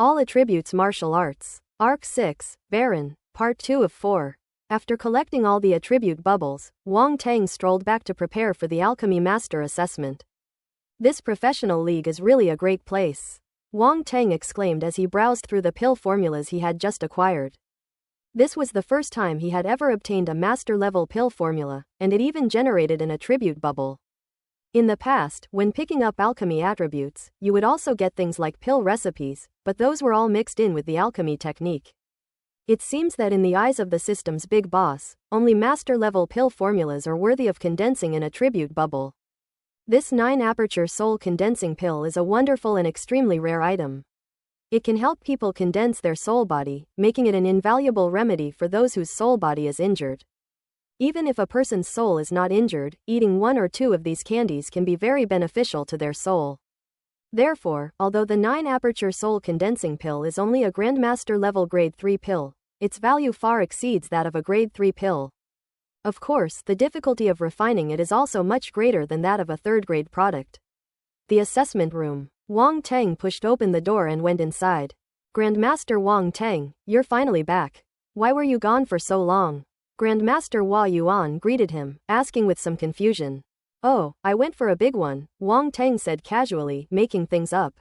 All Attributes Martial Arts. Arc 6, Baron, Part 2 of 4. After collecting all the attribute bubbles, Wang Tang strolled back to prepare for the Alchemy Master Assessment. This professional league is really a great place, Wang Tang exclaimed as he browsed through the pill formulas he had just acquired. This was the first time he had ever obtained a master-level pill formula, and it even generated an attribute bubble. In the past, when picking up alchemy attributes, you would also get things like pill recipes, but those were all mixed in with the alchemy technique. It seems that in the eyes of the system's big boss, only master-level pill formulas are worthy of condensing an attribute bubble. This 9-aperture soul condensing pill is a wonderful and extremely rare item. It can help people condense their soul body, making it an invaluable remedy for those whose soul body is injured. Even if a person's soul is not injured, eating 1 or 2 of these candies can be very beneficial to their soul. Therefore, although the 9-aperture soul condensing pill is only a Grandmaster level grade 3 pill, its value far exceeds that of a grade 3 pill. Of course, the difficulty of refining it is also much greater than that of a 3rd grade product. The assessment room. Wang Tang pushed open the door and went inside. Grandmaster Wang Tang, you're finally back. Why were you gone for so long? Grandmaster Hua Yuan greeted him, asking with some confusion. Oh, I went for a big one, Wang Tang said casually, making things up.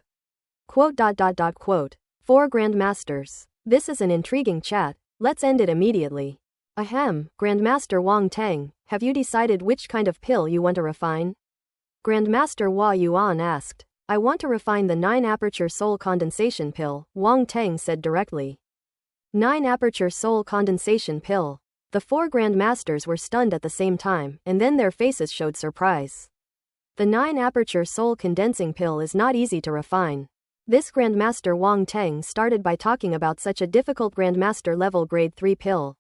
Quote. 4 Grandmasters. This is an intriguing chat, let's end it immediately. Ahem, Grandmaster Wang Tang, have you decided which kind of pill you want to refine? Grandmaster Hua Yuan asked. I want to refine the 9-aperture soul condensation pill, Wang Tang said directly. 9-aperture soul condensation pill. The 4 Grandmasters were stunned at the same time, and then their faces showed surprise. The 9-aperture soul condensing pill is not easy to refine. This Grandmaster Wang Tang started by talking about such a difficult Grandmaster level grade 3 pill.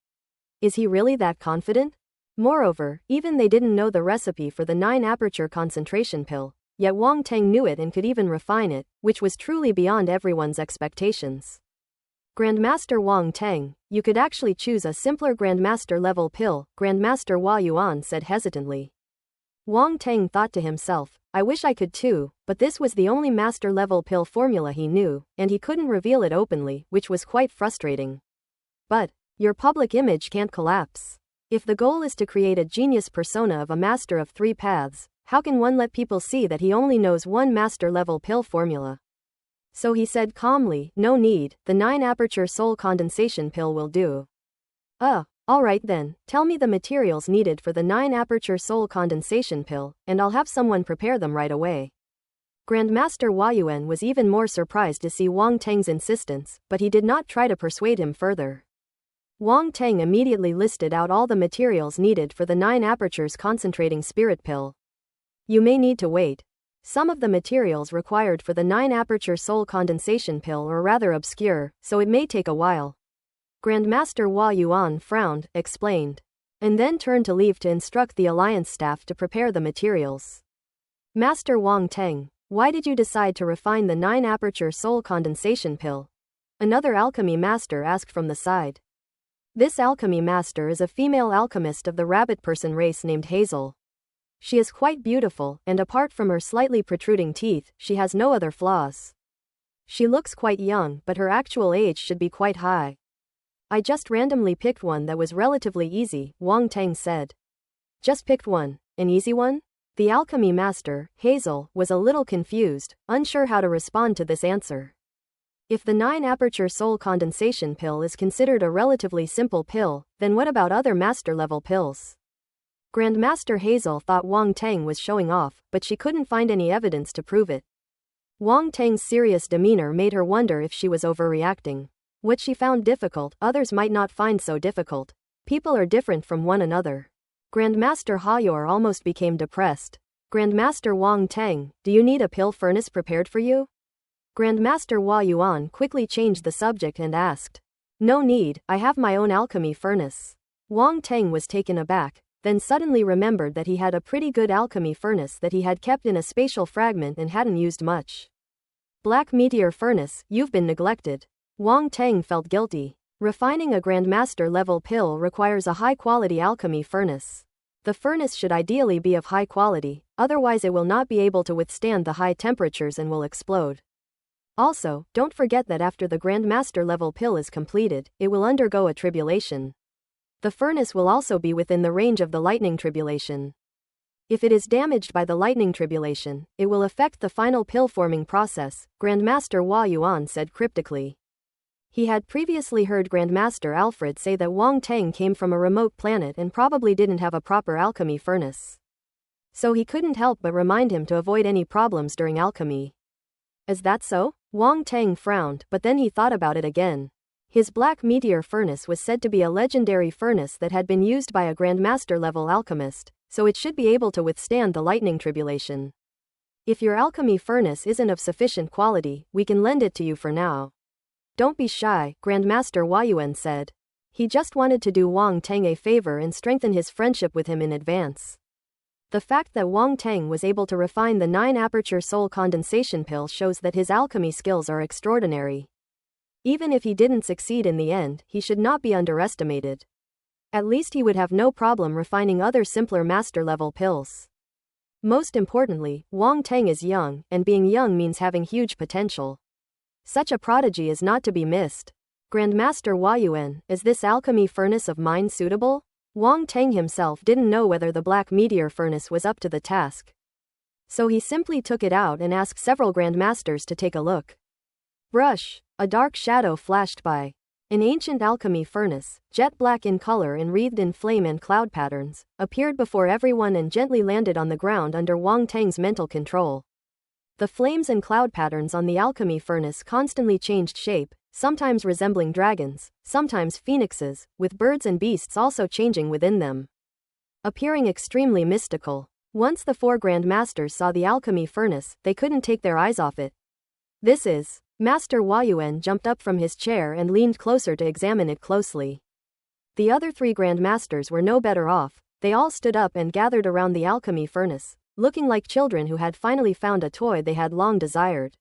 Is he really that confident? Moreover, even they didn't know the recipe for the 9-aperture concentration pill, yet Wang Tang knew it and could even refine it, which was truly beyond everyone's expectations. Grandmaster Wang Tang, you could actually choose a simpler Grandmaster level pill, Grandmaster Hua Yuan said hesitantly. Wang Tang thought to himself, I wish I could too, but this was the only master level pill formula he knew, and he couldn't reveal it openly, which was quite frustrating. But, your public image can't collapse. If the goal is to create a genius persona of a master of 3 paths, how can one let people see that he only knows one master level pill formula? So he said calmly, no need, the 9-aperture soul condensation pill will do. Alright then, tell me the materials needed for the 9-aperture soul condensation pill, and I'll have someone prepare them right away. Grandmaster Hua Yuan was even more surprised to see Wang Tang's insistence, but he did not try to persuade him further. Wang Tang immediately listed out all the materials needed for the 9-aperture's concentrating spirit pill. You may need to wait. Some of the materials required for the 9-aperture soul condensation pill are rather obscure, so it may take a while. Grandmaster Hua Yuan frowned, explained, and then turned to leave to instruct the Alliance staff to prepare the materials. Master Wang Tang, why did you decide to refine the 9-aperture soul condensation pill? Another alchemy master asked from the side. This alchemy master is a female alchemist of the rabbit person race named Hazel. She is quite beautiful, and apart from her slightly protruding teeth, she has no other flaws. She looks quite young, but her actual age should be quite high. I just randomly picked one that was relatively easy, Wang Tang said. Just picked one? An easy one? The alchemy master, Hazel, was a little confused, unsure how to respond to this answer. If the 9-aperture soul condensation pill is considered a relatively simple pill, then what about other master-level pills? Grandmaster Hazel thought Wang Tang was showing off, but she couldn't find any evidence to prove it. Wang Tang's serious demeanor made her wonder if she was overreacting. What she found difficult, others might not find so difficult. People are different from one another. Grandmaster Hayor almost became depressed. Grandmaster Wang Tang, do you need a pill furnace prepared for you? Grandmaster Hua Yuan quickly changed the subject and asked. No need, I have my own alchemy furnace. Wang Tang was taken aback, then suddenly remembered that he had a pretty good alchemy furnace that he had kept in a spatial fragment and hadn't used much. Black Meteor Furnace, you've been neglected. Wang Tang felt guilty. Refining a Grandmaster level pill requires a high-quality alchemy furnace. The furnace should ideally be of high quality, otherwise it will not be able to withstand the high temperatures and will explode. Also, don't forget that after the Grandmaster level pill is completed, it will undergo a tribulation. The furnace will also be within the range of the lightning tribulation. If it is damaged by the lightning tribulation, it will affect the final pill-forming process, Grandmaster Hua Yuan said cryptically. He had previously heard Grandmaster Alfred say that Wang Teng came from a remote planet and probably didn't have a proper alchemy furnace. So he couldn't help but remind him to avoid any problems during alchemy. Is that so? Wang Teng frowned, but then he thought about it again. His black meteor furnace was said to be a legendary furnace that had been used by a Grandmaster-level alchemist, so it should be able to withstand the lightning tribulation. If your alchemy furnace isn't of sufficient quality, we can lend it to you for now. Don't be shy, Grandmaster Hua Yuan said. He just wanted to do Wang Teng a favor and strengthen his friendship with him in advance. The fact that Wang Teng was able to refine the 9-aperture soul condensation pill shows that his alchemy skills are extraordinary. Even if he didn't succeed in the end, he should not be underestimated. At least he would have no problem refining other simpler master-level pills. Most importantly, Wang Teng is young, and being young means having huge potential. Such a prodigy is not to be missed. Grandmaster Hua Yuan, is this alchemy furnace of mine suitable? Wang Teng himself didn't know whether the black meteor furnace was up to the task. So he simply took it out and asked several grandmasters to take a look. Brush! A dark shadow flashed by. An ancient alchemy furnace, jet black in color and wreathed in flame and cloud patterns, appeared before everyone and gently landed on the ground under Wang Teng's mental control. The flames and cloud patterns on the alchemy furnace constantly changed shape, sometimes resembling dragons, sometimes phoenixes, with birds and beasts also changing within them. Appearing extremely mystical. Once the 4 grandmasters saw the alchemy furnace, they couldn't take their eyes off it. This is... Master Hua Yuan jumped up from his chair and leaned closer to examine it closely. The other 3 grandmasters were no better off. They all stood up and gathered around the alchemy furnace, looking like children who had finally found a toy they had long desired.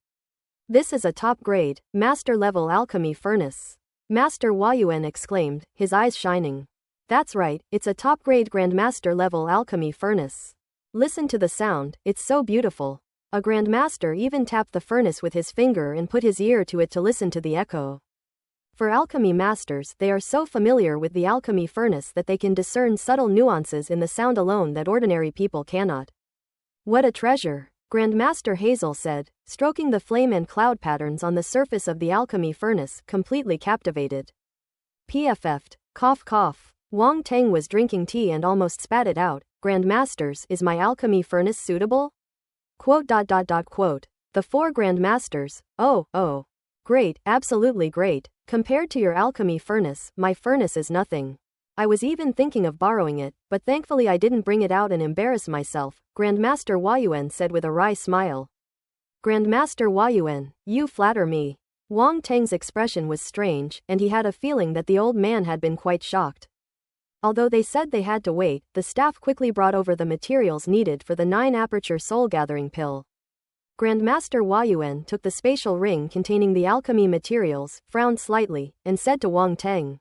This is a top-grade, master-level alchemy furnace. Master Hua Yuan exclaimed, his eyes shining. That's right, it's a top-grade grandmaster-level alchemy furnace. Listen to the sound, it's so beautiful. A grandmaster even tapped the furnace with his finger and put his ear to it to listen to the echo. For alchemy masters, they are so familiar with the alchemy furnace that they can discern subtle nuances in the sound alone that ordinary people cannot. What a treasure! Grandmaster Hazel said, stroking the flame and cloud patterns on the surface of the alchemy furnace, completely captivated. PFF'd. Cough cough. Wang Teng was drinking tea and almost spat it out. Grandmasters, is my alchemy furnace suitable? Quote. The 4 grandmasters, oh. Great, absolutely great. Compared to your alchemy furnace, my furnace is nothing. I was even thinking of borrowing it, but thankfully I didn't bring it out and embarrass myself, Grandmaster Hua Yuan said with a wry smile. Grandmaster Hua Yuan, you flatter me. Wang Teng's expression was strange, and he had a feeling that the old man had been quite shocked. Although they said they had to wait, the staff quickly brought over the materials needed for the 9-aperture soul-gathering pill. Grandmaster Hua Yuan took the spatial ring containing the alchemy materials, frowned slightly, and said to Wang Teng.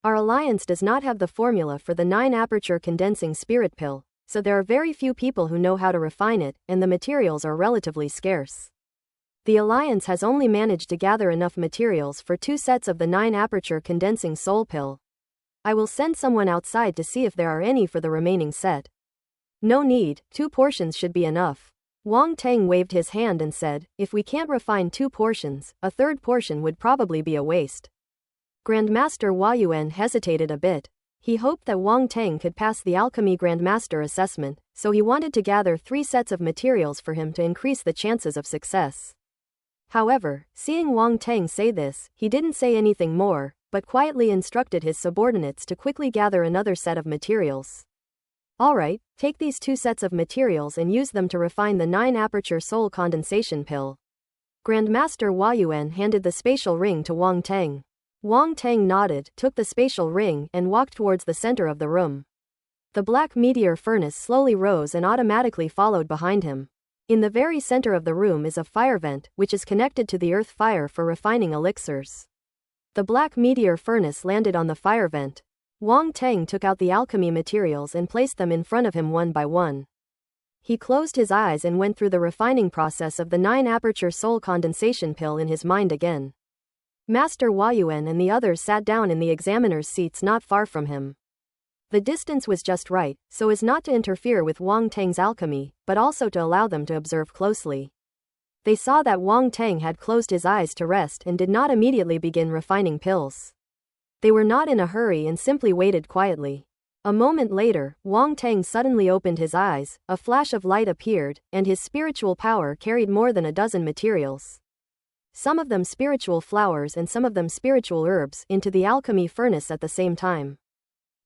Our alliance does not have the formula for the 9-aperture condensing spirit pill, so there are very few people who know how to refine it, and the materials are relatively scarce. The alliance has only managed to gather enough materials for 2 sets of the 9-aperture condensing soul pill. I will send someone outside to see if there are any for the remaining set. No need, 2 portions should be enough. Wang Teng waved his hand and said, if we can't refine 2 portions, a 3rd portion would probably be a waste. Grandmaster Hua Yuan hesitated a bit. He hoped that Wang Teng could pass the alchemy grandmaster assessment, so he wanted to gather 3 sets of materials for him to increase the chances of success. However, seeing Wang Teng say this, he didn't say anything more, but quietly instructed his subordinates to quickly gather another set of materials. Alright, take these 2 sets of materials and use them to refine the 9-aperture soul condensation pill. Grandmaster Hua Yuan handed the spatial ring to Wang Teng. Wang Teng nodded, took the spatial ring, and walked towards the center of the room. The black meteor furnace slowly rose and automatically followed behind him. In the very center of the room is a fire vent, which is connected to the earth fire for refining elixirs. The black meteor furnace landed on the fire vent. Wang Teng took out the alchemy materials and placed them in front of him one by one. He closed his eyes and went through the refining process of the 9-aperture soul condensation pill in his mind again. Master Huayuan and the others sat down in the examiner's seats not far from him. The distance was just right, so as not to interfere with Wang Tang's alchemy, but also to allow them to observe closely. They saw that Wang Tang had closed his eyes to rest and did not immediately begin refining pills. They were not in a hurry and simply waited quietly. A moment later, Wang Tang suddenly opened his eyes, a flash of light appeared, and his spiritual power carried more than a dozen materials. Some of them spiritual flowers and some of them spiritual herbs, into the alchemy furnace at the same time.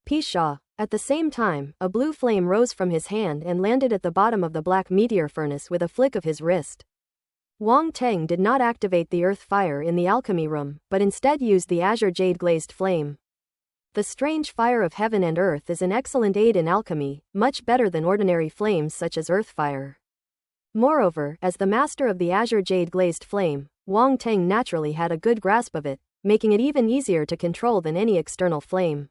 Pisha. At the same time, a blue flame rose from his hand and landed at the bottom of the black meteor furnace with a flick of his wrist. Wang Tang did not activate the earth fire in the alchemy room, but instead used the azure jade glazed flame. The strange fire of heaven and earth is an excellent aid in alchemy, much better than ordinary flames such as earth fire. Moreover, as the master of the azure jade glazed flame, Wang Tang naturally had a good grasp of it, making it even easier to control than any external flame.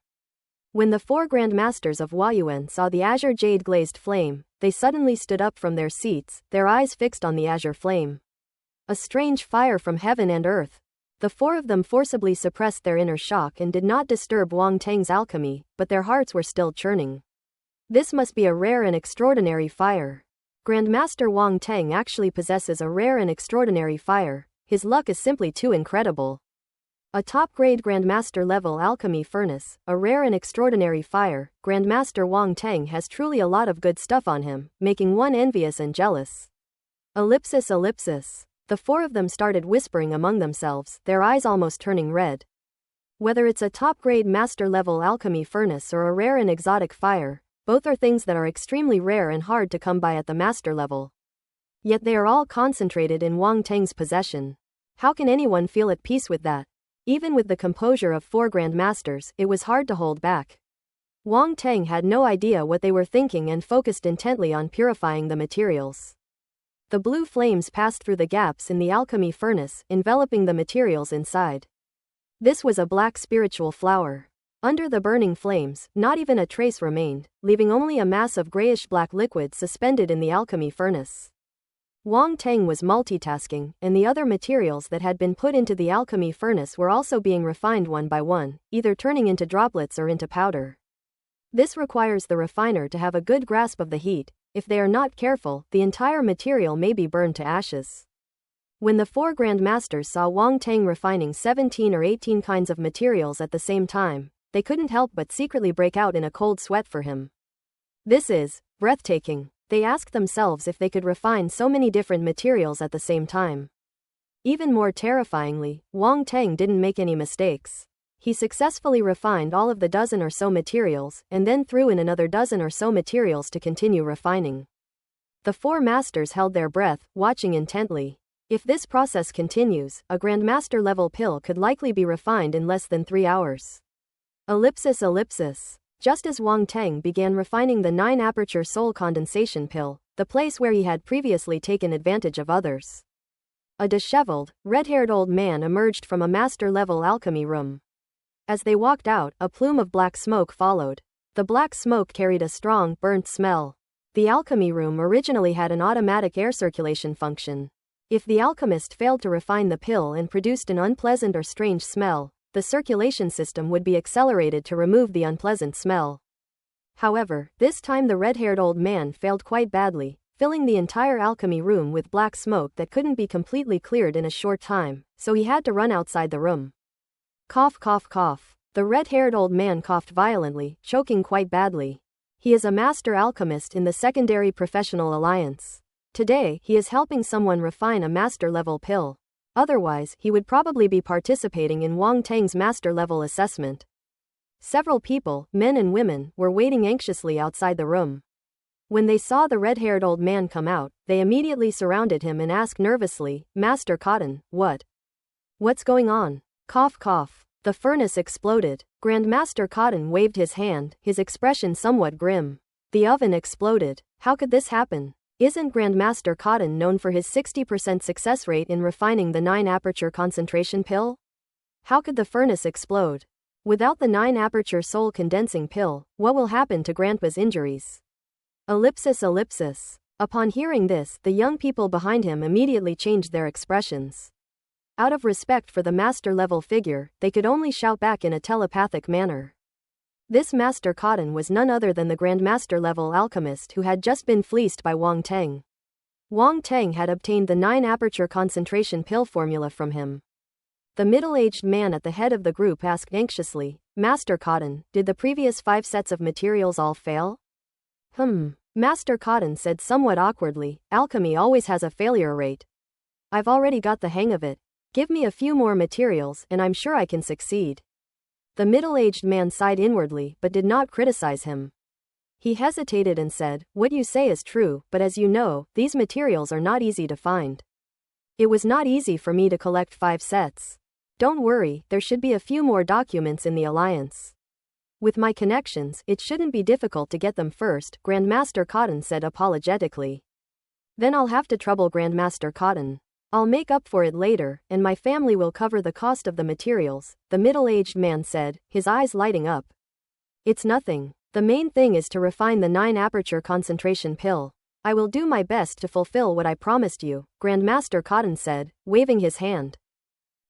When the 4 Grand Masters of Huayuan saw the azure jade glazed flame, they suddenly stood up from their seats, their eyes fixed on the azure flame. A strange fire from heaven and earth. The 4 of them forcibly suppressed their inner shock and did not disturb Wang Tang's alchemy, but their hearts were still churning. This must be a rare and extraordinary fire. Grandmaster Wang Tang actually possesses a rare and extraordinary fire. His luck is simply too incredible. A top-grade Grandmaster level alchemy furnace, a rare and extraordinary fire. Grandmaster Wang Tang has truly a lot of good stuff on him, making one envious and jealous. Ellipsis. The 4 of them started whispering among themselves, their eyes almost turning red. Whether it's a top-grade master-level alchemy furnace or a rare and exotic fire, both are things that are extremely rare and hard to come by at the master level. Yet they are all concentrated in Wang Tang's possession. How can anyone feel at peace with that? Even with the composure of 4 Grand Masters, it was hard to hold back. Wang Tang had no idea what they were thinking and focused intently on purifying the materials. The blue flames passed through the gaps in the alchemy furnace, enveloping the materials inside. This was a black spiritual flower. Under the burning flames, not even a trace remained, leaving only a mass of grayish-black liquid suspended in the alchemy furnace. Wang Tang was multitasking, and the other materials that had been put into the alchemy furnace were also being refined one by one, either turning into droplets or into powder. This requires the refiner to have a good grasp of the heat. If they are not careful, the entire material may be burned to ashes. When the 4 Grand Masters saw Wang Tang refining 17 or 18 kinds of materials at the same time, they couldn't help but secretly break out in a cold sweat for him. This is breathtaking. They asked themselves if they could refine so many different materials at the same time. Even more terrifyingly, Wang Tang didn't make any mistakes. He successfully refined all of the dozen or so materials, and then threw in another dozen or so materials to continue refining. The 4 masters held their breath, watching intently. If this process continues, a Grandmaster level pill could likely be refined in less than 3 hours. Ellipsis. Just as Wang Tang began refining the 9-aperture soul condensation pill, the place where he had previously taken advantage of others. A disheveled, red-haired old man emerged from a master-level alchemy room. As they walked out, a plume of black smoke followed. The black smoke carried a strong, burnt smell. The alchemy room originally had an automatic air circulation function. If the alchemist failed to refine the pill and produced an unpleasant or strange smell, the circulation system would be accelerated to remove the unpleasant smell. However, this time the red-haired old man failed quite badly, filling the entire alchemy room with black smoke that couldn't be completely cleared in a short time, so he had to run outside the room. Cough. The red-haired old man coughed violently, choking quite badly. He is a master alchemist in the Secondary Professional Alliance. Today, he is helping someone refine a master-level pill. Otherwise, he would probably be participating in Wang Tang's master-level assessment. Several people, men and women, were waiting anxiously outside the room. When they saw the red-haired old man come out, they immediately surrounded him and asked nervously, "Master Cotton, what's going on?" Cough. The furnace exploded. Grandmaster Cotton waved his hand, his expression somewhat grim. The oven exploded. How could this happen? Isn't Grandmaster Cotton known for his 60% success rate in refining the 9-aperture concentration pill? How could the furnace explode? Without the 9-aperture soul condensing pill, what will happen to Grandpa's injuries? Ellipsis. Upon hearing this, the young people behind him immediately changed their expressions. Out of respect for the master-level figure, they could only shout back in a telepathic manner. This Master Cotton was none other than the Grandmaster-level alchemist who had just been fleeced by Wang Teng. Wang Teng had obtained the 9-aperture concentration pill formula from him. The middle-aged man at the head of the group asked anxiously, Master Cotton, did the previous 5 sets of materials all fail? Master Cotton said somewhat awkwardly, alchemy always has a failure rate. I've already got the hang of it. Give me a few more materials and I'm sure I can succeed. The middle-aged man sighed inwardly but did not criticize him. He hesitated and said, what you say is true, but as you know, these materials are not easy to find. It was not easy for me to collect 5 sets. Don't worry, there should be a few more documents in the alliance. With my connections, it shouldn't be difficult to get them first, Grandmaster Cotton said apologetically. Then I'll have to trouble Grandmaster Cotton. I'll make up for it later, and my family will cover the cost of the materials, the middle-aged man said, his eyes lighting up. It's nothing. The main thing is to refine the 9-aperture concentration pill. I will do my best to fulfill what I promised you, Grandmaster Cotton said, waving his hand.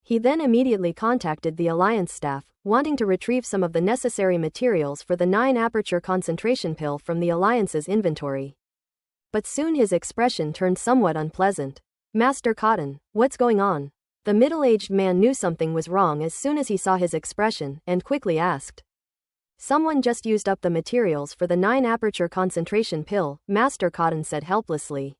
He then immediately contacted the Alliance staff, wanting to retrieve some of the necessary materials for the 9-aperture concentration pill from the Alliance's inventory. But soon his expression turned somewhat unpleasant. Master Cotton, what's going on? The middle-aged man knew something was wrong as soon as he saw his expression, and quickly asked. Someone just used up the materials for the 9-aperture concentration pill, Master Cotton said helplessly.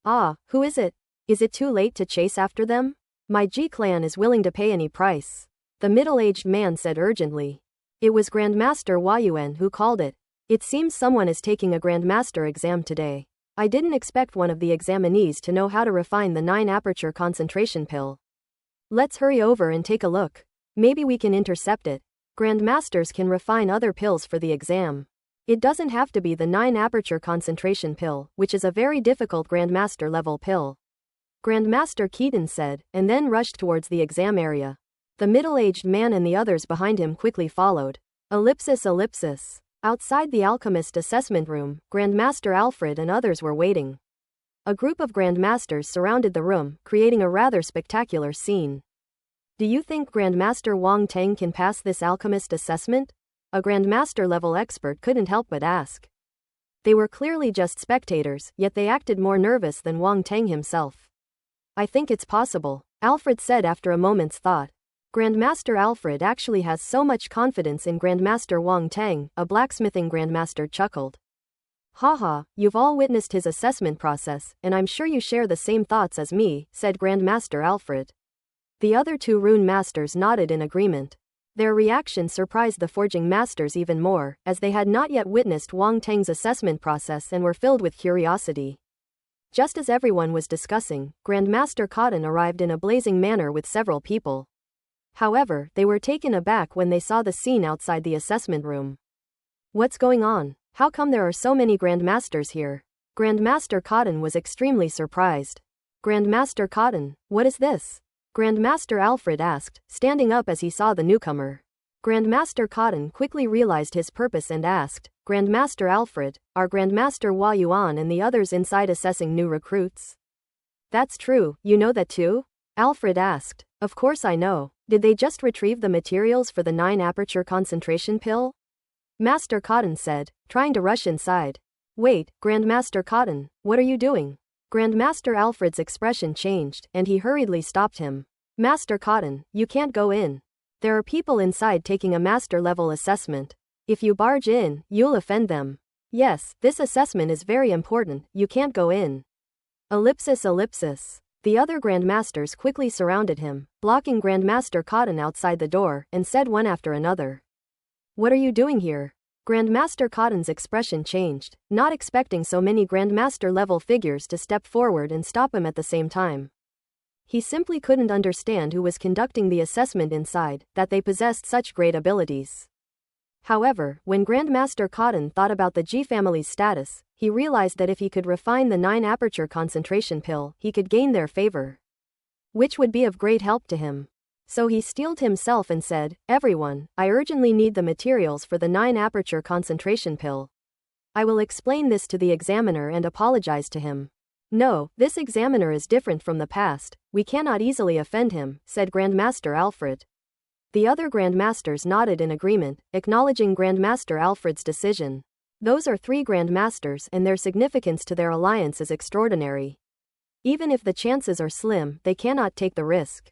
Ah, who is it? Is it too late to chase after them? My G-clan is willing to pay any price. The middle-aged man said urgently. It was Grandmaster Huayuan who called it. It seems someone is taking a Grandmaster exam today. I didn't expect one of the examinees to know how to refine the 9-aperture concentration pill. Let's hurry over and take a look. Maybe we can intercept it. Grandmasters can refine other pills for the exam. It doesn't have to be the 9-aperture concentration pill, which is a very difficult Grandmaster level pill. Grandmaster Keaton said, and then rushed towards the exam area. The middle-aged man and the others behind him quickly followed. Ellipsis. Outside the alchemist assessment room, Grandmaster Alfred and others were waiting. A group of Grandmasters surrounded the room, creating a rather spectacular scene. Do you think Grandmaster Wang Teng can pass this alchemist assessment? A Grandmaster-level expert couldn't help but ask. They were clearly just spectators, yet they acted more nervous than Wang Teng himself. I think it's possible, Alfred said after a moment's thought. Grandmaster Alfred actually has so much confidence in Grandmaster Wang Teng, a blacksmithing Grandmaster chuckled. Haha, you've all witnessed his assessment process, and I'm sure you share the same thoughts as me, said Grandmaster Alfred. The other 2 rune masters nodded in agreement. Their reaction surprised the forging masters even more, as they had not yet witnessed Wang Teng's assessment process and were filled with curiosity. Just as everyone was discussing, Grandmaster Cotton arrived in a blazing manner with several people. However, they were taken aback when they saw the scene outside the assessment room. What's going on? How come there are so many Grandmasters here? Grandmaster Cotton was extremely surprised. Grandmaster Cotton, what is this? Grandmaster Alfred asked, standing up as he saw the newcomer. Grandmaster Cotton quickly realized his purpose and asked, Grandmaster Alfred, are Grandmaster Huayuan and the others inside assessing new recruits? That's true, you know that too? Alfred asked. Of course I know. Did they just retrieve the materials for the 9-aperture concentration pill? Master Cotton said, trying to rush inside. Wait, Grandmaster Cotton, what are you doing? Grandmaster Alfred's expression changed, and he hurriedly stopped him. Master Cotton, you can't go in. There are people inside taking a master-level assessment. If you barge in, you'll offend them. Yes, this assessment is very important, you can't go in. Ellipsis. The other Grandmasters quickly surrounded him, blocking Grandmaster Cotton outside the door, and said one after another. What are you doing here? Grandmaster Cotton's expression changed, not expecting so many Grandmaster-level figures to step forward and stop him at the same time. He simply couldn't understand who was conducting the assessment inside, that they possessed such great abilities. However, when Grandmaster Cotton thought about the G family's status, he realized that if he could refine the 9-aperture concentration pill, he could gain their favor, which would be of great help to him. So he steeled himself and said, Everyone, I urgently need the materials for the 9-aperture concentration pill. I will explain this to the examiner and apologize to him. No, this examiner is different from the past, we cannot easily offend him, said Grandmaster Alfred. The other Grandmasters nodded in agreement, acknowledging Grandmaster Alfred's decision. Those are 3 Grandmasters and their significance to their alliance is extraordinary. Even if the chances are slim, they cannot take the risk.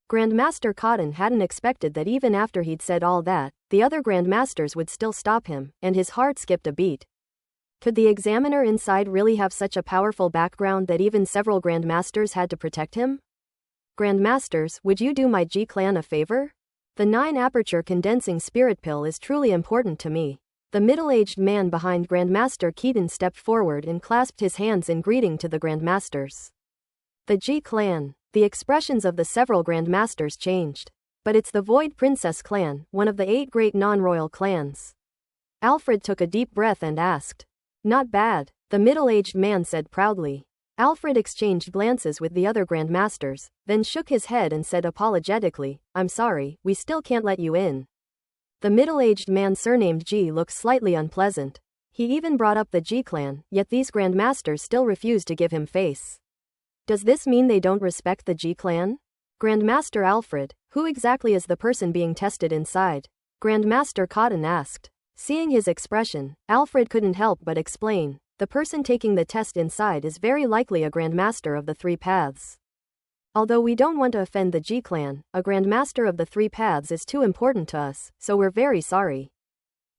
Grandmaster Cotton hadn't expected that even after he'd said all that, the other Grandmasters would still stop him, and his heart skipped a beat. Could the examiner inside really have such a powerful background that even several Grandmasters had to protect him? Grandmasters, would you do my G-clan a favor? The 9-aperture condensing spirit pill is truly important to me. The middle-aged man behind Grandmaster Keaton stepped forward and clasped his hands in greeting to the Grandmasters. The G-clan. The expressions of the several Grandmasters changed. But it's the Void Princess clan, one of the 8 great non-royal clans. Alfred took a deep breath and asked. Not bad, the middle-aged man said proudly. Alfred exchanged glances with the other Grandmasters, then shook his head and said apologetically, I'm sorry, we still can't let you in. The middle-aged man surnamed G looked slightly unpleasant. He even brought up the G-clan, yet these Grandmasters still refused to give him face. Does this mean they don't respect the G-clan? Grandmaster Alfred, who exactly is the person being tested inside? Grandmaster Cotton asked. Seeing his expression, Alfred couldn't help but explain. The person taking the test inside is very likely a Grandmaster of the 3 paths. Although we don't want to offend the G-clan, a Grandmaster of the 3 paths is too important to us, so we're very sorry.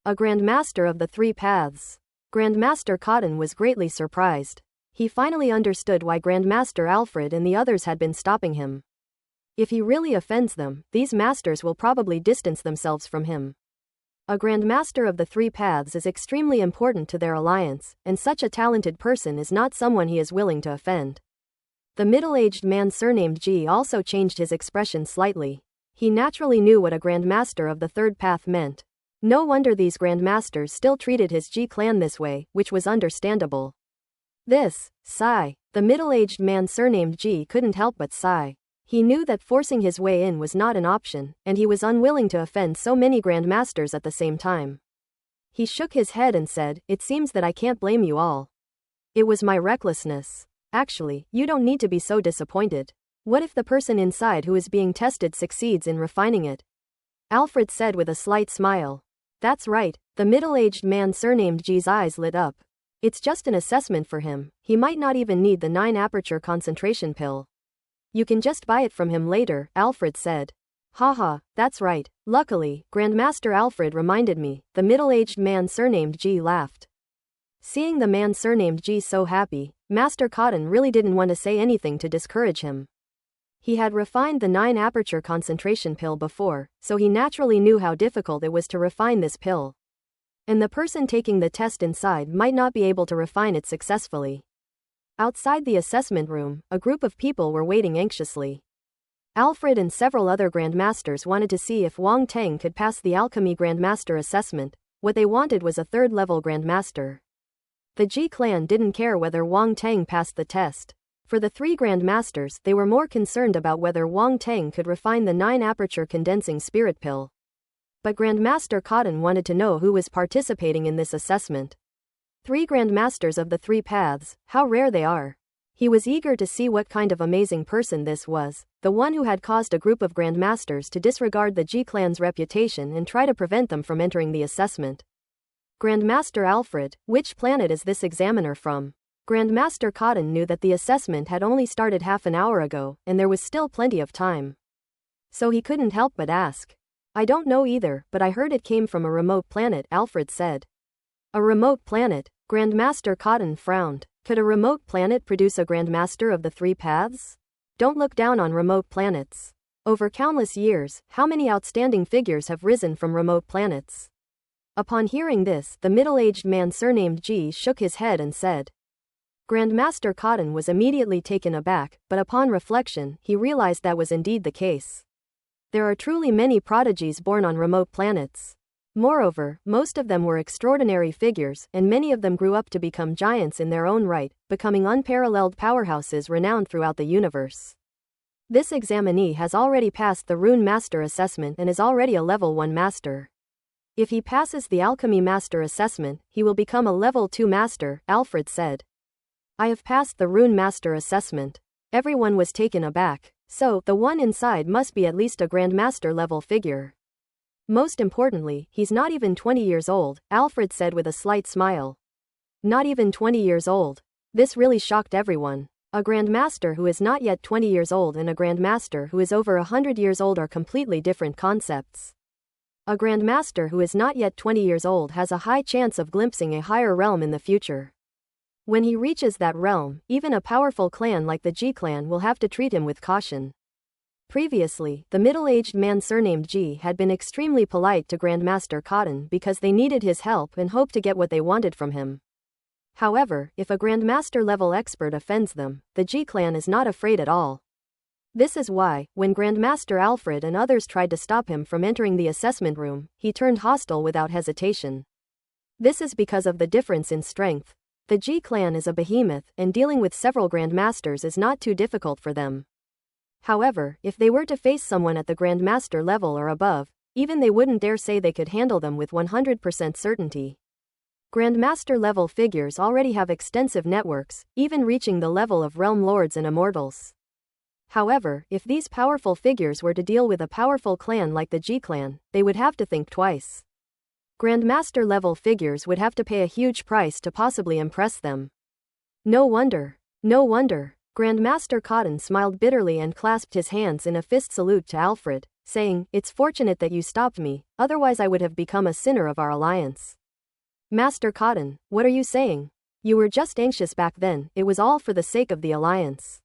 A Grandmaster of the 3 paths. Grandmaster Cotton was greatly surprised. He finally understood why Grandmaster Alfred and the others had been stopping him. If he really offends them, these masters will probably distance themselves from him. A Grandmaster of the 3 paths is extremely important to their alliance, and such a talented person is not someone he is willing to offend. The middle-aged man surnamed G also changed his expression slightly. He naturally knew what a Grandmaster of the 3rd path meant. No wonder these Grandmasters still treated his G-clan this way, which was understandable. Sigh. The middle-aged man surnamed G couldn't help but sigh. He knew that forcing his way in was not an option, and he was unwilling to offend so many Grandmasters at the same time. He shook his head and said, It seems that I can't blame you all. It was my recklessness. Actually, you don't need to be so disappointed. What if the person inside who is being tested succeeds in refining it? Alfred said with a slight smile. That's right, the middle-aged man surnamed G's eyes lit up. It's just an assessment for him, he might not even need the 9-aperture concentration pill. You can just buy it from him later, Alfred said. Haha, that's right. Luckily, Grandmaster Alfred reminded me, the middle-aged man surnamed G laughed. Seeing the man surnamed G so happy, Master Cotton really didn't want to say anything to discourage him. He had refined the 9-aperture concentration pill before, so he naturally knew how difficult it was to refine this pill. And the person taking the test inside might not be able to refine it successfully. Outside the assessment room, a group of people were waiting anxiously. Alfred and several other Grandmasters wanted to see if Wang Teng could pass the Alchemy Grandmaster assessment. What they wanted was a 3rd-level Grandmaster. The G-clan didn't care whether Wang Teng passed the test. For the 3 Grandmasters, they were more concerned about whether Wang Teng could refine the 9-aperture condensing spirit pill. But Grandmaster Cotton wanted to know who was participating in this assessment. 3 Grandmasters of the 3 paths, how rare they are. He was eager to see what kind of amazing person this was, the one who had caused a group of Grandmasters to disregard the G-clan's reputation and try to prevent them from entering the assessment. Grandmaster Alfred, which planet is this examiner from? Grandmaster Cotton knew that the assessment had only started half an hour ago, and there was still plenty of time. So he couldn't help but ask. I don't know either, but I heard it came from a remote planet, Alfred said. A remote planet? Grandmaster Cotton frowned. Could a remote planet produce a Grandmaster of the 3 paths? Don't look down on remote planets. Over countless years, how many outstanding figures have risen from remote planets? Upon hearing this, the middle-aged man surnamed G shook his head and said. Grandmaster Cotton was immediately taken aback, but upon reflection, he realized that was indeed the case. There are truly many prodigies born on remote planets. Moreover, most of them were extraordinary figures, and many of them grew up to become giants in their own right, becoming unparalleled powerhouses renowned throughout the universe. This examinee has already passed the Rune Master assessment and is already a level 1 master. If he passes the Alchemy Master assessment, he will become a Level 2 Master, Alfred said. I have passed the Rune Master assessment. Everyone was taken aback. So, the one inside must be at least a Grandmaster level figure. Most importantly, he's not even 20 years old, Alfred said with a slight smile. Not even 20 years old. This really shocked everyone. A Grandmaster who is not yet 20 years old and a Grandmaster who is over 100 years old are completely different concepts. A Grandmaster who is not yet 20 years old has a high chance of glimpsing a higher realm in the future. When he reaches that realm, even a powerful clan like the G clan will have to treat him with caution. Previously, the middle-aged man surnamed G had been extremely polite to Grandmaster Cotton because they needed his help and hoped to get what they wanted from him. However, if a Grandmaster-level expert offends them, the G clan is not afraid at all. This is why, when Grandmaster Alfred and others tried to stop him from entering the assessment room, he turned hostile without hesitation. This is because of the difference in strength. The G clan is a behemoth, and dealing with several Grandmasters is not too difficult for them. However, if they were to face someone at the Grandmaster level or above, even they wouldn't dare say they could handle them with 100% certainty. Grandmaster level figures already have extensive networks, even reaching the level of Realm Lords and Immortals. However, if these powerful figures were to deal with a powerful clan like the G clan, they would have to think twice. Grandmaster level figures would have to pay a huge price to possibly impress them. No wonder. No wonder. Grandmaster Cotton smiled bitterly and clasped his hands in a fist salute to Alfred, saying, "It's fortunate that you stopped me, otherwise I would have become a sinner of our alliance." Master Cotton, what are you saying? You were just anxious back then, it was all for the sake of the alliance.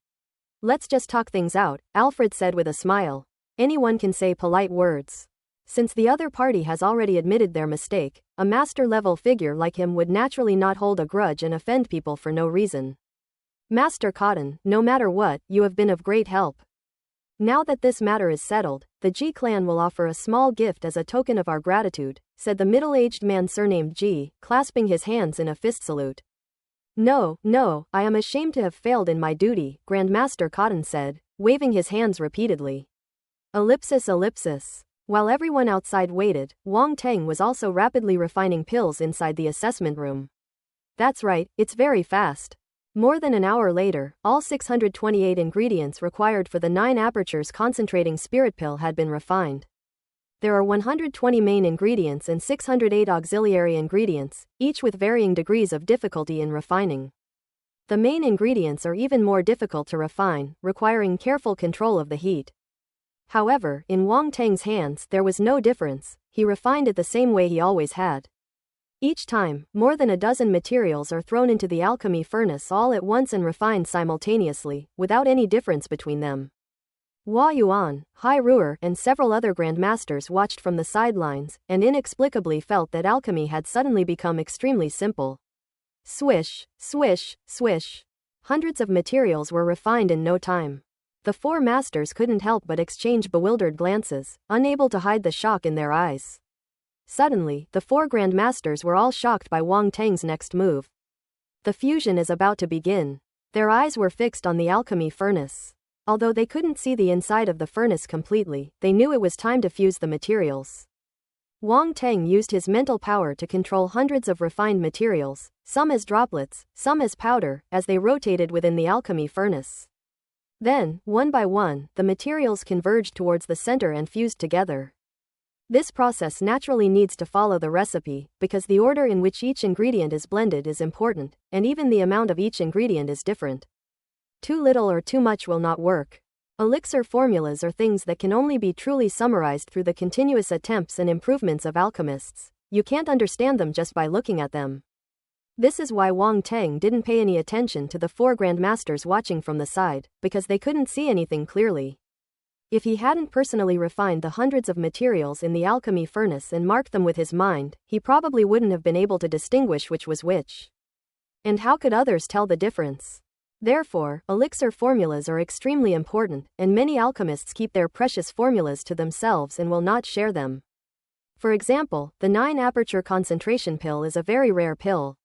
Let's just talk things out, Alfred said with a smile. Anyone can say polite words. Since the other party has already admitted their mistake, a master-level figure like him would naturally not hold a grudge and offend people for no reason. Master Cotton, no matter what, you have been of great help. Now that this matter is settled, the G clan will offer a small gift as a token of our gratitude, said the middle-aged man surnamed G, clasping his hands in a fist salute. No, I am ashamed to have failed in my duty, Grandmaster Cotton said, waving his hands repeatedly. Ellipsis. While everyone outside waited, Wang Teng was also rapidly refining pills inside the assessment room. That's right, it's very fast. More than an hour later, all 628 ingredients required for the 9 apertures concentrating spirit pill had been refined. There are 120 main ingredients and 608 auxiliary ingredients, each with varying degrees of difficulty in refining. The main ingredients are even more difficult to refine, requiring careful control of the heat. However, in Wang Teng's hands there was no difference, he refined it the same way he always had. Each time, more than a dozen materials are thrown into the alchemy furnace all at once and refined simultaneously, without any difference between them. Hua Yuan, Hai Ruer, and several other Grandmasters watched from the sidelines, and inexplicably felt that alchemy had suddenly become extremely simple. Swish, swish, swish. Hundreds of materials were refined in no time. The 4 masters couldn't help but exchange bewildered glances, unable to hide the shock in their eyes. Suddenly, the 4 Grandmasters were all shocked by Wang Teng's next move. The fusion is about to begin. Their eyes were fixed on the alchemy furnace. Although they couldn't see the inside of the furnace completely, they knew it was time to fuse the materials. Wang Teng used his mental power to control hundreds of refined materials, some as droplets, some as powder, as they rotated within the alchemy furnace. Then, one by one, the materials converged towards the center and fused together. This process naturally needs to follow the recipe, because the order in which each ingredient is blended is important, and even the amount of each ingredient is different. Too little or too much will not work. Elixir formulas are things that can only be truly summarized through the continuous attempts and improvements of alchemists. You can't understand them just by looking at them. This is why Wang Teng didn't pay any attention to the 4 Grandmasters watching from the side, because they couldn't see anything clearly. If he hadn't personally refined the hundreds of materials in the alchemy furnace and marked them with his mind, he probably wouldn't have been able to distinguish which was which. And how could others tell the difference? Therefore, elixir formulas are extremely important, and many alchemists keep their precious formulas to themselves and will not share them. For example, the 9 aperture concentration pill is a very rare pill.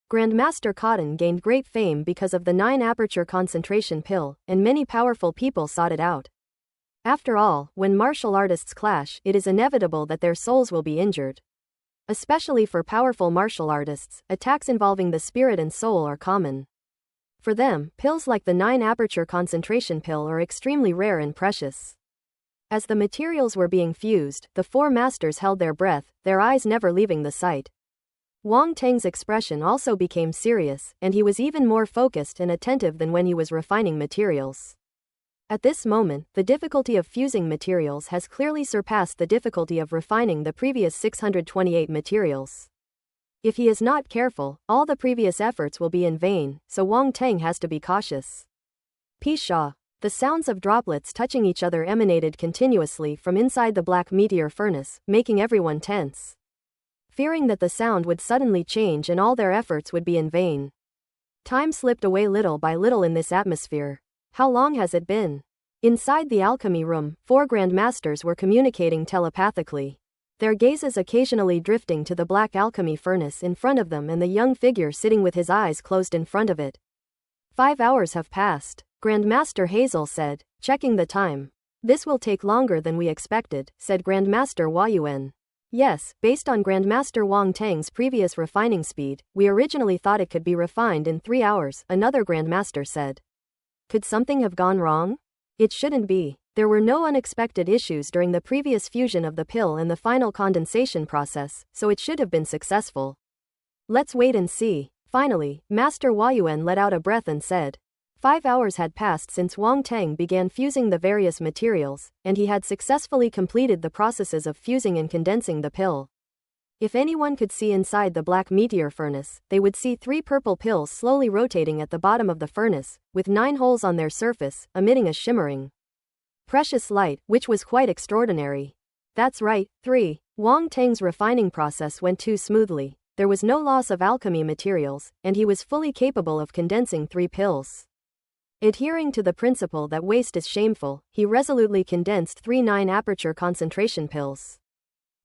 Grandmaster Cotton gained great fame because of the 9 aperture concentration pill, and many powerful people sought it out. After all, when martial artists clash, it is inevitable that their souls will be injured. Especially for powerful martial artists, attacks involving the spirit and soul are common. For them, pills like the 9-aperture concentration pill are extremely rare and precious. As the materials were being fused, the 4 masters held their breath, their eyes never leaving the sight. Wang Teng's expression also became serious, and he was even more focused and attentive than when he was refining materials. At this moment, the difficulty of fusing materials has clearly surpassed the difficulty of refining the previous 628 materials. If he is not careful, all the previous efforts will be in vain, so Wang Teng has to be cautious. Pisha. The sounds of droplets touching each other emanated continuously from inside the black meteor furnace, making everyone tense. Fearing that the sound would suddenly change and all their efforts would be in vain. Time slipped away little by little in this atmosphere. How long has it been? Inside the alchemy room, 4 grandmasters were communicating telepathically. Their gazes occasionally drifting to the black alchemy furnace in front of them and the young figure sitting with his eyes closed in front of it. 5 hours have passed, Grandmaster Hazel said, checking the time. This will take longer than we expected, said Grandmaster Hua Yuan. Yes, based on Grandmaster Wang Teng's previous refining speed, we originally thought it could be refined in 3 hours, another Grandmaster said. Could something have gone wrong? It shouldn't be. There were no unexpected issues during the previous fusion of the pill and the final condensation process, so it should have been successful. Let's wait and see. Finally, Master Hua Yuan let out a breath and said. 5 hours had passed since Wang Teng began fusing the various materials, and he had successfully completed the processes of fusing and condensing the pill. If anyone could see inside the black meteor furnace, they would see 3 purple pills slowly rotating at the bottom of the furnace, with 9 holes on their surface, emitting a shimmering, precious light, which was quite extraordinary. That's right, 3. Wang Teng's refining process went too smoothly. There was no loss of alchemy materials, and he was fully capable of condensing 3 pills. Adhering to the principle that waste is shameful, he resolutely condensed 3 9-aperture concentration pills.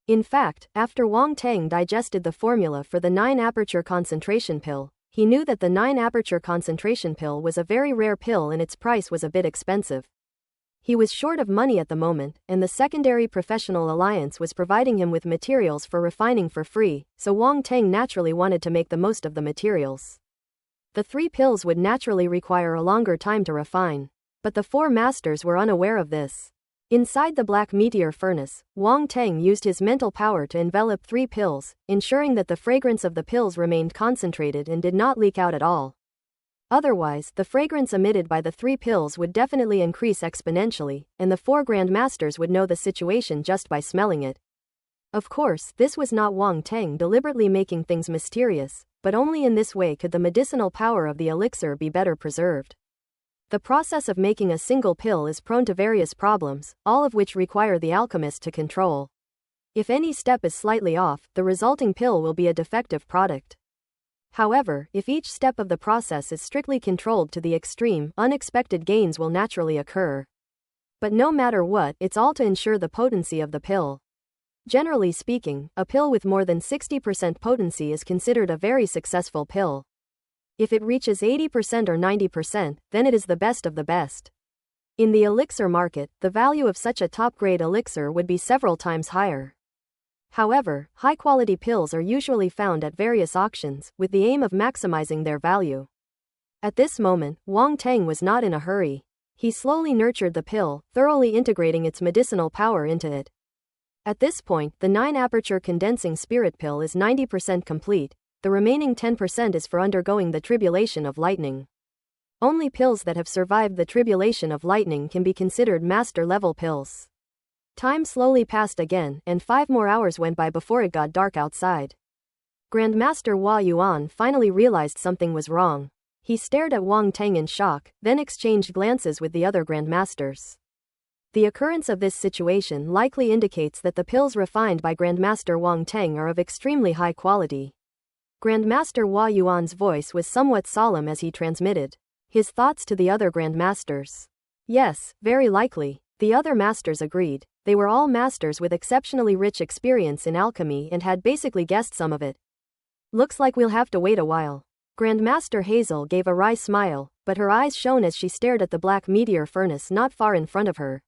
In fact, after Wang Teng digested the formula for the 9-aperture concentration pill, he knew that the 9-aperture concentration pill was a very rare pill and its price was a bit expensive. He was short of money at the moment, and the secondary professional alliance was providing him with materials for refining for free, so Wang Teng naturally wanted to make the most of the materials. The 3 pills would naturally require a longer time to refine, but the 4 masters were unaware of this. Inside the black meteor furnace, Wang Teng used his mental power to envelop 3 pills, ensuring that the fragrance of the pills remained concentrated and did not leak out at all. Otherwise, the fragrance emitted by the 3 pills would definitely increase exponentially, and the 4 grandmasters would know the situation just by smelling it. Of course, this was not Wang Teng deliberately making things mysterious, but only in this way could the medicinal power of the elixir be better preserved. The process of making a single pill is prone to various problems, all of which require the alchemist to control. If any step is slightly off, the resulting pill will be a defective product. However, if each step of the process is strictly controlled to the extreme, unexpected gains will naturally occur. But no matter what, it's all to ensure the potency of the pill. Generally speaking, a pill with more than 60% potency is considered a very successful pill. If it reaches 80% or 90%, then it is the best of the best. In the elixir market, the value of such a top-grade elixir would be several times higher. However, high-quality pills are usually found at various auctions, with the aim of maximizing their value. At this moment, Wang Teng was not in a hurry. He slowly nurtured the pill, thoroughly integrating its medicinal power into it. At this point, the 9-aperture condensing spirit pill is 90% complete. The remaining 10% is for undergoing the tribulation of lightning. Only pills that have survived the tribulation of lightning can be considered master-level pills. Time slowly passed again, and 5 more hours went by before it got dark outside. Grandmaster Hua Yuan finally realized something was wrong. He stared at Wang Teng in shock, then exchanged glances with the other grandmasters. The occurrence of this situation likely indicates that the pills refined by Grandmaster Wang Teng are of extremely high quality. Grandmaster Hua Yuan's voice was somewhat solemn as he transmitted his thoughts to the other grandmasters. Yes, very likely, the other masters agreed. They were all masters with exceptionally rich experience in alchemy and had basically guessed some of it. Looks like we'll have to wait a while. Grandmaster Hazel gave a wry smile, but her eyes shone as she stared at the black meteor furnace not far in front of her,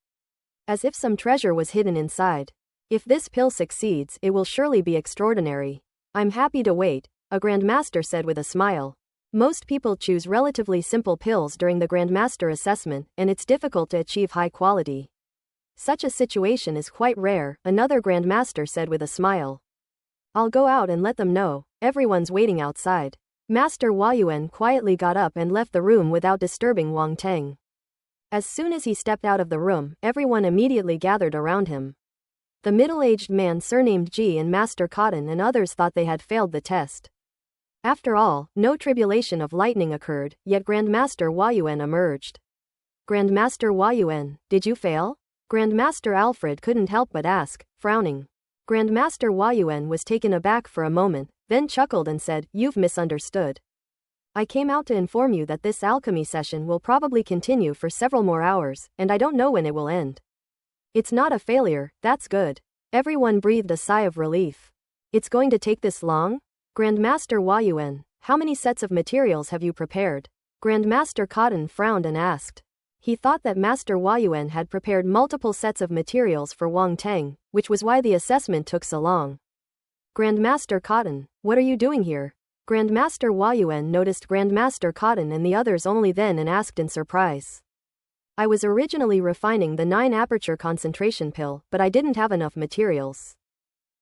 as if some treasure was hidden inside. If this pill succeeds, it will surely be extraordinary. I'm happy to wait, a Grandmaster said with a smile. Most people choose relatively simple pills during the Grandmaster assessment, and it's difficult to achieve high quality. Such a situation is quite rare, another Grandmaster said with a smile. I'll go out and let them know, everyone's waiting outside. Master Hua Yuan quietly got up and left the room without disturbing Wang Teng. As soon as he stepped out of the room, everyone immediately gathered around him. The middle-aged man surnamed Ji and Master Cotton and others thought they had failed the test. After all, no tribulation of lightning occurred, yet Grandmaster Hua Yuan emerged. Grandmaster Hua Yuan, did you fail? Grandmaster Alfred couldn't help but ask, frowning. Grandmaster Hua Yuan was taken aback for a moment, then chuckled and said, "You've misunderstood. I came out to inform you that this alchemy session will probably continue for several more hours, and I don't know when it will end." It's not a failure, that's good. Everyone breathed a sigh of relief. It's going to take this long? Grandmaster Hua Yuan, how many sets of materials have you prepared? Grandmaster Cotton frowned and asked. He thought that Master Hua Yuan had prepared multiple sets of materials for Wang Teng, which was why the assessment took so long. Grandmaster Cotton, what are you doing here? Grandmaster Hua Yuan noticed Grandmaster Cotton and the others only then and asked in surprise. I was originally refining the 9-aperture concentration pill, but I didn't have enough materials.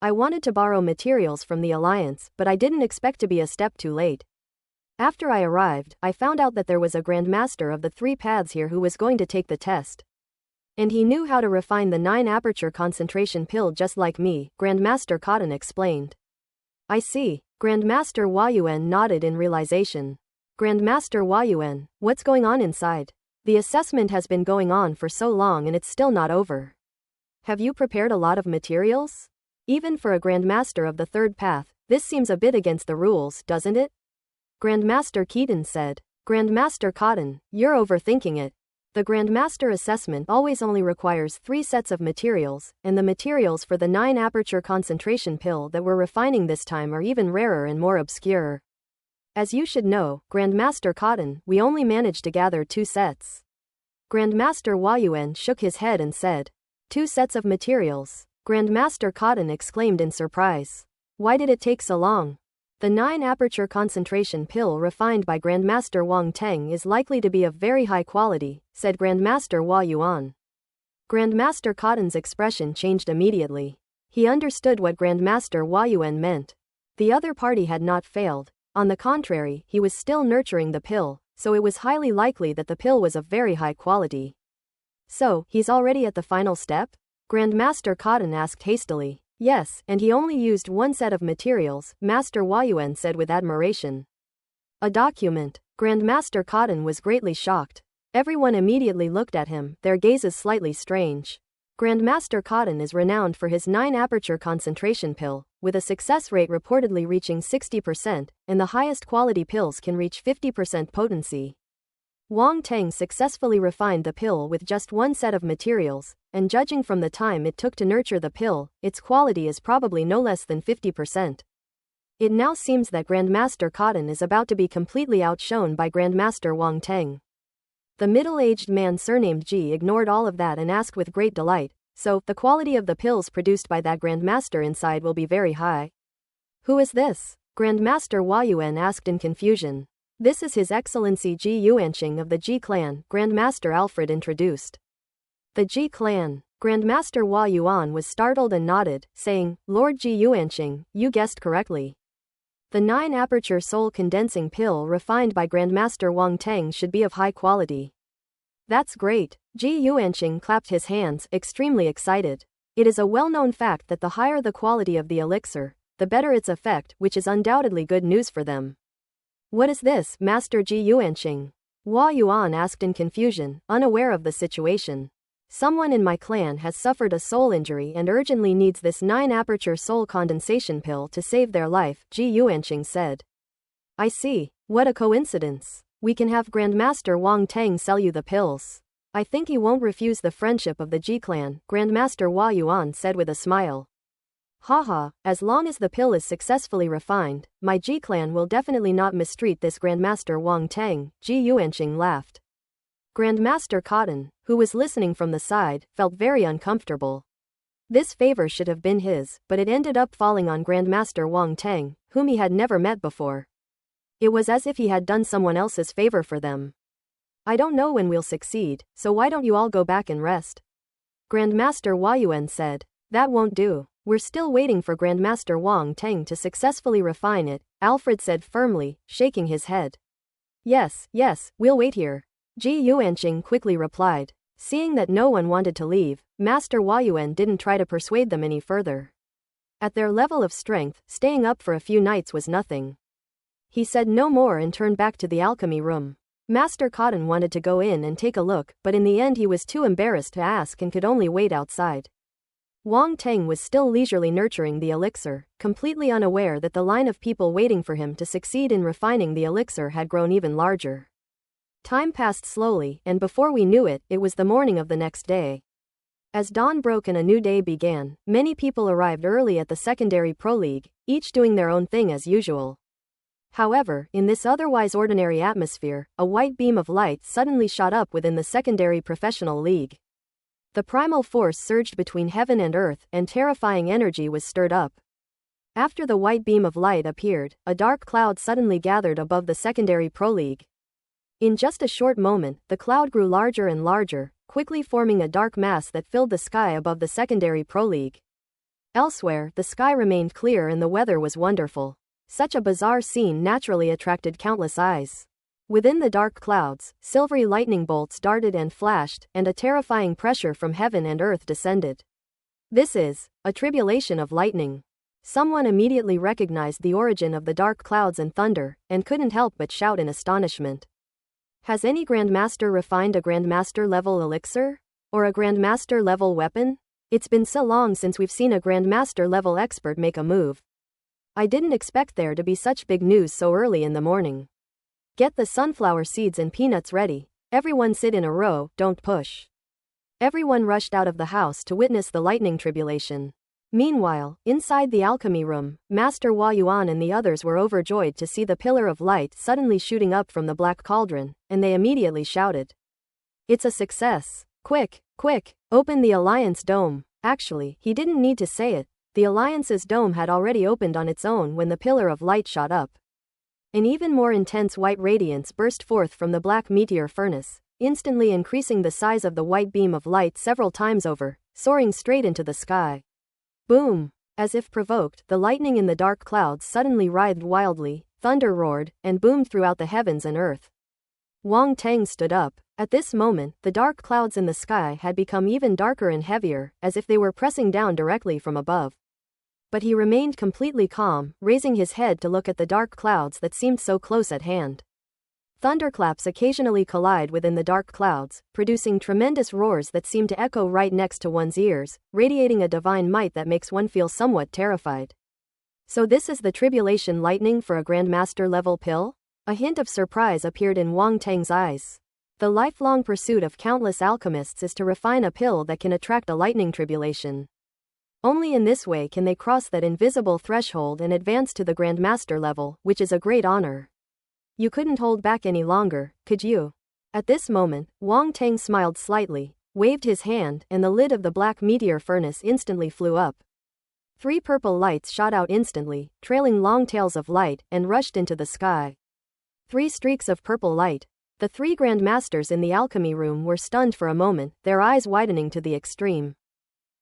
I wanted to borrow materials from the Alliance, but I didn't expect to be a step too late. After I arrived, I found out that there was a Grandmaster of the 3 paths here who was going to take the test. And he knew how to refine the 9-aperture concentration pill just like me, Grandmaster Cotton explained. I see. Grandmaster Hua Yuan nodded in realization. Grandmaster Hua Yuan, what's going on inside? The assessment has been going on for so long and it's still not over. Have you prepared a lot of materials? Even for a Grandmaster of the 3rd path, this seems a bit against the rules, doesn't it? Grandmaster Keaton said. Grandmaster Cotton, you're overthinking it. The Grandmaster assessment always only requires 3 sets of materials, and the materials for the 9-aperture concentration pill that we're refining this time are even rarer and more obscure. As you should know, Grandmaster Cotton, we only managed to gather 2 sets. Grandmaster Hua Yuan shook his head and said, 2 sets of materials. Grandmaster Cotton exclaimed in surprise. Why did it take so long? The 9-aperture concentration pill refined by Grandmaster Wang Teng is likely to be of very high quality, said Grandmaster Hua Yuan. Grandmaster Cotton's expression changed immediately. He understood what Grandmaster Hua Yuan meant. The other party had not failed. On the contrary, he was still nurturing the pill, so it was highly likely that the pill was of very high quality. So, he's already at the final step? Grandmaster Cotton asked hastily. Yes, and he only used 1 set of materials, Master Hua Yuan said with admiration. A document. Grandmaster Cotton was greatly shocked. Everyone immediately looked at him, their gazes slightly strange. Grandmaster Cotton is renowned for his 9-aperture concentration pill, with a success rate reportedly reaching 60%, and the highest quality pills can reach 50% potency. Wang Teng successfully refined the pill with just 1 set of materials, and judging from the time it took to nurture the pill, its quality is probably no less than 50%. It now seems that Grandmaster Cotton is about to be completely outshone by Grandmaster Wang Teng. The middle-aged man surnamed Ji ignored all of that and asked with great delight, so, the quality of the pills produced by that Grandmaster inside will be very high. Who is this? Grandmaster Hua Yuan asked in confusion. This is His Excellency Ji Yuanqing of the Ji clan, Grandmaster Alfred introduced. The Ji clan. Grandmaster Hua Yuan was startled and nodded, saying, Lord Ji Yuanqing, you guessed correctly. The 9-aperture soul condensing pill refined by Grandmaster Wang Teng should be of high quality. That's great. Ji Yuanqing clapped his hands, extremely excited. It is a well-known fact that the higher the quality of the elixir, the better its effect, which is undoubtedly good news for them. What is this, Master Ji Yuanqing? Hua Yuan asked in confusion, unaware of the situation. Someone in my clan has suffered a soul injury and urgently needs this 9-aperture soul condensation pill to save their life, Ji Yuanqing said. I see. What a coincidence. We can have Grandmaster Wang Teng sell you the pills. I think he won't refuse the friendship of the Ji clan, Grandmaster Hua Yuan said with a smile. Haha, as long as the pill is successfully refined, my Ji clan will definitely not mistreat this Grandmaster Wang Teng, Ji Yuanqing laughed. Grandmaster Cotton, who was listening from the side, felt very uncomfortable. This favor should have been his, but it ended up falling on Grandmaster Wang Tang, whom he had never met before. It was as if he had done someone else's favor for them. I don't know when we'll succeed, so why don't you all go back and rest? Grandmaster Huayuan said. That won't do. We're still waiting for Grandmaster Wang Tang to successfully refine it, Alfred said firmly, shaking his head. Yes, we'll wait here. Ji Yuanqing quickly replied. Seeing that no one wanted to leave, Master Huayuan didn't try to persuade them any further. At their level of strength, staying up for a few nights was nothing. He said no more and turned back to the alchemy room. Master Cotton wanted to go in and take a look, but in the end he was too embarrassed to ask and could only wait outside. Wang Tang was still leisurely nurturing the elixir, completely unaware that the line of people waiting for him to succeed in refining the elixir had grown even larger. Time passed slowly, and before we knew it, it was the morning of the next day. As dawn broke and a new day began, many people arrived early at the secondary pro league, each doing their own thing as usual. However, in this otherwise ordinary atmosphere, a white beam of light suddenly shot up within the secondary professional league. The primal force surged between heaven and earth, and terrifying energy was stirred up. After the white beam of light appeared, a dark cloud suddenly gathered above the secondary pro league. In just a short moment, the cloud grew larger and larger, quickly forming a dark mass that filled the sky above the secondary pro league. Elsewhere, the sky remained clear and the weather was wonderful. Such a bizarre scene naturally attracted countless eyes. Within the dark clouds, silvery lightning bolts darted and flashed, and a terrifying pressure from heaven and earth descended. This is a tribulation of lightning. Someone immediately recognized the origin of the dark clouds and thunder, and couldn't help but shout in astonishment. Has any Grandmaster refined a Grandmaster-level elixir? Or a Grandmaster-level weapon? It's been so long since we've seen a Grandmaster-level expert make a move. I didn't expect there to be such big news so early in the morning. Get the sunflower seeds and peanuts ready. Everyone sit in a row, don't push. Everyone rushed out of the house to witness the lightning tribulation. Meanwhile, inside the alchemy room, Master Huayuan and the others were overjoyed to see the pillar of light suddenly shooting up from the black cauldron, and they immediately shouted. It's a success. Quick, open the Alliance dome. Actually, he didn't need to say it. The Alliance's dome had already opened on its own when the pillar of light shot up. An even more intense white radiance burst forth from the black meteor furnace, instantly increasing the size of the white beam of light several times over, soaring straight into the sky. Boom! As if provoked, the lightning in the dark clouds suddenly writhed wildly, thunder roared, and boomed throughout the heavens and earth. Wang Tang stood up. At this moment, the dark clouds in the sky had become even darker and heavier, as if they were pressing down directly from above. But he remained completely calm, raising his head to look at the dark clouds that seemed so close at hand. Thunderclaps occasionally collide within the dark clouds, producing tremendous roars that seem to echo right next to one's ears, radiating a divine might that makes one feel somewhat terrified. So this is the tribulation lightning for a Grandmaster-level pill? A hint of surprise appeared in Wang Tang's eyes. The lifelong pursuit of countless alchemists is to refine a pill that can attract a lightning tribulation. Only in this way can they cross that invisible threshold and advance to the Grandmaster level, which is a great honor. You couldn't hold back any longer, could you? At this moment, Wang Tang smiled slightly, waved his hand, and the lid of the black meteor furnace instantly flew up. 3 purple lights shot out instantly, trailing long tails of light, and rushed into the sky. 3 streaks of purple light. The 3 Grandmasters in the alchemy room were stunned for a moment, their eyes widening to the extreme.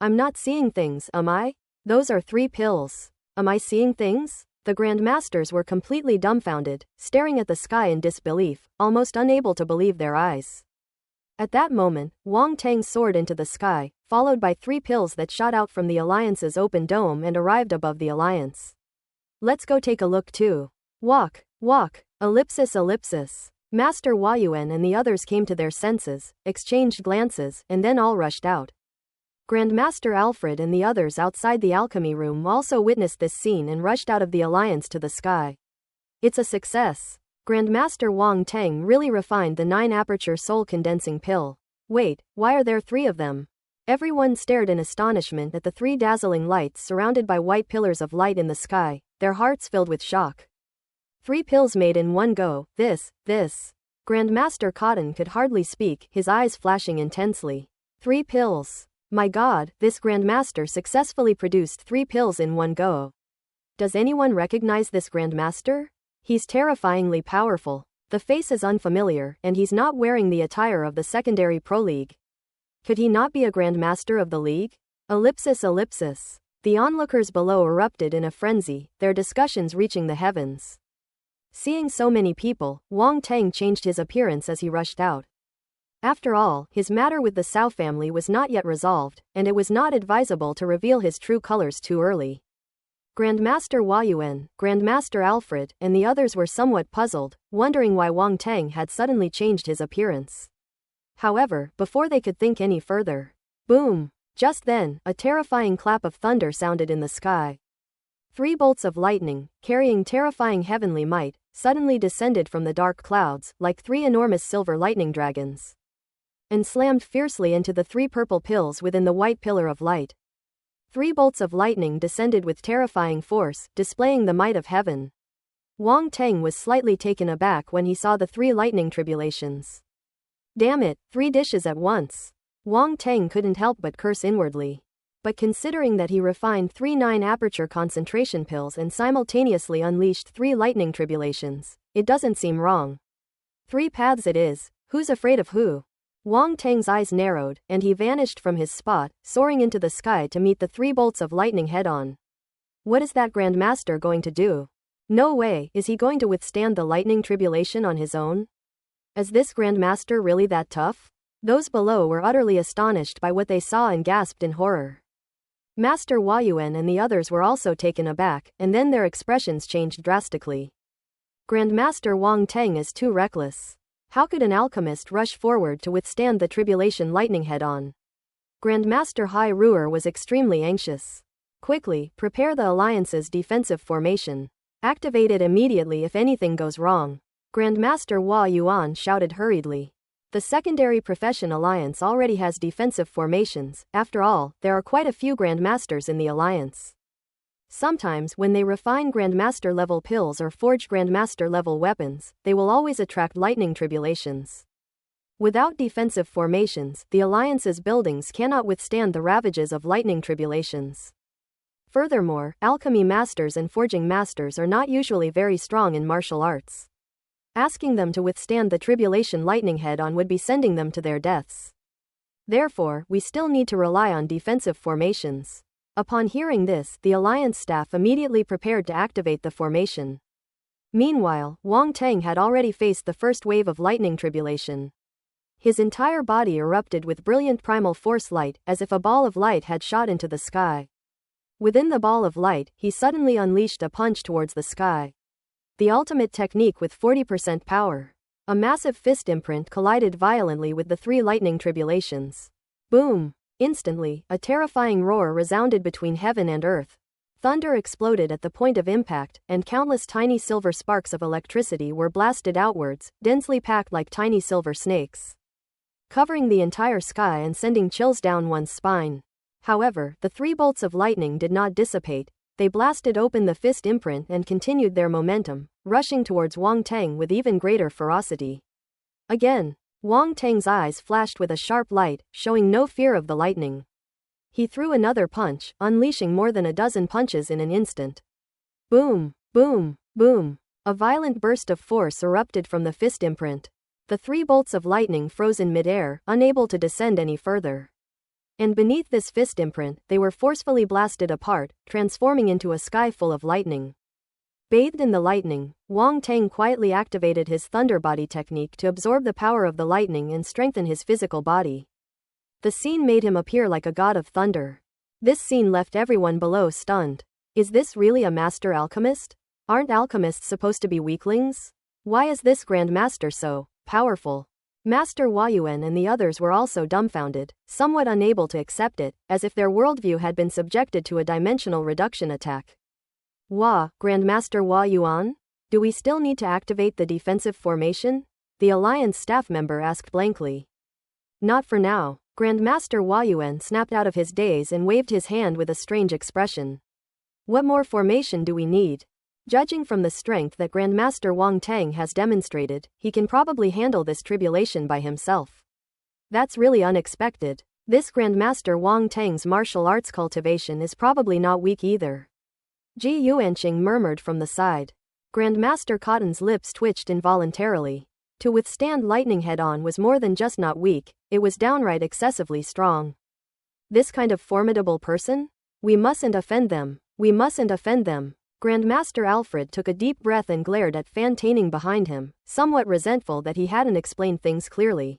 I'm not seeing things, am I? Those are 3 pills. Am I seeing things? The Grandmasters were completely dumbfounded, staring at the sky in disbelief, almost unable to believe their eyes. At that moment, Wang Tang soared into the sky, followed by 3 pills that shot out from the Alliance's open dome and arrived above the Alliance. Let's go take a look too. Walk, ellipsis. Master Huayuan and the others came to their senses, exchanged glances, and then all rushed out. Grandmaster Alfred and the others outside the alchemy room also witnessed this scene and rushed out of the Alliance to the sky. It's a success. Grandmaster Wang Tang really refined the 9-aperture soul-condensing pill. Wait, why are there 3 of them? Everyone stared in astonishment at the 3 dazzling lights surrounded by white pillars of light in the sky, their hearts filled with shock. 3 pills made in one go, this. Grandmaster Cotton could hardly speak, his eyes flashing intensely. 3 pills. My god, this Grandmaster successfully produced 3 pills in one go. Does anyone recognize this Grandmaster? He's terrifyingly powerful. The face is unfamiliar, and he's not wearing the attire of the secondary Pro League. Could he not be a Grandmaster of the League? Ellipsis ellipsis. The onlookers below erupted in a frenzy, their discussions reaching the heavens. Seeing so many people, Wang Tang changed his appearance as he rushed out. After all, his matter with the Cao family was not yet resolved, and it was not advisable to reveal his true colors too early. Grandmaster Hua Yuan, Grandmaster Alfred, and the others were somewhat puzzled, wondering why Wang Tang had suddenly changed his appearance. However, before they could think any further, boom! Just then, a terrifying clap of thunder sounded in the sky. 3 bolts of lightning, carrying terrifying heavenly might, suddenly descended from the dark clouds, like 3 enormous silver lightning dragons, and slammed fiercely into the 3 purple pills within the white pillar of light. 3 bolts of lightning descended with terrifying force, displaying the might of heaven. Wang Tang was slightly taken aback when he saw the 3 lightning tribulations. Damn it, 3 dishes at once. Wang Tang couldn't help but curse inwardly. But considering that he refined 3 9-aperture concentration pills and simultaneously unleashed 3 lightning tribulations, it doesn't seem wrong. 3 paths it is, who's afraid of who? Wang Tang's eyes narrowed, and he vanished from his spot, soaring into the sky to meet the 3 bolts of lightning head-on. What is that Grandmaster going to do? No way, is he going to withstand the lightning tribulation on his own? Is this Grandmaster really that tough? Those below were utterly astonished by what they saw and gasped in horror. Master Hua Yuan and the others were also taken aback, and then their expressions changed drastically. Grandmaster Wang Tang is too reckless. How could an alchemist rush forward to withstand the tribulation lightning head-on? Grandmaster Hai Ruer was extremely anxious. Quickly, prepare the Alliance's defensive formation. Activate it immediately if anything goes wrong. Grandmaster Hua Yuan shouted hurriedly. The secondary profession alliance already has defensive formations. After all, there are quite a few Grandmasters in the alliance. Sometimes when they refine Grandmaster level pills or forge Grandmaster level weapons, they will always attract lightning tribulations. Without defensive formations, the alliance's buildings cannot withstand the ravages of lightning tribulations. Furthermore, alchemy masters and forging masters are not usually very strong in martial arts. Asking them to withstand the tribulation lightning head-on would be sending them to their deaths. Therefore, we still need to rely on defensive formations. Upon hearing this, the Alliance staff immediately prepared to activate the formation. Meanwhile, Wang Tang had already faced the first wave of lightning tribulation. His entire body erupted with brilliant primal force light, as if a ball of light had shot into the sky. Within the ball of light, he suddenly unleashed a punch towards the sky. The ultimate technique with 40% power. A massive fist imprint collided violently with the 3 lightning tribulations. Boom! Instantly, a terrifying roar resounded between heaven and earth. Thunder exploded at the point of impact, and countless tiny silver sparks of electricity were blasted outwards, densely packed like tiny silver snakes, covering the entire sky and sending chills down one's spine. However, the 3 bolts of lightning did not dissipate. They blasted open the fist imprint and continued their momentum, rushing towards Wang Tang with even greater ferocity. Again, Wang Tang's eyes flashed with a sharp light, showing no fear of the lightning. He threw another punch, unleashing more than a dozen punches in an instant. Boom, boom, boom. A violent burst of force erupted from the fist imprint. The 3 bolts of lightning froze in midair, unable to descend any further. And beneath this fist imprint, they were forcefully blasted apart, transforming into a sky full of lightning. Bathed in the lightning, Wang Tang quietly activated his thunder body technique to absorb the power of the lightning and strengthen his physical body. The scene made him appear like a god of thunder. This scene left everyone below stunned. Is this really a master alchemist? Aren't alchemists supposed to be weaklings? Why is this Grandmaster so powerful? Master Hua Yuan and the others were also dumbfounded, somewhat unable to accept it, as if their worldview had been subjected to a dimensional reduction attack. Grandmaster Hua Yuan? Do we still need to activate the defensive formation? The Alliance staff member asked blankly. Not for now. Grandmaster Hua Yuan snapped out of his daze and waved his hand with a strange expression. What more formation do we need? Judging from the strength that Grandmaster Wang Tang has demonstrated, he can probably handle this tribulation by himself. That's really unexpected. This Grandmaster Wang Tang's martial arts cultivation is probably not weak either. Ji Yuanqing murmured from the side. Grandmaster Cotton's lips twitched involuntarily. To withstand lightning head-on was more than just not weak, it was downright excessively strong. This kind of formidable person? We mustn't offend them. We mustn't offend them. Grandmaster Alfred took a deep breath and glared at Fan Taining behind him, somewhat resentful that he hadn't explained things clearly.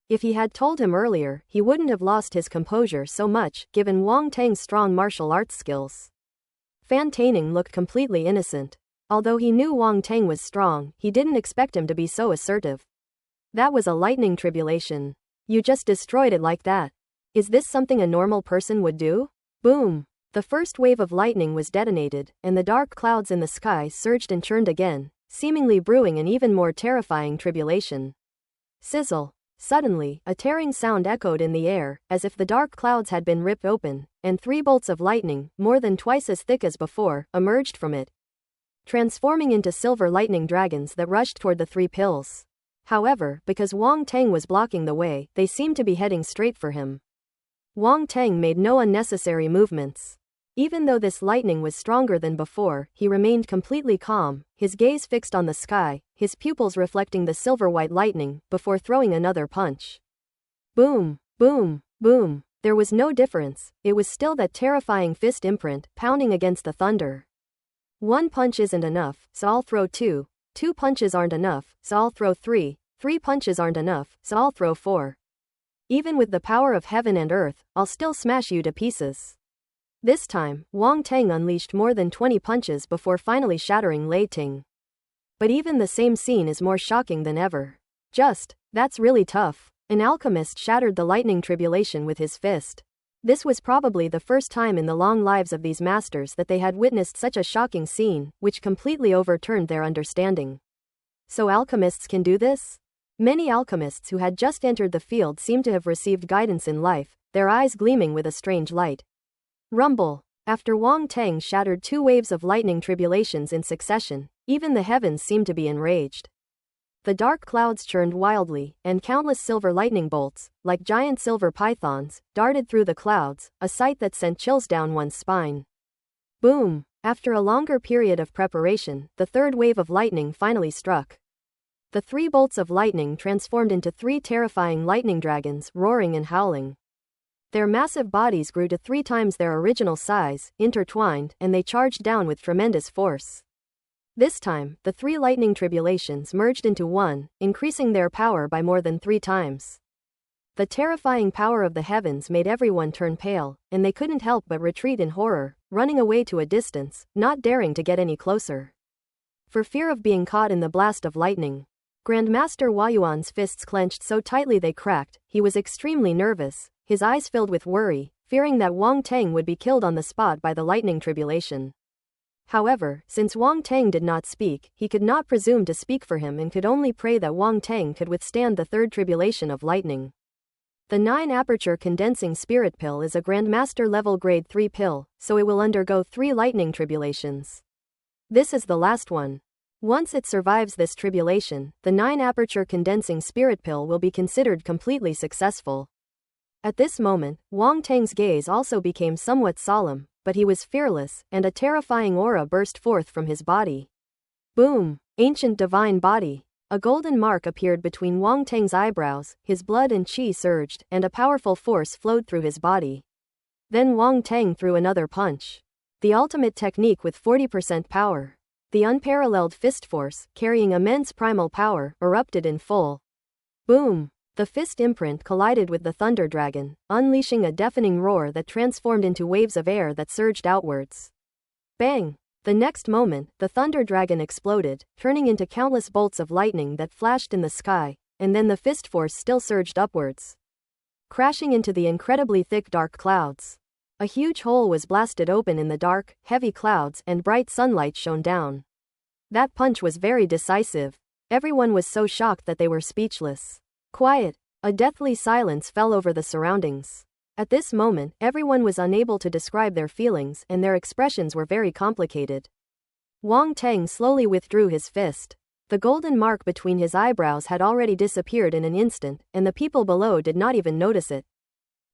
If he had told him earlier, he wouldn't have lost his composure so much, given Wang Tang's strong martial arts skills. Fan Taining looked completely innocent. Although he knew Wang Tang was strong, he didn't expect him to be so assertive. That was a lightning tribulation. You just destroyed it like that. Is this something a normal person would do? Boom! The first wave of lightning was detonated, and the dark clouds in the sky surged and churned again, seemingly brewing an even more terrifying tribulation. Sizzle! Suddenly, a tearing sound echoed in the air, as if the dark clouds had been ripped open, and 3 bolts of lightning, more than twice as thick as before, emerged from it, transforming into silver lightning dragons that rushed toward the 3 pills. However, because Wang Tang was blocking the way, they seemed to be heading straight for him. Wang Tang made no unnecessary movements. Even though this lightning was stronger than before, he remained completely calm, his gaze fixed on the sky, his pupils reflecting the silver-white lightning, before throwing another punch. Boom! Boom! Boom! There was no difference, it was still that terrifying fist imprint, pounding against the thunder. 1 punch isn't enough, so I'll throw 2. 2 punches aren't enough, so I'll throw 3. 3 punches aren't enough, so I'll throw 4. Even with the power of heaven and earth, I'll still smash you to pieces. This time, Wang Tang unleashed more than 20 punches before finally shattering Lei Ting. But even the same scene is more shocking than ever. That's really tough. An alchemist shattered the lightning tribulation with his fist. This was probably the first time in the long lives of these masters that they had witnessed such a shocking scene, which completely overturned their understanding. So alchemists can do this? Many alchemists who had just entered the field seemed to have received guidance in life, their eyes gleaming with a strange light. Rumble! After Wang Tang shattered 2 waves of lightning tribulations in succession, even the heavens seemed to be enraged. The dark clouds churned wildly, and countless silver lightning bolts, like giant silver pythons, darted through the clouds, a sight that sent chills down one's spine. Boom! After a longer period of preparation, the 3rd wave of lightning finally struck. The 3 bolts of lightning transformed into 3 terrifying lightning dragons, roaring and howling. Their massive bodies grew to 3 times their original size, intertwined, and they charged down with tremendous force. This time, the 3 lightning tribulations merged into one, increasing their power by more than 3 times. The terrifying power of the heavens made everyone turn pale, and they couldn't help but retreat in horror, running away to a distance, not daring to get any closer. For fear of being caught in the blast of lightning, Grandmaster Huayuan's fists clenched so tightly they cracked, he was extremely nervous, his eyes filled with worry, fearing that Wang Tang would be killed on the spot by the lightning tribulation. However, since Wang Tang did not speak, he could not presume to speak for him and could only pray that Wang Tang could withstand the 3rd tribulation of lightning. The 9-aperture condensing spirit pill is a Grandmaster level grade 3 pill, so it will undergo 3 lightning tribulations. This is the last one. Once it survives this tribulation, the 9-aperture condensing spirit pill will be considered completely successful. At this moment, Wang Tang's gaze also became somewhat solemn, but he was fearless, and a terrifying aura burst forth from his body. Boom! Ancient divine body! A golden mark appeared between Wang Tang's eyebrows, his blood and qi surged, and a powerful force flowed through his body. Then Wang Tang threw another punch. The ultimate technique with 40% power. The unparalleled fist force, carrying immense primal power, erupted in full. Boom! The fist imprint collided with the thunder dragon, unleashing a deafening roar that transformed into waves of air that surged outwards. Bang! The next moment, the thunder dragon exploded, turning into countless bolts of lightning that flashed in the sky, and then the fist force still surged upwards, crashing into the incredibly thick dark clouds. A huge hole was blasted open in the dark, heavy clouds, and bright sunlight shone down. That punch was very decisive. Everyone was so shocked that they were speechless. Quiet. A deathly silence fell over the surroundings. At this moment, everyone was unable to describe their feelings, and their expressions were very complicated. Wang Tang slowly withdrew his fist. The golden mark between his eyebrows had already disappeared in an instant, and the people below did not even notice it.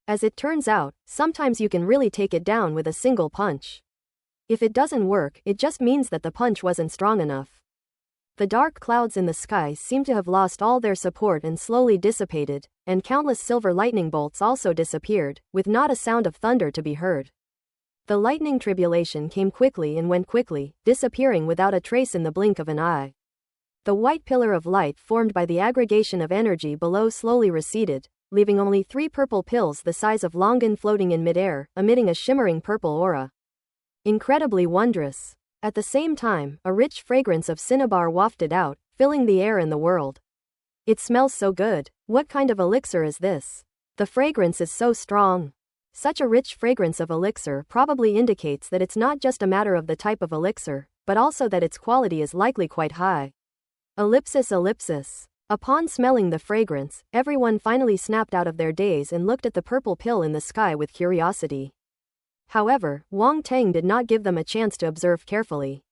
As it turns out, sometimes you can really take it down with a single punch. If it doesn't work, it just means that the punch wasn't strong enough. The dark clouds in the sky seemed to have lost all their support and slowly dissipated, and countless silver lightning bolts also disappeared, with not a sound of thunder to be heard. The lightning tribulation came quickly and went quickly, disappearing without a trace in the blink of an eye. The white pillar of light formed by the aggregation of energy below slowly receded, leaving only 3 purple pills the size of longan floating in midair, emitting a shimmering purple aura. Incredibly wondrous. At the same time, a rich fragrance of cinnabar wafted out, filling the air and the world. It smells so good. What kind of elixir is this? The fragrance is so strong. Such a rich fragrance of elixir probably indicates that it's not just a matter of the type of elixir, but also that its quality is likely quite high. Ellipsis ellipsis. Upon smelling the fragrance, everyone finally snapped out of their daze and looked at the purple pill in the sky with curiosity. However, Wang Teng did not give them a chance to observe carefully.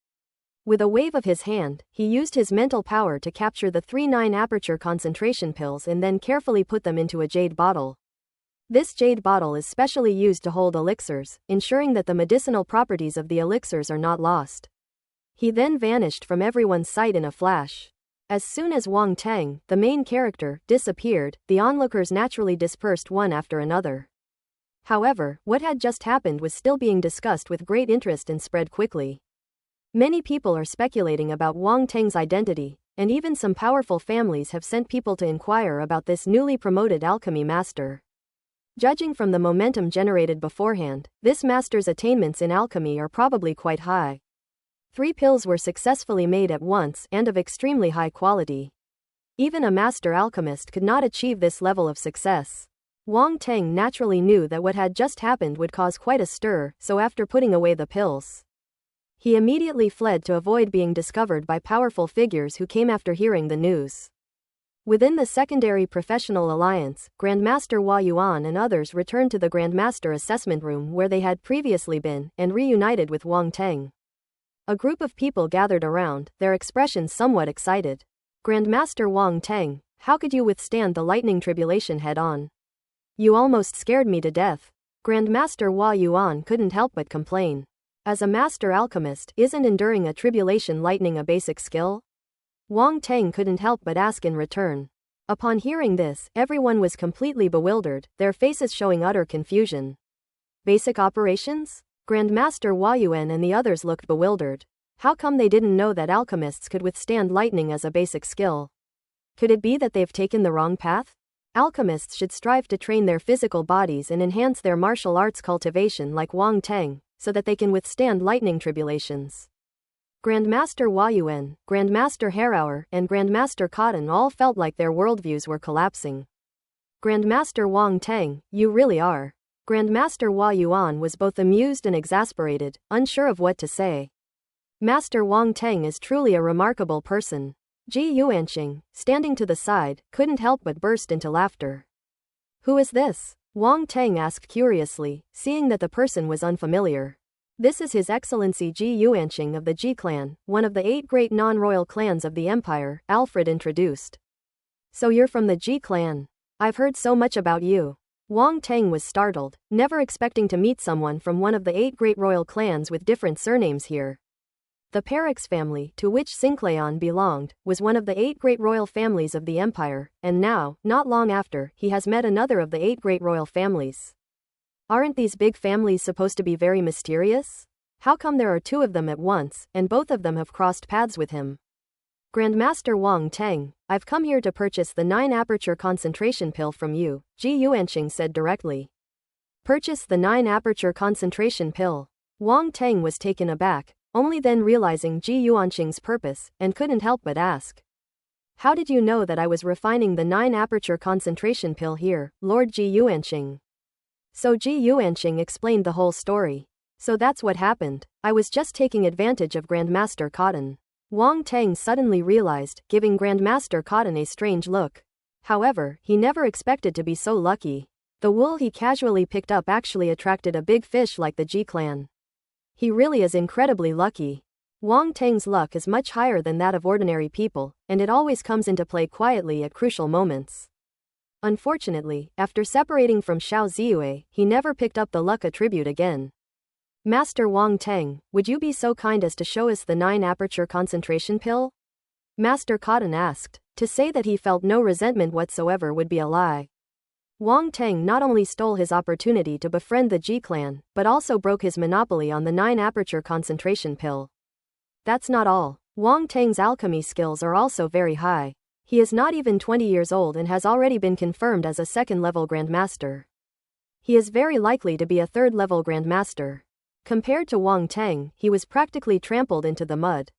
With a wave of his hand, he used his mental power to capture the 3 9-aperture concentration pills and then carefully put them into a jade bottle. This jade bottle is specially used to hold elixirs, ensuring that the medicinal properties of the elixirs are not lost. He then vanished from everyone's sight in a flash. As soon as Wang Teng, the main character, disappeared, the onlookers naturally dispersed one after another. However, what had just happened was still being discussed with great interest and spread quickly. Many people are speculating about Wang Teng's identity, and even some powerful families have sent people to inquire about this newly promoted alchemy master. Judging from the momentum generated beforehand, this master's attainments in alchemy are probably quite high. 3 pills were successfully made at once and of extremely high quality. Even a master alchemist could not achieve this level of success. Wang Teng naturally knew that what had just happened would cause quite a stir, so after putting away the pills, he immediately fled to avoid being discovered by powerful figures who came after hearing the news. Within the secondary professional alliance, Grandmaster Hua Yuan and others returned to the Grandmaster assessment room where they had previously been, and reunited with Wang Teng. A group of people gathered around, their expressions somewhat excited. Grandmaster Wang Teng, how could you withstand the lightning tribulation head-on? You almost scared me to death. Grandmaster Hua Yuan couldn't help but complain. As a master alchemist, isn't enduring a tribulation lightning a basic skill? Wang Teng couldn't help but ask in return. Upon hearing this, everyone was completely bewildered, their faces showing utter confusion. Basic operations? Grandmaster Hua Yuan and the others looked bewildered. How come they didn't know that alchemists could withstand lightning as a basic skill? Could it be that they've taken the wrong path? Alchemists should strive to train their physical bodies and enhance their martial arts cultivation like Wang Teng, so that they can withstand lightning tribulations. Grandmaster Hua Yuan, Grandmaster Harauer, and Grandmaster Cotton all felt like their worldviews were collapsing. Grandmaster Wang Teng, you really are. Grandmaster Hua Yuan was both amused and exasperated, unsure of what to say. Master Wang Teng is truly a remarkable person. Ji Yuanqing, standing to the side, couldn't help but burst into laughter. Who is this? Wang Teng asked curiously, seeing that the person was unfamiliar. This is His Excellency Ji Yuanqing of the Ji clan, one of the 8 great non-royal clans of the empire, Alfred introduced. So you're from the Ji clan? I've heard so much about you. Wang Teng was startled, never expecting to meet someone from one of the 8 great royal clans with different surnames here. The Perix family, to which Sinclayon belonged, was one of the 8 great royal families of the empire, and now, not long after, he has met another of the 8 great royal families. Aren't these big families supposed to be very mysterious? How come there are 2 of them at once, and both of them have crossed paths with him? Grandmaster Wang Teng, I've come here to purchase the 9-aperture concentration pill from you, Ji Yuanqing said directly. Purchase the 9-aperture concentration pill. Wang Teng was taken aback, only then realizing Ji Yuanqing's purpose, and couldn't help but ask. How did you know that I was refining the 9-aperture concentration pill here, Lord Ji Yuanqing? So Ji Yuanqing explained the whole story. So that's what happened. I was just taking advantage of Grandmaster Cotton. Wang Teng suddenly realized, giving Grandmaster Cotton a strange look. However, he never expected to be so lucky. The wool he casually picked up actually attracted a big fish like the Ji clan. He really is incredibly lucky. Wang Teng's luck is much higher than that of ordinary people, and it always comes into play quietly at crucial moments. Unfortunately, after separating from Xiao Ziyue, he never picked up the luck attribute again. Master Wang Teng, would you be so kind as to show us the 9-aperture concentration pill? Master Cotton asked. To say that he felt no resentment whatsoever would be a lie. Wang Teng not only stole his opportunity to befriend the Ji clan, but also broke his monopoly on the 9-aperture concentration pill. That's not all. Wang Teng's alchemy skills are also very high. He is not even 20 years old and has already been confirmed as a second-level Grandmaster. He is very likely to be a third-level Grandmaster. Compared to Wang Teng, he was practically trampled into the mud.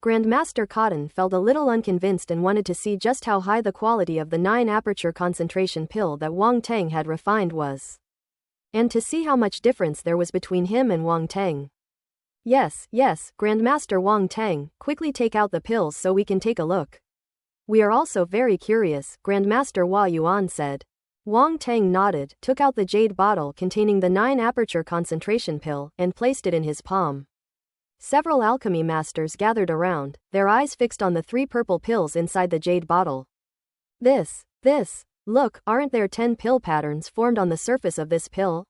Grandmaster Cotton felt a little unconvinced and wanted to see just how high the quality of the 9-aperture concentration pill that Wang Teng had refined was. And to see how much difference there was between him and Wang Teng. Yes, Grandmaster Wang Teng, quickly take out the pills so we can take a look. We are also very curious, Grandmaster Hua Yuan said. Wang Teng nodded, took out the jade bottle containing the 9-aperture concentration pill, and placed it in his palm. Several alchemy masters gathered around, their eyes fixed on the 3 purple pills inside the jade bottle. This, look, aren't there 10 pill patterns formed on the surface of this pill?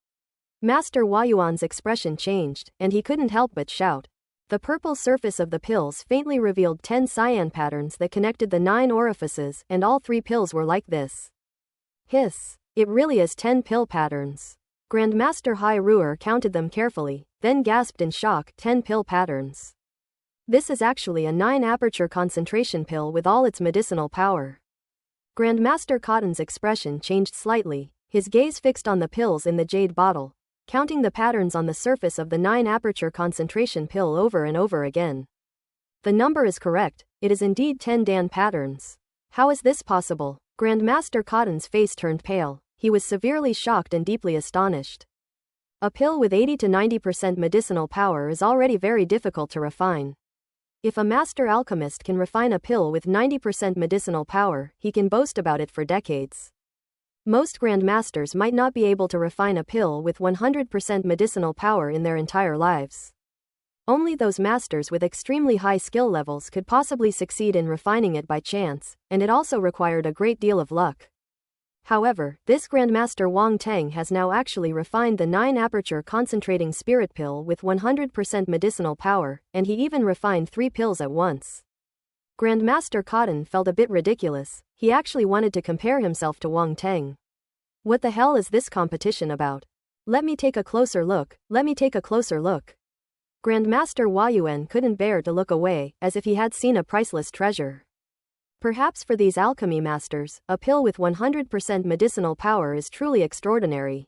Master Hua Yuan's expression changed, and he couldn't help but shout. The purple surface of the pills faintly revealed 10 cyan patterns that connected the 9 orifices, and all 3 pills were like this. Hiss, it really is 10 pill patterns. Grandmaster Hai Ruer counted them carefully, then gasped in shock, 10 pill patterns. This is actually a 9-aperture concentration pill with all its medicinal power. Grandmaster Cotton's expression changed slightly, his gaze fixed on the pills in the jade bottle, counting the patterns on the surface of the 9-aperture concentration pill over and over again. The number is correct, it is indeed 10 Dan patterns. How is this possible? Grandmaster Cotton's face turned pale, he was severely shocked and deeply astonished. A pill with 80 to 90% medicinal power is already very difficult to refine. If a master alchemist can refine a pill with 90% medicinal power, he can boast about it for decades. Most grandmasters might not be able to refine a pill with 100% medicinal power in their entire lives. Only those masters with extremely high skill levels could possibly succeed in refining it by chance, and it also required a great deal of luck. However, this Grandmaster Wang Teng has now actually refined the 9-aperture concentrating spirit pill with 100% medicinal power, and he even refined 3 pills at once. Grandmaster Cotton felt a bit ridiculous, he actually wanted to compare himself to Wang Teng. What the hell is this competition about? Let me take a closer look. Grandmaster Hua Yuan couldn't bear to look away, as if he had seen a priceless treasure. Perhaps for these alchemy masters, a pill with 100% medicinal power is truly extraordinary.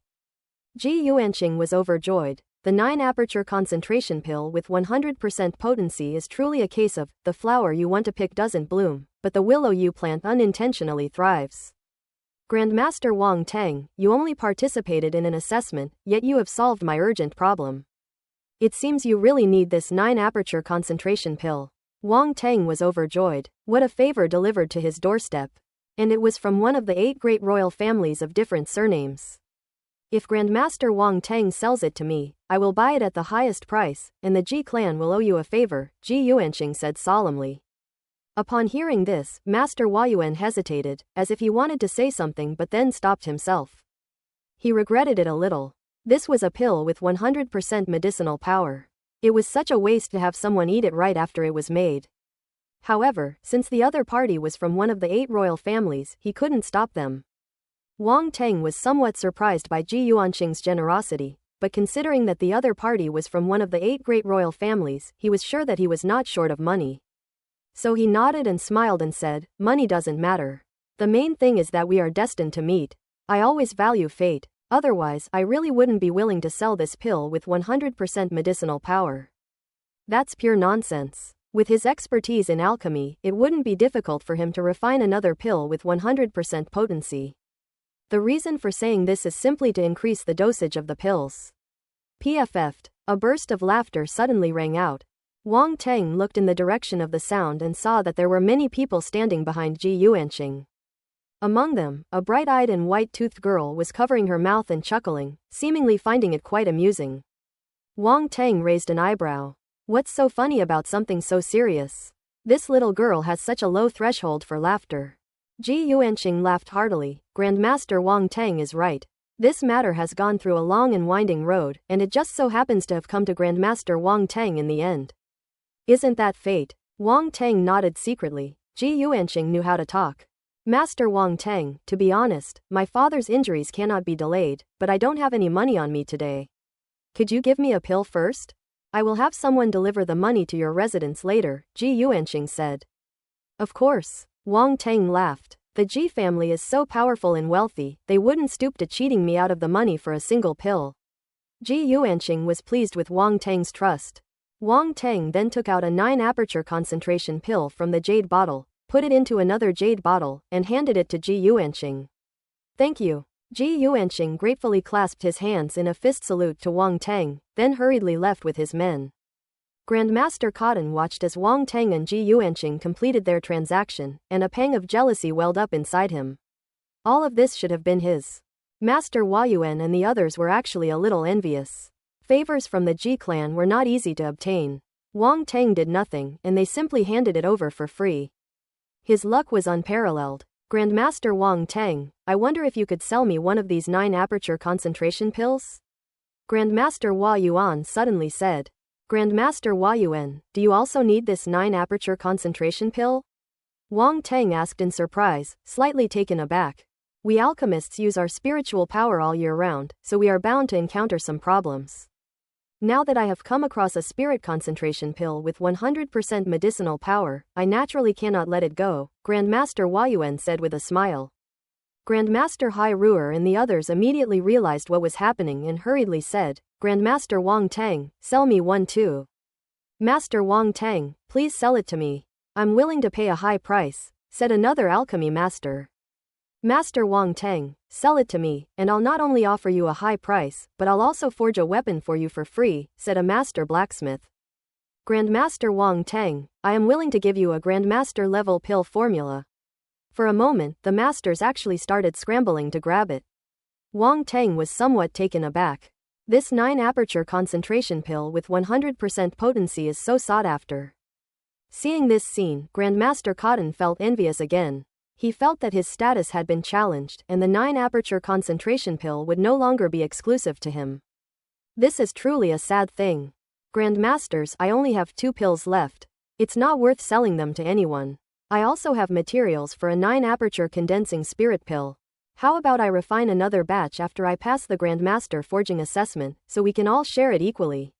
Ji Yuanqing was overjoyed. The 9-aperture concentration pill with 100% potency is truly a case of, the flower you want to pick doesn't bloom, but the willow you plant unintentionally thrives. Grandmaster Wang Teng, you only participated in an assessment, yet you have solved my urgent problem. It seems you really need this 9-aperture concentration pill. Wang Teng was overjoyed. What a favor delivered to his doorstep. And it was from one of the 8 great royal families of different surnames. If Grandmaster Wang Teng sells it to me, I will buy it at the highest price, and the Ji clan will owe you a favor, Ji Yuanqing said solemnly. Upon hearing this, Master Hua Yuan hesitated, as if he wanted to say something but then stopped himself. He regretted it a little. This was a pill with 100% medicinal power. It was such a waste to have someone eat it right after it was made. However, since the other party was from one of the 8 royal families, he couldn't stop them. Wang Teng was somewhat surprised by Ji Yuanqing's generosity, but considering that the other party was from one of the 8 great royal families, he was sure that he was not short of money. So he nodded and smiled and said, money doesn't matter. The main thing is that we are destined to meet. I always value fate. Otherwise, I really wouldn't be willing to sell this pill with 100% medicinal power. That's pure nonsense. With his expertise in alchemy, it wouldn't be difficult for him to refine another pill with 100% potency. The reason for saying this is simply to increase the dosage of the pills. PFF'd. A burst of laughter suddenly rang out. Wang Teng looked in the direction of the sound and saw that there were many people standing behind Ji Yuanqing. Among them, a bright-eyed and white-toothed girl was covering her mouth and chuckling, seemingly finding it quite amusing. Wang Teng raised an eyebrow. What's so funny about something so serious? This little girl has such a low threshold for laughter. Ji Yuanqing laughed heartily. Grandmaster Wang Tang is right. This matter has gone through a long and winding road, and it just so happens to have come to Grandmaster Wang Tang in the end. Isn't that fate? Wang Tang nodded secretly. Ji Yuanqing knew how to talk. Master Wang Tang, to be honest, my father's injuries cannot be delayed, but I don't have any money on me today. Could you give me a pill first? I will have someone deliver the money to your residence later, Ji Yuanqing said. Of course. Wang Tang laughed. The Ji family is so powerful and wealthy, they wouldn't stoop to cheating me out of the money for a single pill. Ji Yuanqing was pleased with Wang Tang's trust. Wang Tang then took out a 9-aperture concentration pill from the jade bottle, put it into another jade bottle, and handed it to Ji Yuanqing. Thank you. Ji Yuanqing gratefully clasped his hands in a fist salute to Wang Tang, then hurriedly left with his men. Grandmaster Cotton watched as Wang Tang and Ji Yuanqing completed their transaction, and a pang of jealousy welled up inside him. All of this should have been his. Master Hua Yuan and the others were actually a little envious. Favors from the Ji clan were not easy to obtain. Wang Tang did nothing, and they simply handed it over for free. His luck was unparalleled. Grandmaster Wang Tang, I wonder if you could sell me one of these 9-aperture concentration pills? Grandmaster Hua Yuan suddenly said. Grandmaster Hua Yuan, do you also need this 9-aperture concentration pill? Wang Tang asked in surprise, slightly taken aback. We alchemists use our spiritual power all year round, so we are bound to encounter some problems. Now that I have come across a spirit concentration pill with 100% medicinal power, I naturally cannot let it go, Grandmaster Hua Yuan said with a smile. Grandmaster Hai Ruer and the others immediately realized what was happening and hurriedly said, Grandmaster Wang Tang, sell me one too. Master Wang Tang, please sell it to me. I'm willing to pay a high price, said another alchemy master. Master Wang Tang, sell it to me, and I'll not only offer you a high price, but I'll also forge a weapon for you for free, said a master blacksmith. Grandmaster Wang Tang, I am willing to give you a Grandmaster level pill formula. For a moment, the masters actually started scrambling to grab it. Wang Tang was somewhat taken aback. This 9-aperture concentration pill with 100% potency is so sought after. Seeing this scene, Grandmaster Cotton felt envious again. He felt that his status had been challenged, and the 9-aperture concentration pill would no longer be exclusive to him. This is truly a sad thing. Grandmasters, I only have 2 pills left. It's not worth selling them to anyone. I also have materials for a 9-aperture condensing spirit pill. How about I refine another batch after I pass the Grandmaster forging assessment, so we can all share it equally?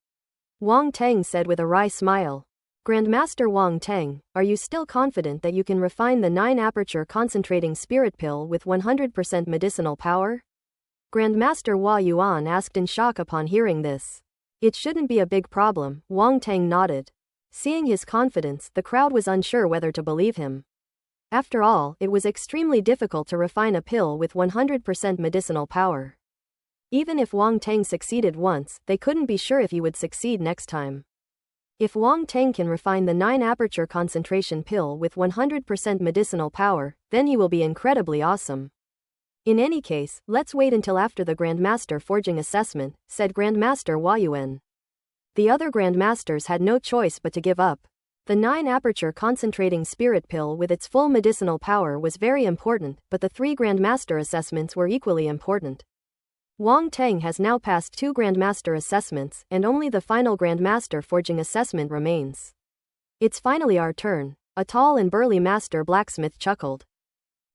Wang Tang said with a wry smile. Grandmaster Wang Tang, are you still confident that you can refine the 9-aperture concentrating spirit pill with 100% medicinal power? Grandmaster Hua Yuan asked in shock upon hearing this. It shouldn't be a big problem, Wang Tang nodded. Seeing his confidence, the crowd was unsure whether to believe him. After all, it was extremely difficult to refine a pill with 100% medicinal power. Even if Wang Tang succeeded once, they couldn't be sure if he would succeed next time. If Wang Tang can refine the 9-aperture concentration pill with 100% medicinal power, then he will be incredibly awesome. In any case, let's wait until after the Grandmaster forging assessment, said Grandmaster Hua Yuan. The other Grandmasters had no choice but to give up. The 9-aperture concentrating spirit pill with its full medicinal power was very important, but the 3 Grandmaster assessments were equally important. Wang Tang has now passed 2 Grandmaster assessments, and only the final Grandmaster forging assessment remains. It's finally our turn, a tall and burly master blacksmith chuckled.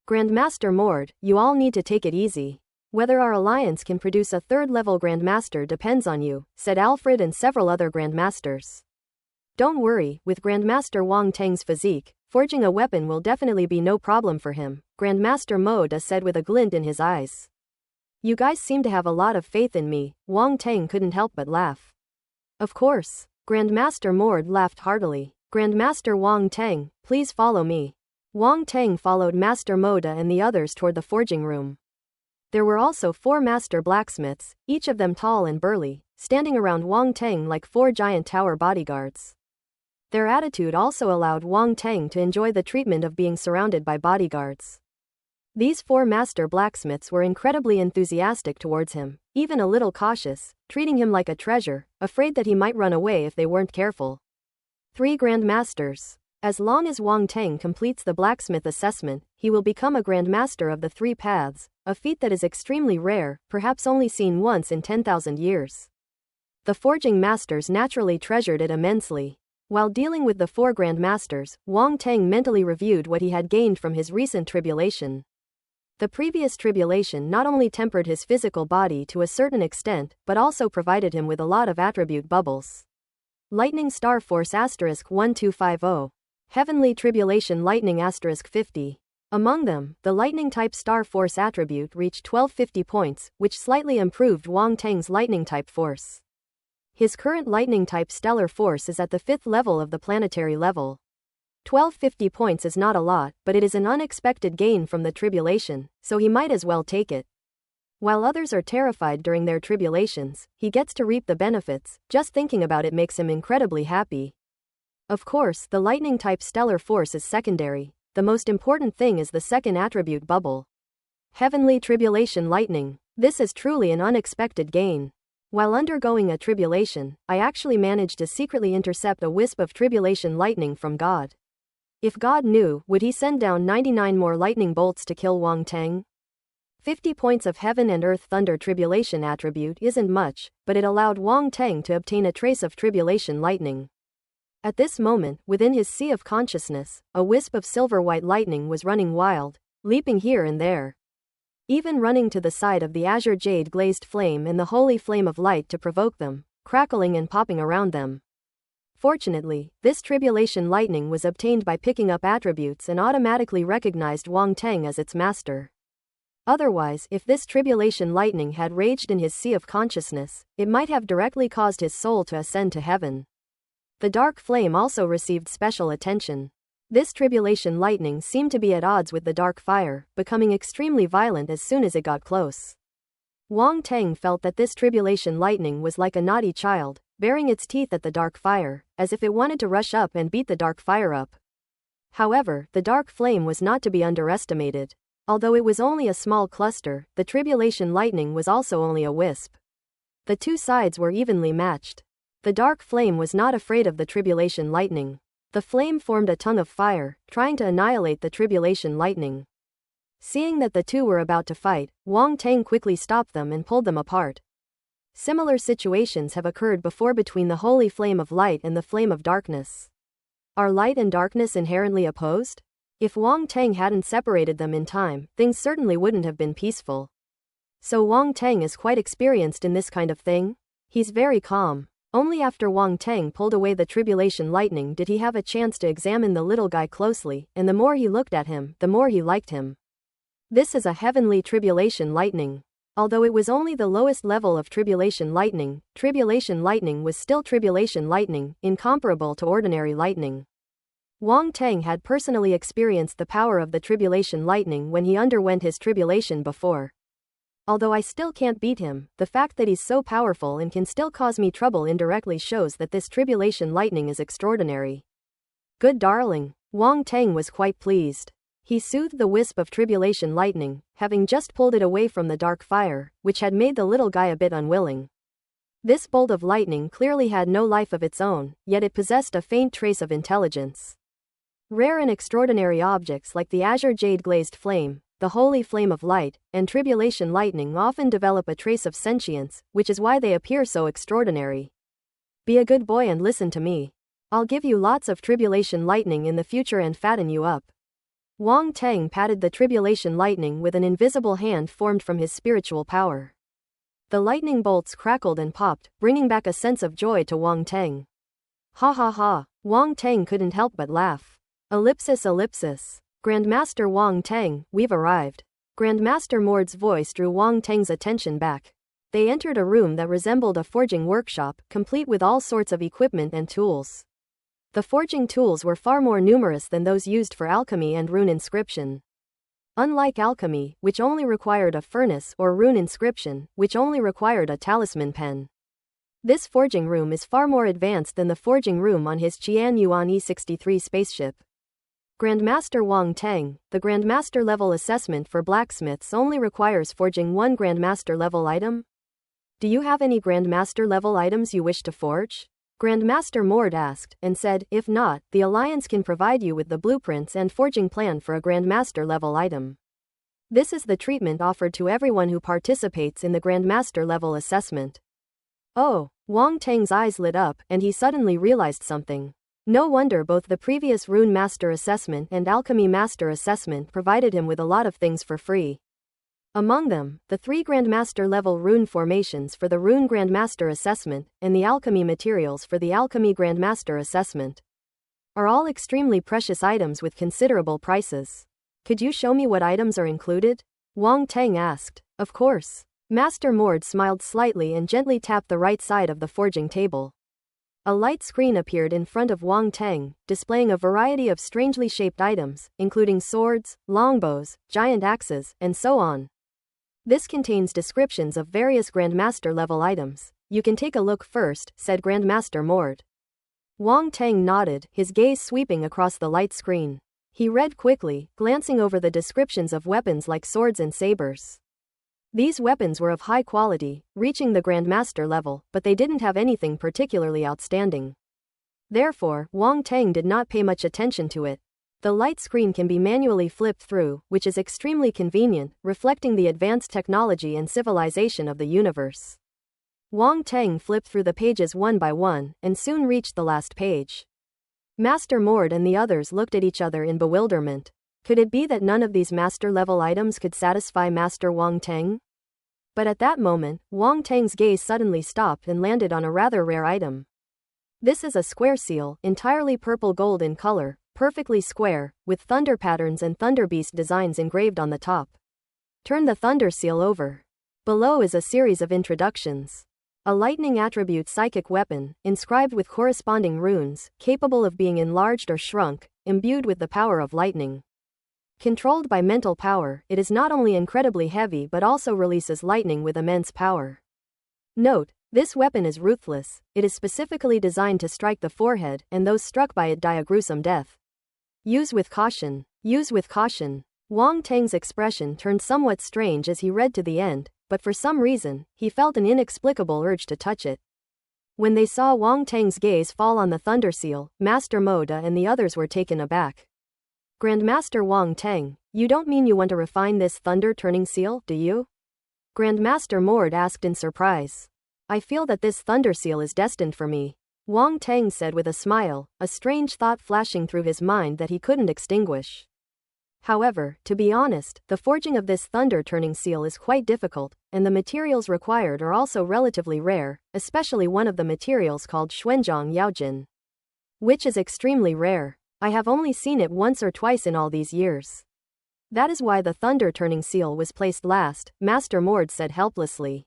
Grandmaster Mord, you all need to take it easy. Whether our alliance can produce a 3rd-level Grandmaster depends on you, said Alfred and several other Grandmasters. Don't worry, with Grandmaster Wang Tang's physique, forging a weapon will definitely be no problem for him, Grandmaster Moda said with a glint in his eyes. You guys seem to have a lot of faith in me, Wang Tang couldn't help but laugh. Of course, Grandmaster Mord laughed heartily. Grandmaster Wang Tang, please follow me. Wang Tang followed Master Moda and the others toward the forging room. There were also 4 master blacksmiths, each of them tall and burly, standing around Wang Tang like 4 giant tower bodyguards. Their attitude also allowed Wang Tang to enjoy the treatment of being surrounded by bodyguards. These 4 master blacksmiths were incredibly enthusiastic towards him, even a little cautious, treating him like a treasure, afraid that he might run away if they weren't careful. 3 Grandmasters. As long as Wang Teng completes the blacksmith assessment, he will become a grandmaster of the three paths, a feat that is extremely rare, perhaps only seen once in 10,000 years. The forging masters naturally treasured it immensely. While dealing with the four grandmasters, Wang Teng mentally reviewed what he had gained from his recent tribulation. The previous tribulation not only tempered his physical body to a certain extent, but also provided him with a lot of attribute bubbles. Lightning Star Force *1250. Heavenly Tribulation Lightning *50. Among them, the Lightning-type Star Force attribute reached 1250 points, which slightly improved Wang Teng's Lightning-type force. His current Lightning-type Stellar Force is at the 5th level of the planetary level. 1250 points is not a lot, but it is an unexpected gain from the tribulation, so he might as well take it. While others are terrified during their tribulations, he gets to reap the benefits. Just thinking about it makes him incredibly happy. Of course, the Lightning-type Stellar Force is secondary. The most important thing is the second attribute bubble. Heavenly Tribulation Lightning. This is truly an unexpected gain. While undergoing a tribulation, I actually managed to secretly intercept a wisp of tribulation lightning from God. If God knew, would he send down 99 more lightning bolts to kill Wang Teng? 50 points of Heaven and Earth Thunder Tribulation attribute isn't much, but it allowed Wang Teng to obtain a trace of tribulation lightning. At this moment, within his sea of consciousness, a wisp of silver-white lightning was running wild, leaping here and there. Even running to the side of the azure jade glazed flame and the holy flame of light to provoke them, crackling and popping around them. Fortunately, this tribulation lightning was obtained by picking up attributes and automatically recognized Wang Teng as its master. Otherwise, if this tribulation lightning had raged in his sea of consciousness, it might have directly caused his soul to ascend to heaven. The dark flame also received special attention. This tribulation lightning seemed to be at odds with the dark fire, becoming extremely violent as soon as it got close. Wang Teng felt that this tribulation lightning was like a naughty child, baring its teeth at the dark fire, as if it wanted to rush up and beat the dark fire up. However, the dark flame was not to be underestimated. Although it was only a small cluster, the tribulation lightning was also only a wisp. The two sides were evenly matched. The dark flame was not afraid of the tribulation lightning. The flame formed a tongue of fire, trying to annihilate the tribulation lightning. Seeing that the two were about to fight, Wang Teng quickly stopped them and pulled them apart. Similar situations have occurred before between the holy flame of light and the flame of darkness. Are light and darkness inherently opposed? If Wang Teng hadn't separated them in time, things certainly wouldn't have been peaceful. So Wang Teng is quite experienced in this kind of thing? He's very calm. Only after Wang Teng pulled away the tribulation lightning did he have a chance to examine the little guy closely, and the more he looked at him, the more he liked him. This is a heavenly tribulation lightning. Although it was only the lowest level of tribulation lightning was still tribulation lightning, incomparable to ordinary lightning. Wang Teng had personally experienced the power of the tribulation lightning when he underwent his tribulation before. Although I still can't beat him, the fact that he's so powerful and can still cause me trouble indirectly shows that this tribulation lightning is extraordinary. Good darling. Wang Teng was quite pleased. He soothed the wisp of tribulation lightning, having just pulled it away from the dark fire, which had made the little guy a bit unwilling. This bolt of lightning clearly had no life of its own, yet it possessed a faint trace of intelligence. Rare and extraordinary objects like the azure jade glazed flame, the holy flame of light, and tribulation lightning often develop a trace of sentience, which is why they appear so extraordinary. Be a good boy and listen to me. I'll give you lots of tribulation lightning in the future and fatten you up. Wang Teng patted the tribulation lightning with an invisible hand formed from his spiritual power. The lightning bolts crackled and popped, bringing back a sense of joy to Wang Teng. Ha ha ha, Wang Teng couldn't help but laugh. Ellipsis. Grandmaster Wang Teng, we've arrived. Grandmaster Mord's voice drew Wang Teng's attention back. They entered a room that resembled a forging workshop, complete with all sorts of equipment and tools. The forging tools were far more numerous than those used for alchemy and rune inscription. Unlike alchemy, which only required a furnace, or rune inscription, which only required a talisman pen. This forging room is far more advanced than the forging room on his Qian Yuan E63 spaceship. Grandmaster Wang Teng, the Grandmaster level assessment for blacksmiths only requires forging one Grandmaster level item? Do you have any Grandmaster level items you wish to forge? Grandmaster Mord asked, and said, if not, the Alliance can provide you with the blueprints and forging plan for a Grandmaster level item. This is the treatment offered to everyone who participates in the Grandmaster level assessment. Oh, Wang Tang's eyes lit up, and he suddenly realized something. No wonder both the previous Rune Master assessment and Alchemy Master assessment provided him with a lot of things for free. Among them, the 3 Grandmaster level rune formations for the Rune Grandmaster assessment and the alchemy materials for the Alchemy Grandmaster assessment are all extremely precious items with considerable prices. Could you show me what items are included? Wang Tang asked. Of course. Master Mord smiled slightly and gently tapped the right side of the forging table. A light screen appeared in front of Wang Tang, displaying a variety of strangely shaped items, including swords, longbows, giant axes, and so on. This contains descriptions of various Grandmaster level items. You can take a look first, said Grandmaster Mord. Wang Tang nodded, his gaze sweeping across the light screen. He read quickly, glancing over the descriptions of weapons like swords and sabers. These weapons were of high quality, reaching the Grandmaster level, but they didn't have anything particularly outstanding. Therefore, Wang Tang did not pay much attention to it. The light screen can be manually flipped through, which is extremely convenient, reflecting the advanced technology and civilization of the universe. Wang Tang flipped through the pages one by one, and soon reached the last page. Master Mord and the others looked at each other in bewilderment. Could it be that none of these master-level items could satisfy Master Wang Tang? But at that moment, Wang Tang's gaze suddenly stopped and landed on a rather rare item. This is a square seal, entirely purple gold in color, perfectly square, with thunder patterns and thunderbeast designs engraved on the top. Turn the thunder seal over. Below is a series of introductions. A lightning attribute psychic weapon, inscribed with corresponding runes, capable of being enlarged or shrunk, imbued with the power of lightning. Controlled by mental power, it is not only incredibly heavy but also releases lightning with immense power. Note, this weapon is ruthless. It is specifically designed to strike the forehead, and those struck by it die a gruesome death. Use with caution. Use with caution. Wang Tang's expression turned somewhat strange as he read to the end, but for some reason, he felt an inexplicable urge to touch it. When they saw Wang Tang's gaze fall on the thunder seal, Master Moda and the others were taken aback. Grandmaster Wang Tang, you don't mean you want to refine this thunder-turning seal, do you? Grandmaster Mord asked in surprise. I feel that this thunder seal is destined for me. Wang Tang said with a smile, a strange thought flashing through his mind that he couldn't extinguish. However, to be honest, the forging of this thunder-turning seal is quite difficult, and the materials required are also relatively rare, especially one of the materials called Xuanzhang Yaojin, which is extremely rare. I have only seen it once or twice in all these years. That is why the thunder-turning seal was placed last, Master Mord said helplessly.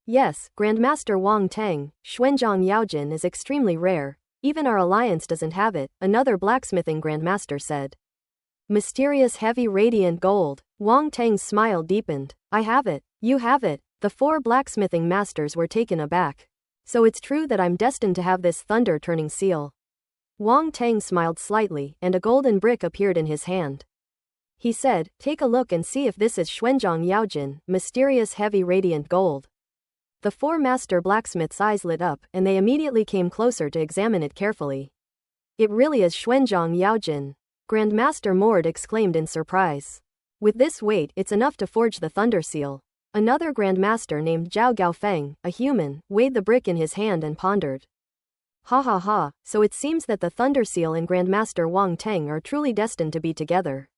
Yes, Grandmaster Wang Tang, Xuanzhang Yaojin is extremely rare, even our alliance doesn't have it, another blacksmithing grandmaster said. Mysterious heavy radiant gold. Wang Tang's smile deepened. I have it. You have it. The 4 blacksmithing masters were taken aback. So it's true that I'm destined to have this thunder-turning seal. Wang Tang smiled slightly, and a golden brick appeared in his hand. He said, take a look and see if this is Xuanzhang Yaojin, mysterious heavy radiant gold. The 4 master blacksmiths' eyes lit up, and they immediately came closer to examine it carefully. It really is Xuanzhang Yaojin. Grandmaster Mord exclaimed in surprise. With this weight, it's enough to forge the thunder seal. Another grandmaster named Zhao Gaofeng, a human, weighed the brick in his hand and pondered. Ha ha ha, so it seems that the thunder seal and Grandmaster Wang Tang are truly destined to be together.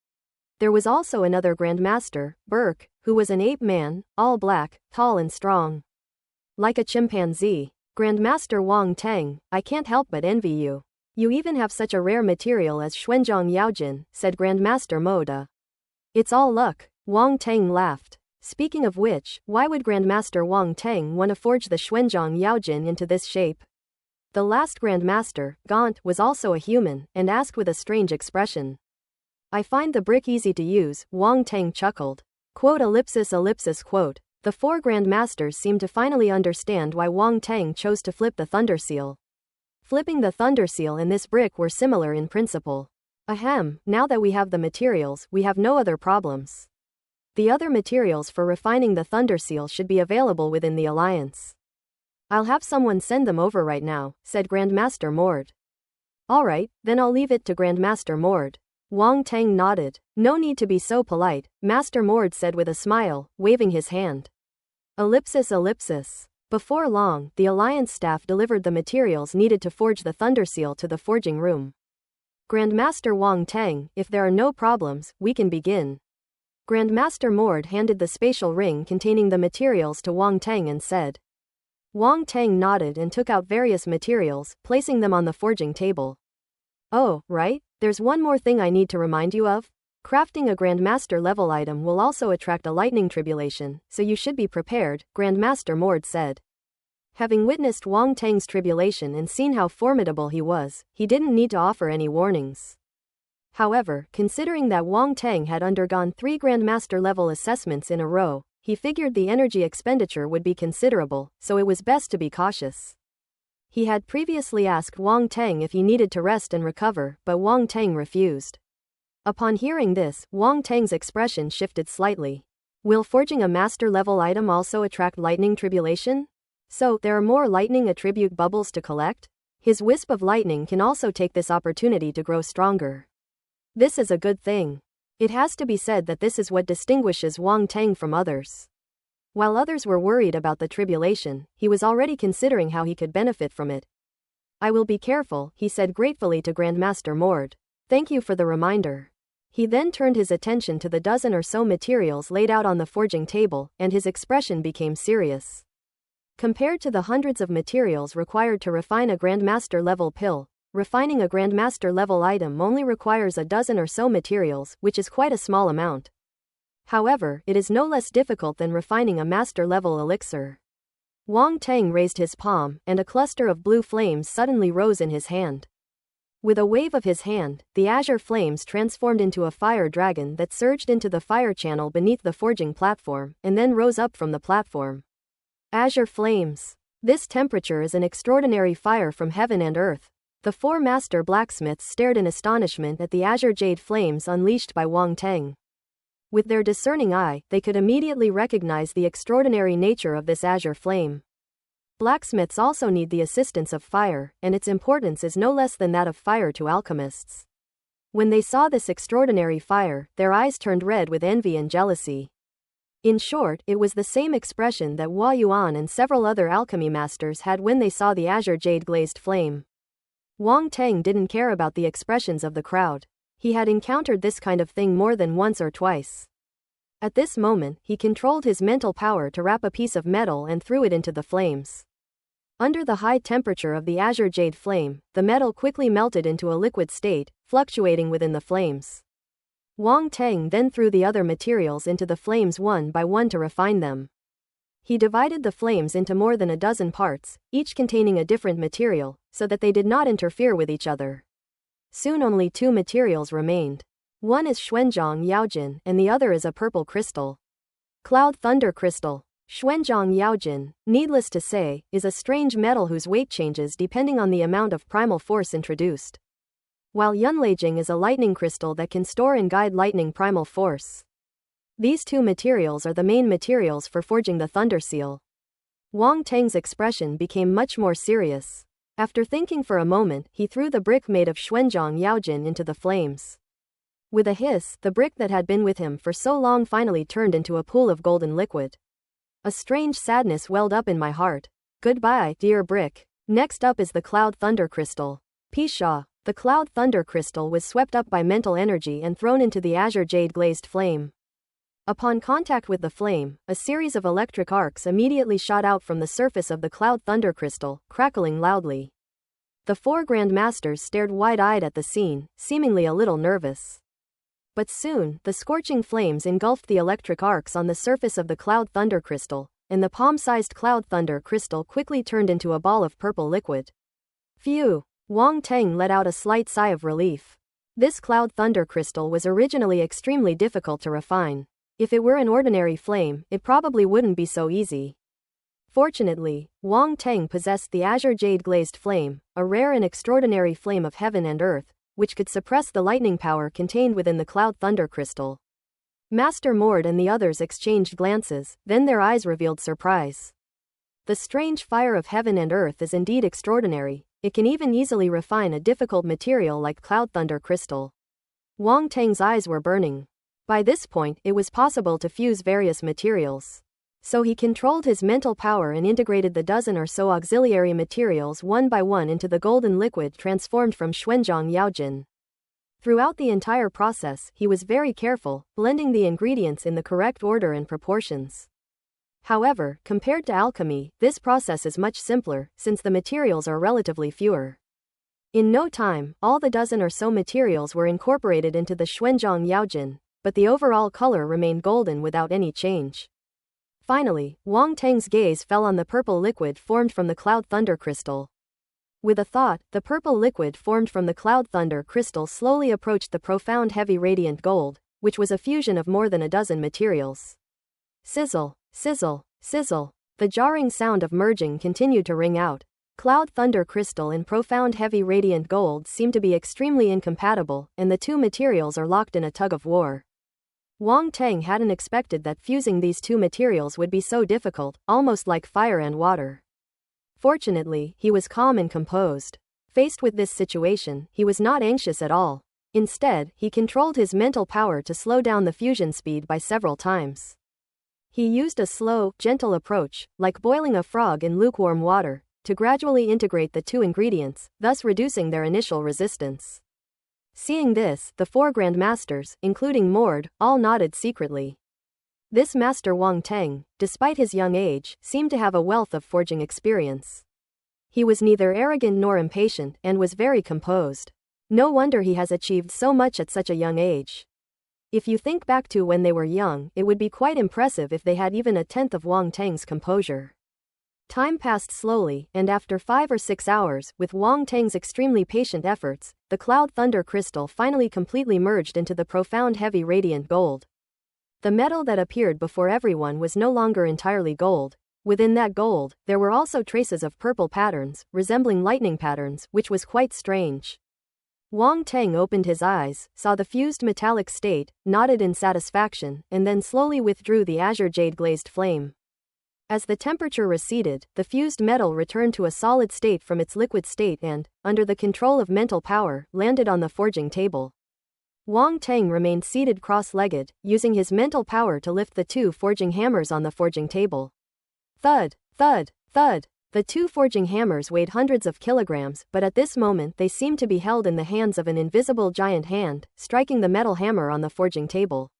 There was also another grandmaster, Burke, who was an ape man, all black, tall and strong. Like a chimpanzee. Grandmaster Wang Tang, I can't help but envy you. You even have such a rare material as Xuanzhang Yaojin, said Grandmaster Moda. It's all luck. Wang Tang laughed. Speaking of which, why would Grandmaster Wang Tang want to forge the Xuanzhang Yaojin into this shape? The last Grandmaster, Gaunt, was also a human, and asked with a strange expression. I find the brick easy to use, Wang Tang chuckled. Quote ellipsis ellipsis quote. The 4 Grandmasters seemed to finally understand why Wang Tang chose to flip the thunder seal. Flipping the thunder seal and this brick were similar in principle. Ahem, now that we have the materials, we have no other problems. The other materials for refining the thunder seal should be available within the alliance. I'll have someone send them over right now, said Grandmaster Mord. Alright, then I'll leave it to Grandmaster Mord. Wang Tang nodded. No need to be so polite, Master Mord said with a smile, waving his hand. Ellipsis ellipsis. Before long, the Alliance staff delivered the materials needed to forge the Thunderseal to the forging room. Grandmaster Wang Tang, if there are no problems, we can begin. Grandmaster Mord handed the spatial ring containing the materials to Wang Tang and said. Wang Tang nodded and took out various materials, placing them on the forging table. Oh, right, there's one more thing I need to remind you of. Crafting a Grandmaster level item will also attract a lightning tribulation, so you should be prepared, Grandmaster Mord said. Having witnessed Wang Tang's tribulation and seen how formidable he was, he didn't need to offer any warnings. However, considering that Wang Tang had undergone 3 Grandmaster level assessments in a row, he figured the energy expenditure would be considerable, so it was best to be cautious. He had previously asked Wang Tang if he needed to rest and recover, but Wang Tang refused. Upon hearing this, Wang Tang's expression shifted slightly. Will forging a master level item also attract lightning tribulation? So, there are more lightning attribute bubbles to collect? His wisp of lightning can also take this opportunity to grow stronger. This is a good thing. It has to be said that this is what distinguishes Wang Tang from others. While others were worried about the tribulation, he was already considering how he could benefit from it. I will be careful, he said gratefully to Grandmaster Mord. Thank you for the reminder. He then turned his attention to the dozen or so materials laid out on the forging table, and his expression became serious. Compared to the hundreds of materials required to refine a Grandmaster level pill, refining a Grandmaster level item only requires a dozen or so materials, which is quite a small amount. However, it is no less difficult than refining a master level elixir. Wang Tang raised his palm, and a cluster of blue flames suddenly rose in his hand. With a wave of his hand, the azure flames transformed into a fire dragon that surged into the fire channel beneath the forging platform, and then rose up from the platform. Azure flames. This temperature is an extraordinary fire from heaven and earth. The 4 master blacksmiths stared in astonishment at the azure jade flames unleashed by Wang Tang. With their discerning eye, they could immediately recognize the extraordinary nature of this azure flame. Blacksmiths also need the assistance of fire, and its importance is no less than that of fire to alchemists. When they saw this extraordinary fire, their eyes turned red with envy and jealousy. In short, it was the same expression that Hua Yuan and several other alchemy masters had when they saw the azure jade glazed flame. Wang Tang didn't care about the expressions of the crowd. He had encountered this kind of thing more than once or twice. At this moment, he controlled his mental power to wrap a piece of metal and threw it into the flames. Under the high temperature of the azure jade flame, the metal quickly melted into a liquid state, fluctuating within the flames. Wang Tang then threw the other materials into the flames one by one to refine them. He divided the flames into more than a dozen parts, each containing a different material, so that they did not interfere with each other. Soon only 2 materials remained. One is Xuanzhang Yaojin and the other is a purple crystal. Cloud Thunder Crystal. Xuanzhang Yaojin, needless to say, is a strange metal whose weight changes depending on the amount of primal force introduced. While Yunleijing is a lightning crystal that can store and guide lightning primal force. These 2 materials are the main materials for forging the Thunderseal. Wang Tang's expression became much more serious. After thinking for a moment, he threw the brick made of Xuanzhang Yaojin into the flames. With a hiss, the brick that had been with him for so long finally turned into a pool of golden liquid. A strange sadness welled up in my heart. Goodbye, dear brick. Next up is the Cloud Thunder Crystal. Pshaw. The Cloud Thunder Crystal was swept up by mental energy and thrown into the azure jade glazed flame. Upon contact with the flame, a series of electric arcs immediately shot out from the surface of the Cloud Thunder Crystal, crackling loudly. The 4 Grand Masters stared wide-eyed at the scene, seemingly a little nervous. But soon, the scorching flames engulfed the electric arcs on the surface of the Cloud Thunder Crystal, and the palm-sized Cloud Thunder Crystal quickly turned into a ball of purple liquid. Phew! Wang Tang let out a slight sigh of relief. This Cloud Thunder Crystal was originally extremely difficult to refine. If it were an ordinary flame, it probably wouldn't be so easy. Fortunately, Wang Tang possessed the azure jade glazed flame, a rare and extraordinary flame of heaven and earth, which could suppress the lightning power contained within the Cloud Thunder Crystal. Master Mord and the others exchanged glances, then their eyes revealed surprise. The strange fire of heaven and earth is indeed extraordinary. It can even easily refine a difficult material like cloud thunder crystal. Wang Teng's eyes were burning. By this point, it was possible to fuse various materials. So he controlled his mental power and integrated the dozen or so auxiliary materials one by one into the golden liquid transformed from Xuanzhang Yaojin. Throughout the entire process, he was very careful, blending the ingredients in the correct order and proportions. However, compared to alchemy, this process is much simpler, since the materials are relatively fewer. In no time, all the dozen or so materials were incorporated into the Xuanzhang Yaojin, but the overall color remained golden without any change. Finally, Wang Teng's gaze fell on the purple liquid formed from the cloud thunder crystal. With a thought, the purple liquid formed from the cloud thunder crystal slowly approached the profound heavy radiant gold, which was a fusion of more than a dozen materials. Sizzle, sizzle, sizzle. The jarring sound of merging continued to ring out. Cloud thunder crystal and profound heavy radiant gold seem to be extremely incompatible, and the two materials are locked in a tug of war. Wang Teng hadn't expected that fusing these two materials would be so difficult, almost like fire and water. Fortunately, he was calm and composed. Faced with this situation, he was not anxious at all. Instead, he controlled his mental power to slow down the fusion speed by several times. He used a slow, gentle approach, like boiling a frog in lukewarm water, to gradually integrate the two ingredients, thus reducing their initial resistance. Seeing this, the four grandmasters, including Mord, all nodded secretly. This master Wang Teng, despite his young age, seemed to have a wealth of forging experience. He was neither arrogant nor impatient and was very composed. No wonder he has achieved so much at such a young age. If you think back to when they were young, it would be quite impressive if they had even a tenth of Wang Teng's composure. Time passed slowly, and after 5 or 6 hours, with Wang Teng's extremely patient efforts, the cloud thunder crystal finally completely merged into the profound heavy radiant gold. The metal that appeared before everyone was no longer entirely gold. Within that gold, there were also traces of purple patterns, resembling lightning patterns, which was quite strange. Wang Teng opened his eyes, saw the fused metallic state, nodded in satisfaction, and then slowly withdrew the azure jade glazed flame. As the temperature receded, the fused metal returned to a solid state from its liquid state and, under the control of mental power, landed on the forging table. Wang Teng remained seated cross-legged, using his mental power to lift the two forging hammers on the forging table. Thud, thud, thud. The two forging hammers weighed hundreds of kilograms, but at this moment they seemed to be held in the hands of an invisible giant hand, striking the metal hammer on the forging table.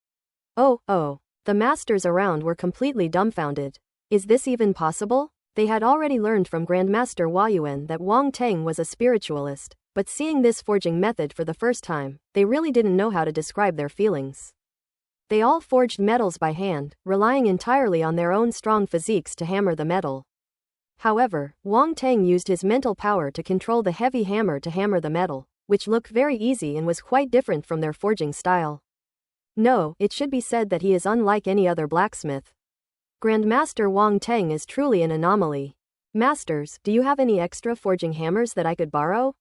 Oh. The masters around were completely dumbfounded. Is this even possible? They had already learned from Grandmaster Huayuan that Wang Teng was a spiritualist, but seeing this forging method for the first time, they really didn't know how to describe their feelings. They all forged metals by hand, relying entirely on their own strong physiques to hammer the metal. However, Wang Teng used his mental power to control the heavy hammer to hammer the metal, which looked very easy and was quite different from their forging style. No, it should be said that he is unlike any other blacksmith. Grandmaster Wang Teng is truly an anomaly. Masters, do you have any extra forging hammers that I could borrow?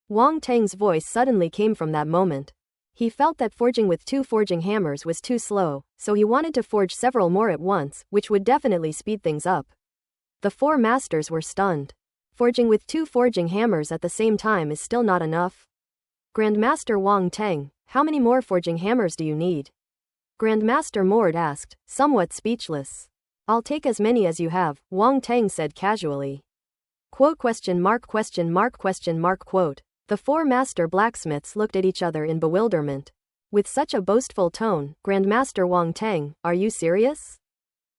Wang Teng's voice suddenly came from that moment. He felt that forging with two forging hammers was too slow, so he wanted to forge several more at once, which would definitely speed things up. The four masters were stunned. Forging with two forging hammers at the same time is still not enough. Grandmaster Wang Teng, how many more forging hammers do you need? Grandmaster Mord asked, somewhat speechless. I'll take as many as you have, Wang Teng said casually. Quote? The four master blacksmiths looked at each other in bewilderment. With such a boastful tone, Grandmaster Wang Teng, are you serious?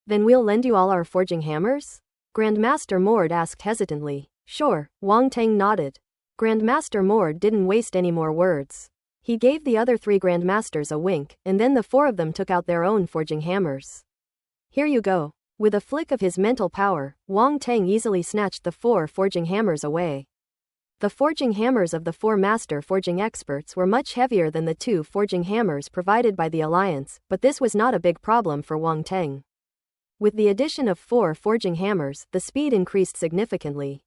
Then we'll lend you all our forging hammers? Grandmaster Mord asked hesitantly. Sure, Wang Teng nodded. Grandmaster Mord didn't waste any more words. He gave the other three grandmasters a wink, and then the four of them took out their own forging hammers. Here you go. With a flick of his mental power, Wang Teng easily snatched the four forging hammers away. The forging hammers of the four master forging experts were much heavier than the two forging hammers provided by the Alliance, but this was not a big problem for Wang Teng. With the addition of 4 forging hammers, the speed increased significantly.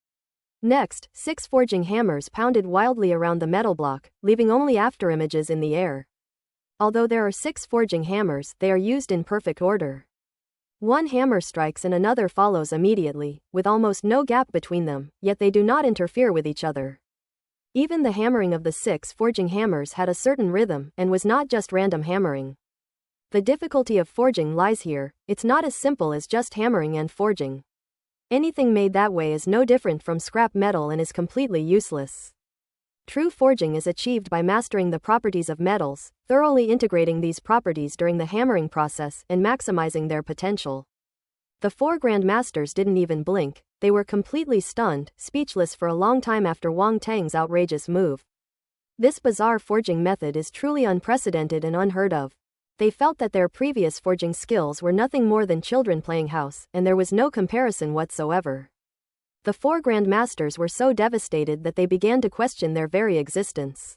Next, 6 forging hammers pounded wildly around the metal block, leaving only afterimages in the air. Although there are 6 forging hammers, they are used in perfect order. One hammer strikes and another follows immediately, with almost no gap between them, yet they do not interfere with each other. Even the hammering of the 6 forging hammers had a certain rhythm and was not just random hammering. The difficulty of forging lies here, it's not as simple as just hammering and forging. Anything made that way is no different from scrap metal and is completely useless. True forging is achieved by mastering the properties of metals, thoroughly integrating these properties during the hammering process and maximizing their potential. The 4 Grand Masters didn't even blink, they were completely stunned, speechless for a long time after Wang Tang's outrageous move. This bizarre forging method is truly unprecedented and unheard of. They felt that their previous forging skills were nothing more than children playing house, and there was no comparison whatsoever. The 4 Grand Masters were so devastated that they began to question their very existence.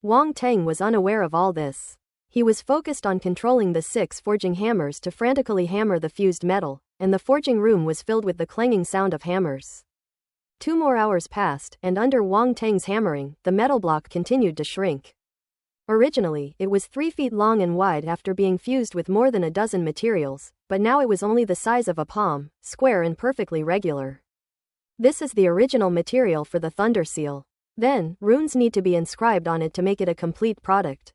Wang Tang was unaware of all this. He was focused on controlling the 6 forging hammers to frantically hammer the fused metal, and the forging room was filled with the clanging sound of hammers. 2 more hours passed, and under Wang Tang's hammering, the metal block continued to shrink. Originally, it was 3 feet long and wide after being fused with more than a dozen materials, but now it was only the size of a palm, square and perfectly regular. This is the original material for the Thunder Seal. Then, runes need to be inscribed on it to make it a complete product.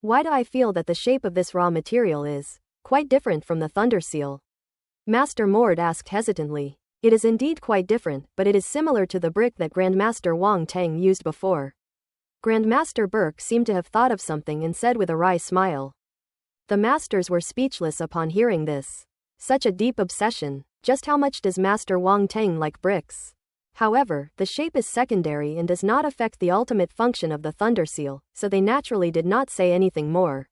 Why do I feel that the shape of this raw material is quite different from the Thunder Seal? Master Mord asked hesitantly. It is indeed quite different, but it is similar to the brick that Grandmaster Wang Tang used before. Grandmaster Burke seemed to have thought of something and said with a wry smile. The masters were speechless upon hearing this. Such a deep obsession. Just how much does Master Wang Tang like bricks? However, the shape is secondary and does not affect the ultimate function of the Thunder Seal, so they naturally did not say anything more.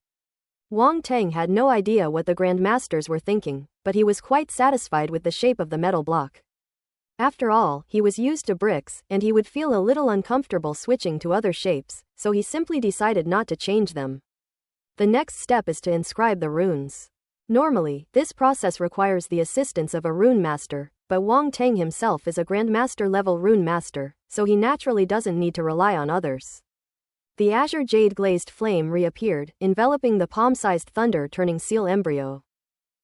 Wang Tang had no idea what the Grand Masters were thinking, but he was quite satisfied with the shape of the metal block. After all, he was used to bricks, and he would feel a little uncomfortable switching to other shapes, so he simply decided not to change them. The next step is to inscribe the runes. Normally, this process requires the assistance of a rune master, but Wang Tang himself is a Grandmaster level rune master, so he naturally doesn't need to rely on others. The azure jade glazed flame reappeared, enveloping the palm-sized thunder-turning seal embryo.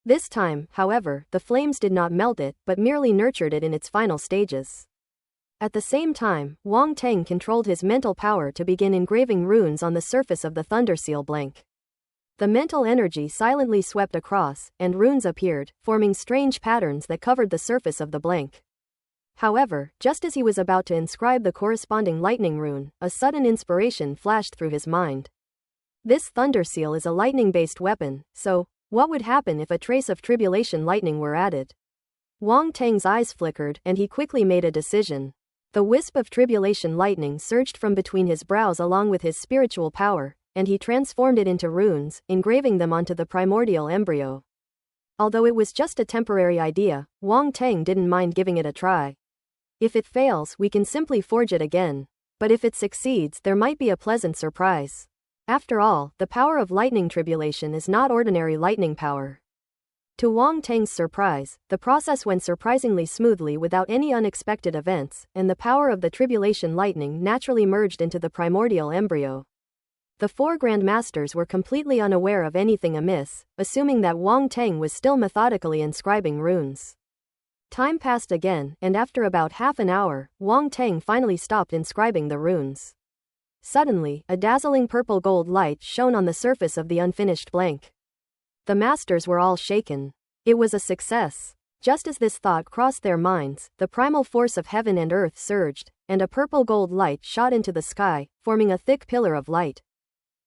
This time, however, the flames did not melt it, but merely nurtured it in its final stages. At the same time, Wang Tang controlled his mental power to begin engraving runes on the surface of the Thunder Seal blank. The mental energy silently swept across, and runes appeared, forming strange patterns that covered the surface of the blank. However, just as he was about to inscribe the corresponding lightning rune, a sudden inspiration flashed through his mind. This Thunder Seal is a lightning-based weapon, so what would happen if a trace of tribulation lightning were added? Wang Tang's eyes flickered, and he quickly made a decision. The wisp of tribulation lightning surged from between his brows along with his spiritual power, and he transformed it into runes, engraving them onto the primordial embryo. Although it was just a temporary idea, Wang Tang didn't mind giving it a try. If it fails, we can simply forge it again. But if it succeeds, there might be a pleasant surprise. After all, the power of lightning tribulation is not ordinary lightning power. To Wang Tang's surprise, the process went surprisingly smoothly without any unexpected events, and the power of the tribulation lightning naturally merged into the primordial embryo. The 4 Grand Masters were completely unaware of anything amiss, assuming that Wang Tang was still methodically inscribing runes. Time passed again, and after about half an hour, Wang Tang finally stopped inscribing the runes. Suddenly, a dazzling purple-gold light shone on the surface of the unfinished blank. The masters were all shaken. It was a success. Just as this thought crossed their minds, the primal force of heaven and earth surged, and a purple-gold light shot into the sky, forming a thick pillar of light.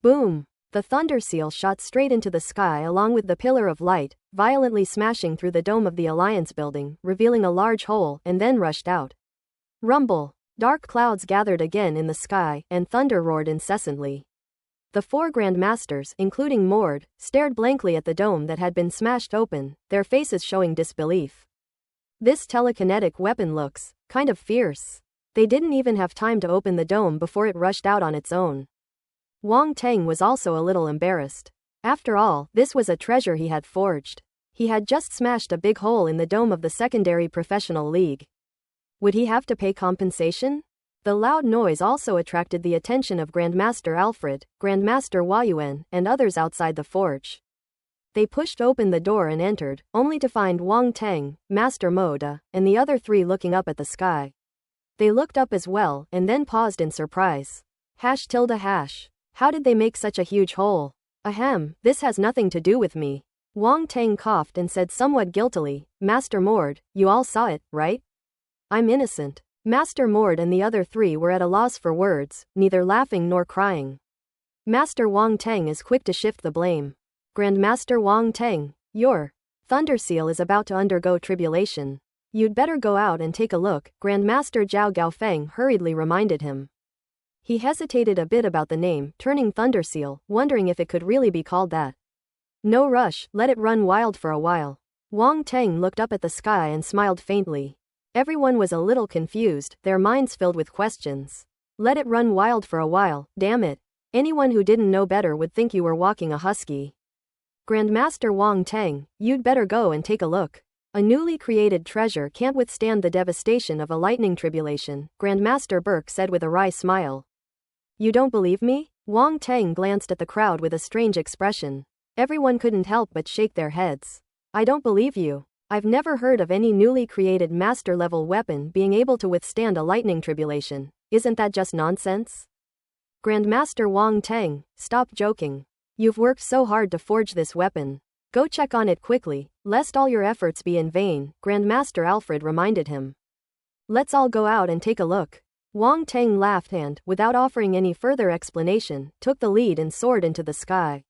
Boom! The Thunder Seal shot straight into the sky along with the pillar of light, violently smashing through the dome of the Alliance building, revealing a large hole, and then rushed out. Rumble! Dark clouds gathered again in the sky, and thunder roared incessantly. The 4 Grand Masters, including Mord, stared blankly at the dome that had been smashed open, their faces showing disbelief. This telekinetic weapon looks kind of fierce. They didn't even have time to open the dome before it rushed out on its own. Wang Tang was also a little embarrassed. After all, this was a treasure he had forged. He had just smashed a big hole in the dome of the secondary professional league. Would he have to pay compensation? The loud noise also attracted the attention of Grandmaster Alfred, Grandmaster Huayuan, and others outside the forge. They pushed open the door and entered, only to find Wang Teng, Master Moda, and the other three looking up at the sky. They looked up as well, and then paused in surprise. ###. How did they make such a huge hole? Ahem, this has nothing to do with me. Wang Teng coughed and said somewhat guiltily, Master Mord, you all saw it, right? I'm innocent. Master Mord and the other three were at a loss for words, neither laughing nor crying. Master Wang Teng is quick to shift the blame. Grandmaster Wang Teng, your Thunderseal is about to undergo tribulation. You'd better go out and take a look, Grandmaster Zhao Gaofeng hurriedly reminded him. He hesitated a bit about the name, turning Thunderseal, wondering if it could really be called that. No rush, let it run wild for a while. Wang Teng looked up at the sky and smiled faintly. Everyone was a little confused, their minds filled with questions. Let it run wild for a while, damn it. Anyone who didn't know better would think you were walking a husky. Grandmaster Wang Teng, you'd better go and take a look. A newly created treasure can't withstand the devastation of a lightning tribulation, Grandmaster Burke said with a wry smile. You don't believe me? Wang Teng glanced at the crowd with a strange expression. Everyone couldn't help but shake their heads. I don't believe you. I've never heard of any newly created master-level weapon being able to withstand a lightning tribulation. Isn't that just nonsense? Grandmaster Wang Teng, stop joking. You've worked so hard to forge this weapon. Go check on it quickly, lest all your efforts be in vain, Grandmaster Alfred reminded him. Let's all go out and take a look. Wang Teng laughed and, without offering any further explanation, took the lead and soared into the sky.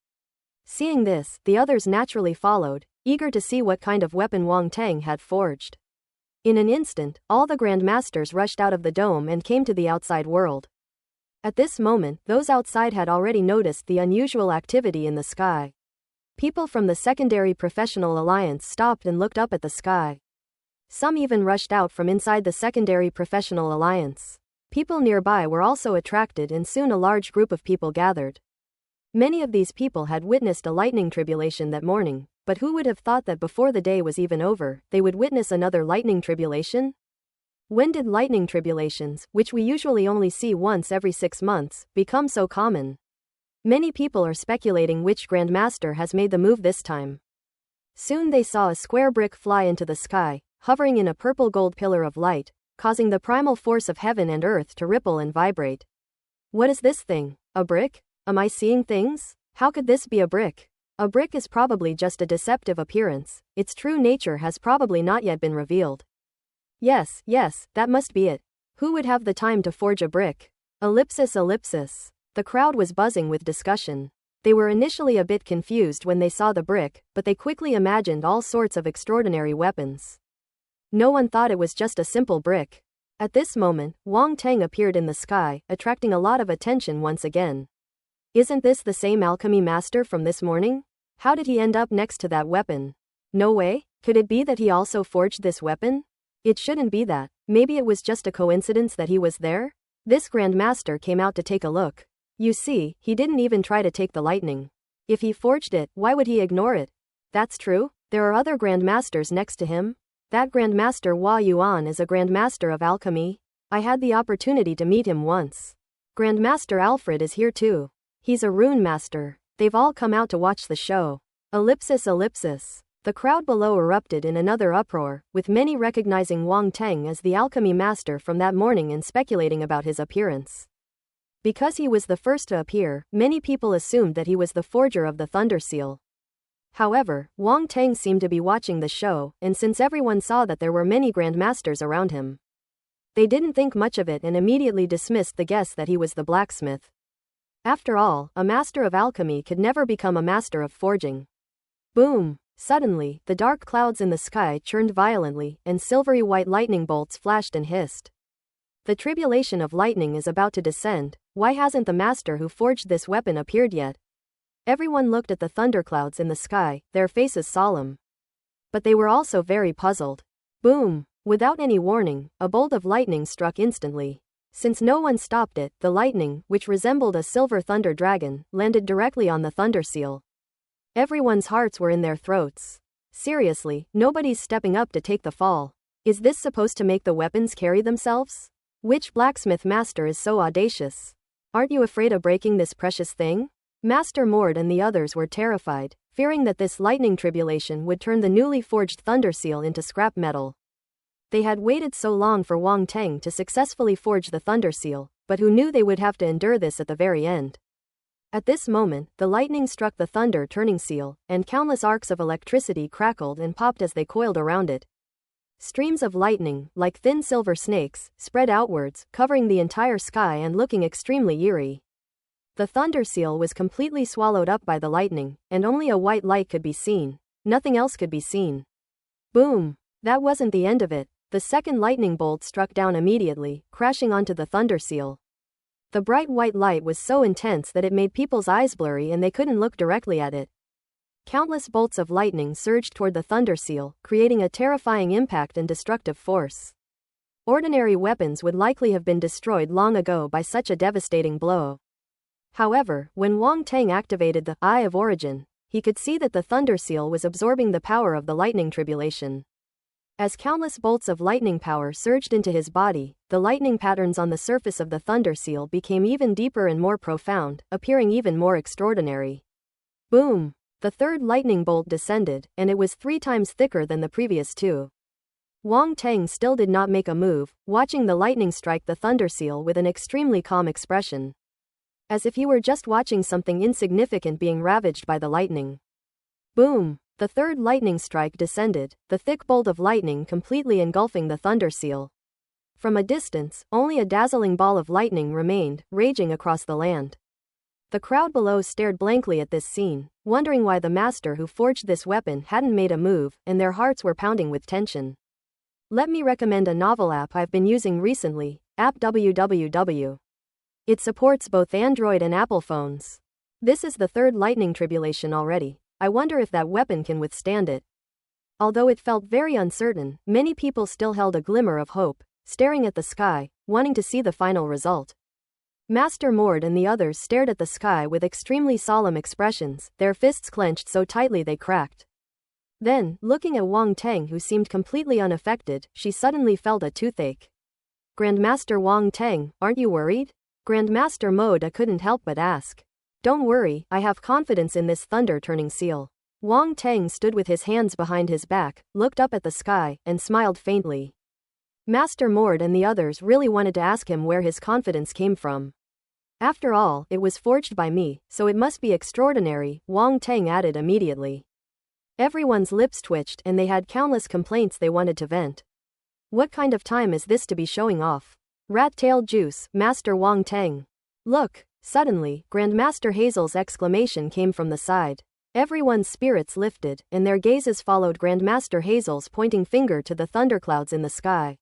Seeing this, the others naturally followed, eager to see what kind of weapon Wang Teng had forged. In an instant, all the Grandmasters rushed out of the dome and came to the outside world. At this moment, those outside had already noticed the unusual activity in the sky. People from the Secondary Professional Alliance stopped and looked up at the sky. Some even rushed out from inside the Secondary Professional Alliance. People nearby were also attracted and soon a large group of people gathered. Many of these people had witnessed a lightning tribulation that morning, but who would have thought that before the day was even over, they would witness another lightning tribulation? When did lightning tribulations, which we usually only see once every 6 months, become so common? Many people are speculating which Grandmaster has made the move this time. Soon they saw a square brick fly into the sky, hovering in a purple-gold pillar of light, causing the primal force of heaven and earth to ripple and vibrate. What is this thing? A brick? Am I seeing things? How could this be a brick? A brick is probably just a deceptive appearance. Its true nature has probably not yet been revealed. Yes, that must be it. Who would have the time to forge a brick? Ellipsis. The crowd was buzzing with discussion. They were initially a bit confused when they saw the brick, but they quickly imagined all sorts of extraordinary weapons. No one thought it was just a simple brick. At this moment, Wang Teng appeared in the sky, attracting a lot of attention once again. Isn't this the same alchemy master from this morning? How did he end up next to that weapon? No way? Could it be that he also forged this weapon? It shouldn't be that. Maybe it was just a coincidence that he was there? This Grandmaster came out to take a look. You see, he didn't even try to take the lightning. If he forged it, why would he ignore it? That's true. There are other Grandmasters next to him. That Grandmaster Hua Yuan is a Grandmaster of alchemy. I had the opportunity to meet him once. Grandmaster Alfred is here too. He's a rune master. They've all come out to watch the show. Ellipsis. The crowd below erupted in another uproar, with many recognizing Wang Teng as the alchemy master from that morning and speculating about his appearance. Because he was the first to appear, many people assumed that he was the forger of the Thunderseal. However, Wang Teng seemed to be watching the show, and since everyone saw that there were many Grandmasters around him, they didn't think much of it and immediately dismissed the guess that he was the blacksmith. After all, a master of alchemy could never become a master of forging. Boom! Suddenly, the dark clouds in the sky churned violently, and silvery white lightning bolts flashed and hissed. The tribulation of lightning is about to descend. Why hasn't the master who forged this weapon appeared yet? Everyone looked at the thunderclouds in the sky, their faces solemn. But they were also very puzzled. Boom! Without any warning, a bolt of lightning struck instantly. Since no one stopped it, the lightning, which resembled a silver thunder dragon, landed directly on the Thunderseal. Everyone's hearts were in their throats. Seriously, nobody's stepping up to take the fall. Is this supposed to make the weapons carry themselves? Which blacksmith master is so audacious? Aren't you afraid of breaking this precious thing? Master Mord and the others were terrified, fearing that this lightning tribulation would turn the newly forged thunder seal into scrap metal. They had waited so long for Wang Teng to successfully forge the thunder seal, but who knew they would have to endure this at the very end. At this moment, the lightning struck the thunder turning seal, and countless arcs of electricity crackled and popped as they coiled around it. Streams of lightning, like thin silver snakes, spread outwards, covering the entire sky and looking extremely eerie. The thunder seal was completely swallowed up by the lightning, and only a white light could be seen. Nothing else could be seen. Boom! That wasn't the end of it. The second lightning bolt struck down immediately, crashing onto the thunder seal. The bright white light was so intense that it made people's eyes blurry and they couldn't look directly at it. Countless bolts of lightning surged toward the thunder seal, creating a terrifying impact and destructive force. Ordinary weapons would likely have been destroyed long ago by such a devastating blow. However, when Wang Teng activated the Eye of Origin, he could see that the thunder seal was absorbing the power of the lightning tribulation. As countless bolts of lightning power surged into his body, the lightning patterns on the surface of the thunder seal became even deeper and more profound, appearing even more extraordinary. Boom! The third lightning bolt descended, and it was 3 times thicker than the previous 2. Wang Teng still did not make a move, watching the lightning strike the thunder seal with an extremely calm expression. As if he were just watching something insignificant being ravaged by the lightning. Boom! The third lightning strike descended, the thick bolt of lightning completely engulfing the thunder seal. From a distance, only a dazzling ball of lightning remained, raging across the land. The crowd below stared blankly at this scene, wondering why the master who forged this weapon hadn't made a move, and their hearts were pounding with tension. Let me recommend a novel app I've been using recently, app www. It supports both Android and Apple phones. This is the third lightning tribulation already. I wonder if that weapon can withstand it. Although it felt very uncertain, many people still held a glimmer of hope, staring at the sky, wanting to see the final result. Master Mord and the others stared at the sky with extremely solemn expressions, their fists clenched so tightly they cracked. Then, looking at Wang Teng who seemed completely unaffected, she suddenly felt a toothache. Grandmaster Wang Teng, aren't you worried? Grandmaster Moda couldn't help but ask. Don't worry, I have confidence in this thunder-turning seal. Wang Teng stood with his hands behind his back, looked up at the sky, and smiled faintly. Master Mord and the others really wanted to ask him where his confidence came from. After all, it was forged by me, so it must be extraordinary, Wang Teng added immediately. Everyone's lips twitched and they had countless complaints they wanted to vent. What kind of time is this to be showing off? Rat-tailed juice, Master Wang Teng. Look! Suddenly, Grandmaster Hazel's exclamation came from the side. Everyone's spirits lifted, and their gazes followed Grandmaster Hazel's pointing finger to the thunderclouds in the sky.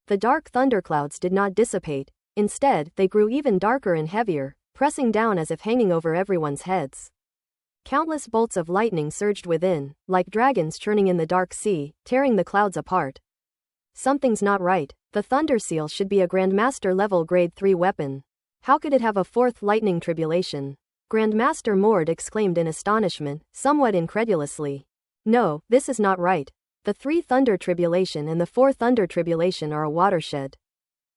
The dark thunderclouds did not dissipate. Instead, they grew even darker and heavier, pressing down as if hanging over everyone's heads. Countless bolts of lightning surged within, like dragons churning in the dark sea, tearing the clouds apart. Something's not right. The thunder seal should be a Grandmaster level grade 3 weapon. How could it have a 4th lightning tribulation? Grandmaster Mord exclaimed in astonishment, somewhat incredulously. No, this is not right. The 3 thunder tribulation and the 4 thunder tribulation are a watershed.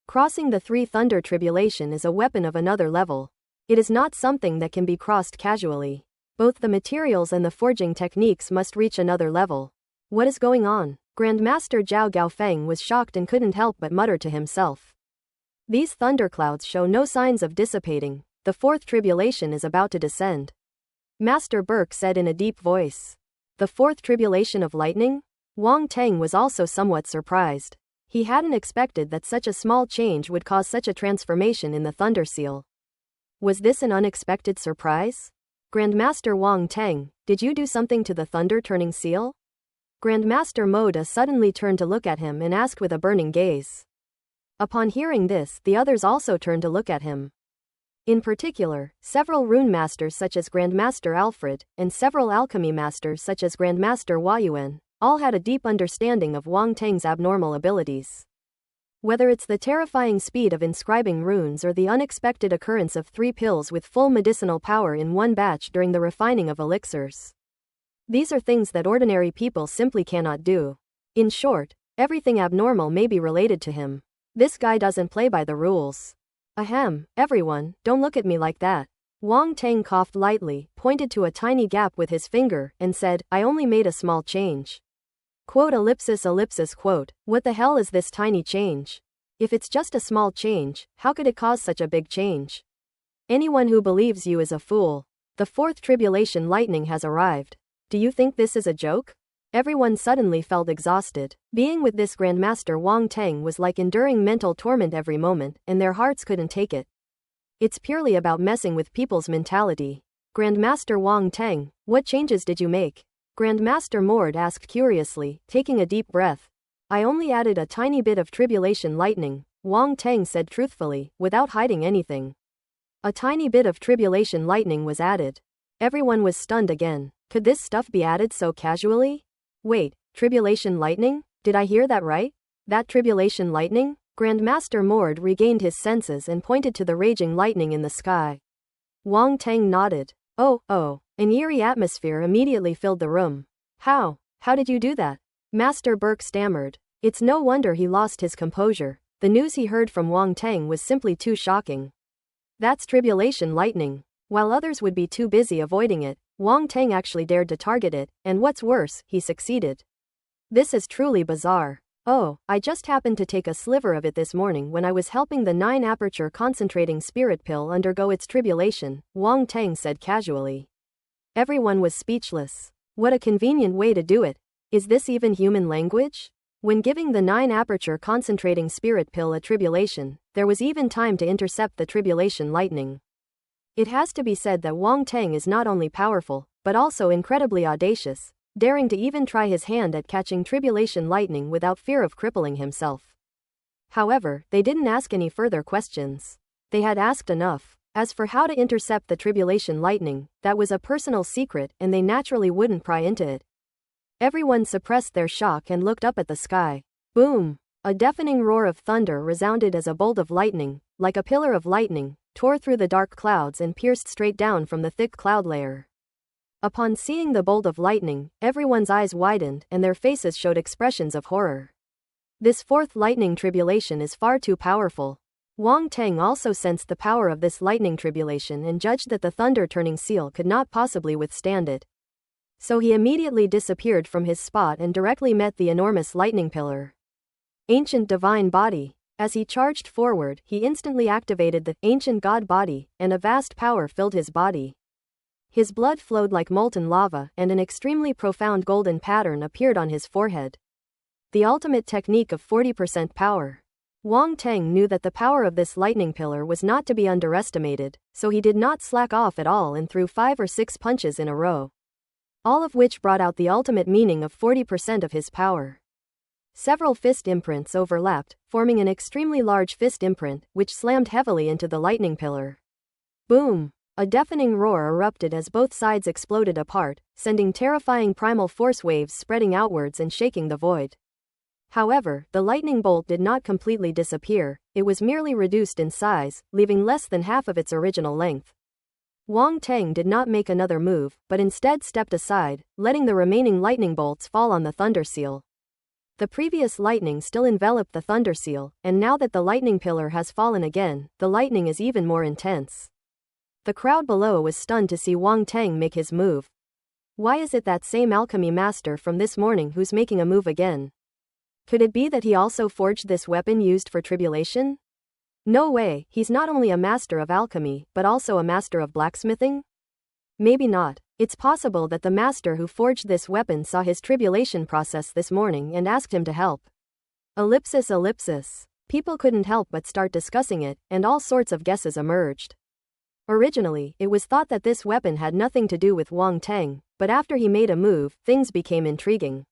Crossing the 3 thunder tribulation is a weapon of another level. It is not something that can be crossed casually. Both the materials and the forging techniques must reach another level. What is going on? Grandmaster Zhao Gaofeng was shocked and couldn't help but mutter to himself. These thunderclouds show no signs of dissipating. The 4th tribulation is about to descend. Master Burke said in a deep voice. The 4th tribulation of lightning? Wang Teng was also somewhat surprised. He hadn't expected that such a small change would cause such a transformation in the thunder seal. Was this an unexpected surprise? Grandmaster Wang Teng, did you do something to the thunder-turning seal? Grandmaster Moda suddenly turned to look at him and asked with a burning gaze. Upon hearing this, the others also turned to look at him. In particular, several rune masters such as Grandmaster Alfred, and several alchemy masters such as Grandmaster Huayuan, all had a deep understanding of Wang Teng's abnormal abilities. Whether it's the terrifying speed of inscribing runes or the unexpected occurrence of 3 pills with full medicinal power in one batch during the refining of elixirs. These are things that ordinary people simply cannot do. In short, everything abnormal may be related to him. This guy doesn't play by the rules. Ahem, everyone, don't look at me like that. Wang Tang coughed lightly, pointed to a tiny gap with his finger, and said, I only made a small change. Quote ellipsis ellipsis quote, what the hell is this tiny change? If it's just a small change, how could it cause such a big change? Anyone who believes you is a fool. The fourth tribulation lightning has arrived. Do you think this is a joke? Everyone suddenly felt exhausted. Being with this Grandmaster Wang Tang was like enduring mental torment every moment, and their hearts couldn't take it. It's purely about messing with people's mentality. Grandmaster Wang Tang, what changes did you make? Grandmaster Mord asked curiously, taking a deep breath. I only added a tiny bit of tribulation lightning, Wang Tang said truthfully, without hiding anything. A tiny bit of tribulation lightning was added. Everyone was stunned again. Could this stuff be added so casually? Wait, tribulation lightning? Did I hear that right? That tribulation lightning? Grandmaster Mord regained his senses and pointed to the raging lightning in the sky. Wang Tang nodded. Oh, an eerie atmosphere immediately filled the room. How did you do that? Master Burke stammered. It's no wonder he lost his composure. The news he heard from Wang Tang was simply too shocking. That's tribulation lightning. While others would be too busy avoiding it, Wang Tang actually dared to target it, and what's worse, he succeeded. This is truly bizarre. Oh, I just happened to take a sliver of it this morning when I was helping the 9-aperture concentrating spirit pill undergo its tribulation, Wang Tang said casually. Everyone was speechless. What a convenient way to do it. Is this even human language? When giving the 9-aperture concentrating spirit pill a tribulation, there was even time to intercept the tribulation lightning. It has to be said that Wang Tang is not only powerful, but also incredibly audacious, daring to even try his hand at catching tribulation lightning without fear of crippling himself. However, they didn't ask any further questions. They had asked enough. As for how to intercept the tribulation lightning, that was a personal secret and they naturally wouldn't pry into it. Everyone suppressed their shock and looked up at the sky. Boom! A deafening roar of thunder resounded as a bolt of lightning, like a pillar of lightning, tore through the dark clouds and pierced straight down from the thick cloud layer. Upon seeing the bolt of lightning, everyone's eyes widened and their faces showed expressions of horror. This fourth lightning tribulation is far too powerful. Wang Tang also sensed the power of this lightning tribulation and judged that the thunder-turning seal could not possibly withstand it. So he immediately disappeared from his spot and directly met the enormous lightning pillar. Ancient divine body. As he charged forward, he instantly activated the ancient god body, and a vast power filled his body. His blood flowed like molten lava, and an extremely profound golden pattern appeared on his forehead. The ultimate technique of 40% power. Wang Tang knew that the power of this lightning pillar was not to be underestimated, so he did not slack off at all and threw 5 or 6 punches in a row. All of which brought out the ultimate meaning of 40% of his power. Several fist imprints overlapped, forming an extremely large fist imprint, which slammed heavily into the lightning pillar. Boom! A deafening roar erupted as both sides exploded apart, sending terrifying primal force waves spreading outwards and shaking the void. However, the lightning bolt did not completely disappear, it was merely reduced in size, leaving less than half of its original length. Wang Tang did not make another move, but instead stepped aside, letting the remaining lightning bolts fall on the thunder seal. The previous lightning still enveloped the thunder seal, and now that the lightning pillar has fallen again, the lightning is even more intense. The crowd below was stunned to see Wang Tang make his move. Why is it that same alchemy master from this morning who's making a move again? Could it be that he also forged this weapon used for tribulation? No way, he's not only a master of alchemy, but also a master of blacksmithing? Maybe not. It's possible that the master who forged this weapon saw his tribulation process this morning and asked him to help. Ellipsis ellipsis. People couldn't help but start discussing it, and all sorts of guesses emerged. Originally, it was thought that this weapon had nothing to do with Wang Tang, but after he made a move, things became intriguing.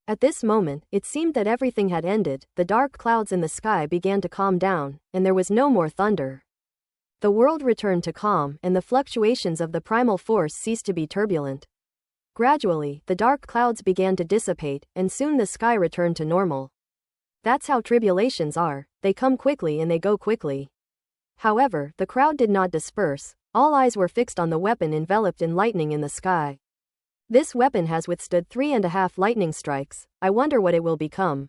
At this moment, it seemed that everything had ended, the dark clouds in the sky began to calm down, and there was no more thunder. The world returned to calm, and the fluctuations of the primal force ceased to be turbulent. Gradually, the dark clouds began to dissipate, and soon the sky returned to normal. That's how tribulations are, they come quickly and they go quickly. However, the crowd did not disperse, all eyes were fixed on the weapon enveloped in lightning in the sky. This weapon has withstood 3.5 lightning strikes, I wonder what it will become.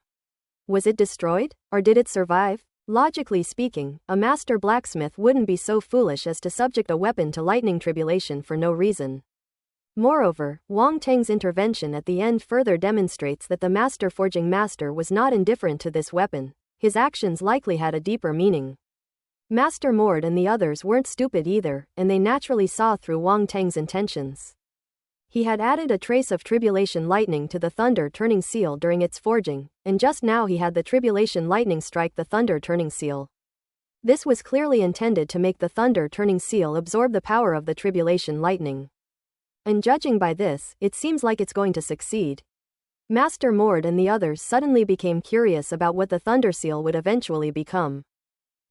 Was it destroyed? Or did it survive? Logically speaking, a master blacksmith wouldn't be so foolish as to subject a weapon to lightning tribulation for no reason. Moreover, Wang Teng's intervention at the end further demonstrates that the master forging master was not indifferent to this weapon. His actions likely had a deeper meaning. Master Mord and the others weren't stupid either, and they naturally saw through Wang Teng's intentions. He had added a trace of tribulation lightning to the thunder turning seal during its forging, and just now he had the tribulation lightning strike the thunder turning seal. This was clearly intended to make the thunder turning seal absorb the power of the tribulation lightning. And judging by this, it seems like it's going to succeed. Master Mord and the others suddenly became curious about what the thunder seal would eventually become.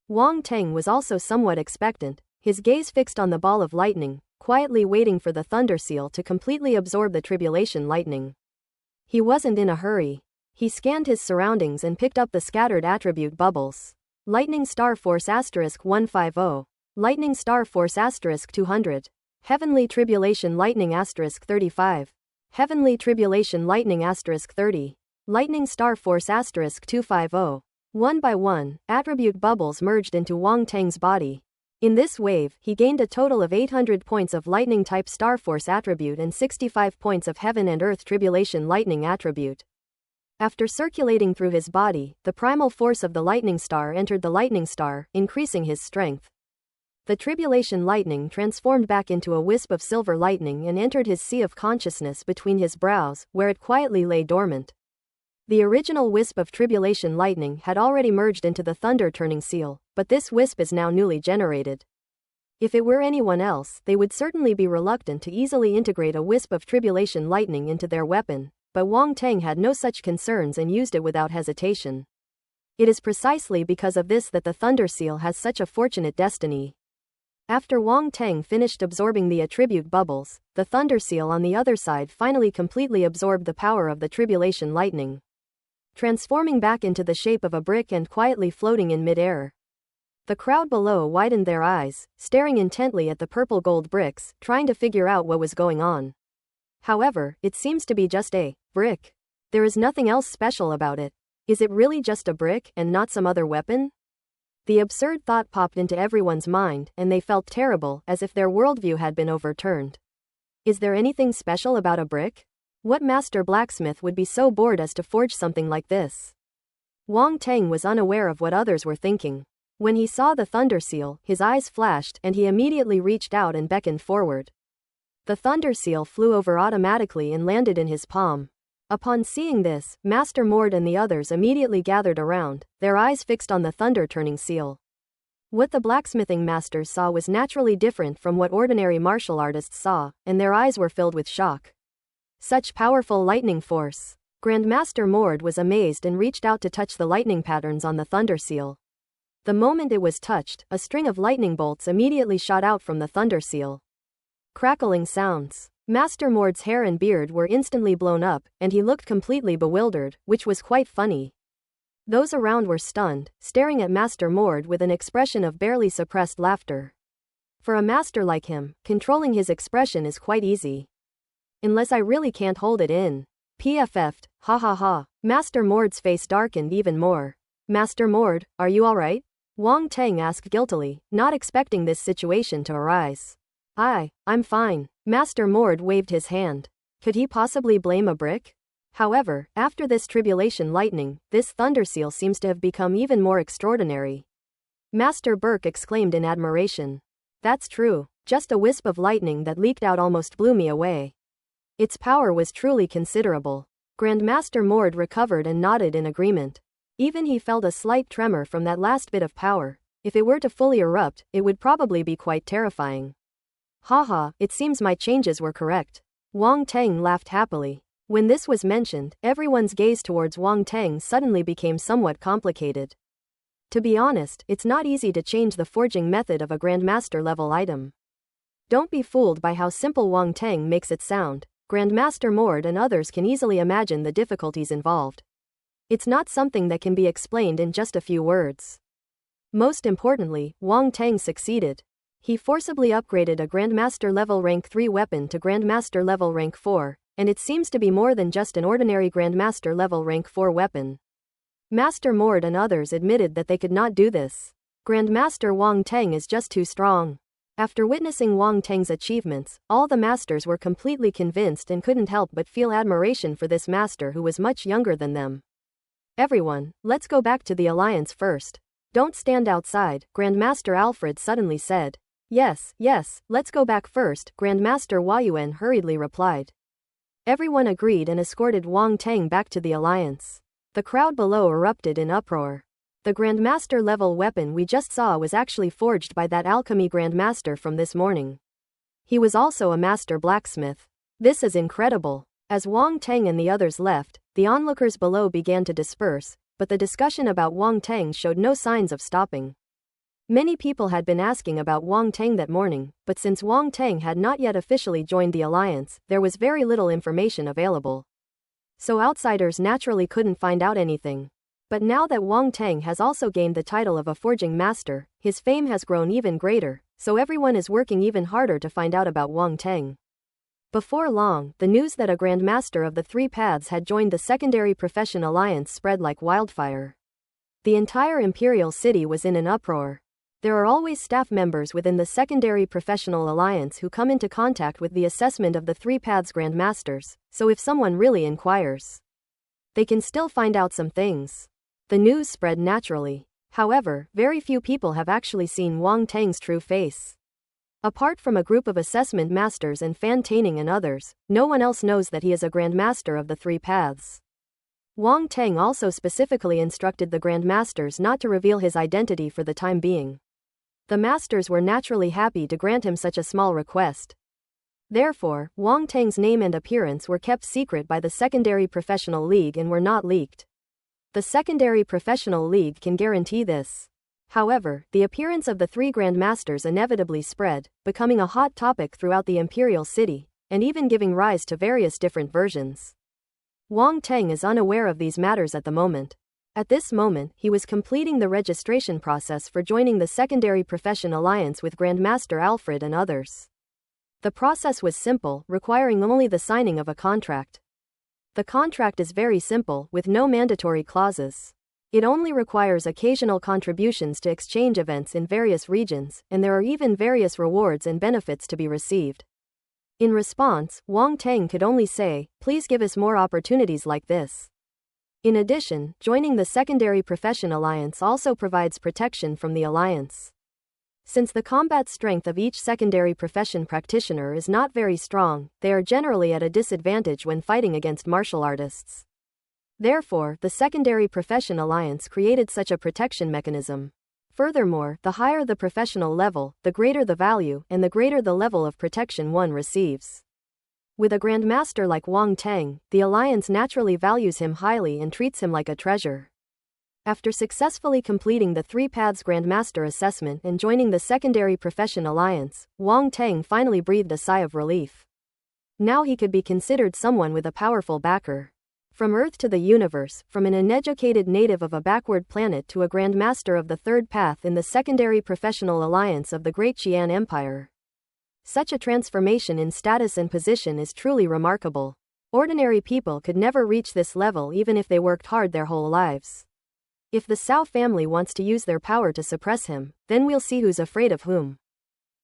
Wang Teng was also somewhat expectant, his gaze fixed on the ball of lightning, quietly waiting for the thunder seal to completely absorb the tribulation lightning. He wasn't in a hurry. He scanned his surroundings and picked up the scattered attribute bubbles. Lightning Star Force *150. Lightning Star Force *200. Heavenly Tribulation Lightning *35. Heavenly Tribulation Lightning *30. Lightning Star Force *250. One by one, attribute bubbles merged into Wang Teng's body. In this wave, he gained a total of 800 points of lightning-type Star Force attribute and 65 points of Heaven and Earth Tribulation Lightning attribute. After circulating through his body, the primal force of the lightning star entered the lightning star, increasing his strength. The tribulation lightning transformed back into a wisp of silver lightning and entered his sea of consciousness between his brows, where it quietly lay dormant. The original wisp of tribulation lightning had already merged into the thunder turning seal, but this wisp is now newly generated. If it were anyone else, they would certainly be reluctant to easily integrate a wisp of tribulation lightning into their weapon, but Wang Teng had no such concerns and used it without hesitation. It is precisely because of this that the thunder seal has such a fortunate destiny. After Wang Teng finished absorbing the attribute bubbles, the thunder seal on the other side finally completely absorbed the power of the tribulation lightning, transforming back into the shape of a brick and quietly floating in mid-air. The crowd below widened their eyes, staring intently at the purple gold bricks, trying to figure out what was going on. However, it seems to be just a brick. There is nothing else special about it. Is it really just a brick and not some other weapon? The absurd thought popped into everyone's mind, and they felt terrible, as if their worldview had been overturned. Is there anything special about a brick? What master blacksmith would be so bored as to forge something like this? Wang Teng was unaware of what others were thinking. When he saw the thunder seal, his eyes flashed and he immediately reached out and beckoned forward. The thunder seal flew over automatically and landed in his palm. Upon seeing this, Master Mord and the others immediately gathered around, their eyes fixed on the thunder turning seal. What the blacksmithing masters saw was naturally different from what ordinary martial artists saw, and their eyes were filled with shock. Such powerful lightning force. Grandmaster Mord was amazed and reached out to touch the lightning patterns on the thunder seal. The moment it was touched, a string of lightning bolts immediately shot out from the thunder seal. Crackling sounds. Master Mord's hair and beard were instantly blown up, and he looked completely bewildered, which was quite funny. Those around were stunned, staring at Master Mord with an expression of barely suppressed laughter. For a master like him, controlling his expression is quite easy. Unless I really can't hold it in. PFF'd, ha ha ha. Master Mord's face darkened even more. Master Mord, are you alright? Wang Teng asked guiltily, not expecting this situation to arise. I'm fine. Master Mord waved his hand. Could he possibly blame a brick? However, after this tribulation lightning, this thunder seal seems to have become even more extraordinary. Master Burke exclaimed in admiration. That's true. Just a wisp of lightning that leaked out almost blew me away. Its power was truly considerable. Grandmaster Mord recovered and nodded in agreement. Even he felt a slight tremor from that last bit of power. If it were to fully erupt, it would probably be quite terrifying. Haha, it seems my changes were correct. Wang Teng laughed happily. When this was mentioned, everyone's gaze towards Wang Teng suddenly became somewhat complicated. To be honest, it's not easy to change the forging method of a Grandmaster level item. Don't be fooled by how simple Wang Teng makes it sound. Grandmaster Mord and others can easily imagine the difficulties involved. It's not something that can be explained in just a few words. Most importantly, Wang Teng succeeded. He forcibly upgraded a Grandmaster level rank 3 weapon to Grandmaster level rank 4, and it seems to be more than just an ordinary Grandmaster level rank 4 weapon. Master Mord and others admitted that they could not do this. Grandmaster Wang Teng is just too strong. After witnessing Wang Teng's achievements, all the masters were completely convinced and couldn't help but feel admiration for this master who was much younger than them. Everyone, let's go back to the alliance first. Don't stand outside, Grandmaster Alfred suddenly said. Yes, let's go back first, Grandmaster Huayuan hurriedly replied. Everyone agreed and escorted Wang Teng back to the alliance. The crowd below erupted in uproar. The Grandmaster level weapon we just saw was actually forged by that alchemy Grandmaster from this morning. He was also a master blacksmith. This is incredible. As Wang Teng and the others left, the onlookers below began to disperse, but the discussion about Wang Teng showed no signs of stopping. Many people had been asking about Wang Teng that morning, but since Wang Teng had not yet officially joined the alliance, there was very little information available. So outsiders naturally couldn't find out anything. But now that Wang Teng has also gained the title of a forging master, his fame has grown even greater, so everyone is working even harder to find out about Wang Teng. Before long, the news that a Grandmaster of the Three Paths had joined the Secondary Profession Alliance spread like wildfire. The entire Imperial City was in an uproar. There are always staff members within the Secondary Professional Alliance who come into contact with the assessment of the Three Paths Grandmasters, so if someone really inquires, they can still find out some things. The news spread naturally. However, very few people have actually seen Wang Teng's true face. Apart from a group of assessment masters and Fan Taining and others, no one else knows that he is a Grandmaster of the Three Paths. Wang Teng also specifically instructed the Grandmasters not to reveal his identity for the time being. The masters were naturally happy to grant him such a small request. Therefore, Wang Teng's name and appearance were kept secret by the Secondary Professional League and were not leaked. The Secondary Professional League can guarantee this. However, the appearance of the three Grandmasters inevitably spread, becoming a hot topic throughout the Imperial City, and even giving rise to various different versions. Wang Teng is unaware of these matters at the moment. At this moment, he was completing the registration process for joining the Secondary Profession Alliance with Grandmaster Alfred and others. The process was simple, requiring only the signing of a contract. The contract is very simple, with no mandatory clauses. It only requires occasional contributions to exchange events in various regions, and there are even various rewards and benefits to be received. In response, Wang Teng could only say, "Please give us more opportunities like this." In addition, joining the Secondary Profession Alliance also provides protection from the alliance. Since the combat strength of each secondary profession practitioner is not very strong, they are generally at a disadvantage when fighting against martial artists. Therefore, the Secondary Profession Alliance created such a protection mechanism. Furthermore, the higher the professional level, the greater the value, and the greater the level of protection one receives. With a Grandmaster like Wang Teng, the Alliance naturally values him highly and treats him like a treasure. After successfully completing the Three Paths Grandmaster assessment and joining the Secondary Profession Alliance, Wang Teng finally breathed a sigh of relief. Now he could be considered someone with a powerful backer. From Earth to the universe, from an uneducated native of a backward planet to a Grandmaster of the Third Path in the Secondary Professional Alliance of the Great Qian Empire. Such a transformation in status and position is truly remarkable. Ordinary people could never reach this level even if they worked hard their whole lives. If the Cao family wants to use their power to suppress him, then we'll see who's afraid of whom.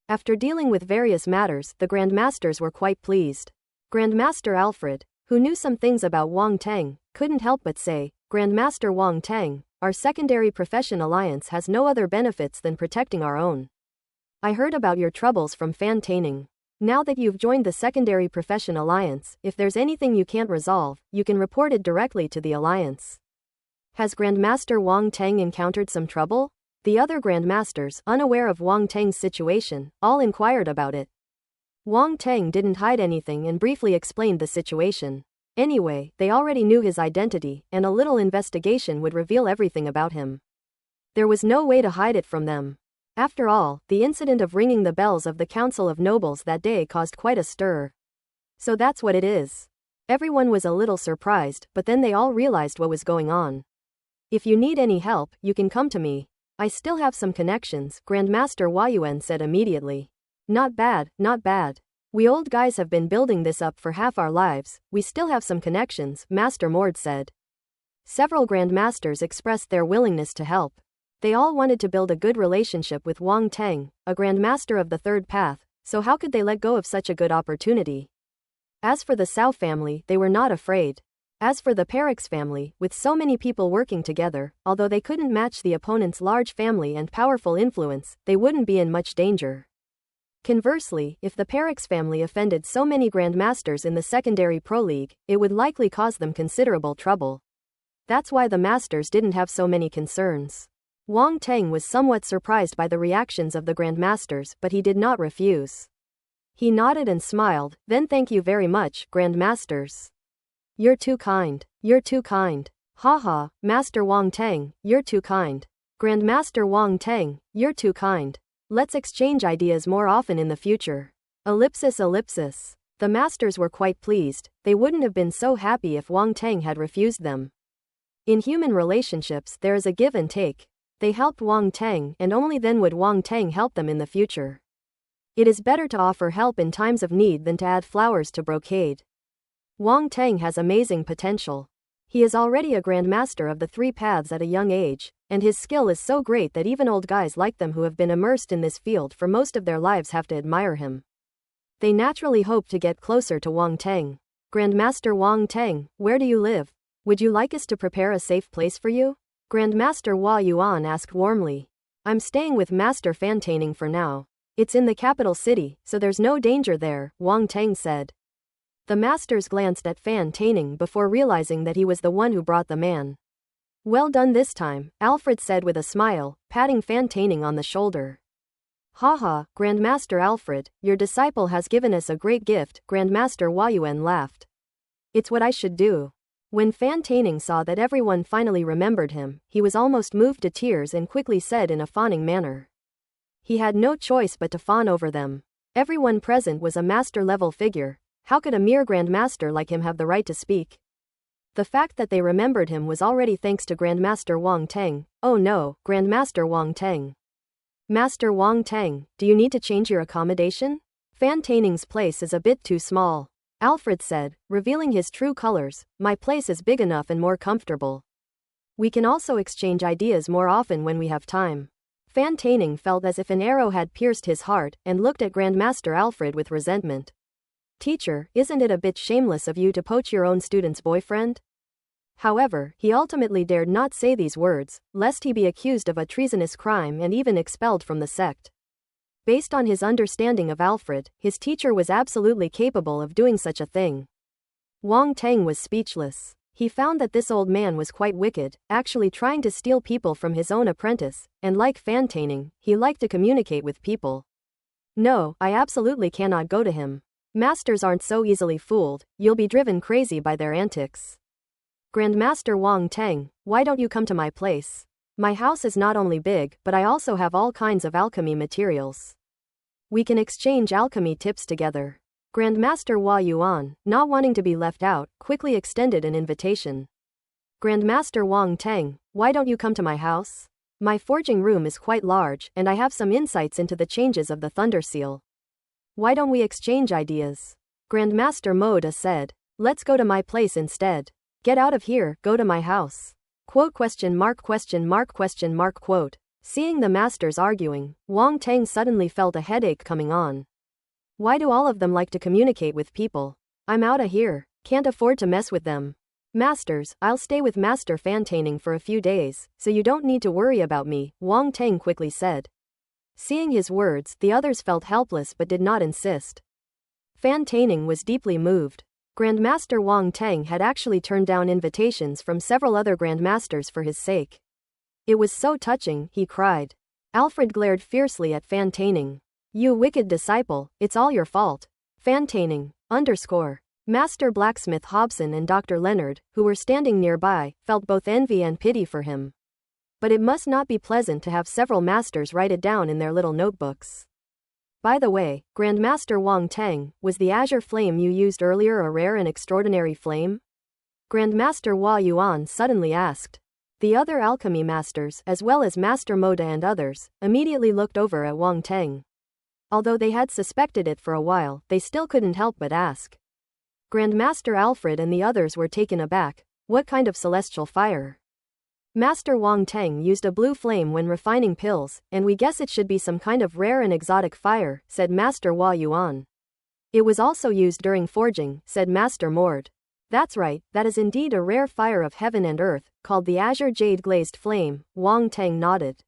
After dealing with various matters, the Grandmasters were quite pleased. Grandmaster Alfred, who knew some things about Wang Teng, couldn't help but say, "Grandmaster Wang Teng, our Secondary Profession Alliance has no other benefits than protecting our own. I heard about your troubles from Fan Taining. Now that you've joined the Secondary Profession Alliance, if there's anything you can't resolve, you can report it directly to the Alliance." Has Grandmaster Wang Teng encountered some trouble? The other Grandmasters, unaware of Wang Teng's situation, all inquired about it. Wang Teng didn't hide anything and briefly explained the situation. Anyway, they already knew his identity, and a little investigation would reveal everything about him. There was no way to hide it from them. After all, the incident of ringing the bells of the Council of Nobles that day caused quite a stir. So that's what it is. Everyone was a little surprised, but then they all realized what was going on. "If you need any help, you can come to me. I still have some connections," Grandmaster Huayuan said immediately. Not bad, not bad. We old guys have been building this up for half our lives, we still have some connections," Master Mord said. Several grandmasters expressed their willingness to help. They all wanted to build a good relationship with Wang Teng, a grandmaster of the third path, so how could they let go of such a good opportunity? As for the Cao family, they were not afraid. As for the Perix family, with so many people working together, although they couldn't match the opponent's large family and powerful influence, they wouldn't be in much danger. Conversely, if the Perix family offended so many grandmasters in the secondary pro league, it would likely cause them considerable trouble. That's why the masters didn't have so many concerns. Wang Teng was somewhat surprised by the reactions of the grandmasters, but he did not refuse. He nodded and smiled, then thank you very much, grandmasters. You're too kind. You're too kind. Haha, Master Wang Teng, you're too kind. Grandmaster Wang Teng, you're too kind. Let's exchange ideas more often in the future. Ellipsis ellipsis. The masters were quite pleased. They wouldn't have been so happy if Wang Teng had refused them. In human relationships, there is a give and take. They helped Wang Teng, and only then would Wang Teng help them in the future. It is better to offer help in times of need than to add flowers to brocade. Wang Teng has amazing potential. He is already a grandmaster of the three paths at a young age, and his skill is so great that even old guys like them who have been immersed in this field for most of their lives have to admire him. They naturally hope to get closer to Wang Teng. Grandmaster Wang Teng, where do you live? Would you like us to prepare a safe place for you? Grandmaster Hua Yuan asked warmly. I'm staying with Master Fantaining for now. It's in the capital city, so there's no danger there, Wang Teng said. The masters glanced at Fan Taining before realizing that he was the one who brought the man. Well done this time, Alfred said with a smile, patting Fan Taining on the shoulder. Haha, Grandmaster Alfred, your disciple has given us a great gift, Grandmaster Huayuan laughed. It's what I should do. When Fan Taining saw that everyone finally remembered him, he was almost moved to tears and quickly said in a fawning manner. He had no choice but to fawn over them. Everyone present was a master-level figure. How could a mere grandmaster like him have the right to speak? The fact that they remembered him was already thanks to Grandmaster Wang Teng. Oh no, Grandmaster Wang Teng. Master Wang Teng, do you need to change your accommodation? Fan Taining's place is a bit too small. Alfred said, revealing his true colors. My place is big enough and more comfortable. We can also exchange ideas more often when we have time. Fan Taining felt as if an arrow had pierced his heart and looked at Grandmaster Alfred with resentment. Teacher, isn't it a bit shameless of you to poach your own student's boyfriend? However, he ultimately dared not say these words, lest he be accused of a treasonous crime and even expelled from the sect. Based on his understanding of Alfred, his teacher was absolutely capable of doing such a thing. Wang Teng was speechless. He found that this old man was quite wicked, actually trying to steal people from his own apprentice, and like Fan Taining, he liked to communicate with people. No, I absolutely cannot go to him. Masters aren't so easily fooled, you'll be driven crazy by their antics. Grandmaster Wang Teng, why don't you come to my place? My house is not only big, but I also have all kinds of alchemy materials. We can exchange alchemy tips together. Grandmaster Hua Yuan, not wanting to be left out, quickly extended an invitation. Grandmaster Wang Teng, why don't you come to my house? My forging room is quite large, and I have some insights into the changes of the Thunder Seal. Why don't we exchange ideas? Grandmaster Moda said. Let's go to my place instead. Get out of here, go to my house. Quote question mark. Quote. Seeing the masters arguing, Wang Teng suddenly felt a headache coming on. Why do all of them like to communicate with people? I'm outta here. Can't afford to mess with them. Masters, I'll stay with Master Fantaining for a few days, so you don't need to worry about me, Wang Teng quickly said. Seeing his words, the others felt helpless but did not insist. Fan Taining was deeply moved. Grandmaster Wang Teng had actually turned down invitations from several other grandmasters for his sake. It was so touching, he cried. Alfred glared fiercely at Fan Taining. You wicked disciple, it's all your fault. Fan Taining, _ Master Blacksmith Hobson and Dr. Leonard, who were standing nearby, felt both envy and pity for him. But it must not be pleasant to have several masters write it down in their little notebooks. By the way, Grandmaster Wang Teng, was the azure flame you used earlier a rare and extraordinary flame? Grandmaster Hua Yuan suddenly asked. The other alchemy masters, as well as Master Moda and others, immediately looked over at Wang Teng. Although they had suspected it for a while, they still couldn't help but ask. Grandmaster Alfred and the others were taken aback. What kind of celestial fire? Master Wang Teng used a blue flame when refining pills, and we guess it should be some kind of rare and exotic fire, said Master Hua Yuan. It was also used during forging, said Master Mord. That's right, that is indeed a rare fire of heaven and earth, called the azure jade glazed flame, Wang Teng nodded.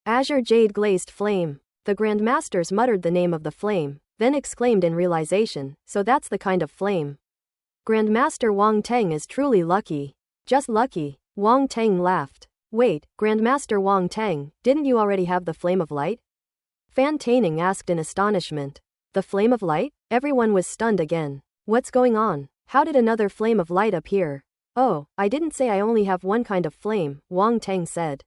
Azure jade glazed flame. The Grand Masters muttered the name of the flame, then exclaimed in realization, so that's the kind of flame. Grandmaster Wang Teng is truly lucky. Just lucky. Wang Teng laughed. Wait, Grandmaster Wang Teng, didn't you already have the flame of light? Fan Taining asked in astonishment. The flame of light? Everyone was stunned again. What's going on? How did another flame of light appear? Oh, I didn't say I only have one kind of flame, Wang Teng said.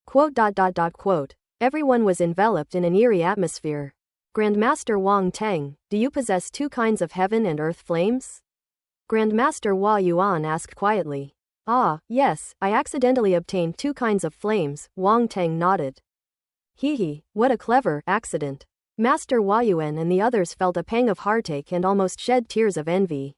Quote. Everyone was enveloped in an eerie atmosphere. Grandmaster Wang Teng, do you possess two kinds of heaven and earth flames? Grandmaster Hua Yuan asked quietly. Ah, yes, I accidentally obtained two kinds of flames, Wang Teng nodded. Hee, what a clever accident. Master Hua Yuan and the others felt a pang of heartache and almost shed tears of envy.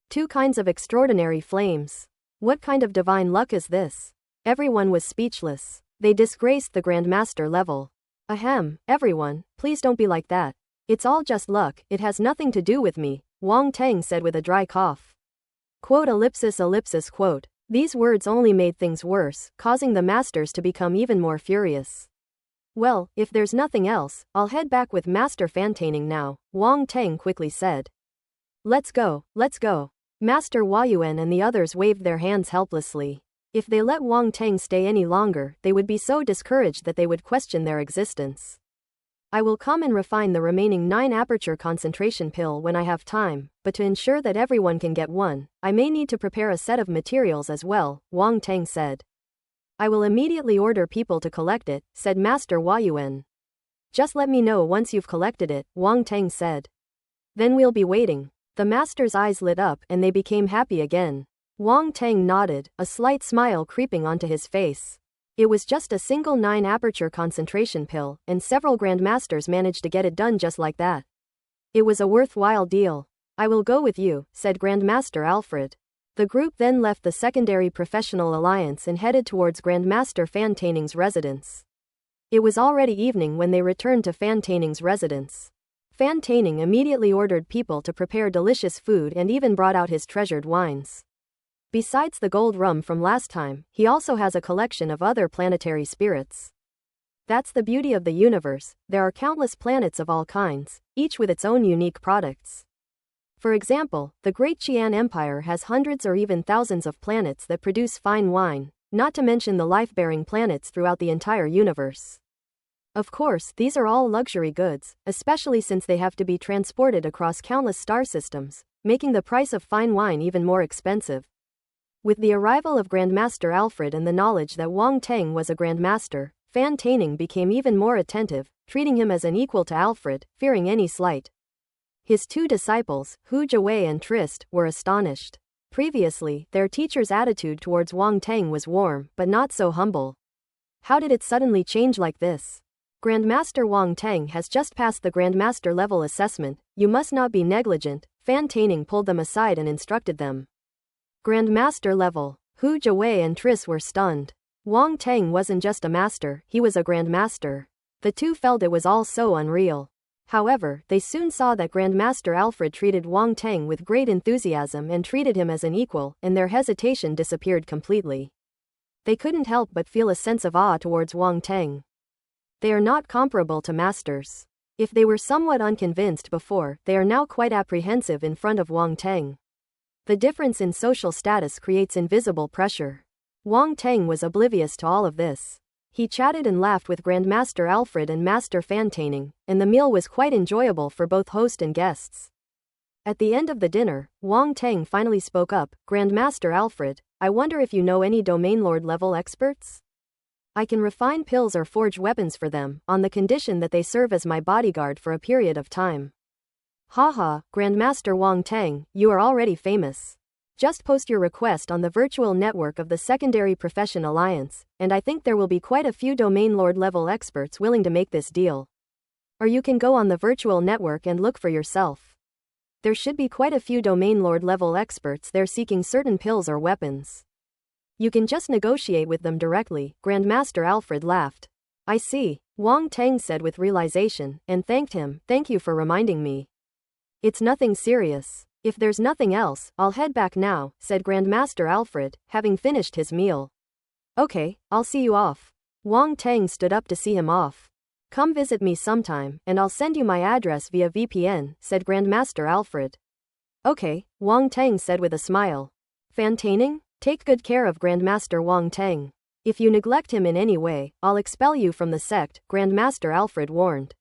Two kinds of extraordinary flames. What kind of divine luck is this? Everyone was speechless. They disgraced the Grandmaster level. Ahem, everyone, please don't be like that. It's all just luck, it has nothing to do with me, Wang Teng said with a dry cough. Quote. Quote. These words only made things worse, causing the masters to become even more furious. Well, if there's nothing else, I'll head back with Master Fan Taining now, Wang Teng quickly said. Let's go. Master Hua Yuan and the others waved their hands helplessly. If they let Wang Teng stay any longer, they would be so discouraged that they would question their existence. I will come and refine the remaining 9 aperture concentration pill when I have time, but to ensure that everyone can get one, I may need to prepare a set of materials as well, Wang Teng said. I will immediately order people to collect it, said Master Hua Yuan. Just let me know once you've collected it, Wang Teng said. Then we'll be waiting. The master's eyes lit up and they became happy again. Wang Teng nodded, a slight smile creeping onto his face. It was just a single 9 aperture concentration pill, and several Grandmasters managed to get it done just like that. It was a worthwhile deal. I will go with you, said Grandmaster Alfred. The group then left the secondary professional alliance and headed towards Grandmaster Fan Taining's residence. It was already evening when they returned to Fan Taining's residence. Fan Taining immediately ordered people to prepare delicious food and even brought out his treasured wines. Besides the gold rum from last time, he also has a collection of other planetary spirits. That's the beauty of the universe, there are countless planets of all kinds, each with its own unique products. For example, the Great Qian Empire has hundreds or even thousands of planets that produce fine wine, not to mention the life-bearing planets throughout the entire universe. Of course, these are all luxury goods, especially since they have to be transported across countless star systems, making the price of fine wine even more expensive. With the arrival of Grandmaster Alfred and the knowledge that Wang Teng was a Grandmaster, Fan Taining became even more attentive, treating him as an equal to Alfred, fearing any slight. His 2 disciples, Hu Jiwei and Trist, were astonished. Previously, their teacher's attitude towards Wang Teng was warm, but not so humble. How did it suddenly change like this? Grandmaster Wang Teng has just passed the Grandmaster level assessment, you must not be negligent, Fan Taining pulled them aside and instructed them. Grandmaster level. Hu Jiwei and Triss were stunned. Wang Teng wasn't just a master, he was a Grandmaster. The two felt it was all so unreal. However, they soon saw that Grandmaster Alfred treated Wang Teng with great enthusiasm and treated him as an equal, and their hesitation disappeared completely. They couldn't help but feel a sense of awe towards Wang Teng. They are not comparable to masters. If they were somewhat unconvinced before, they are now quite apprehensive in front of Wang Teng. The difference in social status creates invisible pressure. Wang Teng was oblivious to all of this. He chatted and laughed with Grandmaster Alfred and Master Fan Taining, and the meal was quite enjoyable for both host and guests. At the end of the dinner, Wang Teng finally spoke up, Grandmaster Alfred, I wonder if you know any Domain Lord level experts? I can refine pills or forge weapons for them, on the condition that they serve as my bodyguard for a period of time. Haha, Grandmaster Wang Teng, you are already famous. Just post your request on the virtual network of the Secondary Profession Alliance, and I think there will be quite a few Domain Lord level experts willing to make this deal. Or you can go on the virtual network and look for yourself. There should be quite a few domain lord level experts there seeking certain pills or weapons. You can just negotiate with them directly, Grandmaster Alfred laughed. I see, Wang Tang said with realization, and thanked him. Thank you for reminding me. It's nothing serious. If there's nothing else, I'll head back now, said Grandmaster Alfred, having finished his meal. Okay, I'll see you off. Wang Tang stood up to see him off. Come visit me sometime, and I'll send you my address via VPN, said Grandmaster Alfred. Okay, Wang Tang said with a smile. Fan Taining? Take good care of Grandmaster Wang Tang. If you neglect him in any way, I'll expel you from the sect, Grandmaster Alfred warned.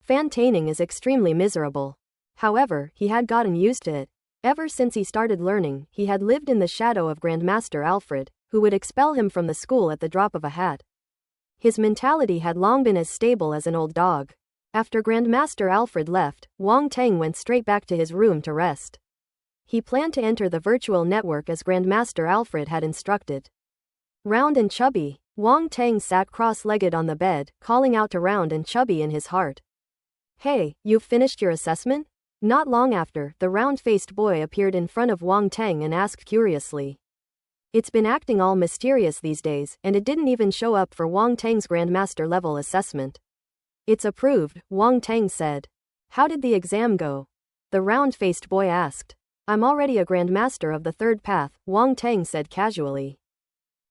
Fan Taining is extremely miserable. However, he had gotten used to it. Ever since he started learning, he had lived in the shadow of Grandmaster Alfred, who would expel him from the school at the drop of a hat. His mentality had long been as stable as an old dog. After Grandmaster Alfred left, Wang Tang went straight back to his room to rest. He planned to enter the virtual network as Grandmaster Alfred had instructed. Round and Chubby. Wang Tang sat cross-legged on the bed, calling out to Round and Chubby in his heart. Hey, you've finished your assessment? Not long after, the round-faced boy appeared in front of Wang Tang and asked curiously. It's been acting all mysterious these days, and it didn't even show up for Wang Tang's Grandmaster level assessment. It's approved, Wang Tang said. How did the exam go? The round-faced boy asked. I'm already a Grandmaster of the Third Path, Wang Tang said casually.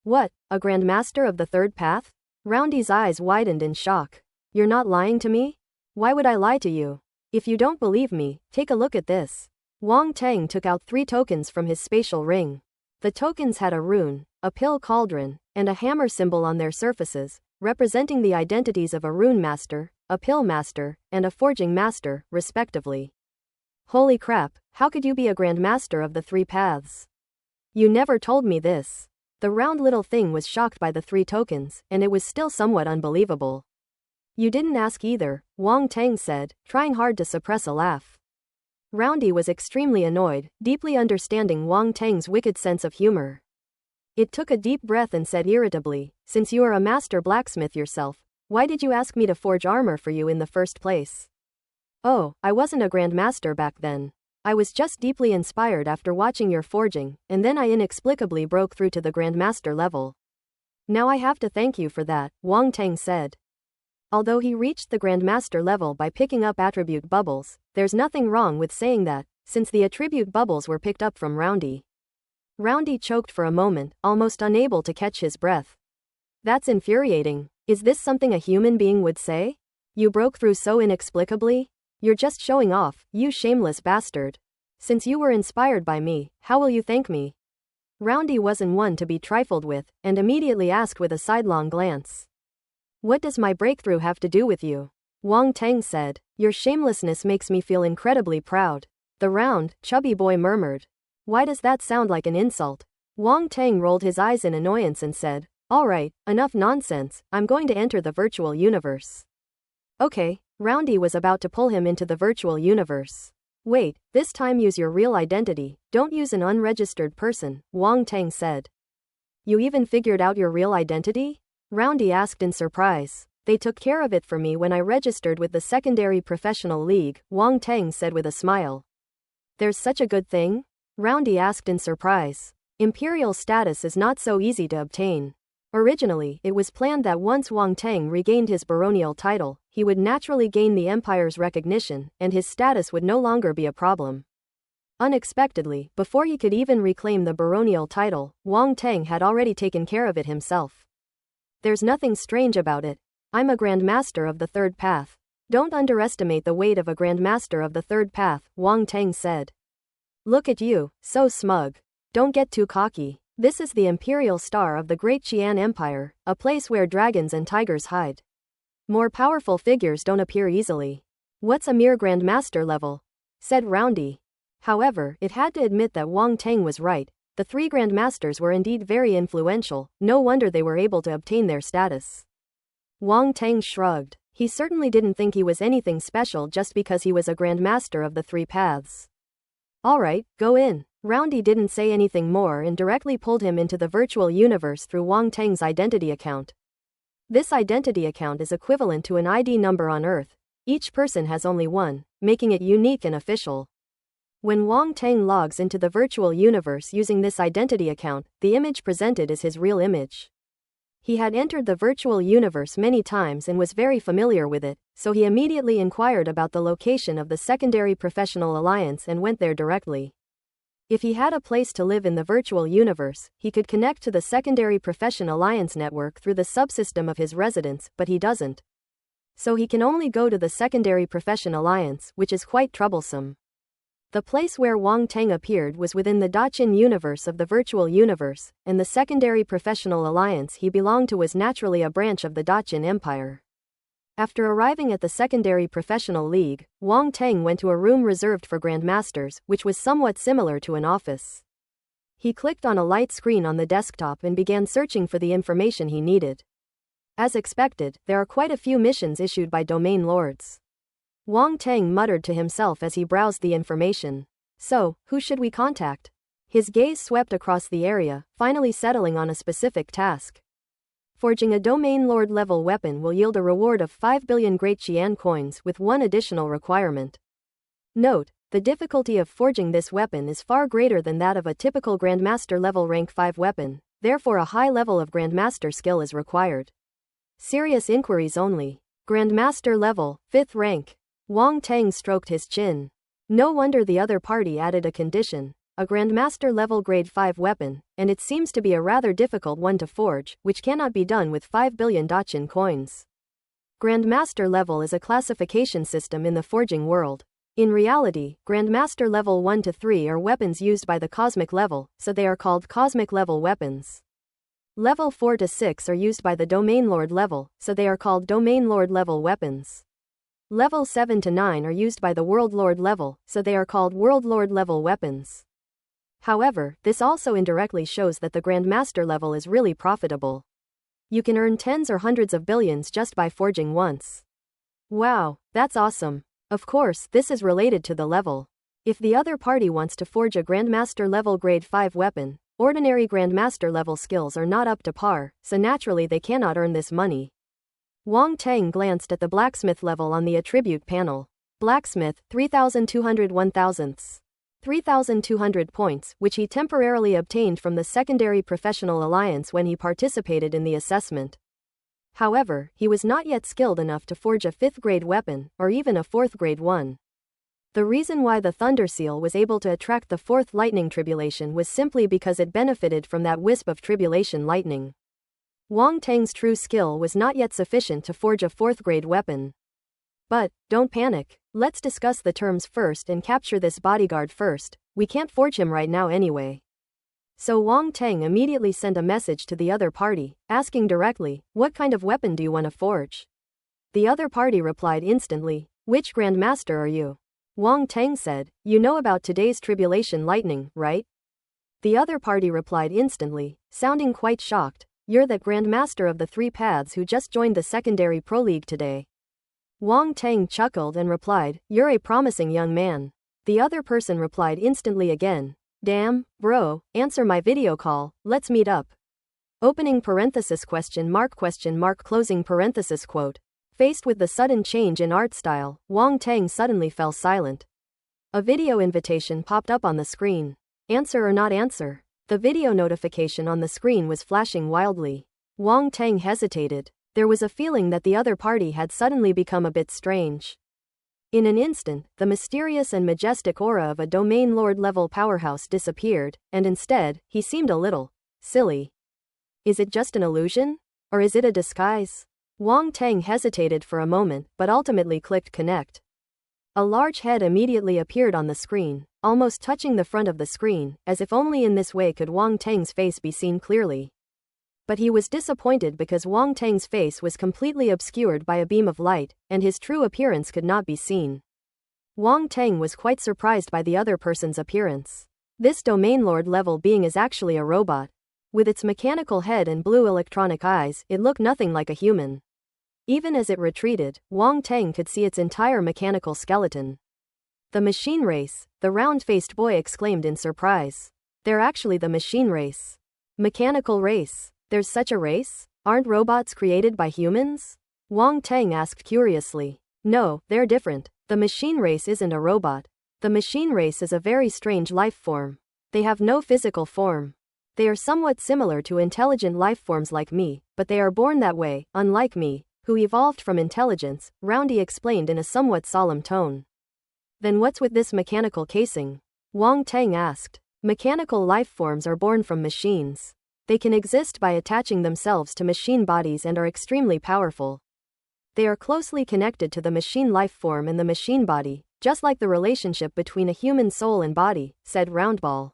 What, a Grandmaster of the Third Path? Roundy's eyes widened in shock. You're not lying to me? Why would I lie to you? If you don't believe me, take a look at this. Wang Tang took out 3 tokens from his spatial ring. The tokens had a rune, a pill cauldron, and a hammer symbol on their surfaces, representing the identities of a rune master, a pill master, and a forging master, respectively. Holy crap, how could you be a Grandmaster of the 3 paths? You never told me this. The round little thing was shocked by the 3 tokens, and it was still somewhat unbelievable. You didn't ask either, Wang Tang said, trying hard to suppress a laugh. Roundy was extremely annoyed, deeply understanding Wang Tang's wicked sense of humor. It took a deep breath and said irritably, since you are a master blacksmith yourself, why did you ask me to forge armor for you in the first place? Oh, I wasn't a Grandmaster back then. I was just deeply inspired after watching your forging, and then I inexplicably broke through to the Grandmaster level. Now I have to thank you for that, Wang Tang said. Although he reached the Grandmaster level by picking up attribute bubbles, there's nothing wrong with saying that, since the attribute bubbles were picked up from Roundy. Roundy choked for a moment, almost unable to catch his breath. That's infuriating. Is this something a human being would say? You broke through so inexplicably? You're just showing off, you shameless bastard. Since you were inspired by me, how will you thank me? Roundy wasn't one to be trifled with, and immediately asked with a sidelong glance. What does my breakthrough have to do with you? Wang Tang said. Your shamelessness makes me feel incredibly proud. The round, chubby boy murmured. Why does that sound like an insult? Wang Tang rolled his eyes in annoyance and said, Alright, enough nonsense, I'm going to enter the virtual universe. Okay, Roundy was about to pull him into the virtual universe. Wait, this time use your real identity, don't use an unregistered person, Wang Tang said. You even figured out your real identity? Roundy asked in surprise. They took care of it for me when I registered with the secondary professional league, Wang Tang said with a smile. There's such a good thing? Roundy asked in surprise. Imperial status is not so easy to obtain. Originally, it was planned that once Wang Tang regained his baronial title, he would naturally gain the Empire's recognition, and his status would no longer be a problem. Unexpectedly, before he could even reclaim the baronial title, Wang Tang had already taken care of it himself. There's nothing strange about it. I'm a Grandmaster of the Third Path. Don't underestimate the weight of a Grandmaster of the Third Path, Wang Tang said. Look at you, so smug. Don't get too cocky. This is the Imperial Star of the Great Qian Empire, a place where dragons and tigers hide. More powerful figures don't appear easily. What's a mere Grandmaster level? Said Roundy. However, it had to admit that Wang Tang was right. The 3 Grandmasters were indeed very influential, no wonder they were able to obtain their status. Wang Tang shrugged. He certainly didn't think he was anything special just because he was a Grandmaster of the 3 paths. Alright, go in. Roundy didn't say anything more and directly pulled him into the virtual universe through Wang Tang's identity account. This identity account is equivalent to an ID number on Earth. Each person has only one, making it unique and official. When Wang Teng logs into the virtual universe using this identity account, the image presented is his real image. He had entered the virtual universe many times and was very familiar with it, so he immediately inquired about the location of the secondary professional alliance and went there directly. If he had a place to live in the virtual universe, he could connect to the secondary profession alliance network through the subsystem of his residence, but he doesn't. So he can only go to the secondary profession alliance, which is quite troublesome. The place where Wang Teng appeared was within the Daqin universe of the virtual universe, and the secondary professional alliance he belonged to was naturally a branch of the Daqin Empire. After arriving at the secondary professional league, Wang Teng went to a room reserved for grandmasters, which was somewhat similar to an office. He clicked on a light screen on the desktop and began searching for the information he needed. As expected, there are quite a few missions issued by domain lords. Wang Teng muttered to himself as he browsed the information. So, who should we contact? His gaze swept across the area, finally settling on a specific task. Forging a domain lord level weapon will yield a reward of 5 billion Great Qian coins with one additional requirement. Note, the difficulty of forging this weapon is far greater than that of a typical Grandmaster level rank 5 weapon, therefore a high level of Grandmaster skill is required. Serious inquiries only. Grandmaster level, 5th rank. Wang Teng stroked his chin. No wonder the other party added a condition, a Grandmaster level grade 5 weapon, and it seems to be a rather difficult one to forge, which cannot be done with 5 billion Daqin coins. Grandmaster level is a classification system in the forging world. In reality, Grandmaster level 1 to 3 are weapons used by the cosmic level, so they are called cosmic level weapons. Level 4 to 6 are used by the domain lord level, so they are called domain lord level weapons. Level 7 to 9 are used by the World Lord level, so they are called World Lord level weapons. However, this also indirectly shows that the Grandmaster level is really profitable. You can earn tens or hundreds of billions just by forging once. Wow, that's awesome. Of course, this is related to the level. If the other party wants to forge a Grandmaster level grade 5 weapon, ordinary Grandmaster level skills are not up to par, so naturally they cannot earn this money. Wang Teng glanced at the blacksmith level on the attribute panel. Blacksmith, 3,200 1,000ths. 3,200 points, which he temporarily obtained from the secondary professional alliance when he participated in the assessment. However, he was not yet skilled enough to forge a 5th grade weapon, or even a 4th grade one. The reason why the Thunder Seal was able to attract the 4th lightning tribulation was simply because it benefited from that wisp of tribulation lightning. Wang Teng's true skill was not yet sufficient to forge a 4th grade weapon. But, don't panic, let's discuss the terms first and capture this bodyguard first, we can't forge him right now anyway. So Wang Teng immediately sent a message to the other party, asking directly, what kind of weapon do you want to forge? The other party replied instantly, which Grandmaster are you? Wang Teng said, you know about today's tribulation lightning, right? The other party replied instantly, sounding quite shocked, you're that Grandmaster of the 3 paths who just joined the secondary pro league today. Wang Teng chuckled and replied, you're a promising young man. The other person replied instantly again, damn, bro, answer my video call, let's meet up. Opening parenthesis question mark closing parenthesis quote. Faced with the sudden change in art style, Wang Teng suddenly fell silent. A video invitation popped up on the screen. Answer or not answer? The video notification on the screen was flashing wildly. Wang Teng hesitated. There was a feeling that the other party had suddenly become a bit strange. In an instant, the mysterious and majestic aura of a domain lord level powerhouse disappeared, and instead, he seemed a little silly. Is it just an illusion? Or is it a disguise? Wang Teng hesitated for a moment, but ultimately clicked connect. A large head immediately appeared on the screen, almost touching the front of the screen, as if only in this way could Wang Teng's face be seen clearly. But he was disappointed because Wang Teng's face was completely obscured by a beam of light, and his true appearance could not be seen. Wang Teng was quite surprised by the other person's appearance. This domain lord level being is actually a robot. With its mechanical head and blue electronic eyes, it looked nothing like a human. Even as it retreated, Wang Teng could see its entire mechanical skeleton. The machine race, the round-faced boy exclaimed in surprise. They're actually the machine race. Mechanical race. There's such a race? Aren't robots created by humans? Wang Teng asked curiously. No, they're different. The machine race isn't a robot. The machine race is a very strange life form. They have no physical form. They are somewhat similar to intelligent life forms like me, but they are born that way, unlike me, who evolved from intelligence, Roundy explained in a somewhat solemn tone. Then what's with this mechanical casing? Wang Tang asked. Mechanical life forms are born from machines. They can exist by attaching themselves to machine bodies and are extremely powerful. They are closely connected to the machine life form and the machine body, just like the relationship between a human soul and body, said Roundball.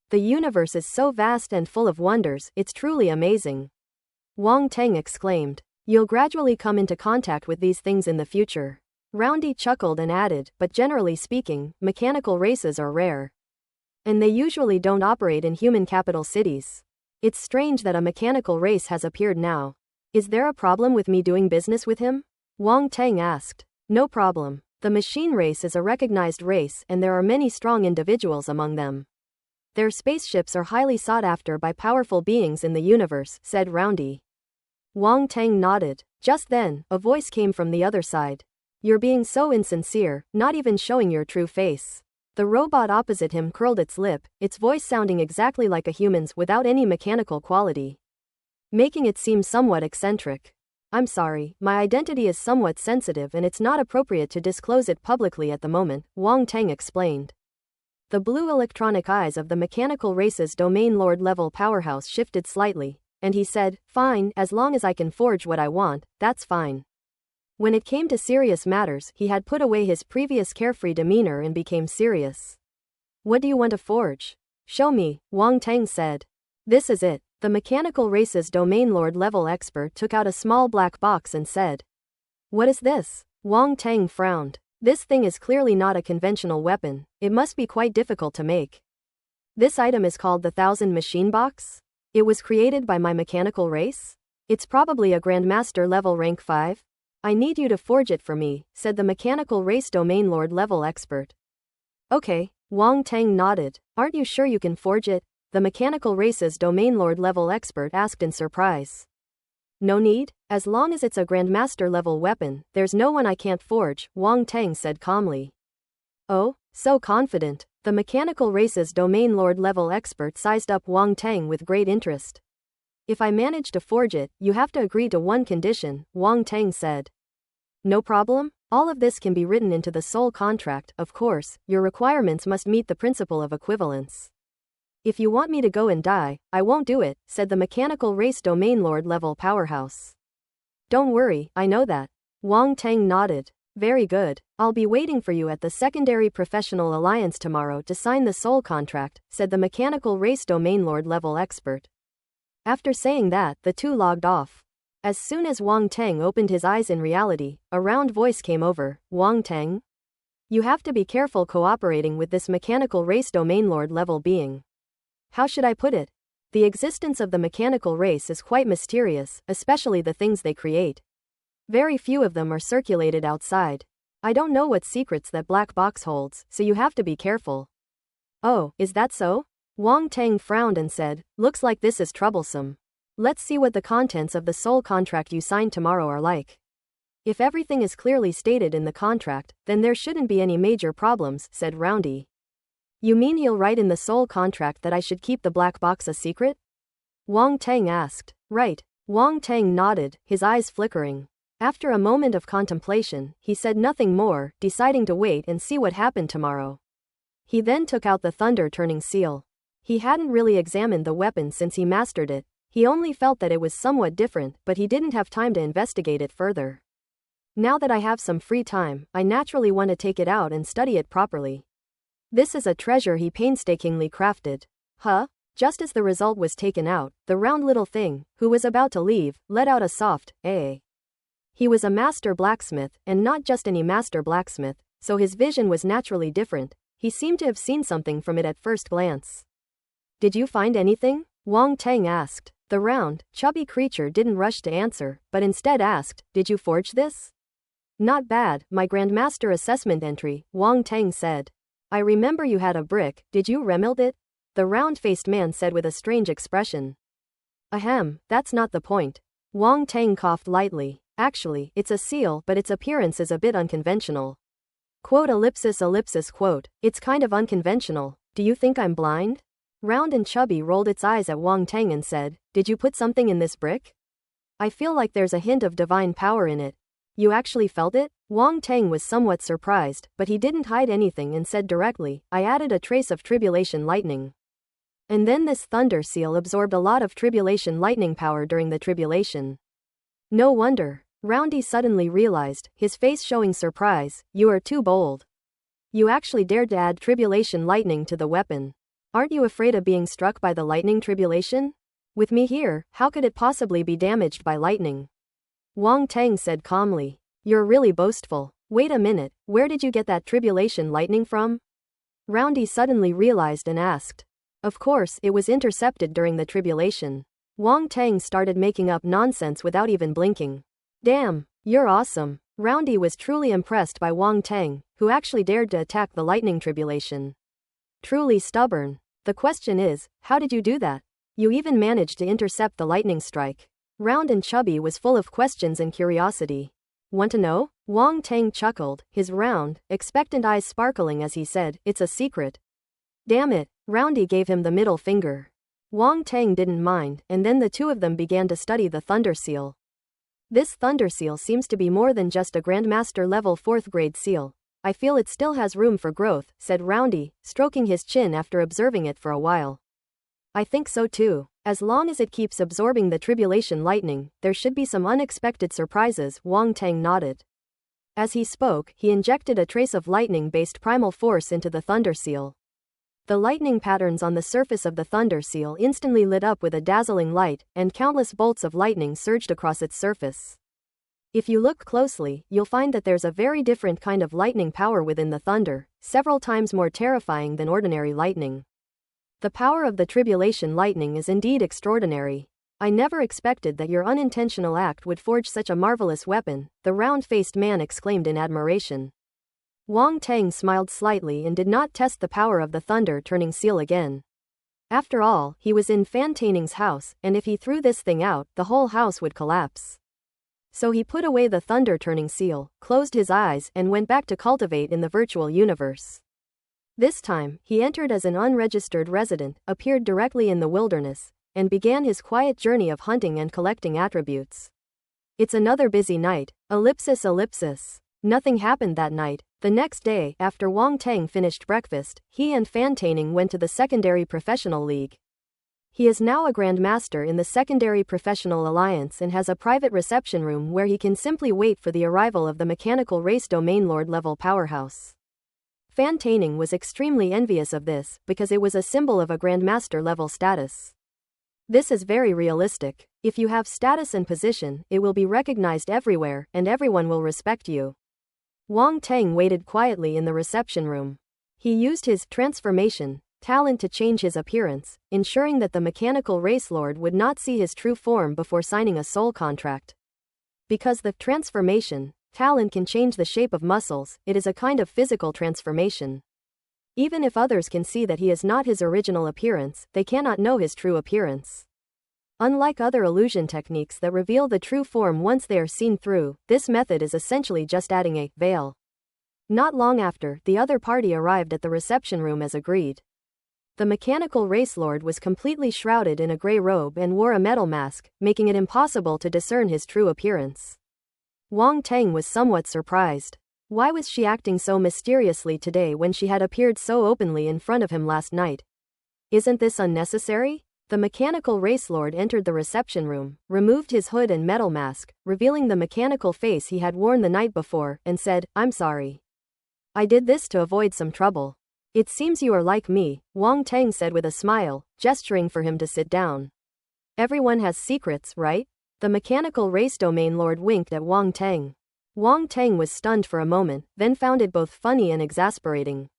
The universe is so vast and full of wonders, it's truly amazing. Wang Tang exclaimed. You'll gradually come into contact with these things in the future. Roundy chuckled and added, but generally speaking, mechanical races are rare. And they usually don't operate in human capital cities. It's strange that a mechanical race has appeared now. Is there a problem with me doing business with him? Wang Tang asked. No problem. The machine race is a recognized race and there are many strong individuals among them. Their spaceships are highly sought after by powerful beings in the universe, said Roundy. Wang Tang nodded. Just then, a voice came from the other side. You're being so insincere, not even showing your true face. The robot opposite him curled its lip, its voice sounding exactly like a human's without any mechanical quality, making it seem somewhat eccentric. I'm sorry, my identity is somewhat sensitive and it's not appropriate to disclose it publicly at the moment, Wang Tang explained. The blue electronic eyes of the mechanical race's domain lord level powerhouse shifted slightly, and he said, fine, as long as I can forge what I want, that's fine. When it came to serious matters, he had put away his previous carefree demeanor and became serious. What do you want to forge? Show me, Wang Tang said. This is it. The mechanical race's domain lord level expert took out a small black box and said. What is this? Wang Tang frowned. This thing is clearly not a conventional weapon, it must be quite difficult to make. This item is called the 1000 Machine Box? It was created by my mechanical race? It's probably a Grandmaster level rank 5? I need you to forge it for me, said the mechanical race domain lord level expert. Okay, Wang Tang nodded. Aren't you sure you can forge it? The mechanical race's domain lord level expert asked in surprise. No need, as long as it's a Grandmaster level weapon, there's no one I can't forge, Wang Tang said calmly. Oh, so confident. The mechanical race's domain lord level expert sized up Wang Tang with great interest. If I manage to forge it, you have to agree to one condition, Wang Tang said. No problem, all of this can be written into the soul contract, of course, your requirements must meet the principle of equivalence. If you want me to go and die, I won't do it, said the mechanical race domain lord level powerhouse. Don't worry, I know that. Wang Tang nodded. Very good, I'll be waiting for you at the secondary professional alliance tomorrow to sign the soul contract, said the mechanical race domain lord level expert. After saying that, the two logged off. As soon as Wang Tang opened his eyes in reality, a round voice came over. Wang Tang? You have to be careful cooperating with this mechanical race domain lord level being. How should I put it? The existence of the mechanical race is quite mysterious, especially the things they create. Very few of them are circulated outside. I don't know what secrets that black box holds, so you have to be careful. Oh, is that so? Wang Tang frowned and said, looks like this is troublesome. Let's see what the contents of the soul contract you signed tomorrow are like. If everything is clearly stated in the contract, then there shouldn't be any major problems, said Roundy. You mean he'll write in the soul contract that I should keep the black box a secret? Wang Tang asked. Right. Wang Tang nodded, his eyes flickering. After a moment of contemplation, he said nothing more, deciding to wait and see what happened tomorrow. He then took out the thunder-turning seal. He hadn't really examined the weapon since he mastered it, he only felt that it was somewhat different, but he didn't have time to investigate it further. Now that I have some free time, I naturally want to take it out and study it properly. This is a treasure he painstakingly crafted. Huh? Just as the result was taken out, the round little thing, who was about to leave, let out a soft, eh. He was a master blacksmith, and not just any master blacksmith, so his vision was naturally different. He seemed to have seen something from it at first glance. Did you find anything? Wang Tang asked. The round, chubby creature didn't rush to answer, but instead asked, did you forge this? Not bad, my Grandmaster assessment entry, Wang Tang said. I remember you had a brick, did you remeld it? The round-faced man said with a strange expression. Ahem, that's not the point. Wang Tang coughed lightly. Actually, it's a seal, but its appearance is a bit unconventional. Quote ellipsis ellipsis quote, it's kind of unconventional. Do you think I'm blind? Round and Chubby rolled its eyes at Wong Tang and said, did you put something in this brick? I feel like there's a hint of divine power in it. You actually felt it? Wong Tang was somewhat surprised, but he didn't hide anything and said directly, I added a trace of tribulation lightning. And then this thunder seal absorbed a lot of tribulation lightning power during the tribulation. No wonder. Roundy suddenly realized, his face showing surprise, you are too bold. You actually dared to add tribulation lightning to the weapon. Aren't you afraid of being struck by the lightning tribulation? With me here, how could it possibly be damaged by lightning? Wong Tang said calmly. You're really boastful. Wait a minute, where did you get that tribulation lightning from? Roundy suddenly realized and asked. Of course, it was intercepted during the tribulation. Wong Tang started making up nonsense without even blinking. Damn, you're awesome. Roundy was truly impressed by Wong Tang, who actually dared to attack the lightning tribulation. Truly stubborn. The question is, how did you do that? You even managed to intercept the lightning strike. Round and Chubby was full of questions and curiosity. Want to know? Wong Tang chuckled, his round, expectant eyes sparkling as he said, it's a secret. Damn it, Roundy gave him the middle finger. Wong Tang didn't mind, and then the two of them began to study the thunder seal. This thunder seal seems to be more than just a Grandmaster level 4th grade seal. I feel it still has room for growth, said Roundy, stroking his chin after observing it for a while. I think so too. As long as it keeps absorbing the tribulation lightning, there should be some unexpected surprises, Wong Tang nodded. As he spoke, he injected a trace of lightning-based primal force into the thunder seal. The lightning patterns on the surface of the thunder seal instantly lit up with a dazzling light, and countless bolts of lightning surged across its surface. If you look closely, you'll find that there's a very different kind of lightning power within the thunder, several times more terrifying than ordinary lightning. The power of the tribulation lightning is indeed extraordinary. I never expected that your unintentional act would forge such a marvelous weapon, the round-faced man exclaimed in admiration. Wong Tang smiled slightly and did not test the power of the thunder-turning seal again. After all, he was in Fan Taining's house, and if he threw this thing out, the whole house would collapse. So he put away the thunder-turning seal, closed his eyes, and went back to cultivate in the virtual universe. This time, he entered as an unregistered resident, appeared directly in the wilderness, and began his quiet journey of hunting and collecting attributes. It's another busy night, ellipsis ellipsis. Nothing happened that night. The next day, after Wong Tang finished breakfast, he and Fan Taining went to the Secondary Professional League. He is now a Grandmaster in the Secondary Professional Alliance and has a private reception room where he can simply wait for the arrival of the mechanical race domain lord level powerhouse. Fan Taining was extremely envious of this, because it was a symbol of a Grandmaster level status. This is very realistic. If you have status and position, it will be recognized everywhere, and everyone will respect you. Wong Tang waited quietly in the reception room. He used his transformation talent to change his appearance, ensuring that the mechanical race lord would not see his true form before signing a soul contract. Because the transformation talent can change the shape of muscles, it is a kind of physical transformation. Even if others can see that he is not his original appearance, they cannot know his true appearance. Unlike other illusion techniques that reveal the true form once they are seen through, this method is essentially just adding a veil. Not long after, the other party arrived at the reception room as agreed. The mechanical race lord was completely shrouded in a gray robe and wore a metal mask, making it impossible to discern his true appearance. Wong Tang was somewhat surprised. Why was she acting so mysteriously today when she had appeared so openly in front of him last night? Isn't this unnecessary? The mechanical race lord entered the reception room, removed his hood and metal mask, revealing the mechanical face he had worn the night before, and said, I'm sorry. I did this to avoid some trouble. It seems you are like me, Wong Tang said with a smile, gesturing for him to sit down. Everyone has secrets, right? The mechanical race domain lord winked at Wong Tang. Wong Tang was stunned for a moment, then found it both funny and exasperating.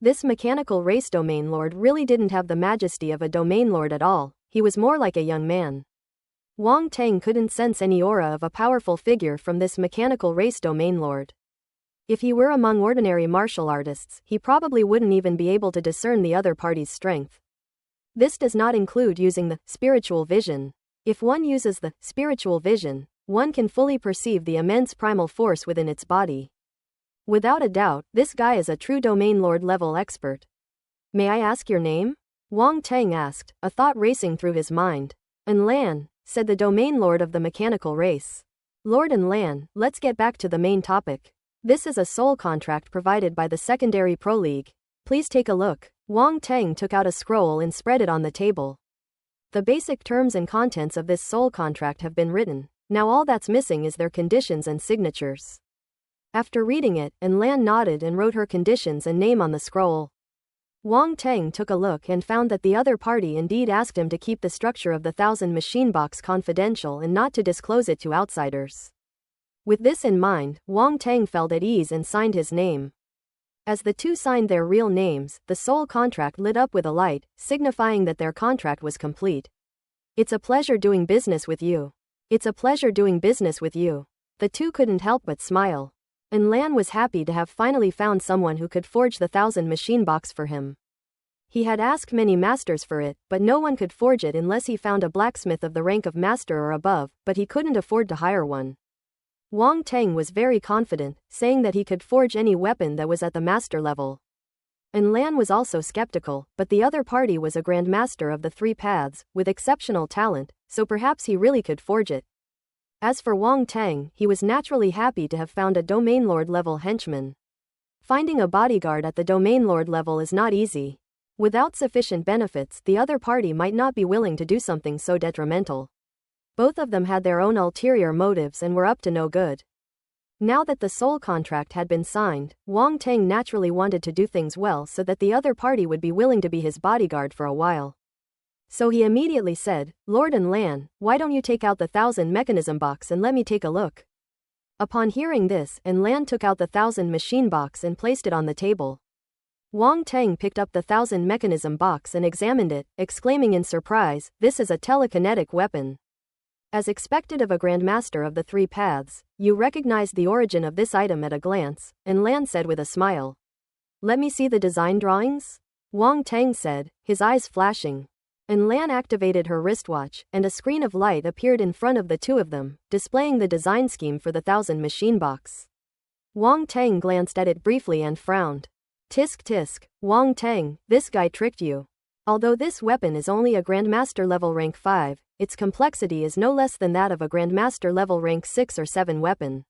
This mechanical race domain lord really didn't have the majesty of a domain lord at all, he was more like a young man. Wong Tang couldn't sense any aura of a powerful figure from this mechanical race domain lord. If he were among ordinary martial artists, he probably wouldn't even be able to discern the other party's strength. This does not include using the spiritual vision. If one uses the spiritual vision, one can fully perceive the immense primal force within its body. Without a doubt, this guy is a true domain lord level expert. May I ask your name? Wang Teng asked, a thought racing through his mind. Lan, said the domain lord of the mechanical race. Lord Lan, let's get back to the main topic. This is a soul contract provided by the secondary pro league. Please take a look. Wang Teng took out a scroll and spread it on the table. The basic terms and contents of this soul contract have been written. Now all that's missing is their conditions and signatures. After reading it, Lan nodded and wrote her conditions and name on the scroll. Wang Teng took a look and found that the other party indeed asked him to keep the structure of the 1000 machine box confidential and not to disclose it to outsiders. With this in mind, Wang Teng felt at ease and signed his name. As the two signed their real names, the soul contract lit up with a light, signifying that their contract was complete. It's a pleasure doing business with you. It's a pleasure doing business with you. The two couldn't help but smile. Lan was happy to have finally found someone who could forge the 1000 machine box for him. He had asked many masters for it, but no one could forge it unless he found a blacksmith of the rank of master or above, but he couldn't afford to hire one. Wang Teng was very confident, saying that he could forge any weapon that was at the master level. Lan was also skeptical, but the other party was a grandmaster of the 3 paths, with exceptional talent, so perhaps he really could forge it. As for Wang Teng, he was naturally happy to have found a domain lord level henchman. Finding a bodyguard at the domain lord level is not easy. Without sufficient benefits, the other party might not be willing to do something so detrimental. Both of them had their own ulterior motives and were up to no good. Now that the soul contract had been signed, Wang Teng naturally wanted to do things well so that the other party would be willing to be his bodyguard for a while. So he immediately said, Lord Lan, why don't you take out the 1000 mechanism box and let me take a look? Upon hearing this, Lan took out the 1000 machine box and placed it on the table. Wang Teng picked up the 1000 mechanism box and examined it, exclaiming in surprise, this is a telekinetic weapon. As expected of a grandmaster of the 3 paths, you recognized the origin of this item at a glance, Lan said with a smile. Let me see the design drawings? Wang Teng said, his eyes flashing. Lan activated her wristwatch, and a screen of light appeared in front of the two of them, displaying the design scheme for the 1000 machine box. Wang Teng glanced at it briefly and frowned. Tisk tisk, Wang Teng, this guy tricked you. Although this weapon is only a Grandmaster level rank 5, its complexity is no less than that of a Grandmaster level rank 6 or 7 weapon.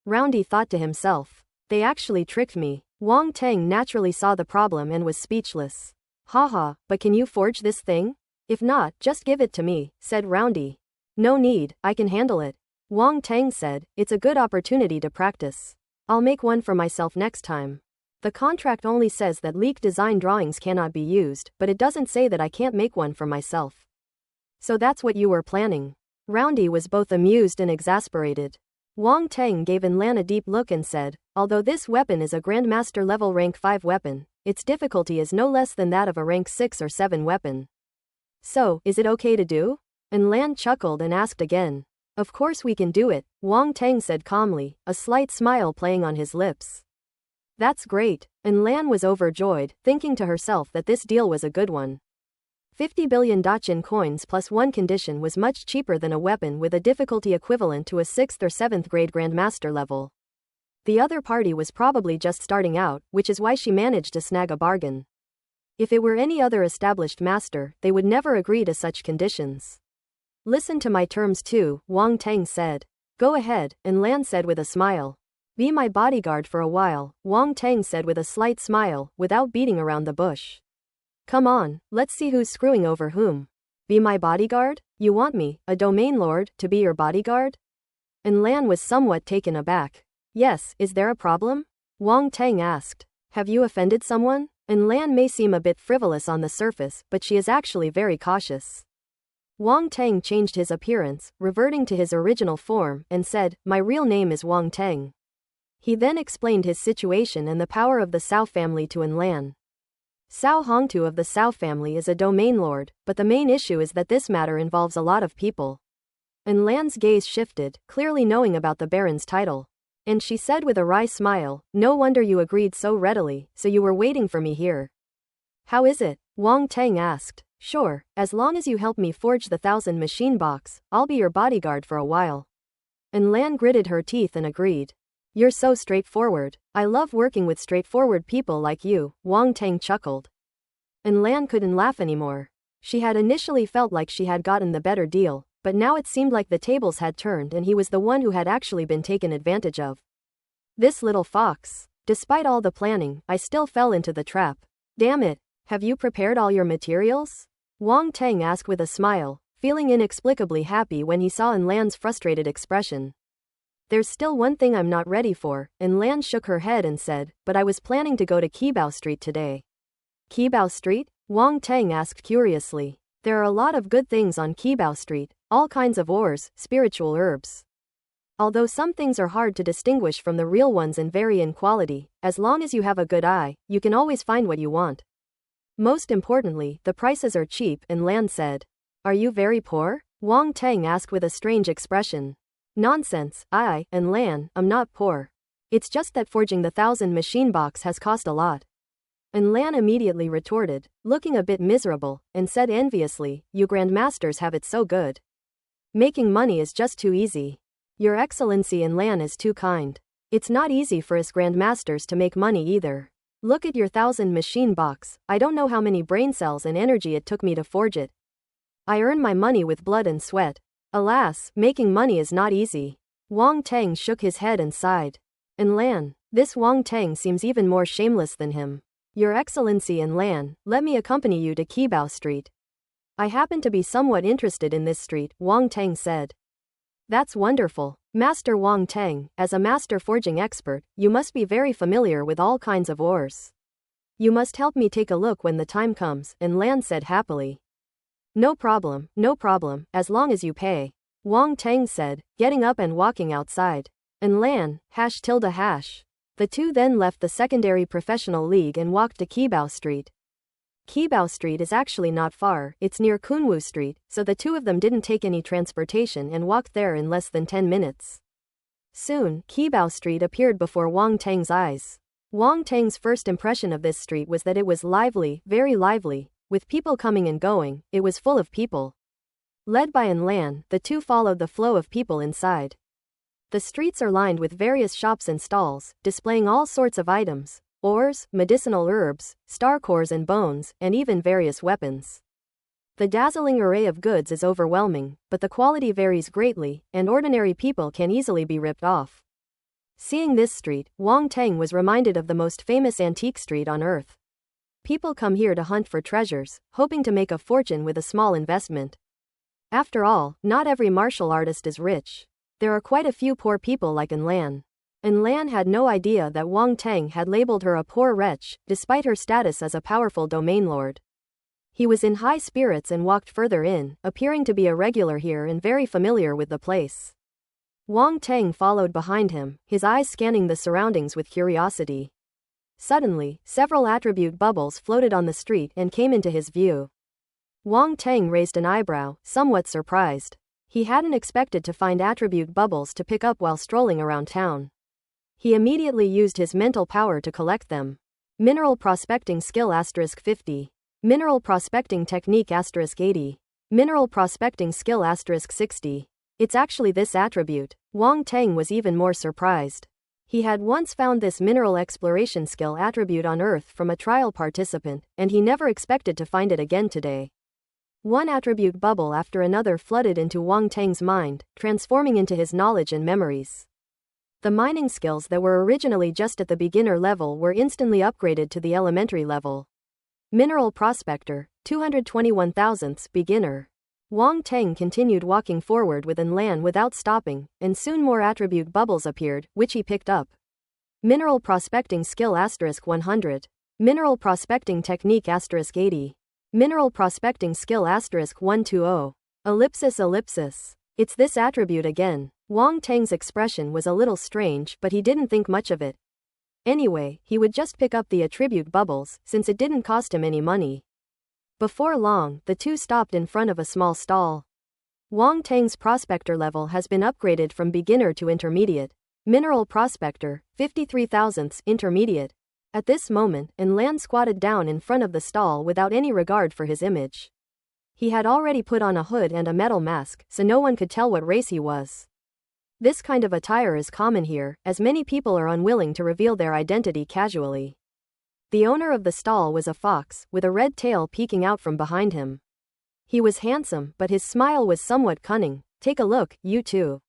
Roundy thought to himself. They actually tricked me. Wang Teng naturally saw the problem and was speechless. Haha, but can you forge this thing? If not, just give it to me, said Roundy. No need, I can handle it. Wang Teng said, it's a good opportunity to practice. I'll make one for myself next time. The contract only says that leaked design drawings cannot be used, but it doesn't say that I can't make one for myself. So that's what you were planning. Roundy was both amused and exasperated. Wang Teng gave Lan a deep look and said, although this weapon is a Grandmaster level rank 5 weapon, its difficulty is no less than that of a rank 6 or 7 weapon. So, is it okay to do? Lan chuckled and asked again. Of course we can do it, Wang Teng said calmly, a slight smile playing on his lips. That's great, Lan was overjoyed, thinking to herself that this deal was a good one. 50 billion Dachin coins plus one condition was much cheaper than a weapon with a difficulty equivalent to a 6th or 7th grade Grandmaster level. The other party was probably just starting out, which is why she managed to snag a bargain. If it were any other established master, they would never agree to such conditions. Listen to my terms too, Wang Teng said. Go ahead, Lan said with a smile. Be my bodyguard for a while, Wang Teng said with a slight smile, without beating around the bush. Come on, let's see who's screwing over whom. Be my bodyguard? You want me, a domain lord, to be your bodyguard? Lan was somewhat taken aback. Yes, is there a problem? Wang Teng asked. Have you offended someone? Lan may seem a bit frivolous on the surface, but she is actually very cautious. Wang Teng changed his appearance, reverting to his original form, and said, my real name is Wang Teng. He then explained his situation and the power of the Cao family to Lan. Cao Hongtu of the Cao family is a domain lord, but the main issue is that this matter involves a lot of people. Lan's gaze shifted, clearly knowing about the Baron's title. And she said with a wry smile, no wonder you agreed so readily, so you were waiting for me here. How is it? Wang Teng asked. Sure, as long as you help me forge the 1000 machine box, I'll be your bodyguard for a while. Lan gritted her teeth and agreed. You're so straightforward. I love working with straightforward people like you, Wang Tang chuckled. And Lan couldn't laugh anymore. She had initially felt like she had gotten the better deal, but now it seemed like the tables had turned and he was the one who had actually been taken advantage of. This little fox. Despite all the planning, I still fell into the trap. Damn it. Have you prepared all your materials? Wang Tang asked with a smile, feeling inexplicably happy when he saw Lan's frustrated expression. There's still one thing I'm not ready for, and Lan shook her head and said, but I was planning to go to Qibao Street today. Qibao Street? Wang Tang asked curiously. There are a lot of good things on Qibao Street, all kinds of ores, spiritual herbs. Although some things are hard to distinguish from the real ones and vary in quality, as long as you have a good eye, you can always find what you want. Most importantly, the prices are cheap, and Lan said. Are you very poor? Wang Tang asked with a strange expression. Nonsense, and Lan, I'm not poor. It's just that forging the 1,000 machine box has cost a lot. And Lan immediately retorted, looking a bit miserable, and said enviously, you grandmasters have it so good. Making money is just too easy. Your Excellency, and Lan is too kind. It's not easy for us grandmasters to make money either. Look at your 1,000 machine box, I don't know how many brain cells and energy it took me to forge it. I earn my money with blood and sweat. Alas, making money is not easy. Wang Tang shook his head and sighed. And Lan, this Wang Tang seems even more shameless than him. Your Excellency, and Lan, let me accompany you to Qibao Street. I happen to be somewhat interested in this street, Wang Tang said. That's wonderful. Master Wang Tang, as a master forging expert, you must be very familiar with all kinds of ores. You must help me take a look when the time comes, and Lan said happily. No problem, as long as you pay. Wang Tang said, getting up and walking outside. And Lan, ##. The two then left the secondary professional league and walked to Qibao Street. Qibao Street is actually not far, it's near Kunwu Street, so the two of them didn't take any transportation and walked there in less than 10 minutes. Soon, Qibao Street appeared before Wang Tang's eyes. Wang Tang's first impression of this street was that it was lively, very lively, with people coming and going. It was full of people. Led by Lan, the two followed the flow of people inside. The streets are lined with various shops and stalls, displaying all sorts of items. Ores, medicinal herbs, star cores and bones, and even various weapons. The dazzling array of goods is overwhelming, but the quality varies greatly, and ordinary people can easily be ripped off. Seeing this street, Wang Tang was reminded of the most famous antique street on earth. People come here to hunt for treasures, hoping to make a fortune with a small investment. After all, not every martial artist is rich. There are quite a few poor people like Lan. And Lan had no idea that Wang Tang had labeled her a poor wretch, despite her status as a powerful domain lord. He was in high spirits and walked further in, appearing to be a regular here and very familiar with the place. Wang Tang followed behind him, his eyes scanning the surroundings with curiosity. Suddenly, several attribute bubbles floated on the street and came into his view. Wang Tang raised an eyebrow, somewhat surprised. He hadn't expected to find attribute bubbles to pick up while strolling around town. He immediately used his mental power to collect them. Mineral prospecting skill *50. Mineral prospecting technique *80. Mineral prospecting skill *60. It's actually this attribute. Wang Tang was even more surprised. He had once found this mineral exploration skill attribute on Earth from a trial participant, and he never expected to find it again today. One attribute bubble after another flooded into Wang Tang's mind, transforming into his knowledge and memories. The mining skills that were originally just at the beginner level were instantly upgraded to the elementary level. Mineral Prospector, 221,000th beginner. Wang Tang continued walking forward with Lan without stopping, and soon more attribute bubbles appeared, which he picked up. Mineral Prospecting Skill *100. Mineral Prospecting Technique *80. Mineral Prospecting Skill *120. Ellipsis. It's this attribute again. Wang Tang's expression was a little strange, but he didn't think much of it. Anyway, he would just pick up the attribute bubbles, since it didn't cost him any money. Before long, the two stopped in front of a small stall. Wang Tang's prospector level has been upgraded from beginner to intermediate. Mineral Prospector, 53,000th intermediate. At this moment, Lan squatted down in front of the stall without any regard for his image. He had already put on a hood and a metal mask, so no one could tell what race he was. This kind of attire is common here, as many people are unwilling to reveal their identity casually. The owner of the stall was a fox, with a red tail peeking out from behind him. He was handsome, but his smile was somewhat cunning. Take a look, you two.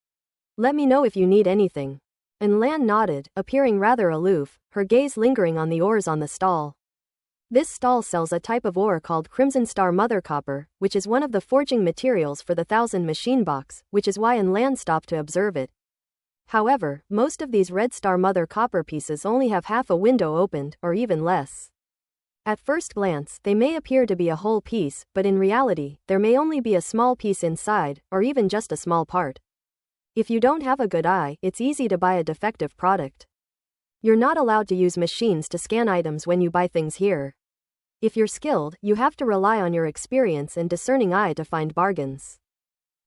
Let me know if you need anything. And Lan nodded, appearing rather aloof, her gaze lingering on the ores on the stall. This stall sells a type of ore called Crimson Star Mother Copper, which is one of the forging materials for the 1000 machine box, which is why Lan stopped to observe it. However, most of these Red Star Mother Copper pieces only have half a window opened, or even less. At first glance, they may appear to be a whole piece, but in reality, there may only be a small piece inside, or even just a small part. If you don't have a good eye, it's easy to buy a defective product. You're not allowed to use machines to scan items when you buy things here. If you're skilled, you have to rely on your experience and discerning eye to find bargains.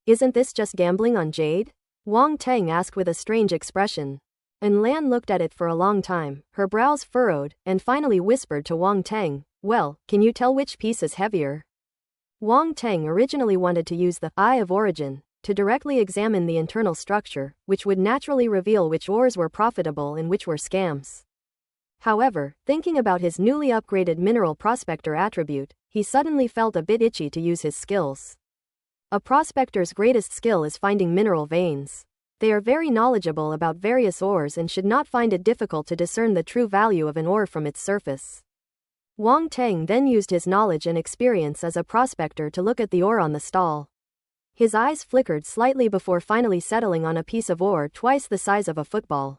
Isn't this just gambling on jade? Wang Teng asked with a strange expression. And Lan looked at it for a long time, her brows furrowed, and finally whispered to Wang Teng, well, can you tell which piece is heavier? Wang Teng originally wanted to use the eye of origin to directly examine the internal structure, which would naturally reveal which ores were profitable and which were scams. However, thinking about his newly upgraded mineral prospector attribute, he suddenly felt a bit itchy to use his skills. A prospector's greatest skill is finding mineral veins. They are very knowledgeable about various ores and should not find it difficult to discern the true value of an ore from its surface. Wang Teng then used his knowledge and experience as a prospector to look at the ore on the stall. His eyes flickered slightly before finally settling on a piece of ore twice the size of a football.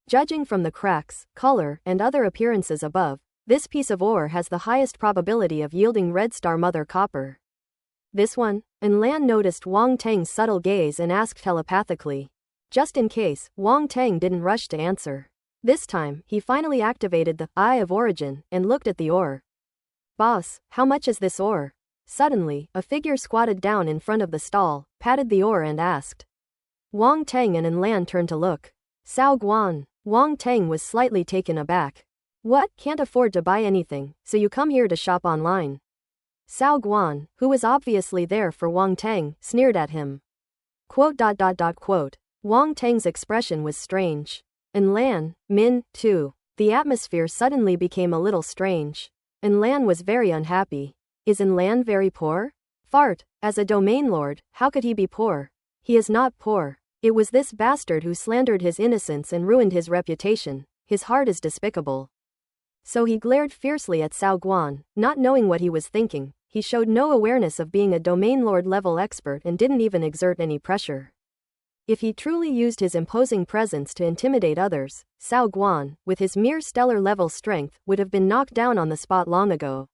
Judging from the cracks, color, and other appearances above, this piece of ore has the highest probability of yielding Red Star Mother Copper. This one? And Lan noticed Wang Teng's subtle gaze and asked telepathically. Just in case, Wang Teng didn't rush to answer. This time, he finally activated the Eye of Origin and looked at the ore. Boss, how much is this ore? Suddenly, a figure squatted down in front of the stall, patted the ore and asked. Wang Teng and Lan turned to look. Sao Guan. Wang Teng was slightly taken aback. What? Can't afford to buy anything, so you come here to shop online? Sao Guan, who was obviously there for Wang Teng, sneered at him. Quote. Wang Teng's expression was strange. And Lan, Min, too. The atmosphere suddenly became a little strange. And Lan was very unhappy. Isn't Lan very poor? Fart. As a domain lord, how could he be poor? He is not poor. It was this bastard who slandered his innocence and ruined his reputation. His heart is despicable. So he glared fiercely at Sao Guan, not knowing what he was thinking. He showed no awareness of being a domain lord level expert and didn't even exert any pressure. If he truly used his imposing presence to intimidate others, Sao Guan, with his mere stellar level strength, would have been knocked down on the spot long ago.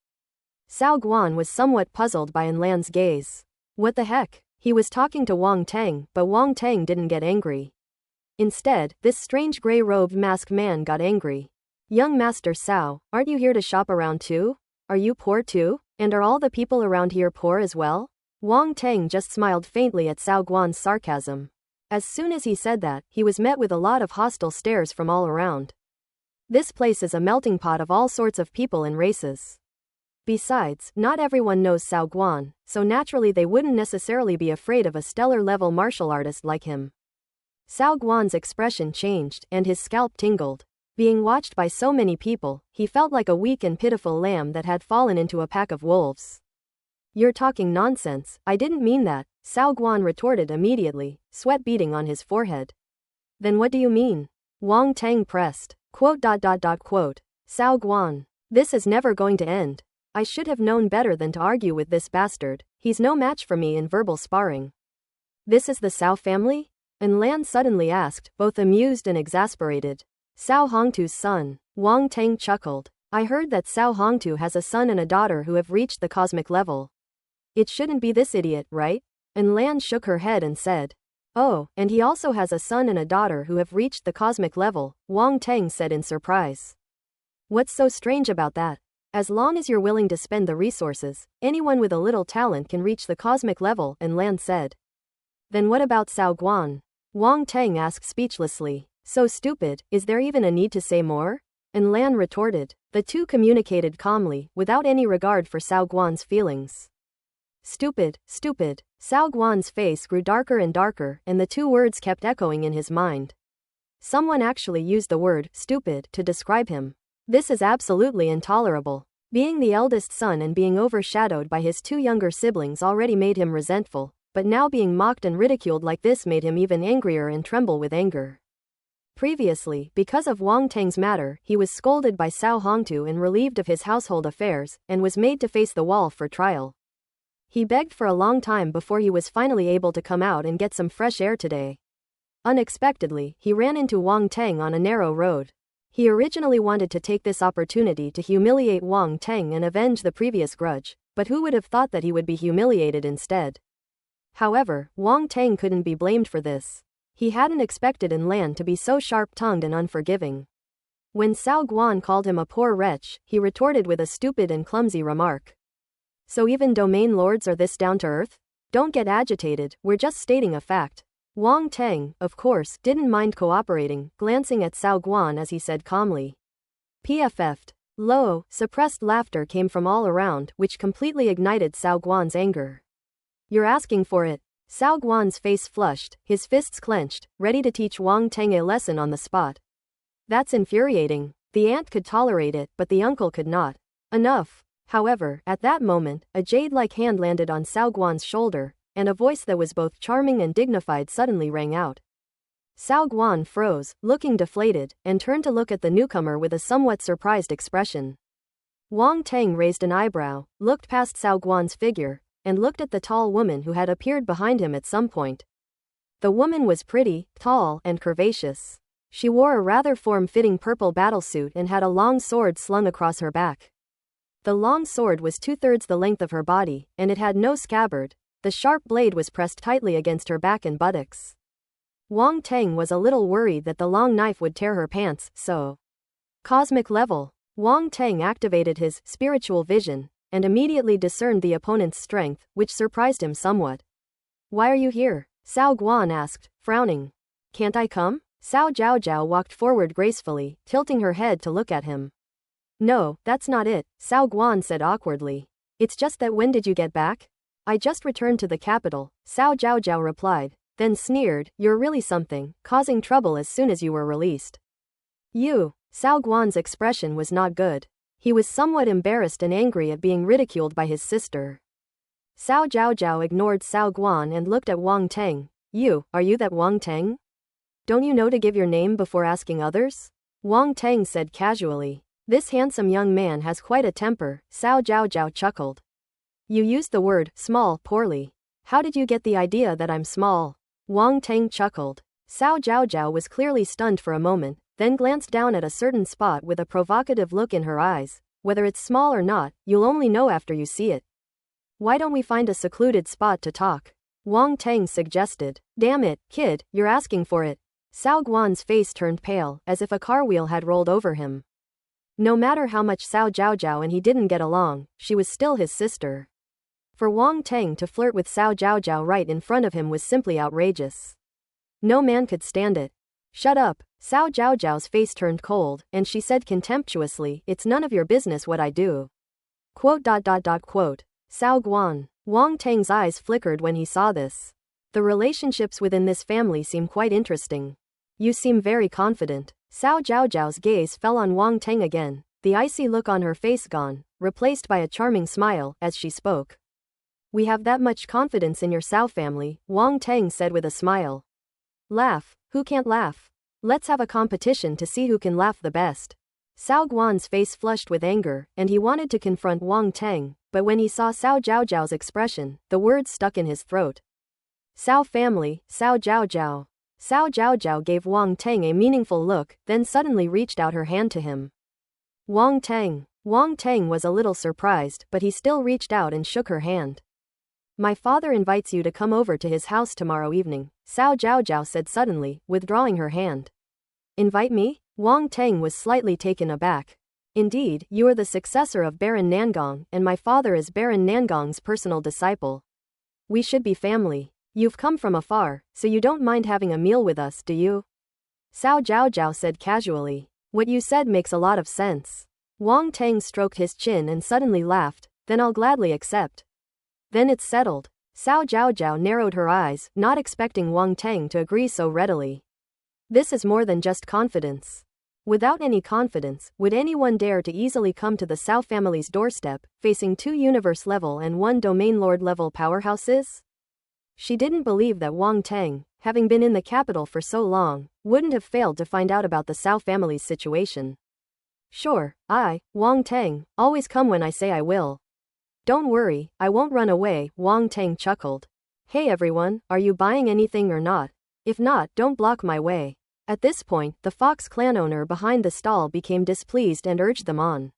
Sao Guan was somewhat puzzled by Lan's gaze. What the heck? He was talking to Wang Teng, but Wang Teng didn't get angry. Instead, this strange gray-robed masked man got angry. Young Master Sao, aren't you here to shop around too? Are you poor too? And are all the people around here poor as well? Wang Teng just smiled faintly at Sao Guan's sarcasm. As soon as he said that, he was met with a lot of hostile stares from all around. This place is a melting pot of all sorts of people and races. Besides, not everyone knows Sao Guan, so naturally they wouldn't necessarily be afraid of a stellar-level martial artist like him. Sao Guan's expression changed, and his scalp tingled. Being watched by so many people, he felt like a weak and pitiful lamb that had fallen into a pack of wolves. You're talking nonsense, I didn't mean that, Sao Guan retorted immediately, sweat beading on his forehead. Then what do you mean? Wang Teng pressed. Quote. Sao Guan. This is never going to end. I should have known better than to argue with this bastard. He's no match for me in verbal sparring. This is the Sao family? And Lan suddenly asked, both amused and exasperated. Sao Hongtu's son. Wang Teng chuckled. I heard that Sao Hongtu has a son and a daughter who have reached the cosmic level. It shouldn't be this idiot, right? And Lan shook her head and said. Oh, and he also has a son and a daughter who have reached the cosmic level, Wang Teng said in surprise. What's so strange about that? As long as you're willing to spend the resources, anyone with a little talent can reach the cosmic level, and Lan said. Then what about Sao Guan? Wang Teng asked speechlessly. So stupid, is there even a need to say more? And Lan retorted. The two communicated calmly, without any regard for Sao Guan's feelings. Stupid. Cao Guan's face grew darker and darker, and the two words kept echoing in his mind. Someone actually used the word stupid to describe him. This is absolutely intolerable. Being the eldest son and being overshadowed by his two younger siblings already made him resentful, but now being mocked and ridiculed like this made him even angrier and tremble with anger. Previously, because of Wang Teng's matter, he was scolded by Cao Hongtu and relieved of his household affairs, and was made to face the wall for trial. He begged for a long time before he was finally able to come out and get some fresh air today. Unexpectedly, he ran into Wang Teng on a narrow road. He originally wanted to take this opportunity to humiliate Wang Teng and avenge the previous grudge, but who would have thought that he would be humiliated instead? However, Wang Teng couldn't be blamed for this. He hadn't expected in Lan to be so sharp-tongued and unforgiving. When Cao Guan called him a poor wretch, he retorted with a stupid and clumsy remark. So even domain lords are this down to earth? Don't get agitated, we're just stating a fact. Wang Teng, of course, didn't mind cooperating, glancing at Cao Guan as he said calmly. PFF'd. Low, suppressed laughter came from all around, which completely ignited Cao Guan's anger. You're asking for it. Cao Guan's face flushed, his fists clenched, ready to teach Wang Teng a lesson on the spot. That's infuriating. The aunt could tolerate it, but the uncle could not. Enough. However, at that moment, a jade-like hand landed on Cao Guan's shoulder, and a voice that was both charming and dignified suddenly rang out. Cao Guan froze, looking deflated, and turned to look at the newcomer with a somewhat surprised expression. Wang Teng raised an eyebrow, looked past Cao Guan's figure, and looked at the tall woman who had appeared behind him at some point. The woman was pretty, tall, and curvaceous. She wore a rather form-fitting purple battlesuit and had a long sword slung across her back. The long sword was 2/3 the length of her body, and it had no scabbard. The sharp blade was pressed tightly against her back and buttocks. Wang Teng was a little worried that the long knife would tear her pants, so. Cosmic level. Wang Teng activated his spiritual vision, and immediately discerned the opponent's strength, which surprised him somewhat. Why are you here? Cao Guan asked, frowning. Can't I come? Cao Zhaozhao walked forward gracefully, tilting her head to look at him. No, that's not it, Cao Guan said awkwardly. It's just that when did you get back? I just returned to the capital, Cao Zhaozhao replied, then sneered, you're really something, causing trouble as soon as you were released. You. Cao Guan's expression was not good. He was somewhat embarrassed and angry at being ridiculed by his sister. Cao Zhaozhao ignored Cao Guan and looked at Wang Teng. You, are you that Wang Teng? Don't you know to give your name before asking others? Wang Teng said casually. This handsome young man has quite a temper, Cao Zhaozhao chuckled. You used the word small poorly. How did you get the idea that I'm small? Wang Teng chuckled. Cao Zhaozhao was clearly stunned for a moment, then glanced down at a certain spot with a provocative look in her eyes. Whether it's small or not, you'll only know after you see it. Why don't we find a secluded spot to talk? Wang Teng suggested. Damn it, kid, you're asking for it. Cao Guan's face turned pale, as if a car wheel had rolled over him. No matter how much Cao Zhaozhao and he didn't get along, she was still his sister. For Wang Teng to flirt with Cao Zhaozhao right in front of him was simply outrageous. No man could stand it. Shut up. Cao Zhaozhao's face turned cold, and she said contemptuously, it's none of your business what I do. Quote. Cao Guan. Wang Teng's eyes flickered when he saw this. The relationships within this family seem quite interesting. You seem very confident. Cao Zhaozhao's gaze fell on Wang Teng again, the icy look on her face gone, replaced by a charming smile, as she spoke. We have that much confidence in your Cao family, Wang Teng said with a smile. Laugh. Who can't laugh? Let's have a competition to see who can laugh the best. Cao Guan's face flushed with anger, and he wanted to confront Wang Teng, but when he saw Cao Zhaozhao's expression, the words stuck in his throat. Cao family, Cao Zhaozhao. Cao Zhaozhao gave Wang Teng a meaningful look, then suddenly reached out her hand to him. Wang Teng. Wang Teng was a little surprised, but he still reached out and shook her hand. My father invites you to come over to his house tomorrow evening, Cao Zhaozhao said suddenly, withdrawing her hand. Invite me? Wang Teng was slightly taken aback. Indeed, you are the successor of Baron Nangong, and my father is Baron Nangong's personal disciple. We should be family. You've come from afar, so you don't mind having a meal with us, do you? Cao Zhaozhao said casually. What you said makes a lot of sense. Wang Teng stroked his chin and suddenly laughed, then I'll gladly accept. Then it's settled. Cao Zhaozhao narrowed her eyes, not expecting Wang Teng to agree so readily. This is more than just confidence. Without any confidence, would anyone dare to easily come to the Cao family's doorstep, facing 2 universe-level and 1 domain lord-level powerhouses? She didn't believe that Wang Teng, having been in the capital for so long, wouldn't have failed to find out about the Cao family's situation. Sure, Wang Teng, always come when I say I will. Don't worry, I won't run away, Wang Teng chuckled. Hey everyone, are you buying anything or not? If not, don't block my way. At this point, the Fox clan owner behind the stall became displeased and urged them on.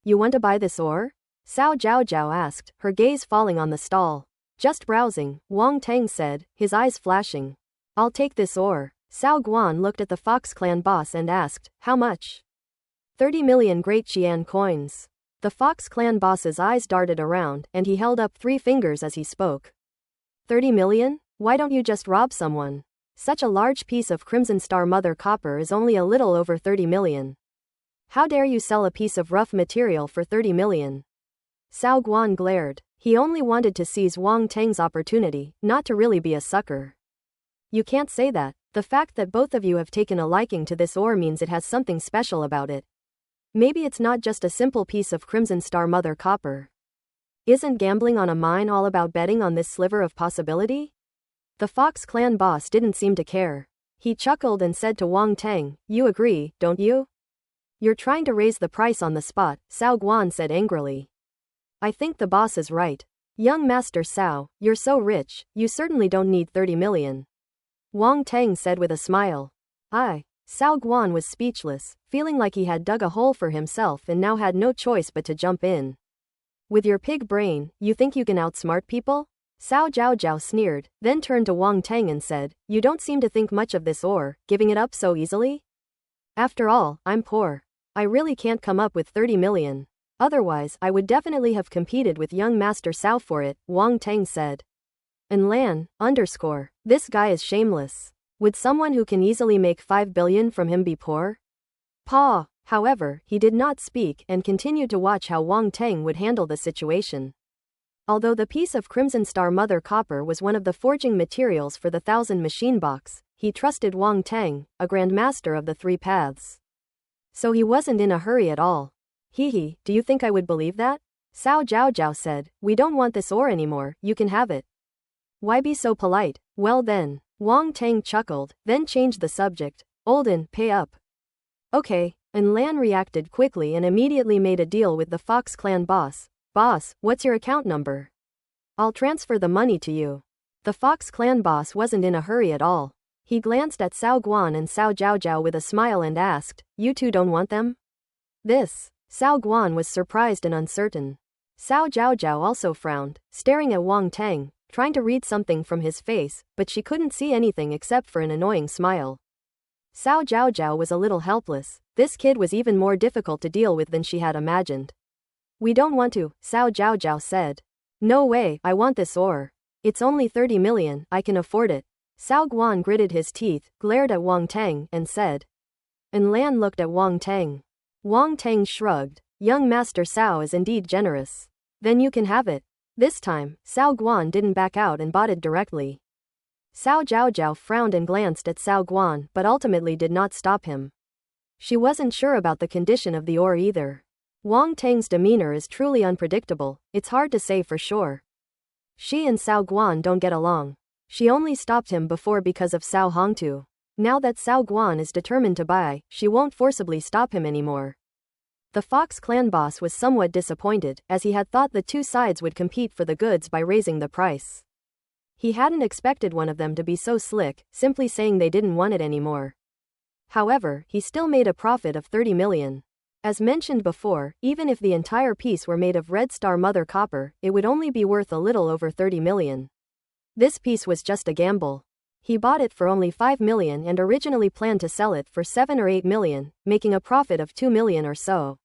You want to buy this ore? Cao Zhaozhao asked, her gaze falling on the stall. Just browsing, Wang Teng said, his eyes flashing. I'll take this ore. Cao Guan looked at the Fox clan boss and asked, how much? 30 million Great Qian coins. The Fox clan boss's eyes darted around, and he held up 3 fingers as he spoke. 30 million? Why don't you just rob someone? Such a large piece of Crimson Star Mother copper is only a little over 30 million. How dare you sell a piece of rough material for 30 million? Cao Guan glared. He only wanted to seize Wang Teng's opportunity, not to really be a sucker. You can't say that. The fact that both of you have taken a liking to this ore means it has something special about it. Maybe it's not just a simple piece of Crimson Star Mother copper. Isn't gambling on a mine all about betting on this sliver of possibility? The Fox clan boss didn't seem to care. He chuckled and said to Wang Teng, you agree, don't you? You're trying to raise the price on the spot, Cao Guan said angrily. I think the boss is right. Young Master Cao, you're so rich, you certainly don't need 30 million. Wang Teng said with a smile. Cao Guan was speechless, feeling like he had dug a hole for himself and now had no choice but to jump in. With your pig brain, you think you can outsmart people? Cao Zhaozhao sneered, then turned to Wang Teng and said, you don't seem to think much of this ore, giving it up so easily? After all, I'm poor. I really can't come up with 30 million. Otherwise, I would definitely have competed with young Master Cao for it, Wang Teng said. And this guy is shameless. Would someone who can easily make 5 billion from him be poor? However, he did not speak and continued to watch how Wang Teng would handle the situation. Although the piece of Crimson Star Mother copper was one of the forging materials for the 1000 machine box, he trusted Wang Teng, a grandmaster of the 3 paths. So he wasn't in a hurry at all. Do you think I would believe that? Cao Zhaozhao said, we don't want this ore anymore, you can have it. Why be so polite? Well then, Wang Teng chuckled, then changed the subject. Olden, pay up. Okay, and Lan reacted quickly and immediately made a deal with the Fox clan boss. Boss, what's your account number? I'll transfer the money to you. The Fox clan boss wasn't in a hurry at all. He glanced at Cao Guan and Cao Zhaozhao with a smile and asked, you two don't want them? Cao Guan was surprised and uncertain. Cao Zhaozhao also frowned, staring at Wang Teng, trying to read something from his face, but she couldn't see anything except for an annoying smile. Cao Zhaozhao was a little helpless. This kid was even more difficult to deal with than she had imagined. We don't want to, Cao Zhaozhao said. No way, I want this ore. It's only 30 million, I can afford it. Cao Guan gritted his teeth, glared at Wang Teng, and said. And Lan looked at Wang Teng. Wang Teng shrugged. Young Master Cao is indeed generous. Then you can have it. This time, Cao Guan didn't back out and bought it directly. Cao Zhaozhao frowned and glanced at Cao Guan but ultimately did not stop him. She wasn't sure about the condition of the ore either. Wang Teng's demeanor is truly unpredictable, it's hard to say for sure. She and Cao Guan don't get along. She only stopped him before because of Cao Hongtu. Now that Cao Guan is determined to buy, she won't forcibly stop him anymore. The Fox clan boss was somewhat disappointed, as he had thought the 2 sides would compete for the goods by raising the price. He hadn't expected one of them to be so slick, simply saying they didn't want it anymore. However, he still made a profit of 30 million. As mentioned before, even if the entire piece were made of Red Star Mother copper, it would only be worth a little over 30 million. This piece was just a gamble. He bought it for only 5 million and originally planned to sell it for 7 or 8 million, making a profit of 2 million or so.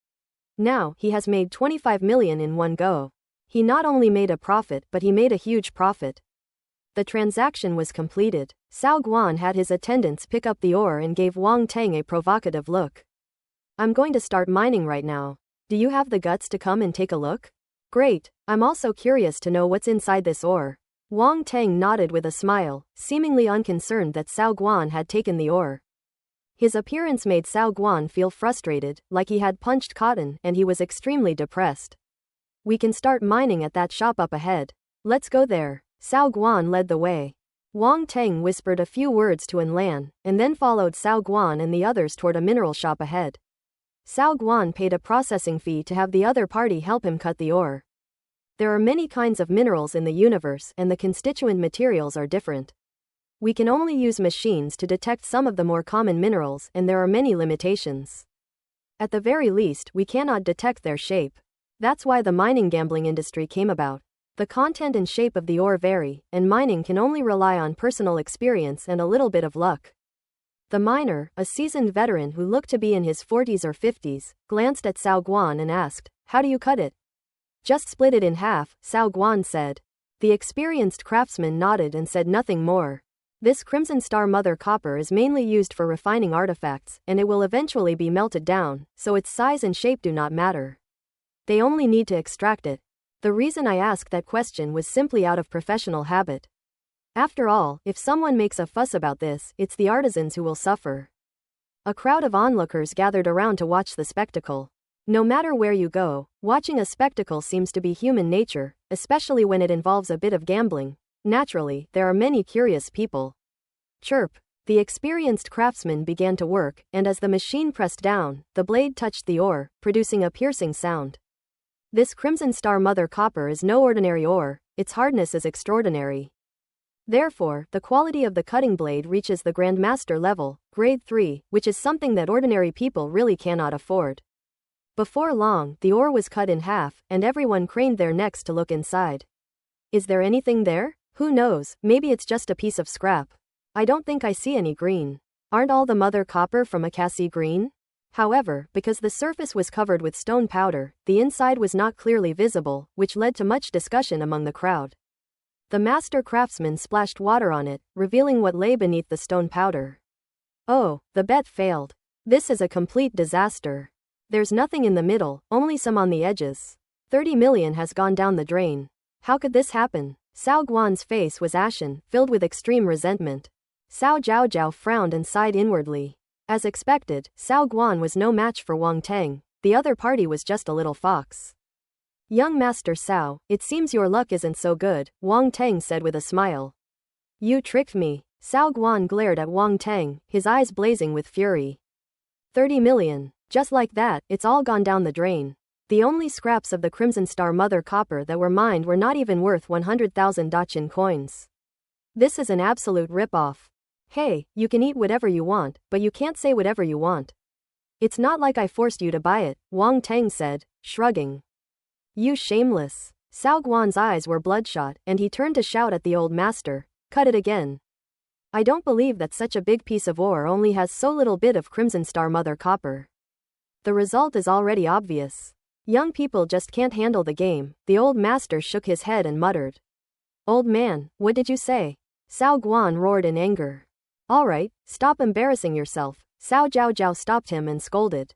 Now, he has made 25 million in one go. He not only made a profit but he made a huge profit. The transaction was completed. Cao Guan had his attendants pick up the ore and gave Wang Teng a provocative look. I'm going to start mining right now. Do you have the guts to come and take a look? Great, I'm also curious to know what's inside this ore. Wang Teng nodded with a smile, seemingly unconcerned that Cao Guan had taken the ore. His appearance made Cao Guan feel frustrated, like he had punched cotton, and he was extremely depressed. We can start mining at that shop up ahead. Let's go there. Cao Guan led the way. Wang Teng whispered a few words to Lan, and then followed Cao Guan and the others toward a mineral shop ahead. Cao Guan paid a processing fee to have the other party help him cut the ore. There are many kinds of minerals in the universe, and the constituent materials are different. We can only use machines to detect some of the more common minerals, and there are many limitations. At the very least, we cannot detect their shape. That's why the mining gambling industry came about. The content and shape of the ore vary, and mining can only rely on personal experience and a little bit of luck. The miner, a seasoned veteran who looked to be in his 40s or 50s, glanced at Cao Guan and asked, "How do you cut it?" "Just split it in half," Cao Guan said. The experienced craftsman nodded and said nothing more. This Crimson Star Mother copper is mainly used for refining artifacts, and it will eventually be melted down, so its size and shape do not matter. They only need to extract it. The reason I asked that question was simply out of professional habit. After all, if someone makes a fuss about this, it's the artisans who will suffer. A crowd of onlookers gathered around to watch the spectacle. No matter where you go, watching a spectacle seems to be human nature, especially when it involves a bit of gambling. Naturally, there are many curious people. Chirp. The experienced craftsman began to work, and as the machine pressed down, the blade touched the ore, producing a piercing sound. This Crimson Star Mother copper is no ordinary ore, its hardness is extraordinary. Therefore, the quality of the cutting blade reaches the Grandmaster level, grade 3, which is something that ordinary people really cannot afford. Before long, the ore was cut in half, and everyone craned their necks to look inside. Is there anything there? Who knows, maybe it's just a piece of scrap. I don't think I see any green. Aren't all the mother copper from Akasi green? However, because the surface was covered with stone powder, the inside was not clearly visible, which led to much discussion among the crowd. The master craftsman splashed water on it, revealing what lay beneath the stone powder. Oh, the bet failed. This is a complete disaster. There's nothing in the middle, only some on the edges. 30 million has gone down the drain. How could this happen? Cao Guan's face was ashen, filled with extreme resentment. Cao Zhaozhao frowned and sighed inwardly. As expected, Cao Guan was no match for Wang Teng. The other party was just a little fox. "Young Master Cao, it seems your luck isn't so good," Wang Teng said with a smile. "You tricked me." Cao Guan glared at Wang Teng, his eyes blazing with fury. 30 million. Just like that, it's all gone down the drain. The only scraps of the Crimson Star Mother copper that were mined were not even worth 100,000 Dachin coins. This is an absolute rip-off. Hey, you can eat whatever you want, but you can't say whatever you want. It's not like I forced you to buy it, Wang Teng said, shrugging. You shameless. Cao Guan's eyes were bloodshot, and he turned to shout at the old master, "Cut it again. I don't believe that such a big piece of ore only has so little bit of Crimson Star Mother copper. The result is already obvious. Young people just can't handle the game." The old master shook his head and muttered. "Old man, what did you say?" Cao Guan roared in anger. "All right, stop embarrassing yourself." Cao Zhaozhao stopped him and scolded.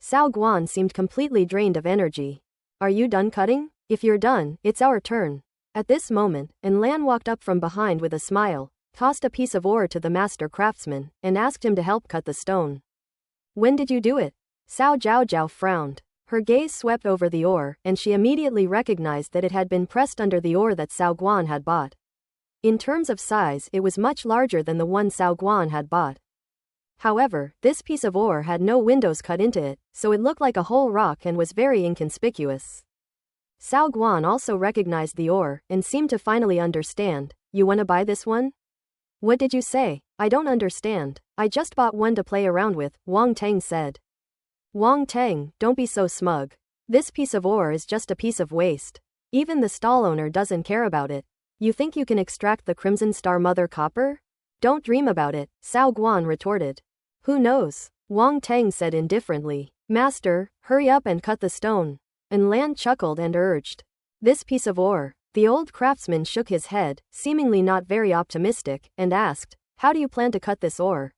Cao Guan seemed completely drained of energy. "Are you done cutting? If you're done, it's our turn." At this moment, Lan walked up from behind with a smile, tossed a piece of ore to the master craftsman, and asked him to help cut the stone. "When did you do it?" Cao Zhaozhao frowned. Her gaze swept over the ore, and she immediately recognized that it had been pressed under the ore that Cao Guan had bought. In terms of size, it was much larger than the one Cao Guan had bought. However, this piece of ore had no windows cut into it, so it looked like a whole rock and was very inconspicuous. Cao Guan also recognized the ore, and seemed to finally understand. "You wanna buy this one?" "What did you say? I don't understand. I just bought one to play around with," Wang Teng said. "Wang Teng, don't be so smug. This piece of ore is just a piece of waste. Even the stall owner doesn't care about it. You think you can extract the Crimson Star Mother copper? Don't dream about it," Cao Guan retorted. "Who knows?" Wang Teng said indifferently. "Master, hurry up and cut the stone." Lan chuckled and urged. "This piece of ore." The old craftsman shook his head, seemingly not very optimistic, and asked, "How do you plan to cut this ore?"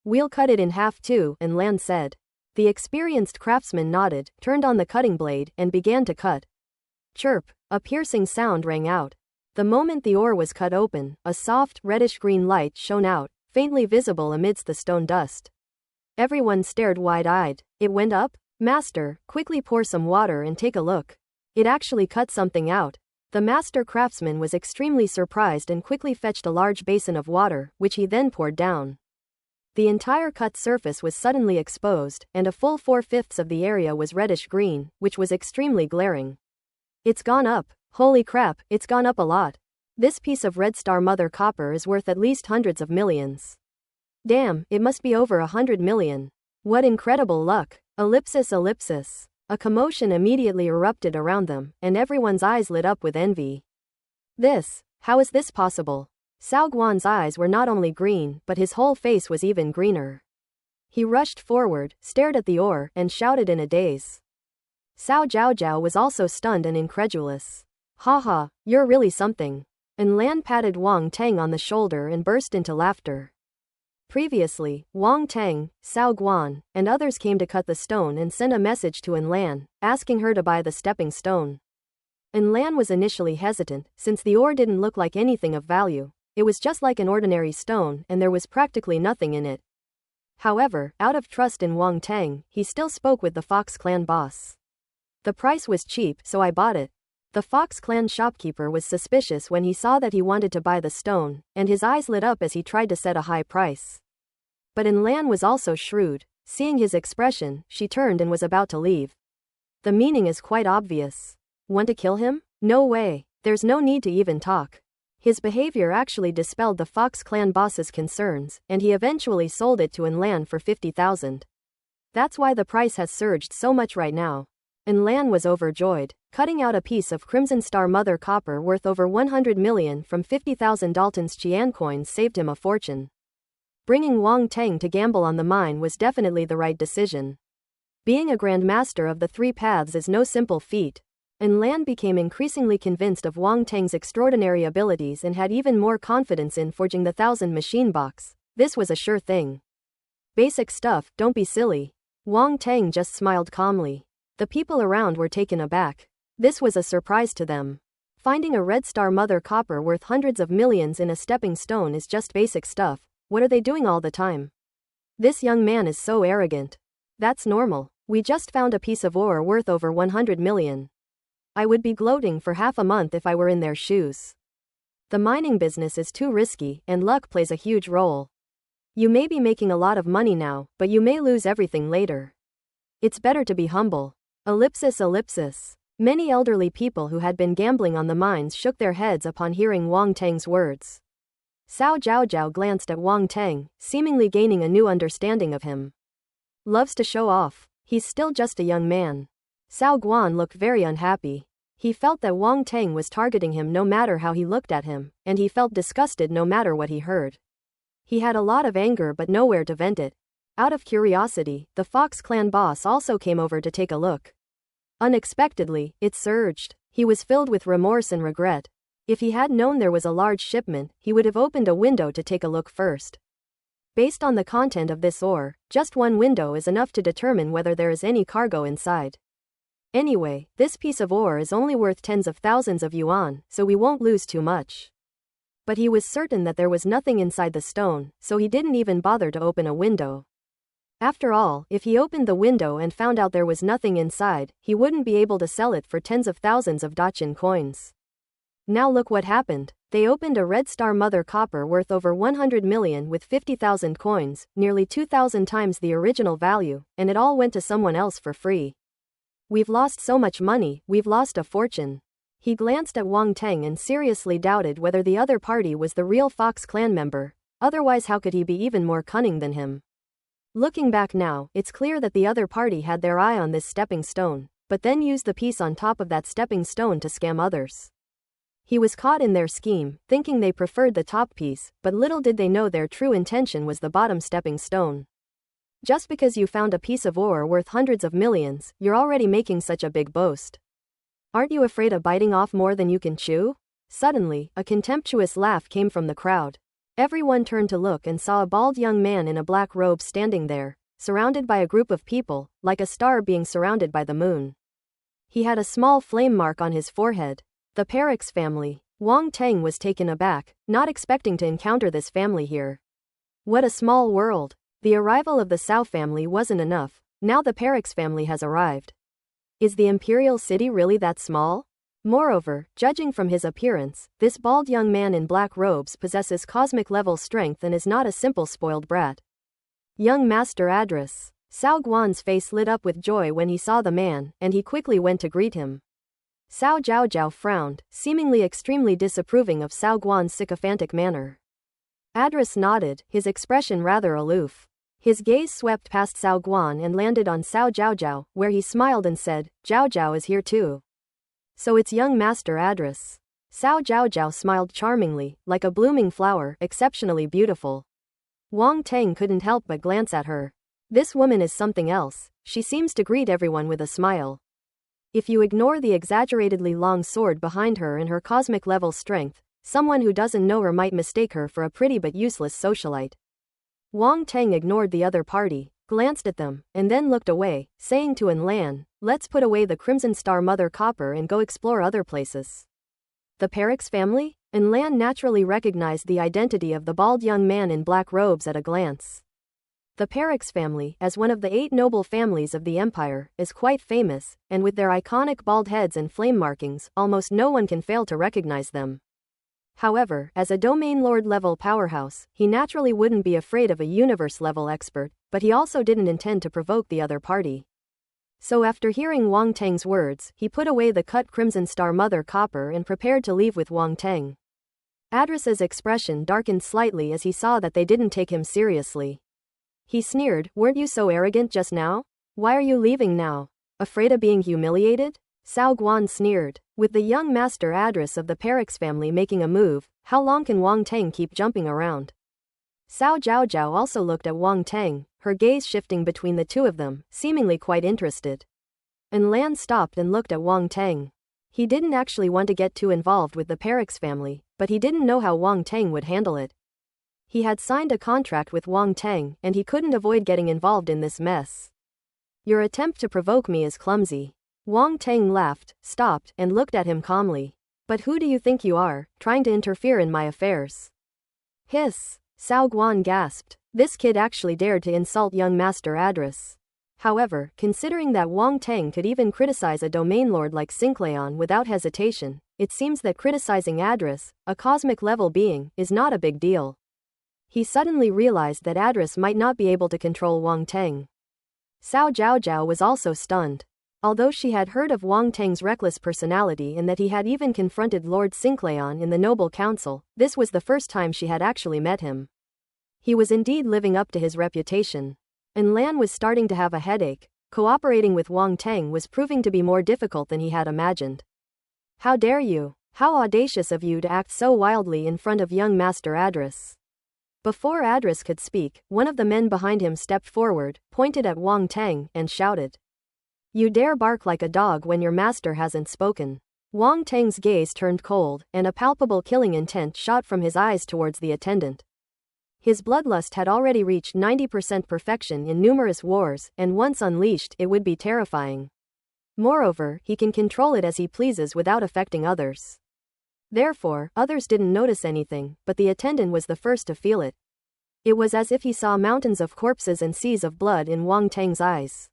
"We'll cut it in half too," Lan said. The experienced craftsman nodded, turned on the cutting blade, and began to cut. Chirp. A piercing sound rang out. The moment the ore was cut open, a soft, reddish-green light shone out, faintly visible amidst the stone dust. Everyone stared wide-eyed. It went up? Master, quickly pour some water and take a look. It actually cut something out. The master craftsman was extremely surprised and quickly fetched a large basin of water, which he then poured down. The entire cut surface was suddenly exposed, and a full 4/5 of the area was reddish-green, which was extremely glaring. It's gone up. Holy crap, it's gone up a lot. This piece of red star mother copper is worth at least hundreds of millions. Damn, it must be over 100 million. What incredible luck. Ellipsis. A commotion immediately erupted around them, and everyone's eyes lit up with envy. How is this possible? Cao Guan's eyes were not only green, but his whole face was even greener. He rushed forward, stared at the ore, and shouted in a daze. Cao Zhaozhao was also stunned and incredulous. Haha, you're really something. And Lan patted Wang Tang on the shoulder and burst into laughter. Previously, Wang Tang, Cao Guan, and others came to cut the stone and sent a message to Lan, asking her to buy the stepping stone. Lan was initially hesitant, since the ore didn't look like anything of value. It was just like an ordinary stone and there was practically nothing in it. However, out of trust in Wang Tang, he still spoke with the Fox clan boss. The price was cheap, so I bought it. The Fox clan shopkeeper was suspicious when he saw that he wanted to buy the stone, and his eyes lit up as he tried to set a high price. But Lan was also shrewd. Seeing his expression, she turned and was about to leave. The meaning is quite obvious. Want to kill him? No way. There's no need to even talk. His behavior actually dispelled the Fox clan boss's concerns, and he eventually sold it to Lan for 50,000. That's why the price has surged so much right now. Lan was overjoyed. Cutting out a piece of Crimson Star Mother copper worth over 100 million from 50,000 Dalton's Qian coins saved him a fortune. Bringing Wang Tang to gamble on the mine was definitely the right decision. Being a Grand Master of the Three Paths is no simple feat. Lan became increasingly convinced of Wang Tang's extraordinary abilities and had even more confidence in forging the 1,000 machine box. This was a sure thing. Basic stuff, don't be silly. Wang Tang just smiled calmly. The people around were taken aback. This was a surprise to them. Finding a red star mother copper worth hundreds of millions in a stepping stone is just basic stuff. What are they doing all the time? This young man is so arrogant. That's normal. We just found a piece of ore worth over 100 million. I would be gloating for half a month if I were in their shoes. The mining business is too risky, and luck plays a huge role. You may be making a lot of money now, but you may lose everything later. It's better to be humble. Ellipsis. Many elderly people who had been gambling on the mines shook their heads upon hearing Wang Tang's words. Cao Zhaozhao glanced at Wang Tang, seemingly gaining a new understanding of him. Loves to show off. He's still just a young man. Cao Guan looked very unhappy. He felt that Wang Tang was targeting him no matter how he looked at him, and he felt disgusted no matter what he heard. He had a lot of anger but nowhere to vent it. Out of curiosity, the Fox clan boss also came over to take a look. Unexpectedly, it surged. He was filled with remorse and regret. If he had known there was a large shipment, he would have opened a window to take a look first. Based on the content of this ore, just one window is enough to determine whether there is any cargo inside. Anyway, this piece of ore is only worth tens of thousands of yuan, so we won't lose too much. But he was certain that there was nothing inside the stone, so he didn't even bother to open a window. After all, if he opened the window and found out there was nothing inside, he wouldn't be able to sell it for tens of thousands of Dachin coins. Now look what happened. They opened a red star mother copper worth over 100 million with 50,000 coins, nearly 2,000 times the original value, and it all went to someone else for free. We've lost so much money, we've lost a fortune. He glanced at Wang Tang and seriously doubted whether the other party was the real Fox clan member, otherwise how could he be even more cunning than him? Looking back now, it's clear that the other party had their eye on this stepping stone, but then used the piece on top of that stepping stone to scam others. He was caught in their scheme, thinking they preferred the top piece, but little did they know their true intention was the bottom stepping stone. Just because you found a piece of ore worth hundreds of millions, you're already making such a big boast. Aren't you afraid of biting off more than you can chew? Suddenly, a contemptuous laugh came from the crowd. Everyone turned to look and saw a bald young man in a black robe standing there, surrounded by a group of people, like a star being surrounded by the moon. He had a small flame mark on his forehead. The Perix family. Wang Teng was taken aback, not expecting to encounter this family here. What a small world. The arrival of the Cao family wasn't enough, now the Perix family has arrived. Is the imperial city really that small? Moreover, judging from his appearance, this bald young man in black robes possesses cosmic-level strength and is not a simple spoiled brat. Young Master Address. Cao Guan's face lit up with joy when he saw the man, and he quickly went to greet him. Cao Zhaozhao frowned, seemingly extremely disapproving of Cao Guan's sycophantic manner. Address nodded, his expression rather aloof. His gaze swept past Cao Guan and landed on Cao Zhaozhao, where he smiled and said, "Zhaozhao is here too. So it's young Master Address." Cao Zhaozhao smiled charmingly, like a blooming flower, exceptionally beautiful. Wang Teng couldn't help but glance at her. This woman is something else, she seems to greet everyone with a smile. If you ignore the exaggeratedly long sword behind her and her cosmic-level strength, someone who doesn't know her might mistake her for a pretty but useless socialite. Wang Teng ignored the other party, glanced at them, and then looked away, saying to Lan, "Let's put away the Crimson Star Mother Copper and go explore other places." The Perix family? Lan naturally recognized the identity of the bald young man in black robes at a glance. The Perix family, as one of the 8 noble families of the empire, is quite famous, and with their iconic bald heads and flame markings, almost no one can fail to recognize them. However, as a domain lord-level powerhouse, he naturally wouldn't be afraid of a universe-level expert, but he also didn't intend to provoke the other party. So after hearing Wang Teng's words, he put away the cut Crimson Star Mother Copper and prepared to leave with Wang Teng. Address's expression darkened slightly as he saw that they didn't take him seriously. He sneered, "Weren't you so arrogant just now? Why are you leaving now? Afraid of being humiliated?" Cao Guan sneered. With the young Master Address of the Perix family making a move, how long can Wang Teng keep jumping around? Cao Zhaozhao also looked at Wang Teng, her gaze shifting between the two of them, seemingly quite interested. Lan stopped and looked at Wang Teng. He didn't actually want to get too involved with the Perix family, but he didn't know how Wang Teng would handle it. He had signed a contract with Wang Teng, and he couldn't avoid getting involved in this mess. "Your attempt to provoke me is clumsy." Wang Teng laughed, stopped, and looked at him calmly. "But who do you think you are, trying to interfere in my affairs?" "Hiss." Cao Guan gasped. This kid actually dared to insult young Master Address. However, considering that Wang Teng could even criticize a domain lord like Syncleon without hesitation, it seems that criticizing Address, a cosmic-level being, is not a big deal. He suddenly realized that Address might not be able to control Wang Teng. Cao Zhaozhao was also stunned. Although she had heard of Wang Teng's reckless personality and that he had even confronted Lord Syncleon in the Noble Council, this was the first time she had actually met him. He was indeed living up to his reputation. Lan was starting to have a headache. Cooperating with Wang Teng was proving to be more difficult than he had imagined. "How dare you? How audacious of you to act so wildly in front of young Master Address." Before Address could speak, one of the men behind him stepped forward, pointed at Wang Teng, and shouted, "You dare bark like a dog when your master hasn't spoken." Wang Teng's gaze turned cold, and a palpable killing intent shot from his eyes towards the attendant. His bloodlust had already reached 90% perfection in numerous wars, and once unleashed, it would be terrifying. Moreover, he can control it as he pleases without affecting others. Therefore, others didn't notice anything, but the attendant was the first to feel it. It was as if he saw mountains of corpses and seas of blood in Wang Teng's eyes.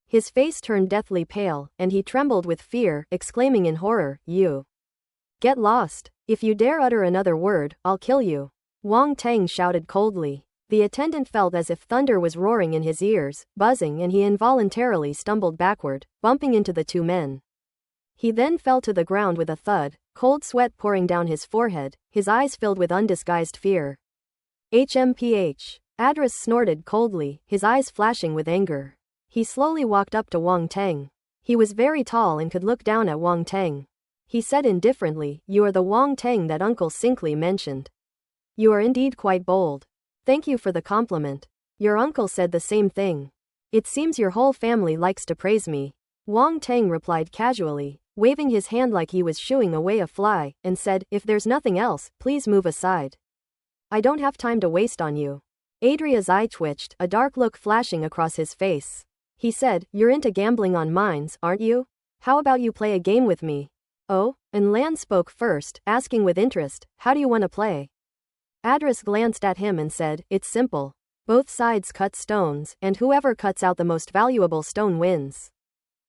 His face turned deathly pale, and he trembled with fear, exclaiming in horror, "You! Get lost! If you dare utter another word, I'll kill you!" Wang Teng shouted coldly. The attendant felt as if thunder was roaring in his ears, buzzing, and he involuntarily stumbled backward, bumping into the two men. He then fell to the ground with a thud, cold sweat pouring down his forehead, his eyes filled with undisguised fear. "HMPH. Address snorted coldly, his eyes flashing with anger. He slowly walked up to Wang Teng. He was very tall and could look down at Wang Teng. He said indifferently, "You are the Wang Teng that Uncle Sinclair mentioned. You are indeed quite bold. Thank you for the compliment. Your uncle said the same thing. It seems your whole family likes to praise me." Wang Teng replied casually, waving his hand like he was shooing away a fly, and said, "If there's nothing else, please move aside. I don't have time to waste on you." Adria's eye twitched, a dark look flashing across his face. He said, "You're into gambling on mines, aren't you? How about you play a game with me?" "Oh?" And Lan spoke first, asking with interest, "How do you want to play?" Adris glanced at him and said, "It's simple. Both sides cut stones, and whoever cuts out the most valuable stone wins.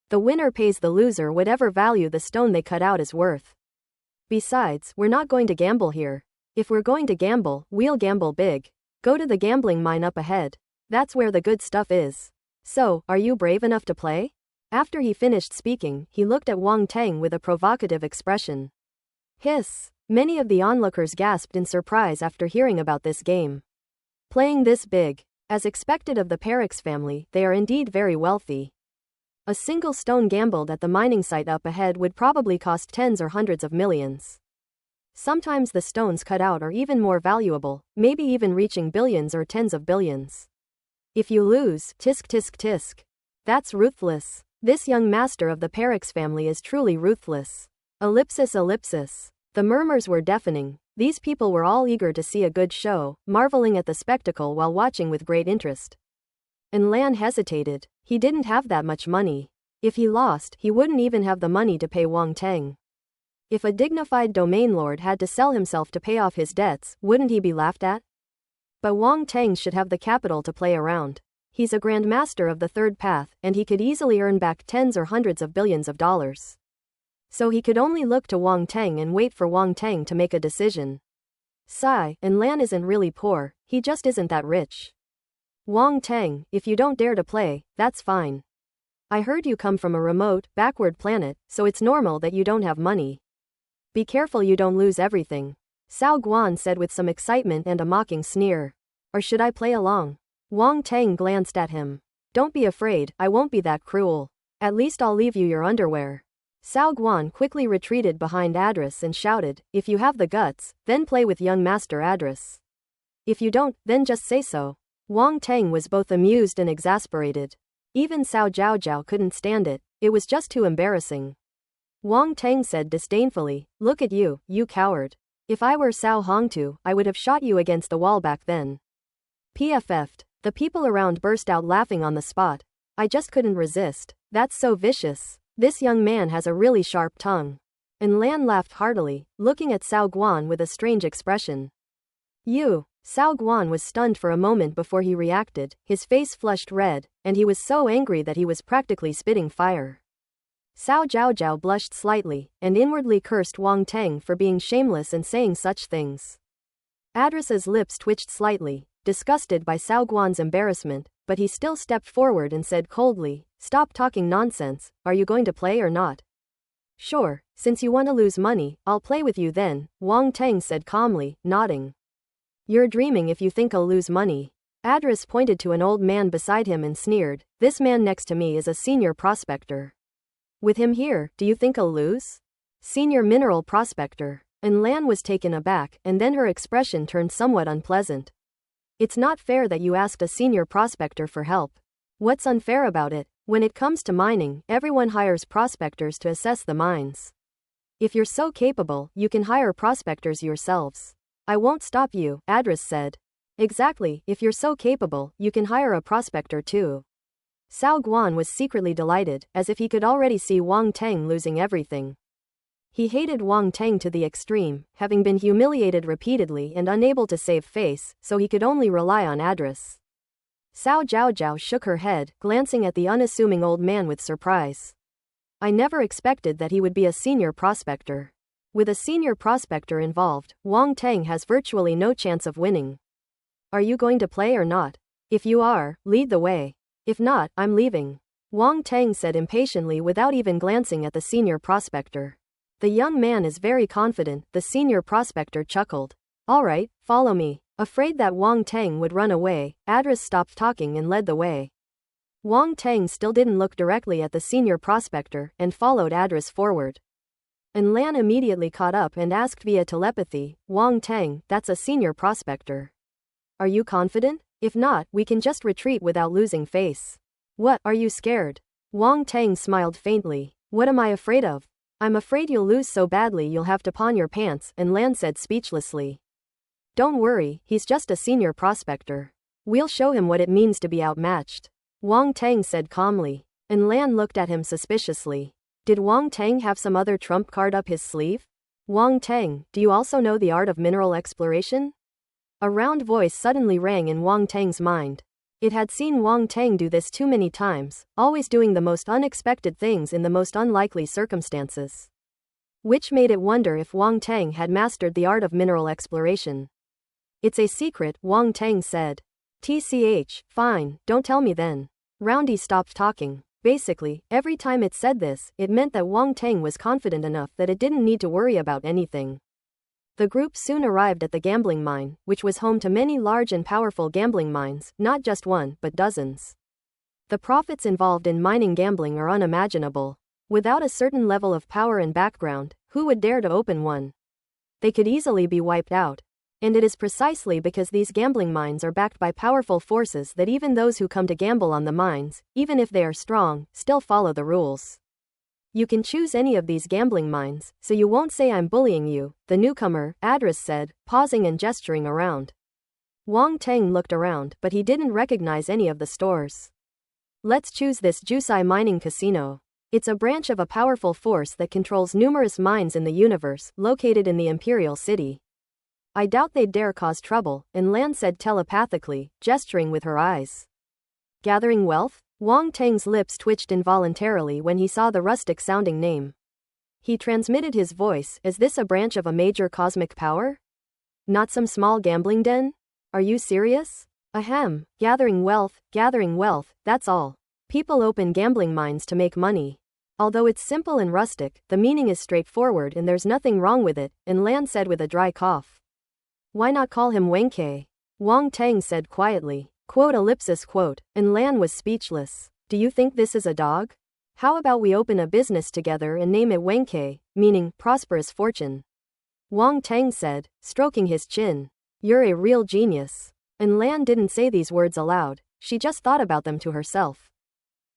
The winner pays the loser whatever value the stone they cut out is worth. Besides, we're not going to gamble here. If we're going to gamble, we'll gamble big. Go to the gambling mine up ahead. That's where the good stuff is. So, are you brave enough to play?" After he finished speaking, he looked at Wang Tang with a provocative expression. Hiss! Many of the onlookers gasped in surprise after hearing about this game. Playing this big. As expected of the Perix family, they are indeed very wealthy. A single stone gambled at the mining site up ahead would probably cost tens or hundreds of millions. Sometimes the stones cut out are even more valuable, maybe even reaching billions or tens of billions. If you lose, tisk tisk tisk. That's ruthless. This young master of the Perix family is truly ruthless. Ellipsis ellipsis. The murmurs were deafening. These people were all eager to see a good show, marveling at the spectacle while watching with great interest. And Lan hesitated. He didn't have that much money. If he lost, he wouldn't even have the money to pay Wang Tang. If a dignified domain lord had to sell himself to pay off his debts, wouldn't he be laughed at? But Wang Tang should have the capital to play around. He's a Grand Master of the Third Path, and he could easily earn back tens or hundreds of billions of dollars. So he could only look to Wang Tang and wait for Wang Tang to make a decision. Sigh, and Lan isn't really poor, he just isn't that rich. Wang Tang, if you don't dare to play, that's fine. I heard you come from a remote, backward planet, so it's normal that you don't have money. Be careful you don't lose everything. Cao Guan said with some excitement and a mocking sneer. Or should I play along? Wang Tang glanced at him. Don't be afraid, I won't be that cruel. At least I'll leave you your underwear. Cao Guan quickly retreated behind Adris and shouted, if you have the guts, then play with young Master Adris. If you don't, then just say so. Wang Tang was both amused and exasperated. Even Cao Zhaozhao couldn't stand it, it was just too embarrassing. Wang Tang said disdainfully, look at you, you coward. If I were Cao Hongtu, I would have shot you against the wall back then. PFF'd. The people around burst out laughing on the spot. I just couldn't resist. That's so vicious. This young man has a really sharp tongue. And Lan laughed heartily, looking at Cao Guan with a strange expression. You. Cao Guan was stunned for a moment before he reacted, his face flushed red, and he was so angry that he was practically spitting fire. Cao Zhaozhao blushed slightly, and inwardly cursed Wang Tang for being shameless and saying such things. Adris's lips twitched slightly, disgusted by Cao Guan's embarrassment, but he still stepped forward and said coldly, stop talking nonsense, are you going to play or not? Sure, since you want to lose money, I'll play with you then, Wang Tang said calmly, nodding. You're dreaming if you think I'll lose money. Adris pointed to an old man beside him and sneered, this man next to me is a senior prospector. With him here, do you think I'll lose? Senior mineral prospector. And Lan was taken aback, and then her expression turned somewhat unpleasant. It's not fair that you asked a senior prospector for help. What's unfair about it? When it comes to mining, everyone hires prospectors to assess the mines. If you're so capable, you can hire prospectors yourselves. I won't stop you, Adris said. Exactly, if you're so capable, you can hire a prospector too. Cao Guan was secretly delighted, as if he could already see Wang Tang losing everything. He hated Wang Tang to the extreme, having been humiliated repeatedly and unable to save face, so he could only rely on Adris. Cao Zhaozhao shook her head, glancing at the unassuming old man with surprise. I never expected that he would be a senior prospector. With a senior prospector involved, Wang Tang has virtually no chance of winning. Are you going to play or not? If you are, lead the way. If not, I'm leaving. Wang Tang said impatiently without even glancing at the senior prospector. The young man is very confident, the senior prospector chuckled. All right, follow me. Afraid that Wang Tang would run away, Adris stopped talking and led the way. Wang Tang still didn't look directly at the senior prospector and followed Adris forward. And Lan immediately caught up and asked via telepathy, Wang Tang, that's a senior prospector. Are you confident? If not, we can just retreat without losing face. What, are you scared? Wang Tang smiled faintly. What am I afraid of? I'm afraid you'll lose so badly you'll have to pawn your pants, and Lan said speechlessly. Don't worry, he's just a senior prospector. We'll show him what it means to be outmatched. Wang Tang said calmly. And Lan looked at him suspiciously. Did Wang Tang have some other trump card up his sleeve? Wang Tang, do you also know the art of mineral exploration? A round voice suddenly rang in Wang Tang's mind. It had seen Wang Tang do this too many times, always doing the most unexpected things in the most unlikely circumstances. Which made it wonder if Wang Tang had mastered the art of mineral exploration. It's a secret, Wang Tang said. TCH, fine, don't tell me then. Roundy stopped talking. Basically, every time it said this, it meant that Wang Tang was confident enough that it didn't need to worry about anything. The group soon arrived at the gambling mine, which was home to many large and powerful gambling mines, not just one, but dozens. The profits involved in mining gambling are unimaginable. Without a certain level of power and background, who would dare to open one? They could easily be wiped out. And it is precisely because these gambling mines are backed by powerful forces that even those who come to gamble on the mines, even if they are strong, still follow the rules. You can choose any of these gambling mines, so you won't say I'm bullying you, the newcomer, Adris said, pausing and gesturing around. Wang Tang looked around, but he didn't recognize any of the stores. Let's choose this Jusai Mining Casino. It's a branch of a powerful force that controls numerous mines in the universe, located in the Imperial City. I doubt they'd dare cause trouble, Lan said telepathically, gesturing with her eyes. Gathering wealth? Wang Tang's lips twitched involuntarily when he saw the rustic-sounding name. He transmitted his voice, is this a branch of a major cosmic power? Not some small gambling den? Are you serious? Ahem, gathering wealth, that's all. People open gambling mines to make money. Although it's simple and rustic, the meaning is straightforward and there's nothing wrong with it, Lan said with a dry cough. Why not call him Wenke? Wang Tang said quietly. Quote. And Lan was speechless. Do you think this is a dog? How about we open a business together and name it Wenke, meaning prosperous fortune? Wang Tang said, stroking his chin. You're a real genius. And Lan didn't say these words aloud, she just thought about them to herself.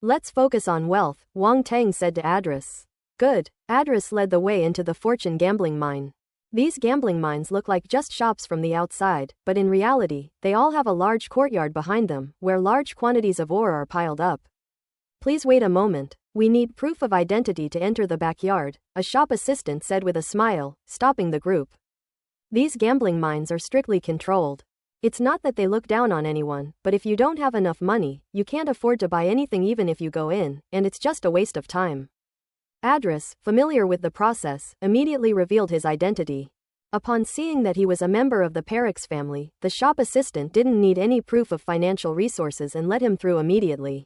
Let's focus on wealth, Wang Tang said to Adris. Good. Adris led the way into the fortune gambling mine. These gambling mines look like just shops from the outside, but in reality, they all have a large courtyard behind them, where large quantities of ore are piled up. Please wait a moment, we need proof of identity to enter the backyard, a shop assistant said with a smile, stopping the group. These gambling mines are strictly controlled. It's not that they look down on anyone, but if you don't have enough money, you can't afford to buy anything even if you go in, and it's just a waste of time. Adris, familiar with the process, immediately revealed his identity. Upon seeing that he was a member of the Perix family, the shop assistant didn't need any proof of financial resources and let him through immediately.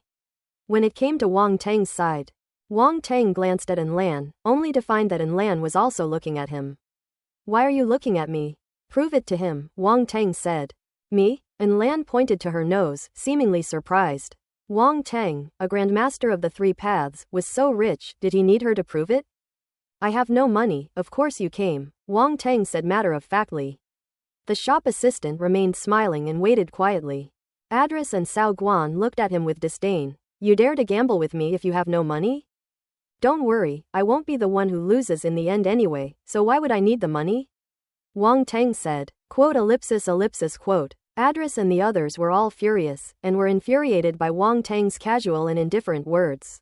When it came to Wang Tang's side, Wang Tang glanced at Lan, only to find that Lan was also looking at him. Why are you looking at me? Prove it to him, Wang Tang said. Me? Lan pointed to her nose, seemingly surprised. Wang Tang, a grandmaster of the three paths, was so rich, did he need her to prove it? I have no money, of course you came, Wang Tang said matter-of-factly. The shop assistant remained smiling and waited quietly. Adris and Cao Guan looked at him with disdain. You dare to gamble with me if you have no money? Don't worry, I won't be the one who loses in the end anyway, so why would I need the money? Wang Tang said. Quote. Adris and the others were all furious, and were infuriated by Wang Tang's casual and indifferent words.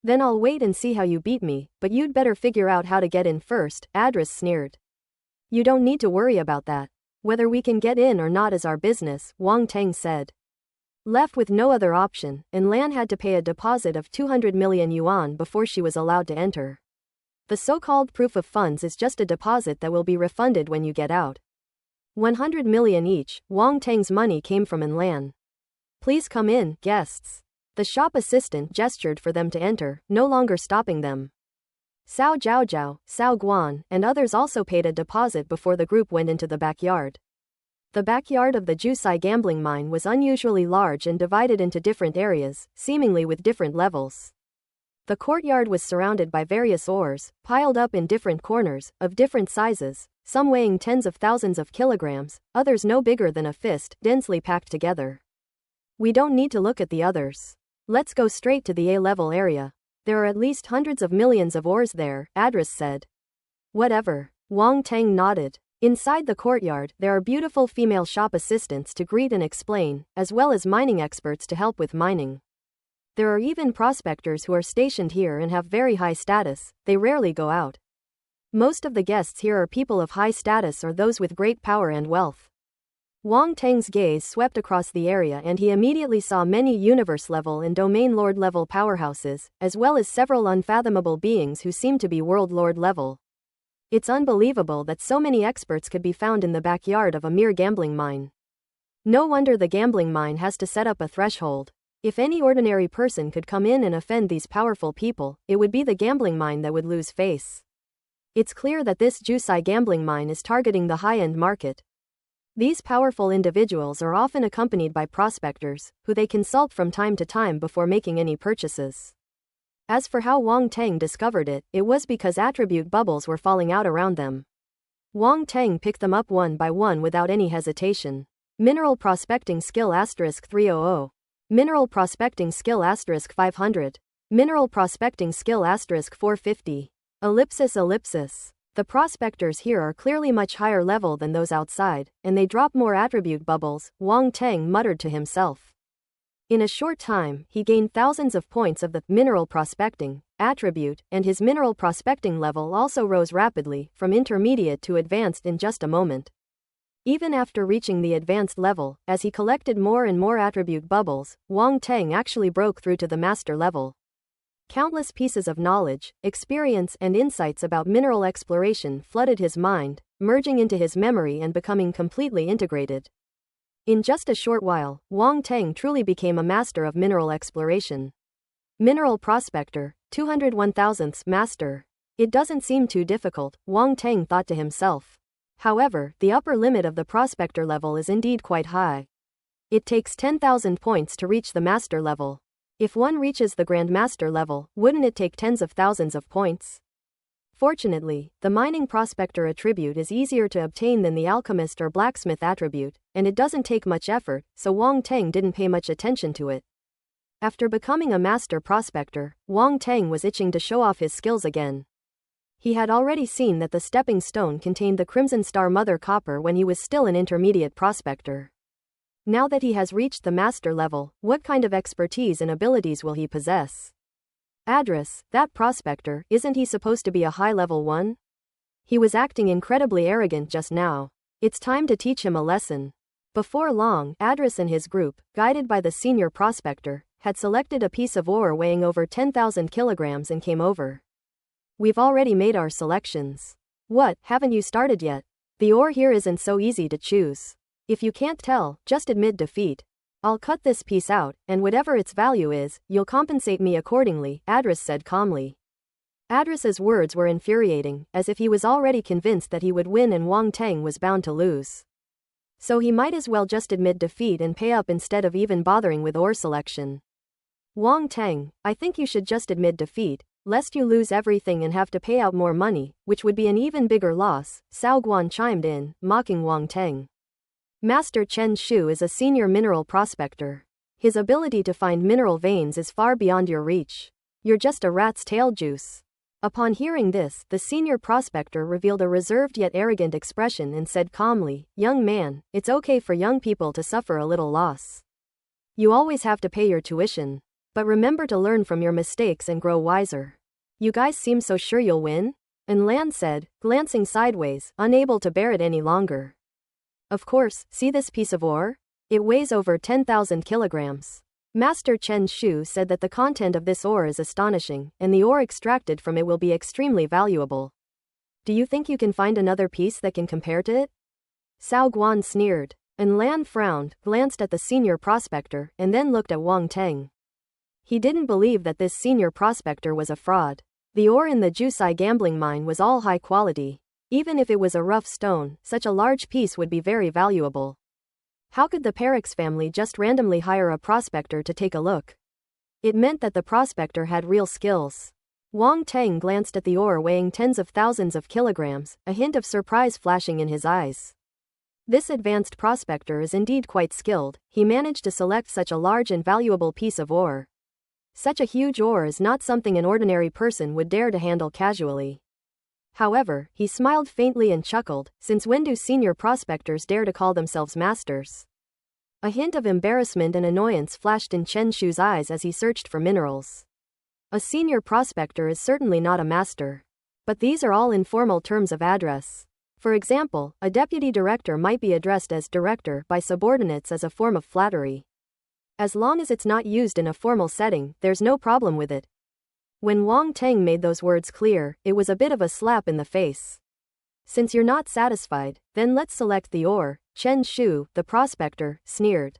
Then I'll wait and see how you beat me, but you'd better figure out how to get in first, Adris sneered. You don't need to worry about that. Whether we can get in or not is our business, Wang Tang said. Left with no other option, Lan had to pay a deposit of 200 million yuan before she was allowed to enter. The so-called proof of funds is just a deposit that will be refunded when you get out. 100 million each, Wang Tang's money came from Lan. Please come in, guests. The shop assistant gestured for them to enter, no longer stopping them. Cao Zhaozhao, Cao Guan, and others also paid a deposit before the group went into the backyard. The backyard of the Jusai gambling mine was unusually large and divided into different areas, seemingly with different levels. The courtyard was surrounded by various ores, piled up in different corners, of different sizes, some weighing tens of thousands of kilograms, others no bigger than a fist, densely packed together. We don't need to look at the others. Let's go straight to the A-level area. There are at least hundreds of millions of ores there, Adris said. Whatever. Wang Tang nodded. Inside the courtyard, there are beautiful female shop assistants to greet and explain, as well as mining experts to help with mining. There are even prospectors who are stationed here and have very high status. They rarely go out. Most of the guests here are people of high status or those with great power and wealth. Wang Teng's gaze swept across the area and he immediately saw many universe-level and domain lord-level powerhouses, as well as several unfathomable beings who seemed to be world lord-level. It's unbelievable that so many experts could be found in the backyard of a mere gambling mine. No wonder the gambling mine has to set up a threshold. If any ordinary person could come in and offend these powerful people, it would be the gambling mine that would lose face. It's clear that this Jusai gambling mine is targeting the high-end market. These powerful individuals are often accompanied by prospectors, who they consult from time to time before making any purchases. As for how Wang Teng discovered it, it was because attribute bubbles were falling out around them. Wang Teng picked them up one by one without any hesitation. Mineral Prospecting Skill *300. Mineral Prospecting Skill *500. Mineral Prospecting Skill *450. *. The prospectors here are clearly much higher level than those outside, and they drop more attribute bubbles, Wang Teng muttered to himself. In a short time, he gained thousands of points of the mineral prospecting attribute, and his mineral prospecting level also rose rapidly, from intermediate to advanced in just a moment. Even after reaching the advanced level, as he collected more and more attribute bubbles, Wang Teng actually broke through to the master level. Countless pieces of knowledge, experience and insights about mineral exploration flooded his mind, merging into his memory and becoming completely integrated. In just a short while, Wang Teng truly became a master of mineral exploration. Mineral Prospector, 201,000th Master. It doesn't seem too difficult, Wang Teng thought to himself. However, the upper limit of the prospector level is indeed quite high. It takes 10,000 points to reach the master level. If one reaches the Grandmaster level, wouldn't it take tens of thousands of points? Fortunately, the mining prospector attribute is easier to obtain than the alchemist or blacksmith attribute, and it doesn't take much effort, so Wang Teng didn't pay much attention to it. After becoming a master prospector, Wang Teng was itching to show off his skills again. He had already seen that the stepping stone contained the Crimson Star Mother Copper when he was still an intermediate prospector. Now that he has reached the master level, what kind of expertise and abilities will he possess? Address, that prospector, isn't he supposed to be a high-level one? He was acting incredibly arrogant just now. It's time to teach him a lesson. Before long, Address and his group, guided by the senior prospector, had selected a piece of ore weighing over 10,000 kilograms and came over. We've already made our selections. What, haven't you started yet? The ore here isn't so easy to choose. If you can't tell, just admit defeat. I'll cut this piece out, and whatever its value is, you'll compensate me accordingly, Address said calmly. Address's words were infuriating, as if he was already convinced that he would win and Wang Teng was bound to lose. So he might as well just admit defeat and pay up instead of even bothering with ore selection. Wang Teng, I think you should just admit defeat, lest you lose everything and have to pay out more money, which would be an even bigger loss, Cao Guan chimed in, mocking Wang Teng. Master Chen Shu is a senior mineral prospector. His ability to find mineral veins is far beyond your reach. You're just a rat's tail juice. Upon hearing this, the senior prospector revealed a reserved yet arrogant expression and said calmly, "Young man, it's okay for young people to suffer a little loss. You always have to pay your tuition. But remember to learn from your mistakes and grow wiser. You guys seem so sure you'll win?" And Lan said, glancing sideways, unable to bear it any longer. Of course, see this piece of ore? It weighs over 10,000 kilograms. Master Chen Shu said that the content of this ore is astonishing, and the ore extracted from it will be extremely valuable. Do you think you can find another piece that can compare to it? Cao Guan sneered, and Lan frowned, glanced at the senior prospector, and then looked at Wang Teng. He didn't believe that this senior prospector was a fraud. The ore in the Jusai gambling mine was all high quality. Even if it was a rough stone, such a large piece would be very valuable. How could the Perix family just randomly hire a prospector to take a look? It meant that the prospector had real skills. Wang Teng glanced at the ore weighing tens of thousands of kilograms, a hint of surprise flashing in his eyes. This advanced prospector is indeed quite skilled. He managed to select such a large and valuable piece of ore. Such a huge ore is not something an ordinary person would dare to handle casually. However, he smiled faintly and chuckled, since when do senior prospectors dare to call themselves masters? A hint of embarrassment and annoyance flashed in Chen Shu's eyes as he searched for minerals. A senior prospector is certainly not a master. But these are all informal terms of address. For example, a deputy director might be addressed as director by subordinates as a form of flattery. As long as it's not used in a formal setting, there's no problem with it. When Wang Teng made those words clear, it was a bit of a slap in the face. Since you're not satisfied, then let's select the ore, Chen Shu, the prospector, sneered.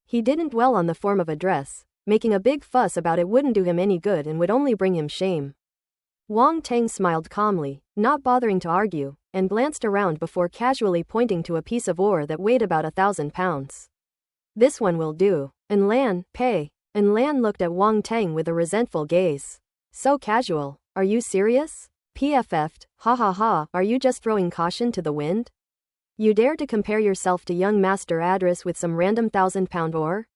He didn't dwell on the form of address. Making a big fuss about it wouldn't do him any good and would only bring him shame. Wang Teng smiled calmly, not bothering to argue, and glanced around before casually pointing to a piece of ore that weighed about 1,000 pounds. This one will do. And Lan, pay. And Lan looked at Wang Teng with a resentful gaze. So casual. Are you serious? PFF'd, ha ha ha, are you just throwing caution to the wind? You dare to compare yourself to young Master Adris with some random 1,000-pound ore?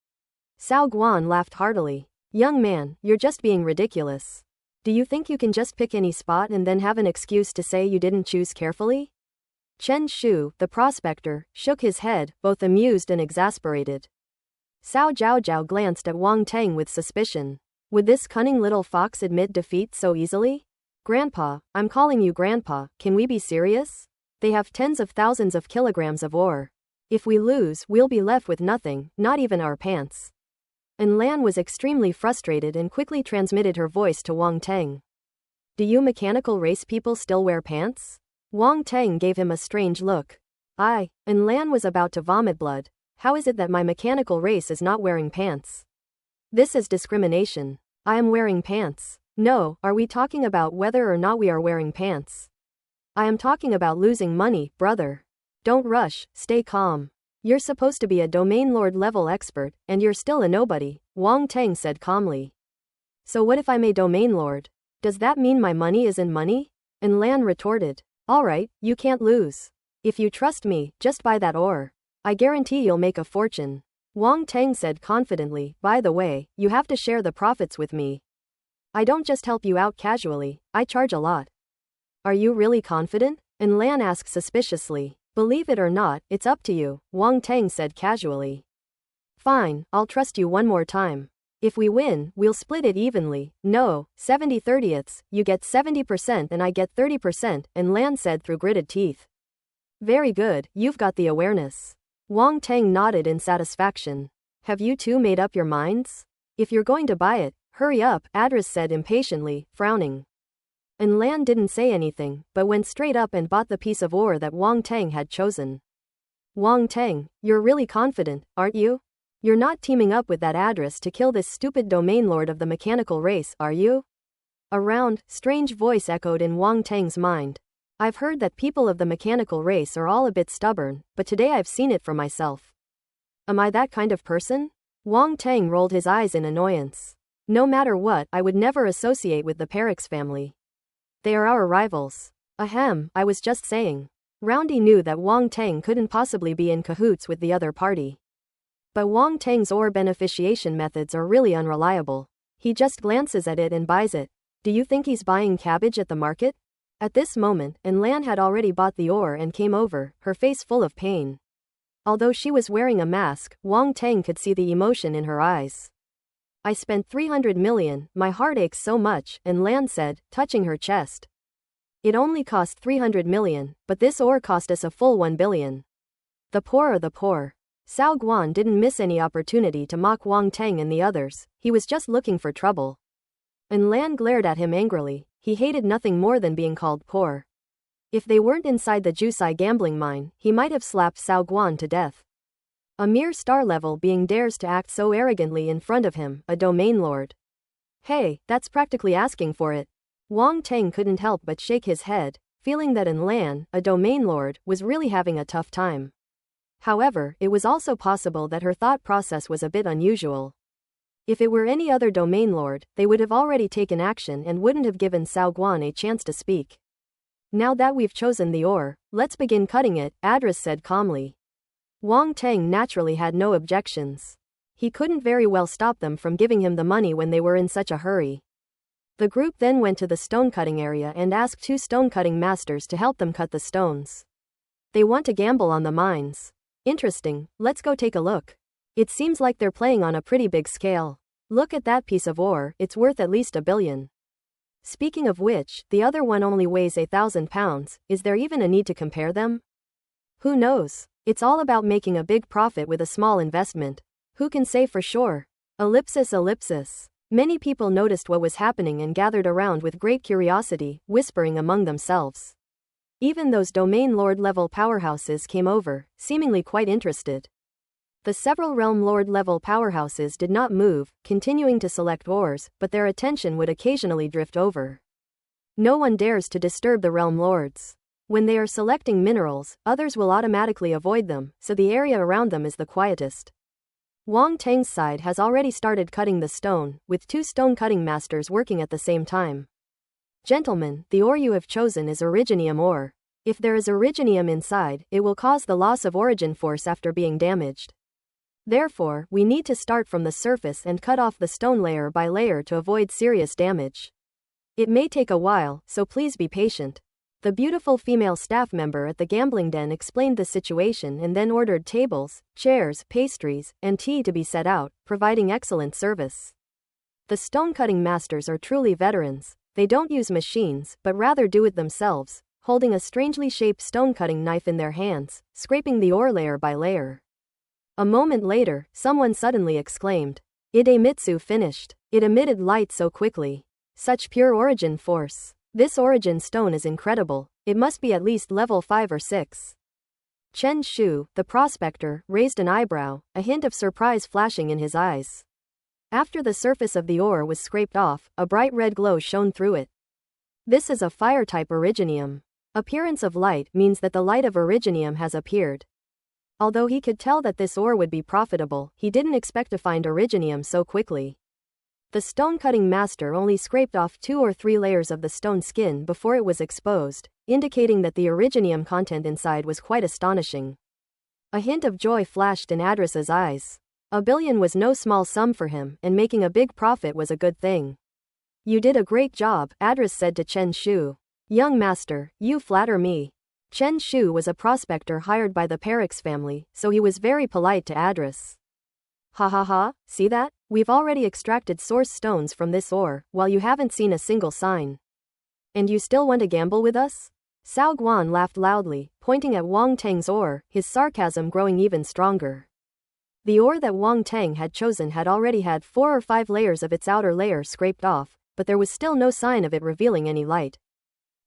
Cao Guan laughed heartily. Young man, you're just being ridiculous. Do you think you can just pick any spot and then have an excuse to say you didn't choose carefully? Chen Shu, the prospector, shook his head, both amused and exasperated. Cao Zhaozhao glanced at Wang Teng with suspicion. Would this cunning little fox admit defeat so easily? Grandpa, I'm calling you Grandpa, can we be serious? They have tens of thousands of kilograms of ore. If we lose, we'll be left with nothing, not even our pants. And Lan was extremely frustrated and quickly transmitted her voice to Wang Teng. Do you mechanical race people still wear pants? Wang Teng gave him a strange look. And Lan was about to vomit blood. How is it that my mechanical race is not wearing pants? This is discrimination. I am wearing pants. No, are we talking about whether or not we are wearing pants? I am talking about losing money, brother. Don't rush, stay calm. You're supposed to be a domain lord level expert, and you're still a nobody, Wang Teng said calmly. So what if I'm a domain lord? Does that mean my money isn't money? And Lan retorted. Alright, you can't lose. If you trust me, just buy that ore. I guarantee you'll make a fortune. Wang Teng said confidently, by the way, you have to share the profits with me. I don't just help you out casually, I charge a lot. Are you really confident? And Lan asked suspiciously. Believe it or not, it's up to you, Wang Teng said casually. Fine, I'll trust you one more time. If we win, we'll split it evenly. No, 70/30ths, you get 70% and I get 30%, and Lan said through gritted teeth. Very good, you've got the awareness. Wang Teng nodded in satisfaction. Have you two made up your minds? If you're going to buy it, hurry up, Adris said impatiently, frowning. And Lan didn't say anything, but went straight up and bought the piece of ore that Wang Teng had chosen. Wang Teng, you're really confident, aren't you? You're not teaming up with that Adris to kill this stupid domain lord of the mechanical race, are you? A round, strange voice echoed in Wang Teng's mind. I've heard that people of the mechanical race are all a bit stubborn, but today I've seen it for myself. Am I that kind of person? Wang Teng rolled his eyes in annoyance. No matter what, I would never associate with the Perix family. They are our rivals. Ahem, I was just saying. Roundy knew that Wang Teng couldn't possibly be in cahoots with the other party. But Wang Teng's ore beneficiation methods are really unreliable. He just glances at it and buys it. Do you think he's buying cabbage at the market? At this moment, Lan had already bought the ore and came over, her face full of pain. Although she was wearing a mask, Wang Teng could see the emotion in her eyes. I spent 300 million, my heart aches so much, and Lan said, touching her chest. It only cost 300 million, but this ore cost us a full 1 billion. The poor are the poor. Cao Guan didn't miss any opportunity to mock Wang Teng and the others, he was just looking for trouble. And Lan glared at him angrily, he hated nothing more than being called poor. If they weren't inside the Jusai gambling mine, he might have slapped Cao Guan to death. A mere star-level being dares to act so arrogantly in front of him, a domain lord. Hey, that's practically asking for it. Wang Teng couldn't help but shake his head, feeling that Lan, a domain lord, was really having a tough time. However, it was also possible that her thought process was a bit unusual. If it were any other domain lord, they would have already taken action and wouldn't have given Cao Guan a chance to speak. Now that we've chosen the ore, let's begin cutting it, Adris said calmly. Wang Teng naturally had no objections. He couldn't very well stop them from giving him the money when they were in such a hurry. The group then went to the stone-cutting area and asked 2 stone-cutting masters to help them cut the stones. They want to gamble on the mines. Interesting, let's go take a look. It seems like they're playing on a pretty big scale. Look at that piece of ore, it's worth at least 1 billion. Speaking of which, the other one only weighs 1,000 pounds, is there even a need to compare them? Who knows? It's all about making a big profit with a small investment. Who can say for sure? Ellipsis. Many people noticed what was happening and gathered around with great curiosity, whispering among themselves. Even those domain lord level powerhouses came over, seemingly quite interested. The several realm lord level powerhouses did not move, continuing to select ores, but their attention would occasionally drift over. No one dares to disturb the realm lords. When they are selecting minerals, others will automatically avoid them, so the area around them is the quietest. Wang Tang's side has already started cutting the stone, with 2 stone cutting masters working at the same time. Gentlemen, the ore you have chosen is originium ore. If there is originium inside, it will cause the loss of origin force after being damaged. Therefore, we need to start from the surface and cut off the stone layer by layer to avoid serious damage. It may take a while, so please be patient. The beautiful female staff member at the gambling den explained the situation and then ordered tables, chairs, pastries, and tea to be set out, providing excellent service. The stone-cutting masters are truly veterans. They don't use machines, but rather do it themselves, holding a strangely shaped stone-cutting knife in their hands, scraping the ore layer by layer. A moment later, someone suddenly exclaimed, "Idemitsu finished." It emitted light so quickly. Such pure origin force. This origin stone is incredible. It must be at least level 5 or 6. Chen Shu, the prospector, raised an eyebrow, a hint of surprise flashing in his eyes. After the surface of the ore was scraped off, a bright red glow shone through it. This is a fire-type originium. Appearance of light means that the light of originium has appeared. Although he could tell that this ore would be profitable, he didn't expect to find originium so quickly. The stone-cutting master only scraped off 2 or 3 layers of the stone skin before it was exposed, indicating that the originium content inside was quite astonishing. A hint of joy flashed in Adris's eyes. 1 billion was no small sum for him, and making a big profit was a good thing. "You did a great job," Adris said to Chen Shu. "Young master, you flatter me." Chen Shu was a prospector hired by the Perix family, so he was very polite to Adris. "Ha ha ha, see that? We've already extracted source stones from this ore, while you haven't seen a single sign. And you still want to gamble with us?" Cao Guan laughed loudly, pointing at Wang Tang's ore, his sarcasm growing even stronger. The ore that Wang Tang had chosen had already had 4 or 5 layers of its outer layer scraped off, but there was still no sign of it revealing any light.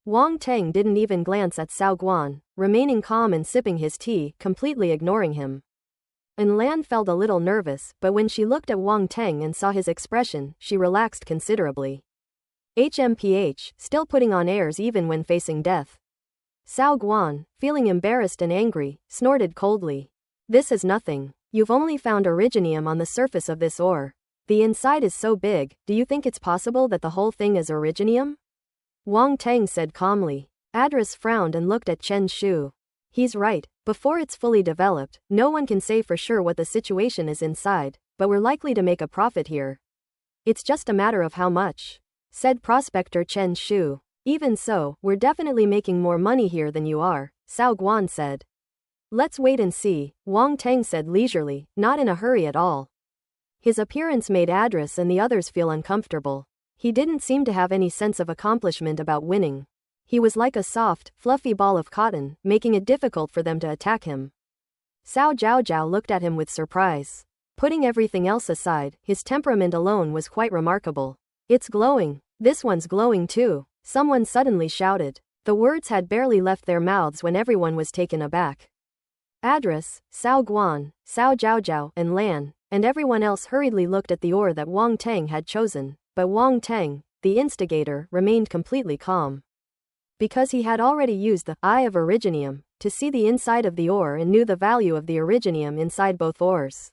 Wang Tang didn't even glance at Cao Guan, remaining calm and sipping his tea, completely ignoring him. And Lan felt a little nervous, but when she looked at Wang Tang and saw his expression, she relaxed considerably. HMPH, still putting on airs even when facing death. Cao Guan, feeling embarrassed and angry, snorted coldly. "This is nothing. You've only found originium on the surface of this ore. The inside is so big, do you think it's possible that the whole thing is originium?" Wang Tang said calmly. Adris frowned and looked at Chen Shu. "He's right. Before it's fully developed, no one can say for sure what the situation is inside, but we're likely to make a profit here. It's just a matter of how much," said prospector Chen Shu. "Even so, we're definitely making more money here than you are," Cao Guan said. "Let's wait and see," Wang Tang said leisurely, not in a hurry at all. His appearance made Adris and the others feel uncomfortable. He didn't seem to have any sense of accomplishment about winning. He was like a soft, fluffy ball of cotton, making it difficult for them to attack him. Cao Zhaozhao looked at him with surprise. Putting everything else aside, his temperament alone was quite remarkable. "It's glowing. This one's glowing too," someone suddenly shouted. The words had barely left their mouths when everyone was taken aback. Adris, Cao Guan, Cao Zhaozhao, and Lan, and everyone else hurriedly looked at the ore that Wang Tang had chosen, but Wang Tang, the instigator, remained completely calm. Because he had already used the eye of originium to see the inside of the ore and knew the value of the originium inside both ores.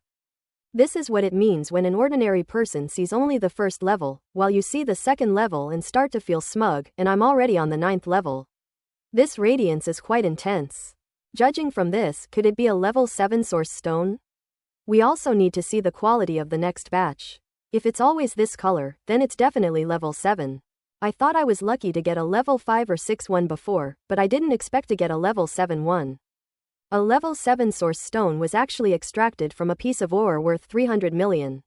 This is what it means when an ordinary person sees only the first level, while you see the second level and start to feel smug, and I'm already on the 9th level. This radiance is quite intense. Judging from this, could it be a level 7 source stone? We also need to see the quality of the next batch. If it's always this color, then it's definitely level 7. I thought I was lucky to get a level 5 or 6 one before, but I didn't expect to get a level 7 one. A level 7 source stone was actually extracted from a piece of ore worth 300 million.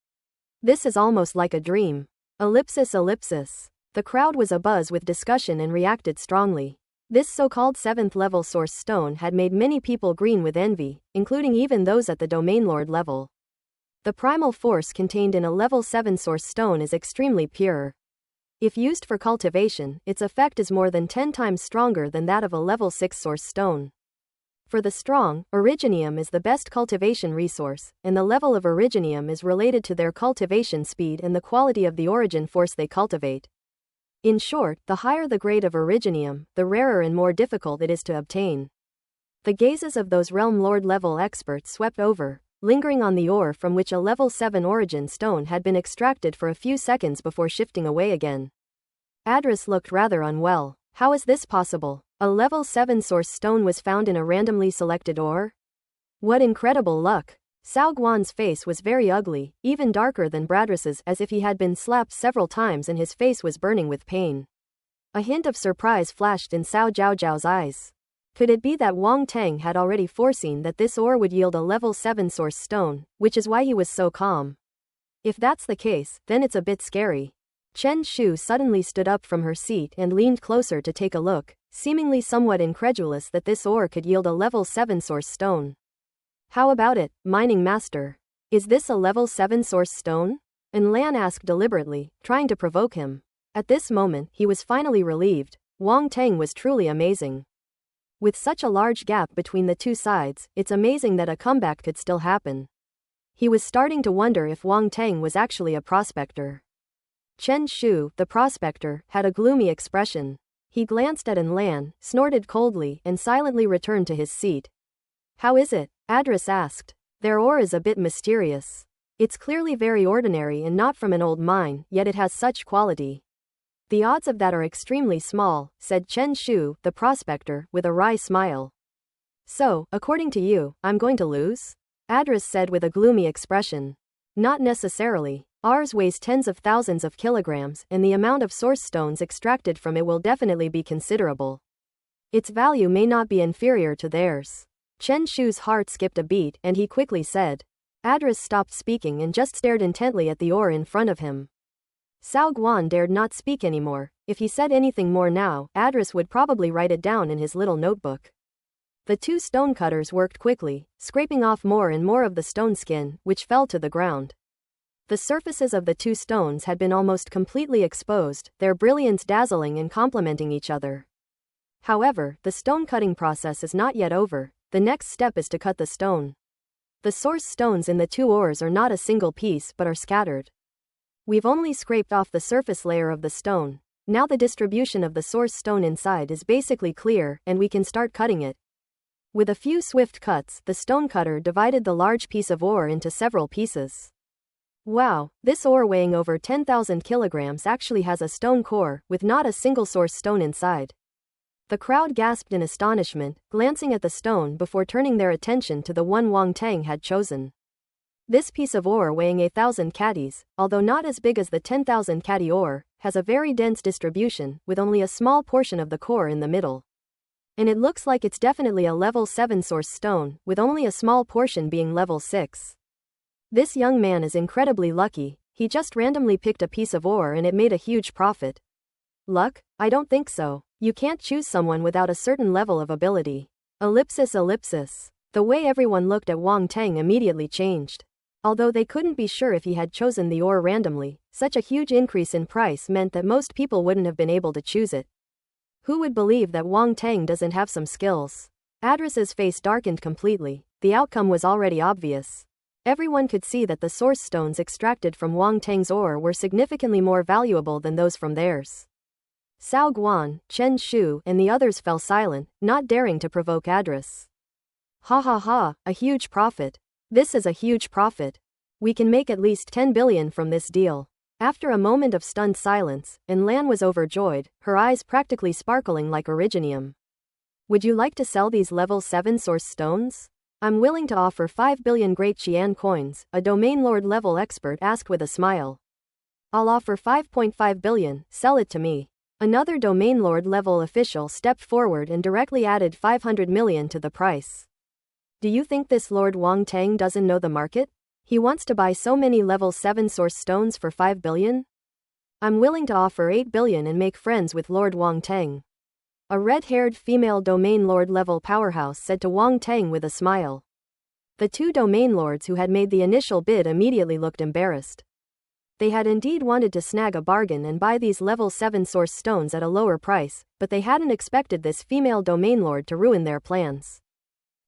This is almost like a dream. Ellipsis. The crowd was abuzz with discussion and reacted strongly. This so-called 7th level source stone had made many people green with envy, including even those at the domain lord level. The primal force contained in a level 7 source stone is extremely pure. If used for cultivation, its effect is more than 10 times stronger than that of a level 6 source stone. For the strong, originium is the best cultivation resource, and the level of originium is related to their cultivation speed and the quality of the origin force they cultivate. In short, the higher the grade of originium, the rarer and more difficult it is to obtain. The gazes of those realm lord level experts swept over, lingering on the ore from which a level 7 origin stone had been extracted for a few seconds before shifting away again. Adris looked rather unwell. How is this possible? A level 7 source stone was found in a randomly selected ore? What incredible luck! Cao Guan's face was very ugly, even darker than Bradris's, as if he had been slapped several times and his face was burning with pain. A hint of surprise flashed in Cao Zhao's eyes. Could it be that Wang Teng had already foreseen that this ore would yield a level 7 source stone, which is why he was so calm? If that's the case, then it's a bit scary. Chen Shu suddenly stood up from her seat and leaned closer to take a look, seemingly somewhat incredulous that this ore could yield a level 7 source stone. How about it, mining master? Is this a level 7 source stone? And Lan asked deliberately, trying to provoke him. At this moment, he was finally relieved. Wang Teng was truly amazing. With such a large gap between the two sides, it's amazing that a comeback could still happen. He was starting to wonder if Wang Teng was actually a prospector. Chen Shu, the prospector, had a gloomy expression. He glanced at An Lan, snorted coldly, and silently returned to his seat. How is it? Adris asked. Their ore is a bit mysterious. It's clearly very ordinary and not from an old mine, yet it has such quality. The odds of that are extremely small, said Chen Shu, the prospector, with a wry smile. So, according to you, I'm going to lose? Adris said with a gloomy expression. Not necessarily. Ours weighs tens of thousands of kilograms, and the amount of source stones extracted from it will definitely be considerable. Its value may not be inferior to theirs. Chen Shu's heart skipped a beat, and he quickly said. Adris stopped speaking and just stared intently at the ore in front of him. Cao Guan dared not speak anymore. If he said anything more now, Adris would probably write it down in his little notebook. The two stonecutters worked quickly, scraping off more and more of the stone skin, which fell to the ground. The surfaces of the two stones had been almost completely exposed, their brilliance dazzling and complementing each other. However, the stone cutting process is not yet over. The next step is to cut the stone. The source stones in the two ores are not a single piece but are scattered. We've only scraped off the surface layer of the stone. Now the distribution of the source stone inside is basically clear, and we can start cutting it. With a few swift cuts, the stonecutter divided the large piece of ore into several pieces. Wow, this ore weighing over 10,000 kilograms actually has a stone core, with not a single source stone inside. The crowd gasped in astonishment, glancing at the stone before turning their attention to the one Wang Teng had chosen. This piece of ore weighing 1,000 caddies, although not as big as the 10,000 caddy ore, has a very dense distribution, with only a small portion of the core in the middle. And it looks like it's definitely a level 7 source stone, with only a small portion being level 6. This young man is incredibly lucky. He just randomly picked a piece of ore and it made a huge profit. Luck? I don't think so. You can't choose someone without a certain level of ability. Ellipsis. The way everyone looked at Wang Teng immediately changed. Although they couldn't be sure if he had chosen the ore randomly, such a huge increase in price meant that most people wouldn't have been able to choose it. Who would believe that Wang Teng doesn't have some skills? Adris's face darkened completely. The outcome was already obvious. Everyone could see that the source stones extracted from Wang Teng's ore were significantly more valuable than those from theirs. Cao Guan, Chen Shu, and the others fell silent, not daring to provoke Adris. Ha ha ha, a huge profit. This is a huge profit. We can make at least 10 billion from this deal. After a moment of stunned silence, An Lan was overjoyed, her eyes practically sparkling like originium. Would you like to sell these level 7 source stones? I'm willing to offer 5 billion Great Qian coins, a domain lord level expert asked with a smile. I'll offer 5.5 billion, sell it to me. Another domain lord level official stepped forward and directly added 500 million to the price. Do you think this Lord Wang Tang doesn't know the market? He wants to buy so many level 7 source stones for 5 billion? I'm willing to offer 8 billion and make friends with Lord Wang Tang. A red-haired female domain lord level powerhouse said to Wang Tang with a smile. The two domain lords who had made the initial bid immediately looked embarrassed. They had indeed wanted to snag a bargain and buy these level 7 source stones at a lower price, but they hadn't expected this female domain lord to ruin their plans.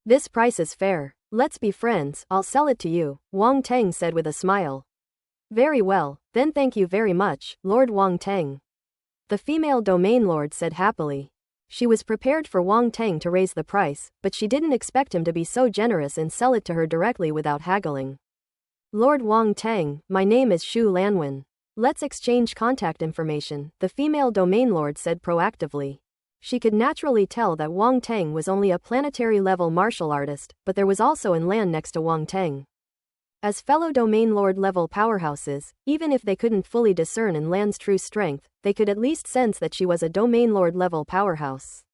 This price is fair. Let's be friends, I'll sell it to you, Wang Tang said with a smile. Very well, then thank you very much, Lord Wang Tang. The female domain lord said happily. She was prepared for Wang Tang to raise the price, but she didn't expect him to be so generous and sell it to her directly without haggling. Lord Wang Tang, my name is Xu Lanwen. Let's exchange contact information, the female domain lord said proactively. She could naturally tell that Wang Tang was only a planetary-level martial artist, but there was also an land next to Wang Tang. As fellow domain lord-level powerhouses, even if they couldn't fully discern an land's true strength, they could at least sense that she was a domain lord-level powerhouse.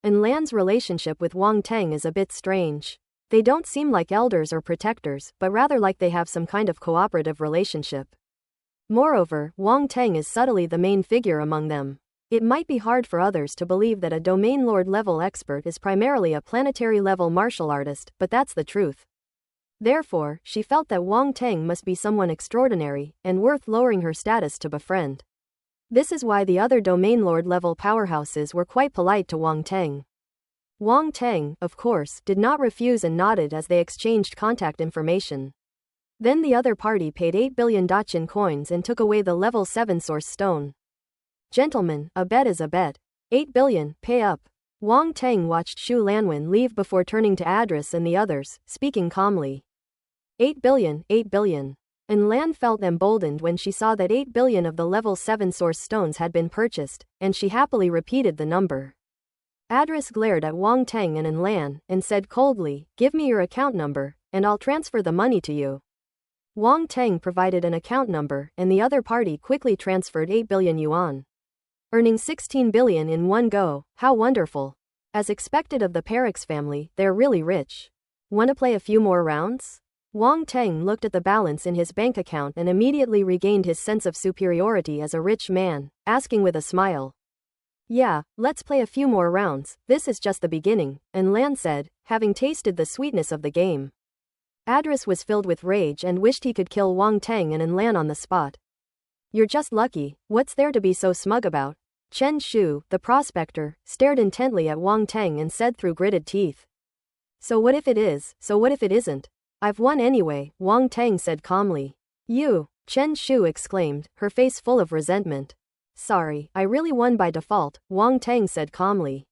An land's relationship with Wang Tang is a bit strange. They don't seem like elders or protectors, but rather like they have some kind of cooperative relationship. Moreover, Wang Tang is subtly the main figure among them. It might be hard for others to believe that a domain lord level expert is primarily a planetary level martial artist, but that's the truth. Therefore, she felt that Wang Tang must be someone extraordinary and worth lowering her status to befriend. This is why the other domain lord level powerhouses were quite polite to Wang Tang. Wang Tang, of course, did not refuse and nodded as they exchanged contact information. Then the other party paid 8 billion Dachin coins and took away the level 7 source stone. Gentlemen, a bet is a bet. 8 billion, pay up. Wang Tang watched Xu Lanwen leave before turning to Adris and the others, speaking calmly. 8 billion, 8 billion. And Lan felt emboldened when she saw that 8 billion of the level 7 source stones had been purchased, and she happily repeated the number. Adris glared at Wang Tang and Lan, and said coldly, give me your account number, and I'll transfer the money to you. Wang Tang provided an account number, and the other party quickly transferred 8 billion yuan. Earning 16 billion in one go, how wonderful. As expected of the Perix family, they're really rich. Wanna play a few more rounds? Wang Tang looked at the balance in his bank account and immediately regained his sense of superiority as a rich man, asking with a smile. Yeah, let's play a few more rounds, this is just the beginning, and Lan said, having tasted the sweetness of the game. Adris was filled with rage and wished he could kill Wang Tang and Lan on the spot. You're just lucky, what's there to be so smug about? Chen Shu, the prospector, stared intently at Wang Tang and said through gritted teeth. So what if it is, so what if it isn't? I've won anyway, Wang Tang said calmly. You, Chen Shu exclaimed, her face full of resentment. Sorry, I really won by default, Wang Tang said calmly.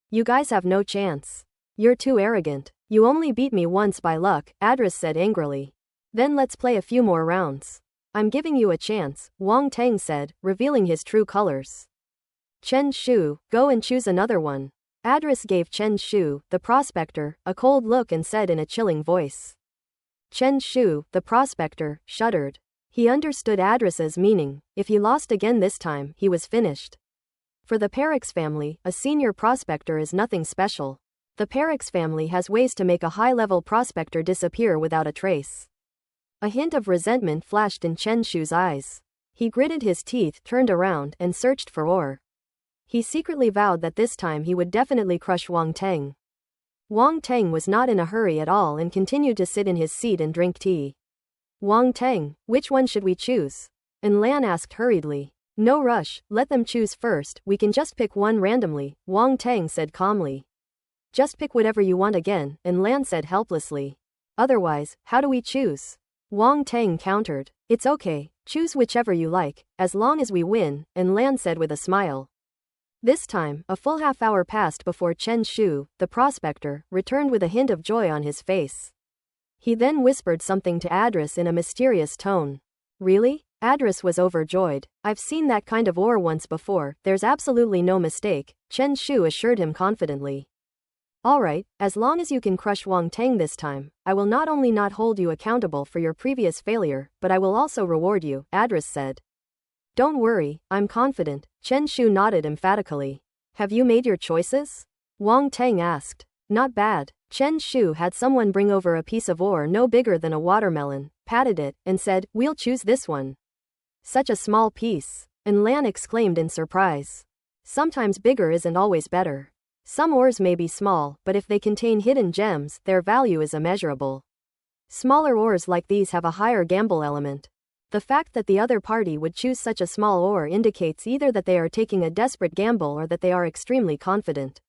You guys have no chance. You're too arrogant. You only beat me once by luck, Adris said angrily. Then let's play a few more rounds. I'm giving you a chance, Wang Tang said, revealing his true colors. Chen Shu, go and choose another one. Adris gave Chen Shu, the prospector, a cold look and said in a chilling voice. Chen Shu, the prospector, shuddered. He understood Adris's meaning. If he lost again this time, he was finished. For the Perix family, a senior prospector is nothing special. The Perix family has ways to make a high-level prospector disappear without a trace. A hint of resentment flashed in Chen Shu's eyes. He gritted his teeth, turned around, and searched for ore. He secretly vowed that this time he would definitely crush Wang Tang. Wang Tang was not in a hurry at all and continued to sit in his seat and drink tea. Wang Tang, which one should we choose? And Lan asked hurriedly. No rush, let them choose first, we can just pick one randomly, Wang Tang said calmly. Just pick whatever you want again, and Lan said helplessly. Otherwise, how do we choose? Wang Tang countered. It's okay, choose whichever you like, as long as we win, and Lan said with a smile. This time, a full half-hour passed before Chen Shu, the prospector, returned with a hint of joy on his face. He then whispered something to Adris in a mysterious tone. Really? Adris was overjoyed. I've seen that kind of ore once before, there's absolutely no mistake, Chen Shu assured him confidently. Alright, as long as you can crush Wang Tang this time, I will not only not hold you accountable for your previous failure, but I will also reward you, Adris said. Don't worry, I'm confident, Chen Shu nodded emphatically. Have you made your choices? Wang Tang asked. Not bad, Chen Shu had someone bring over a piece of ore no bigger than a watermelon, patted it, and said, "We'll choose this one." "Such a small piece," and Lan exclaimed in surprise. Sometimes bigger isn't always better. Some ores may be small, but if they contain hidden gems, their value is immeasurable. Smaller ores like these have a higher gamble element. The fact that the other party would choose such a small ore indicates either that they are taking a desperate gamble or that they are extremely confident.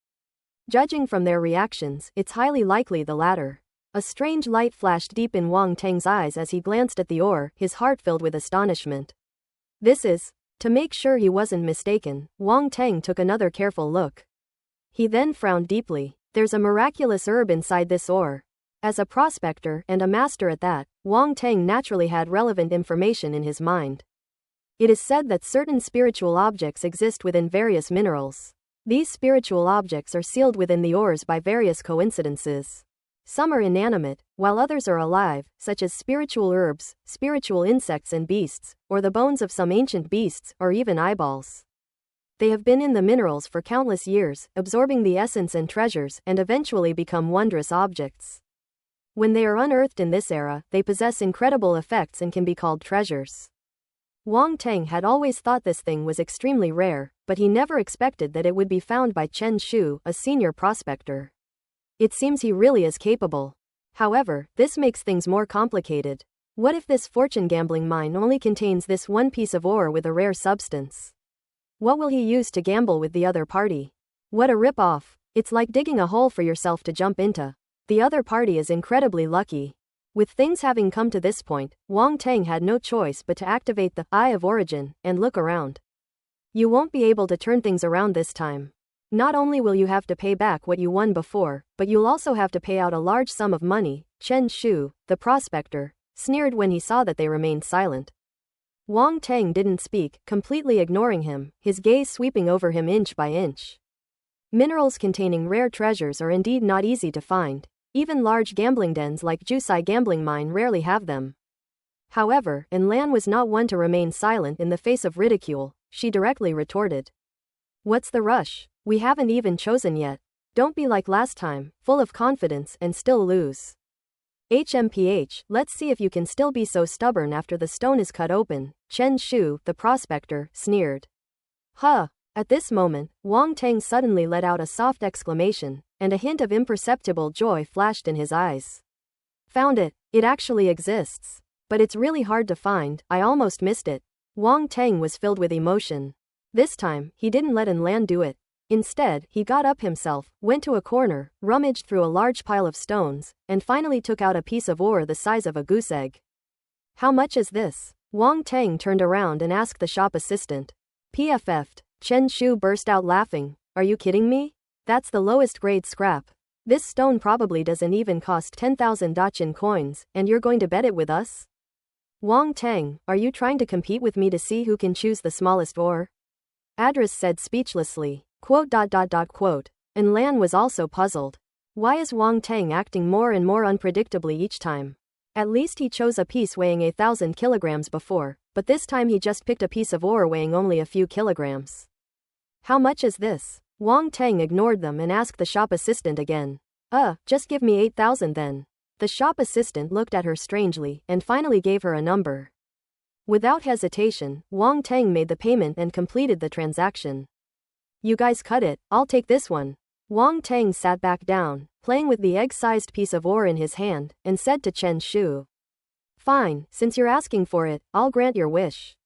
Judging from their reactions, it's highly likely the latter. A strange light flashed deep in Wang Teng's eyes as he glanced at the ore, his heart filled with astonishment. This is... To make sure he wasn't mistaken, Wang Teng took another careful look. He then frowned deeply. There's a miraculous herb inside this ore. As a prospector, and a master at that, Wang Teng naturally had relevant information in his mind. It is said that certain spiritual objects exist within various minerals. These spiritual objects are sealed within the ores by various coincidences. Some are inanimate, while others are alive, such as spiritual herbs, spiritual insects and beasts, or the bones of some ancient beasts, or even eyeballs. They have been in the minerals for countless years, absorbing the essence and treasures, and eventually become wondrous objects. When they are unearthed in this era, they possess incredible effects and can be called treasures. Wang Teng had always thought this thing was extremely rare, but he never expected that it would be found by Chen Shu, a senior prospector. It seems he really is capable. However, this makes things more complicated. What if this fortune gambling mine only contains this one piece of ore with a rare substance? What will he use to gamble with the other party? What a rip-off. It's like digging a hole for yourself to jump into. The other party is incredibly lucky. With things having come to this point, Wang Teng had no choice but to activate the Eye of Origin and look around. You won't be able to turn things around this time. Not only will you have to pay back what you won before, but you'll also have to pay out a large sum of money. Chen Shu, the prospector, sneered when he saw that they remained silent. Wang Teng didn't speak, completely ignoring him, his gaze sweeping over him inch by inch. Minerals containing rare treasures are indeed not easy to find. Even large gambling dens like Jusai Gambling Mine rarely have them. However, Lan was not one to remain silent in the face of ridicule. She directly retorted. "What's the rush? We haven't even chosen yet. Don't be like last time, full of confidence and still lose. HMPH, let's see if you can still be so stubborn after the stone is cut open," Chen Shu, the prospector, sneered. Huh. At this moment, Wang Teng suddenly let out a soft exclamation, and a hint of imperceptible joy flashed in his eyes. "Found it. It actually exists. But it's really hard to find, I almost missed it." Wang Teng was filled with emotion. This time, he didn't let Lan do it. Instead, he got up himself, went to a corner, rummaged through a large pile of stones, and finally took out a piece of ore the size of a goose egg. "How much is this?" Wang Teng turned around and asked the shop assistant. "PFF'd. Chen Shu burst out laughing. "Are you kidding me? That's the lowest grade scrap. This stone probably doesn't even cost 10,000 Dachin coins, and you're going to bet it with us? Wang Teng, are you trying to compete with me to see who can choose the smallest ore?" Adris said speechlessly. And Lan was also puzzled. Why is Wang Teng acting more and more unpredictably each time? At least he chose a piece weighing 1,000 kilograms before, but this time he just picked a piece of ore weighing only a few kilograms. "How much is this?" Wang Teng ignored them and asked the shop assistant again. Just give me 8,000 then." The shop assistant looked at her strangely and finally gave her a number. Without hesitation, Wang Teng made the payment and completed the transaction. "You guys cut it, I'll take this one." Wang Teng sat back down, playing with the egg-sized piece of ore in his hand, and said to Chen Shu. "Fine, since you're asking for it, I'll grant your wish."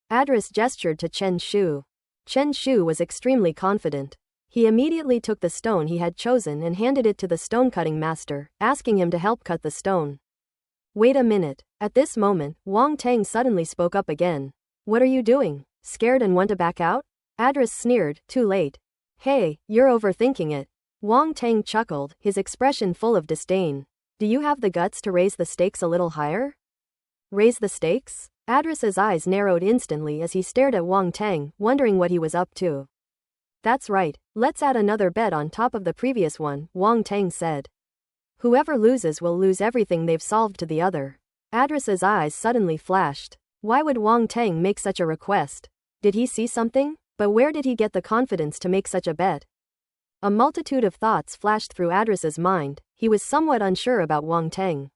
Adris gestured to Chen Shu. Chen Shu was extremely confident. He immediately took the stone he had chosen and handed it to the stone-cutting master, asking him to help cut the stone. "Wait a minute." At this moment, Wang Teng suddenly spoke up again. "What are you doing? Scared and want to back out?" Adris sneered, "Too late." "Hey, you're overthinking it." Wang Teng chuckled, his expression full of disdain. "Do you have the guts to raise the stakes a little higher?" "Raise the stakes?" Adris's eyes narrowed instantly as he stared at Wang Teng, wondering what he was up to. "That's right, let's add another bet on top of the previous one," Wang Teng said. "Whoever loses will lose everything they've solved to the other." Adris's eyes suddenly flashed. Why would Wang Teng make such a request? Did he see something? But where did he get the confidence to make such a bet? A multitude of thoughts flashed through Adris's mind. He was somewhat unsure about Wang Teng.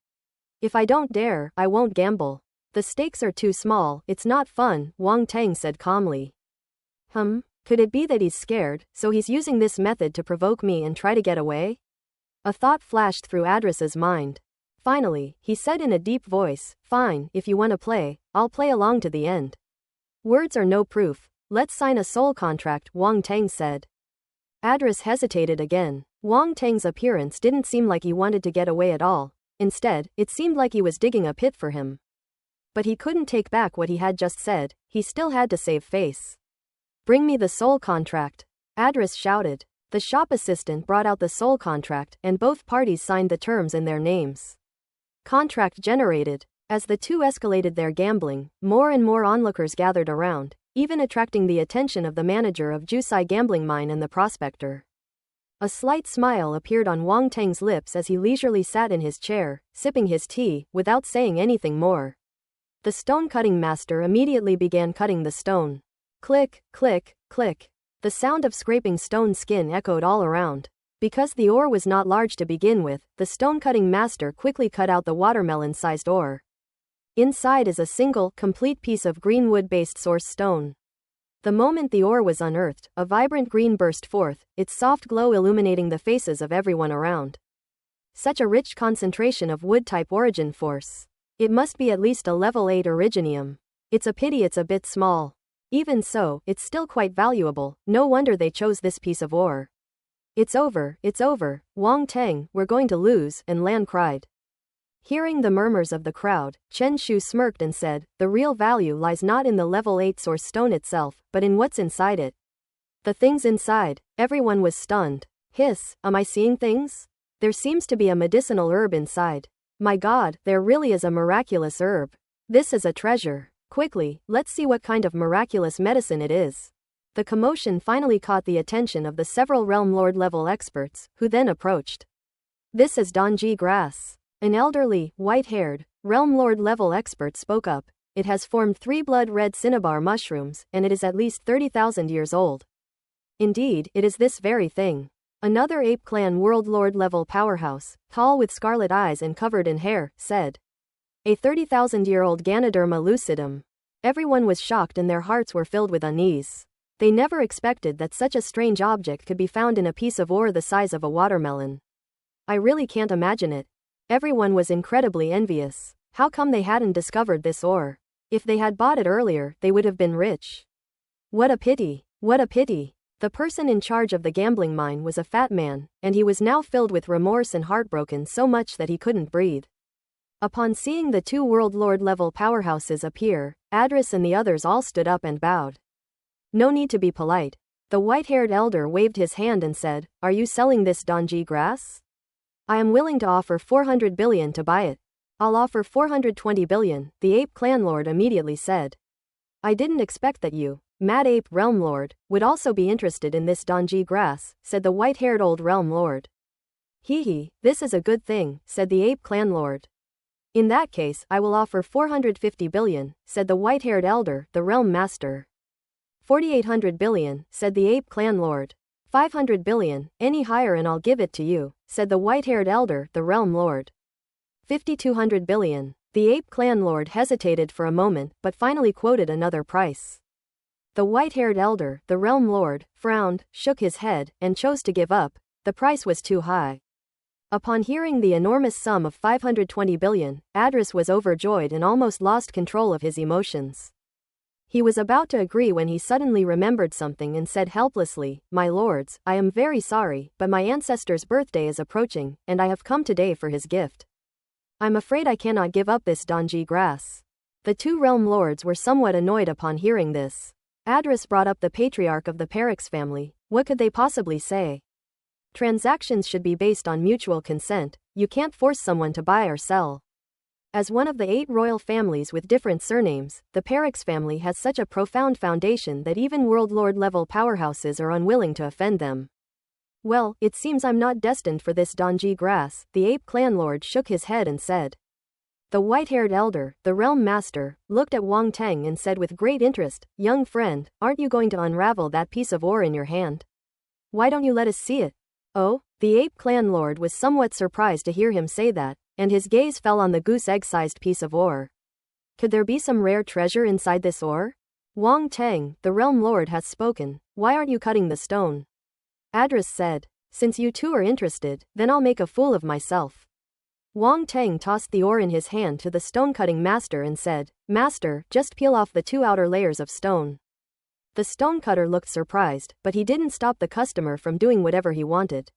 If I don't dare, I won't gamble. The stakes are too small, it's not fun, Wang Teng said calmly. Could it be that he's scared, so he's using this method to provoke me and try to get away? A thought flashed through Adris's mind. Finally, he said in a deep voice, fine, if you want to play, I'll play along to the end. Words are no proof. Let's sign a soul contract, Wang Teng said. Adris hesitated again. Wang Teng's appearance didn't seem like he wanted to get away at all. Instead, it seemed like he was digging a pit for him. But he couldn't take back what he had just said, he still had to save face. Bring me the soul contract, Adris shouted. The shop assistant brought out the soul contract and both parties signed the terms in their names. Contract generated. As the two escalated their gambling, more and more onlookers gathered around, even attracting the attention of the manager of Jusai Gambling Mine and the prospector. A slight smile appeared on Wang Teng's lips as he leisurely sat in his chair, sipping his tea, without saying anything more. The stone-cutting master immediately began cutting the stone. Click, click, click. The sound of scraping stone skin echoed all around. Because the ore was not large to begin with, the stone-cutting master quickly cut out the watermelon-sized ore. Inside is a single, complete piece of green wood-based source stone. The moment the ore was unearthed, a vibrant green burst forth, its soft glow illuminating the faces of everyone around. Such a rich concentration of wood-type origin force. It must be at least a level 8 originium. It's a pity it's a bit small. Even so, it's still quite valuable, no wonder they chose this piece of ore. It's over, Wang Teng, we're going to lose, and Lan cried. Hearing the murmurs of the crowd, Chen Shu smirked and said, the real value lies not in the level 8 source stone itself, but in what's inside it. The things inside. Everyone was stunned. Hiss, am I seeing things? There seems to be a medicinal herb inside. My god, there really is a miraculous herb. This is a treasure. Quickly, let's see what kind of miraculous medicine it is. The commotion finally caught the attention of the several Realm Lord level experts, who then approached. This is Donji grass. An elderly, white-haired, Realm Lord level expert spoke up. It has formed 3 blood-red cinnabar mushrooms, and it is at least 30,000 years old. Indeed, it is this very thing. Another Ape Clan World Lord level powerhouse, tall with scarlet eyes and covered in hair, said. A 30,000-year-old Ganoderma lucidum. Everyone was shocked and their hearts were filled with unease. They never expected that such a strange object could be found in a piece of ore the size of a watermelon. I really can't imagine it. Everyone was incredibly envious. How come they hadn't discovered this ore? If they had bought it earlier, they would have been rich. What a pity. What a pity. The person in charge of the gambling mine was a fat man, and he was now filled with remorse and heartbroken so much that he couldn't breathe. Upon seeing the 2 World Lord level powerhouses appear, Adris and the others all stood up and bowed. No need to be polite. The white-haired elder waved his hand and said, are you selling this Donji grass? I am willing to offer 400 billion to buy it. I'll offer 420 billion, the ape clan lord immediately said. I didn't expect that you, Mad Ape Realm Lord, would also be interested in this Donji grass, said the white-haired old Realm Lord. Hee, this is a good thing, said the ape clan lord. In that case, I will offer 450 billion, said the white-haired elder, the Realm Master. 4,800 billion, said the ape clan lord. 500 billion, any higher and I'll give it to you, said the white-haired elder, the Realm Lord. 5,200 billion. The ape clan lord hesitated for a moment but finally quoted another price. The white-haired elder, the Realm Lord, frowned, shook his head, and chose to give up. The price was too high. Upon hearing the enormous sum of 520 billion, Adris was overjoyed and almost lost control of his emotions. He was about to agree when he suddenly remembered something and said helplessly, my lords, I am very sorry, but my ancestor's birthday is approaching, and I have come today for his gift. I'm afraid I cannot give up this Donji grass. The 2 realm lords were somewhat annoyed upon hearing this. Adris brought up the patriarch of the Perix family. What could they possibly say? Transactions should be based on mutual consent. You can't force someone to buy or sell. As one of the 8 royal families with different surnames, the Perix family has such a profound foundation that even world lord level powerhouses are unwilling to offend them. Well, it seems I'm not destined for this Donji grass, the ape clan lord shook his head and said. The white-haired elder, the realm master, looked at Wang Teng and said with great interest, young friend, aren't you going to unravel that piece of ore in your hand? Why don't you let us see it? Oh, the ape clan lord was somewhat surprised to hear him say that, and his gaze fell on the goose egg-sized piece of ore. Could there be some rare treasure inside this ore? Wang Tang, the realm lord, has spoken. Why aren't you cutting the stone? Adris said. Since you two are interested, then I'll make a fool of myself. Wang Tang tossed the ore in his hand to the stone-cutting master and said, Master, just peel off the 2 outer layers of stone. The stonecutter looked surprised, but he didn't stop the customer from doing whatever he wanted.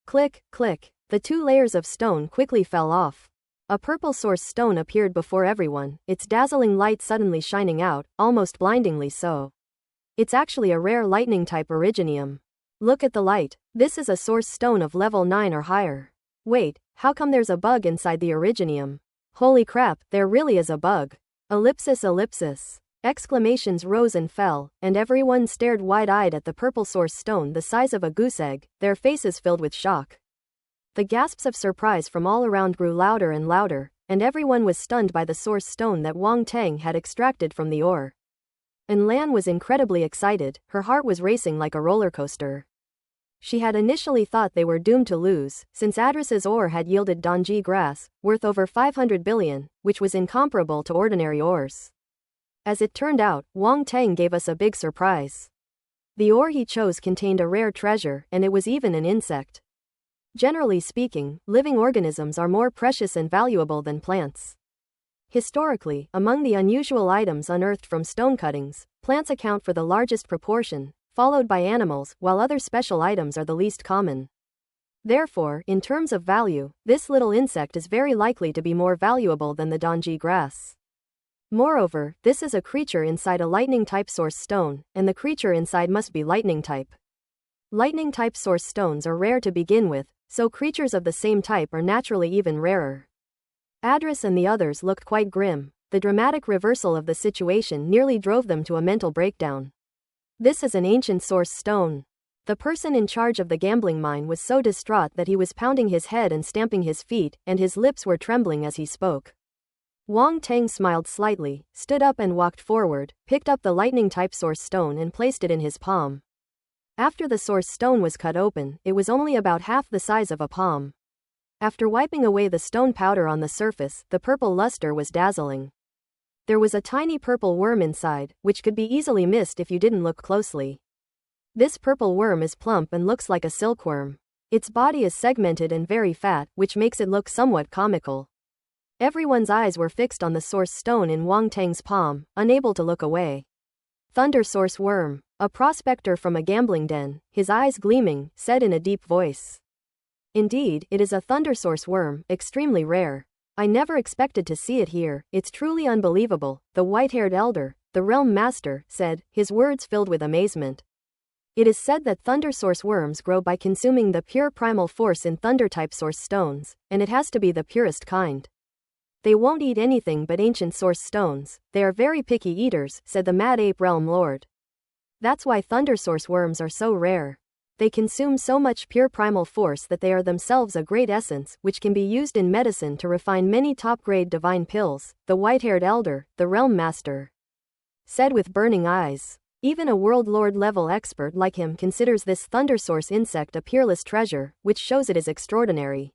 Click, click. The 2 layers of stone quickly fell off. A purple source stone appeared before everyone, its dazzling light suddenly shining out, almost blindingly so. It's actually a rare lightning-type originium. Look at the light. This is a source stone of level 9 or higher. Wait, how come there's a bug inside the originium? Holy crap, there really is a bug. Ellipsis ellipsis. Exclamations rose and fell, and everyone stared wide-eyed at the purple source stone the size of a goose egg, their faces filled with shock. The gasps of surprise from all around grew louder and louder, and everyone was stunned by the source stone that Wang Tang had extracted from the ore. And Lan was incredibly excited, her heart was racing like a roller coaster. She had initially thought they were doomed to lose, since Adris's ore had yielded Donji grass, worth over 500 billion, which was incomparable to ordinary ores. As it turned out, Wang Tang gave us a big surprise. The ore he chose contained a rare treasure, and it was even an insect. Generally speaking, living organisms are more precious and valuable than plants. Historically, among the unusual items unearthed from stone cuttings, plants account for the largest proportion, followed by animals, while other special items are the least common. Therefore, in terms of value, this little insect is very likely to be more valuable than the Donji grass. Moreover, this is a creature inside a lightning-type source stone, and the creature inside must be lightning-type. Lightning-type source stones are rare to begin with, so creatures of the same type are naturally even rarer. Adris and the others looked quite grim. The dramatic reversal of the situation nearly drove them to a mental breakdown. This is an ancient source stone. The person in charge of the gambling mine was so distraught that he was pounding his head and stamping his feet, and his lips were trembling as he spoke. Wang Tang smiled slightly, stood up and walked forward, picked up the lightning-type source stone and placed it in his palm. After the source stone was cut open, it was only about half the size of a palm. After wiping away the stone powder on the surface, the purple luster was dazzling. There was a tiny purple worm inside, which could be easily missed if you didn't look closely. This purple worm is plump and looks like a silkworm. Its body is segmented and very fat, which makes it look somewhat comical. Everyone's eyes were fixed on the source stone in Wang Tang's palm, unable to look away. Thunder source worm. A prospector from a gambling den, his eyes gleaming, said in a deep voice. Indeed, it is a thunder source worm, extremely rare. I never expected to see it here, it's truly unbelievable, the white-haired elder, the realm master, said, his words filled with amazement. It is said that thunder source worms grow by consuming the pure primal force in thunder-type source stones, and it has to be the purest kind. They won't eat anything but ancient source stones, they are very picky eaters, said the Mad Ape Realm Lord. That's why thunder source worms are so rare. They consume so much pure primal force that they are themselves a great essence, which can be used in medicine to refine many top-grade divine pills, the white-haired elder, the realm master, said with burning eyes. Even a world lord level expert like him considers this thunder source insect a peerless treasure, which shows it is extraordinary.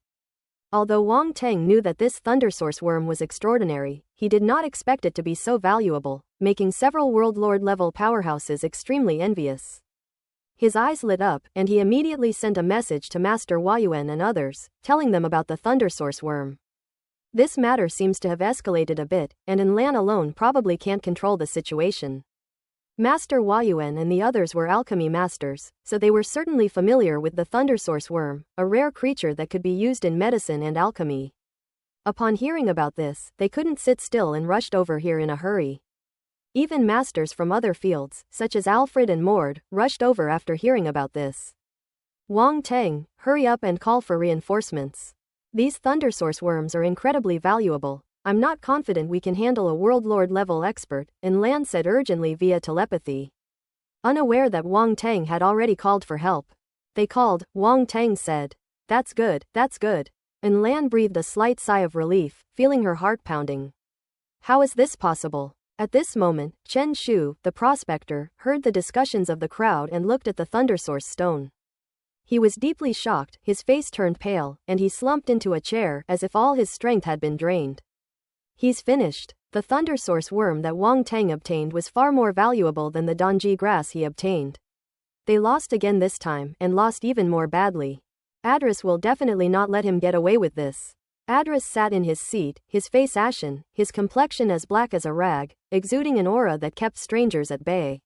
Although Wang Tang knew that this thunder source worm was extraordinary, he did not expect it to be so valuable, making several world lord level powerhouses extremely envious. His eyes lit up, and he immediately sent a message to Master Huayuan and others, telling them about the thunder source worm. This matter seems to have escalated a bit, and Lan alone probably can't control the situation. Master Huayuan and the others were alchemy masters, so they were certainly familiar with the thunder source worm, a rare creature that could be used in medicine and alchemy. Upon hearing about this, they couldn't sit still and rushed over here in a hurry. Even masters from other fields, such as Alfred and Mord, rushed over after hearing about this. Wang Tang, hurry up and call for reinforcements. These thunder source worms are incredibly valuable. I'm not confident we can handle a world lord level expert, Lan said urgently via telepathy. Unaware that Wang Tang had already called for help. They called, Wang Tang said. That's good, that's good. Lan breathed a slight sigh of relief, feeling her heart pounding. How is this possible? At this moment, Chen Shu, the prospector, heard the discussions of the crowd and looked at the thunder source stone. He was deeply shocked, his face turned pale, and he slumped into a chair as if all his strength had been drained. He's finished. The thunder source worm that Wang Tang obtained was far more valuable than the donji grass he obtained. They lost again this time, and lost even more badly. Adris will definitely not let him get away with this. Adris sat in his seat, his face ashen, his complexion as black as a rag, exuding an aura that kept strangers at bay.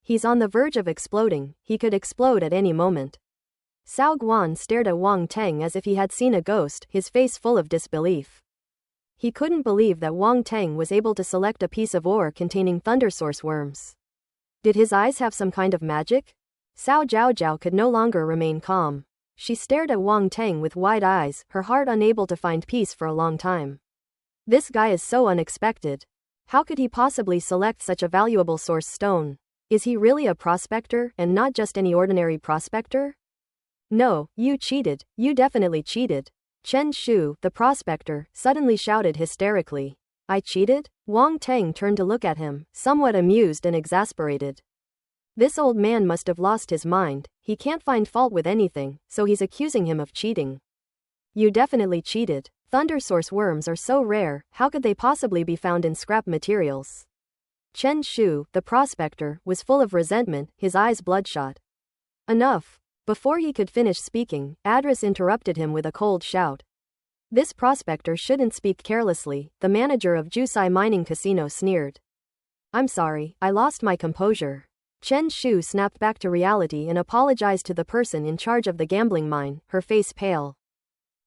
He's on the verge of exploding, he could explode at any moment. Cao Guan stared at Wang Tang as if he had seen a ghost, his face full of disbelief. He couldn't believe that Wang Tang was able to select a piece of ore containing thunder source worms. Did his eyes have some kind of magic? Cao Zhaozhao could no longer remain calm. She stared at Wang Tang with wide eyes, her heart unable to find peace for a long time. This guy is so unexpected. How could he possibly select such a valuable source stone? Is he really a prospector, and not just any ordinary prospector? No, you cheated, you definitely cheated. Chen Shu, the prospector, suddenly shouted hysterically. I cheated? Wang Tang turned to look at him, somewhat amused and exasperated. This old man must have lost his mind, he can't find fault with anything, so he's accusing him of cheating. You definitely cheated. Thunder source worms are so rare, how could they possibly be found in scrap materials? Chen Shu, the prospector, was full of resentment, his eyes bloodshot. Enough. Before he could finish speaking, Adris interrupted him with a cold shout. This prospector shouldn't speak carelessly, the manager of Jusai Mining Casino sneered. I'm sorry, I lost my composure. Chen Shu snapped back to reality and apologized to the person in charge of the gambling mine, her face pale.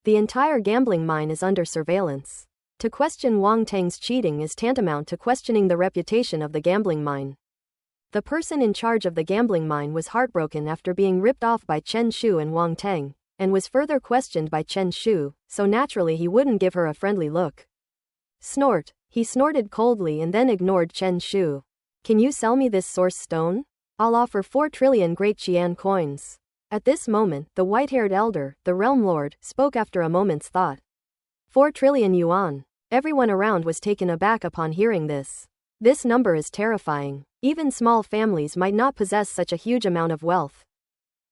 The entire gambling mine is under surveillance. To question Wang Tang's cheating is tantamount to questioning the reputation of the gambling mine. The person in charge of the gambling mine was heartbroken after being ripped off by Chen Shu and Wang Tang, and was further questioned by Chen Shu, so naturally he wouldn't give her a friendly look. Snort. He snorted coldly and then ignored Chen Shu. Can you sell me this source stone? I'll offer 4 trillion Great Qian coins. At this moment, the white-haired elder, the realm lord, spoke after a moment's thought. 4 trillion yuan. Everyone around was taken aback upon hearing this. This number is terrifying. Even small families might not possess such a huge amount of wealth.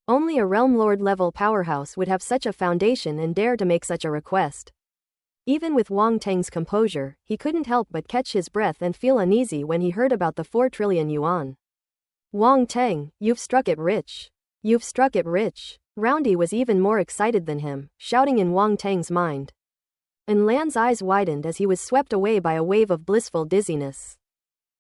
Only a realm lord level powerhouse would have such a foundation and dare to make such a request. Even with Wang Tang's composure, he couldn't help but catch his breath and feel uneasy when he heard about the 4 trillion yuan. Wang Tang, you've struck it rich. You've struck it rich. Roundy was even more excited than him, shouting in Wang Tang's mind. And Lan's eyes widened as he was swept away by a wave of blissful dizziness.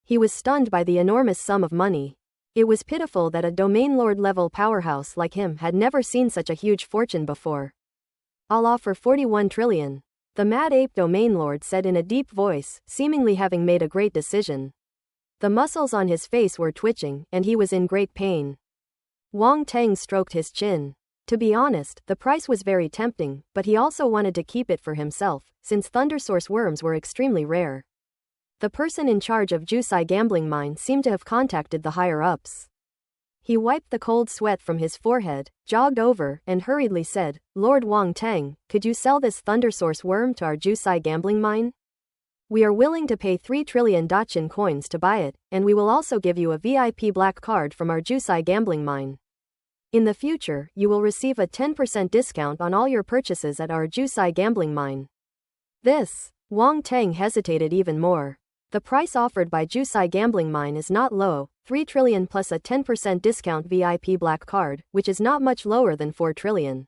He was stunned by the enormous sum of money. It was pitiful that a domain lord level powerhouse like him had never seen such a huge fortune before. I'll offer 41 trillion. The mad ape domain lord said in a deep voice, seemingly having made a great decision. The muscles on his face were twitching, and he was in great pain. Wang Tang stroked his chin. To be honest, the price was very tempting, but he also wanted to keep it for himself, since thunder source worms were extremely rare. The person in charge of Jusai gambling mine seemed to have contacted the higher-ups. He wiped the cold sweat from his forehead, jogged over, and hurriedly said, Lord Wang Tang, could you sell this thunder source worm to our Jusai gambling mine? We are willing to pay 3 trillion Dachin coins to buy it, and we will also give you a VIP black card from our Jusai gambling mine. In the future, you will receive a 10% discount on all your purchases at our Jusai gambling mine. This. Wang Tang hesitated even more. The price offered by Jusai gambling mine is not low, 3 trillion plus a 10% discount VIP black card, which is not much lower than 4 trillion.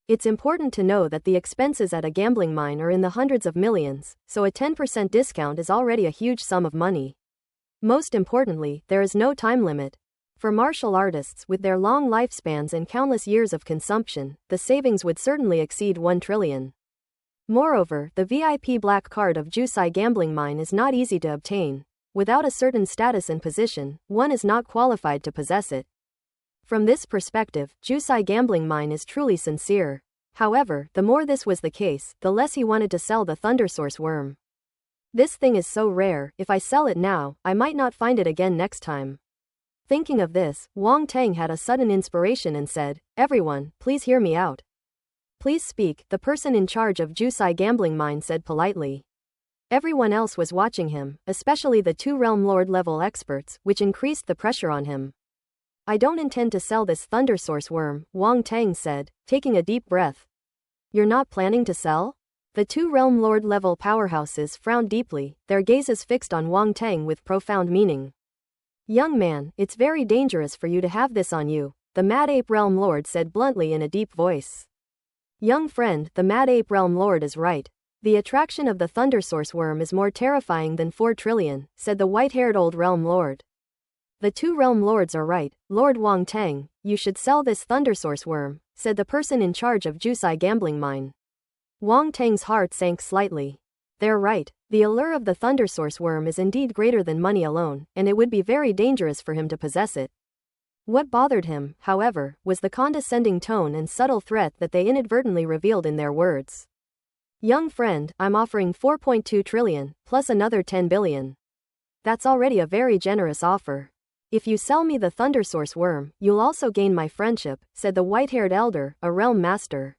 It's important to know that the expenses at a gambling mine are in the hundreds of millions, so a 10% discount is already a huge sum of money. Most importantly, there is no time limit. For martial artists with their long lifespans and countless years of consumption, the savings would certainly exceed 1 trillion. Moreover, the VIP black card of Jusai gambling mine is not easy to obtain. Without a certain status and position, one is not qualified to possess it. From this perspective, Jusai gambling mine is truly sincere. However, the more this was the case, the less he wanted to sell the thunder source worm. This thing is so rare, if I sell it now, I might not find it again next time. Thinking of this, Wang Tang had a sudden inspiration and said, Everyone, please hear me out. Please speak, the person in charge of Jusai gambling mine said politely. Everyone else was watching him, especially the 2 realm lord level experts, which increased the pressure on him. I don't intend to sell this Thunder Source worm, Wang Tang said, taking a deep breath. You're not planning to sell? The two Realm Lord level powerhouses frowned deeply, their gazes fixed on Wang Tang with profound meaning. Young man, it's very dangerous for you to have this on you, the Mad Ape Realm Lord said bluntly in a deep voice. Young friend, the Mad Ape Realm Lord is right. The attraction of the Thunder Source worm is more terrifying than 4 trillion, said the white-haired old Realm Lord. The two Realm Lords are right, Lord Wang Tang, you should sell this Thunder Source worm, said the person in charge of Jusai Gambling Mine. Wang Tang's heart sank slightly. They're right, the allure of the Thunder Source worm is indeed greater than money alone, and it would be very dangerous for him to possess it. What bothered him, however, was the condescending tone and subtle threat that they inadvertently revealed in their words. Young friend, I'm offering 4.2 trillion, plus another 10 billion. That's already a very generous offer. If you sell me the Thunder Source worm, you'll also gain my friendship, said the white-haired elder, a realm master.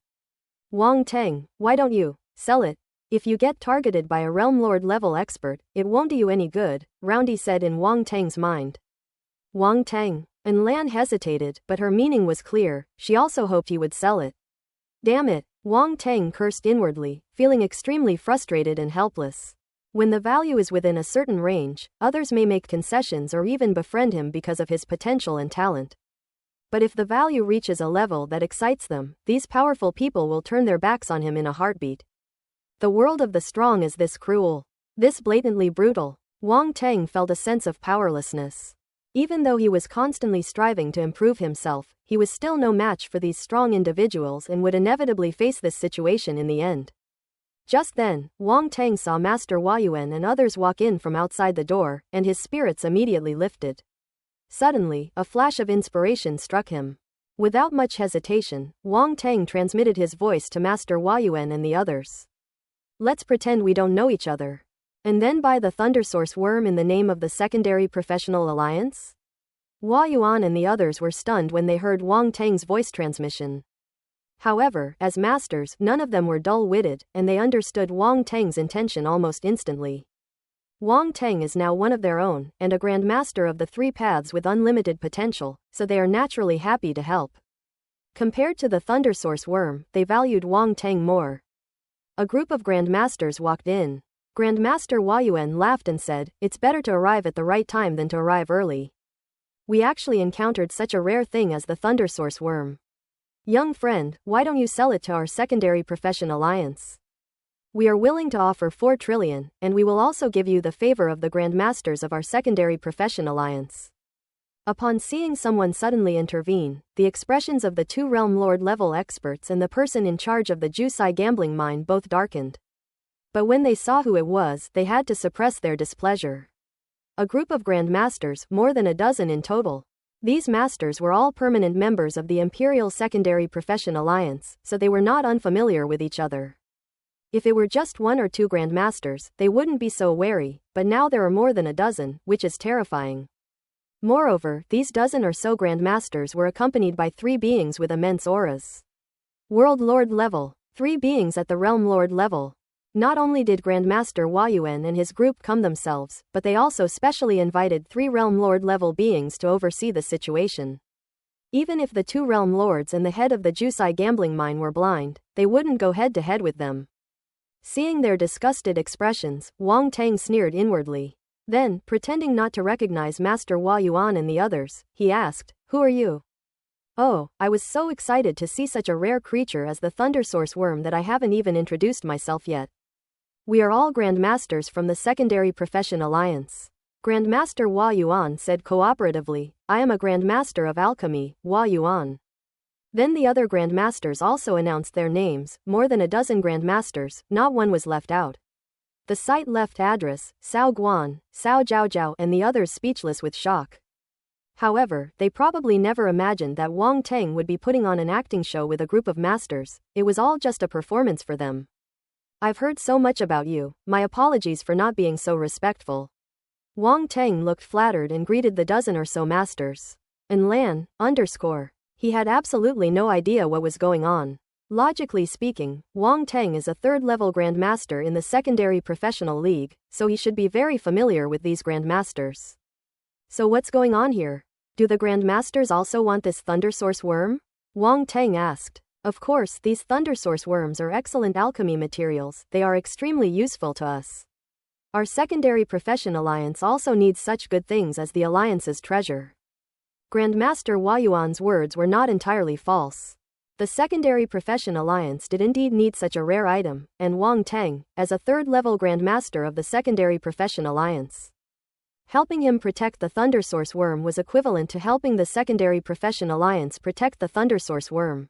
Wang Tang, why don't you sell it? If you get targeted by a Realm Lord level expert, it won't do you any good, Roundy said in Wang Tang's mind. Wang Tang. And Lan hesitated, but her meaning was clear, she also hoped he would sell it. Damn it, Wang Tang cursed inwardly, feeling extremely frustrated and helpless. When the value is within a certain range, others may make concessions or even befriend him because of his potential and talent. But if the value reaches a level that excites them, these powerful people will turn their backs on him in a heartbeat. The world of the strong is this cruel, this blatantly brutal. Wang Tang felt a sense of powerlessness. Even though he was constantly striving to improve himself, he was still no match for these strong individuals and would inevitably face this situation in the end. Just then, Wang Tang saw Master Huayuan and others walk in from outside the door, and his spirits immediately lifted. Suddenly, a flash of inspiration struck him. Without much hesitation, Wang Tang transmitted his voice to Master Huayuan and the others. Let's pretend we don't know each other. And then buy the Thunder Source worm in the name of the Secondary Professional Alliance? Huayuan and the others were stunned when they heard Wang Tang's voice transmission. However, as masters, none of them were dull-witted, and they understood Wang Tang's intention almost instantly. Wang Tang is now one of their own, and a Grand Master of the 3 paths with unlimited potential, so they are naturally happy to help. Compared to the Thunder Source worm, they valued Wang Tang more. A group of Grand Masters walked in. Grandmaster Huayuan laughed and said, "It's better to arrive at the right time than to arrive early. We actually encountered such a rare thing as the Thunder Source worm. Young friend, why don't you sell it to our Secondary Profession Alliance? We are willing to offer 4 trillion, and we will also give you the favor of the Grand Masters of our Secondary Profession Alliance." Upon seeing someone suddenly intervene, the expressions of the 2 Realm Lord level experts and the person in charge of the Jusai Gambling Mine both darkened. But when they saw who it was, they had to suppress their displeasure. A group of Grand Masters, more than a dozen in total. These masters were all permanent members of the Imperial Secondary Profession Alliance, so they were not unfamiliar with each other. If it were just 1 or 2 Grand Masters, they wouldn't be so wary, but now there are more than a dozen, which is terrifying. Moreover, these dozen or so Grand Masters were accompanied by 3 beings with immense auras. World Lord level, 3 beings at the Realm Lord level. Not only did Grandmaster Huayuan and his group come themselves, but they also specially invited 3 Realm Lord level beings to oversee the situation. Even if the 2 Realm Lords and the head of the Jusai Gambling Mine were blind, they wouldn't go head to head with them. Seeing their disgusted expressions, Wang Tang sneered inwardly. Then, pretending not to recognize Master Huayuan and the others, he asked, "Who are you?" "Oh, I was so excited to see such a rare creature as the Thunder Source worm that I haven't even introduced myself yet. We are all Grand Masters from the Secondary Profession Alliance." Grandmaster Huayuan said cooperatively, "I am a Grand Master of Alchemy, Huayuan." Then the other Grand Masters also announced their names, more than a dozen Grand Masters, not one was left out. The sight left Address, Sao Guan, Sao Zhaozhao and the others speechless with shock. However, they probably never imagined that Wang Tang would be putting on an acting show with a group of masters. It was all just a performance for them. "I've heard so much about you, my apologies for not being so respectful." Wang Tang looked flattered and greeted the dozen or so masters. And Lan, he had absolutely no idea what was going on. Logically speaking, Wang Tang is a 3rd-level Grand Master in the Secondary Professional League, so he should be very familiar with these Grand Masters. So what's going on here? Do the Grandmasters also want this Thunder Source worm? Wang Teng asked. Of course, these Thunder Source worms are excellent alchemy materials, they are extremely useful to us. Our secondary profession alliance also needs such good things as the alliance's treasure. Grandmaster Hua Yuan's words were not entirely false. The secondary profession alliance did indeed need such a rare item, and Wang Teng, as a third-level Grandmaster of the secondary profession alliance, helping him protect the Thunder Source worm was equivalent to helping the secondary profession alliance protect the Thunder Source worm.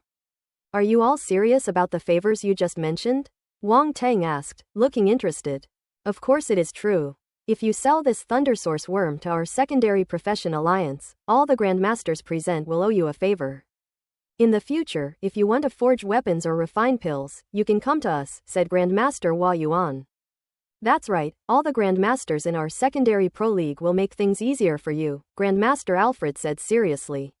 Are you all serious about the favors you just mentioned? Wang Teng asked, looking interested. Of course it is true. If you sell this Thunder Source worm to our secondary profession alliance, all the Grandmasters present will owe you a favor. In the future, if you want to forge weapons or refine pills, you can come to us, said Grandmaster Hua Yuan. That's right, all the Grandmasters in our secondary pro league will make things easier for you, Grandmaster Alfred said seriously.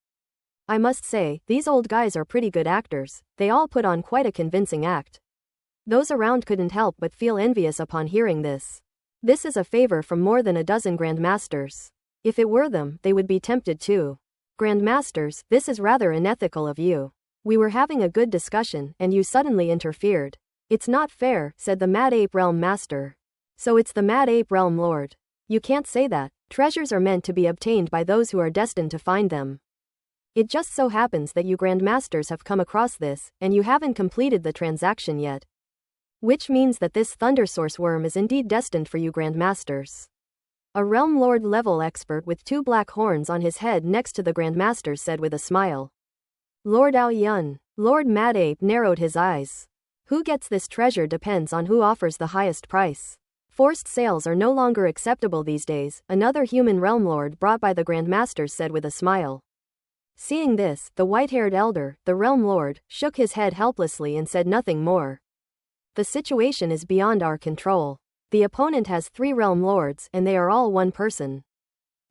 I must say, these old guys are pretty good actors, they all put on quite a convincing act. Those around couldn't help but feel envious upon hearing this. This is a favor from more than a dozen Grandmasters. If it were them, they would be tempted too. Grandmasters, this is rather unethical of you. We were having a good discussion, and you suddenly interfered. It's not fair, said the Mad Ape Realm Master. So it's the Mad Ape Realm Lord. You can't say that. Treasures are meant to be obtained by those who are destined to find them. It just so happens that you Grandmasters have come across this, and you haven't completed the transaction yet. Which means that this Thunder Source worm is indeed destined for you Grandmasters. A Realm Lord level expert with 2 black horns on his head next to the Grandmasters said with a smile. Lord Ao Yun. Lord Mad Ape narrowed his eyes. Who gets this treasure depends on who offers the highest price. Forced sales are no longer acceptable these days, another human Realm Lord brought by the Grandmasters said with a smile. Seeing this, the white-haired elder, the Realm Lord, shook his head helplessly and said nothing more. The situation is beyond our control. The opponent has 3 Realm Lords, and they are all one person.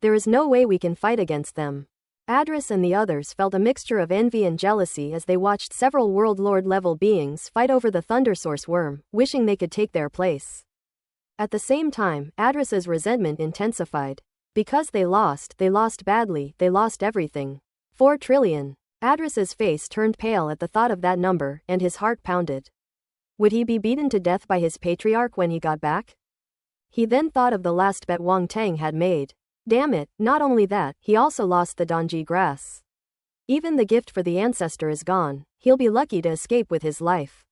There is no way we can fight against them. Adris and the others felt a mixture of envy and jealousy as they watched several World Lord level beings fight over the Thunder Source worm, wishing they could take their place. At the same time, Adris's resentment intensified. Because they lost badly, they lost everything. 4 trillion. Adris's face turned pale at the thought of that number, and his heart pounded. Would he be beaten to death by his patriarch when he got back? He then thought of the last bet Wang Teng had made. Damn it, not only that, he also lost the Donji grass. Even the gift for the ancestor is gone, he'll be lucky to escape with his life.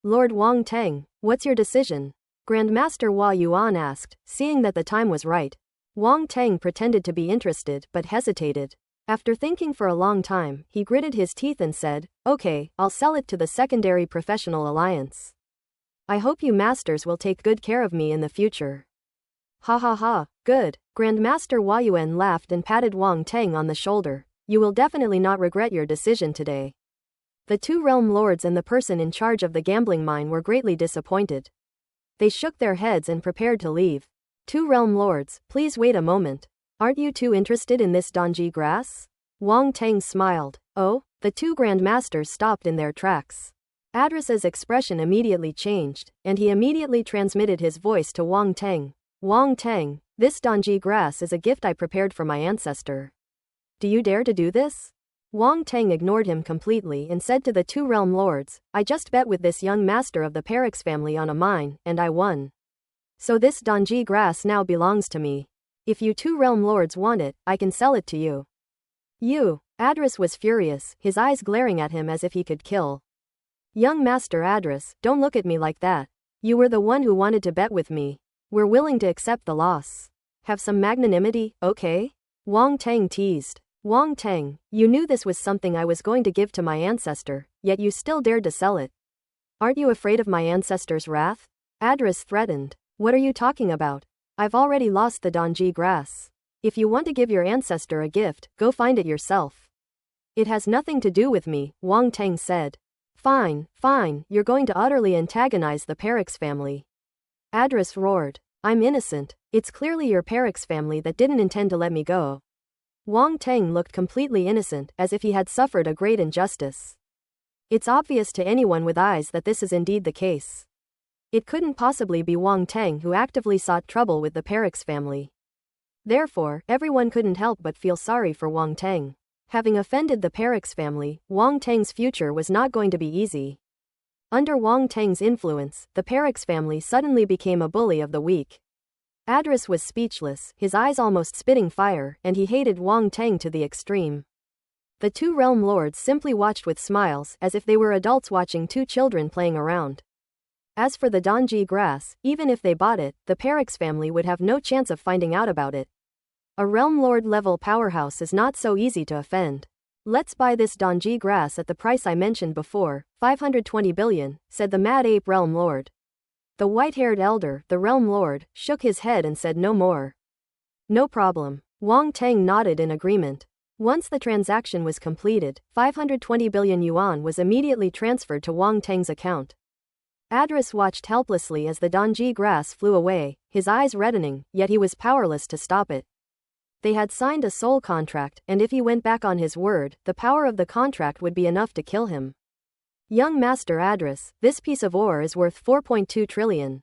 Lord Wang Teng, what's your decision? Grandmaster Hua Yuan asked, seeing that the time was right. Wang Teng pretended to be interested but hesitated. After thinking for a long time, he gritted his teeth and said, okay, I'll sell it to the secondary professional alliance. I hope you masters will take good care of me in the future. Ha ha ha, good. Grandmaster Hua Yuan laughed and patted Wang Teng on the shoulder. You will definitely not regret your decision today. The 2 Realm Lords and the person in charge of the gambling mine were greatly disappointed. They shook their heads and prepared to leave. 2 Realm Lords, please wait a moment. Aren't you too interested in this Donji grass? Wang Teng smiled. Oh? The 2 Grandmasters stopped in their tracks. Adris's expression immediately changed, and he immediately transmitted his voice to Wang Teng. Wang Teng, this Donji grass is a gift I prepared for my ancestor. Do you dare to do this? Wang Teng ignored him completely and said to the 2 Realm Lords, I just bet with this young master of the Perix family on a mine, and I won. So this Donji grass now belongs to me. If you 2 Realm Lords want it, I can sell it to you. You. Adris was furious, his eyes glaring at him as if he could kill. Young Master Adris, don't look at me like that. You were the one who wanted to bet with me. We're willing to accept the loss. Have some magnanimity, okay? Wang Teng teased. Wang Teng, you knew this was something I was going to give to my ancestor, yet you still dared to sell it. Aren't you afraid of my ancestor's wrath? Adris threatened. What are you talking about? I've already lost the Donji grass. If you want to give your ancestor a gift, go find it yourself. It has nothing to do with me, Wang Teng said. Fine, fine, you're going to utterly antagonize the Perix family. Adris roared. I'm innocent. It's clearly your Perix family that didn't intend to let me go. Wang Teng looked completely innocent, as if he had suffered a great injustice. It's obvious to anyone with eyes that this is indeed the case. It couldn't possibly be Wang Teng who actively sought trouble with the Perix family. Therefore, everyone couldn't help but feel sorry for Wang Teng. Having offended the Perix family, Wang Teng's future was not going to be easy. Under Wang Teng's influence, the Perix family suddenly became a bully of the week. Adris was speechless, his eyes almost spitting fire, and he hated Wang Teng to the extreme. The two realm lords simply watched with smiles, as if they were adults watching two children playing around. As for the Donji grass, even if they bought it, the Perix family would have no chance of finding out about it. A realm lord level powerhouse is not so easy to offend. Let's buy this Donji grass at the price I mentioned before, 520 billion, said the Mad Ape realm lord. The white-haired elder, the realm lord, shook his head and said no more. No problem. Wang Teng nodded in agreement. Once the transaction was completed, 520 billion yuan was immediately transferred to Wang Teng's account. Adris watched helplessly as the Donji grass flew away, his eyes reddening, yet he was powerless to stop it. They had signed a soul contract, and if he went back on his word, the power of the contract would be enough to kill him. Young Master Adris, this piece of ore is worth 4.2 trillion.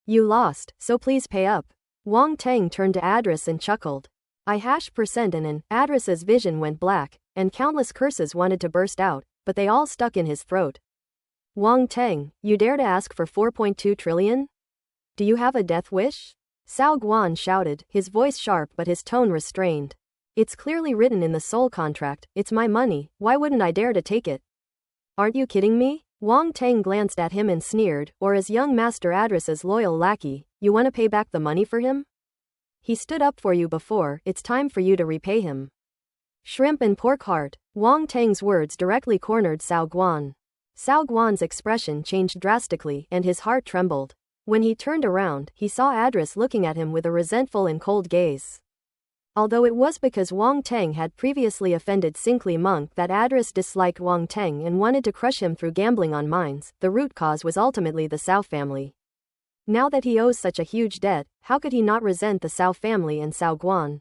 You lost, so please pay up. Wang Teng turned to Adris and chuckled. I%, and Adris's vision went black, and countless curses wanted to burst out, but they all stuck in his throat. Wang Teng, you dare to ask for 4.2 trillion? Do you have a death wish? Cao Guan shouted, his voice sharp but his tone restrained. It's clearly written in the soul contract, it's my money, why wouldn't I dare to take it? Aren't you kidding me? Wang Teng glanced at him and sneered, or as young Master Adris's loyal lackey, you want to pay back the money for him? He stood up for you before, it's time for you to repay him. Shrimp and pork heart. Wang Teng's words directly cornered Cao Guan. Cao Guan's expression changed drastically and his heart trembled. When he turned around, he saw Adris looking at him with a resentful and cold gaze. Although it was because Wang Teng had previously offended Sinclair Monk that Adris disliked Wang Teng and wanted to crush him through gambling on mines, the root cause was ultimately the Cao family. Now that he owes such a huge debt, how could he not resent the Cao family and Cao Guan?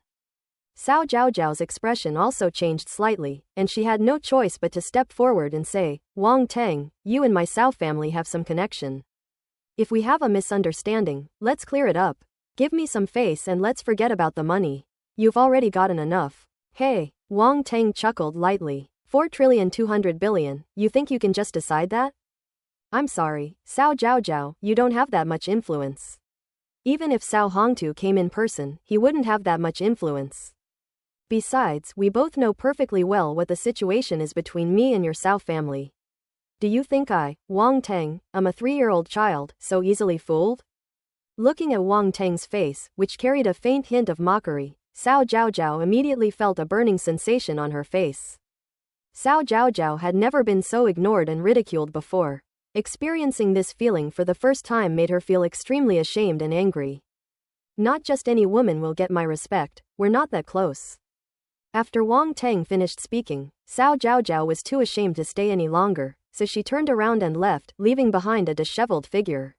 Cao Zhaojiao's expression also changed slightly, and she had no choice but to step forward and say, Wang Teng, you and my Cao family have some connection. If we have a misunderstanding, let's clear it up. Give me some face and let's forget about the money. You've already gotten enough. Hey, Wang Teng chuckled lightly. 4.2 trillion, you think you can just decide that? I'm sorry, Cao Zhaojiao, you don't have that much influence. Even if Cao Hongtu came in person, he wouldn't have that much influence. Besides, we both know perfectly well what the situation is between me and your Cao family. Do you think I, Wang Teng, am a 3-year-old child, so easily fooled? Looking at Wang Teng's face, which carried a faint hint of mockery, Cao Zhaojiao immediately felt a burning sensation on her face. Cao Zhaojiao had never been so ignored and ridiculed before. Experiencing this feeling for the first time made her feel extremely ashamed and angry. Not just any woman will get my respect, we're not that close. After Wang Teng finished speaking, Cao Zhaojiao was too ashamed to stay any longer, so she turned around and left, leaving behind a disheveled figure.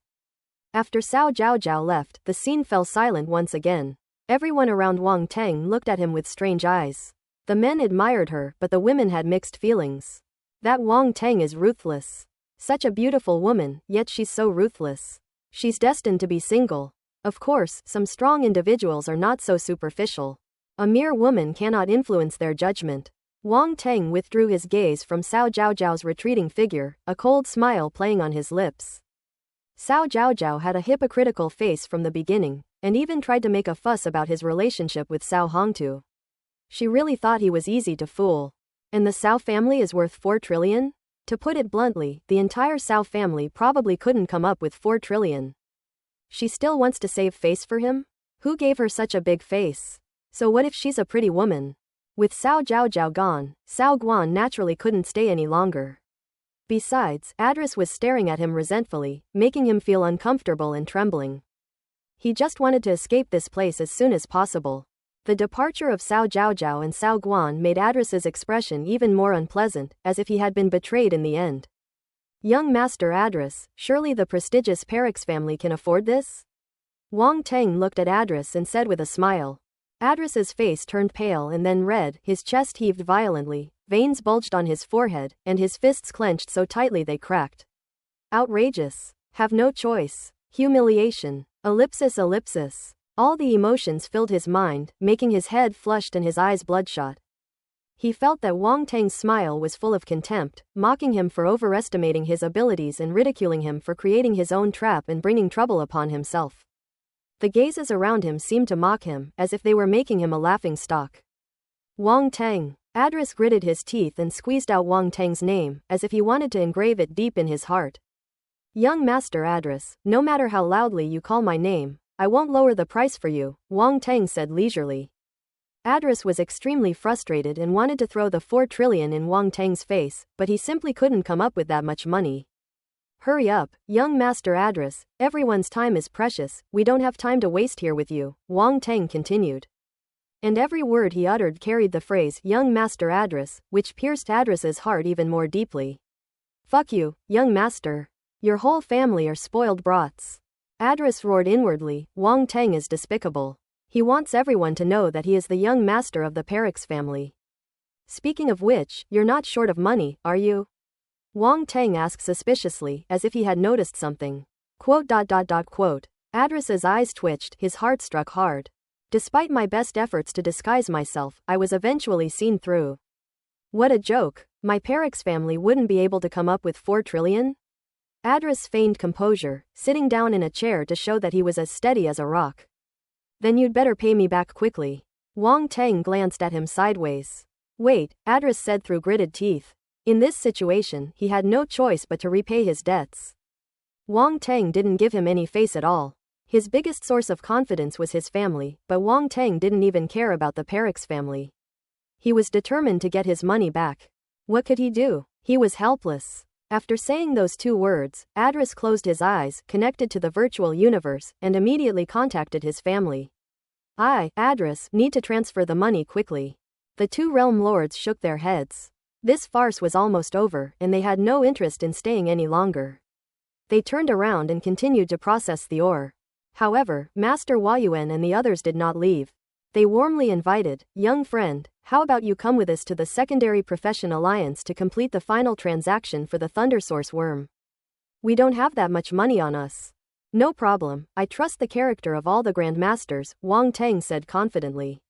After Cao Zhaojiao left, the scene fell silent once again. Everyone around Wang Teng looked at him with strange eyes. The men admired her, but the women had mixed feelings. That Wang Teng is ruthless. Such a beautiful woman, yet she's so ruthless. She's destined to be single. Of course, some strong individuals are not so superficial. A mere woman cannot influence their judgment. Wang Teng withdrew his gaze from Cao Zhaojiao's retreating figure, a cold smile playing on his lips. Cao Zhaojiao had a hypocritical face from the beginning, and even tried to make a fuss about his relationship with Cao Hongtu. She really thought he was easy to fool. And the Cao family is worth 4 trillion? To put it bluntly, the entire Cao family probably couldn't come up with 4 trillion. She still wants to save face for him? Who gave her such a big face? So what if she's a pretty woman? With Cao Zhaojiao gone, Cao Guan naturally couldn't stay any longer. Besides, Adris was staring at him resentfully, making him feel uncomfortable and trembling. He just wanted to escape this place as soon as possible. The departure of Cao Zhaojiao and Cao Guan made Adris's expression even more unpleasant, as if he had been betrayed in the end. Young Master Adris, surely the prestigious Perix family can afford this? Wang Teng looked at Adris and said with a smile. Adris's face turned pale and then red, his chest heaved violently, veins bulged on his forehead, and his fists clenched so tightly they cracked. Outrageous. Have no choice. Humiliation. Ellipsis. All the emotions filled his mind, making his head flushed and his eyes bloodshot. He felt that Wang Tang's smile was full of contempt, mocking him for overestimating his abilities and ridiculing him for creating his own trap and bringing trouble upon himself. The gazes around him seemed to mock him, as if they were making him a laughing stock. Wang Tang. Adris gritted his teeth and squeezed out Wang Tang's name, as if he wanted to engrave it deep in his heart. Young Master Adris, no matter how loudly you call my name, I won't lower the price for you, Wang Tang said leisurely. Adris was extremely frustrated and wanted to throw the 4 trillion in Wang Tang's face, but he simply couldn't come up with that much money. Hurry up, young Master Adris, everyone's time is precious, we don't have time to waste here with you, Wang Tang continued. And every word he uttered carried the phrase young Master Adris, which pierced Adris's heart even more deeply. Fuck you, young master. Your whole family are spoiled brats. Adris roared inwardly, Wang Tang is despicable. He wants everyone to know that he is the young master of the Perix family. Speaking of which, you're not short of money, are you? Wang Tang asked suspiciously, as if he had noticed something. Quote. Adris's eyes twitched, his heart struck hard. Despite my best efforts to disguise myself, I was eventually seen through. What a joke. My Perix family wouldn't be able to come up with 4 trillion? Adris feigned composure, sitting down in a chair to show that he was as steady as a rock. Then you'd better pay me back quickly. Wang Tang glanced at him sideways. Wait, Adris said through gritted teeth. In this situation, he had no choice but to repay his debts. Wang Tang didn't give him any face at all. His biggest source of confidence was his family, but Wang Tang didn't even care about the Perix family. He was determined to get his money back. What could he do? He was helpless. After saying those 2 words, Adris closed his eyes, connected to the virtual universe, and immediately contacted his family. I, Adris, need to transfer the money quickly. The 2 realm lords shook their heads. This farce was almost over, and they had no interest in staying any longer. They turned around and continued to process the ore. However, Master Huayuan and the others did not leave. They warmly invited, young friend, how about you come with us to the Secondary Profession Alliance to complete the final transaction for the Thundersource worm? We don't have that much money on us. No problem, I trust the character of all the Grand Masters, Wang Tang said confidently.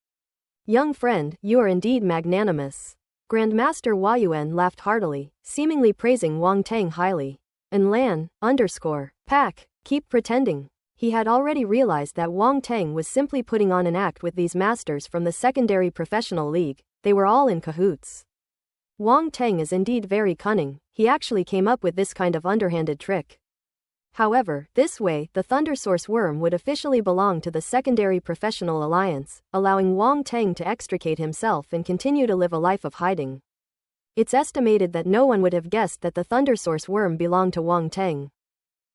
Young friend, you are indeed magnanimous. Grandmaster Huayuan laughed heartily, seemingly praising Wang Tang highly. And Lan, Pack, keep pretending. He had already realized that Wang Tang was simply putting on an act with these masters from the Secondary Professional League. They were all in cahoots. Wang Tang is indeed very cunning, he actually came up with this kind of underhanded trick. However, this way, the Thundersource worm would officially belong to the Secondary Professional Alliance, allowing Wang Tang to extricate himself and continue to live a life of hiding. It's estimated that no one would have guessed that the Thundersource worm belonged to Wang Tang.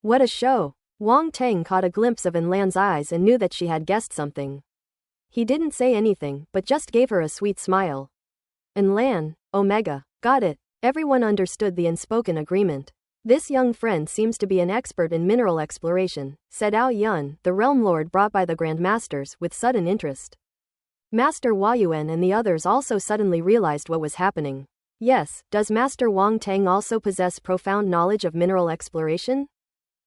What a show! Wang Tang caught a glimpse of Lan's eyes and knew that she had guessed something. He didn't say anything, but just gave her a sweet smile. Lan, Omega, got it. Everyone understood the unspoken agreement. This young friend seems to be an expert in mineral exploration, said Ao Yun, the realm lord brought by the Grand Masters, with sudden interest. Master Huayuan and the others also suddenly realized what was happening. Yes, does Master Wang Tang also possess profound knowledge of mineral exploration?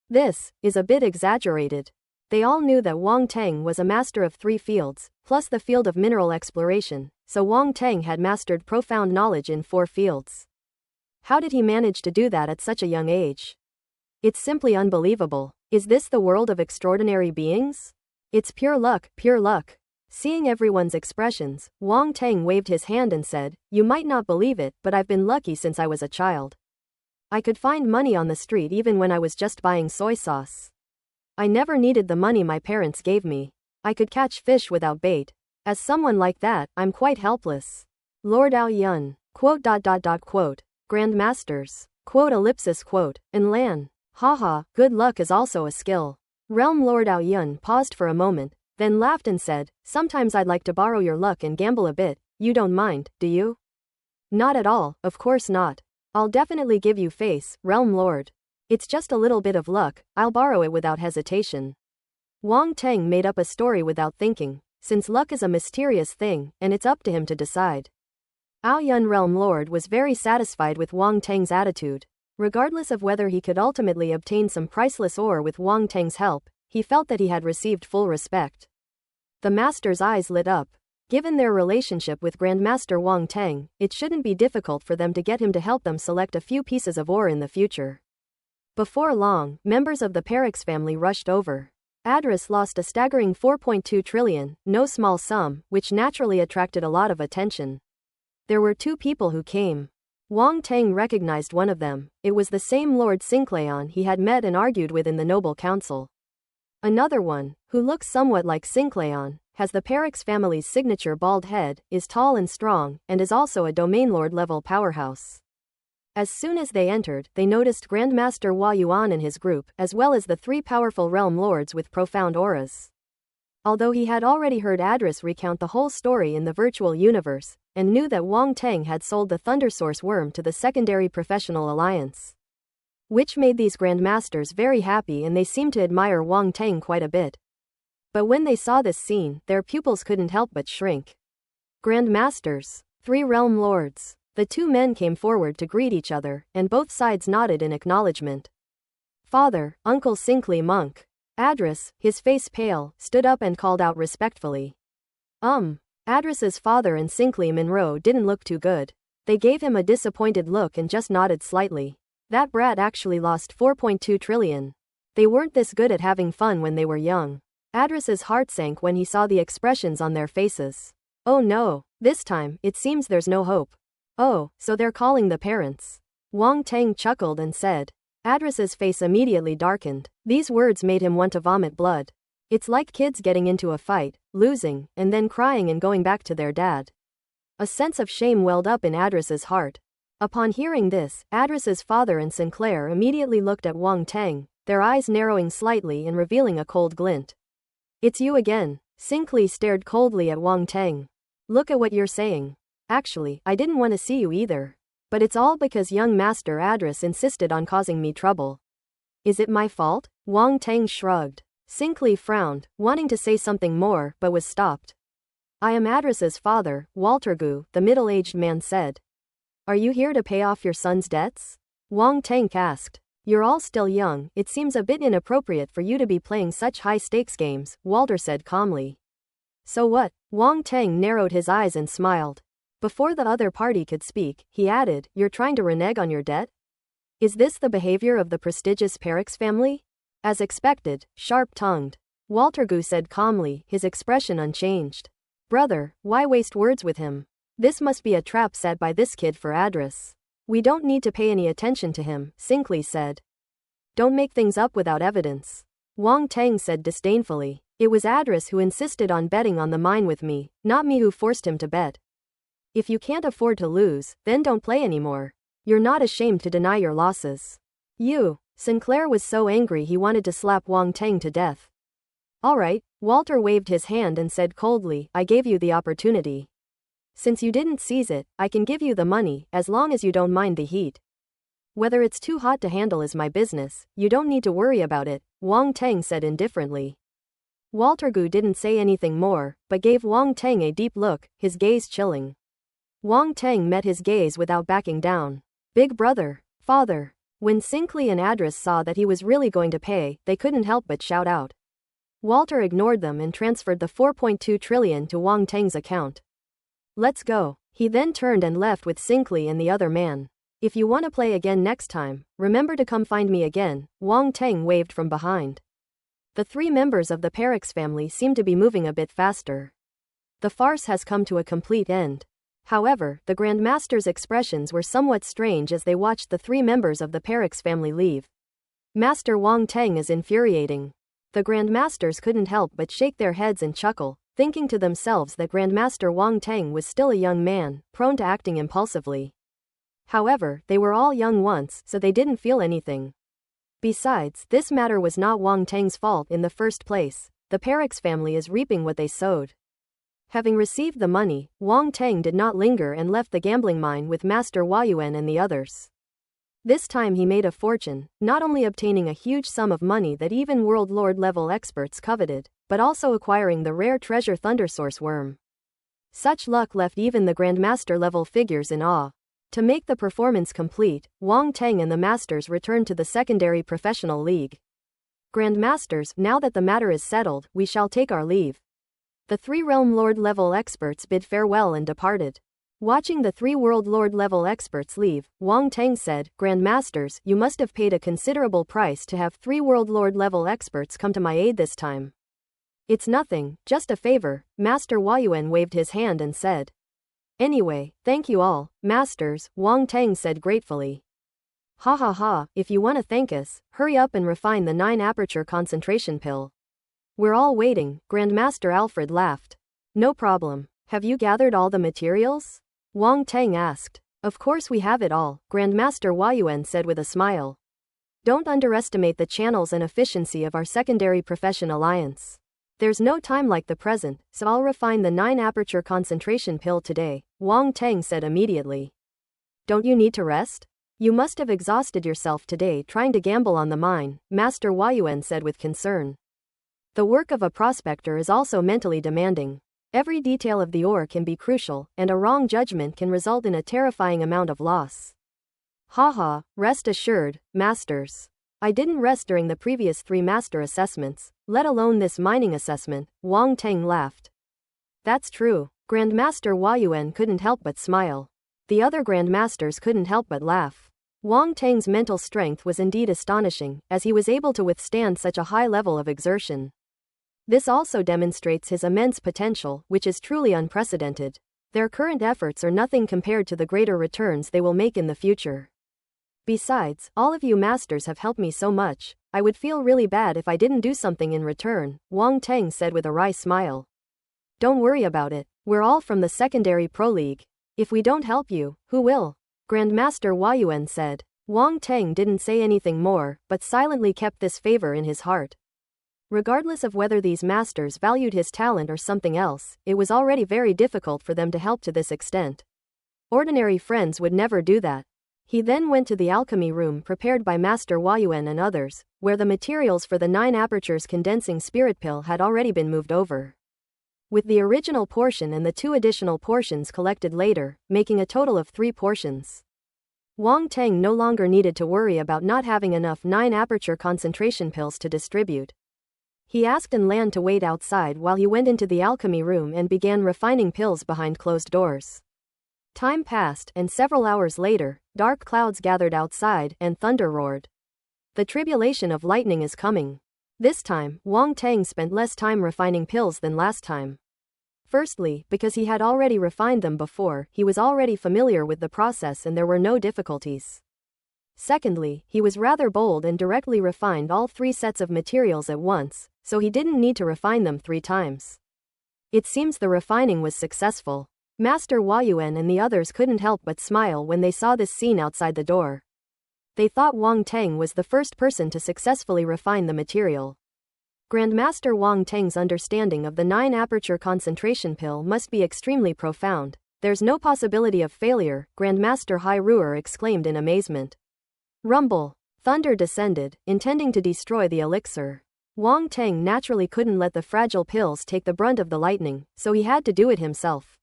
This is a bit exaggerated. They all knew that Wang Tang was a master of 3 fields, plus the field of mineral exploration, so Wang Tang had mastered profound knowledge in 4 fields. How did he manage to do that at such a young age? It's simply unbelievable. Is this the world of extraordinary beings? It's pure luck, pure luck. Seeing everyone's expressions, Wang Tang waved his hand and said, you might not believe it, but I've been lucky since I was a child. I could find money on the street even when I was just buying soy sauce. I never needed the money my parents gave me. I could catch fish without bait. As someone like that, I'm quite helpless. Lord Ao Yun, quote. Grand Masters, quote. And Lan, haha, good luck is also a skill. Realm Lord Ao Yun paused for a moment, then laughed and said, sometimes I'd like to borrow your luck and gamble a bit, you don't mind, do you? Not at all, of course not. I'll definitely give you face, Realm Lord. It's just a little bit of luck, I'll borrow it without hesitation. Wang Tang made up a story without thinking, since luck is a mysterious thing, and it's up to him to decide. Ao Yun Realm Lord was very satisfied with Wang Tang's attitude. Regardless of whether he could ultimately obtain some priceless ore with Wang Tang's help, he felt that he had received full respect. The master's eyes lit up. Given their relationship with Grandmaster Wang Teng, it shouldn't be difficult for them to get him to help them select a few pieces of ore in the future. Before long, members of the Perix family rushed over. Adris lost a staggering 4.2 trillion, no small sum, which naturally attracted a lot of attention. There were two people who came. Wang Teng recognized one of them. It was the same Lord Sinclayon he had met and argued with in the Noble Council. Another one, who looks somewhat like Sinclayon, has the Perix family's signature bald head, is tall and strong, and is also a domain lord level powerhouse. As soon as they entered, they noticed Grandmaster Hua Yuan and his group, as well as the three powerful realm lords with profound auras. Although he had already heard Adris recount the whole story in the virtual universe, and knew that Wang Teng had sold the Thundersource worm to the secondary professional alliance. Which made these grandmasters very happy, and they seemed to admire Wang Teng quite a bit. But when they saw this scene, their pupils couldn't help but shrink. Grandmasters, three realm lords. The two men came forward to greet each other, and both sides nodded in acknowledgement. Father, Uncle Sinclair Monk. Adris, his face pale, stood up and called out respectfully. Adris's father and Sinclair Monroe didn't look too good. They gave him a disappointed look and just nodded slightly. That brat actually lost 4.2 trillion. They weren't this good at having fun when they were young. Adris's heart sank when he saw the expressions on their faces. Oh no, this time, it seems there's no hope. Oh, so they're calling the parents. Wang Teng chuckled and said. Adris's face immediately darkened. These words made him want to vomit blood. It's like kids getting into a fight, losing, and then crying and going back to their dad. A sense of shame welled up in Adris's heart. Upon hearing this, Adris's father and Sinclair immediately looked at Wang Teng, their eyes narrowing slightly and revealing a cold glint. It's you again. Sinclair stared coldly at Wang Teng. Look at what you're saying. Actually, I didn't want to see you either. But it's all because young Master Adris insisted on causing me trouble. Is it my fault? Wang Teng shrugged. Sinclair frowned, wanting to say something more, but was stopped. I am Adris's father, Walter Gu, the middle-aged man said. Are you here to pay off your son's debts? Wang Teng asked. You're all still young, it seems a bit inappropriate for you to be playing such high-stakes games, Walter said calmly. So what? Wang Teng narrowed his eyes and smiled. Before the other party could speak, he added, you're trying to renege on your debt? Is this the behavior of the prestigious Perix family? As expected, sharp-tongued. Walter Gu said calmly, his expression unchanged. Brother, why waste words with him? This must be a trap set by this kid for Adris. We don't need to pay any attention to him, Sinclair said. Don't make things up without evidence. Wang Teng said disdainfully. It was Adris who insisted on betting on the mine with me, not me who forced him to bet. If you can't afford to lose, then don't play anymore. You're not ashamed to deny your losses. You. Sinclair was so angry he wanted to slap Wang Teng to death. Alright, Walter waved his hand and said coldly, I gave you the opportunity. Since you didn't seize it, I can give you the money, as long as you don't mind the heat. Whether it's too hot to handle is my business, you don't need to worry about it, Wang Teng said indifferently. Walter Gu didn't say anything more, but gave Wang Teng a deep look, his gaze chilling. Wang Teng met his gaze without backing down. Big brother, father. When Sinclair and Adris saw that he was really going to pay, they couldn't help but shout out. Walter ignored them and transferred the 4.2 trillion to Wang Teng's account. Let's go. He then turned and left with Sinclair and the other man. If you want to play again next time, remember to come find me again, Wang Teng waved from behind. The three members of the Perix family seemed to be moving a bit faster. The farce has come to a complete end. However, the Grandmaster's expressions were somewhat strange as they watched the three members of the Perix family leave. Master Wang Teng is infuriating. The Grandmasters couldn't help but shake their heads and chuckle, thinking to themselves that Grandmaster Wang Teng was still a young man, prone to acting impulsively. However, they were all young once, so they didn't feel anything. Besides, this matter was not Wang Teng's fault in the first place. The Perix family is reaping what they sowed. Having received the money, Wang Teng did not linger and left the gambling mine with Master Hua Yuan and the others. This time he made a fortune, not only obtaining a huge sum of money that even World Lord level experts coveted, but also acquiring the rare treasure Thundersource worm. Such luck left even the Grandmaster level figures in awe. To make the performance complete, Wang Teng and the Masters returned to the secondary professional league. Grandmasters, now that the matter is settled, we shall take our leave. The 3 Realm Lord level experts bid farewell and departed. Watching the 3 World Lord level experts leave, Wang Tang said, "Grandmasters, you must have paid a considerable price to have 3 World Lord level experts come to my aid this time." "It's nothing, just a favor," Master Huayuan waved his hand and said. "Anyway, thank you all, masters," Wang Tang said gratefully. "Ha ha ha, if you want to thank us, hurry up and refine the 9 aperture concentration pill. We're all waiting," Grandmaster Alfred laughed. "No problem. Have you gathered all the materials?" Wang Tang asked. "Of course we have it all," Grandmaster Huayuan said with a smile. "Don't underestimate the channels and efficiency of our secondary profession alliance. There's no time like the present, so I'll refine the 9 aperture concentration pill today," Wang Tang said immediately. "Don't you need to rest? You must have exhausted yourself today trying to gamble on the mine," Master Huayuan said with concern. "The work of a prospector is also mentally demanding. Every detail of the ore can be crucial, and a wrong judgment can result in a terrifying amount of loss." "Haha, rest assured, masters. I didn't rest during the previous 3 master assessments, let alone this mining assessment," Wang Tang laughed. "That's true." Grandmaster Huayuan couldn't help but smile. The other grandmasters couldn't help but laugh. Wang Tang's mental strength was indeed astonishing, as he was able to withstand such a high level of exertion. This also demonstrates his immense potential, which is truly unprecedented. Their current efforts are nothing compared to the greater returns they will make in the future. "Besides, all of you masters have helped me so much, I would feel really bad if I didn't do something in return," Wang Tang said with a wry smile. "Don't worry about it, we're all from the secondary pro league. If we don't help you, who will?" Grandmaster Huayuan said. Wang Tang didn't say anything more, but silently kept this favor in his heart. Regardless of whether these masters valued his talent or something else, it was already very difficult for them to help to this extent. Ordinary friends would never do that. He then went to the alchemy room prepared by Master Huayuan and others, where the materials for the 9 apertures condensing spirit pill had already been moved over. With the original portion and the 2 additional portions collected later, making a total of 3 portions. Wang Tang no longer needed to worry about not having enough 9 aperture concentration pills to distribute. He asked Lan to wait outside while he went into the alchemy room and began refining pills behind closed doors. Time passed, and several hours later, dark clouds gathered outside, and thunder roared. The tribulation of lightning is coming. This time, Wang Tang spent less time refining pills than last time. Firstly, because he had already refined them before, he was already familiar with the process and there were no difficulties. Secondly, he was rather bold and directly refined all 3 sets of materials at once, so he didn't need to refine them 3 times. It seems the refining was successful. Master Huayuan and the others couldn't help but smile when they saw this scene outside the door. They thought Wang Tang was the first person to successfully refine the material. Grandmaster Wang Tang's understanding of the 9 aperture concentration pill must be extremely profound. "There's no possibility of failure," Grandmaster Hai Ruer exclaimed in amazement. Rumble. Thunder descended, intending to destroy the elixir. Wang Tang naturally couldn't let the fragile pills take the brunt of the lightning, so he had to do it himself.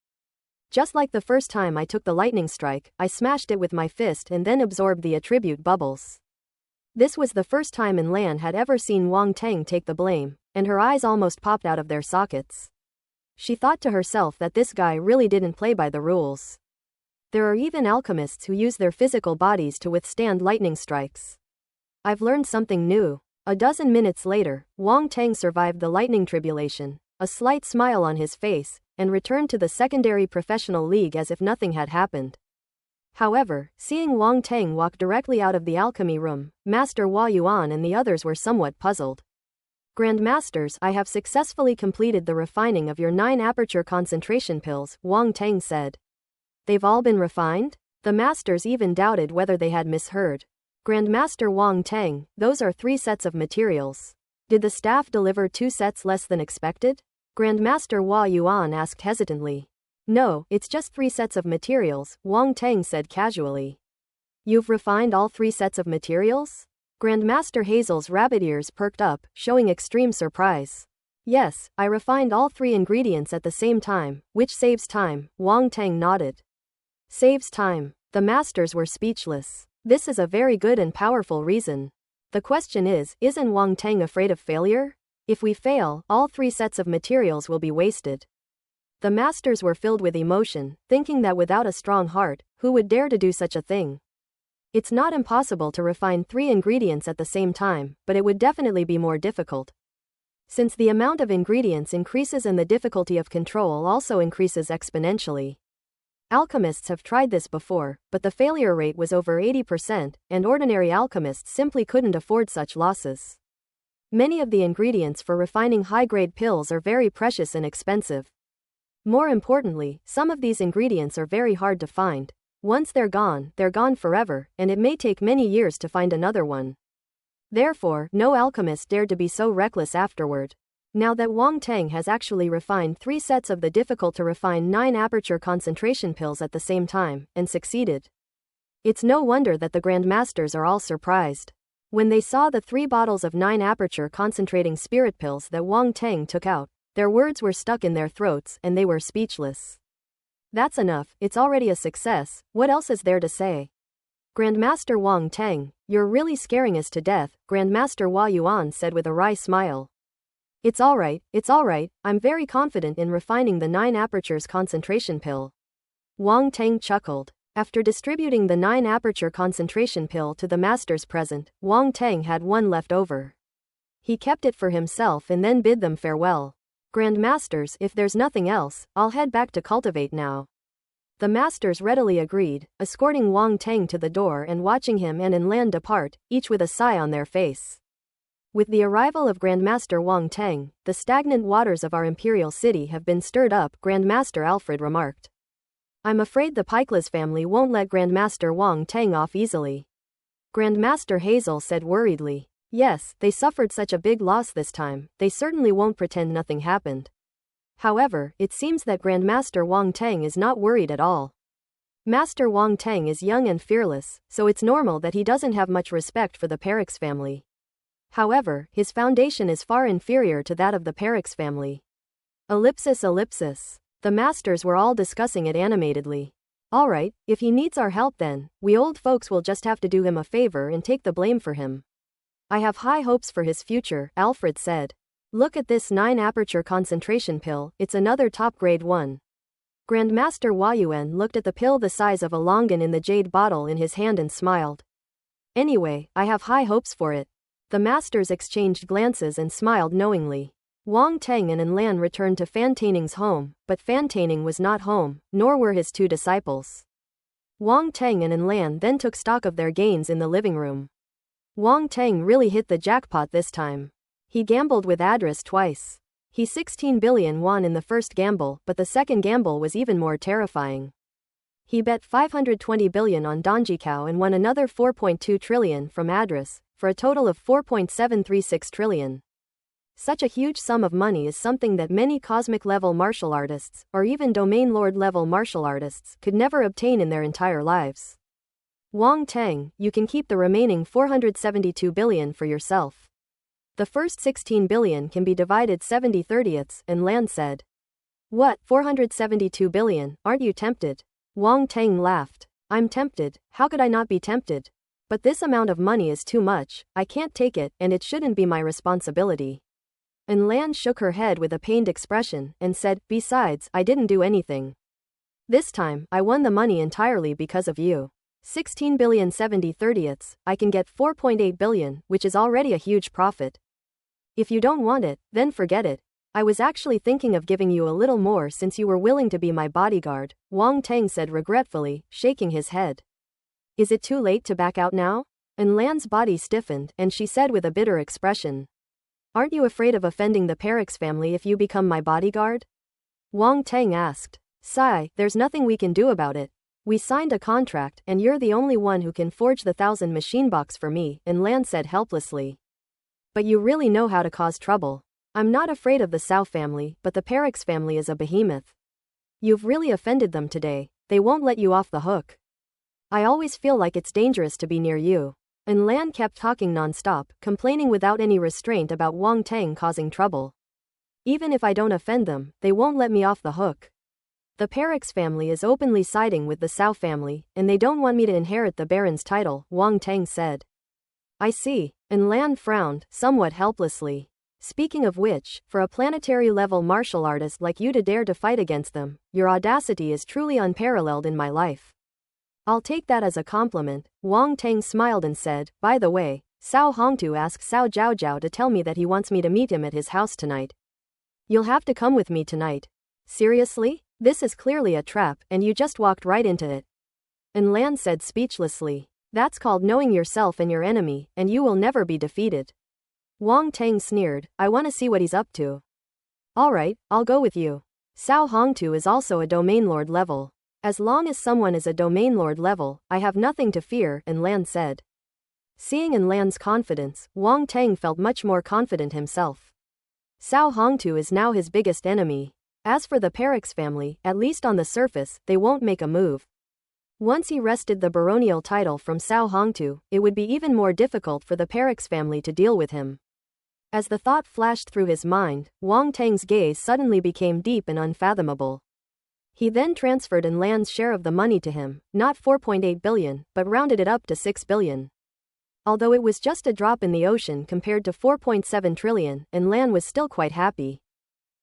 "Just like the first time I took the lightning strike, I smashed it with my fist and then absorbed the attribute bubbles." This was the first time Lan had ever seen Wang Tang take the blame, and her eyes almost popped out of their sockets. She thought to herself that this guy really didn't play by the rules. There are even alchemists who use their physical bodies to withstand lightning strikes. "I've learned something new." A dozen minutes later, Wang Tang survived the lightning tribulation, a slight smile on his face, and returned to the secondary professional league as if nothing had happened. However, seeing Wang Tang walk directly out of the alchemy room, Master Huayuan and the others were somewhat puzzled. "Grandmasters, I have successfully completed the refining of your 9 aperture concentration pills," Wang Tang said. "They've all been refined?" The masters even doubted whether they had misheard. "Grandmaster Wang Tang, those are 3 sets of materials. Did the staff deliver 2 sets less than expected?" Grandmaster Huayuan asked hesitantly. "No, it's just 3 sets of materials," Wang Tang said casually. "You've refined all 3 sets of materials?" Grandmaster Hazel's rabbit ears perked up, showing extreme surprise. "Yes, I refined all 3 ingredients at the same time, which saves time," Wang Tang nodded. "Saves time." The masters were speechless. This is a very good and powerful reason. The question is, isn't Wang Tang afraid of failure? If we fail, all 3 sets of materials will be wasted. The masters were filled with emotion, thinking that without a strong heart, who would dare to do such a thing? It's not impossible to refine 3 ingredients at the same time, but it would definitely be more difficult. Since the amount of ingredients increases and the difficulty of control also increases exponentially. Alchemists have tried this before, but the failure rate was over 80%, and ordinary alchemists simply couldn't afford such losses. Many of the ingredients for refining high-grade pills are very precious and expensive. More importantly, some of these ingredients are very hard to find. Once they're gone forever, and it may take many years to find another one. Therefore, no alchemist dared to be so reckless afterward. Now that Wang Teng has actually refined 3 sets of the difficult-to-refine 9-aperture concentration pills at the same time, and succeeded. It's no wonder that the Grandmasters are all surprised. When they saw the 3 bottles of 9-aperture concentrating spirit pills that Wang Teng took out, their words were stuck in their throats and they were speechless. That's enough, it's already a success, what else is there to say? Grandmaster Wang Teng, you're really scaring us to death, Grandmaster Hua Yuan said with a wry smile. It's alright, I'm very confident in refining the 9 apertures concentration pill. Wang Teng chuckled. After distributing the 9 aperture concentration pill to the masters present, Wang Teng had 1 left over. He kept it for himself and then bid them farewell. Grandmasters, if there's nothing else, I'll head back to cultivate now. The masters readily agreed, escorting Wang Teng to the door and watching him and Enlan depart, each with a sigh on their face. With the arrival of Grandmaster Wang Teng, the stagnant waters of our imperial city have been stirred up, Grandmaster Alfred remarked. I'm afraid the Pikelas family won't let Grandmaster Wang Teng off easily. Grandmaster Hazel said worriedly. Yes, they suffered such a big loss this time, they certainly won't pretend nothing happened. However, it seems that Grandmaster Wang Teng is not worried at all. Master Wang Teng is young and fearless, so it's normal that he doesn't have much respect for the Perix family. However, his foundation is far inferior to that of the Perix family. Ellipsis. The masters were all discussing it animatedly. Alright, if he needs our help then, we old folks will just have to do him a favor and take the blame for him. I have high hopes for his future, Alfred said. Look at this 9-aperture concentration pill, it's another top-grade one. Grandmaster Hua Yuan looked at the pill the size of a longan in the jade bottle in his hand and smiled. Anyway, I have high hopes for it. The masters exchanged glances and smiled knowingly. Wang Teng and Enlan returned to Fan Taining's home, but Fan Taining was not home, nor were his 2 disciples. Wang Teng and Enlan then took stock of their gains in the living room. Wang Teng really hit the jackpot this time. He gambled with Adris twice. He 16 billion won in the first gamble, but the second gamble was even more terrifying. He bet 520 billion on Donjikao and won another 4.2 trillion from Adris, for a total of 4.736 trillion. Such a huge sum of money is something that many cosmic-level martial artists, or even domain lord-level martial artists, could never obtain in their entire lives. Wang Teng, you can keep the remaining 472 billion for yourself. The first 16 billion can be divided 70/30ths, Enlan said. What, 472 billion, aren't you tempted? Wang Teng laughed. I'm tempted, how could I not be tempted? But this amount of money is too much, I can't take it, and it shouldn't be my responsibility. Enlan shook her head with a pained expression, and said, besides, I didn't do anything. This time, I won the money entirely because of you. 16 billion 70/30ths, I can get 4.8 billion, which is already a huge profit. If you don't want it, then forget it. I was actually thinking of giving you a little more since you were willing to be my bodyguard, Wang Teng said regretfully, shaking his head. Is it too late to back out now? Enlan's body stiffened, and she said with a bitter expression. Aren't you afraid of offending the Perix family if you become my bodyguard? Wang Teng asked. Sigh, there's nothing we can do about it. We signed a contract, and you're the only one who can forge the 1,000 machine box for me, Enlan said helplessly. But you really know how to cause trouble. I'm not afraid of the Cao family, but the Perix family is a behemoth. You've really offended them today, they won't let you off the hook. I always feel like it's dangerous to be near you. Enlan kept talking non-stop, complaining without any restraint about Wang Teng causing trouble. Even if I don't offend them, they won't let me off the hook. The Perix family is openly siding with the Cao family, and they don't want me to inherit the Baron's title, Wang Teng said. I see. Enlan frowned, somewhat helplessly. Speaking of which, for a planetary-level martial artist like you to dare to fight against them, your audacity is truly unparalleled in my life. I'll take that as a compliment. Wang Teng smiled and said, by the way, Cao Hongtu asked Cao Zhaozhao to tell me that he wants me to meet him at his house tonight. You'll have to come with me tonight. Seriously? This is clearly a trap, and you just walked right into it. And Lan said speechlessly. That's called knowing yourself and your enemy, and you will never be defeated. Wang Teng sneered, I want to see what he's up to. Alright, I'll go with you. Cao Hongtu is also a domain lord level. As long as someone is a domain lord level, I have nothing to fear, and Lan said. Seeing in Lan's confidence, Wang Teng felt much more confident himself. Cao Hongtu is now his biggest enemy. As for the Perix family, at least on the surface, they won't make a move. Once he wrested the baronial title from Cao Hongtu, it would be even more difficult for the Perix family to deal with him. As the thought flashed through his mind, Wang Teng's gaze suddenly became deep and unfathomable. He then transferred Lan's share of the money to him, not 4.8 billion, but rounded it up to 6 billion. Although it was just a drop in the ocean compared to 4.7 trillion, Lan was still quite happy.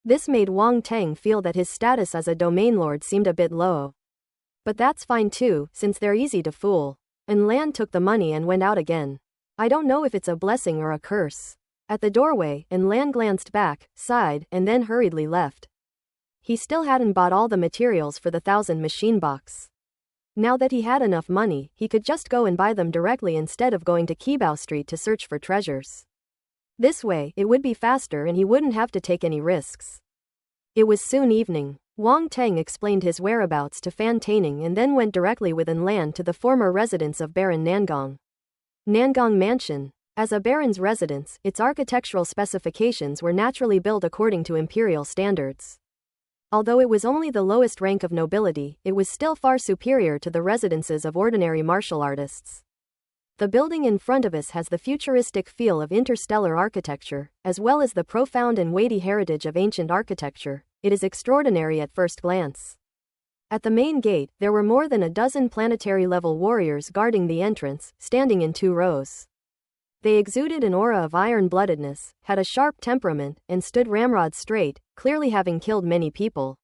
This made Wang Teng feel that his status as a domain lord seemed a bit low. But that's fine too, since they're easy to fool. Lan took the money and went out again. I don't know if it's a blessing or a curse. At the doorway, Lan glanced back, sighed, and then hurriedly left. He still hadn't bought all the materials for the 1,000 machine box. Now that he had enough money, he could just go and buy them directly instead of going to Qibao Street to search for treasures. This way, it would be faster and he wouldn't have to take any risks. It was soon evening. Wang Teng explained his whereabouts to Fan Taining and then went directly with Lan to the former residence of Baron Nangong. Nangong Mansion. As a baron's residence, its architectural specifications were naturally built according to imperial standards. Although it was only the lowest rank of nobility, it was still far superior to the residences of ordinary martial artists. The building in front of us has the futuristic feel of interstellar architecture, as well as the profound and weighty heritage of ancient architecture. It is extraordinary at first glance. At the main gate, there were more than a dozen planetary-level warriors guarding the entrance, standing in 2 rows. They exuded an aura of iron-bloodedness, had a sharp temperament, and stood ramrod straight, clearly having killed many people.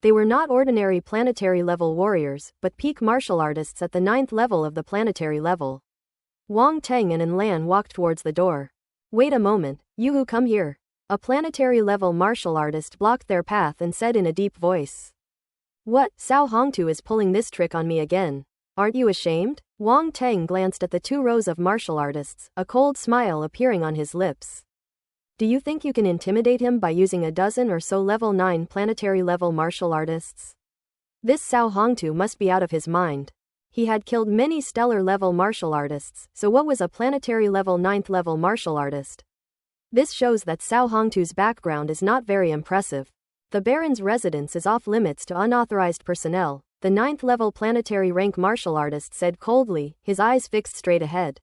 They were not ordinary planetary-level warriors, but peak martial artists at the 9th level of the planetary level. Wang Teng and Lan walked towards the door. Wait a moment, you who come here. A planetary-level martial artist blocked their path and said in a deep voice. What, Cao Hongtu is pulling this trick on me again. Aren't you ashamed? Wang Teng glanced at the 2 rows of martial artists, a cold smile appearing on his lips. Do you think you can intimidate him by using a dozen or so level 9 planetary-level martial artists? This Cao Hongtu must be out of his mind. He had killed many stellar-level martial artists, so what was a planetary-level 9th level martial artist? This shows that Cao Hongtu's background is not very impressive. The Baron's residence is off-limits to unauthorized personnel, the 9th level planetary rank martial artist said coldly, his eyes fixed straight ahead.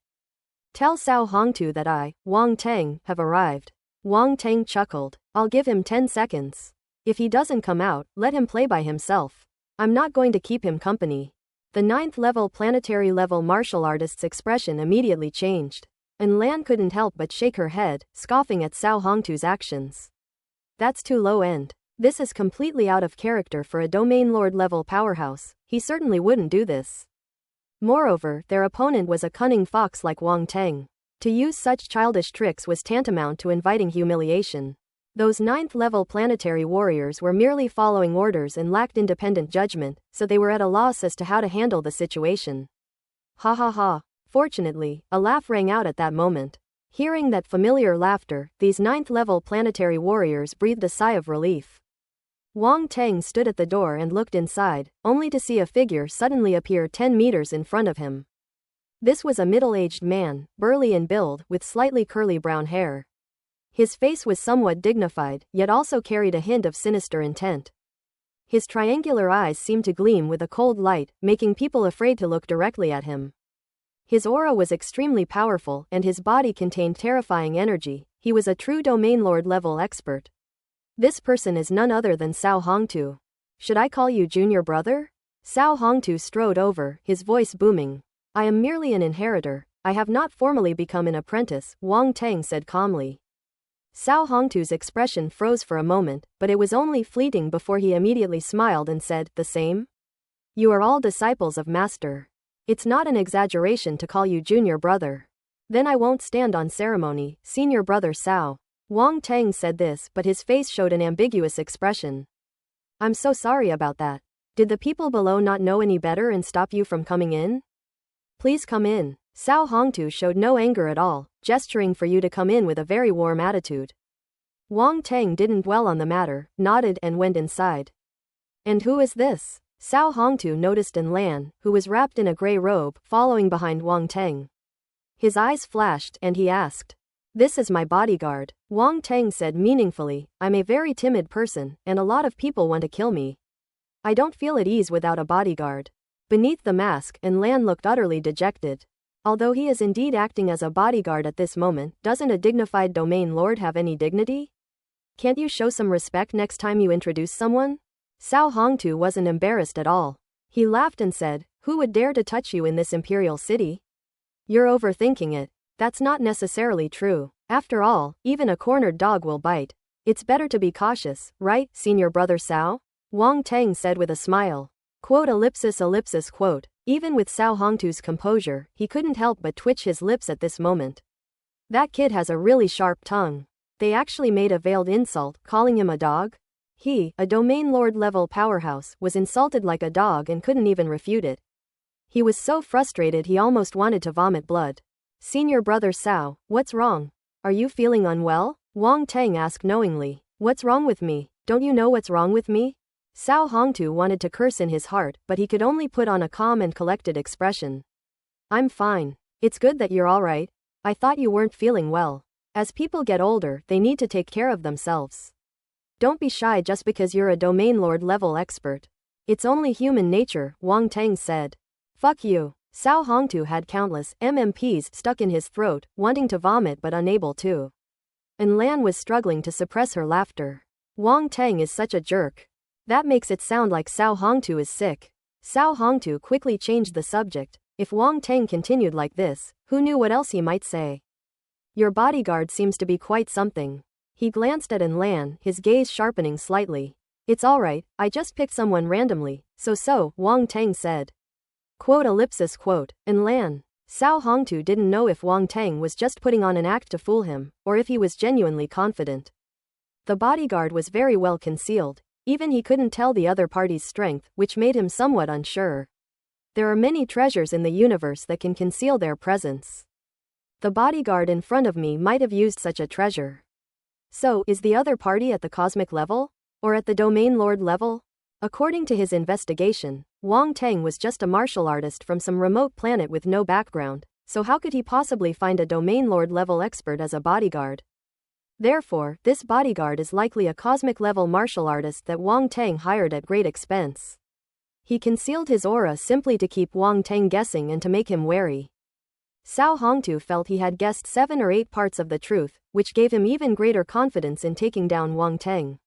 Tell Cao Hongtu that I, Wang Teng, have arrived. Wang Teng chuckled. I'll give him 10 seconds. If he doesn't come out, let him play by himself. I'm not going to keep him company. The 9th level planetary level martial artist's expression immediately changed. And Lan couldn't help but shake her head, scoffing at Cao Hongtu's actions. That's too low end. This is completely out of character for a domain lord level powerhouse. He certainly wouldn't do this. Moreover, their opponent was a cunning fox like Wang Teng. To use such childish tricks was tantamount to inviting humiliation. Those 9th level planetary warriors were merely following orders and lacked independent judgment, so they were at a loss as to how to handle the situation. Ha ha ha. Fortunately, a laugh rang out at that moment. Hearing that familiar laughter, these 9th level planetary warriors breathed a sigh of relief. Wang Teng stood at the door and looked inside, only to see a figure suddenly appear 10 meters in front of him. This was a middle-aged man, burly in build, with slightly curly brown hair. His face was somewhat dignified, yet also carried a hint of sinister intent. His triangular eyes seemed to gleam with a cold light, making people afraid to look directly at him. His aura was extremely powerful, and his body contained terrifying energy. He was a true domain lord level expert. This person is none other than Cao Hongtu. Should I call you junior brother? Cao Hongtu strode over, his voice booming. I am merely an inheritor. I have not formally become an apprentice, Wang Teng said calmly. Cao Hongtu's expression froze for a moment, but it was only fleeting before he immediately smiled and said, "The same? You are all disciples of Master. It's not an exaggeration to call you junior brother. Then I won't stand on ceremony, senior brother Cao." Wang Teng said this, but his face showed an ambiguous expression. "I'm so sorry about that. Did the people below not know any better and stop you from coming in? Please come in." Cao Hongtu showed no anger at all, gesturing for you to come in with a very warm attitude. Wang Teng didn't dwell on the matter, nodded and went inside. "And who is this?" Cao Hongtu noticed An Lan, who was wrapped in a grey robe, following behind Wang Teng. His eyes flashed and he asked, "This is my bodyguard." Wang Teng said meaningfully, "I'm a very timid person, and a lot of people want to kill me. I don't feel at ease without a bodyguard." Beneath the mask, An Lan looked utterly dejected. Although he is indeed acting as a bodyguard at this moment, doesn't a dignified domain lord have any dignity? Can't you show some respect next time you introduce someone? Cao Hongtu wasn't embarrassed at all. He laughed and said, "Who would dare to touch you in this imperial city? You're overthinking it. That's not necessarily true. After all, even a cornered dog will bite. It's better to be cautious, right, senior brother Cao?" Wang Teng said with a smile. Quote ellipsis ellipsis quote. Even with Cao Hongtu's composure, he couldn't help but twitch his lips at this moment. That kid has a really sharp tongue. They actually made a veiled insult, calling him a dog? He, a domain lord level powerhouse, was insulted like a dog and couldn't even refute it. He was so frustrated he almost wanted to vomit blood. "Senior brother Cao, what's wrong? Are you feeling unwell?" Wang Teng asked knowingly. "What's wrong with me? Don't you know what's wrong with me?" Cao Hongtu wanted to curse in his heart, but he could only put on a calm and collected expression. "I'm fine. It's good that you're alright. I thought you weren't feeling well. As people get older, they need to take care of themselves. Don't be shy just because you're a domain lord level expert. It's only human nature," Wang Teng said. "Fuck you." Cao Hongtu had countless MMPs stuck in his throat, wanting to vomit but unable to. An Lan was struggling to suppress her laughter. Wang Teng is such a jerk. That makes it sound like Cao Hongtu is sick. Cao Hongtu quickly changed the subject. If Wang Teng continued like this, who knew what else he might say? "Your bodyguard seems to be quite something." He glanced at An Lan, his gaze sharpening slightly. "It's alright, I just picked someone randomly, so, Wang Teng said. Quote ellipsis quote. An Lan. Cao Hongtu didn't know if Wang Teng was just putting on an act to fool him, or if he was genuinely confident. The bodyguard was very well concealed. Even he couldn't tell the other party's strength, which made him somewhat unsure. There are many treasures in the universe that can conceal their presence. The bodyguard in front of me might have used such a treasure. So, is the other party at the cosmic level? Or at the domain lord level? According to his investigation, Wang Teng was just a martial artist from some remote planet with no background, so how could he possibly find a domain lord level expert as a bodyguard? Therefore, this bodyguard is likely a cosmic level martial artist that Wang Teng hired at great expense. He concealed his aura simply to keep Wang Teng guessing and to make him wary. Cao Hongtu felt he had guessed 7 or 8 parts of the truth, which gave him even greater confidence in taking down Wang Teng.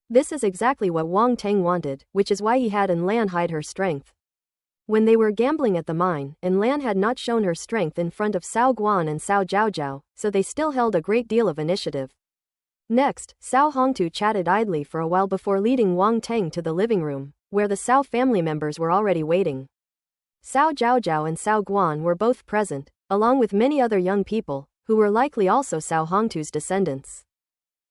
This is exactly what Wang Teng wanted, which is why he had An Lan hide her strength. When they were gambling at the mine, An Lan had not shown her strength in front of Cao Guan and Cao Zhaozhao, so they still held a great deal of initiative. Next, Cao Hongtu chatted idly for a while before leading Wang Teng to the living room, where the Cao family members were already waiting. Cao Zhaozhao and Cao Guan were both present, along with many other young people, who were likely also Cao Hongtu's descendants.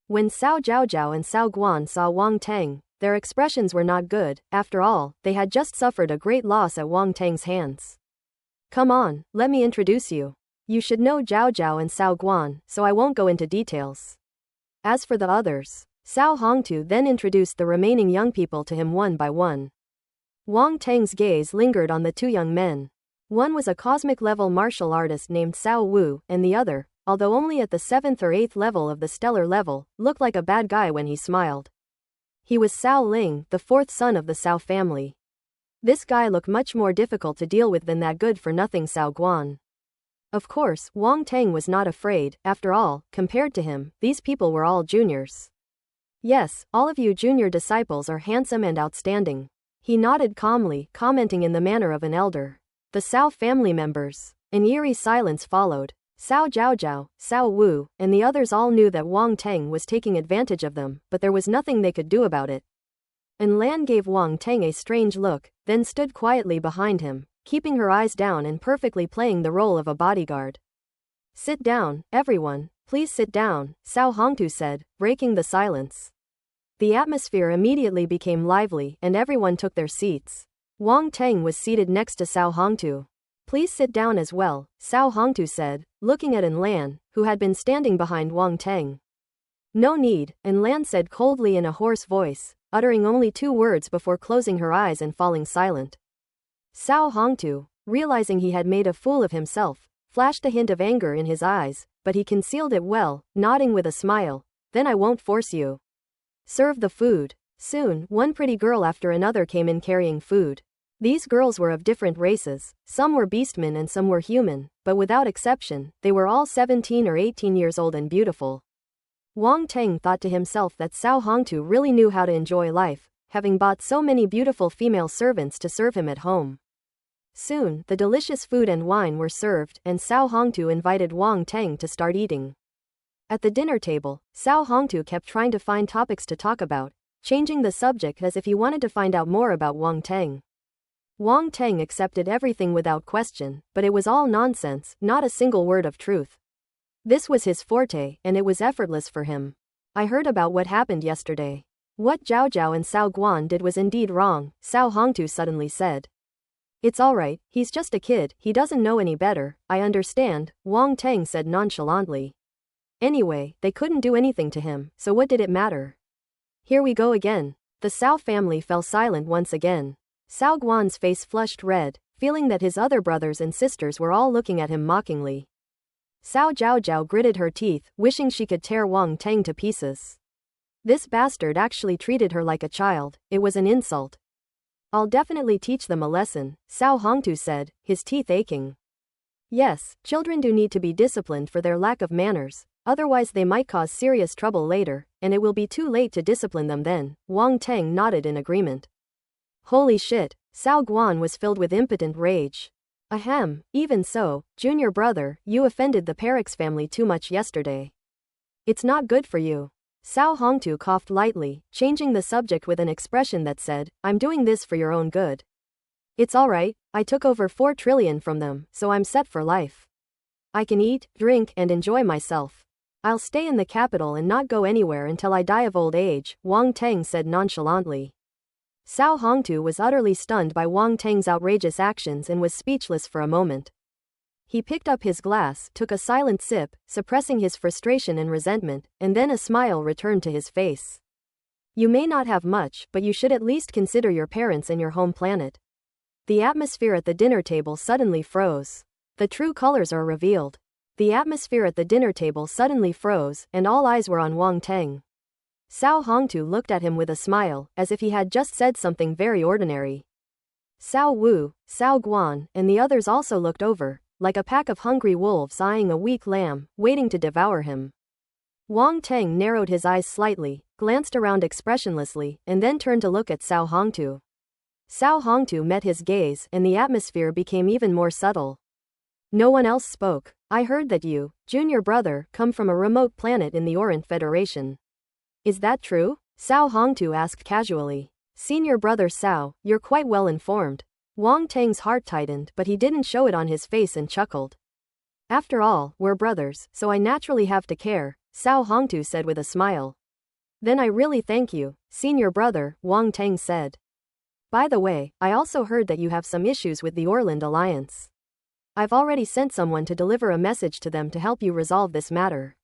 When Cao Zhaozhao and Cao Guan saw Wang Teng, their expressions were not good. After all, they had just suffered a great loss at Wang Teng's hands. "Come on, let me introduce you. You should know Zhaozhao and Cao Guan, so I won't go into details. As for the others." Cao Hongtu then introduced the remaining young people to him one by one. Wang Teng's gaze lingered on the 2 young men. One was a cosmic level martial artist named Cao Wu, and the other, although only at the 7th or 8th level of the stellar level, looked like a bad guy when he smiled. He was Cao Ling, the 4th son of the Cao family. This guy looked much more difficult to deal with than that good-for-nothing Cao Guan. Of course, Wang Teng was not afraid. After all, compared to him, these people were all juniors. "Yes, all of you junior disciples are handsome and outstanding." He nodded calmly, commenting in the manner of an elder. The Cao family members. An eerie silence followed. Cao Zhaozhao, Cao Wu, and the others all knew that Wang Teng was taking advantage of them, but there was nothing they could do about it. And Lan gave Wang Teng a strange look, then stood quietly behind him, keeping her eyes down and perfectly playing the role of a bodyguard. Sit down, everyone, please sit down, Cao Hongtu said, breaking the silence. The atmosphere immediately became lively and everyone took their seats. Wang Teng was seated next to Cao Hongtu. Please sit down as well, Cao Hongtu said, looking at Lan, who had been standing behind Wang Teng. No need, Lan said coldly in a hoarse voice, uttering only 2 words before closing her eyes and falling silent. Cao Hongtu, realizing he had made a fool of himself, flashed a hint of anger in his eyes, but he concealed it well, nodding with a smile. Then I won't force you. Serve the food. Soon, one pretty girl after another came in carrying food. These girls were of different races, some were beastmen and some were human, but without exception, they were all 17 or 18 years old and beautiful. Wang Teng thought to himself that Cao Hongtu really knew how to enjoy life, having bought so many beautiful female servants to serve him at home. Soon, the delicious food and wine were served, and Cao Hongtu invited Wang Teng to start eating. At the dinner table, Cao Hongtu kept trying to find topics to talk about, changing the subject as if he wanted to find out more about Wang Teng. Wang Teng accepted everything without question, but it was all nonsense, not a single word of truth. This was his forte, and it was effortless for him. I heard about what happened yesterday. What Zhao Zhao and Cao Guan did was indeed wrong, Cao Hongtu suddenly said. It's alright, he's just a kid, he doesn't know any better, I understand, Wang Teng said nonchalantly. Anyway, they couldn't do anything to him, so what did it matter? Here we go again. The Cao family fell silent once again. Cao Guan's face flushed red, feeling that his other brothers and sisters were all looking at him mockingly. Cao Zhaozhao gritted her teeth, wishing she could tear Wang Teng to pieces. This bastard actually treated her like a child, it was an insult. I'll definitely teach them a lesson, Cao Hongtu said, his teeth aching. Yes, children do need to be disciplined for their lack of manners, otherwise they might cause serious trouble later, and it will be too late to discipline them then, Wang Teng nodded in agreement. Holy shit, Cao Guan was filled with impotent rage. Ahem, even so, junior brother, you offended the Parix family too much yesterday. It's not good for you. Cao Hongtu coughed lightly, changing the subject with an expression that said, I'm doing this for your own good. It's alright, I took over 4 trillion from them, so I'm set for life. I can eat, drink, and enjoy myself. I'll stay in the capital and not go anywhere until I die of old age, Wang Teng said nonchalantly. Cao Hongtu was utterly stunned by Wang Teng's outrageous actions and was speechless for a moment. He picked up his glass, took a silent sip, suppressing his frustration and resentment, and then a smile returned to his face. You may not have much, but you should at least consider your parents and your home planet. The atmosphere at the dinner table suddenly froze. The true colors are revealed. The atmosphere at the dinner table suddenly froze, and all eyes were on Wang Teng. Cao Hongtu looked at him with a smile, as if he had just said something very ordinary. Cao Wu, Cao Guan, and the others also looked over, like a pack of hungry wolves eyeing a weak lamb, waiting to devour him. Wang Teng narrowed his eyes slightly, glanced around expressionlessly, and then turned to look at Cao Hongtu. Cao Hongtu met his gaze, and the atmosphere became even more subtle. No one else spoke. I heard that you, junior brother, come from a remote planet in the Orient Federation. Is that true? Cao Hongtu asked casually. Senior brother Cao, you're quite well informed. Wang Teng's heart tightened, but he didn't show it on his face and chuckled. After all, we're brothers, so I naturally have to care, Cao Hongtu said with a smile. Then I really thank you, senior brother, Wang Teng said. By the way, I also heard that you have some issues with the Orland Alliance. I've already sent someone to deliver a message to them to help you resolve this matter.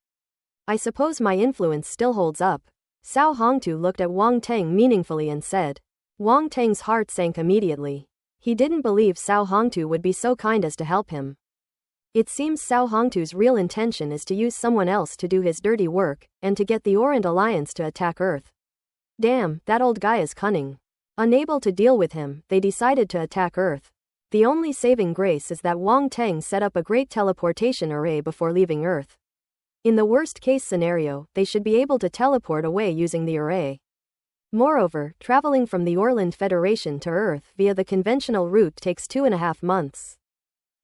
I suppose my influence still holds up. Cao Hongtu looked at Wang Teng meaningfully and said. Wang Teng's heart sank immediately. He didn't believe Cao Hongtu would be so kind as to help him. It seems Cao Hongtu's real intention is to use someone else to do his dirty work, and to get the Orient Alliance to attack Earth. Damn, that old guy is cunning. Unable to deal with him, they decided to attack Earth. The only saving grace is that Wang Teng set up a great teleportation array before leaving Earth. In the worst-case scenario, they should be able to teleport away using the array. Moreover, traveling from the Orland Federation to Earth via the conventional route takes 2.5 months.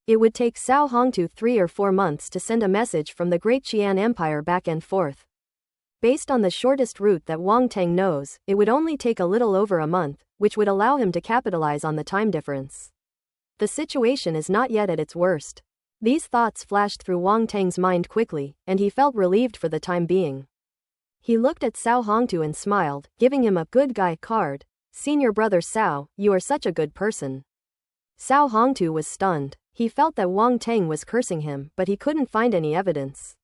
It would take Cao Hongtu 3 or 4 months to send a message from the Great Qian Empire back and forth. Based on the shortest route that Wang Teng knows, it would only take a little over a month, which would allow him to capitalize on the time difference. The situation is not yet at its worst. These thoughts flashed through Wang Teng's mind quickly, and he felt relieved for the time being. He looked at Cao Hongtu and smiled, giving him a good guy card. Senior brother Cao, you are such a good person. Cao Hongtu was stunned. He felt that Wang Teng was cursing him, but he couldn't find any evidence.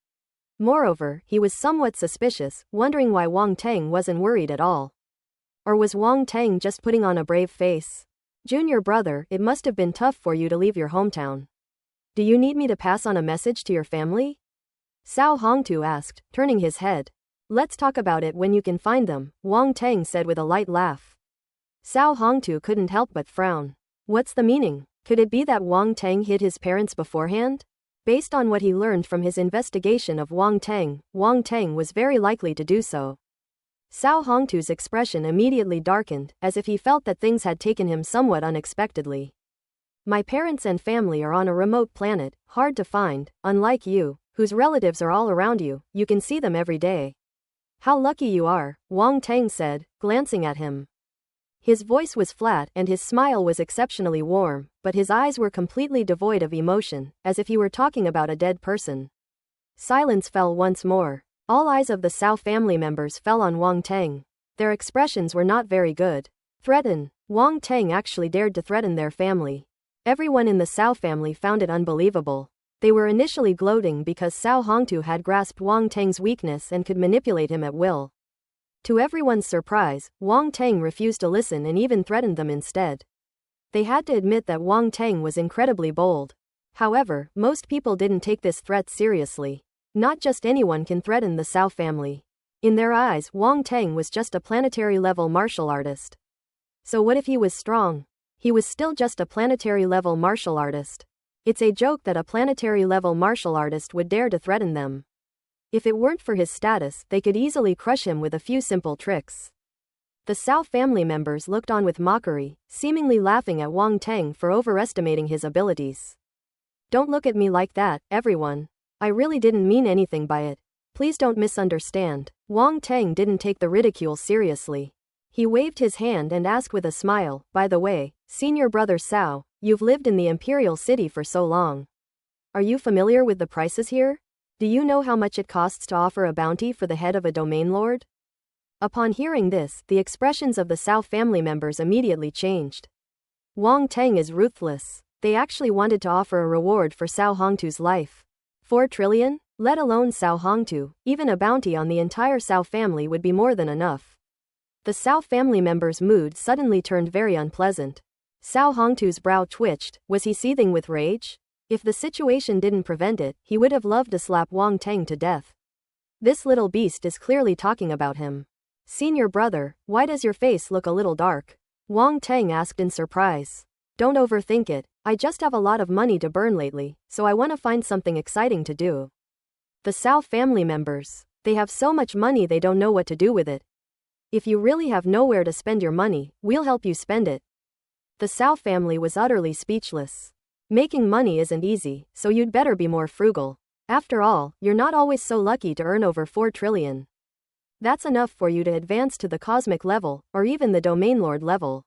Moreover, he was somewhat suspicious, wondering why Wang Teng wasn't worried at all. Or was Wang Teng just putting on a brave face? Junior brother, it must have been tough for you to leave your hometown. Do you need me to pass on a message to your family? Cao Hongtu asked, turning his head. Let's talk about it when you can find them, Wang Teng said with a light laugh. Cao Hongtu couldn't help but frown. What's the meaning? Could it be that Wang Teng hid his parents beforehand? Based on what he learned from his investigation of Wang Teng was very likely to do so. Cao Hongtu's expression immediately darkened, as if he felt that things had taken him somewhat unexpectedly. My parents and family are on a remote planet, hard to find, unlike you, whose relatives are all around you, you can see them every day. How lucky you are, Wang Teng said, glancing at him. His voice was flat and his smile was exceptionally warm, but his eyes were completely devoid of emotion, as if he were talking about a dead person. Silence fell once more. All eyes of the Cao family members fell on Wang Teng. Their expressions were not very good. Threaten. Wang Teng actually dared to threaten their family. Everyone in the Cao family found it unbelievable. They were initially gloating because Cao Hongtu had grasped Wang Teng's weakness and could manipulate him at will. To everyone's surprise, Wang Teng refused to listen and even threatened them instead. They had to admit that Wang Teng was incredibly bold. However, most people didn't take this threat seriously. Not just anyone can threaten the Cao family. In their eyes, Wang Teng was just a planetary-level martial artist. So what if he was strong? He was still just a planetary-level martial artist. It's a joke that a planetary-level martial artist would dare to threaten them. If it weren't for his status, they could easily crush him with a few simple tricks. The Cao family members looked on with mockery, seemingly laughing at Wang Teng for overestimating his abilities. Don't look at me like that, everyone. I really didn't mean anything by it. Please don't misunderstand. Wang Teng didn't take the ridicule seriously. He waved his hand and asked with a smile, by the way, senior brother Cao, you've lived in the Imperial City for so long. Are you familiar with the prices here? Do you know how much it costs to offer a bounty for the head of a domain lord? Upon hearing this, the expressions of the Cao family members immediately changed. Wang Teng is ruthless. They actually wanted to offer a reward for Cao Hongtu's life. 4 trillion? Let alone Cao Hongtu, even a bounty on the entire Cao family would be more than enough. The Cao family member's mood suddenly turned very unpleasant. Cao Hongtu's brow twitched. Was he seething with rage? If the situation didn't prevent it, he would have loved to slap Wang Teng to death. This little beast is clearly talking about him. Senior brother, why does your face look a little dark? Wang Teng asked in surprise. Don't overthink it. I just have a lot of money to burn lately, so I want to find something exciting to do. The Cao family members. They have so much money they don't know what to do with it. If you really have nowhere to spend your money, we'll help you spend it. The Cao family was utterly speechless. Making money isn't easy, so you'd better be more frugal. After all, you're not always so lucky to earn over 4 trillion. That's enough for you to advance to the cosmic level, or even the domain lord level.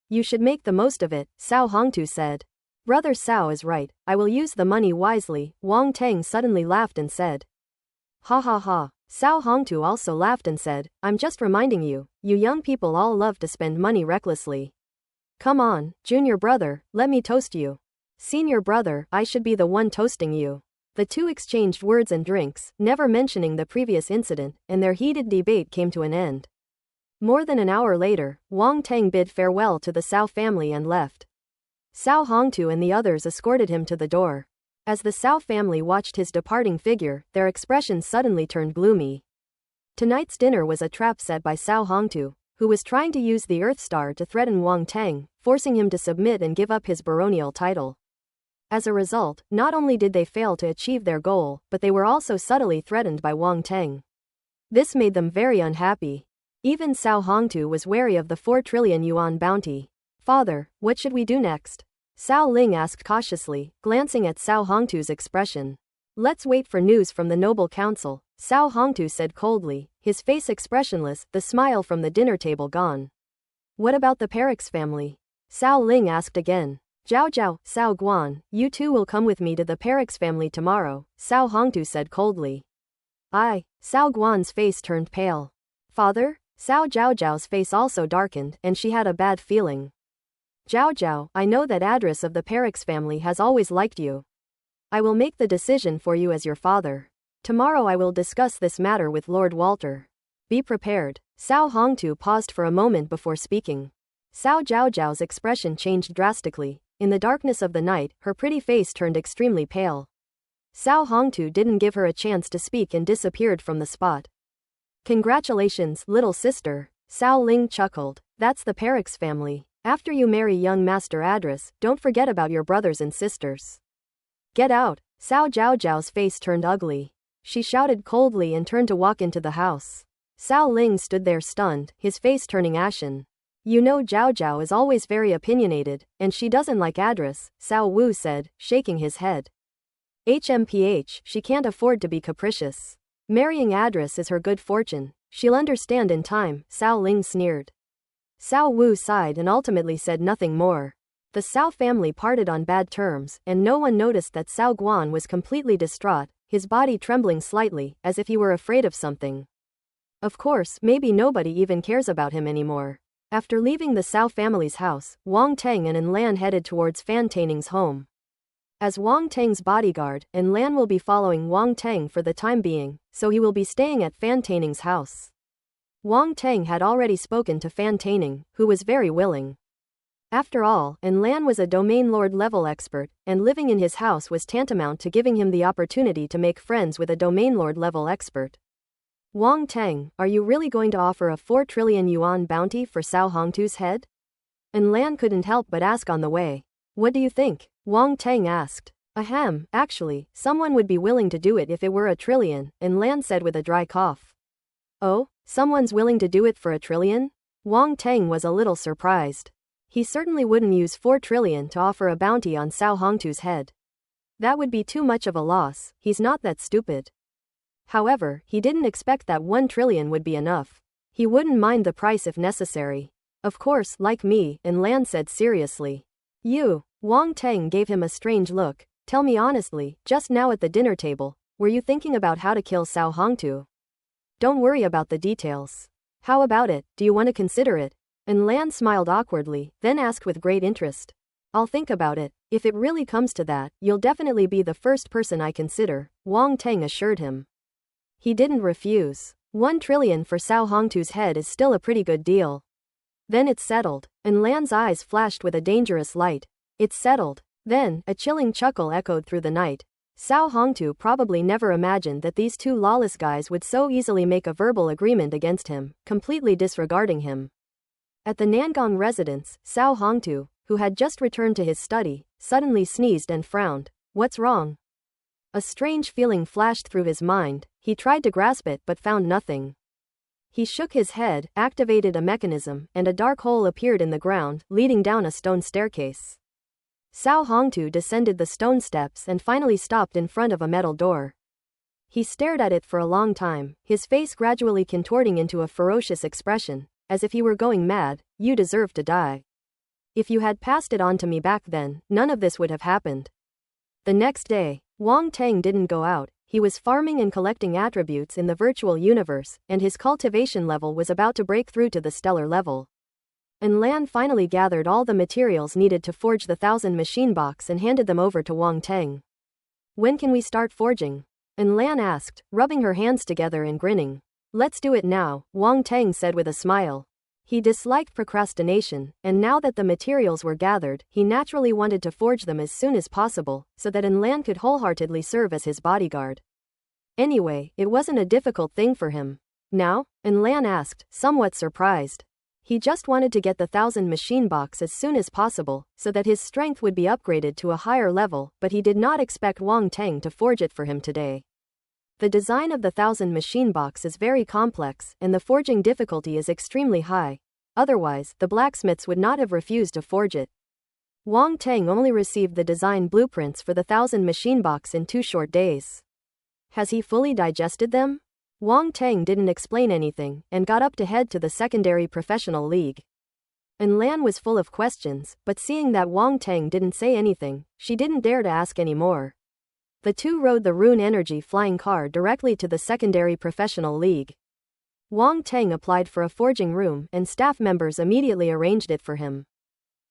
You should make the most of it, Cao Hongtu said. Brother Cao is right, I will use the money wisely, Wang Teng suddenly laughed and said. Ha ha ha. Cao Hongtu also laughed and said, I'm just reminding you, you young people all love to spend money recklessly. Come on, junior brother, let me toast you. Senior brother, I should be the one toasting you. The two exchanged words and drinks, never mentioning the previous incident, and their heated debate came to an end. More than an hour later, Wang Teng bid farewell to the Cao family and left. Cao Hongtu and the others escorted him to the door. As the Cao family watched his departing figure, their expressions suddenly turned gloomy. Tonight's dinner was a trap set by Cao Hongtu, who was trying to use the Earth Star to threaten Wang Teng, forcing him to submit and give up his baronial title. As a result, not only did they fail to achieve their goal, but they were also subtly threatened by Wang Teng. This made them very unhappy. Even Cao Hongtu was wary of the 4 trillion yuan bounty. Father, what should we do next? Cao Ling asked cautiously, glancing at Cao Hongtu's expression. Let's wait for news from the noble council, Cao Hongtu said coldly, his face expressionless, the smile from the dinner table gone. What about the Perix family? Cao Ling asked again. Zhao Zhao, Cao Guan, you two will come with me to the Perix family tomorrow, Cao Hongtu said coldly. Cao Guan's face turned pale. Father? Cao Zhao's face also darkened, and she had a bad feeling. Zhao, I know that address of the Perix family has always liked you. I will make the decision for you as your father. Tomorrow I will discuss this matter with Lord Walter. Be prepared. Cao Hongtu paused for a moment before speaking. Cao Zhao's expression changed drastically. In the darkness of the night, her pretty face turned extremely pale. Cao Hongtu didn't give her a chance to speak and disappeared from the spot. Congratulations, little sister. Cao Ling chuckled. That's the Perix family. After you marry young Master Address, don't forget about your brothers and sisters. Get out. Cao Zhao's face turned ugly. She shouted coldly and turned to walk into the house. Cao Ling stood there stunned, his face turning ashen. You know Zhao is always very opinionated, and she doesn't like Address, Cao Wu said, shaking his head. HMPH, she can't afford to be capricious. Marrying Address is her good fortune. She'll understand in time, Cao Ling sneered. Cao Wu sighed and ultimately said nothing more. The Cao family parted on bad terms, and no one noticed that Cao Guan was completely distraught, his body trembling slightly, as if he were afraid of something. Of course, maybe nobody even cares about him anymore. After leaving the Cao family's house, Wang Teng and Enlan headed towards Fan Taining's home. As Wang Teng's bodyguard, Enlan will be following Wang Teng for the time being, so he will be staying at Fan Taining's house. Wang Teng had already spoken to Fan Taining, who was very willing. After all, Enlan was a domain lord level expert, and living in his house was tantamount to giving him the opportunity to make friends with a domain lord level expert. Wang Teng, are you really going to offer a 4 trillion yuan bounty for Cao Hongtu's head? Enlan couldn't help but ask on the way. What do you think? Wang Teng asked. Ahem, actually, someone would be willing to do it if it were a trillion, Enlan said with a dry cough. Oh? Someone's willing to do it for a trillion? Wang Teng was a little surprised. He certainly wouldn't use 4 trillion to offer a bounty on Cao Hongtu's head. That would be too much of a loss, he's not that stupid. However, he didn't expect that 1 trillion would be enough. He wouldn't mind the price if necessary. Of course, like me, Enlan said seriously. You? Wang Teng gave him a strange look. Tell me honestly, just now at the dinner table, were you thinking about how to kill Cao Hongtu? Don't worry about the details. How about it, do you want to consider it? Enlan smiled awkwardly, then asked with great interest. I'll think about it. If it really comes to that, you'll definitely be the first person I consider, Wang Teng assured him. He didn't refuse. 1 trillion for Cao Hongtu's head is still a pretty good deal. Then it's settled. Enlan's eyes flashed with a dangerous light. It's settled. Then, a chilling chuckle echoed through the night. Cao Hongtu probably never imagined that these two lawless guys would so easily make a verbal agreement against him, completely disregarding him. At the Nangong residence, Cao Hongtu, who had just returned to his study, suddenly sneezed and frowned. What's wrong? A strange feeling flashed through his mind. He tried to grasp it but found nothing. He shook his head, activated a mechanism, and a dark hole appeared in the ground, leading down a stone staircase. Cao Hongtu descended the stone steps and finally stopped in front of a metal door. He stared at it for a long time, his face gradually contorting into a ferocious expression, as if he were going mad. You deserve to die. If you had passed it on to me back then, none of this would have happened. The next day, Wang Teng didn't go out. He was farming and collecting attributes in the virtual universe, and his cultivation level was about to break through to the stellar level. Enlan finally gathered all the materials needed to forge the 1000 machine box and handed them over to Wang Teng. When can we start forging? Enlan asked, rubbing her hands together and grinning. Let's do it now, Wang Teng said with a smile. He disliked procrastination, and now that the materials were gathered, he naturally wanted to forge them as soon as possible, so that Enlan could wholeheartedly serve as his bodyguard. Anyway, it wasn't a difficult thing for him. Now? Enlan asked, somewhat surprised. He just wanted to get the 1000 machine box as soon as possible, so that his strength would be upgraded to a higher level, but he did not expect Wang Teng to forge it for him today. The design of the 1000 machine box is very complex, and the forging difficulty is extremely high. Otherwise, the blacksmiths would not have refused to forge it. Wang Teng only received the design blueprints for the 1,000 machine box in 2 short days. Has he fully digested them? Wang Teng didn't explain anything and got up to head to the secondary professional league. And Lan was full of questions, but seeing that Wang Teng didn't say anything, she didn't dare to ask any more. The two rode the Rune Energy flying car directly to the secondary professional league. Wang Teng applied for a forging room and staff members immediately arranged it for him.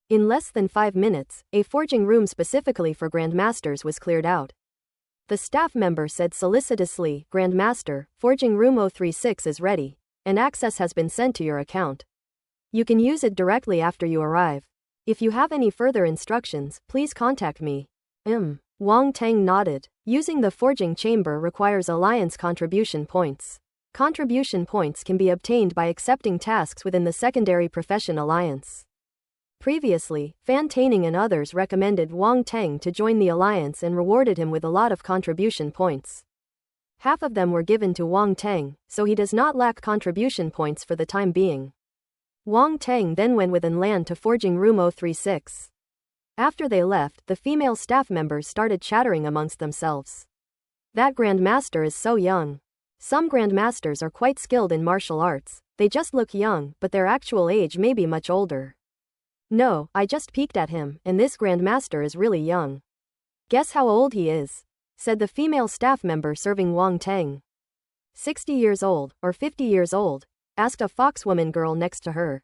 In less than 5 minutes, a forging room specifically for Grandmasters was cleared out. The staff member said solicitously, "Grandmaster, forging room 036 is ready, and access has been sent to your account. You can use it directly after you arrive. If you have any further instructions, please contact me." Wang Teng nodded. Using the forging chamber requires alliance contribution points. Contribution points can be obtained by accepting tasks within the secondary profession alliance. Previously, Fan Taining and others recommended Wang Teng to join the alliance and rewarded him with a lot of contribution points. Half of them were given to Wang Teng, so he does not lack contribution points for the time being. Wang Teng then went with Lan to forging room 036. After they left, the female staff members started chattering amongst themselves. That Grandmaster is so young. Some Grandmasters are quite skilled in martial arts, they just look young, but their actual age may be much older. No, I just peeked at him, and this Grandmaster is really young. Guess how old he is? Said the female staff member serving Wang Teng. 60 years old, or 50 years old? Asked a foxwoman girl next to her.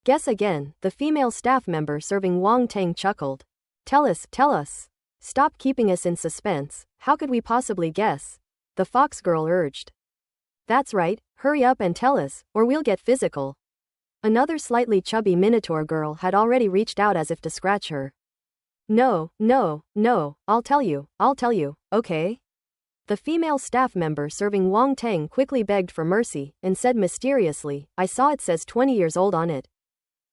Guess again, the female staff member serving Wang Teng chuckled. Tell us. Stop keeping us in suspense, how could we possibly guess? The fox girl urged. That's right, hurry up and tell us, or we'll get physical. Another slightly chubby Minotaur girl had already reached out as if to scratch her. No, I'll tell you, okay? The female staff member serving Wang Teng quickly begged for mercy and said mysteriously, I saw it says 20 years old on it.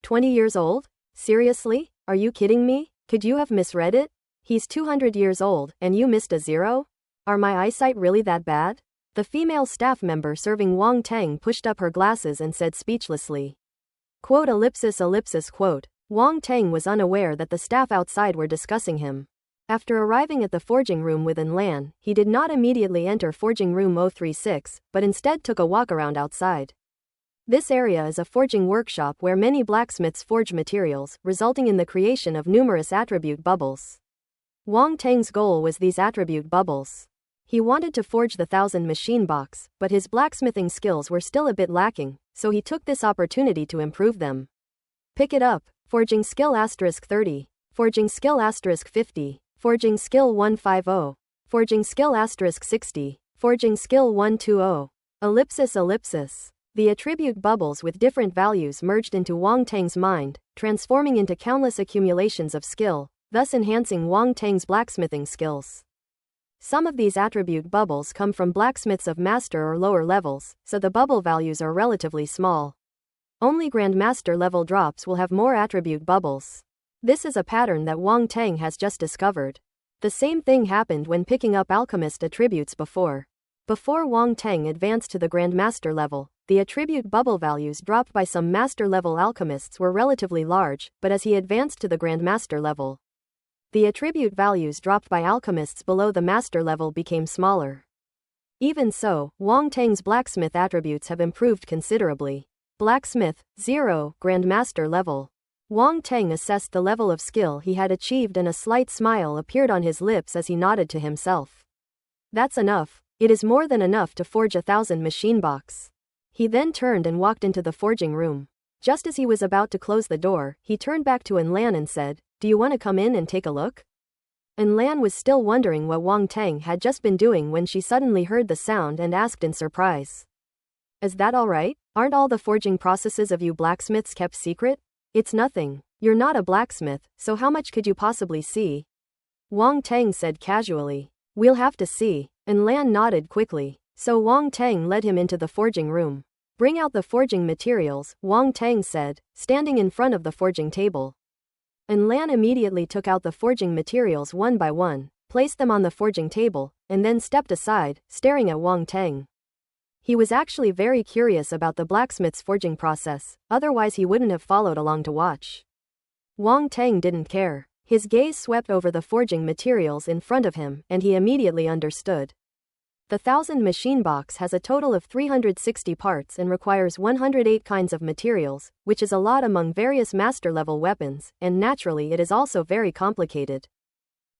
20 years old? Seriously? Are you kidding me? Could you have misread it? He's 200 years old, and you missed a 0? Are my eyesight really that bad? The female staff member serving Wang Teng pushed up her glasses and said speechlessly. Quote ellipsis quote. Wang Teng was unaware that the staff outside were discussing him. After arriving at the forging room with Lan, he did not immediately enter forging room 036, but instead took a walk around outside. This area is a forging workshop where many blacksmiths forge materials, resulting in the creation of numerous attribute bubbles. Wang Teng's goal was these attribute bubbles. He wanted to forge the 1,000 machine box, but his blacksmithing skills were still a bit lacking, so he took this opportunity to improve them. Pick it up. Forging skill *30. Forging skill *50. Forging skill 150. Forging skill *60. Forging skill 120. Ellipsis. The attribute bubbles with different values merged into Wang Teng's mind, transforming into countless accumulations of skill, thus enhancing Wang Teng's blacksmithing skills. Some of these attribute bubbles come from blacksmiths of master or lower levels, so the bubble values are relatively small. Only Grandmaster level drops will have more attribute bubbles. This is a pattern that Wang Teng has just discovered. The same thing happened when picking up alchemist attributes before. Before Wang Teng advanced to the Grandmaster level, the attribute bubble values dropped by some master level alchemists were relatively large, but as he advanced to the Grandmaster level, the attribute values dropped by alchemists below the master level became smaller. Even so, Wang Teng's blacksmith attributes have improved considerably. Blacksmith, 0, Grandmaster level. Wang Teng assessed the level of skill he had achieved and a slight smile appeared on his lips as he nodded to himself. That's enough. It is more than enough to forge 1,000 machine box. He then turned and walked into the forging room. Just as he was about to close the door, he turned back to Lan and said, Do you want to come in and take a look? Lan was still wondering what Wang Teng had just been doing when she suddenly heard the sound and asked in surprise. Is that all right? Aren't all the forging processes of you blacksmiths kept secret? It's nothing. You're not a blacksmith, so how much could you possibly see? Wang Teng said casually. We'll have to see. Lan nodded quickly. So Wang Teng led him into the forging room. Bring out the forging materials, Wang Teng said, standing in front of the forging table. Lan immediately took out the forging materials one by one, placed them on the forging table, and then stepped aside, staring at Wang Teng. He was actually very curious about the blacksmith's forging process, otherwise he wouldn't have followed along to watch. Wang Teng didn't care. His gaze swept over the forging materials in front of him, and he immediately understood. The 1000 machine box has a total of 360 parts and requires 108 kinds of materials, which is a lot among various master-level weapons, and naturally it is also very complicated.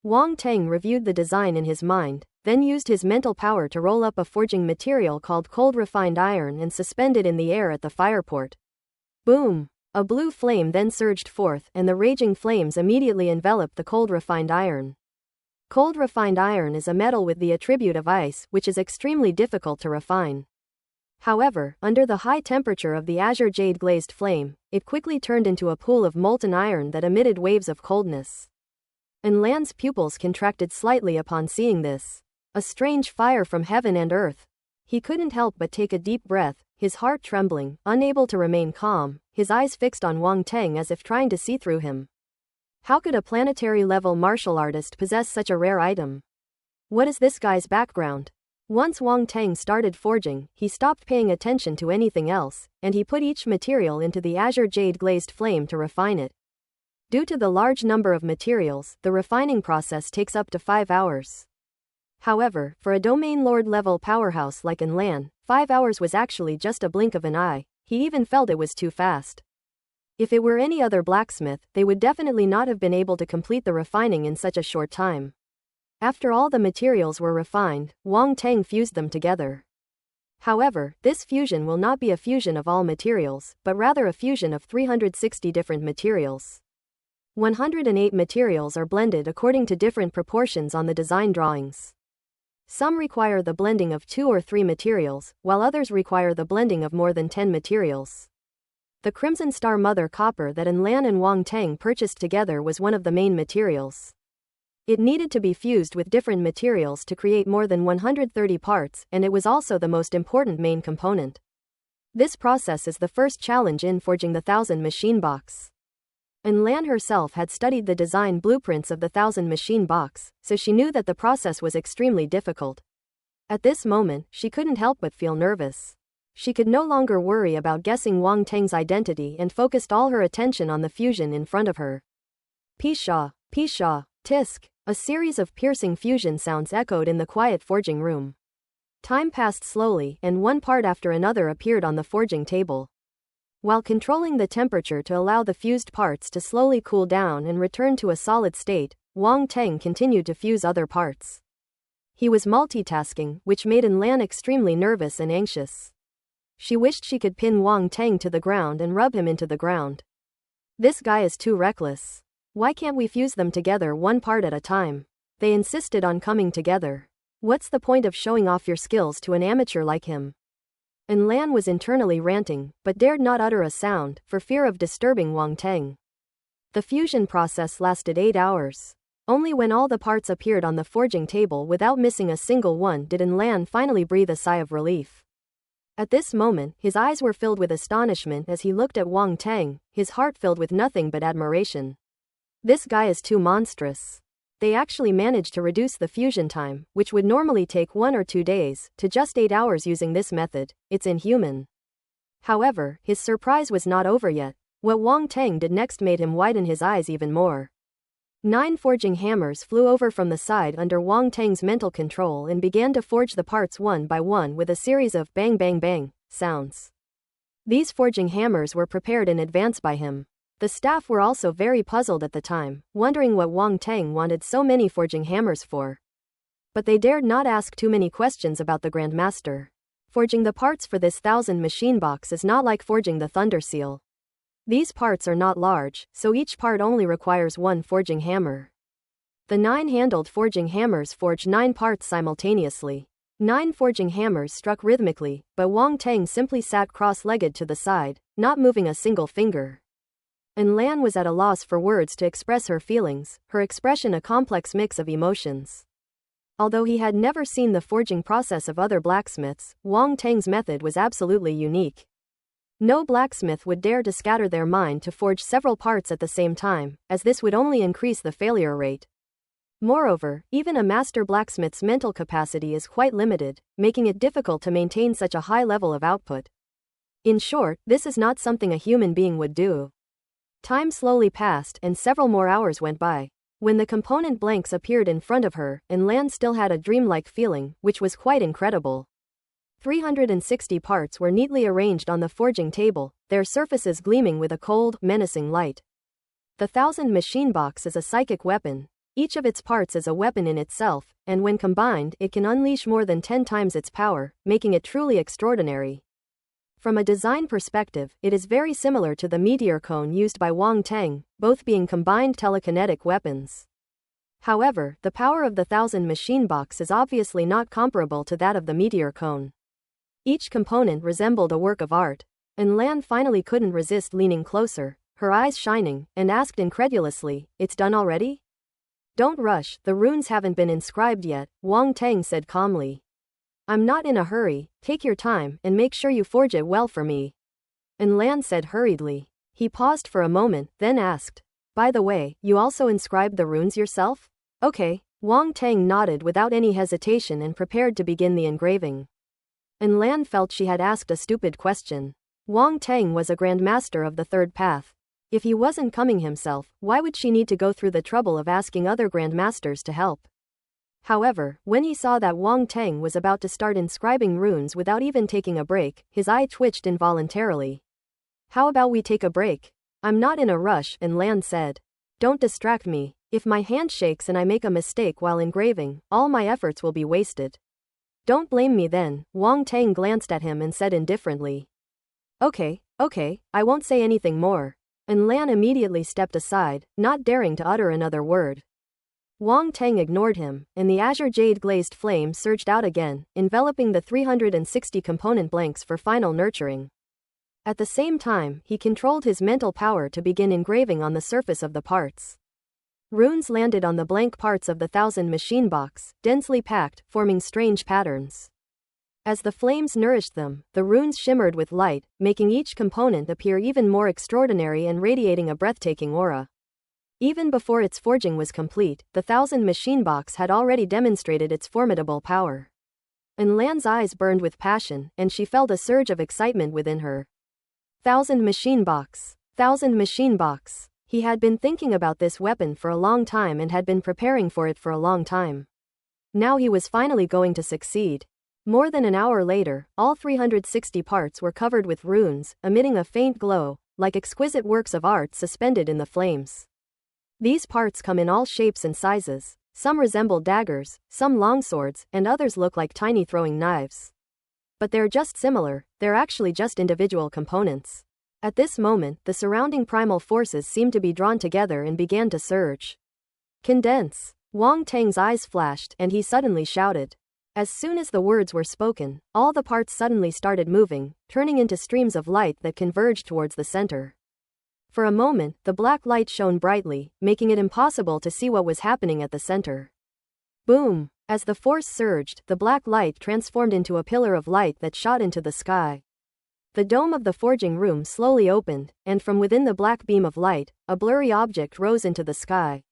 Wang Teng reviewed the design in his mind, then used his mental power to roll up a forging material called cold refined iron and suspend it in the air at the fireport. Boom! A blue flame then surged forth, and the raging flames immediately enveloped the cold refined iron. Cold refined iron is a metal with the attribute of ice, which is extremely difficult to refine. However, under the high temperature of the azure jade glazed flame, it quickly turned into a pool of molten iron that emitted waves of coldness. And Lan's pupils contracted slightly upon seeing this. A strange fire from heaven and earth. He couldn't help but take a deep breath, his heart trembling, unable to remain calm, his eyes fixed on Wang Teng as if trying to see through him. How could a planetary-level martial artist possess such a rare item? What is this guy's background? Once Wang Teng started forging, he stopped paying attention to anything else, and he put each material into the azure jade glazed flame to refine it. Due to the large number of materials, the refining process takes up to 5 hours. However, for a domain lord level powerhouse like Lan, 5 hours was actually just a blink of an eye. He even felt it was too fast. If it were any other blacksmith, they would definitely not have been able to complete the refining in such a short time. After all the materials were refined, Wang Teng fused them together. However, this fusion will not be a fusion of all materials, but rather a fusion of 360 different materials. 108 materials are blended according to different proportions on the design drawings. Some require the blending of 2 or 3 materials, while others require the blending of more than 10 materials. The Crimson Star Mother copper that Lan and Wang Teng purchased together was one of the main materials. It needed to be fused with different materials to create more than 130 parts, and it was also the most important main component. This process is the first challenge in forging the 1000 machine box. Lan herself had studied the design blueprints of the 1000 machine box, so she knew that the process was extremely difficult. At this moment, she couldn't help but feel nervous. She could no longer worry about guessing Wang Teng's identity and focused all her attention on the fusion in front of her. Pisha, pisha, tisk. A series of piercing fusion sounds echoed in the quiet forging room. Time passed slowly, and one part after another appeared on the forging table. While controlling the temperature to allow the fused parts to slowly cool down and return to a solid state, Wang Teng continued to fuse other parts. He was multitasking, which made Lan extremely nervous and anxious. She wished she could pin Wang Teng to the ground and rub him into the ground. This guy is too reckless. Why can't we fuse them together one part at a time? They insisted on coming together. What's the point of showing off your skills to an amateur like him? Lan was internally ranting, but dared not utter a sound, for fear of disturbing Wang Teng. The fusion process lasted 8 hours. Only when all the parts appeared on the forging table without missing a single one did Lan finally breathe a sigh of relief. At this moment, his eyes were filled with astonishment as he looked at Wang Teng, his heart filled with nothing but admiration. This guy is too monstrous. They actually managed to reduce the fusion time, which would normally take 1 or 2 days, to just 8 hours using this method. It's inhuman. However, his surprise was not over yet. What Wang Teng did next made him widen his eyes even more. 9 forging hammers flew over from the side under Wang Teng's mental control and began to forge the parts one by one with a series of bang bang bang sounds. These forging hammers were prepared in advance by him. The staff were also very puzzled at the time, wondering what Wang Teng wanted so many forging hammers for. But they dared not ask too many questions about the Grand Master. Forging the parts for this 1000 machine box is not like forging the Thunder Seal. These parts are not large, so each part only requires 1 forging hammer. The 9-handled forging hammers forged 9 parts simultaneously. 9 forging hammers struck rhythmically, but Wang Teng simply sat cross-legged to the side, not moving a single finger. Lan was at a loss for words to express her feelings, her expression a complex mix of emotions. Although he had never seen the forging process of other blacksmiths, Wang Teng's method was absolutely unique. No blacksmith would dare to scatter their mind to forge several parts at the same time, as this would only increase the failure rate. Moreover, even a master blacksmith's mental capacity is quite limited, making it difficult to maintain such a high level of output. In short, this is not something a human being would do. Time slowly passed and several more hours went by. When the component blanks appeared in front of her, Lan still had a dreamlike feeling, which was quite incredible. 360 parts were neatly arranged on the forging table, their surfaces gleaming with a cold, menacing light. The 1000 machine box is a psychic weapon. Each of its parts is a weapon in itself, and when combined, it can unleash more than 10 times its power, making it truly extraordinary. From a design perspective, it is very similar to the meteor cone used by Wang Teng, both being combined telekinetic weapons. However, the power of the 1000 machine box is obviously not comparable to that of the meteor cone. Each component resembled a work of art, and Lan finally couldn't resist leaning closer, her eyes shining, and asked incredulously, "It's done already?" "Don't rush, the runes haven't been inscribed yet," Wang Teng said calmly. "I'm not in a hurry, take your time and make sure you forge it well for me," Lan said hurriedly. He paused for a moment, then asked, "By the way, you also inscribed the runes yourself?" "Okay." Wang Teng nodded without any hesitation and prepared to begin the engraving. Lan felt she had asked a stupid question. Wang Teng was a grandmaster of the third path. If he wasn't coming himself, why would she need to go through the trouble of asking other grandmasters to help? However, when he saw that Wang Teng was about to start inscribing runes without even taking a break, his eye twitched involuntarily. "How about we take a break?" "I'm not in a rush," Lan said. "Don't distract me. If my hand shakes and I make a mistake while engraving, all my efforts will be wasted." "Don't blame me then," Wang Teng glanced at him and said indifferently. Okay, I won't say anything more." Lan immediately stepped aside, not daring to utter another word. Wang Teng ignored him, and the azure jade glazed flame surged out again, enveloping the 360 component blanks for final nurturing. At the same time, he controlled his mental power to begin engraving on the surface of the parts. Runes landed on the blank parts of the 1000 machine box, densely packed, forming strange patterns. As the flames nourished them, the runes shimmered with light, making each component appear even more extraordinary and radiating a breathtaking aura. Even before its forging was complete, the 1000 machine box had already demonstrated its formidable power. Lan's eyes burned with passion, and she felt a surge of excitement within her. 1000 machine box. 1000 machine box. He had been thinking about this weapon for a long time and had been preparing for it for a long time. Now he was finally going to succeed. More than an hour later, all 360 parts were covered with runes, emitting a faint glow, like exquisite works of art suspended in the flames. These parts come in all shapes and sizes. Some resemble daggers, some longswords, and others look like tiny throwing knives. But they're just similar, they're actually just individual components. At this moment, the surrounding primal forces seemed to be drawn together and began to surge. "Condense!" Wang Teng's eyes flashed, and he suddenly shouted. As soon as the words were spoken, all the parts suddenly started moving, turning into streams of light that converged towards the center. For a moment, the black light shone brightly, making it impossible to see what was happening at the center. Boom! As the force surged, the black light transformed into a pillar of light that shot into the sky. The dome of the forging room slowly opened, and from within the black beam of light, a blurry object rose into the sky.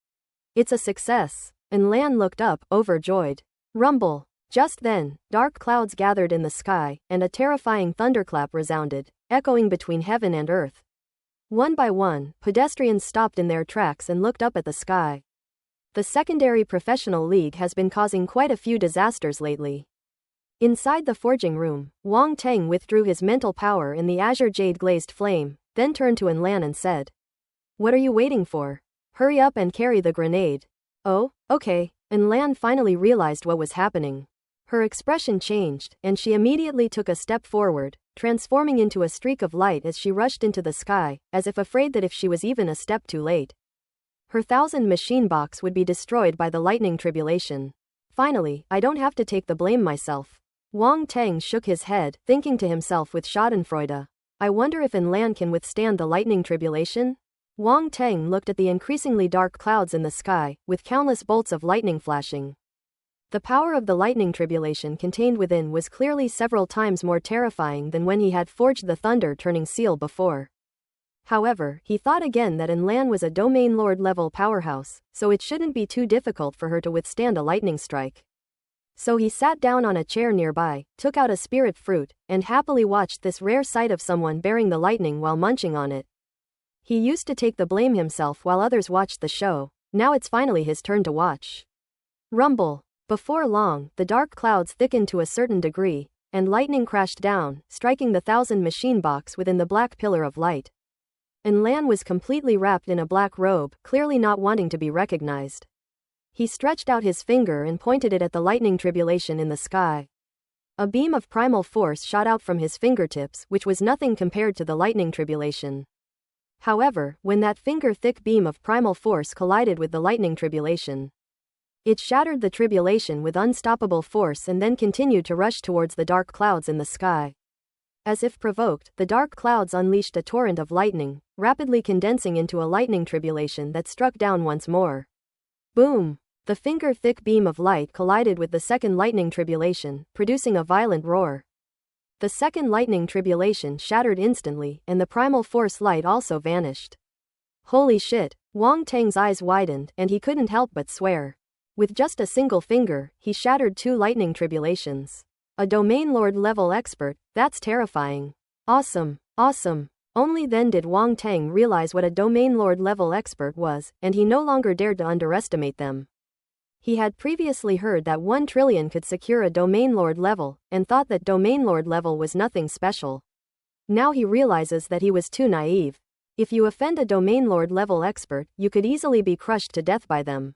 "It's a success!" Lan looked up, overjoyed. Rumble! Just then, dark clouds gathered in the sky, and a terrifying thunderclap resounded, echoing between heaven and earth. One by one, pedestrians stopped in their tracks and looked up at the sky. The secondary professional league has been causing quite a few disasters lately. Inside the forging room, Wang Teng withdrew his mental power in the azure jade glazed flame, then turned to Lan and said, "What are you waiting for? Hurry up and carry the grenade." "Oh, okay." Lan finally realized what was happening. Her expression changed, and she immediately took a step forward, transforming into a streak of light as she rushed into the sky, as if afraid that if she was even a step too late, her 1000 machine box would be destroyed by the lightning tribulation. "Finally, I don't have to take the blame myself." Wang Teng shook his head, thinking to himself with schadenfreude. "I wonder if Lan can withstand the lightning tribulation?" Wang Teng looked at the increasingly dark clouds in the sky, with countless bolts of lightning flashing. The power of the lightning tribulation contained within was clearly several times more terrifying than when he had forged the thunder-turning seal before. However, he thought again that Lan was a domain lord-level powerhouse, so it shouldn't be too difficult for her to withstand a lightning strike. So he sat down on a chair nearby, took out a spirit fruit, and happily watched this rare sight of someone bearing the lightning while munching on it. He used to take the blame himself while others watched the show. Now it's finally his turn to watch. Rumble. Before long, the dark clouds thickened to a certain degree, and lightning crashed down, striking the 1,000 machine box within the black pillar of light. And Lan was completely wrapped in a black robe, clearly not wanting to be recognized. He stretched out his finger and pointed it at the lightning tribulation in the sky. A beam of primal force shot out from his fingertips, which was nothing compared to the lightning tribulation. However, when that finger-thick beam of primal force collided with the lightning tribulation, it shattered the tribulation with unstoppable force and then continued to rush towards the dark clouds in the sky. As if provoked, the dark clouds unleashed a torrent of lightning, rapidly condensing into a lightning tribulation that struck down once more. Boom! The finger-thick beam of light collided with the second lightning tribulation, producing a violent roar. The second lightning tribulation shattered instantly, and the primal force light also vanished. Holy shit! Wang Tang's eyes widened, and he couldn't help but swear. With just a single finger, he shattered 2 lightning tribulations. A domain lord level expert, that's terrifying. Awesome, awesome. Only then did Wang Tang realize what a domain lord level expert was, and he no longer dared to underestimate them. He had previously heard that 1 trillion could secure a domain lord level, and thought that domain lord level was nothing special. Now he realizes that he was too naive. If you offend a domain lord level expert, you could easily be crushed to death by them.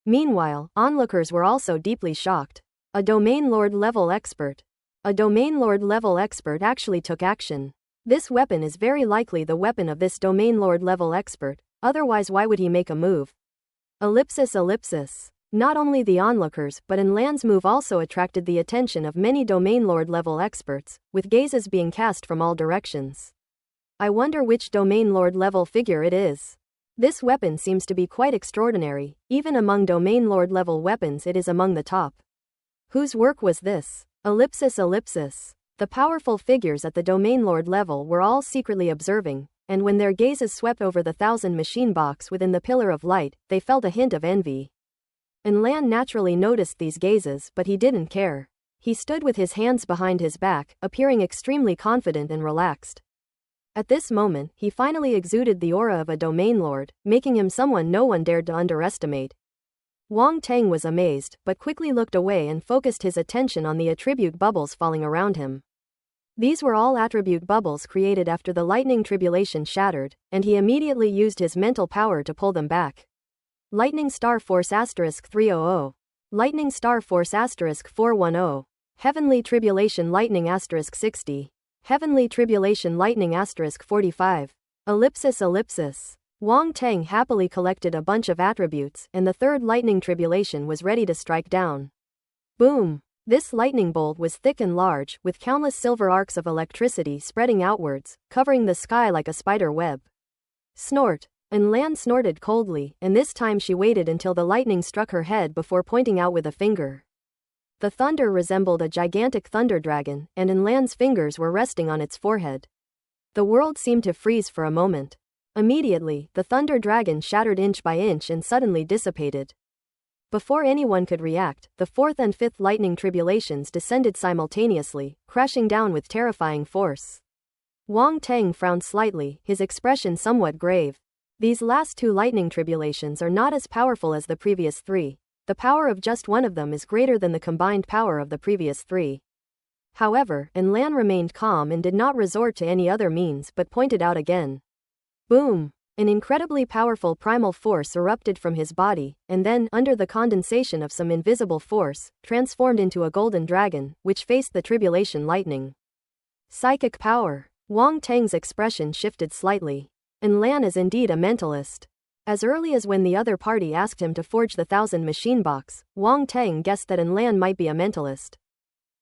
Meanwhile, onlookers were also deeply shocked. A domain lord level expert. A domain lord level expert actually took action. This weapon is very likely the weapon of this domain lord level expert, otherwise why would he make a move? Ellipsis. Not only the onlookers, but Lan's move also attracted the attention of many domain lord level experts, with gazes being cast from all directions. I wonder which domain lord level figure it is. This weapon seems to be quite extraordinary, even among domain lord level weapons it is among the top. Whose work was this? Ellipsis. The powerful figures at the domain lord level were all secretly observing, and when their gazes swept over the 1,000 machine box within the pillar of light, they felt a hint of envy. And Lan naturally noticed these gazes, but he didn't care. He stood with his hands behind his back, appearing extremely confident and relaxed. At this moment, he finally exuded the aura of a domain lord, making him someone no one dared to underestimate. Wang Tang was amazed, but quickly looked away and focused his attention on the attribute bubbles falling around him. These were all attribute bubbles created after the lightning tribulation shattered, and he immediately used his mental power to pull them back. Lightning Star Force *300. Lightning Star Force *410. Heavenly Tribulation Lightning *60. Heavenly Tribulation Lightning *45. Ellipsis. Wang Tang happily collected a bunch of attributes, and the third lightning tribulation was ready to strike down. Boom! This lightning bolt was thick and large, with countless silver arcs of electricity spreading outwards, covering the sky like a spider web. Snort! And Lan snorted coldly, and this time she waited until the lightning struck her head before pointing out with a finger. The thunder resembled a gigantic thunder dragon, and Lan's fingers were resting on its forehead. The world seemed to freeze for a moment. Immediately, the thunder dragon shattered inch by inch and suddenly dissipated. Before anyone could react, the fourth and fifth lightning tribulations descended simultaneously, crashing down with terrifying force. Wang Tang frowned slightly, his expression somewhat grave. These last 2 lightning tribulations are not as powerful as the previous 3. The power of just one of them is greater than the combined power of the previous 3. However, Lan remained calm and did not resort to any other means but pointed out again. Boom! An incredibly powerful primal force erupted from his body, and then, under the condensation of some invisible force, transformed into a golden dragon, which faced the tribulation lightning. Psychic power. Wang Tang's expression shifted slightly. And Lan is indeed a mentalist. As early as when the other party asked him to forge the 1,000 machine box, Wang Tang guessed that Lan might be a mentalist.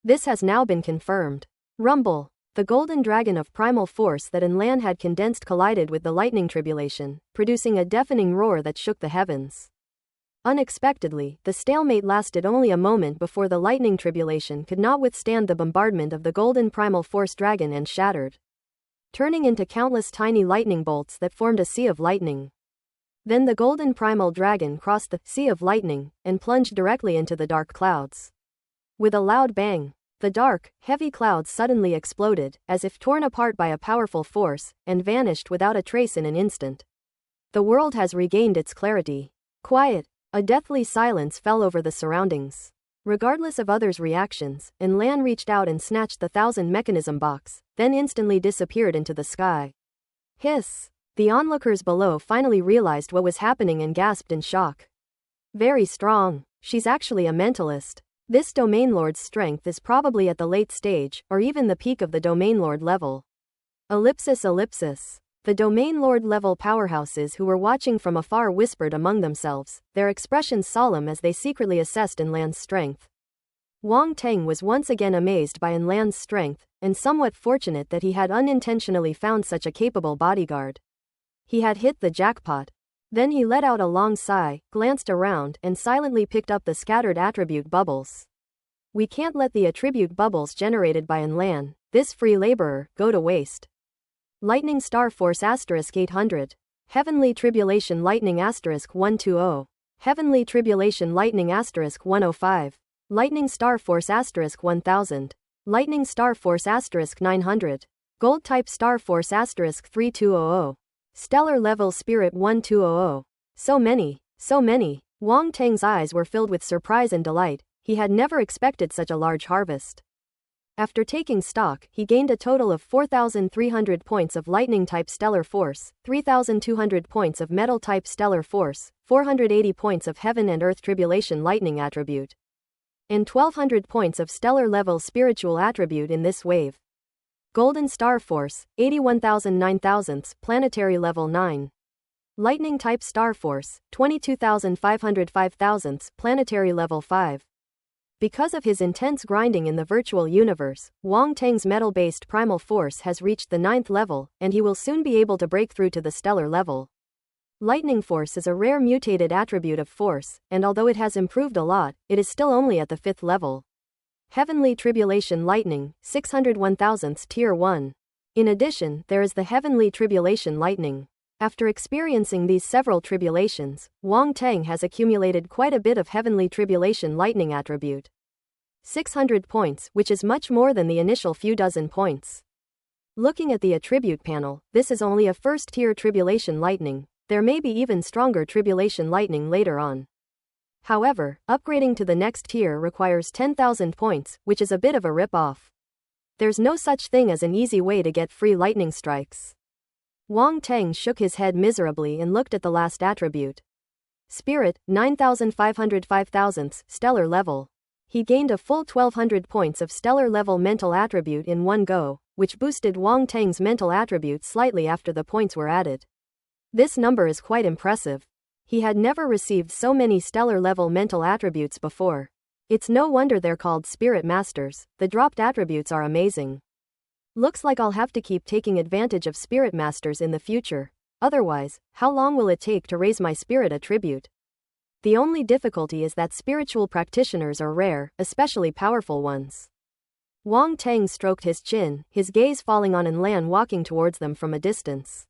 This has now been confirmed. Rumble. The golden dragon of primal force that Lan had condensed collided with the lightning tribulation, producing a deafening roar that shook the heavens. Unexpectedly, the stalemate lasted only a moment before the lightning tribulation could not withstand the bombardment of the golden primal force dragon and shattered, turning into countless tiny lightning bolts that formed a sea of lightning. Then the golden primal dragon crossed the sea of lightning and plunged directly into the dark clouds. With a loud bang, The dark, heavy clouds suddenly exploded, as if torn apart by a powerful force, and vanished without a trace in an instant. The world has regained its clarity. Quiet. A deathly silence fell over the surroundings. Regardless of others' reactions, Lan reached out and snatched the 1000 mechanism box, then instantly disappeared into the sky. Hiss! The onlookers below finally realized what was happening and gasped in shock. Very strong. She's actually a mentalist. This Domain Lord's strength is probably at the late stage, or even the peak of the Domain Lord level. Ellipsis. The Domain Lord level powerhouses who were watching from afar whispered among themselves, their expressions solemn as they secretly assessed Lan's strength. Wang Teng was once again amazed by Lan's strength, and somewhat fortunate that he had unintentionally found such a capable bodyguard. He had hit the jackpot. Then he let out a long sigh, glanced around, and silently picked up the scattered attribute bubbles. We can't let the attribute bubbles generated by Lan, this free laborer, go to waste. Lightning Star Force *800. Heavenly Tribulation Lightning *120. Heavenly Tribulation Lightning *105. Lightning Star Force *1000. Lightning Star Force *900. Gold Type Star Force *3200. Stellar Level Spirit 1200. So many. Wang Teng's eyes were filled with surprise and delight. He had never expected such a large harvest. After taking stock, he gained a total of 4,300 points of Lightning-type Stellar Force, 3,200 points of Metal-type Stellar Force, 480 points of Heaven and Earth Tribulation Lightning Attribute, and 1,200 points of Stellar-level Spiritual Attribute in this wave. Golden Star Force, 81,000 9,000ths, Planetary Level 9. Lightning-type Star Force, 22,500 5,000ths, Planetary Level 5. Because of his intense grinding in the virtual universe, Wang Teng's metal-based primal force has reached the 9th level, and he will soon be able to break through to the stellar level. Lightning Force is a rare mutated attribute of force, and although it has improved a lot, it is still only at the 5th level. Heavenly Tribulation Lightning, 601 thousandths Tier 1. In addition, there is the Heavenly Tribulation Lightning. After experiencing these several tribulations, Wang Teng has accumulated quite a bit of Heavenly Tribulation Lightning attribute. 600 points, which is much more than the initial few dozen points. Looking at the attribute panel, this is only a first-tier Tribulation Lightning. There may be even stronger Tribulation Lightning later on. However, upgrading to the next tier requires 10,000 points, which is a bit of a rip-off. There's no such thing as an easy way to get free lightning strikes. Wang Teng shook his head miserably and looked at the last attribute. Spirit, 9,500 5,000ths, Stellar Level. He gained a full 1,200 points of Stellar Level mental attribute in one go, which boosted Wang Teng's mental attribute slightly after the points were added. This number is quite impressive. He had never received so many Stellar Level mental attributes before. It's no wonder they're called Spirit Masters. The dropped attributes are amazing. Looks like I'll have to keep taking advantage of Spirit Masters in the future. Otherwise, how long will it take to raise my spirit attribute? The only difficulty is that spiritual practitioners are rare, especially powerful ones. Wang Teng stroked his chin, his gaze falling on Lan walking towards them from a distance.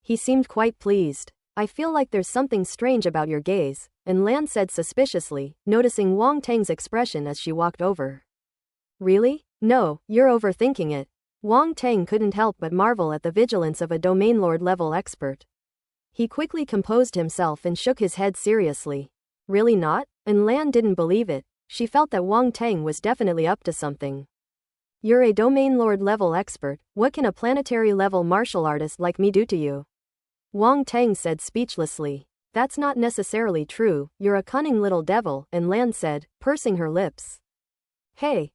He seemed quite pleased. I feel like there's something strange about your gaze, Lan said suspiciously, noticing Wang Teng's expression as she walked over. Really? No, you're overthinking it. Wang Teng couldn't help but marvel at the vigilance of a Domain Lord level expert. He quickly composed himself and shook his head seriously. Really not? Lan didn't believe it. She felt that Wang Teng was definitely up to something. You're a Domain Lord level expert. What can a planetary level martial artist like me do to you? Wang Teng said speechlessly. That's not necessarily true, you're a cunning little devil, Lan said, pursing her lips. Hey,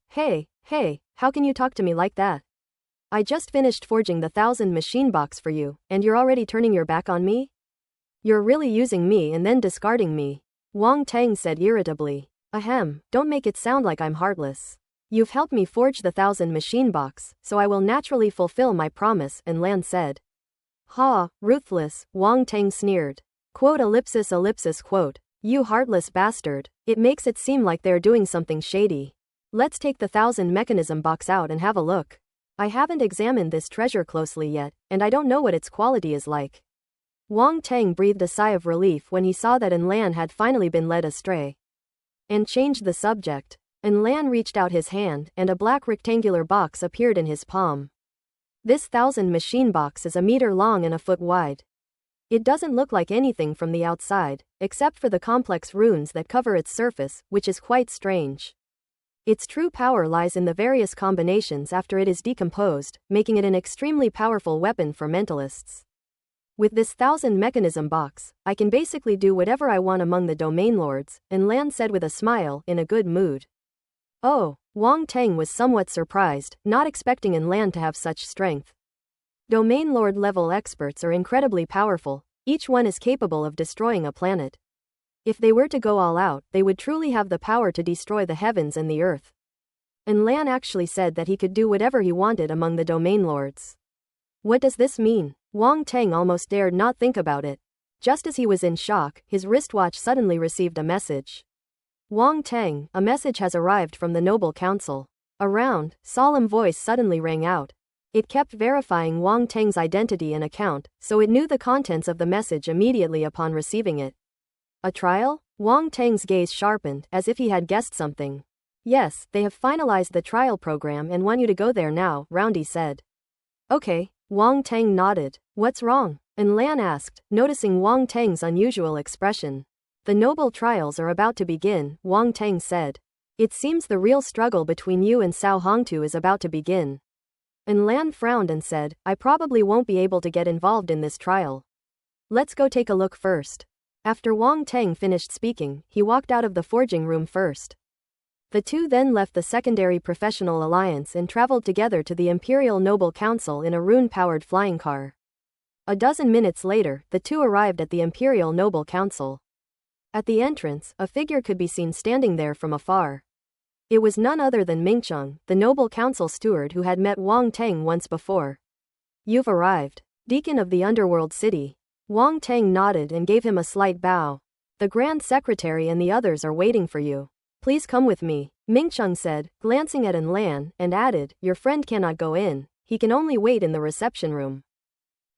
how can you talk to me like that? I just finished forging the 1000 machine box for you, and you're already turning your back on me? You're really using me and then discarding me, Wang Teng said irritably. Ahem, don't make it sound like I'm heartless. You've helped me forge the 1000 machine box, so I will naturally fulfill my promise, Lan said. Ha, ruthless, Wang Teng sneered. Quote ellipsis quote. You heartless bastard. It makes it seem like they're doing something shady. Let's take the 1000 mechanism box out and have a look. I haven't examined this treasure closely yet, and I don't know what its quality is like. Wang Teng breathed a sigh of relief when he saw that Lan had finally been led astray. And changed the subject. And Lan reached out his hand, and a black rectangular box appeared in his palm. This 1,000 machine box is a meter long and a foot wide. It doesn't look like anything from the outside, except for the complex runes that cover its surface, which is quite strange. Its true power lies in the various combinations after it is decomposed, making it an extremely powerful weapon for mentalists. With this 1,000 mechanism box, I can basically do whatever I want among the domain lords, and Lan said with a smile, in a good mood. Oh, Wang Teng was somewhat surprised, not expecting Lan to have such strength. Domain lord level experts are incredibly powerful, each one is capable of destroying a planet. If they were to go all out, they would truly have the power to destroy the heavens and the earth. And Lan actually said that he could do whatever he wanted among the domain lords. What does this mean? Wang Teng almost dared not think about it. Just as he was in shock, his wristwatch suddenly received a message. Wang Teng, a message has arrived from the Noble Council. A round, solemn voice suddenly rang out. It kept verifying Wang Teng's identity and account, so it knew the contents of the message immediately upon receiving it. A trial? Wang Teng's gaze sharpened, as if he had guessed something. Yes, they have finalized the trial program and want you to go there now, Roundy said. Okay, Wang Teng nodded. What's wrong? And Lan asked, noticing Wang Teng's unusual expression. The noble trials are about to begin, Wang Teng said. It seems the real struggle between you and Cao Hongtu is about to begin. And Lan frowned and said, I probably won't be able to get involved in this trial. Let's go take a look first. After Wang Teng finished speaking, he walked out of the forging room first. The two then left the secondary professional alliance and traveled together to the Imperial Noble Council in a rune-powered flying car. A dozen minutes later, the two arrived at the Imperial Noble Council. At the entrance, a figure could be seen standing there from afar. It was none other than Mingcheng, the Noble Council steward who had met Wang Teng once before. You've arrived. Deacon of the Underworld City. Wang Teng nodded and gave him a slight bow. The Grand Secretary and the others are waiting for you. Please come with me, Mingcheng said, glancing at Lan, and added, your friend cannot go in, he can only wait in the reception room.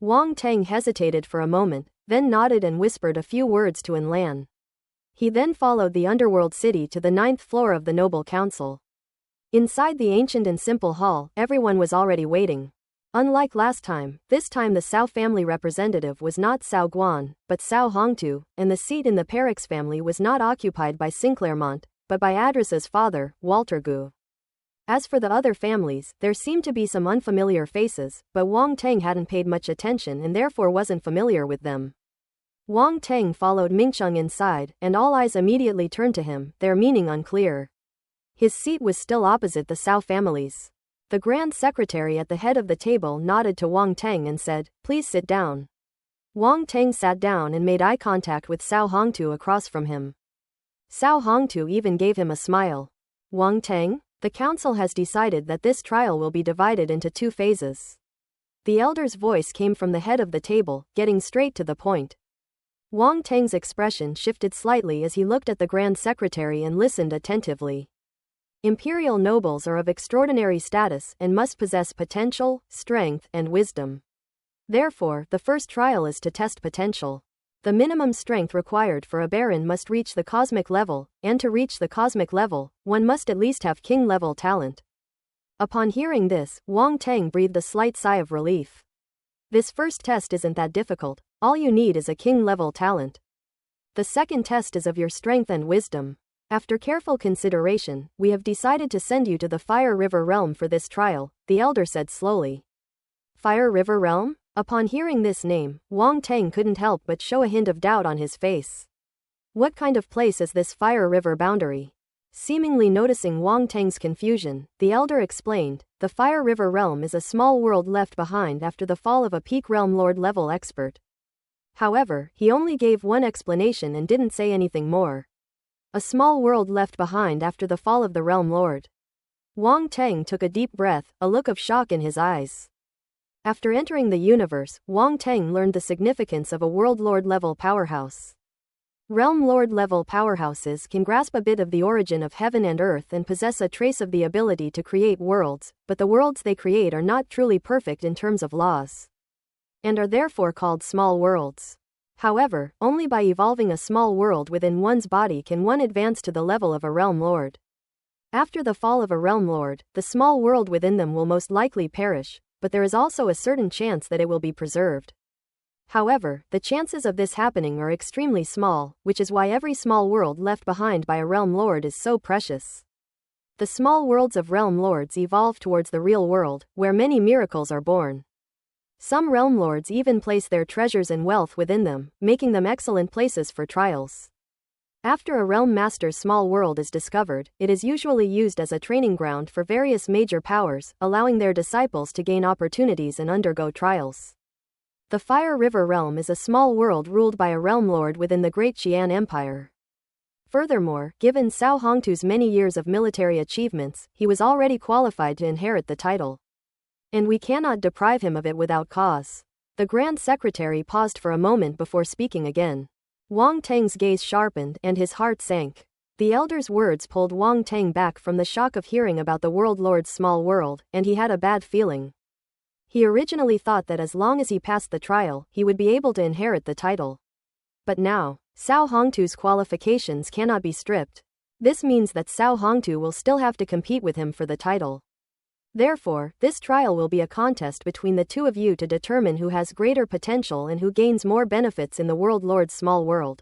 Wang Teng hesitated for a moment, then nodded and whispered a few words to Lan. He then followed the underworld city to the 9th floor of the Noble Council. Inside the ancient and simple hall, everyone was already waiting. Unlike last time, this time the Cao family representative was not Cao Guan, but Cao Hongtu, and the seat in the Perix family was not occupied by Sinclairmont, but by Adras's father, Walter Gu. As for the other families, there seemed to be some unfamiliar faces, but Wang Teng hadn't paid much attention and therefore wasn't familiar with them. Wang Teng followed Mingcheng inside, and all eyes immediately turned to him, their meaning unclear. His seat was still opposite the Cao families. The Grand Secretary at the head of the table nodded to Wang Teng and said, please sit down. Wang Teng sat down and made eye contact with Cao Hongtu across from him. Cao Hongtu even gave him a smile. Wang Teng, the council has decided that this trial will be divided into 2 phases. The elder's voice came from the head of the table, getting straight to the point. Wang Teng's expression shifted slightly as he looked at the Grand Secretary and listened attentively. Imperial nobles are of extraordinary status and must possess potential, strength, and wisdom. Therefore, the first trial is to test potential. The minimum strength required for a baron must reach the cosmic level, and to reach the cosmic level, one must at least have king-level talent. Upon hearing this, Wang Teng breathed a slight sigh of relief. This first test isn't that difficult, all you need is a king-level talent. The second test is of your strength and wisdom. After careful consideration, we have decided to send you to the Fire River Realm for this trial, the elder said slowly. Fire River Realm? Upon hearing this name, Wang Teng couldn't help but show a hint of doubt on his face. What kind of place is this Fire River boundary? Seemingly noticing Wang Teng's confusion, the elder explained, the Fire River Realm is a small world left behind after the fall of a peak realm lord level expert. However, he only gave one explanation and didn't say anything more. A small world left behind after the fall of the realm lord. Wang Teng took a deep breath, a look of shock in his eyes. After entering the universe, Wang Teng learned the significance of a world lord level powerhouse. Realm lord level powerhouses can grasp a bit of the origin of heaven and earth and possess a trace of the ability to create worlds, but the worlds they create are not truly perfect in terms of laws, and are therefore called small worlds. However, only by evolving a small world within one's body can one advance to the level of a realm lord. After the fall of a realm lord, the small world within them will most likely perish, but there is also a certain chance that it will be preserved. However, the chances of this happening are extremely small, which is why every small world left behind by a realm lord is so precious. The small worlds of realm lords evolve towards the real world, where many miracles are born. Some realm lords even place their treasures and wealth within them, making them excellent places for trials. After a realm master's small world is discovered, it is usually used as a training ground for various major powers, allowing their disciples to gain opportunities and undergo trials. The Fire River Realm is a small world ruled by a realm lord within the Great Qian Empire. Furthermore, given Cao Hongtu's many years of military achievements, he was already qualified to inherit the title. And we cannot deprive him of it without cause. The Grand Secretary paused for a moment before speaking again. Wang Teng's gaze sharpened and his heart sank. The elder's words pulled Wang Teng back from the shock of hearing about the World Lord's small world, and he had a bad feeling. He originally thought that as long as he passed the trial, he would be able to inherit the title. But now, Cao Hongtu's qualifications cannot be stripped. This means that Cao Hongtu will still have to compete with him for the title. Therefore, this trial will be a contest between the two of you to determine who has greater potential and who gains more benefits in the World Lord's small world.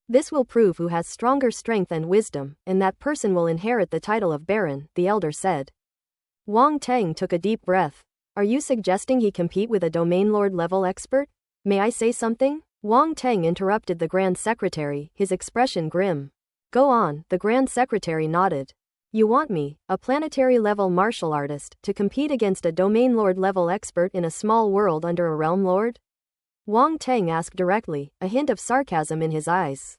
This will prove who has stronger strength and wisdom, and that person will inherit the title of Baron, the elder said. Wang Teng took a deep breath. Are you suggesting he compete with a domain lord level expert? May I say something? Wang Teng interrupted the Grand Secretary, his expression grim. Go on, the Grand Secretary nodded. You want me, a planetary-level martial artist, to compete against a domain lord-level expert in a small world under a realm lord? Wang Teng asked directly, a hint of sarcasm in his eyes.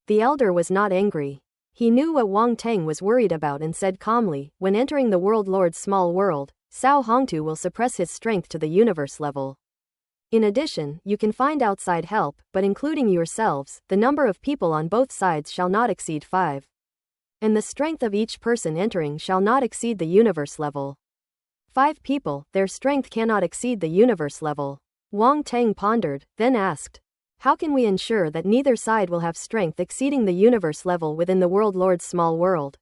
The elder was not angry. He knew what Wang Teng was worried about and said calmly, when entering the World Lord's small world, Cao Hongtu will suppress his strength to the universe level. In addition, you can find outside help, but including yourselves, the number of people on both sides shall not exceed 5. And the strength of each person entering shall not exceed the universe level. 5 people, their strength cannot exceed the universe level. Wang Teng pondered, then asked, how can we ensure that neither side will have strength exceeding the universe level within the World Lord's small world?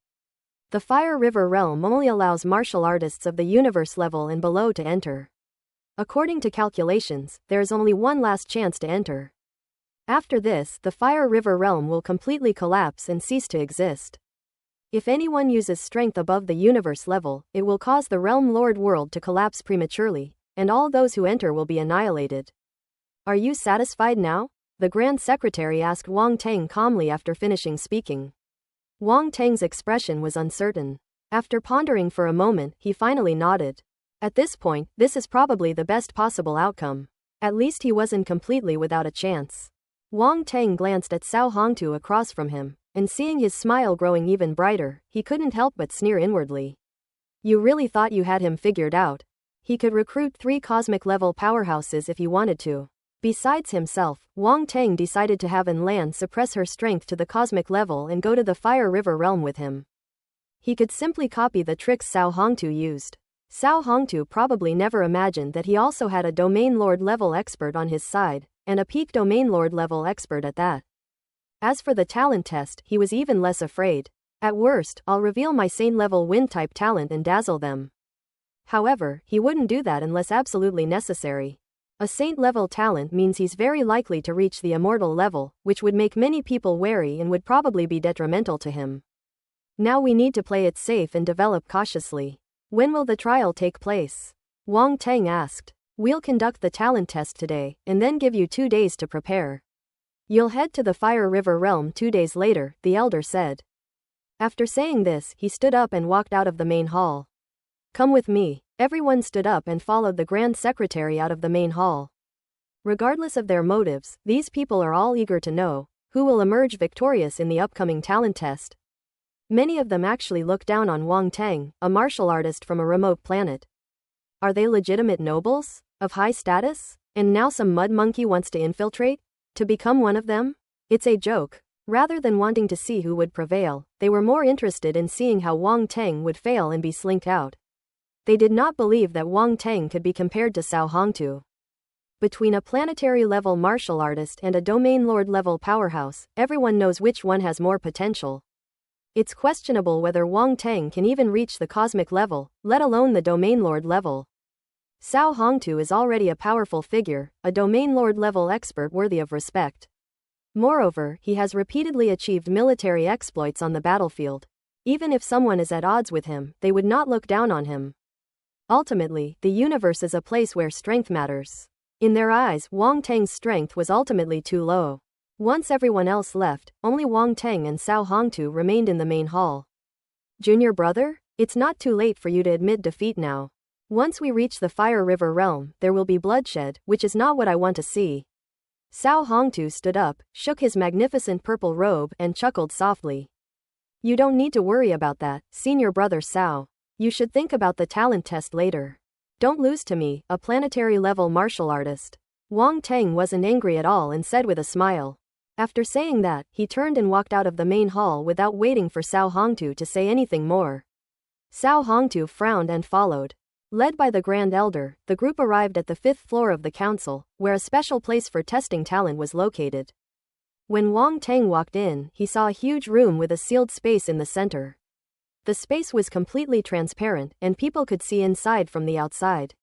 The Fire River Realm only allows martial artists of the universe level and below to enter. According to calculations, there is only one last chance to enter. After this, the Fire River Realm will completely collapse and cease to exist. If anyone uses strength above the universe level, it will cause the Realm Lord world to collapse prematurely, and all those who enter will be annihilated. Are you satisfied now? The Grand Secretary asked Wang Teng calmly after finishing speaking. Wang Teng's expression was uncertain. After pondering for a moment, he finally nodded. At this point, this is probably the best possible outcome. At least he wasn't completely without a chance. Wang Teng glanced at Cao Hongtu across from him, and seeing his smile growing even brighter, he couldn't help but sneer inwardly. You really thought you had him figured out? He could recruit 3 cosmic-level powerhouses if he wanted to. Besides himself, Wang Teng decided to have An Lan suppress her strength to the cosmic level and go to the Fire River Realm with him. He could simply copy the tricks Cao Hongtu used. Cao Hongtu probably never imagined that he also had a Domain Lord level expert on his side, and a peak Domain Lord level expert at that. As for the talent test, he was even less afraid. At worst, I'll reveal my Saint-level wind-type talent and dazzle them. However, he wouldn't do that unless absolutely necessary. A Saint-level talent means he's very likely to reach the immortal level, which would make many people wary and would probably be detrimental to him. Now we need to play it safe and develop cautiously. When will the trial take place? Wang Teng asked. We'll conduct the talent test today, and then give you 2 days to prepare. You'll head to the Fire River Realm 2 days later, the elder said. After saying this, he stood up and walked out of the main hall. Come with me. Everyone stood up and followed the Grand Secretary out of the main hall. Regardless of their motives, these people are all eager to know who will emerge victorious in the upcoming talent test. Many of them actually look down on Wang Teng, a martial artist from a remote planet. Are they legitimate nobles? Of high status? And now some mud monkey wants to infiltrate? To become one of them? It's a joke. Rather than wanting to see who would prevail, they were more interested in seeing how Wang Teng would fail and be slinked out. They did not believe that Wang Teng could be compared to Cao Hongtu. Between a planetary-level martial artist and a domain lord-level powerhouse, everyone knows which one has more potential. It's questionable whether Wang Teng can even reach the cosmic level, let alone the domain lord level. Cao Hongtu is already a powerful figure, a domain lord level expert worthy of respect. Moreover, he has repeatedly achieved military exploits on the battlefield. Even if someone is at odds with him, they would not look down on him. Ultimately, the universe is a place where strength matters. In their eyes, Wang Teng's strength was ultimately too low. Once everyone else left, only Wang Teng and Cao Hongtu remained in the main hall. Junior brother? It's not too late for you to admit defeat now. Once we reach the Fire River realm, there will be bloodshed, which is not what I want to see. Cao Hongtu stood up, shook his magnificent purple robe, and chuckled softly. You don't need to worry about that, senior brother Cao. You should think about the talent test later. Don't lose to me, a planetary-level martial artist. Wang Teng wasn't angry at all and said with a smile. After saying that, he turned and walked out of the main hall without waiting for Cao Hongtu to say anything more. Cao Hongtu frowned and followed. Led by the Grand Elder, the group arrived at the 5th floor of the council, where a special place for testing talent was located. When Wang Teng walked in, he saw a huge room with a sealed space in the center. The space was completely transparent, and people could see inside from the outside.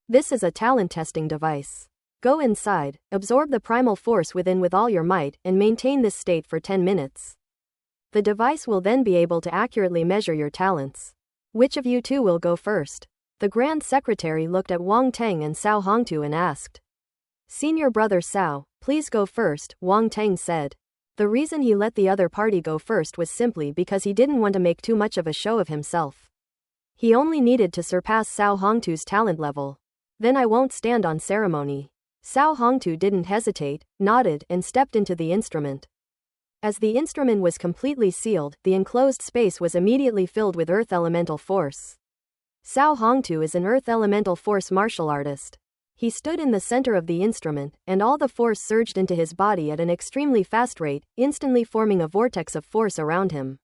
This is a talent testing device. Go inside, absorb the primal force within with all your might, and maintain this state for 10 minutes. The device will then be able to accurately measure your talents. Which of you two will go first? The Grand Secretary looked at Wang Teng and Cao Hongtu and asked. Senior brother Cao, please go first, Wang Teng said. The reason he let the other party go first was simply because he didn't want to make too much of a show of himself. He only needed to surpass Cao Hongtu's talent level. Then I won't stand on ceremony. Cao Hongtu didn't hesitate, nodded, and stepped into the instrument. As the instrument was completely sealed, the enclosed space was immediately filled with earth elemental force. Cao Hongtu is an earth elemental force martial artist. He stood in the center of the instrument, and all the force surged into his body at an extremely fast rate, instantly forming a vortex of force around him.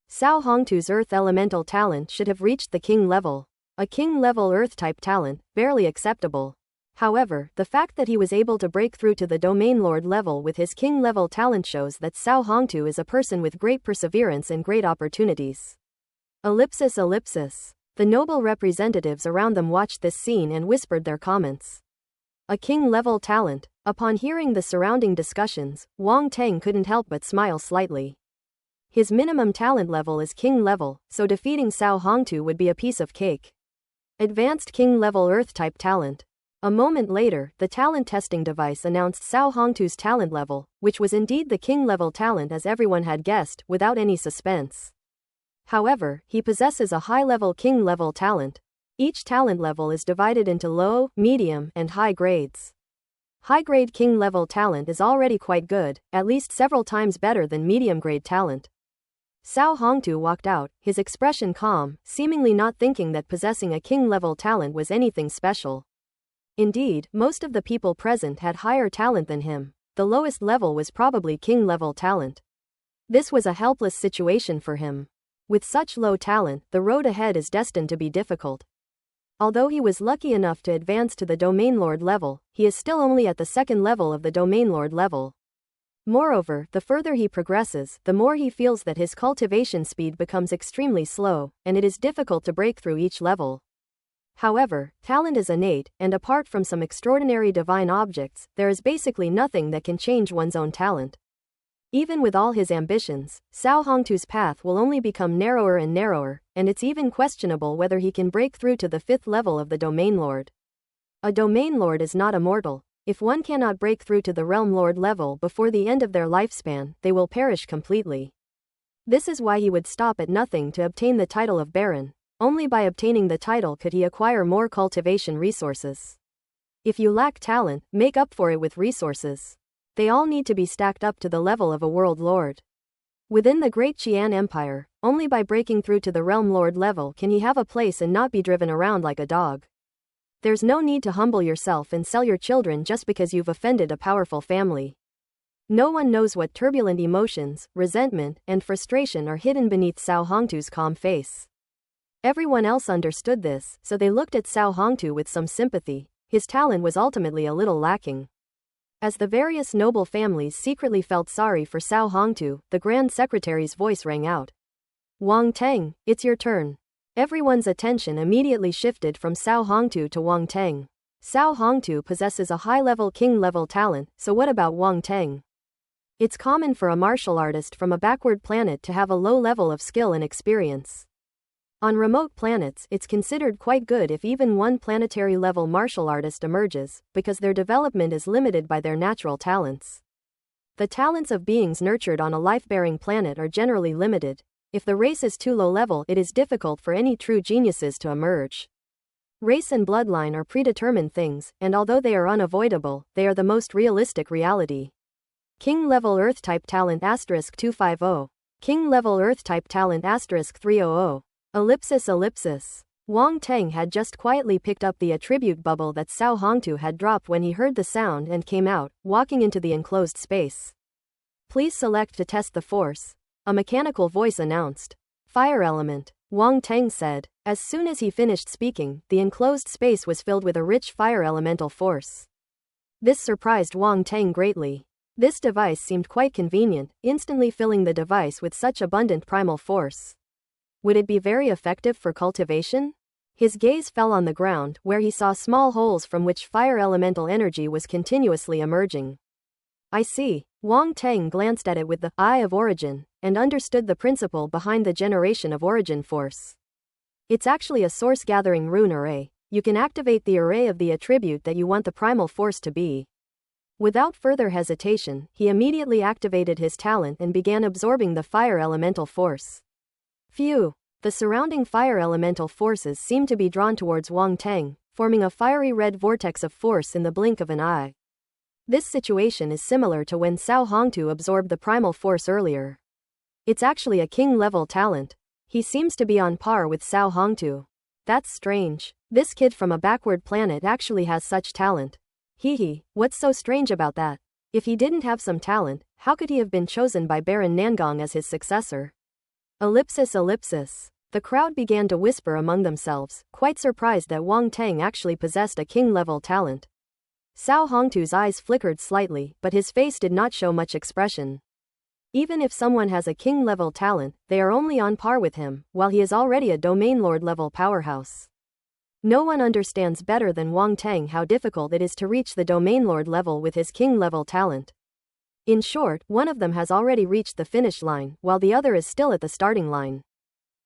Cao Hongtu's earth elemental talent should have reached the king level. A king-level earth-type talent, barely acceptable. However, the fact that he was able to break through to the domain lord level with his king-level talent shows that Cao Hongtu is a person with great perseverance and great opportunities. Ellipsis. The noble representatives around them watched this scene and whispered their comments. A king-level talent. Upon hearing the surrounding discussions, Wang Teng couldn't help but smile slightly. His minimum talent level is king level, so defeating Cao Hongtu would be a piece of cake. Advanced king-level earth-type talent. A moment later, the talent testing device announced Cao Hongtu's talent level, which was indeed the king-level talent as everyone had guessed, without any suspense. However, he possesses a high-level king-level talent. Each talent level is divided into low, medium, and high grades. High-grade king-level talent is already quite good, at least several times better than medium-grade talent. Cao Hongtu walked out, his expression calm, seemingly not thinking that possessing a king-level talent was anything special. Indeed, most of the people present had higher talent than him. The lowest level was probably king-level talent. This was a helpless situation for him. With such low talent, the road ahead is destined to be difficult. Although he was lucky enough to advance to the domain lord level, he is still only at the second level of the domain lord level. Moreover, the further he progresses, the more he feels that his cultivation speed becomes extremely slow, and it is difficult to break through each level. However, talent is innate, and apart from some extraordinary divine objects, there is basically nothing that can change one's own talent. Even with all his ambitions, Cao Hongtu's path will only become narrower and narrower, and it's even questionable whether he can break through to the 5th level of the domain lord. A domain lord is not immortal. If one cannot break through to the realm lord level before the end of their lifespan, they will perish completely. This is why he would stop at nothing to obtain the title of Baron. Only by obtaining the title could he acquire more cultivation resources. If you lack talent, make up for it with resources. They all need to be stacked up to the level of a world lord. Within the Great Qian Empire, only by breaking through to the realm lord level can he have a place and not be driven around like a dog. There's no need to humble yourself and sell your children just because you've offended a powerful family. No one knows what turbulent emotions, resentment, and frustration are hidden beneath Cao Hongtu's calm face. Everyone else understood this, so they looked at Cao Hongtu with some sympathy. His talent was ultimately a little lacking. As the various noble families secretly felt sorry for Cao Hongtu, the Grand Secretary's voice rang out. Wang Teng, it's your turn. Everyone's attention immediately shifted from Cao Hongtu to Wang Teng. Cao Hongtu possesses a high-level king-level talent, so what about Wang Teng? It's common for a martial artist from a backward planet to have a low level of skill and experience. On remote planets, it's considered quite good if even one planetary-level martial artist emerges, because their development is limited by their natural talents. The talents of beings nurtured on a life-bearing planet are generally limited. If the race is too low level, it is difficult for any true geniuses to emerge. Race and bloodline are predetermined things, and although they are unavoidable, they are the most realistic reality. King-level Earth-type talent *250. King-level Earth-type talent *300. *. Wang Teng had just quietly picked up the attribute bubble that Cao Hongtu had dropped when he heard the sound and came out, walking into the enclosed space. Please select to test the force. A mechanical voice announced. Fire element, Wang Teng said. As soon as he finished speaking, the enclosed space was filled with a rich fire elemental force. This surprised Wang Teng greatly. This device seemed quite convenient, instantly filling the device with such abundant primal force. Would it be very effective for cultivation? His gaze fell on the ground, where he saw small holes from which fire elemental energy was continuously emerging. I see. Wang Teng glanced at it with the eye of origin, and understood the principle behind the generation of origin force. It's actually a source-gathering rune array. You can activate the array of the attribute that you want the primal force to be. Without further hesitation, he immediately activated his talent and began absorbing the fire elemental force. Phew! The surrounding fire elemental forces seemed to be drawn towards Wang Teng, forming a fiery red vortex of force in the blink of an eye. This situation is similar to when Cao Hongtu absorbed the primal force earlier. It's actually a king-level talent. He seems to be on par with Cao Hongtu. That's strange. This kid from a backward planet actually has such talent. Hee, what's so strange about that? If he didn't have some talent, how could he have been chosen by Baron Nangong as his successor? The crowd began to whisper among themselves, quite surprised that Wang Teng actually possessed a king-level talent. Cao Hongtu's eyes flickered slightly, but his face did not show much expression. Even if someone has a king-level talent, they are only on par with him, while he is already a domain lord-level powerhouse. No one understands better than Wang Teng how difficult it is to reach the domain lord level with his king-level talent. In short, one of them has already reached the finish line, while the other is still at the starting line.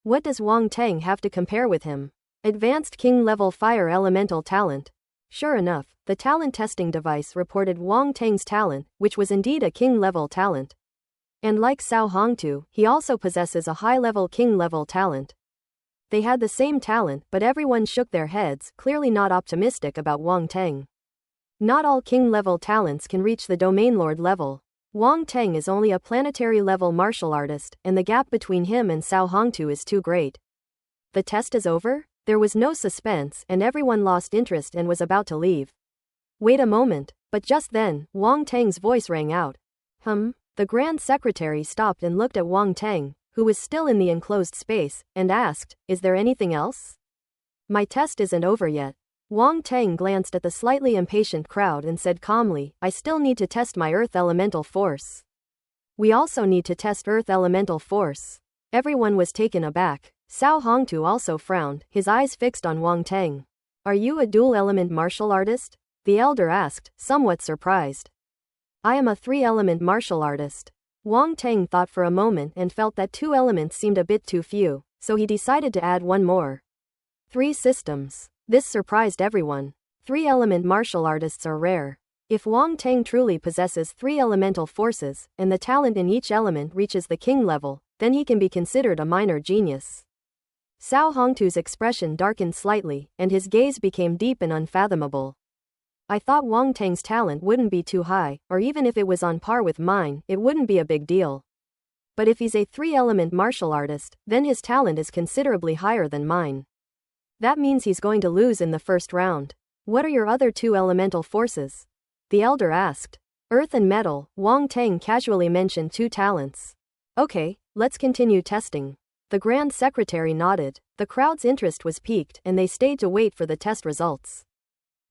What does Wang Teng have to compare with him? Advanced king-level fire elemental talent. Sure enough, the talent testing device reported Wang Teng's talent, which was indeed a king-level talent. And like Cao Hongtu, he also possesses a high-level king-level talent. They had the same talent, but everyone shook their heads, clearly not optimistic about Wang Teng. Not all king-level talents can reach the domain lord level. Wang Teng is only a planetary-level martial artist, and the gap between him and Cao Hongtu is too great. The test is over? There was no suspense, and everyone lost interest and was about to leave. Wait a moment, but just then, Wang Teng's voice rang out. The Grand Secretary stopped and looked at Wang Teng, who was still in the enclosed space, and asked, "Is there anything else?" "My test isn't over yet." Wang Teng glanced at the slightly impatient crowd and said calmly, "I still need to test my Earth elemental force." "We also need to test Earth elemental force." Everyone was taken aback. Cao Hongtu also frowned, his eyes fixed on Wang Teng. "Are you a dual-element martial artist?" the elder asked, somewhat surprised. "I am a 3-element martial artist." Wang Teng thought for a moment and felt that 2 elements seemed a bit too few, so he decided to add one more. 3 systems. This surprised everyone. 3-element martial artists are rare. If Wang Teng truly possesses 3 elemental forces, and the talent in each element reaches the king level, then he can be considered a minor genius. Cao Hongtu's expression darkened slightly, and his gaze became deep and unfathomable. "I thought Wang Teng's talent wouldn't be too high, or even if it was on par with mine, it wouldn't be a big deal. But if he's a 3-element martial artist, then his talent is considerably higher than mine. That means he's going to lose in the first round. What are your other 2 elemental forces?" the elder asked. "Earth and metal." Wang Teng casually mentioned 2 talents. "Okay, let's continue testing." The Grand Secretary nodded. The crowd's interest was piqued, and they stayed to wait for the test results.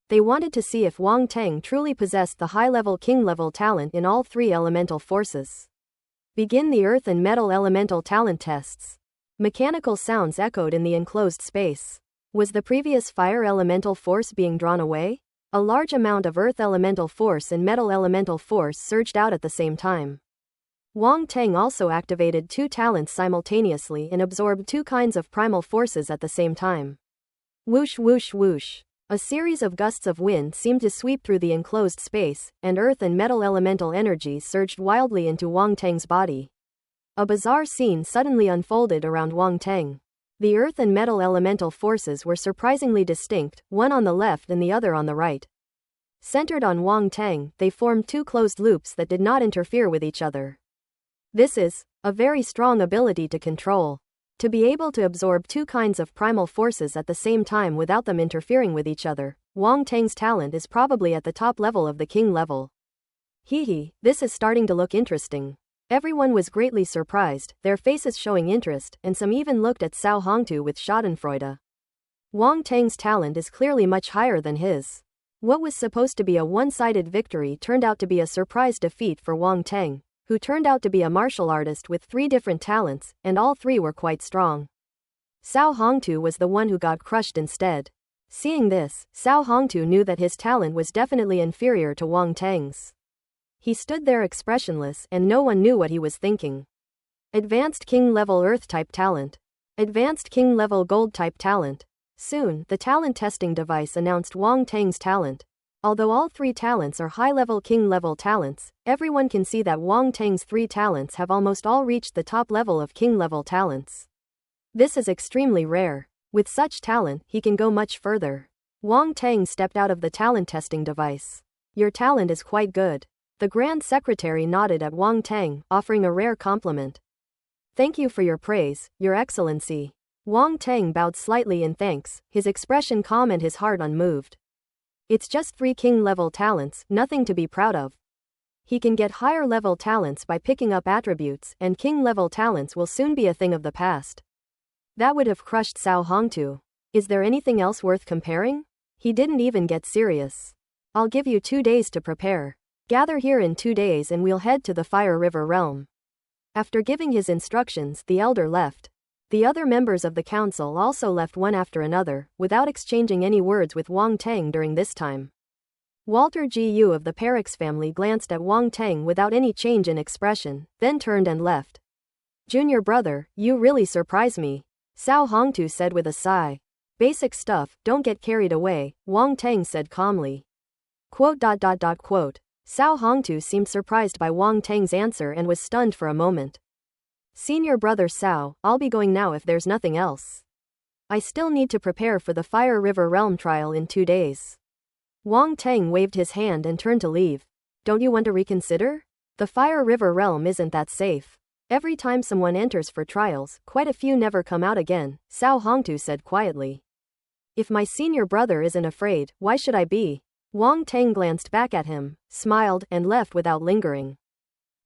They wanted to see if Wang Teng truly possessed the high-level king-level talent in all 3 elemental forces. Begin the Earth and Metal elemental talent tests. Mechanical sounds echoed in the enclosed space. Was the previous fire elemental force being drawn away? A large amount of earth elemental force and metal elemental force surged out at the same time. Wang Teng also activated 2 talents simultaneously and absorbed 2 kinds of primal forces at the same time. Whoosh whoosh whoosh. A series of gusts of wind seemed to sweep through the enclosed space, and earth and metal elemental energies surged wildly into Wang Teng's body. A bizarre scene suddenly unfolded around Wang Teng. The earth and metal elemental forces were surprisingly distinct, one on the left and the other on the right. Centered on Wang Teng, they formed 2 closed loops that did not interfere with each other. This is a very strong ability to control. To be able to absorb 2 kinds of primal forces at the same time without them interfering with each other, Wang Teng's talent is probably at the top level of the king level. Hee, this is starting to look interesting. Everyone was greatly surprised, their faces showing interest, and some even looked at Cao Hongtu with schadenfreude. Wang Teng's talent is clearly much higher than his. What was supposed to be a one-sided victory turned out to be a surprise defeat for Wang Teng, who turned out to be a martial artist with 3 different talents, and all 3 were quite strong. Cao Hongtu was the one who got crushed instead. Seeing this, Cao Hongtu knew that his talent was definitely inferior to Wang Teng's. He stood there expressionless, and no one knew what he was thinking. Advanced King level Earth type talent. Advanced King level Gold type talent. Soon, the talent testing device announced Wang Teng's talent. Although all 3 talents are high-level king-level talents, everyone can see that Wang Teng's 3 talents have almost all reached the top level of king-level talents. This is extremely rare. With such talent, he can go much further. Wang Teng stepped out of the talent testing device. Your talent is quite good. The Grand Secretary nodded at Wang Teng, offering a rare compliment. Thank you for your praise, Your Excellency. Wang Teng bowed slightly in thanks, his expression calm and his heart unmoved. It's just 3 king-level talents, nothing to be proud of. He can get higher-level talents by picking up attributes, and king-level talents will soon be a thing of the past. That would have crushed Cao Hongtu. Is there anything else worth comparing? He didn't even get serious. I'll give you 2 days to prepare. Gather here in 2 days and we'll head to the Fire River realm. After giving his instructions, the elder left. The other members of the council also left one after another, without exchanging any words with Wang Teng during this time. Walter Gu of the Perix family glanced at Wang Teng without any change in expression, then turned and left. Junior brother, you really surprise me, Cao Hongtu said with a sigh. Basic stuff, don't get carried away, Wang Teng said calmly. Quote. Cao Hongtu seemed surprised by Wang Teng's answer and was stunned for a moment. Senior brother Cao, I'll be going now if there's nothing else. I still need to prepare for the Fire River Realm trial in 2 days. Wang Teng waved his hand and turned to leave. Don't you want to reconsider? The Fire River Realm isn't that safe. Every time someone enters for trials, quite a few never come out again, Cao Hongtu said quietly. If my senior brother isn't afraid, why should I be? Wang Teng glanced back at him, smiled, and left without lingering.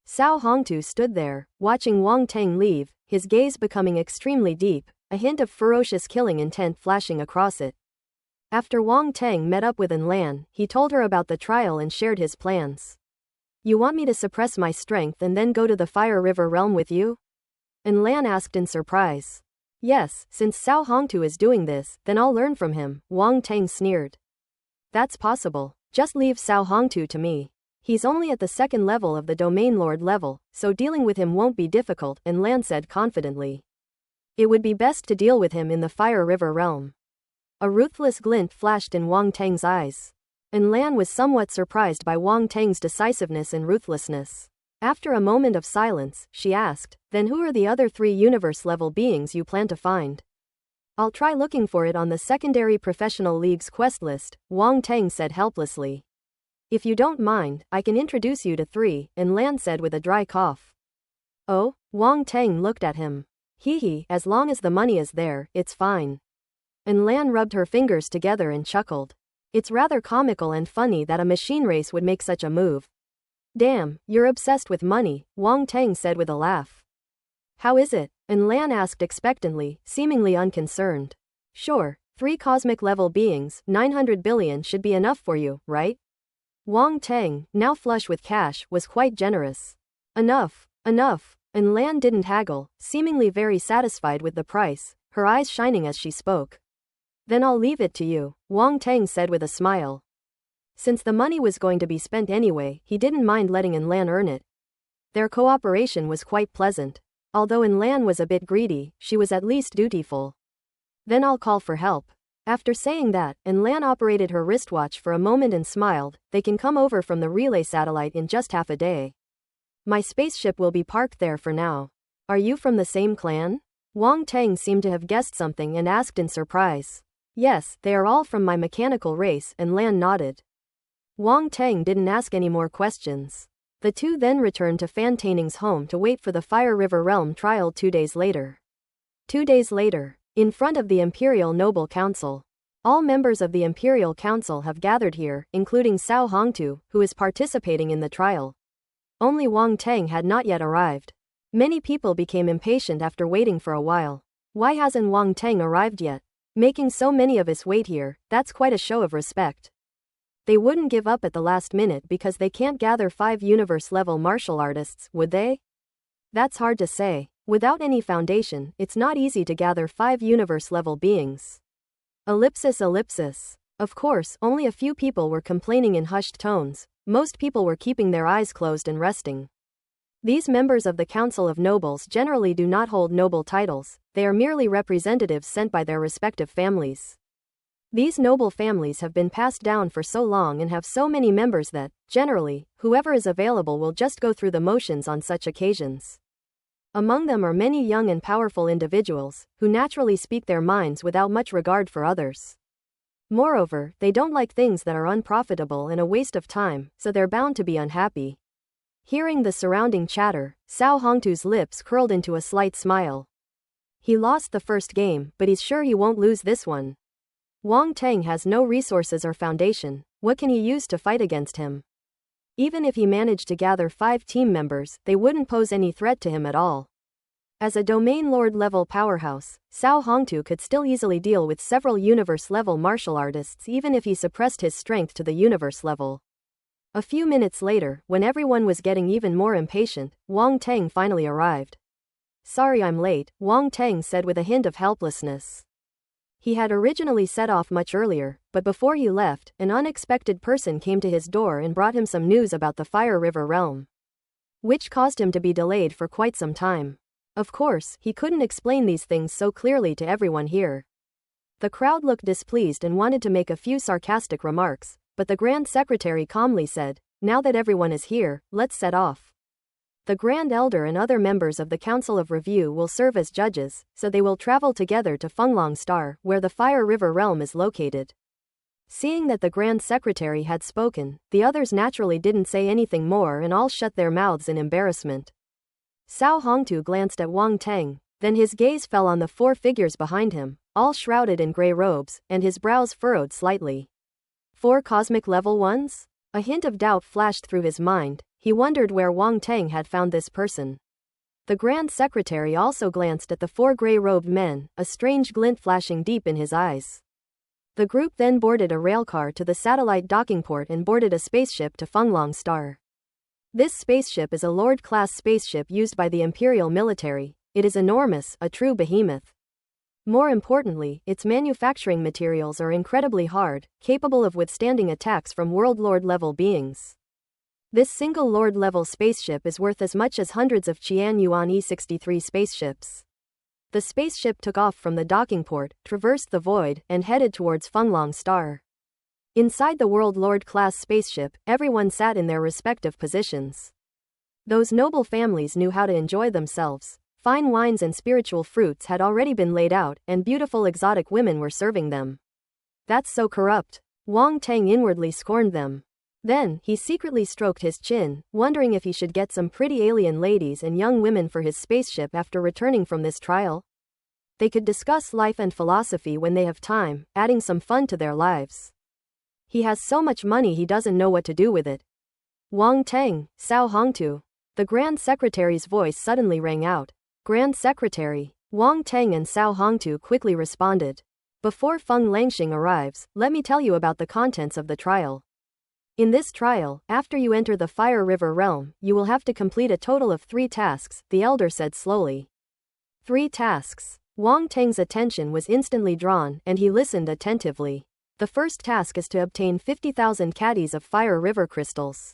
Cao Hongtu stood there, watching Wang Teng leave, his gaze becoming extremely deep, a hint of ferocious killing intent flashing across it. After Wang Teng met up with Lan, he told her about the trial and shared his plans. You want me to suppress my strength and then go to the Fire River Realm with you? Lan asked in surprise. Yes, since Cao Hongtu is doing this, then I'll learn from him, Wang Teng sneered. That's possible. Just leave Cao Hongtu to me. He's only at the 2nd level of the Domain Lord level, so dealing with him won't be difficult, Lan said confidently. It would be best to deal with him in the Fire River Realm. A ruthless glint flashed in Wang Teng's eyes. Lan was somewhat surprised by Wang Teng's decisiveness and ruthlessness. After a moment of silence, she asked, then who are the other 3 universe-level beings you plan to find? I'll try looking for it on the Secondary Professional League's quest list, Wang Teng said helplessly. If you don't mind, I can introduce you to 3, Lan said with a dry cough. Oh? Wang Teng looked at him. As long as the money is there, it's fine. Lan rubbed her fingers together and chuckled. It's rather comical and funny that a machine race would make such a move. Damn, you're obsessed with money, Wang Teng said with a laugh. How is it? Lan asked expectantly, seemingly unconcerned. Sure, 3 cosmic-level beings, 900 billion should be enough for you, right? Wang Teng, now flush with cash, was quite generous. Enough. And Lan didn't haggle, seemingly very satisfied with the price, her eyes shining as she spoke. Then I'll leave it to you, Wang Tang said with a smile. Since the money was going to be spent anyway, he didn't mind letting Lan earn it. Their cooperation was quite pleasant. Although Lan was a bit greedy, she was at least dutiful. Then I'll call for help. After saying that, Lan operated her wristwatch for a moment and smiled. They can come over from the relay satellite in just half a day. My spaceship will be parked there for now. Are you from the same clan? Wang Tang seemed to have guessed something and asked in surprise. Yes, they are all from my mechanical race, and Lan nodded. Wang Tang didn't ask any more questions. The two then returned to Fan Taining's home to wait for the Fire River Realm trial 2 days later. 2 days later, in front of the Imperial Noble Council. All members of the Imperial Council have gathered here, including Cao Hongtu, who is participating in the trial. Only Wang Tang had not yet arrived. Many people became impatient after waiting for a while. Why hasn't Wang Tang arrived yet? Making so many of us wait here, that's quite a show of respect. They wouldn't give up at the last minute because they can't gather 5 universe-level martial artists, would they? That's hard to say. Without any foundation, it's not easy to gather 5 universe-level beings. Ellipsis. Of course, only a few people were complaining in hushed tones. Most people were keeping their eyes closed and resting. These members of the Council of Nobles generally do not hold noble titles, they are merely representatives sent by their respective families. These noble families have been passed down for so long and have so many members that, generally, whoever is available will just go through the motions on such occasions. Among them are many young and powerful individuals, who naturally speak their minds without much regard for others. Moreover, they don't like things that are unprofitable and a waste of time, so they're bound to be unhappy. Hearing the surrounding chatter, Cao Hongtu's lips curled into a slight smile. He lost the first game, but he's sure he won't lose this one. Wang Tang has no resources or foundation. What can he use to fight against him? Even if he managed to gather 5 team members, they wouldn't pose any threat to him at all. As a Domain Lord level powerhouse, Cao Hongtu could still easily deal with several universe level martial artists even if he suppressed his strength to the universe level. A few minutes later, when everyone was getting even more impatient, Wang Tang finally arrived. Sorry I'm late, Wang Tang said with a hint of helplessness. He had originally set off much earlier, but before he left, an unexpected person came to his door and brought him some news about the Fire River Realm, which caused him to be delayed for quite some time. Of course, he couldn't explain these things so clearly to everyone here. The crowd looked displeased and wanted to make a few sarcastic remarks, but the Grand Secretary calmly said, "Now that everyone is here, let's set off." The Grand Elder and other members of the Council of Review will serve as judges, so they will travel together to Fenglong Star, where the Fire River Realm is located. Seeing that the Grand Secretary had spoken, the others naturally didn't say anything more and all shut their mouths in embarrassment. Cao Hongtu glanced at Wang Tang, then his gaze fell on the 4 figures behind him, all shrouded in grey robes, and his brows furrowed slightly. 4 cosmic level ones? A hint of doubt flashed through his mind. He wondered where Wang Tang had found this person. The Grand Secretary also glanced at the 4 grey-robed men, a strange glint flashing deep in his eyes. The group then boarded a railcar to the satellite docking port and boarded a spaceship to Fenglong Star. This spaceship is a Lord-class spaceship used by the Imperial military. It is enormous, a true behemoth. More importantly, its manufacturing materials are incredibly hard, capable of withstanding attacks from World Lord-level beings. This single Lord-level spaceship is worth as much as hundreds of Qian Yuan E-63 spaceships. The spaceship took off from the docking port, traversed the void, and headed towards Fenglong Star. Inside the World Lord-class spaceship, everyone sat in their respective positions. Those noble families knew how to enjoy themselves. Fine wines and spiritual fruits had already been laid out, and beautiful exotic women were serving them. That's so corrupt. Wang Tang inwardly scorned them. Then, he secretly stroked his chin, wondering if he should get some pretty alien ladies and young women for his spaceship after returning from this trial. They could discuss life and philosophy when they have time, adding some fun to their lives. He has so much money he doesn't know what to do with it. Wang Tang, Cao Hongtu. The Grand Secretary's voice suddenly rang out. Grand Secretary. Wang Tang and Cao Hongtu quickly responded. Before Feng Langxing arrives, let me tell you about the contents of the trial. In this trial, after you enter the Fire River realm, you will have to complete a total of 3 tasks, the elder said slowly. 3 tasks. Wang Teng's attention was instantly drawn, and he listened attentively. The first task is to obtain 50,000 caddies of Fire River crystals.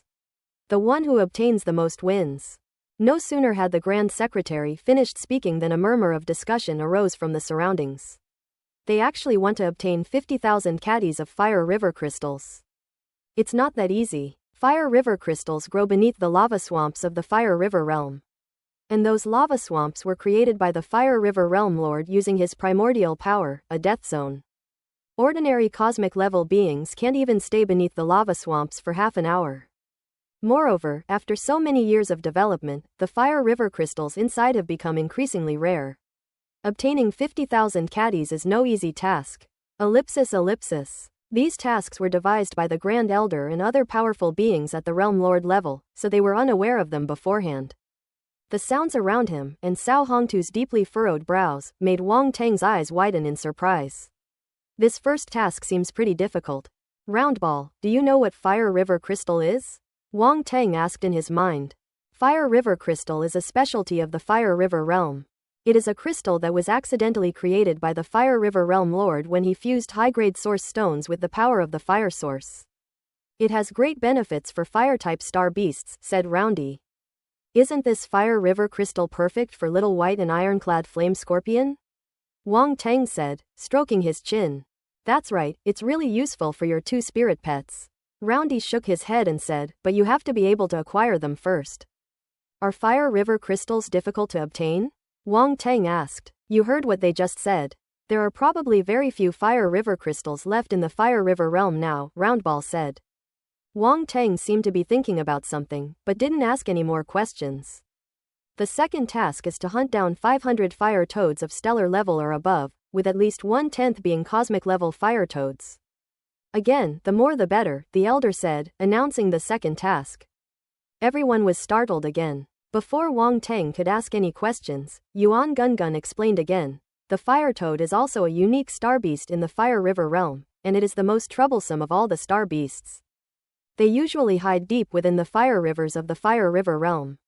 The one who obtains the most wins. No sooner had the Grand Secretary finished speaking than a murmur of discussion arose from the surroundings. They actually want to obtain 50,000 caddies of Fire River crystals. It's not that easy. Fire River crystals grow beneath the lava swamps of the Fire River realm. And those lava swamps were created by the Fire River Realm Lord using his primordial power, a death zone. Ordinary cosmic level beings can't even stay beneath the lava swamps for half an hour. Moreover, after so many years of development, the Fire River crystals inside have become increasingly rare. Obtaining 50,000 caddies is no easy task. Ellipsis. These tasks were devised by the Grand Elder and other powerful beings at the Realm Lord level, so they were unaware of them beforehand. The sounds around him, and Cao Hongtu's deeply furrowed brows, made Wang Teng's eyes widen in surprise. This first task seems pretty difficult. Roundball, do you know what Fire River crystal is? Wang Teng asked in his mind. Fire River crystal is a specialty of the Fire River realm. It is a crystal that was accidentally created by the Fire River Realm Lord when he fused high-grade source stones with the power of the fire source. It has great benefits for fire-type star beasts, said Roundy. Isn't this Fire River crystal perfect for little white and ironclad flame scorpion? Wang Teng said, stroking his chin. That's right, it's really useful for your 2 spirit pets. Roundy shook his head and said, but you have to be able to acquire them first. Are Fire River crystals difficult to obtain? Wang Teng asked. You heard what they just said. There are probably very few Fire River crystals left in the Fire River realm now, Roundball said. Wang Teng seemed to be thinking about something, but didn't ask any more questions. The second task is to hunt down 500 fire toads of stellar level or above, with at least 1/10 being cosmic level fire toads. Again, the more the better, the elder said, announcing the second task. Everyone was startled again. Before Wang Teng could ask any questions, Yuan Gungun explained again. The fire toad is also a unique star beast in the Fire River realm, and it is the most troublesome of all the star beasts. They usually hide deep within the fire rivers of the Fire River realm.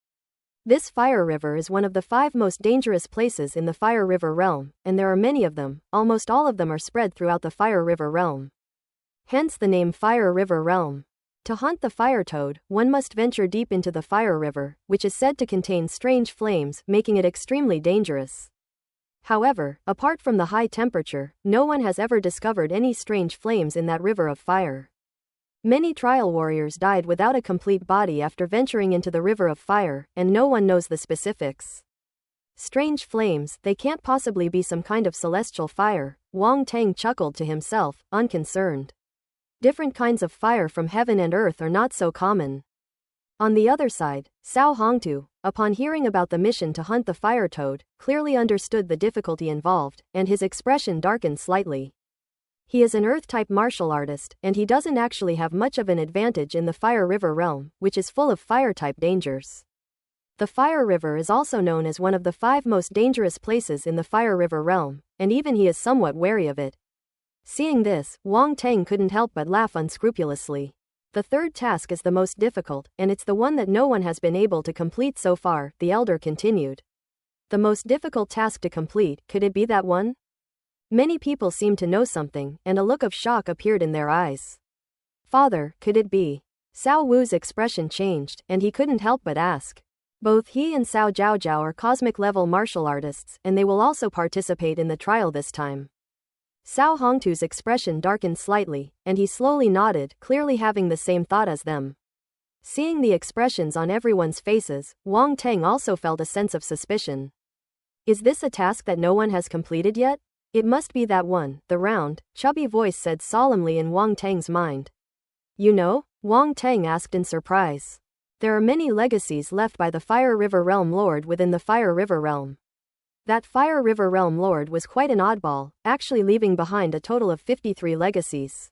This fire river is one of the 5 most dangerous places in the Fire River realm, and there are many of them, almost all of them are spread throughout the Fire River realm. Hence the name Fire River realm. To hunt the fire toad, one must venture deep into the fire river, which is said to contain strange flames, making it extremely dangerous. However, apart from the high temperature, no one has ever discovered any strange flames in that river of fire. Many trial warriors died without a complete body after venturing into the river of fire, and no one knows the specifics. Strange flames, they can't possibly be some kind of celestial fire, Wang Teng chuckled to himself, unconcerned. Different kinds of fire from heaven and earth are not so common. On the other side, Cao Hongtu, upon hearing about the mission to hunt the fire toad, clearly understood the difficulty involved, and his expression darkened slightly. He is an earth-type martial artist, and he doesn't actually have much of an advantage in the Fire River realm, which is full of fire-type dangers. The Fire River is also known as one of the 5 most dangerous places in the Fire River realm, and even he is somewhat wary of it. Seeing this, Wang Teng couldn't help but laugh unscrupulously. The third task is the most difficult, and it's the one that no one has been able to complete so far, the elder continued. The most difficult task to complete, could it be that one? Many people seemed to know something, and a look of shock appeared in their eyes. Father, could it be? Cao Wu's expression changed, and he couldn't help but ask. Both he and Cao Zhaozhao are cosmic-level martial artists, and they will also participate in the trial this time. Cao Hongtu's expression darkened slightly, and he slowly nodded, clearly having the same thought as them. Seeing the expressions on everyone's faces, Wang Teng also felt a sense of suspicion. Is this a task that no one has completed yet? It must be that one, the round, chubby voice said solemnly in Wang Teng's mind. You know? Wang Teng asked in surprise. There are many legacies left by the Fire River Realm Lord within the Fire River Realm. That Fire River Realm Lord was quite an oddball, actually leaving behind a total of 53 legacies.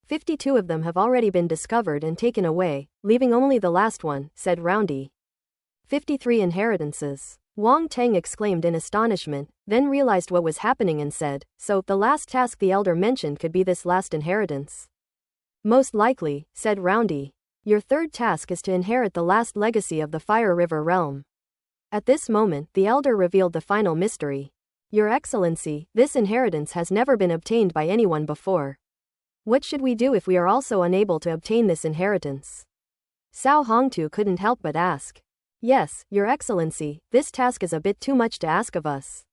52 of them have already been discovered and taken away, leaving only the last one, said Roundy. 53 inheritances. Wang Teng exclaimed in astonishment, then realized what was happening and said, so, the last task the elder mentioned could be this last inheritance. Most likely, said Roundy. Your third task is to inherit the last legacy of the Fire River realm. At this moment, the elder revealed the final mystery. Your Excellency, this inheritance has never been obtained by anyone before. What should we do if we are also unable to obtain this inheritance? Cao Hongtu couldn't help but ask. Yes, Your Excellency, this task is a bit too much to ask of us.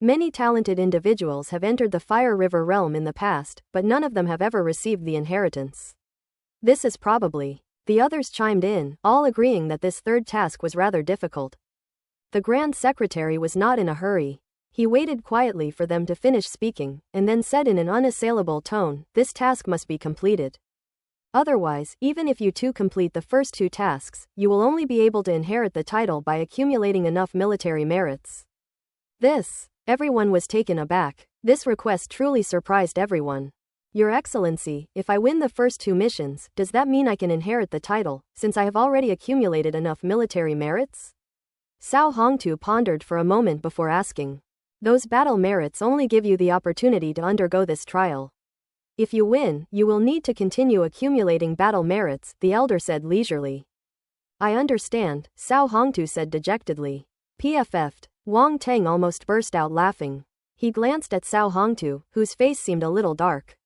Many talented individuals have entered the Fire River realm in the past, but none of them have ever received the inheritance. This is probably. The others chimed in, all agreeing that this third task was rather difficult. The Grand Secretary was not in a hurry. He waited quietly for them to finish speaking, and then said in an unassailable tone, this task must be completed. Otherwise, even if you two complete the first two tasks, you will only be able to inherit the title by accumulating enough military merits. Everyone was taken aback. This request truly surprised everyone. Your Excellency, if I win the first two missions, does that mean I can inherit the title, since I have already accumulated enough military merits? Cao Hongtu pondered for a moment before asking. Those battle merits only give you the opportunity to undergo this trial. If you win, you will need to continue accumulating battle merits, the elder said leisurely. I understand, Cao Hongtu said dejectedly. PFF'd. Wang Teng almost burst out laughing. He glanced at Cao Hongtu, whose face seemed a little dark.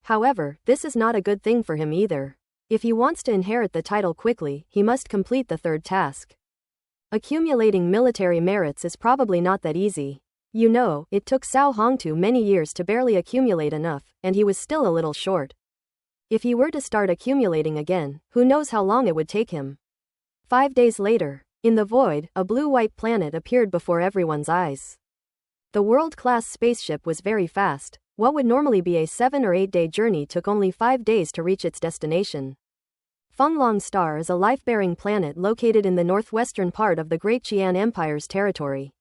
However, this is not a good thing for him either. If he wants to inherit the title quickly, he must complete the third task. Accumulating military merits is probably not that easy. You know, it took Cao Hongtu many years to barely accumulate enough, and he was still a little short. If he were to start accumulating again, who knows how long it would take him. 5 days later. In the void, a blue-white planet appeared before everyone's eyes. The world-class spaceship was very fast. What would normally be a 7 or 8 day journey took only 5 days to reach its destination. Fenglong Star is a life-bearing planet located in the northwestern part of the Great Qian Empire's territory.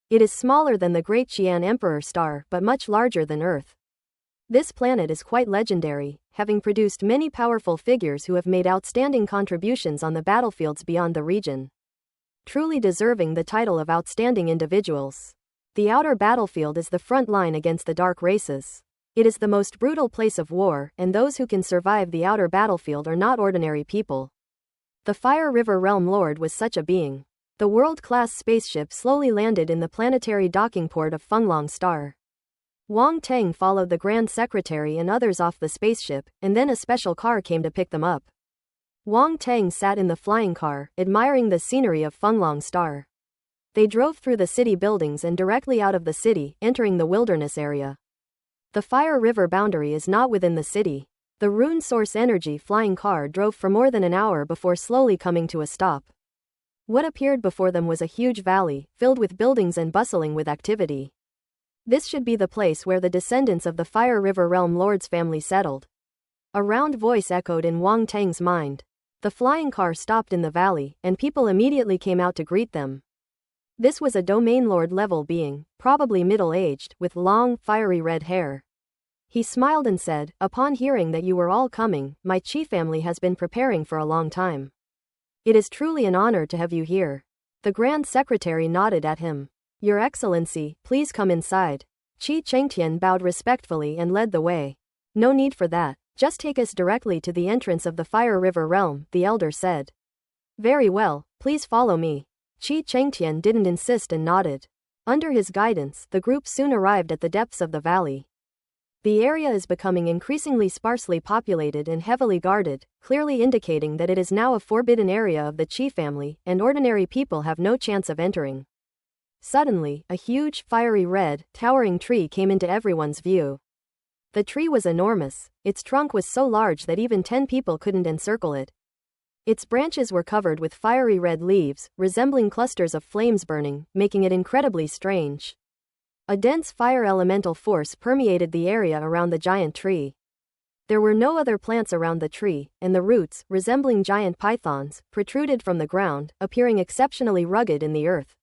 It is smaller than the Great Qian Emperor Star but much larger than Earth. This planet is quite legendary, having produced many powerful figures who have made outstanding contributions on the battlefields beyond the region. Truly deserving the title of outstanding individuals. The outer battlefield is the front line against the dark races. It is the most brutal place of war, and those who can survive the outer battlefield are not ordinary people. The Fire River Realm Lord was such a being. The world-class spaceship slowly landed in the planetary docking port of Fenglong Star. Wang Teng followed the Grand Secretary and others off the spaceship, and then a special car came to pick them up. Wang Teng sat in the flying car, admiring the scenery of Fenglong Star. They drove through the city buildings and directly out of the city, entering the wilderness area. The Fire River boundary is not within the city. The Rune Source Energy flying car drove for more than an hour before slowly coming to a stop. What appeared before them was a huge valley, filled with buildings and bustling with activity. This should be the place where the descendants of the Fire River Realm Lord's family settled. A round voice echoed in Wang Teng's mind. The flying car stopped in the valley, and people immediately came out to greet them. This was a domain lord level being, probably middle-aged, with long, fiery red hair. He smiled and said, upon hearing that you were all coming, my Qi family has been preparing for a long time. It is truly an honor to have you here. The Grand Secretary nodded at him. Your Excellency, please come inside. Qi Chengtian bowed respectfully and led the way. No need for that. Just take us directly to the entrance of the Fire River Realm, the elder said. Very well, please follow me. Qi Chengtian didn't insist and nodded. Under his guidance, the group soon arrived at the depths of the valley. The area is becoming increasingly sparsely populated and heavily guarded, clearly indicating that it is now a forbidden area of the Qi family, and ordinary people have no chance of entering. Suddenly, a huge, fiery red, towering tree came into everyone's view. The tree was enormous. Its trunk was so large that even 10 people couldn't encircle it. Its branches were covered with fiery red leaves, resembling clusters of flames burning, making it incredibly strange. A dense fire elemental force permeated the area around the giant tree. There were no other plants around the tree, and the roots, resembling giant pythons, protruded from the ground, appearing exceptionally rugged in the earth.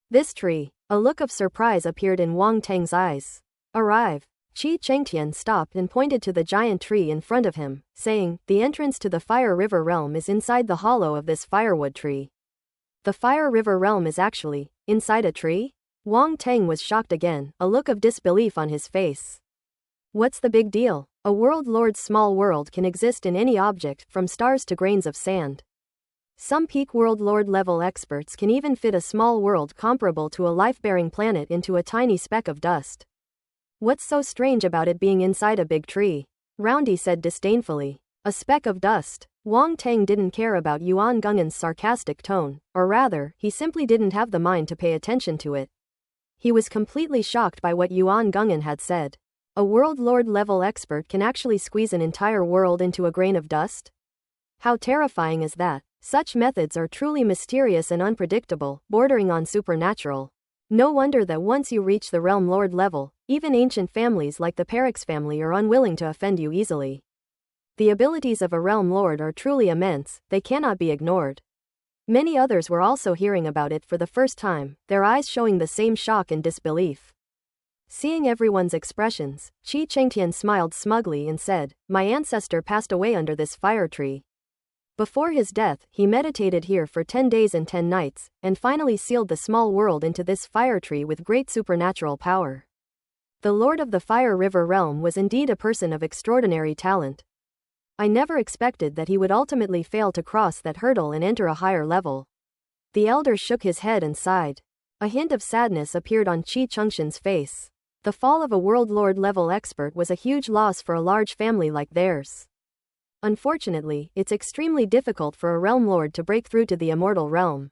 This tree. A look of surprise appeared in Wang Teng's eyes. Arrive. Qi Chengtian stopped and pointed to the giant tree in front of him, saying, the entrance to the Fire River Realm is inside the hollow of this firewood tree. The Fire River Realm is actually inside a tree? Wang Teng was shocked again, a look of disbelief on his face. What's the big deal? A world lord's small world can exist in any object, from stars to grains of sand. Some peak world lord level experts can even fit a small world comparable to a life-bearing planet into a tiny speck of dust. What's so strange about it being inside a big tree? Roundy said disdainfully. A speck of dust. Wang Tang didn't care about Yuan Gungan's sarcastic tone, or rather, he simply didn't have the mind to pay attention to it. He was completely shocked by what Yuan Gungan had said. A world lord level expert can actually squeeze an entire world into a grain of dust? How terrifying is that? Such methods are truly mysterious and unpredictable, bordering on supernatural. No wonder that once you reach the realm lord level, even ancient families like the Perix family are unwilling to offend you easily. The abilities of a realm lord are truly immense, they cannot be ignored. Many others were also hearing about it for the first time, their eyes showing the same shock and disbelief. Seeing everyone's expressions, Qi Chengtian smiled smugly and said, "My ancestor passed away under this fire tree. Before his death, he meditated here for 10 days and 10 nights, and finally sealed the small world into this fire tree with great supernatural power. The Lord of the Fire River Realm was indeed a person of extraordinary talent. I never expected that he would ultimately fail to cross that hurdle and enter a higher level." The elder shook his head and sighed. A hint of sadness appeared on Qi Chengtian's face. The fall of a world lord level expert was a huge loss for a large family like theirs. Unfortunately, it's extremely difficult for a realm lord to break through to the immortal realm.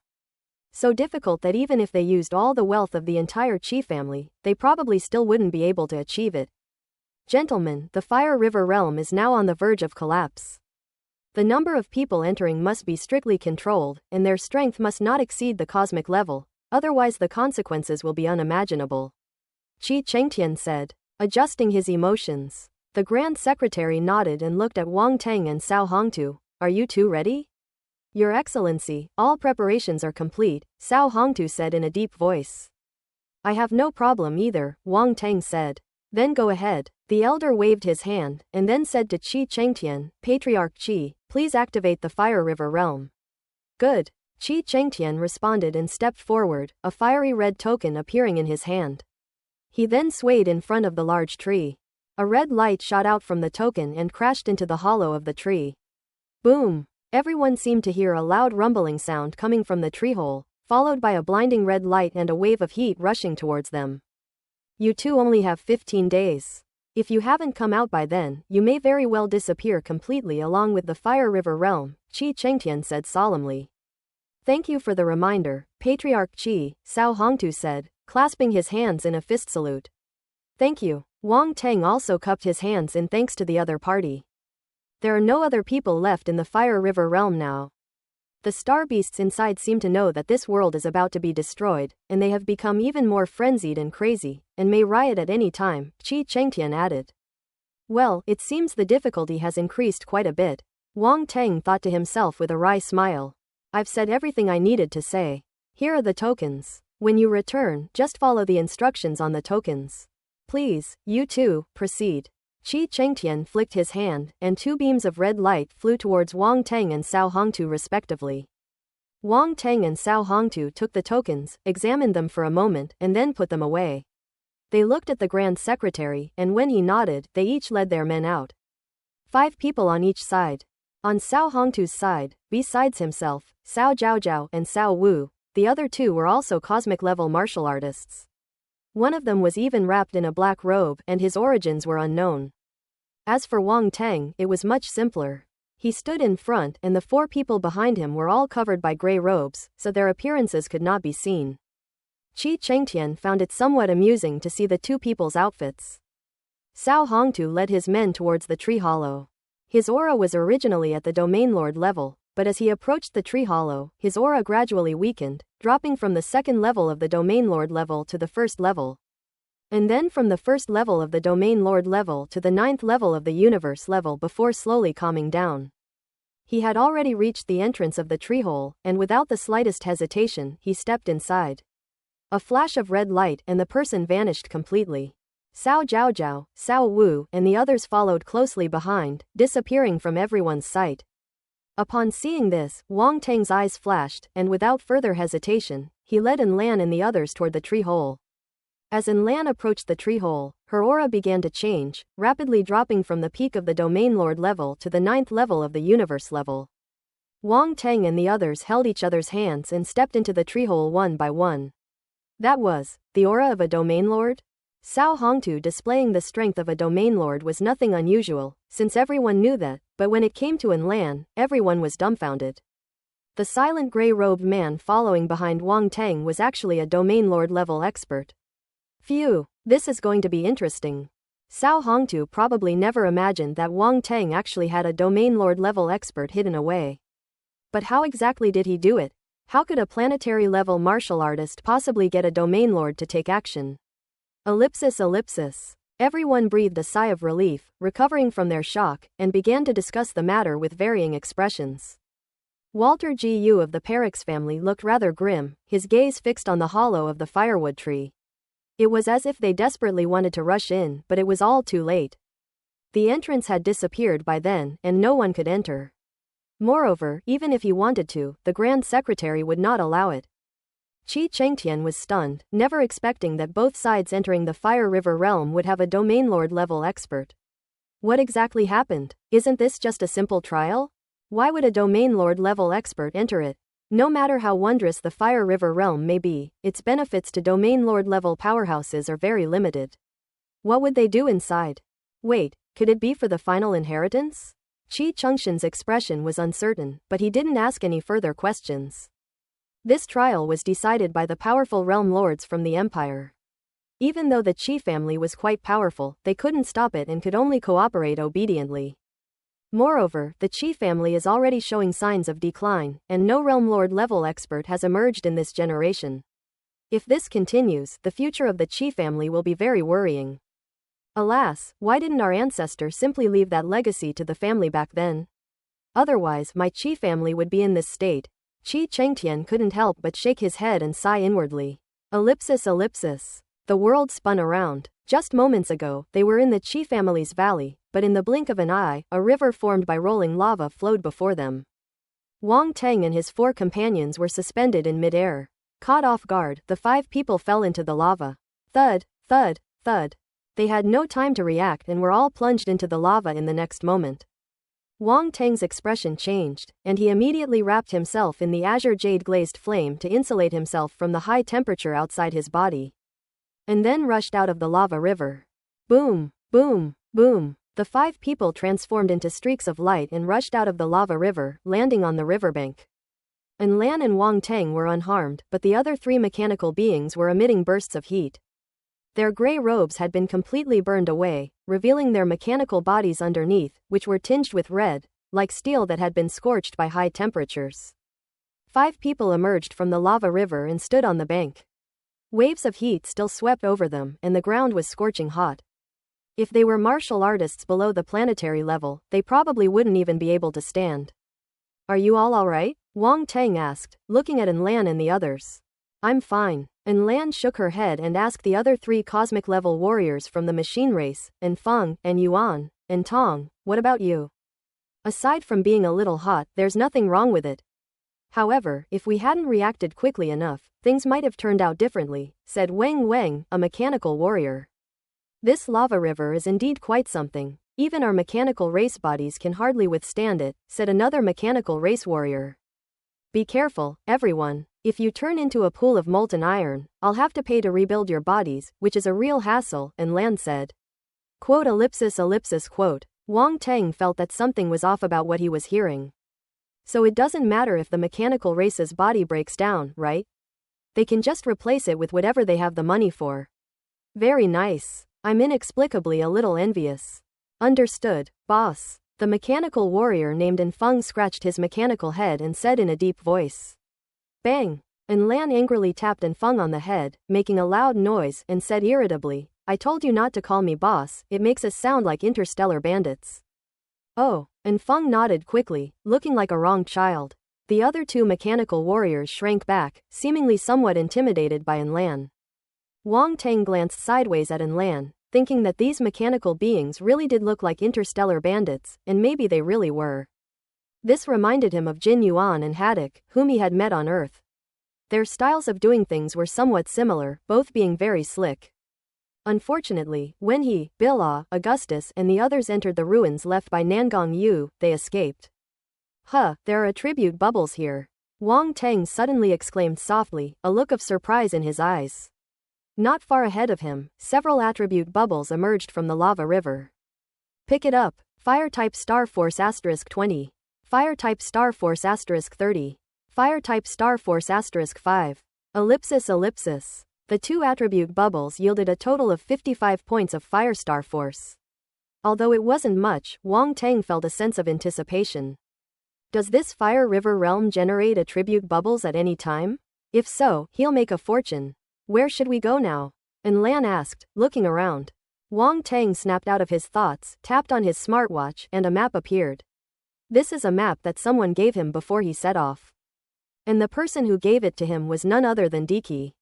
So difficult that even if they used all the wealth of the entire Qi family, they probably still wouldn't be able to achieve it. Gentlemen, the Fire River realm is now on the verge of collapse. The number of people entering must be strictly controlled, and their strength must not exceed the cosmic level, otherwise the consequences will be unimaginable. Qi Chengtian said, adjusting his emotions. The Grand Secretary nodded and looked at Wang Tang and Cao Hongtu. Are you two ready? Your Excellency, all preparations are complete, Cao Hongtu said in a deep voice. I have no problem either, Wang Tang said. Then go ahead. The elder waved his hand, and then said to Qi Chengtian, Patriarch Qi, please activate the Fire River realm. Good. Qi Chengtian responded and stepped forward, a fiery red token appearing in his hand. He then swayed in front of the large tree. A red light shot out from the token and crashed into the hollow of the tree. Boom! Everyone seemed to hear a loud rumbling sound coming from the tree hole, followed by a blinding red light and a wave of heat rushing towards them. You two only have 15 days. If you haven't come out by then, you may very well disappear completely along with the Fire River realm, Qi Chengtian said solemnly. Thank you for the reminder, Patriarch Qi, Cao Hongtu said, clasping his hands in a fist salute. Thank you. Wang Tang also cupped his hands in thanks to the other party. There are no other people left in the Fire River realm now. The star beasts inside seem to know that this world is about to be destroyed, and they have become even more frenzied and crazy, and may riot at any time, Qi Chengtian added. Well, it seems the difficulty has increased quite a bit, Wang Tang thought to himself with a wry smile. I've said everything I needed to say. Here are the tokens. When you return, just follow the instructions on the tokens. Please, you two, proceed. Qi Chengtian flicked his hand, and two beams of red light flew towards Wang Tang and Cao Hongtu respectively. Wang Tang and Cao Hongtu took the tokens, examined them for a moment, and then put them away. They looked at the Grand Secretary, and when he nodded, they each led their men out. 5 people on each side. On Cao Hongtu's side, besides himself, Cao Zhaozhao and Cao Wu, the other 2 were also cosmic-level martial artists. One of them was even wrapped in a black robe, and his origins were unknown. As for Wang Tang, it was much simpler. He stood in front, and the 4 people behind him were all covered by grey robes, so their appearances could not be seen. Qi Chengtian found it somewhat amusing to see the 2 people's outfits. Cao Hongtu led his men towards the tree hollow. His aura was originally at the domain lord level, but as he approached the tree hollow, his aura gradually weakened, dropping from the 2nd level of the domain lord level to the 1st level. And then from the 1st level of the domain lord level to the 9th level of the universe level before slowly calming down. He had already reached the entrance of the tree hole, and without the slightest hesitation, he stepped inside. A flash of red light and the person vanished completely. Cao Zhaozhao, Cao Wu, and the others followed closely behind, disappearing from everyone's sight. Upon seeing this, Wang Tang's eyes flashed, and without further hesitation, he led An Lan and the others toward the tree hole. As Lan approached the tree hole, her aura began to change, rapidly dropping from the peak of the Domain Lord level to the 9th level of the universe level. Wang Teng and the others held each other's hands and stepped into the tree hole one by one. That was the aura of a Domain Lord? Cao Hongtu displaying the strength of a Domain Lord was nothing unusual, since everyone knew that, but when it came to Lan, everyone was dumbfounded. The silent gray-robed man following behind Wang Teng was actually a Domain Lord level expert. Phew, this is going to be interesting. Cao Hongtu probably never imagined that Wang Teng actually had a Domain Lord level expert hidden away. But how exactly did he do it? How could a planetary level martial artist possibly get a Domain Lord to take action? Ellipsis. Everyone breathed a sigh of relief, recovering from their shock, and began to discuss the matter with varying expressions. Walter Gu of the Perix family looked rather grim, his gaze fixed on the hollow of the firewood tree. It was as if they desperately wanted to rush in, but it was all too late. The entrance had disappeared by then, and no one could enter. Moreover, even if he wanted to, the Grand Secretary would not allow it. Qi Chengtian was stunned, never expecting that both sides entering the Fire River realm would have a Domain Lord level expert. What exactly happened? Isn't this just a simple trial? Why would a Domain Lord level expert enter it? No matter how wondrous the Fire River realm may be, its benefits to Domain Lord level powerhouses are very limited. What would they do inside? Wait, could it be for the final inheritance? Qi Chengtian's expression was uncertain, but he didn't ask any further questions. This trial was decided by the powerful realm lords from the empire. Even though the Qi family was quite powerful, they couldn't stop it and could only cooperate obediently. Moreover, the Qi family is already showing signs of decline, and no realm lord level expert has emerged in this generation. If this continues, the future of the Qi family will be very worrying. Alas, why didn't our ancestor simply leave that legacy to the family back then? Otherwise, my Qi family would be in this state. Qi Chengtian couldn't help but shake his head and sigh inwardly. Ellipsis. The world spun around. Just moments ago, they were in the Qi family's valley, but in the blink of an eye, a river formed by rolling lava flowed before them. Wang Teng and his 4 companions were suspended in mid-air. Caught off guard, the 5 people fell into the lava. Thud, thud, thud. They had no time to react and were all plunged into the lava in the next moment. Wang Teng's expression changed, and he immediately wrapped himself in the azure jade-glazed flame to insulate himself from the high temperature outside his body. And then rushed out of the lava river. Boom, boom, boom. The 5 people transformed into streaks of light and rushed out of the lava river, landing on the riverbank. Lan and Wang Teng were unharmed, but the other 3 mechanical beings were emitting bursts of heat. Their gray robes had been completely burned away, revealing their mechanical bodies underneath, which were tinged with red, like steel that had been scorched by high temperatures. 5 people emerged from the lava river and stood on the bank. Waves of heat still swept over them, and the ground was scorching hot. If they were martial artists below the planetary level, they probably wouldn't even be able to stand. Are you all alright? Wang Teng asked, looking at Lan and the others. I'm fine. Lan shook her head and asked the other 3 cosmic-level warriors from the machine race, and Feng, and Yuan, and Tong, what about you? Aside from being a little hot, there's nothing wrong with it. However, if we hadn't reacted quickly enough, things might have turned out differently, said Weng, a mechanical warrior. This lava river is indeed quite something. Even our mechanical race bodies can hardly withstand it, said another mechanical race warrior. Be careful, everyone. If you turn into a pool of molten iron, I'll have to pay to rebuild your bodies, which is a real hassle, Lan said. Quote ellipsis quote. Wang Teng felt that something was off about what he was hearing. So it doesn't matter if the mechanical race's body breaks down, right? They can just replace it with whatever they have the money for. Very nice. I'm inexplicably a little envious. Understood, boss. The mechanical warrior named Feng scratched his mechanical head and said in a deep voice. Bang! Lan angrily tapped Feng on the head, making a loud noise, and said irritably, I told you not to call me boss, it makes us sound like interstellar bandits. Oh, Feng nodded quickly, looking like a wronged child. The other 2 mechanical warriors shrank back, seemingly somewhat intimidated by Lan. Wang Teng glanced sideways at Lan, thinking that these mechanical beings really did look like interstellar bandits, and maybe they really were. This reminded him of Jin Yuan and Haddock, whom he had met on Earth. Their styles of doing things were somewhat similar, both being very slick. Unfortunately, when he, Bila, Augustus and the others entered the ruins left by Nangong Yu, they escaped. There are attribute bubbles here. Wang Teng suddenly exclaimed softly, a look of surprise in his eyes. Not far ahead of him, several attribute bubbles emerged from the lava river. Pick it up. Fire-type Star Force *20. Fire-type Star Force *30. Fire-type Star Force *5. *. The two attribute bubbles yielded a total of 55 points of Fire Star Force. Although it wasn't much, Wang Teng felt a sense of anticipation. Does this Fire River realm generate attribute bubbles at any time? If so, he'll make a fortune. Where should we go now? And Lan asked, looking around. Wang Teng snapped out of his thoughts, tapped on his smartwatch, and a map appeared. This is a map that someone gave him before he set off. And the person who gave it to him was none other than Diki.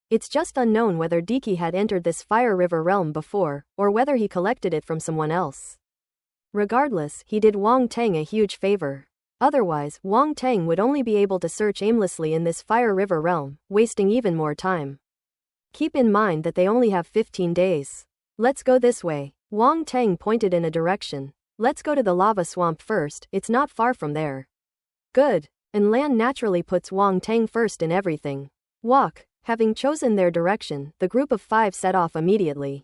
It's just unknown whether Diki had entered this Fire River realm before, or whether he collected it from someone else. Regardless, he did Wang Teng a huge favor. Otherwise, Wang Teng would only be able to search aimlessly in this Fire River realm, wasting even more time. Keep in mind that they only have 15 days. Let's go this way. Wang Teng pointed in a direction. Let's go to the lava swamp first, it's not far from there. Good. And Lan naturally puts Wang Teng first in everything. Walk. Having chosen their direction, the group of 5 set off immediately.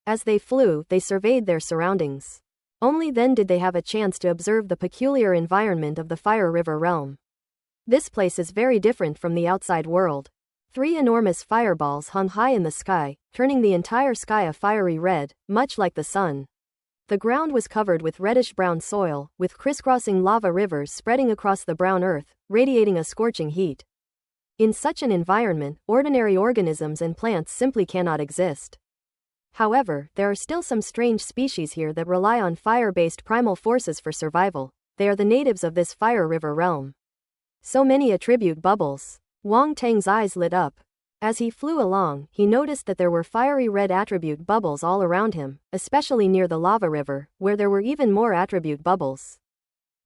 As they flew, they surveyed their surroundings. Only then did they have a chance to observe the peculiar environment of the Fire River realm. This place is very different from the outside world. 3 enormous fireballs hung high in the sky, turning the entire sky a fiery red, much like the sun. The ground was covered with reddish-brown soil, with crisscrossing lava rivers spreading across the brown earth, radiating a scorching heat. In such an environment, ordinary organisms and plants simply cannot exist. However, there are still some strange species here that rely on fire-based primal forces for survival. They are the natives of this Fire River realm. So many attribute bubbles. Wang Teng's eyes lit up. As he flew along, he noticed that there were fiery red attribute bubbles all around him, especially near the lava river, where there were even more attribute bubbles,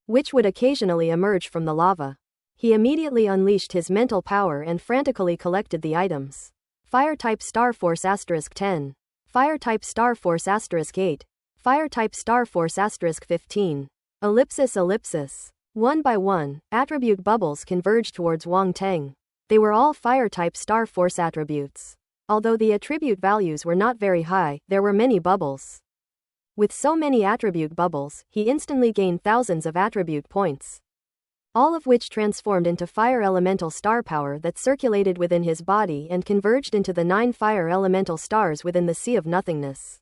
which would occasionally emerge from the lava. He immediately unleashed his mental power and frantically collected the items. Fire-type Star Force *10. Fire-type Star Force *8. Fire-type Star Force *15. *. One by one, attribute bubbles converged towards Wang Teng. They were all Fire-type Star Force attributes. Although the attribute values were not very high, there were many bubbles. With so many attribute bubbles, he instantly gained thousands of attribute points, all of which transformed into fire elemental star power that circulated within his body and converged into the 9 fire elemental stars within the Sea of Nothingness.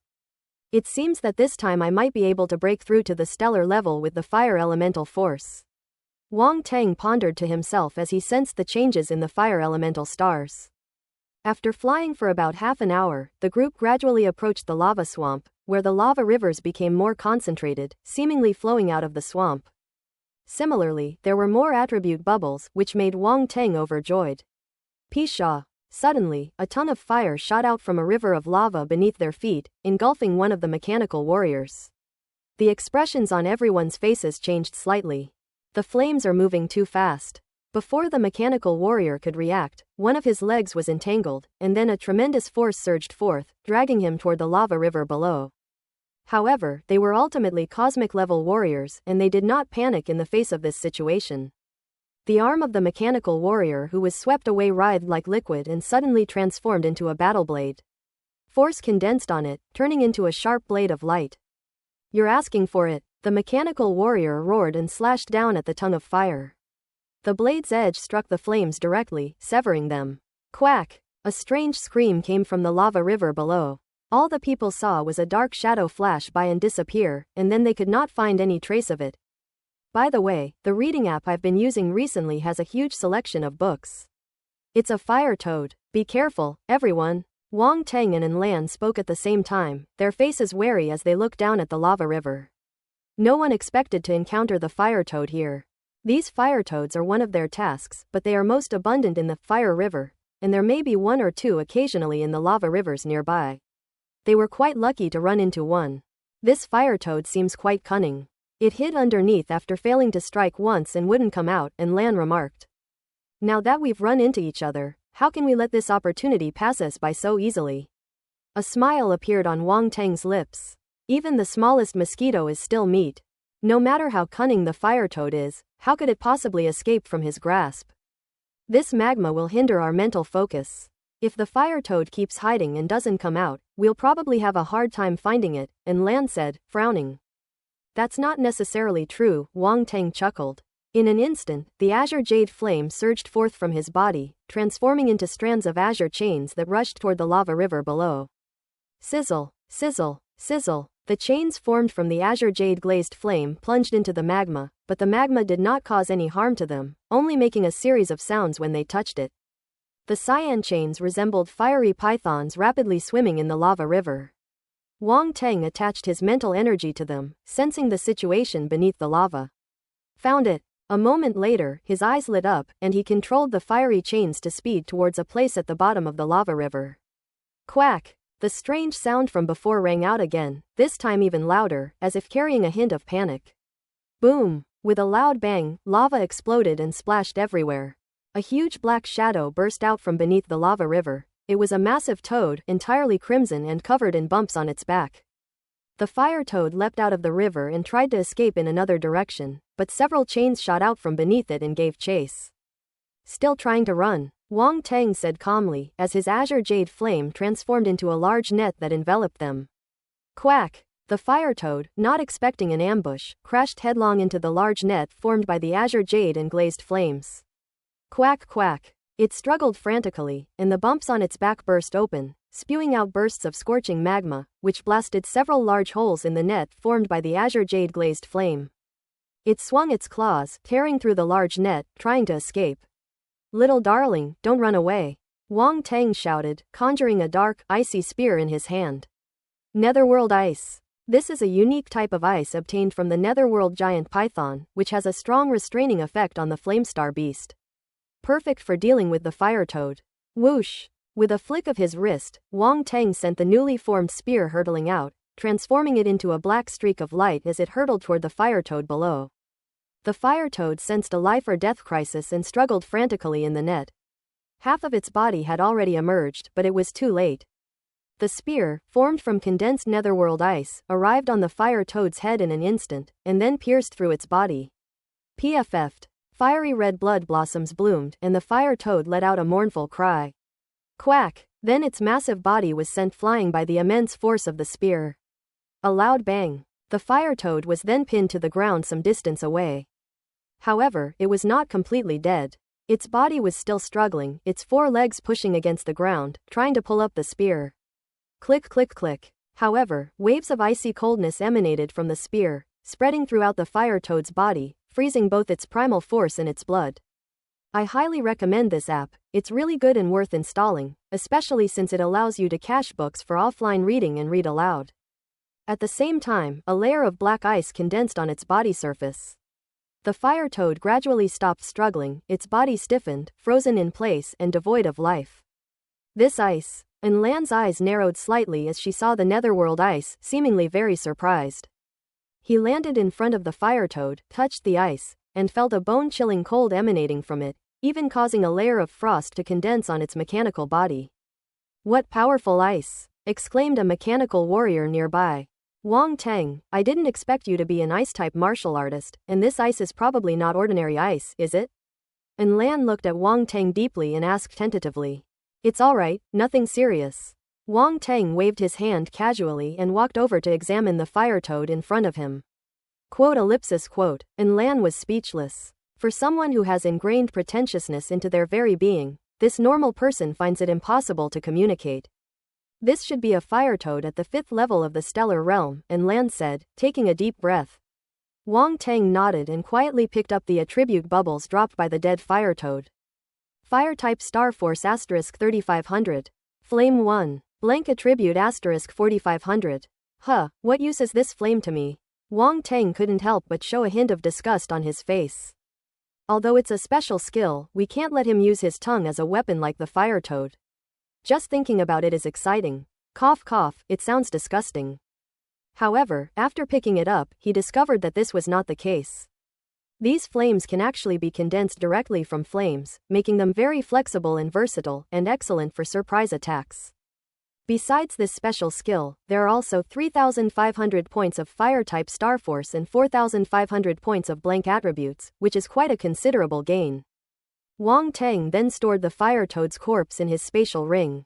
It seems that this time I might be able to break through to the stellar level with the fire elemental force. Wang Teng pondered to himself as he sensed the changes in the fire elemental stars. After flying for about half an hour, the group gradually approached the lava swamp, where the lava rivers became more concentrated, seemingly flowing out of the swamp. Similarly, there were more attribute bubbles, which made Wang Teng overjoyed. Pisha! Suddenly, a tongue of fire shot out from a river of lava beneath their feet, engulfing one of the mechanical warriors. The expressions on everyone's faces changed slightly. The flames are moving too fast. Before the mechanical warrior could react, one of his legs was entangled, and then a tremendous force surged forth, dragging him toward the lava river below. However, they were ultimately cosmic-level warriors, and they did not panic in the face of this situation. The arm of the mechanical warrior who was swept away writhed like liquid and suddenly transformed into a battle blade. Force condensed on it, turning into a sharp blade of light. "You're asking for it," the mechanical warrior roared and slashed down at the tongue of fire. The blade's edge struck the flames directly, severing them. Quack! A strange scream came from the lava river below. All the people saw was a dark shadow flash by and disappear, and then they could not find any trace of it. By the way, the reading app I've been using recently has a huge selection of books. It's a fire toad. Be careful, everyone. Wang Teng and Lan spoke at the same time, their faces wary as they looked down at the lava river. No one expected to encounter the fire toad here. These fire toads are one of their tasks, but they are most abundant in the Fire River, and there may be 1 or 2 occasionally in the lava rivers nearby. They were quite lucky to run into one. This fire toad seems quite cunning. It hid underneath after failing to strike once and wouldn't come out, and Lan remarked. Now that we've run into each other, how can we let this opportunity pass us by so easily? A smile appeared on Wang Tang's lips. Even the smallest mosquito is still meat. No matter how cunning the fire toad is, how could it possibly escape from his grasp? This magma will hinder our mental focus. If the fire toad keeps hiding and doesn't come out, we'll probably have a hard time finding it, and Lan said, frowning. That's not necessarily true, Wang Tang chuckled. In an instant, the azure jade flame surged forth from his body, transforming into strands of azure chains that rushed toward the lava river below. Sizzle, sizzle, sizzle. The chains formed from the azure jade glazed flame plunged into the magma, but the magma did not cause any harm to them, only making a series of sounds when they touched it. The cyan chains resembled fiery pythons rapidly swimming in the lava river. Wang Tang attached his mental energy to them, sensing the situation beneath the lava. Found it. A moment later, his eyes lit up, and he controlled the fiery chains to speed towards a place at the bottom of the lava river. Quack! The strange sound from before rang out again, this time even louder, as if carrying a hint of panic. Boom! With a loud bang, lava exploded and splashed everywhere. A huge black shadow burst out from beneath the lava river. It was a massive toad, entirely crimson and covered in bumps on its back. The fire toad leapt out of the river and tried to escape in another direction, but several chains shot out from beneath it and gave chase. Still trying to run, Wang Tang said calmly, as his azure jade flame transformed into a large net that enveloped them. Quack! The fire toad, not expecting an ambush, crashed headlong into the large net formed by the azure jade and glazed flames. Quack quack! It struggled frantically, and the bumps on its back burst open, spewing out bursts of scorching magma, which blasted several large holes in the net formed by the azure jade glazed flame. It swung its claws, tearing through the large net, trying to escape. Little darling, don't run away. Wang Tang shouted, conjuring a dark, icy spear in his hand. Netherworld ice. This is a unique type of ice obtained from the netherworld giant python, which has a strong restraining effect on the flamestar beast. Perfect for dealing with the fire toad. Whoosh! With a flick of his wrist, Wang Tang sent the newly formed spear hurtling out, transforming it into a black streak of light as it hurtled toward the fire toad below. The fire toad sensed a life or death crisis and struggled frantically in the net. Half of its body had already emerged, but it was too late. The spear, formed from condensed netherworld ice, arrived on the fire toad's head in an instant, and then pierced through its body. PFF'd. Fiery red blood blossoms bloomed, and the fire toad let out a mournful cry. Quack! Then its massive body was sent flying by the immense force of the spear. A loud bang. The fire toad was then pinned to the ground some distance away. However, it was not completely dead. Its body was still struggling, its 4 legs pushing against the ground, trying to pull up the spear. Click click click. However, waves of icy coldness emanated from the spear, spreading throughout the fire toad's body, freezing both its primal force and its blood. I highly recommend this app. It's really good and worth installing, especially since it allows you to cache books for offline reading and read aloud. At the same time, a layer of black ice condensed on its body surface. The fire toad gradually stopped struggling, its body stiffened, frozen in place, and devoid of life. This ice. And Lan's eyes narrowed slightly as she saw the netherworld ice, seemingly very surprised. He landed in front of the fire toad, touched the ice, and felt a bone-chilling cold emanating from it, even causing a layer of frost to condense on its mechanical body. What powerful ice! Exclaimed a mechanical warrior nearby. Wang Tang, I didn't expect you to be an ice-type martial artist, and this ice is probably not ordinary ice, is it? And Lan looked at Wang Tang deeply and asked tentatively. It's alright, nothing serious. Wang Tang waved his hand casually and walked over to examine the fire toad in front of him. Quote. And Lan was speechless. For someone who has ingrained pretentiousness into their very being, this normal person finds it impossible to communicate. This should be a fire toad at the 5th level of the stellar realm, and Lan said, taking a deep breath. Wang Tang nodded and quietly picked up the attribute bubbles dropped by the dead fire toad. Fire type Star Force *3500. Flame 1. Blank attribute *4500. Huh, what use is this flame to me? Wang Tang couldn't help but show a hint of disgust on his face. Although it's a special skill, we can't let him use his tongue as a weapon like the fire toad. Just thinking about it is exciting. Cough cough, it sounds disgusting. However, after picking it up, he discovered that this was not the case. These flames can actually be condensed directly from flames, making them very flexible and versatile, and excellent for surprise attacks. Besides this special skill, there are also 3,500 points of fire-type star force and 4,500 points of blank attributes, which is quite a considerable gain. Wang Teng then stored the fire toad's corpse in his spatial ring.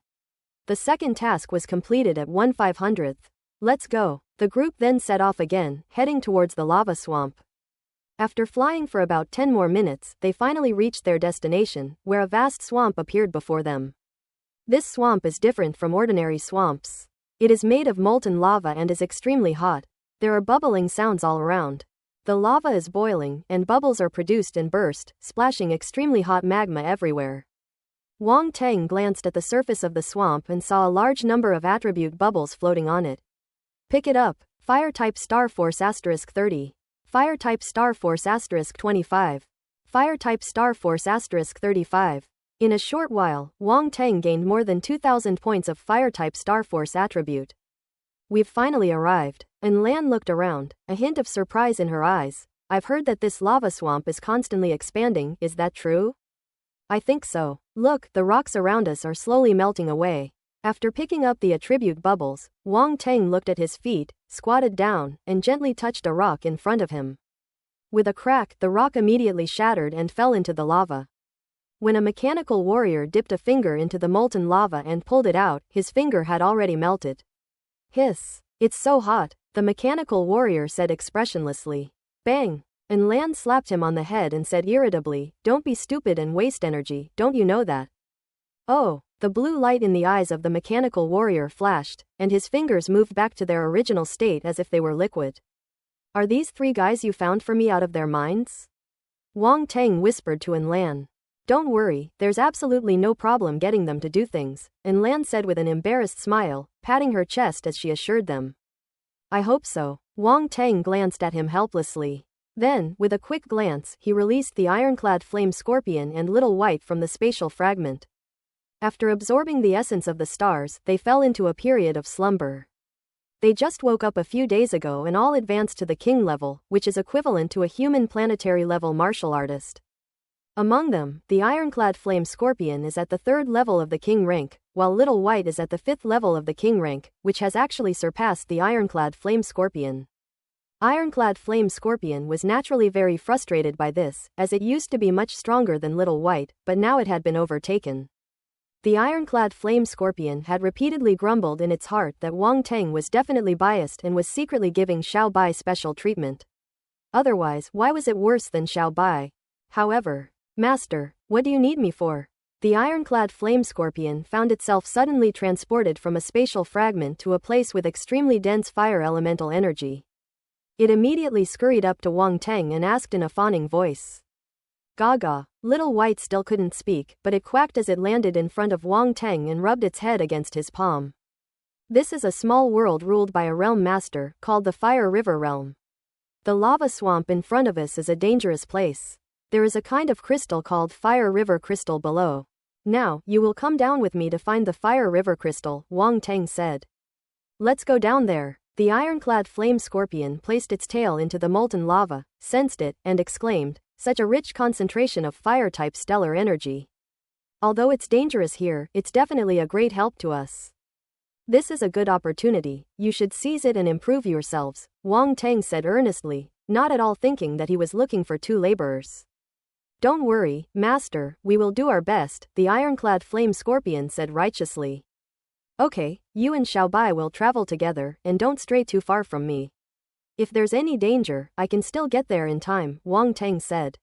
The second task was completed at 1/500th. Let's go. The group then set off again, heading towards the lava swamp. After flying for about 10 more minutes, they finally reached their destination, where a vast swamp appeared before them. This swamp is different from ordinary swamps. It is made of molten lava and is extremely hot. There are bubbling sounds all around. The lava is boiling, and bubbles are produced and burst, splashing extremely hot magma everywhere. Wang Teng glanced at the surface of the swamp and saw a large number of attribute bubbles floating on it. Pick it up. Fire-type Star Force *30. Fire-type Star Force *25. Fire-type Star Force *35. In a short while, Wang Teng gained more than 2,000 points of Fire-type Star Force attribute. We've finally arrived. And Lan looked around, a hint of surprise in her eyes. I've heard that this lava swamp is constantly expanding, is that true? I think so. Look, the rocks around us are slowly melting away. After picking up the attribute bubbles, Wang Teng looked at his feet, squatted down, and gently touched a rock in front of him. With a crack, the rock immediately shattered and fell into the lava. When a mechanical warrior dipped a finger into the molten lava and pulled it out, his finger had already melted. Hiss. It's so hot, the mechanical warrior said expressionlessly. Bang! And Lan slapped him on the head and said irritably, don't be stupid and waste energy, don't you know that? Oh! The blue light in the eyes of the mechanical warrior flashed, and his fingers moved back to their original state as if they were liquid. Are these 3 guys you found for me out of their minds? Wang Teng whispered to Lan. Don't worry, there's absolutely no problem getting them to do things, Lan said with an embarrassed smile, patting her chest as she assured them. I hope so. Wang Teng glanced at him helplessly. Then, with a quick glance, he released the ironclad flame scorpion and Little White from the spatial fragment. After absorbing the essence of the stars, they fell into a period of slumber. They just woke up a few days ago and all advanced to the king level, which is equivalent to a human planetary level martial artist. Among them, the ironclad flame scorpion is at the 3rd level of the king rank, while Little White is at the 5th level of the king rank, which has actually surpassed the ironclad flame scorpion. Ironclad flame scorpion was naturally very frustrated by this, as it used to be much stronger than Little White, but now it had been overtaken. The ironclad flame scorpion had repeatedly grumbled in its heart that Wang Teng was definitely biased and was secretly giving Xiao Bai special treatment. Otherwise, why was it worse than Xiao Bai? However, Master, what do you need me for? The ironclad flame scorpion found itself suddenly transported from a spatial fragment to a place with extremely dense fire elemental energy. It immediately scurried up to Wang Teng and asked in a fawning voice. Gaga. Little White still couldn't speak, but it quacked as it landed in front of Wang Teng and rubbed its head against his palm. This is a small world ruled by a realm master, called the Fire River Realm. The lava swamp in front of us is a dangerous place. There is a kind of crystal called Fire River Crystal below. Now, you will come down with me to find the Fire River Crystal, Wang Teng said. Let's go down there. The ironclad flame scorpion placed its tail into the molten lava, sensed it, and exclaimed, such a rich concentration of fire-type stellar energy. Although it's dangerous here, it's definitely a great help to us. This is a good opportunity, you should seize it and improve yourselves, Wang Teng said earnestly, not at all thinking that he was looking for 2 laborers. Don't worry, Master, we will do our best, the ironclad flame scorpion said righteously. Okay, you and Xiao Bai will travel together, and don't stray too far from me. If there's any danger, I can still get there in time, Wang Teng said.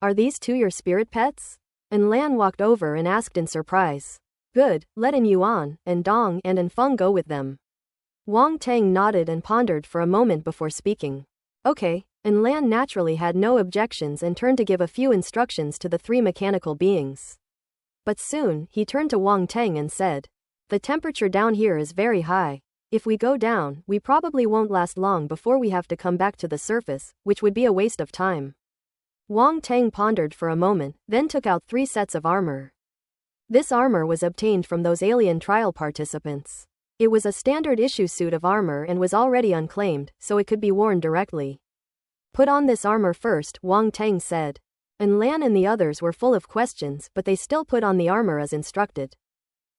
Are these 2 your spirit pets? And Lan walked over and asked in surprise. Good, let An Yuan, and Dong and An Feng go with them. Wang Teng nodded and pondered for a moment before speaking. Okay, and Lan naturally had no objections and turned to give a few instructions to the 3 mechanical beings. But soon, he turned to Wang Teng and said, the temperature down here is very high. If we go down, we probably won't last long before we have to come back to the surface, which would be a waste of time. Wang Teng pondered for a moment, then took out 3 sets of armor. This armor was obtained from those alien trial participants. It was a standard issue suit of armor and was already unclaimed, so it could be worn directly. Put on this armor first, Wang Teng said. And Lan and the others were full of questions, but they still put on the armor as instructed.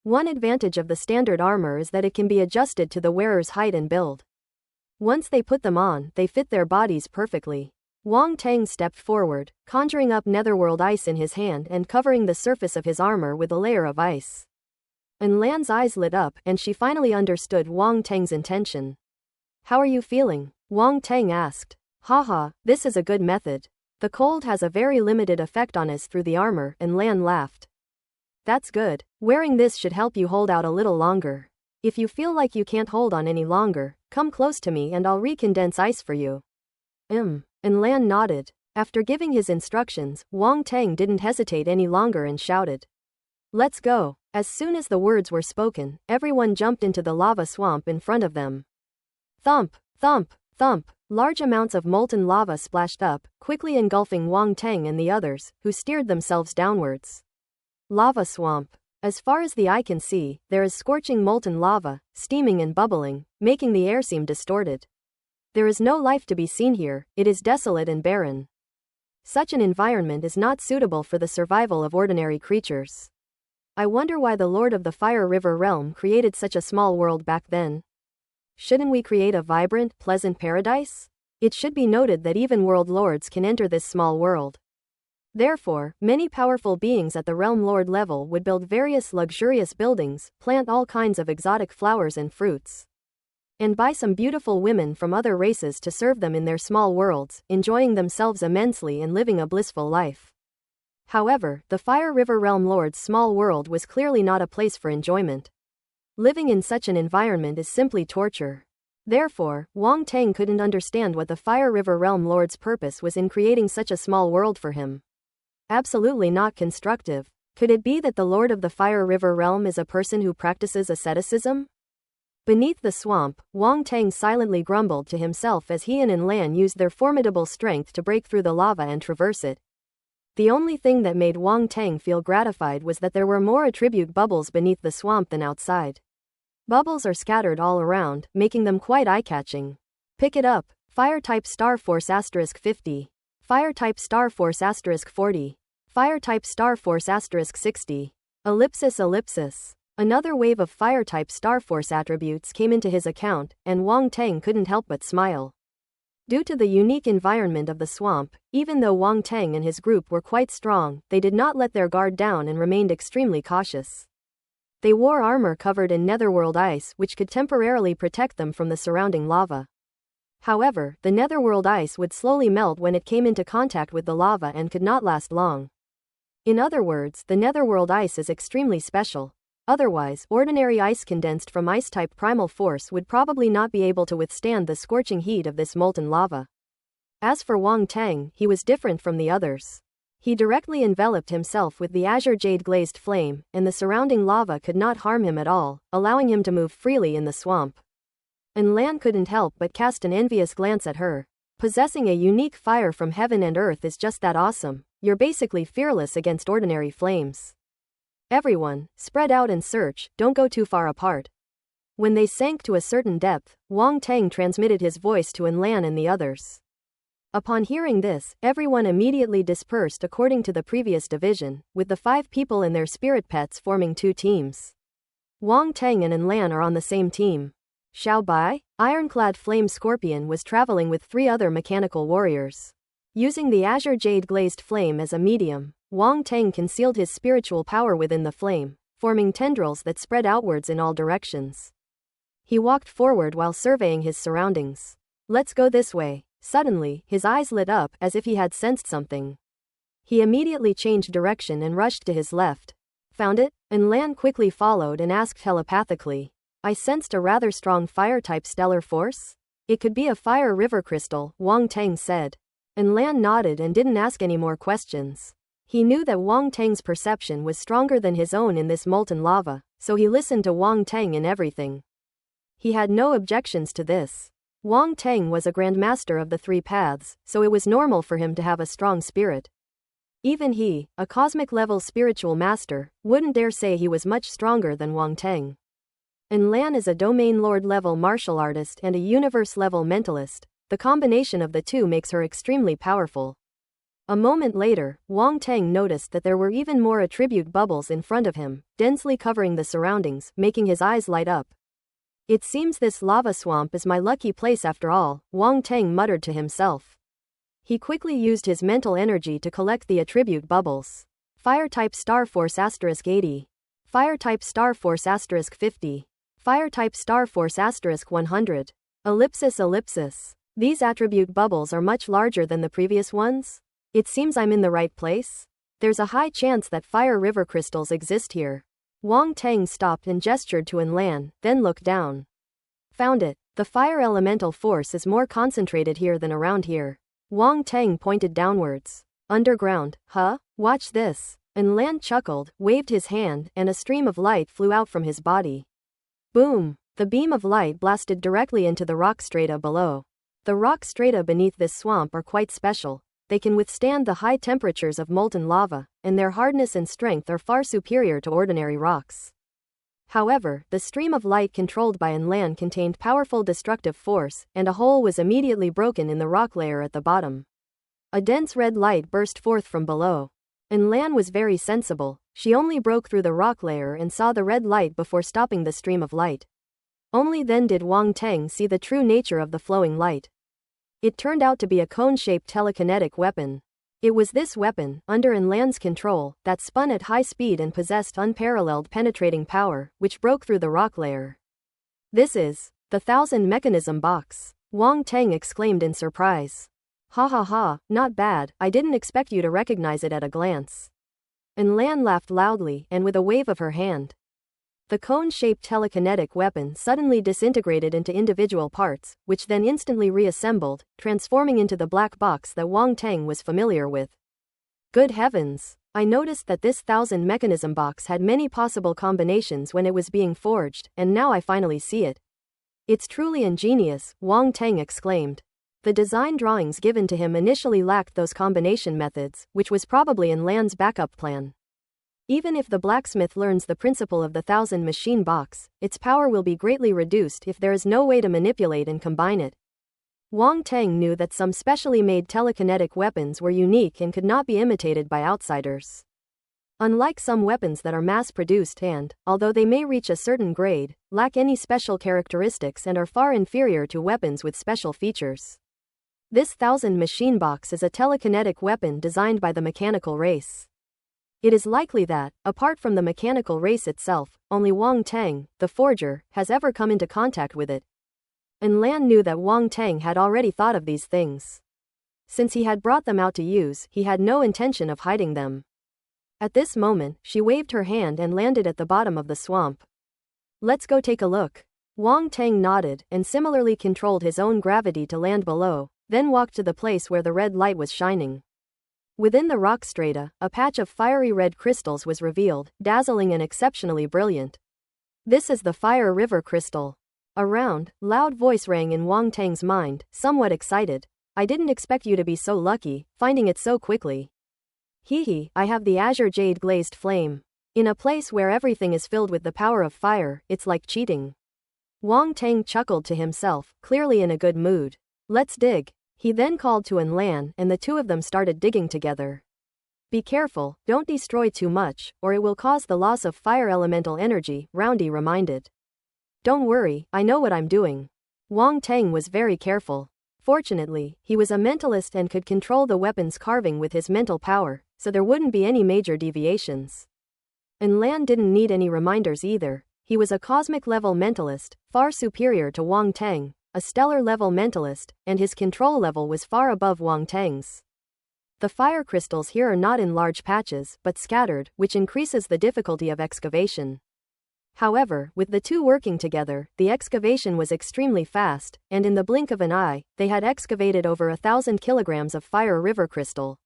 One advantage of the standard armor is that it can be adjusted to the wearer's height and build. Once they put them on, they fit their bodies perfectly. Wang Tang stepped forward, conjuring up netherworld ice in his hand and covering the surface of his armor with a layer of ice. And Lan's eyes lit up, and she finally understood Wang Tang's intention. "How are you feeling?" Wang Tang asked. "Haha, this is a good method. The cold has a very limited effect on us through the armor," and Lan laughed. "That's good. Wearing this should help you hold out a little longer. If you feel like you can't hold on any longer, come close to me and I'll recondense ice for you." And Lan nodded. After giving his instructions, Wang Tang didn't hesitate any longer and shouted, "Let's go." As soon as the words were spoken, everyone jumped into the lava swamp in front of them. Thump, thump, thump. Large amounts of molten lava splashed up, quickly engulfing Wang Tang and the others, who steered themselves downwards. Lava swamp. As far as the eye can see, there is scorching molten lava, steaming and bubbling, making the air seem distorted. There is no life to be seen here, it is desolate and barren. Such an environment is not suitable for the survival of ordinary creatures. I wonder why the Lord of the Fire River realm created such a small world back then. Shouldn't we create a vibrant, pleasant paradise? It should be noted that even world lords can enter this small world. Therefore, many powerful beings at the realm lord level would build various luxurious buildings, plant all kinds of exotic flowers and fruits, and buy some beautiful women from other races to serve them in their small worlds, enjoying themselves immensely and living a blissful life. However, the Fire River Realm Lord's small world was clearly not a place for enjoyment. Living in such an environment is simply torture. Therefore, Wang Tang couldn't understand what the Fire River Realm Lord's purpose was in creating such a small world for him. Absolutely not constructive. Could it be that the Lord of the Fire River Realm is a person who practices asceticism? Beneath the swamp, Wang Tang silently grumbled to himself as he and Lan used their formidable strength to break through the lava and traverse it. The only thing that made Wang Tang feel gratified was that there were more attribute bubbles beneath the swamp than outside. Bubbles are scattered all around, making them quite eye-catching. Pick it up. Fire-type Star Force *50. Fire-type Star Force *40. Fire-type Star Force *60. Ellipsis. Another wave of Fire-type Star Force attributes came into his account, and Wang Tang couldn't help but smile. Due to the unique environment of the swamp, even though Wang Tang and his group were quite strong, they did not let their guard down and remained extremely cautious. They wore armor covered in netherworld ice which could temporarily protect them from the surrounding lava. However, the netherworld ice would slowly melt when it came into contact with the lava and could not last long. In other words, the netherworld ice is extremely special. Otherwise, ordinary ice condensed from ice-type primal force would probably not be able to withstand the scorching heat of this molten lava. As for Wang Tang, he was different from the others. He directly enveloped himself with the azure jade glazed flame, and the surrounding lava could not harm him at all, allowing him to move freely in the swamp. And Lan couldn't help but cast an envious glance at her. Possessing a unique fire from heaven and earth is just that awesome. You're basically fearless against ordinary flames. Everyone, spread out and search, don't go too far apart. When they sank to a certain depth, Wang Tang transmitted his voice to Lan and the others. Upon hearing this, everyone immediately dispersed according to the previous division, with the 5 people and their spirit pets forming 2 teams. Wang Tang and Lan are on the same team. Xiao Bai, ironclad flame scorpion, was traveling with 3 other mechanical warriors. Using the azure jade glazed flame as a medium, Wang Tang concealed his spiritual power within the flame, forming tendrils that spread outwards in all directions. He walked forward while surveying his surroundings. Let's go this way. Suddenly, his eyes lit up as if he had sensed something. He immediately changed direction and rushed to his left. Found it? And Lan quickly followed and asked telepathically. I sensed a rather strong fire-type stellar force? It could be a fire river crystal, Wang Tang said. And Lan nodded and didn't ask any more questions. He knew that Wang Tang's perception was stronger than his own in this molten lava, so he listened to Wang Tang in everything. He had no objections to this. Wang Tang was a grandmaster of the 3 paths, so it was normal for him to have a strong spirit. Even he, a cosmic-level spiritual master, wouldn't dare say he was much stronger than Wang Tang. And Lan is a domain lord-level martial artist and a universe-level mentalist. The combination of the two makes her extremely powerful. A moment later, Wang Teng noticed that there were even more attribute bubbles in front of him, densely covering the surroundings, making his eyes light up. It seems this lava swamp is my lucky place after all, Wang Teng muttered to himself. He quickly used his mental energy to collect the attribute bubbles. Fire-type Star Force *80. Fire-type Star Force *50. Fire-type Star Force *100. Ellipsis. These attribute bubbles are much larger than the previous ones? It seems I'm in the right place? There's a high chance that fire river crystals exist here. Wang Teng stopped and gestured to Enlan, then looked down. Found it. The fire elemental force is more concentrated here than around here. Wang Teng pointed downwards. Underground, huh? Watch this. Enlan chuckled, waved his hand, and a stream of light flew out from his body. Boom! The beam of light blasted directly into the rock strata below. The rock strata beneath this swamp are quite special. They can withstand the high temperatures of molten lava, and their hardness and strength are far superior to ordinary rocks. However, the stream of light controlled by Enlan contained powerful destructive force, and a hole was immediately broken in the rock layer at the bottom. A dense red light burst forth from below. Enlan was very sensible. She only broke through the rock layer and saw the red light before stopping the stream of light. Only then did Wang Teng see the true nature of the flowing light. It turned out to be a cone-shaped telekinetic weapon. It was this weapon, under Enlan's control, that spun at high speed and possessed unparalleled penetrating power, which broke through the rock layer. This is the 1000 mechanism box, Wang Teng exclaimed in surprise. Ha ha ha, not bad, I didn't expect you to recognize it at a glance. Enlan laughed loudly, and with a wave of her hand, the cone-shaped telekinetic weapon suddenly disintegrated into individual parts, which then instantly reassembled, transforming into the black box that Wang Teng was familiar with. Good heavens! I noticed that this 1000 mechanism box had many possible combinations when it was being forged, and now I finally see it. It's truly ingenious, Wang Teng exclaimed. The design drawings given to him initially lacked those combination methods, which was probably Enlan's backup plan. Even if the blacksmith learns the principle of the 1000 machine box, its power will be greatly reduced if there is no way to manipulate and combine it. Wang Teng knew that some specially made telekinetic weapons were unique and could not be imitated by outsiders. Unlike some weapons that are mass-produced and, although they may reach a certain grade, lack any special characteristics and are far inferior to weapons with special features. This 1000 machine box is a telekinetic weapon designed by the mechanical race. It is likely that, apart from the mechanical race itself, only Wang Teng, the forger, has ever come into contact with it. Enlan knew that Wang Teng had already thought of these things. Since he had brought them out to use, he had no intention of hiding them. At this moment, she waved her hand and landed at the bottom of the swamp. Let's go take a look. Wang Teng nodded and similarly controlled his own gravity to land below, then walked to the place where the red light was shining. Within the rock strata, a patch of fiery red crystals was revealed, dazzling and exceptionally brilliant. This is the fire river crystal. A round, loud voice rang in Wang Teng's mind, somewhat excited. I didn't expect you to be so lucky, finding it so quickly. Hee, I have the azure jade glazed flame. In a place where everything is filled with the power of fire, it's like cheating. Wang Teng chuckled to himself, clearly in a good mood. Let's dig. He then called to Enlan, and the two of them started digging together. Be careful, don't destroy too much, or it will cause the loss of fire elemental energy, Roundy reminded. Don't worry, I know what I'm doing. Wang Teng was very careful. Fortunately, he was a mentalist and could control the weapon's carving with his mental power, so there wouldn't be any major deviations. Enlan didn't need any reminders either. He was a cosmic-level mentalist, far superior to Wang Teng, a stellar-level mentalist, and his control level was far above Wang Teng's. The fire crystals here are not in large patches, but scattered, which increases the difficulty of excavation. However, with the two working together, the excavation was extremely fast, and in the blink of an eye, they had excavated over 1,000 kilograms of fire river crystal.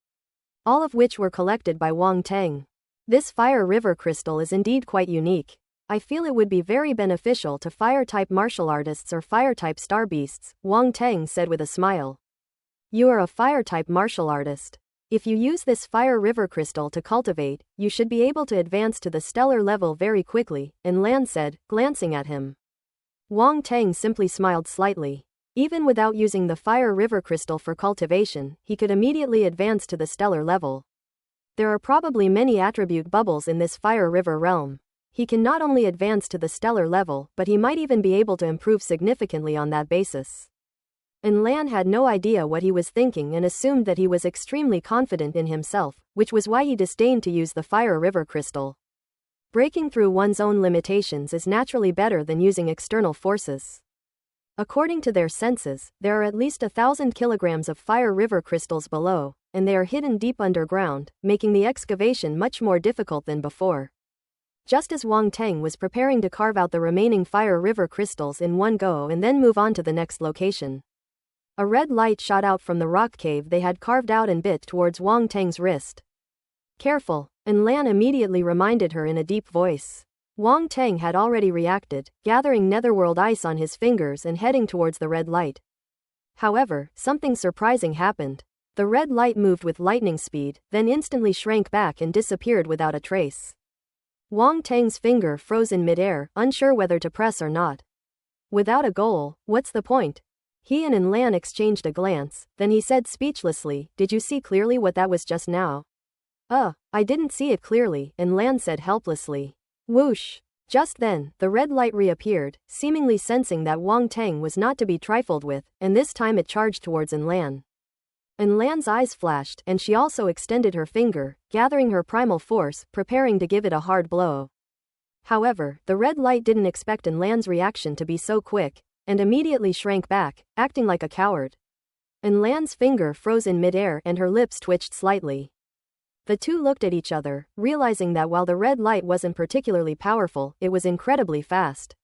All of which were collected by Wang Teng. This fire river crystal is indeed quite unique. I feel it would be very beneficial to fire-type martial artists or fire-type star beasts, Wang Teng said with a smile. You are a fire-type martial artist. If you use this fire river crystal to cultivate, you should be able to advance to the stellar level very quickly, Enlan said, glancing at him. Wang Teng simply smiled slightly. Even without using the fire river crystal for cultivation, he could immediately advance to the stellar level. There are probably many attribute bubbles in this fire river realm. He can not only advance to the stellar level, but he might even be able to improve significantly on that basis. And Lan had no idea what he was thinking and assumed that he was extremely confident in himself, which was why he disdained to use the fire river crystal. Breaking through one's own limitations is naturally better than using external forces. According to their senses, there are at least 1,000 kilograms of fire river crystals below, and they are hidden deep underground, making the excavation much more difficult than before. Just as Wang Teng was preparing to carve out the remaining fire river crystals in one go and then move on to the next location, a red light shot out from the rock cave they had carved out and bit towards Wang Teng's wrist. Careful, and Lan immediately reminded her in a deep voice. Wang Teng had already reacted, gathering netherworld ice on his fingers and heading towards the red light. However, something surprising happened. The red light moved with lightning speed, then instantly shrank back and disappeared without a trace. Wang Teng's finger froze in midair, unsure whether to press or not. Without a goal, what's the point? He and Lan exchanged a glance, then he said speechlessly, "Did you see clearly what that was just now?" I didn't see it clearly," and Lan said helplessly. Whoosh! Just then, the red light reappeared, seemingly sensing that Wang Teng was not to be trifled with, and this time it charged towards Lan. Lan's eyes flashed, and she also extended her finger, gathering her primal force, preparing to give it a hard blow. However, the red light didn't expect Lan's reaction to be so quick, and immediately shrank back, acting like a coward. Lan's finger froze in midair and her lips twitched slightly. The two looked at each other, realizing that while the red light wasn't particularly powerful, it was incredibly fast.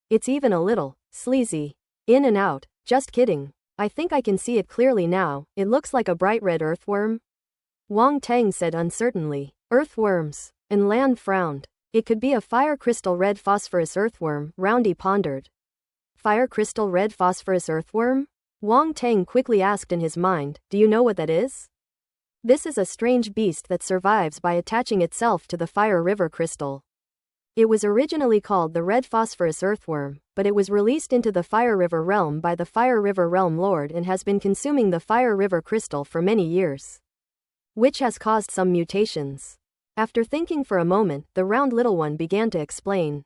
It's even a little sleazy. In and out. Just kidding. I think I can see it clearly now. It looks like a bright red earthworm. Wang Teng said uncertainly. Earthworms. And Lan frowned. It could be a fire crystal red phosphorus earthworm, Roundy pondered. Fire crystal red phosphorus earthworm? Wang Teng quickly asked in his mind, do you know what that is? This is a strange beast that survives by attaching itself to the fire river crystal. It was originally called the red phosphorus earthworm, but it was released into the fire river realm by the fire river realm lord and has been consuming the fire river crystal for many years, which has caused some mutations. After thinking for a moment, the round little one began to explain.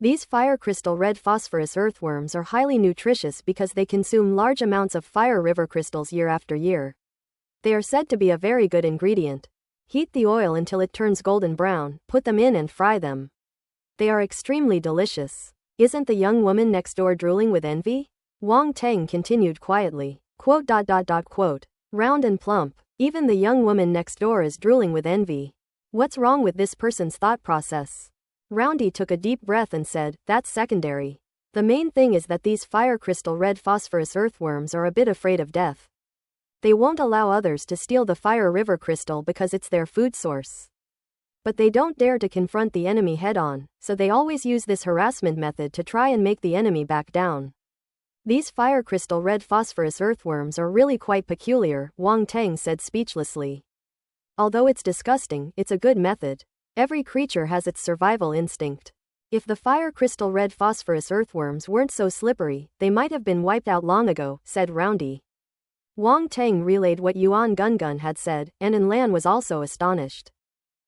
These fire crystal red phosphorus earthworms are highly nutritious because they consume large amounts of fire river crystals year after year. They are said to be a very good ingredient. Heat the oil until it turns golden brown, put them in and fry them. They are extremely delicious. Isn't the young woman next door drooling with envy? Wang Teng continued quietly. Quote. Round and plump. Even the young woman next door is drooling with envy. What's wrong with this person's thought process? Roundy took a deep breath and said, that's secondary. The main thing is that these fire crystal red phosphorus earthworms are a bit afraid of death. They won't allow others to steal the fire river crystal because it's their food source. But they don't dare to confront the enemy head-on, so they always use this harassment method to try and make the enemy back down. These fire crystal red phosphorus earthworms are really quite peculiar, Wang Teng said speechlessly. Although it's disgusting, it's a good method. Every creature has its survival instinct. If the fire crystal red phosphorus earthworms weren't so slippery, they might have been wiped out long ago, said Roundy. Wang Teng relayed what Yuan Gungun had said, and Lan was also astonished.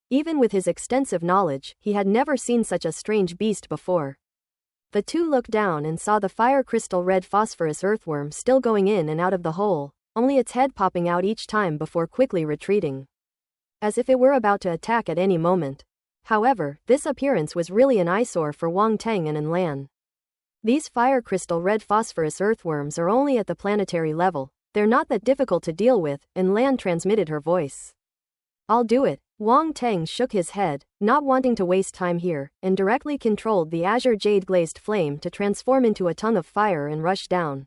Even with his extensive knowledge, he had never seen such a strange beast before. The two looked down and saw the fire crystal red phosphorus earthworm still going in and out of the hole, only its head popping out each time before quickly retreating, as if it were about to attack at any moment. However, this appearance was really an eyesore for Wang Teng and Lan. These fire crystal red phosphorus earthworms are only at the planetary level. They're not that difficult to deal with, and Lan transmitted her voice. I'll do it. Wang Teng shook his head, not wanting to waste time here, and directly controlled the azure jade glazed flame to transform into a tongue of fire and rush down.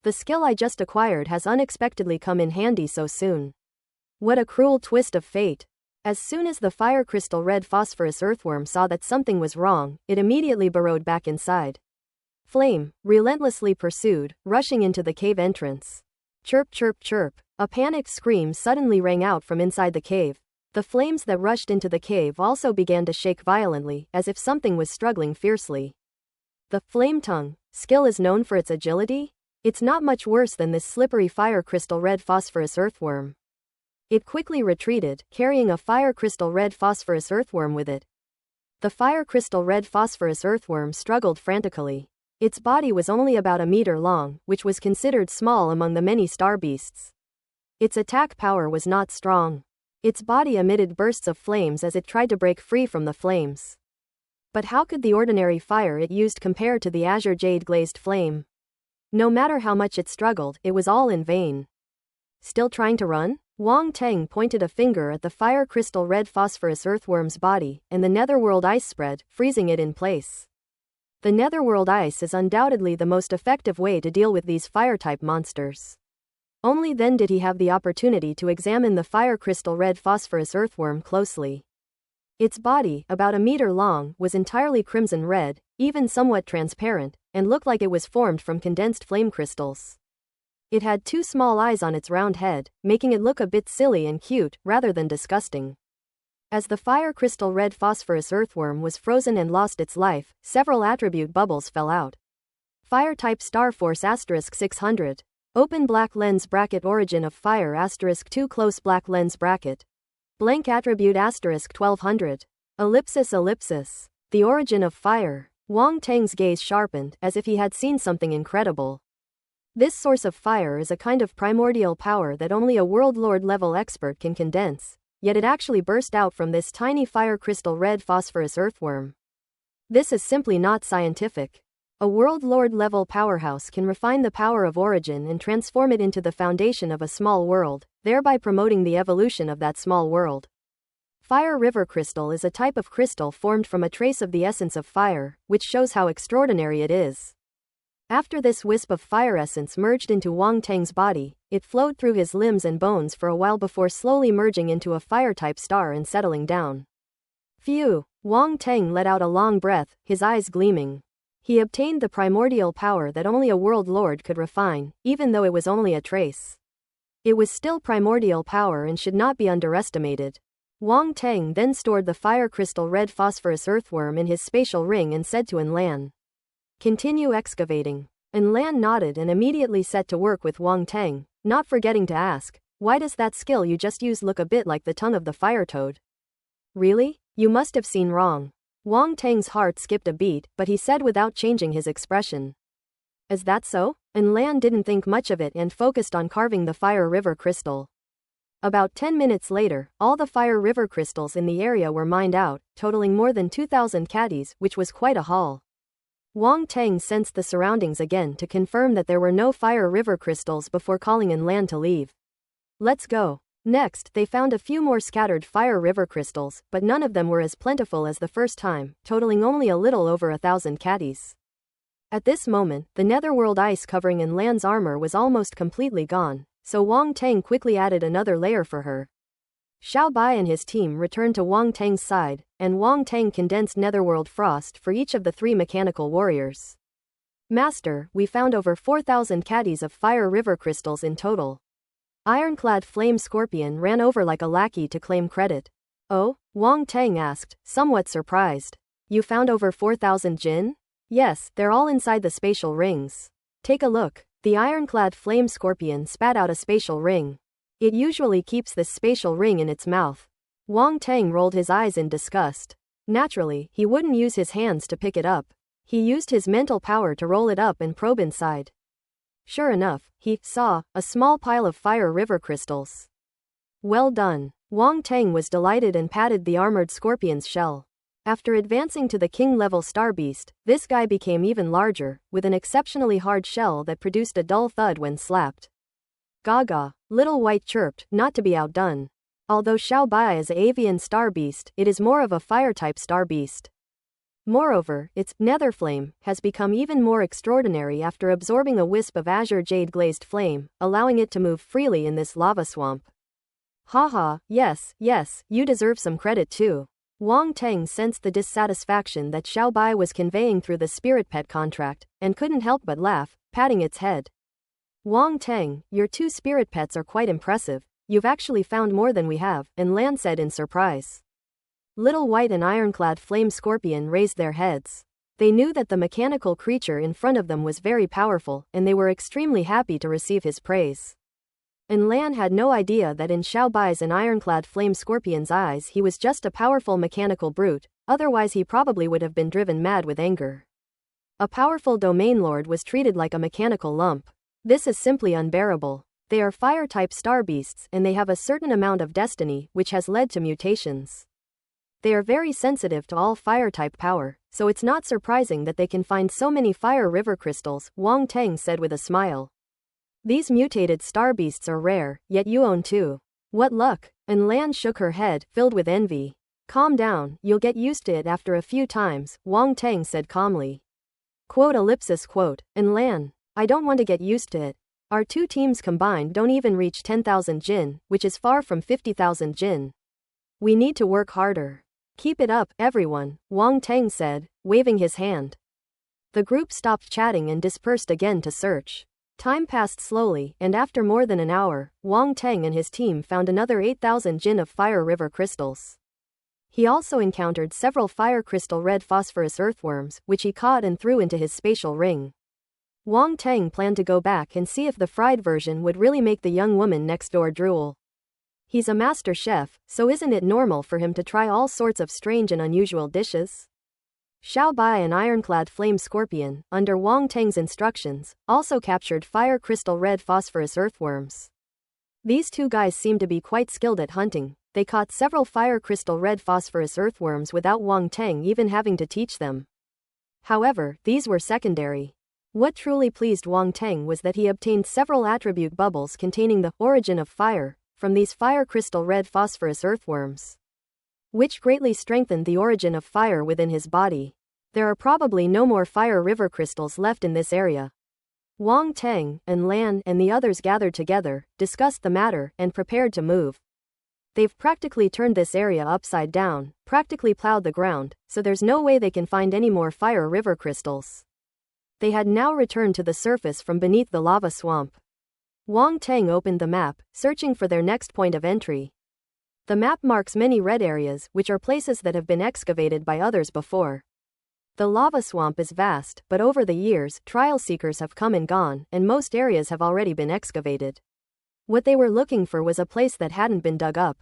The skill I just acquired has unexpectedly come in handy so soon. What a cruel twist of fate. As soon as the fire crystal red phosphorus earthworm saw that something was wrong, it immediately burrowed back inside. Flame, relentlessly pursued, rushing into the cave entrance. Chirp chirp chirp. A panicked scream suddenly rang out from inside the cave. The flames that rushed into the cave also began to shake violently, as if something was struggling fiercely. The flame tongue skill is known for its agility? It's not much worse than this slippery fire crystal red phosphorus earthworm. It quickly retreated, carrying a fire crystal red phosphorus earthworm with it. The fire crystal red phosphorus earthworm struggled frantically. Its body was only about a meter long, which was considered small among the many star beasts. Its attack power was not strong. Its body emitted bursts of flames as it tried to break free from the flames. But how could the ordinary fire it used compare to the azure jade glazed flame? No matter how much it struggled, it was all in vain. Still trying to run? Wang Teng pointed a finger at the fire crystal red phosphorus earthworm's body, and the netherworld ice spread, freezing it in place. The netherworld ice is undoubtedly the most effective way to deal with these fire-type monsters. Only then did he have the opportunity to examine the fire crystal red phosphorus earthworm closely. Its body, about a meter long, was entirely crimson red, even somewhat transparent, and looked like it was formed from condensed flame crystals. It had 2 small eyes on its round head, making it look a bit silly and cute, rather than disgusting. As the fire crystal red phosphorus earthworm was frozen and lost its life, several attribute bubbles fell out. Fire type star force *600. Open black lens bracket origin of fire *2 close black lens bracket. Blank attribute *1200. Ellipsis. The origin of fire. Wang Teng's gaze sharpened, as if he had seen something incredible. This source of fire is a kind of primordial power that only a world lord level expert can condense, yet it actually burst out from this tiny fire crystal red phosphorus earthworm. This is simply not scientific. A world lord level powerhouse can refine the power of origin and transform it into the foundation of a small world, thereby promoting the evolution of that small world. Fire river crystal is a type of crystal formed from a trace of the essence of fire, which shows how extraordinary it is. After this wisp of fire essence merged into Wang Teng's body, it flowed through his limbs and bones for a while before slowly merging into a fire-type star and settling down. Phew! Wang Teng let out a long breath, his eyes gleaming. He obtained the primordial power that only a world lord could refine, even though it was only a trace. It was still primordial power and should not be underestimated. Wang Teng then stored the fire crystal red phosphorus earthworm in his spatial ring and said to Enlan, "Continue excavating." Enlan nodded and immediately set to work with Wang Teng, not forgetting to ask, "Why does that skill you just used look a bit like the tongue of the fire toad?" "Really? You must have seen wrong." Wang Teng's heart skipped a beat, but he said without changing his expression, "Is that so?" Enlan didn't think much of it and focused on carving the fire river crystal. About 10 minutes later, all the fire river crystals in the area were mined out, totaling more than 2,000 caddies, which was quite a haul. Wang Teng sensed the surroundings again to confirm that there were no fire river crystals before calling Enlan to leave. "Let's go." Next, they found a few more scattered fire river crystals, but none of them were as plentiful as the first time, totaling only a little over 1,000 caddies. At this moment, the netherworld ice covering Enlan's armor was almost completely gone, so Wang Teng quickly added another layer for her. Xiao Bai and his team returned to Wang Teng's side, and Wang Teng condensed netherworld frost for each of the 3 mechanical warriors. "Master, we found over 4,000 caddies of fire river crystals in total." Ironclad Flame Scorpion ran over like a lackey to claim credit. "Oh?" Wang Teng asked, somewhat surprised. "You found over 4,000 jinn?" "Yes, they're all inside the spatial rings." "Take a look." The Ironclad Flame Scorpion spat out a spatial ring. It usually keeps this spatial ring in its mouth. Wang Teng rolled his eyes in disgust. Naturally, he wouldn't use his hands to pick it up. He used his mental power to roll it up and probe inside. Sure enough, he saw a small pile of fire river crystals. "Well done." Wang Teng was delighted and patted the armored scorpion's shell. After advancing to the king-level star beast, this guy became even larger, with an exceptionally hard shell that produced a dull thud when slapped. "Gaga," Little White chirped, not to be outdone. Although Xiao Bai is an avian star beast, it is more of a fire-type star beast. Moreover, its netherflame has become even more extraordinary after absorbing a wisp of azure jade glazed flame, allowing it to move freely in this lava swamp. "Haha, yes, you deserve some credit too." Wang Teng sensed the dissatisfaction that Xiao Bai was conveying through the spirit pet contract, and couldn't help but laugh, patting its head. "Wang Teng, your 2 spirit pets are quite impressive. You've actually found more than we have," Enlan said in surprise. Little White and Ironclad Flame Scorpion raised their heads. They knew that the mechanical creature in front of them was very powerful, and they were extremely happy to receive his praise. And Lan had no idea that in Xiao Bai's and ironclad flame scorpion's eyes he was just a powerful mechanical brute, otherwise he probably would have been driven mad with anger. A powerful domain lord was treated like a mechanical lump. This is simply unbearable. They are fire-type star beasts and they have a certain amount of destiny, which has led to mutations. They are very sensitive to all fire-type power, so it's not surprising that they can find so many fire river crystals, Wang Teng said with a smile. These mutated star beasts are rare, yet you own two. What luck? And Lan shook her head, filled with envy. Calm down, you'll get used to it after a few times, Wang Teng said calmly. Quote. And Lan, I don't want to get used to it. Our two teams combined don't even reach 10,000 jin, which is far from 50,000 jin. We need to work harder. Keep it up, everyone, Wang Teng said, waving his hand. The group stopped chatting and dispersed again to search. Time passed slowly, and after more than an hour, Wang Teng and his team found another 8,000 jin of fire river crystals. He also encountered several fire crystal red phosphorus earthworms, which he caught and threw into his spatial ring. Wang Teng planned to go back and see if the fried version would really make the young woman next door drool. He's a master chef, so isn't it normal for him to try all sorts of strange and unusual dishes? Xiao Bai and ironclad flame scorpion, under Wang Teng's instructions, also captured fire crystal red phosphorus earthworms. These two guys seemed to be quite skilled at hunting. They caught several fire crystal red phosphorus earthworms without Wang Teng even having to teach them. However, these were secondary. What truly pleased Wang Teng was that he obtained several attribute bubbles containing the origin of fire from these fire crystal red phosphorus earthworms, which greatly strengthened the origin of fire within his body. There are probably no more fire river crystals left in this area. Wang Teng and Lan and the others gathered together, discussed the matter, and prepared to move. They've practically turned this area upside down, practically plowed the ground, so there's no way they can find any more fire river crystals. They had now returned to the surface from beneath the lava swamp. Wang Teng opened the map, searching for their next point of entry. The map marks many red areas, which are places that have been excavated by others before. The lava swamp is vast, but over the years, trial seekers have come and gone, and most areas have already been excavated. What they were looking for was a place that hadn't been dug up.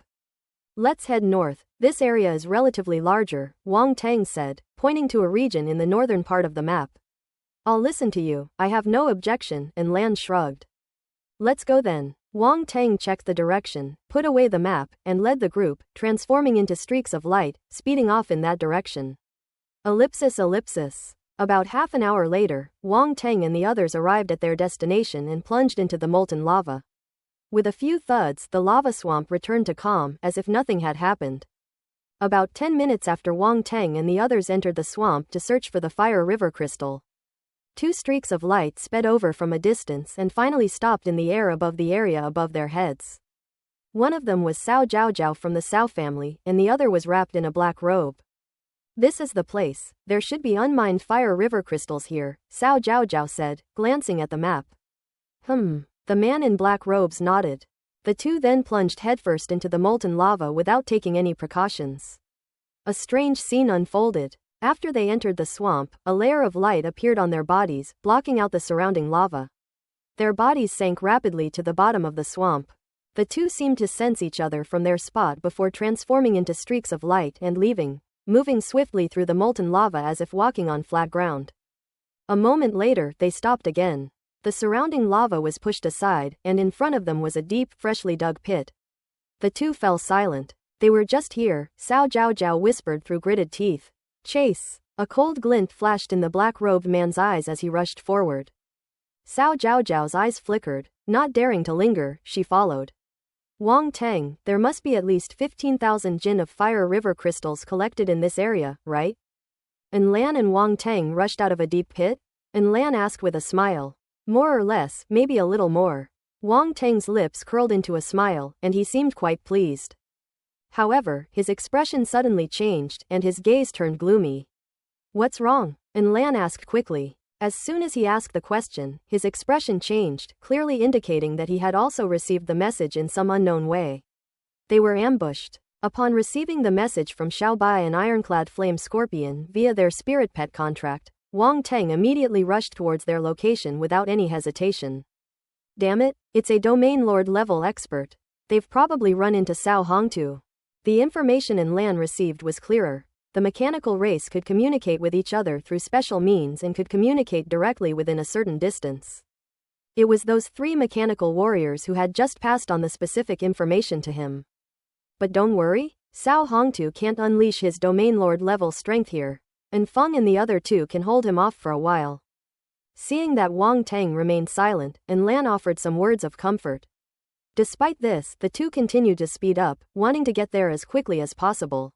Let's head north. This area is relatively larger, Wang Teng said, pointing to a region in the northern part of the map. I'll listen to you, I have no objection, and Lan shrugged. Let's go then. Wang Teng checked the direction, put away the map, and led the group, transforming into streaks of light, speeding off in that direction. Ellipsis. About half an hour later, Wang Teng and the others arrived at their destination and plunged into the molten lava. With a few thuds, the lava swamp returned to calm, as if nothing had happened. About 10 minutes after Wang Teng and the others entered the swamp to search for the fire river crystal. Two streaks of light sped over from a distance and finally stopped in the air above the area above their heads. One of them was Cao Zhaozhao from the Cao family, and the other was wrapped in a black robe. This is the place. There should be unmined fire river crystals here, Cao Zhaozhao said, glancing at the map. The man in black robes nodded. The two then plunged headfirst into the molten lava without taking any precautions. A strange scene unfolded. After they entered the swamp, a layer of light appeared on their bodies, blocking out the surrounding lava. Their bodies sank rapidly to the bottom of the swamp. The two seemed to sense each other from their spot before transforming into streaks of light and leaving, moving swiftly through the molten lava as if walking on flat ground. A moment later, they stopped again. The surrounding lava was pushed aside, and in front of them was a deep, freshly dug pit. The two fell silent. They were just here, Cao Zhaozhao whispered through gritted teeth. Chase! A cold glint flashed in the black-robed man's eyes as he rushed forward. Cao Zhaozhao's eyes flickered. Not daring to linger, she followed. Wang Teng, there must be at least 15,000 jin of fire river crystals collected in this area, right? And Lan and Wang Teng rushed out of a deep pit? And Lan asked with a smile. More or less, maybe a little more. Wang Teng's lips curled into a smile, and he seemed quite pleased. However, his expression suddenly changed, and his gaze turned gloomy. What's wrong? And Lan asked quickly. As soon as he asked the question, his expression changed, clearly indicating that he had also received the message in some unknown way. They were ambushed. Upon receiving the message from Xiao Bai and Ironclad Flame Scorpion via their spirit pet contract, Wang Teng immediately rushed towards their location without any hesitation. Damn it, it's a domain lord level expert. They've probably run into Cao Hongtu. The information in Lan received was clearer. The mechanical race could communicate with each other through special means and could communicate directly within a certain distance. It was those 3 mechanical warriors who had just passed on the specific information to him. But don't worry, Cao Hongtu can't unleash his domain lord level strength here, and Feng and the other 2 can hold him off for a while. Seeing that Wang Teng remained silent, and Lan offered some words of comfort. Despite this, the 2 continued to speed up, wanting to get there as quickly as possible.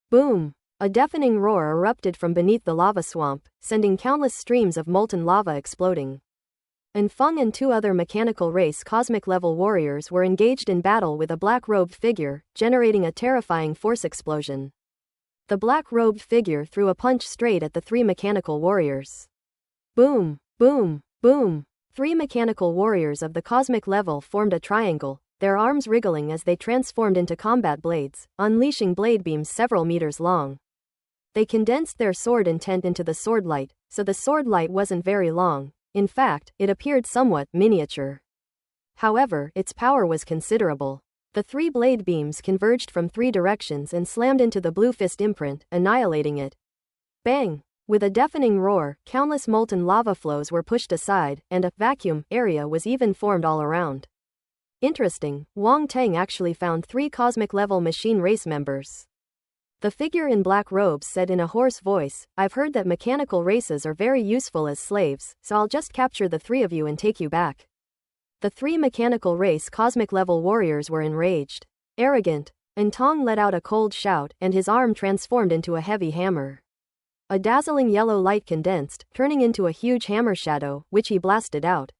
Boom! A deafening roar erupted from beneath the lava swamp, sending countless streams of molten lava exploding. And Feng and 2 other mechanical race cosmic-level warriors were engaged in battle with a black-robed figure, generating a terrifying force explosion. The black-robed figure threw a punch straight at the 3 mechanical warriors. Boom! Boom! Boom! 3 mechanical warriors of the cosmic level formed a triangle, their arms wriggling as they transformed into combat blades, unleashing blade beams several meters long. They condensed their sword intent into the sword light, so the sword light wasn't very long. In fact, it appeared somewhat miniature. However, its power was considerable. The 3 blade beams converged from 3 directions and slammed into the blue fist imprint, annihilating it. Bang! With a deafening roar, countless molten lava flows were pushed aside, and a vacuum area was even formed all around. Interesting, Wang Teng actually found 3 cosmic-level machine race members. The figure in black robes said in a hoarse voice, "I've heard that mechanical races are very useful as slaves, so I'll just capture the 3 of you and take you back." The 3 mechanical race cosmic-level warriors were enraged. Arrogant. And Tong let out a cold shout, and his arm transformed into a heavy hammer. A dazzling yellow light condensed, turning into a huge hammer shadow, which he blasted out.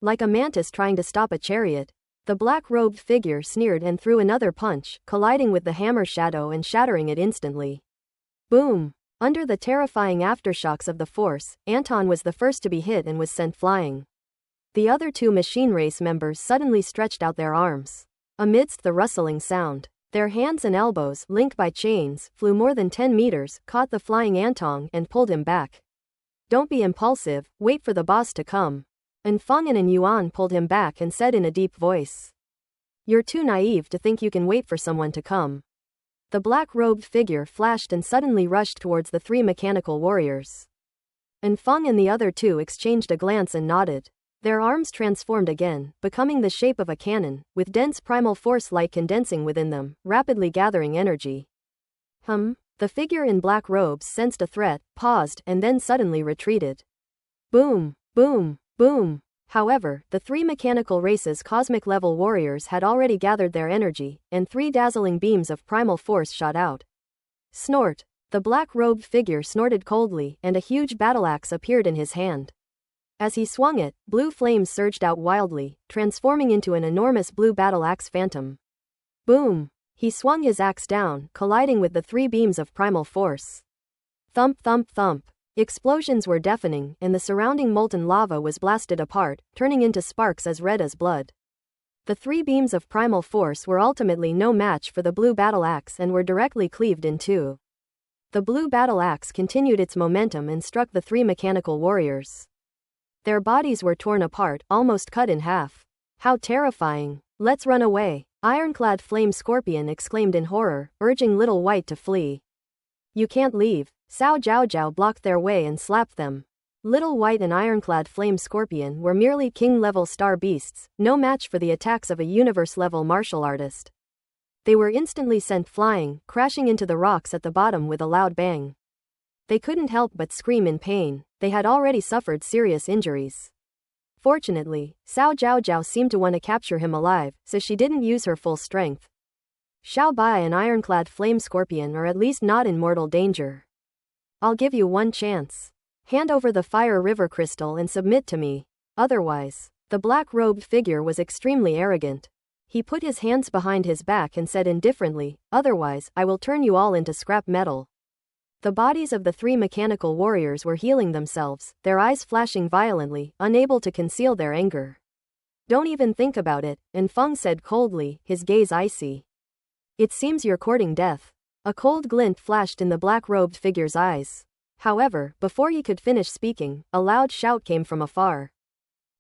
Like a mantis trying to stop a chariot, the black-robed figure sneered and threw another punch, colliding with the hammer shadow and shattering it instantly. Boom! Under the terrifying aftershocks of the force, Anton was the first to be hit and was sent flying. The other 2 machine race members suddenly stretched out their arms. Amidst the rustling sound, their hands and elbows, linked by chains, flew more than 10 meters, caught the flying Anton and pulled him back. "Don't be impulsive, wait for the boss to come." And Feng and Yuan pulled him back and said in a deep voice, "You're too naive to think you can wait for someone to come." The black-robed figure flashed and suddenly rushed towards the 3 mechanical warriors. And Feng and the other 2 exchanged a glance and nodded. Their arms transformed again, becoming the shape of a cannon, with dense primal force light condensing within them, rapidly gathering energy. The figure in black robes sensed a threat, paused, and then suddenly retreated. Boom! Boom! Boom! However, the 3 mechanical races cosmic-level warriors had already gathered their energy, and 3 dazzling beams of primal force shot out. Snort! The black-robed figure snorted coldly, and a huge battle-axe appeared in his hand. As he swung it, blue flames surged out wildly, transforming into an enormous blue battle-axe phantom. Boom! He swung his axe down, colliding with the 3 beams of primal force. Thump thump thump! Explosions were deafening, and the surrounding molten lava was blasted apart, turning into sparks as red as blood. The 3 beams of primal force were ultimately no match for the blue battle-axe and were directly cleaved in 2. The blue battle-axe continued its momentum and struck the 3 mechanical warriors. Their bodies were torn apart, almost cut in half. "How terrifying! Let's run away!" Ironclad Flame Scorpion exclaimed in horror, urging Little White to flee. "You can't leave." Cao Zhaozhao blocked their way and slapped them. Little White and Ironclad Flame Scorpion were merely king-level star beasts, no match for the attacks of a universe-level martial artist. They were instantly sent flying, crashing into the rocks at the bottom with a loud bang. They couldn't help but scream in pain. They had already suffered serious injuries. Fortunately, Cao Zhaozhao seemed to want to capture him alive, so she didn't use her full strength. Xiao Bai and Ironclad Flame Scorpion are at least not in mortal danger. "I'll give you one chance. Hand over the Fire River Crystal and submit to me. Otherwise." The black-robed figure was extremely arrogant. He put his hands behind his back and said indifferently, "Otherwise, I will turn you all into scrap metal." The bodies of the 3 mechanical warriors were healing themselves, their eyes flashing violently, unable to conceal their anger. "Don't even think about it," and Feng said coldly, his gaze icy. It seems you're courting death. A cold glint flashed in the black-robed figure's eyes. However, before he could finish speaking, a loud shout came from afar.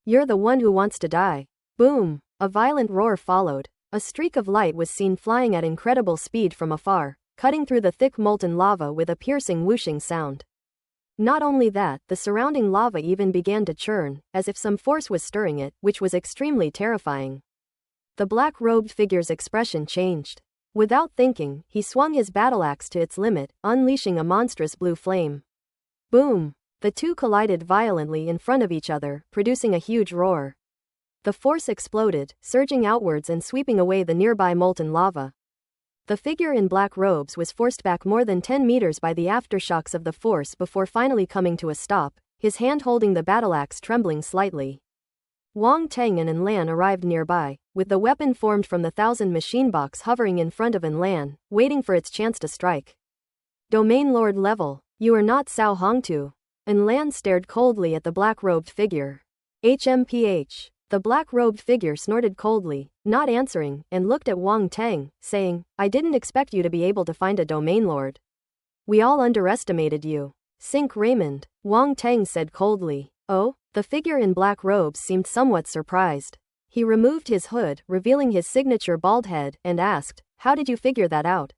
You're the one who wants to die. Boom! A violent roar followed. A streak of light was seen flying at incredible speed from afar, cutting through the thick molten lava with a piercing whooshing sound. Not only that, the surrounding lava even began to churn, as if some force was stirring it, which was extremely terrifying. The black-robed figure's expression changed. Without thinking, he swung his battle axe to its limit, unleashing a monstrous blue flame. Boom! The two collided violently in front of each other, producing a huge roar. The force exploded, surging outwards and sweeping away the nearby molten lava. The figure in black robes was forced back more than 10 meters by the aftershocks of the force before finally coming to a stop, his hand holding the battle axe trembling slightly. Wang Teng and Lan arrived nearby, with the weapon formed from the 1,000 machine box hovering in front of Lan, waiting for its chance to strike. Domain Lord level, you are not Cao Hongtu. Lan stared coldly at the black-robed figure. HMPH. The black-robed figure snorted coldly, not answering, and looked at Wang Teng, saying, I didn't expect you to be able to find a domain lord. We all underestimated you. Sink Raymond, Wang Teng said coldly. Oh? The figure in black robes seemed somewhat surprised. He removed his hood, revealing his signature bald head, and asked, how did you figure that out?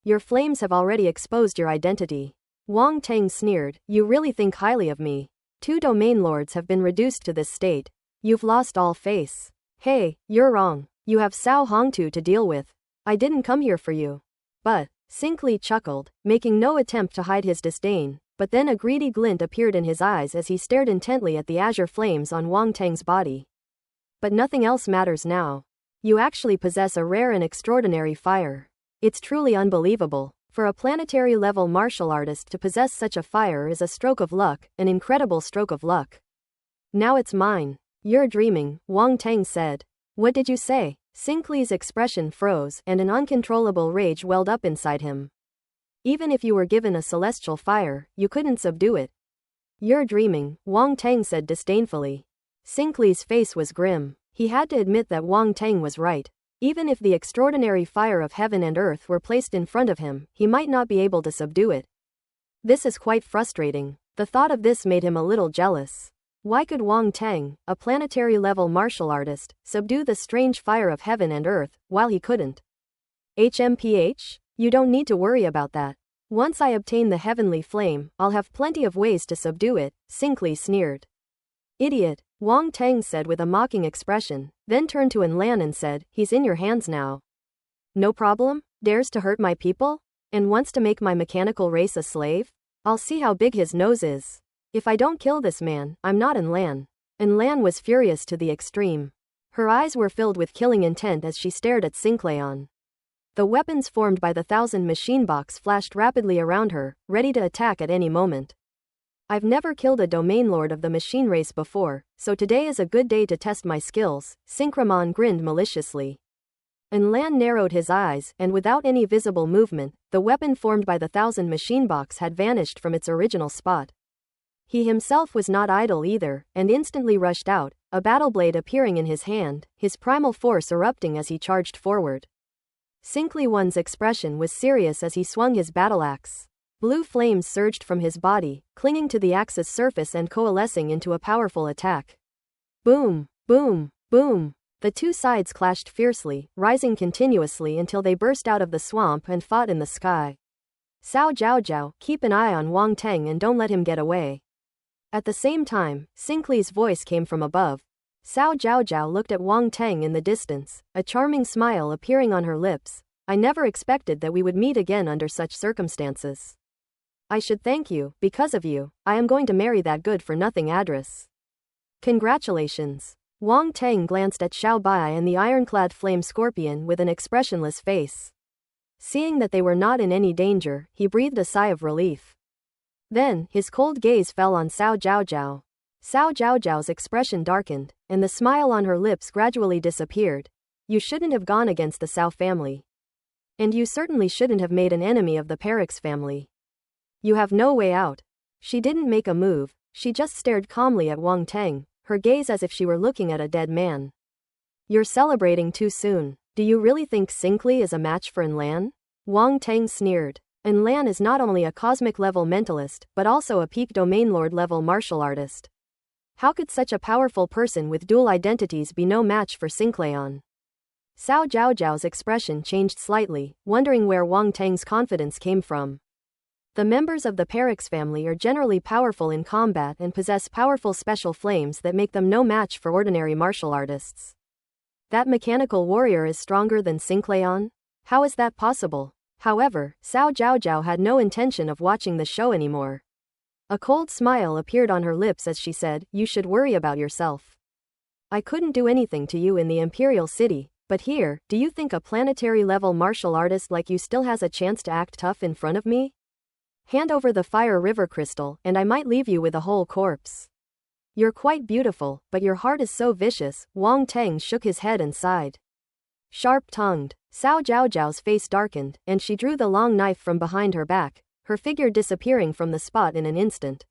Your flames have already exposed your identity. Wang Teng sneered, you really think highly of me. 2 domain lords have been reduced to this state. You've lost all face. Hey, you're wrong. You have Cao Hongtu to deal with. I didn't come here for you. But, Sink Li chuckled, making no attempt to hide his disdain, but then a greedy glint appeared in his eyes as he stared intently at the azure flames on Wang Teng's body. But nothing else matters now. You actually possess a rare and extraordinary fire. It's truly unbelievable. For a planetary-level martial artist to possess such a fire is a stroke of luck, an incredible stroke of luck. Now it's mine. You're dreaming, Wang Teng said. What did you say? Sink Li's expression froze, and an uncontrollable rage welled up inside him. Even if you were given a celestial fire, you couldn't subdue it. You're dreaming, Wang Teng said disdainfully. Sink Li's face was grim. He had to admit that Wang Teng was right. Even if the extraordinary fire of heaven and earth were placed in front of him, he might not be able to subdue it. This is quite frustrating. The thought of this made him a little jealous. Why could Wang Teng, a planetary-level martial artist, subdue the strange fire of heaven and earth, while he couldn't? HMPH? You don't need to worry about that. Once I obtain the heavenly flame, I'll have plenty of ways to subdue it, Sink Li sneered. Idiot, Wang Teng said with a mocking expression, then turned to Lan and said, he's in your hands now. No problem? Dares to hurt my people? And wants to make my mechanical race a slave? I'll see how big his nose is. If I don't kill this man, I'm not Lan. Lan was furious to the extreme. Her eyes were filled with killing intent as she stared at Sinclayon. The weapons formed by the 1,000 machine box flashed rapidly around her, ready to attack at any moment. I've never killed a domain lord of the machine race before, so today is a good day to test my skills, Syncramon grinned maliciously. Lan narrowed his eyes, and without any visible movement, the weapon formed by the 1,000 machine box had vanished from its original spot. He himself was not idle either, and instantly rushed out, a battle blade appearing in his hand, his primal force erupting as he charged forward. Sinclaion's expression was serious as he swung his battle axe. Blue flames surged from his body, clinging to the axe's surface and coalescing into a powerful attack. Boom, boom, boom. The two sides clashed fiercely, rising continuously until they burst out of the swamp and fought in the sky. Cao Zhaozhao, keep an eye on Wang Teng and don't let him get away. At the same time, Sinclaion's voice came from above. Cao Zhaozhao looked at Wang Teng in the distance, a charming smile appearing on her lips. I never expected that we would meet again under such circumstances. I should thank you, because of you, I am going to marry that good-for-nothing address. Congratulations. Wang Teng glanced at Xiao Bai and the ironclad flame scorpion with an expressionless face. Seeing that they were not in any danger, he breathed a sigh of relief. Then, his cold gaze fell on Cao Zhaozhao. Cao Zhaozhao's expression darkened, and the smile on her lips gradually disappeared. You shouldn't have gone against the Cao family. And you certainly shouldn't have made an enemy of the Perix family. You have no way out. She didn't make a move, she just stared calmly at Wang Teng, her gaze as if she were looking at a dead man. You're celebrating too soon. Do you really think Sinclair is a match for Lan? Wang Tang sneered. Lan is not only a cosmic-level mentalist, but also a peak domain lord-level martial artist. How could such a powerful person with dual identities be no match for Sinclair? Cao Zhao's expression changed slightly, wondering where Wang Tang's confidence came from. The members of the Perix family are generally powerful in combat and possess powerful special flames that make them no match for ordinary martial artists. That mechanical warrior is stronger than Sinclair? How is that possible? However, Cao Zhao had no intention of watching the show anymore. A cold smile appeared on her lips as she said, "You should worry about yourself. I couldn't do anything to you in the Imperial City, but here, do you think a planetary-level martial artist like you still has a chance to act tough in front of me? Hand over the fire river crystal, and I might leave you with a whole corpse. You're quite beautiful, but your heart is so vicious." Wang Tang shook his head and sighed. Sharp-tongued, Cao Zhao's face darkened, and she drew the long knife from behind her back, her figure disappearing from the spot in an instant.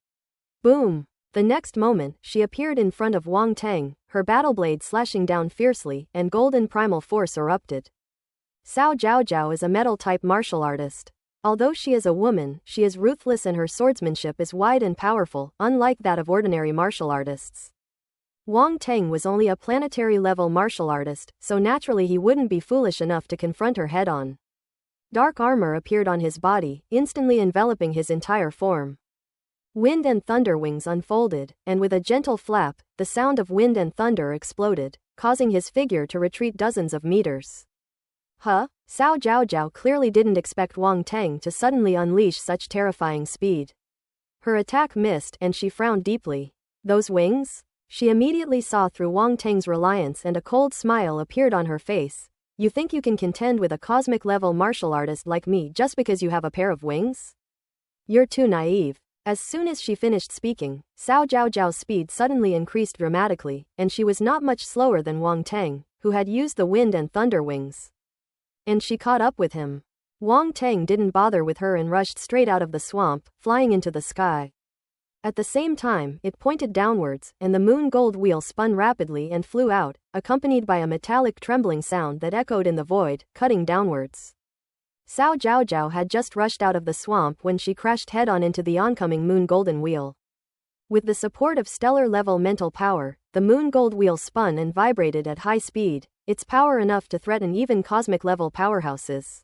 Boom! The next moment, she appeared in front of Wang Tang, her battle blade slashing down fiercely, and golden primal force erupted. Cao Zhao is a metal-type martial artist. Although she is a woman, she is ruthless and her swordsmanship is wide and powerful, unlike that of ordinary martial artists. Wang Tang was only a planetary-level martial artist, so naturally he wouldn't be foolish enough to confront her head-on. Dark armor appeared on his body, instantly enveloping his entire form. Wind and thunder wings unfolded, and with a gentle flap, the sound of wind and thunder exploded, causing his figure to retreat dozens of meters. Cao Zhao clearly didn't expect Wang Tang to suddenly unleash such terrifying speed. Her attack missed and she frowned deeply. Those wings? She immediately saw through Wang Tang's reliance and a cold smile appeared on her face. You think you can contend with a cosmic-level martial artist like me just because you have a pair of wings? You're too naive. As soon as she finished speaking, Cao Zhao's speed suddenly increased dramatically, and she was not much slower than Wang Tang, who had used the wind and thunder wings. And she caught up with him. Wang Tang didn't bother with her and rushed straight out of the swamp, flying into the sky. At the same time, it pointed downwards, and the moon gold wheel spun rapidly and flew out, accompanied by a metallic trembling sound that echoed in the void, cutting downwards. Cao Zhao had just rushed out of the swamp when she crashed head-on into the oncoming moon golden wheel. With the support of stellar-level mental power, the moon gold wheel spun and vibrated at high speed, its power enough to threaten even cosmic-level powerhouses.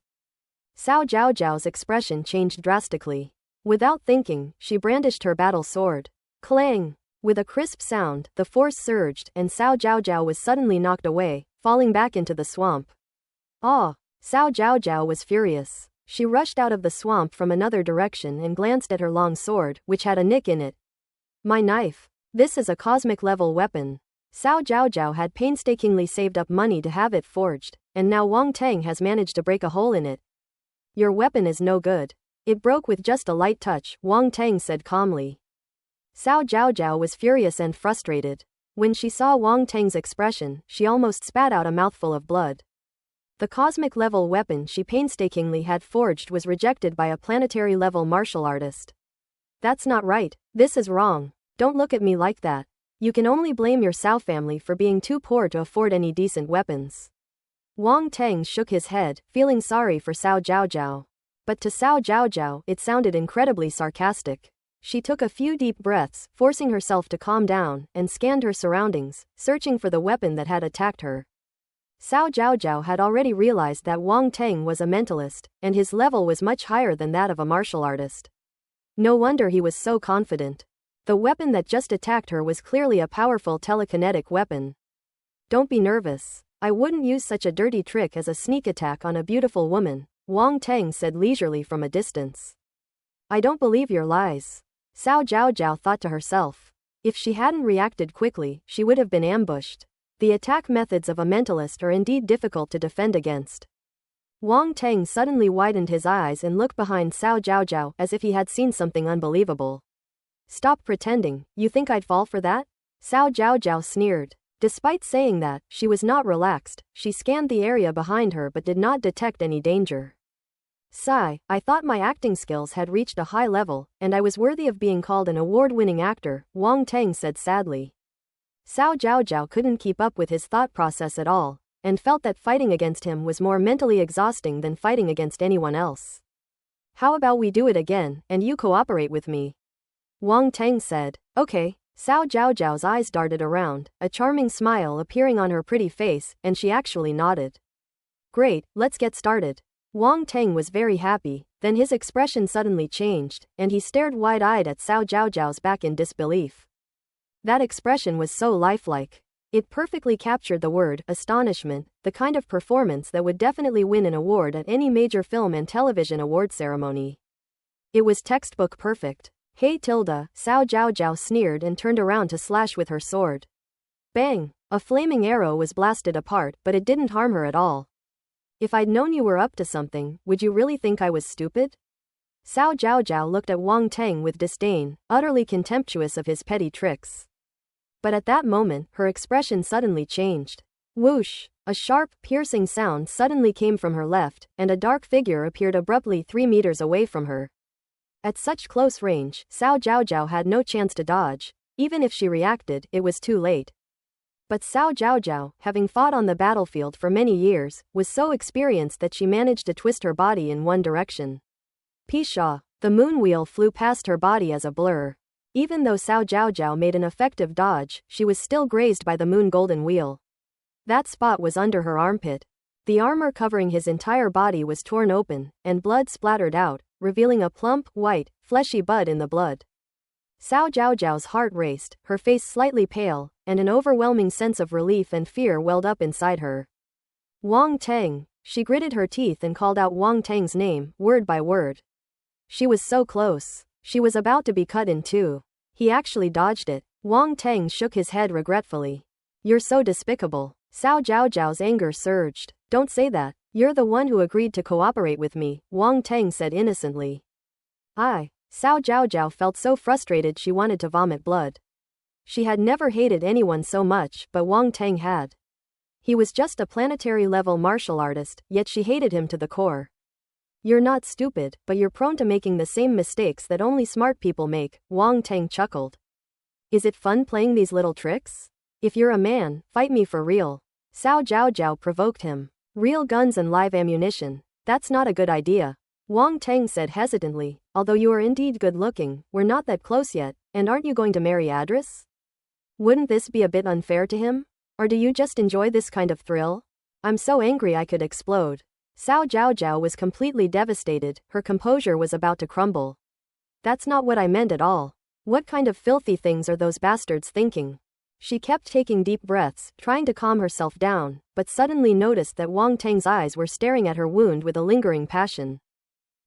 Cao Zhao's expression changed drastically. Without thinking, she brandished her battle sword. Clang! With a crisp sound, the force surged, and Cao Zhao was suddenly knocked away, falling back into the swamp. Ah! Cao Zhao was furious. She rushed out of the swamp from another direction and glanced at her long sword, which had a nick in it. My knife. This is a cosmic-level weapon. Cao Zhao had painstakingly saved up money to have it forged, and now Wang Tang has managed to break a hole in it. Your weapon is no good. It broke with just a light touch, Wang Tang said calmly. Cao Zhao was furious and frustrated. When she saw Wang Tang's expression, she almost spat out a mouthful of blood. The cosmic-level weapon she painstakingly had forged was rejected by a planetary-level martial artist. That's not right. This is wrong. Don't look at me like that. You can only blame your Cao family for being too poor to afford any decent weapons. Wang Tang shook his head, feeling sorry for Cao Zhao. But to Cao Zhao, it sounded incredibly sarcastic. She took a few deep breaths, forcing herself to calm down, and scanned her surroundings, searching for the weapon that had attacked her. Cao Zhao had already realized that Wang Tang was a mentalist, and his level was much higher than that of a martial artist. No wonder he was so confident. The weapon that just attacked her was clearly a powerful telekinetic weapon. Don't be nervous. I wouldn't use such a dirty trick as a sneak attack on a beautiful woman, Wang Tang said leisurely from a distance. I don't believe your lies. Cao Zhao thought to herself. If she hadn't reacted quickly, she would have been ambushed. The attack methods of a mentalist are indeed difficult to defend against. Wang Tang suddenly widened his eyes and looked behind Cao Zhao as if he had seen something unbelievable. Stop pretending, you think I'd fall for that? Cao Zhao sneered. Despite saying that, she was not relaxed. She scanned the area behind her but did not detect any danger. Sigh, I thought my acting skills had reached a high level, and I was worthy of being called an award-winning actor, Wang Tang said sadly. Cao Zhao couldn't keep up with his thought process at all, and felt that fighting against him was more mentally exhausting than fighting against anyone else. How about we do it again, and you cooperate with me? Wang Tang said. Okay. Cao Zhao's eyes darted around, a charming smile appearing on her pretty face, and she actually nodded. Great, let's get started. Wang Tang was very happy, then his expression suddenly changed, and he stared wide-eyed at Cao Zhao's back in disbelief. That expression was so lifelike. It perfectly captured the word astonishment, the kind of performance that would definitely win an award at any major film and television award ceremony. It was textbook perfect. Hey Tilda, Cao Zhao sneered and turned around to slash with her sword. Bang! A flaming arrow was blasted apart, but it didn't harm her at all. If I'd known you were up to something, would you really think I was stupid? Cao Zhao looked at Wang Tang with disdain, utterly contemptuous of his petty tricks. But at that moment, her expression suddenly changed. Whoosh! A sharp, piercing sound suddenly came from her left, and a dark figure appeared abruptly 3 meters away from her. At such close range, Cao Zhao had no chance to dodge. Even if she reacted, it was too late. But Cao Zhao, having fought on the battlefield for many years, was so experienced that she managed to twist her body in one direction. Pshaw! The moon wheel flew past her body as a blur. Even though Cao Zhao made an effective dodge, she was still grazed by the moon golden wheel. That spot was under her armpit. The armor covering his entire body was torn open, and blood splattered out, revealing a plump, white, fleshy bud in the blood. Cao Zhao's heart raced, her face slightly pale, and an overwhelming sense of relief and fear welled up inside her. Wang Tang! She gritted her teeth and called out Wang Tang's name, word by word. She was so close. She was about to be cut in two. He actually dodged it. Wang Tang shook his head regretfully. You're so despicable. Cao Zhao's anger surged. Don't say that. You're the one who agreed to cooperate with me, Wang Tang said innocently. Cao Zhao felt so frustrated she wanted to vomit blood. She had never hated anyone so much, but Wang Tang had. He was just a planetary-level martial artist, yet she hated him to the core. You're not stupid, but you're prone to making the same mistakes that only smart people make, Wang Tang chuckled. Is it fun playing these little tricks? If you're a man, fight me for real. Cao Zhao provoked him. Real guns and live ammunition. That's not a good idea. Wang Tang said hesitantly, although you are indeed good-looking, we're not that close yet, and aren't you going to marry Adris? Wouldn't this be a bit unfair to him? Or do you just enjoy this kind of thrill? I'm so angry I could explode. Cao Zhao was completely devastated, her composure was about to crumble. That's not what I meant at all. What kind of filthy things are those bastards thinking? She kept taking deep breaths, trying to calm herself down, but suddenly noticed that Wang Tang's eyes were staring at her wound with a lingering passion.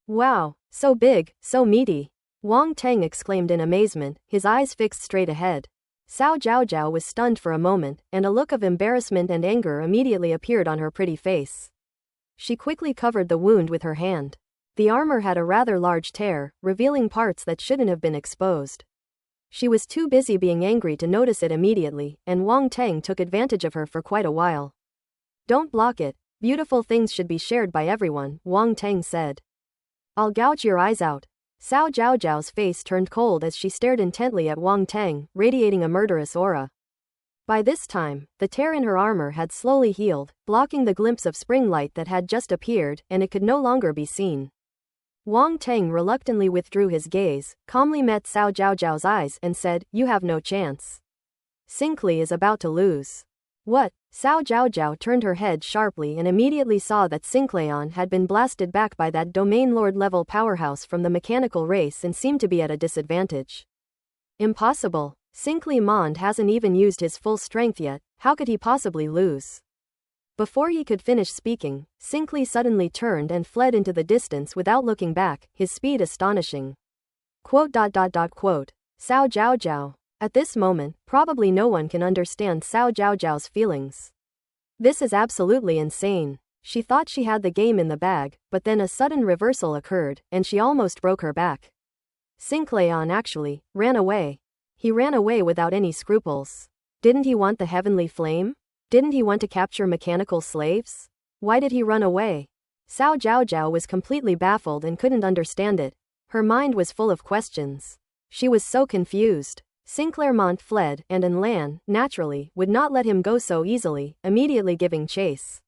Wow, so big, so meaty. Wang Tang exclaimed in amazement, his eyes fixed straight ahead. Cao Zhao was stunned for a moment, and a look of embarrassment and anger immediately appeared on her pretty face. She quickly covered the wound with her hand. The armor had a rather large tear, revealing parts that shouldn't have been exposed. She was too busy being angry to notice it immediately, and Wang Tang took advantage of her for quite a while. Don't block it. Beautiful things should be shared by everyone, Wang Tang said. I'll gouge your eyes out. Cao Zhao's face turned cold as she stared intently at Wang Tang, radiating a murderous aura. By this time, the tear in her armor had slowly healed, blocking the glimpse of spring light that had just appeared, and it could no longer be seen. Wang Tang reluctantly withdrew his gaze, calmly met Cao Zhao's eyes and said, You have no chance. Sinclair is about to lose. What? Cao Zhao turned her head sharply and immediately saw that Sinclair had been blasted back by that domain lord-level powerhouse from the mechanical race and seemed to be at a disadvantage. Impossible. Sinclair hasn't even used his full strength yet, how could he possibly lose? Before he could finish speaking, Sinclair suddenly turned and fled into the distance without looking back, his speed astonishing. Cao Zhao. At this moment, probably no one can understand Cao Zhao's feelings. This is absolutely insane. She thought she had the game in the bag, but then a sudden reversal occurred, and she almost broke her back. Sinclair actually ran away. He ran away without any scruples. Didn't he want the heavenly flame? Didn't he want to capture mechanical slaves? Why did he run away? Cao Zhao was completely baffled and couldn't understand it. Her mind was full of questions. She was so confused. Sinclairmont fled, and Lan, naturally, would not let him go so easily, immediately giving chase.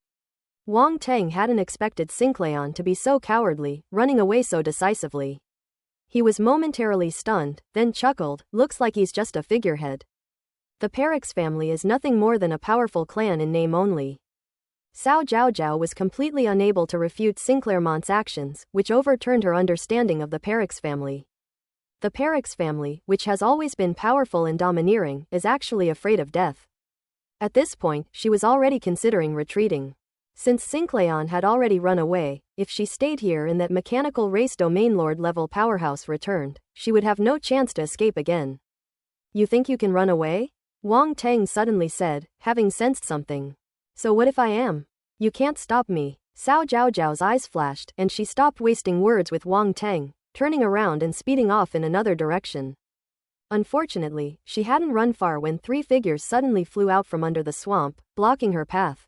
Wang Teng hadn't expected Sinclairmont to be so cowardly, running away so decisively. He was momentarily stunned, then chuckled, looks like he's just a figurehead. The Perix family is nothing more than a powerful clan in name only. Cao Zhaozhao was completely unable to refute Sinclairmont's actions, which overturned her understanding of the Perix family. The Perix family, which has always been powerful and domineering, is actually afraid of death. At this point, she was already considering retreating. Since Sinclairmont had already run away, if she stayed here and that mechanical race domain lord level powerhouse returned, she would have no chance to escape again. You think you can run away? Wang Teng suddenly said, having sensed something. So what if I am? You can't stop me. Cao Zhaozhao's eyes flashed, and she stopped wasting words with Wang Teng, turning around and speeding off in another direction. Unfortunately, she hadn't run far when three figures suddenly flew out from under the swamp, blocking her path.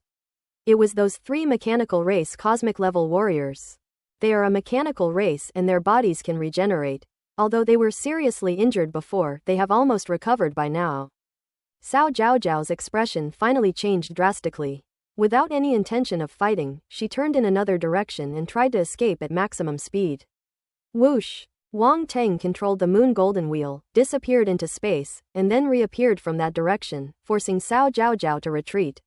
It was those three mechanical race cosmic level warriors. They are a mechanical race and their bodies can regenerate. Although they were seriously injured before, they have almost recovered by now. Cao Zhaozhao's expression finally changed drastically. Without any intention of fighting, she turned in another direction and tried to escape at maximum speed. Whoosh! Wang Teng controlled the moon golden wheel, disappeared into space, and then reappeared from that direction, forcing Cao Zhaozhao to retreat.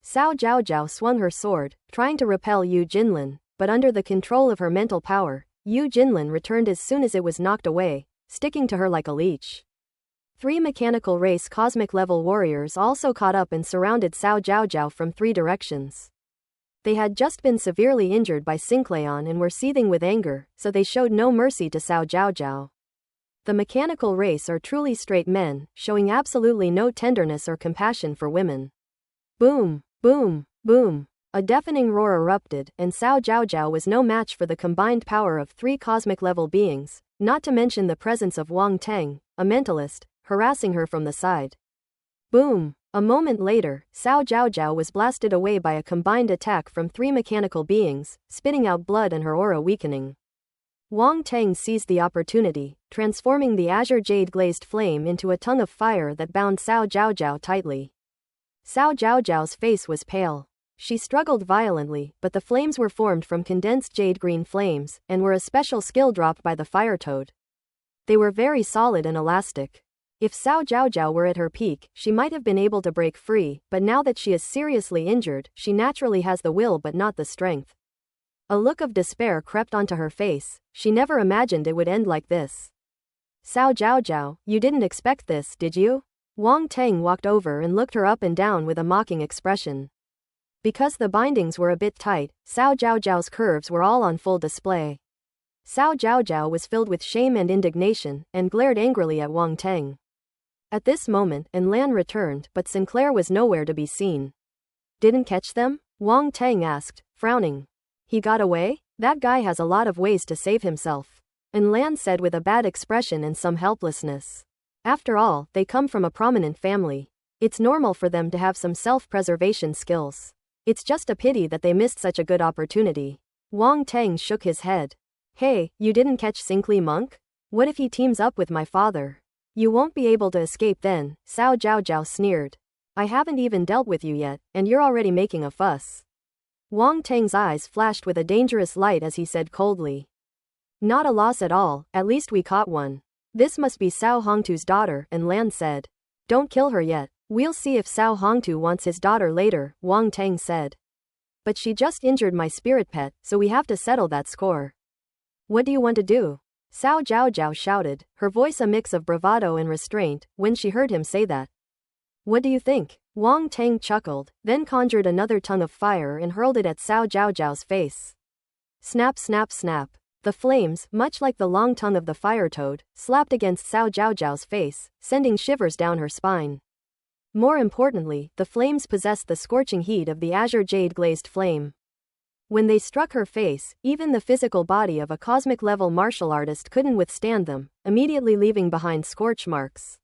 Cao Zhaozhao swung her sword, trying to repel Yu Jinlin, but under the control of her mental power, Yu Jinlin returned as soon as it was knocked away, sticking to her like a leech. Three mechanical race cosmic level warriors also caught up and surrounded Cao Zhaozhao from three directions. They had just been severely injured by Sinclairmont and were seething with anger, so they showed no mercy to Cao Zhaozhao. The mechanical race are truly straight men, showing absolutely no tenderness or compassion for women. Boom! Boom! Boom! A deafening roar erupted, and Cao Zhaozhao was no match for the combined power of three cosmic-level beings, not to mention the presence of Wang Teng, a mentalist, harassing her from the side. Boom! A moment later, Cao Zhaozhao was blasted away by a combined attack from three mechanical beings, spitting out blood and her aura weakening. Wang Teng seized the opportunity, transforming the azure jade-glazed flame into a tongue of fire that bound Cao Zhaozhao tightly. Cao Zhaozhao's face was pale. She struggled violently, but the flames were formed from condensed jade-green flames, and were a special skill dropped by the fire toad. They were very solid and elastic. If Cao Zhaozhao were at her peak, she might have been able to break free, but now that she is seriously injured, she naturally has the will but not the strength. A look of despair crept onto her face. She never imagined it would end like this. Cao Zhaozhao, you didn't expect this, did you? Wang Teng walked over and looked her up and down with a mocking expression. Because the bindings were a bit tight, Cao Zhaozhao's curves were all on full display. Cao Zhaozhao was filled with shame and indignation, and glared angrily at Wang Teng. At this moment, Lan returned, but Sinclair was nowhere to be seen. Didn't catch them? Wang Teng asked, frowning. He got away? That guy has a lot of ways to save himself. Lan said with a bad expression and some helplessness. After all, they come from a prominent family. It's normal for them to have some self-preservation skills. It's just a pity that they missed such a good opportunity. Wang Teng shook his head. Hey, you didn't catch Sinclair Monk? What if he teams up with my father? You won't be able to escape then, Cao Zhaozhao sneered. I haven't even dealt with you yet, and you're already making a fuss. Wang Teng's eyes flashed with a dangerous light as he said coldly. Not a loss at all, at least we caught one. This must be Cao Hongtu's daughter, Lan said. Don't kill her yet. We'll see if Cao Hongtu wants his daughter later, Wang Teng said. But she just injured my spirit pet, so we have to settle that score. What do you want to do? Cao Zhaozhao shouted, her voice a mix of bravado and restraint, when she heard him say that. What do you think? Wang Teng chuckled, then conjured another tongue of fire and hurled it at Cao Zhaozhao's face. Snap snap snap. The flames, much like the long tongue of the fire toad, slapped against Cao Zhaozhao's face, sending shivers down her spine. More importantly, the flames possessed the scorching heat of the azure jade-glazed flame. When they struck her face, even the physical body of a cosmic-level martial artist couldn't withstand them, immediately leaving behind scorch marks.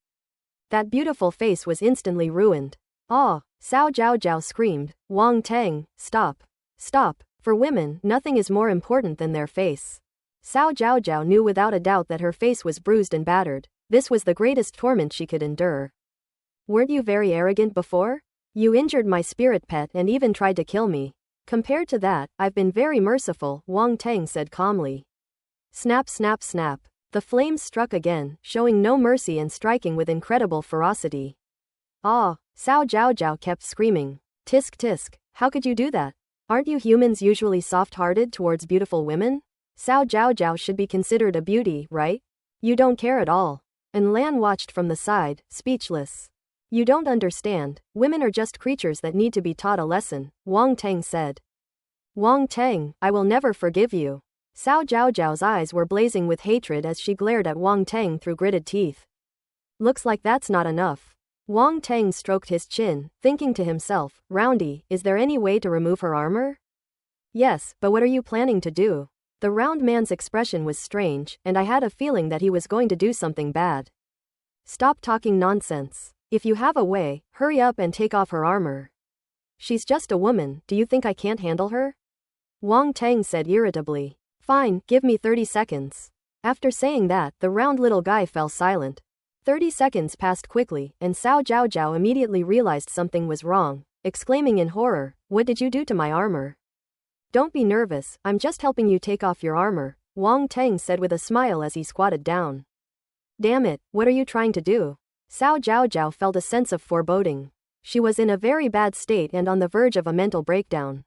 That beautiful face was instantly ruined. Ah! Cao Zhaozhao screamed. Wang Teng, stop. Stop. For women, nothing is more important than their face. Cao Zhaozhao knew without a doubt that her face was bruised and battered. This was the greatest torment she could endure. Weren't you very arrogant before? You injured my spirit pet and even tried to kill me. Compared to that, I've been very merciful, Wang Tang said calmly. Snap, snap, snap. The flames struck again, showing no mercy and striking with incredible ferocity. Ah, Cao Zhao Zhao kept screaming. Tisk tisk, how could you do that? Aren't you humans usually soft-hearted towards beautiful women? Cao Zhao Zhao should be considered a beauty, right? You don't care at all. And Lan watched from the side, speechless. You don't understand, women are just creatures that need to be taught a lesson, Wang Tang said. Wang Tang, I will never forgive you. Cao Zhao Zhao's eyes were blazing with hatred as she glared at Wang Tang through gritted teeth. Looks like that's not enough. Wang Tang stroked his chin, thinking to himself, Roundy, is there any way to remove her armor? Yes, but what are you planning to do? The round man's expression was strange, and I had a feeling that he was going to do something bad. Stop talking nonsense. If you have a way, hurry up and take off her armor. She's just a woman, do you think I can't handle her? Wang Tang said irritably. Fine, give me 30 seconds. After saying that, the round little guy fell silent. 30 seconds passed quickly, and Cao Zhao Zhao immediately realized something was wrong, exclaiming in horror, what did you do to my armor? Don't be nervous, I'm just helping you take off your armor, Wang Tang said with a smile as he squatted down. Damn it, what are you trying to do? Cao Zhao Zhao felt a sense of foreboding. She was in a very bad state and on the verge of a mental breakdown.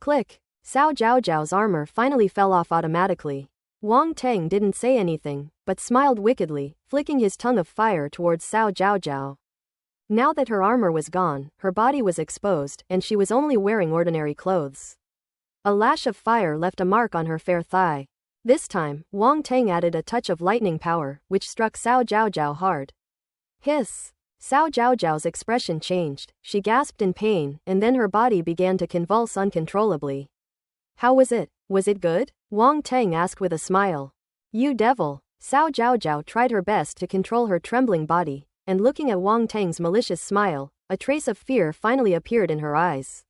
Click. Cao Zhao Zhao's armor finally fell off automatically. Wang Tang didn't say anything, but smiled wickedly, flicking his tongue of fire towards Cao Zhao Zhao. Now that her armor was gone, her body was exposed, and she was only wearing ordinary clothes. A lash of fire left a mark on her fair thigh. This time, Wang Tang added a touch of lightning power, which struck Cao Zhao Zhao hard. Hiss! Cao Zhao Zhao's expression changed, she gasped in pain, and then her body began to convulse uncontrollably. How was it? Was it good? Wang Tang asked with a smile. You devil! Cao Zhao Zhao tried her best to control her trembling body, and looking at Wang Tang's malicious smile, a trace of fear finally appeared in her eyes.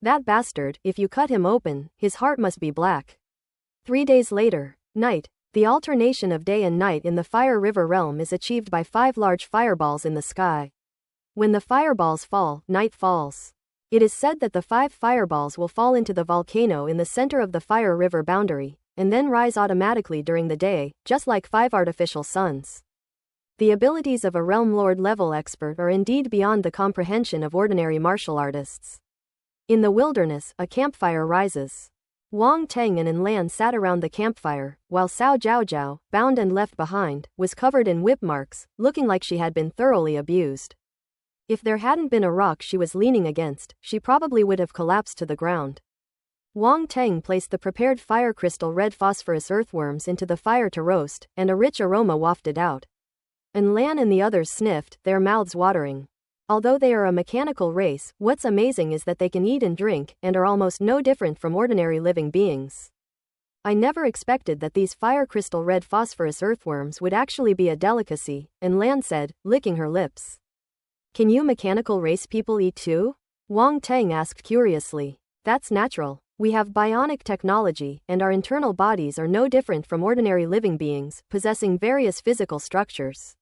That bastard, if you cut him open, his heart must be black. 3 days later, night. The alternation of day and night in the Fire River realm is achieved by 5 large fireballs in the sky. When the fireballs fall, night falls. It is said that the 5 fireballs will fall into the volcano in the center of the Fire River boundary, and then rise automatically during the day, just like 5 artificial suns. The abilities of a Realm Lord level expert are indeed beyond the comprehension of ordinary martial artists. In the wilderness, a campfire rises. Wang Tang and Lan sat around the campfire, while Cao Zhao Zhao, bound and left behind, was covered in whip marks, looking like she had been thoroughly abused. If there hadn't been a rock she was leaning against, she probably would have collapsed to the ground. Wang Tang placed the prepared fire crystal red phosphorus earthworms into the fire to roast, and a rich aroma wafted out. And Lan and the others sniffed, their mouths watering. Although they are a mechanical race, what's amazing is that they can eat and drink, and are almost no different from ordinary living beings. I never expected that these fire crystal red phosphorus earthworms would actually be a delicacy, and Lan said, licking her lips. Can you mechanical race people eat too? Wang Tang asked curiously. That's natural. We have bionic technology, and our internal bodies are no different from ordinary living beings, possessing various physical structures.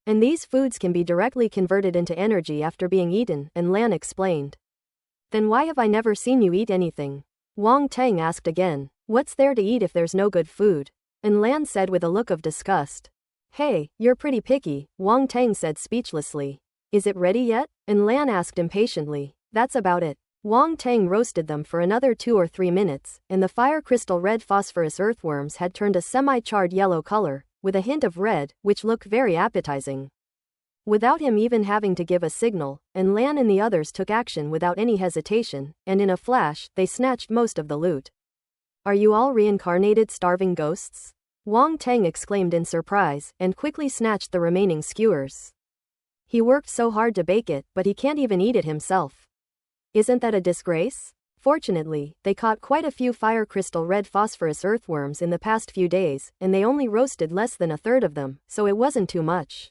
And these foods can be directly converted into energy after being eaten, and Lan explained. Then why have I never seen you eat anything? Wang Tang asked again. What's there to eat if there's no good food? And Lan said with a look of disgust. Hey, you're pretty picky, Wang Tang said speechlessly. Is it ready yet? And Lan asked impatiently. That's about it. Wang Tang roasted them for another 2 or 3 minutes, and the fire crystal red phosphorus earthworms had turned a semi-charred yellow color, with a hint of red, which looked very appetizing. Without him even having to give a signal, and Lan and the others took action without any hesitation, and in a flash, they snatched most of the loot. Are you all reincarnated starving ghosts? Wang Tang exclaimed in surprise, and quickly snatched the remaining skewers. He worked so hard to bake it, but he can't even eat it himself. Isn't that a disgrace? Fortunately, they caught quite a few fire crystal red phosphorus earthworms in the past few days, and they only roasted less than a third of them, so it wasn't too much.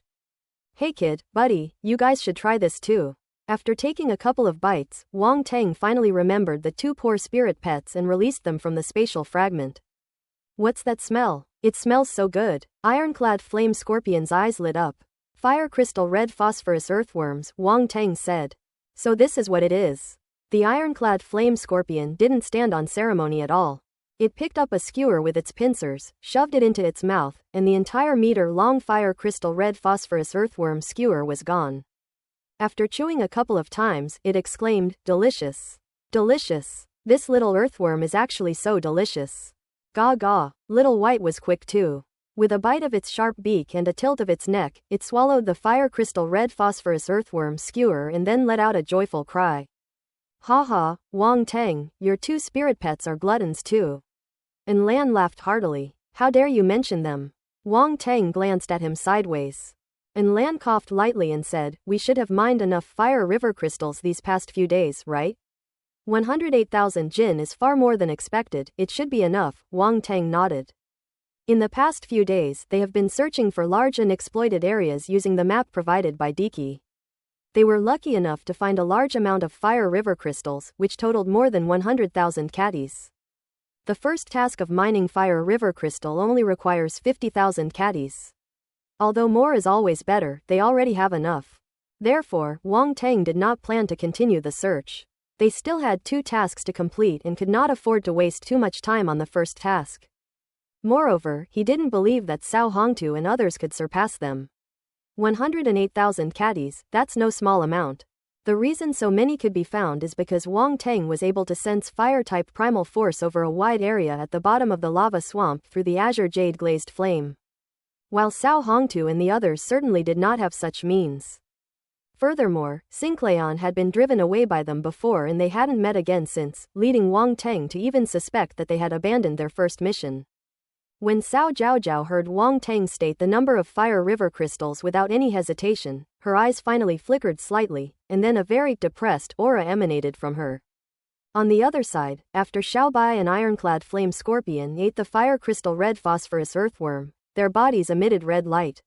Hey kid, buddy, you guys should try this too. After taking a couple of bites, Wang Tang finally remembered the 2 poor spirit pets and released them from the spatial fragment. What's that smell? It smells so good. Ironclad flame scorpion's eyes lit up. Fire crystal red phosphorus earthworms, Wang Tang said. So this is what it is. The ironclad flame scorpion didn't stand on ceremony at all. It picked up a skewer with its pincers, shoved it into its mouth, and the entire meter-long fire crystal red phosphorus earthworm skewer was gone. After chewing a couple of times, it exclaimed, "Delicious. Delicious. This little earthworm is actually so delicious." Gaw gaw. Little White was quick too. With a bite of its sharp beak and a tilt of its neck, it swallowed the fire crystal red phosphorus earthworm skewer and then let out a joyful cry. "Ha ha, Wang Tang, your two spirit pets are gluttons too." And Lan laughed heartily. "How dare you mention them?" Wang Tang glanced at him sideways. And Lan coughed lightly and said, "We should have mined enough fire river crystals these past few days, right? 108,000 jin is far more than expected, it should be enough." Wang Tang nodded. In the past few days, they have been searching for large unexploited areas using the map provided by Diki. They were lucky enough to find a large amount of fire river crystals, which totaled more than 100,000 caddies. The first task of mining fire river crystal only requires 50,000 caddies. Although more is always better, they already have enough. Therefore, Wang Tang did not plan to continue the search. They still had 2 tasks to complete and could not afford to waste too much time on the first task. Moreover, he didn't believe that Cao Hongtu and others could surpass them. 108,000 caddies, that's no small amount. The reason so many could be found is because Wang Tang was able to sense fire-type primal force over a wide area at the bottom of the lava swamp through the azure jade glazed flame. While Cao Hongtu and the others certainly did not have such means. Furthermore, Sinclayon had been driven away by them before and they hadn't met again since, leading Wang Tang to even suspect that they had abandoned their first mission. When Cao Zhaozhao heard Wang Tang state the number of fire river crystals without any hesitation, her eyes finally flickered slightly, and then a very depressed aura emanated from her. On the other side, after Xiaobai and Ironclad Flame Scorpion ate the fire crystal red phosphorus earthworm, their bodies emitted red light.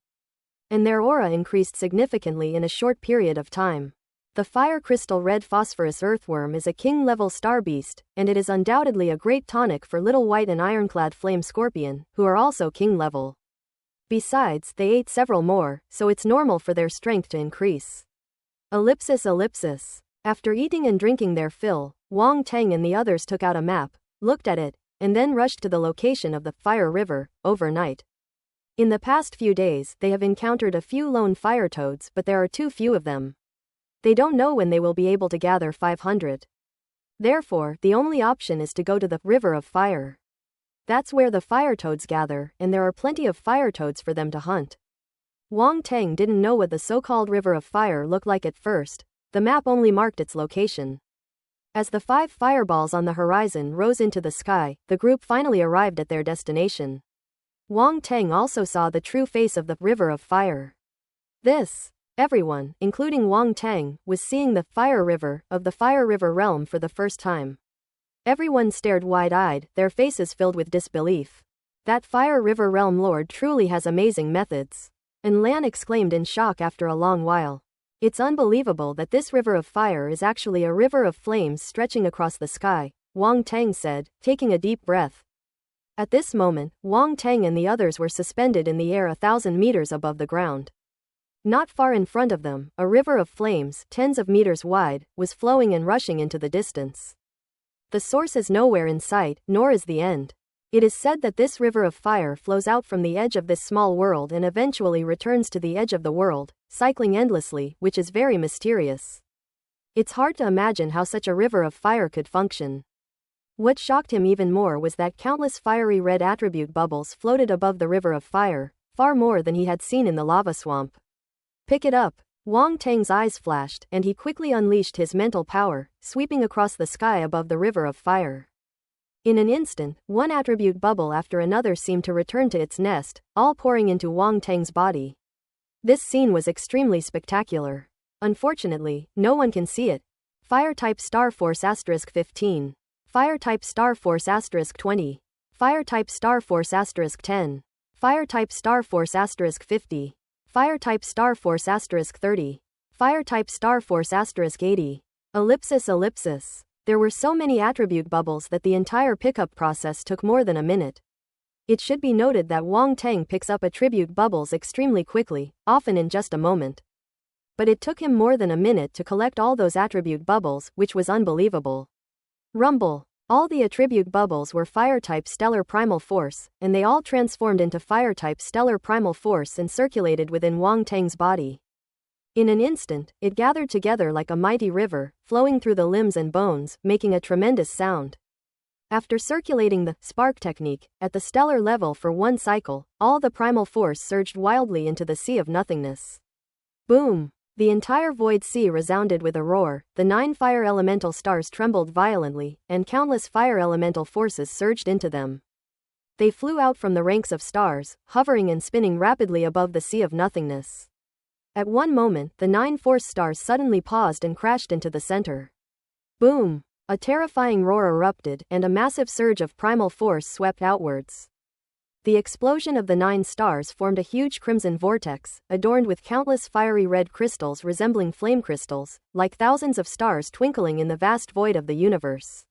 And their aura increased significantly in a short period of time. The fire crystal red phosphorus earthworm is a king-level star beast, and it is undoubtedly a great tonic for Little White and Ironclad Flame Scorpion, who are also king-level. Besides, they ate several more, so it's normal for their strength to increase. Ellipsis. After eating and drinking their fill, Wang Tang and the others took out a map, looked at it, and then rushed to the location of the Fire River, overnight. In the past few days, they have encountered a few lone fire toads, but there are too few of them. They don't know when they will be able to gather 500. Therefore, the only option is to go to the River of Fire. That's where the fire toads gather, and there are plenty of fire toads for them to hunt. Wang Tang didn't know what the so-called River of Fire looked like at first. The map only marked its location. As the 5 fireballs on the horizon rose into the sky, the group finally arrived at their destination. Wang Tang also saw the true face of the River of Fire. Everyone, including Wang Tang, was seeing the Fire River of the Fire River realm for the first time. Everyone stared wide-eyed, their faces filled with disbelief. That Fire River realm lord truly has amazing methods. And Lan exclaimed in shock after a long while. It's unbelievable that this River of Fire is actually a river of flames stretching across the sky, Wang Tang said, taking a deep breath. At this moment, Wang Tang and the others were suspended in the air 1,000 meters above the ground. Not far in front of them, a river of flames, tens of meters wide, was flowing and rushing into the distance. The source is nowhere in sight, nor is the end. It is said that this river of fire flows out from the edge of this small world and eventually returns to the edge of the world, cycling endlessly, which is very mysterious. It's hard to imagine how such a river of fire could function. What shocked him even more was that countless fiery red attribute bubbles floated above the river of fire, far more than he had seen in the lava swamp. Pick it up. Wang Tang's eyes flashed, and he quickly unleashed his mental power, sweeping across the sky above the river of fire. In an instant, one attribute bubble after another seemed to return to its nest, all pouring into Wang Tang's body. This scene was extremely spectacular. Unfortunately, no one can see it. Fire-type Star Force *15. Fire-type Star Force *20. Fire-type Star Force *10. Fire-type Star Force *50. Fire-type Star Force *30. Fire-type Star Force *80. Ellipsis. There were so many attribute bubbles that the entire pickup process took more than a minute. It should be noted that Wang Teng picks up attribute bubbles extremely quickly, often in just a moment. But it took him more than a minute to collect all those attribute bubbles, which was unbelievable. Rumble. All the attribute bubbles were fire-type stellar primal force, and they all transformed into fire-type stellar primal force and circulated within Wang Teng's body. In an instant, it gathered together like a mighty river, flowing through the limbs and bones, making a tremendous sound. After circulating the spark technique at the stellar level for one cycle, all the primal force surged wildly into the sea of nothingness. Boom! The entire void sea resounded with a roar, the 9 fire elemental stars trembled violently, and countless fire elemental forces surged into them. They flew out from the ranks of stars, hovering and spinning rapidly above the sea of nothingness. At one moment, the 9 force stars suddenly paused and crashed into the center. Boom! A terrifying roar erupted, and a massive surge of primal force swept outwards. The explosion of the 9 stars formed a huge crimson vortex, adorned with countless fiery red crystals resembling flame crystals, like thousands of stars twinkling in the vast void of the universe.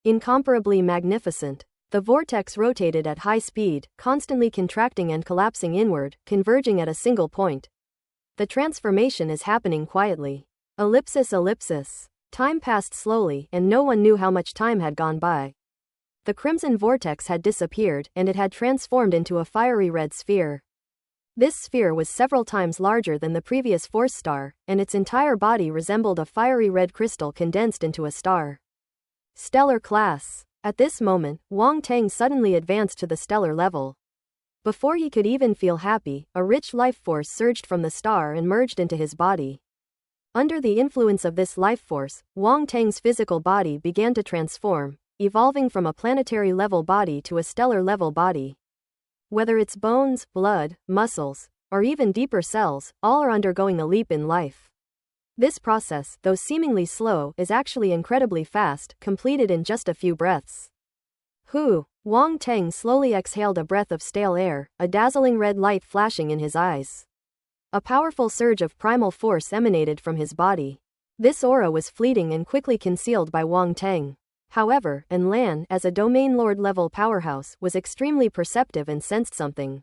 Incomparably magnificent, the vortex rotated at high speed, constantly contracting and collapsing inward, converging at a single point. The transformation is happening quietly. Ellipsis. Time passed slowly, and no one knew how much time had gone by. The crimson vortex had disappeared, and it had transformed into a fiery red sphere. This sphere was several times larger than the previous force star, and its entire body resembled a fiery red crystal condensed into a star. Stellar class. At this moment, Wang Teng suddenly advanced to the stellar level. Before he could even feel happy, a rich life force surged from the star and merged into his body. Under the influence of this life force, Wang Teng's physical body began to transform, evolving from a planetary level body to a stellar level body. Whether it's bones, blood, muscles, or even deeper cells, all are undergoing a leap in life. This process, though seemingly slow, is actually incredibly fast, completed in just a few breaths. Wang Teng slowly exhaled a breath of stale air, a dazzling red light flashing in his eyes. A powerful surge of primal force emanated from his body. This aura was fleeting and quickly concealed by Wang Teng. However, Lan, as a domain lord level powerhouse, was extremely perceptive and sensed something.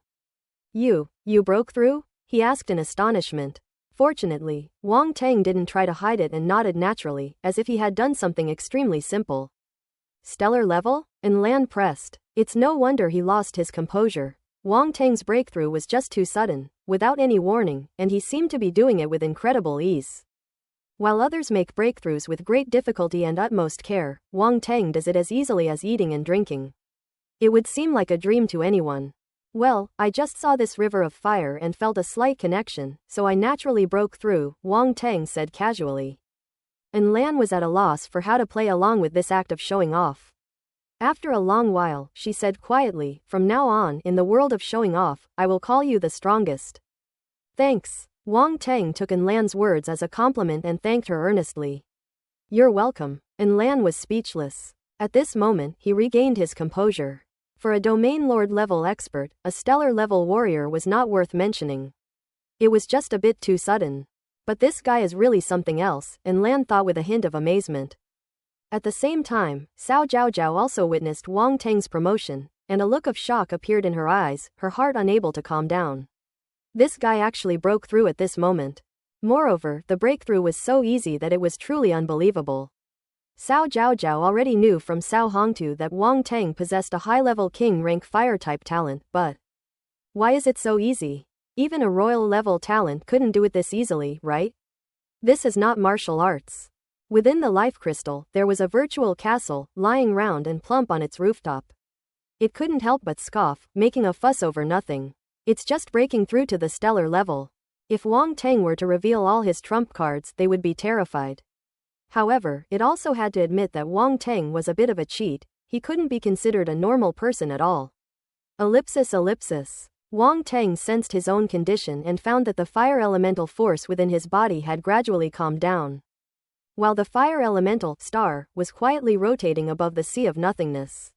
You broke through?" he asked in astonishment. Fortunately, Wang Teng didn't try to hide it and nodded naturally, as if he had done something extremely simple. Stellar level? Lan pressed. It's no wonder he lost his composure. Wang Teng's breakthrough was just too sudden, without any warning, and he seemed to be doing it with incredible ease. While others make breakthroughs with great difficulty and utmost care, Wang Teng does it as easily as eating and drinking. It would seem like a dream to anyone. Well, I just saw this river of fire and felt a slight connection, so I naturally broke through, Wang Teng said casually. Lan was at a loss for how to play along with this act of showing off. After a long while, she said quietly, "From now on, in the world of showing off, I will call you the strongest." Thanks. Wang Teng took Lan's words as a compliment and thanked her earnestly. You're welcome. Lan was speechless. At this moment, he regained his composure. For a domain lord level expert, a stellar level warrior was not worth mentioning. It was just a bit too sudden. But this guy is really something else, Lan thought with a hint of amazement. At the same time, Cao Zhaozhao also witnessed Wang Teng's promotion, and a look of shock appeared in her eyes, her heart unable to calm down. This guy actually broke through at this moment. Moreover, the breakthrough was so easy that it was truly unbelievable. Cao Zhaozhao already knew from Cao Hongtu that Wang Teng possessed a high-level king-rank fire-type talent, but why is it so easy? Even a royal-level talent couldn't do it this easily, right? This is not martial arts. Within the life crystal, there was a virtual castle, lying round and plump on its rooftop. It couldn't help but scoff, making a fuss over nothing. It's just breaking through to the stellar level. If Wang Teng were to reveal all his trump cards, they would be terrified. However, it also had to admit that Wang Teng was a bit of a cheat. He couldn't be considered a normal person at all. Ellipsis. Wang Teng sensed his own condition and found that the fire elemental force within his body had gradually calmed down. While the fire elemental star was quietly rotating above the sea of nothingness.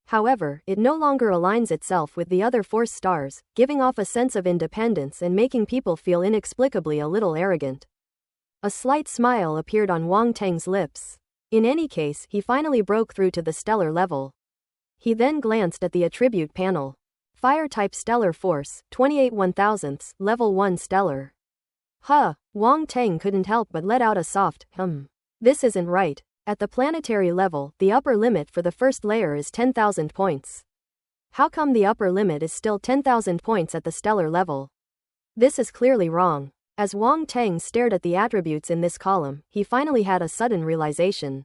However, it no longer aligns itself with the other force stars, giving off a sense of independence and making people feel inexplicably a little arrogant. A slight smile appeared on Wang Teng's lips. In any case, he finally broke through to the stellar level. He then glanced at the attribute panel. Fire-type stellar force, 28 1/1000, level 1 stellar. Wang Teng couldn't help but let out a soft, This isn't right. At the planetary level, the upper limit for the first layer is 10,000 points. How come the upper limit is still 10,000 points at the stellar level? This is clearly wrong. As Wang Teng stared at the attributes in this column, he finally had a sudden realization.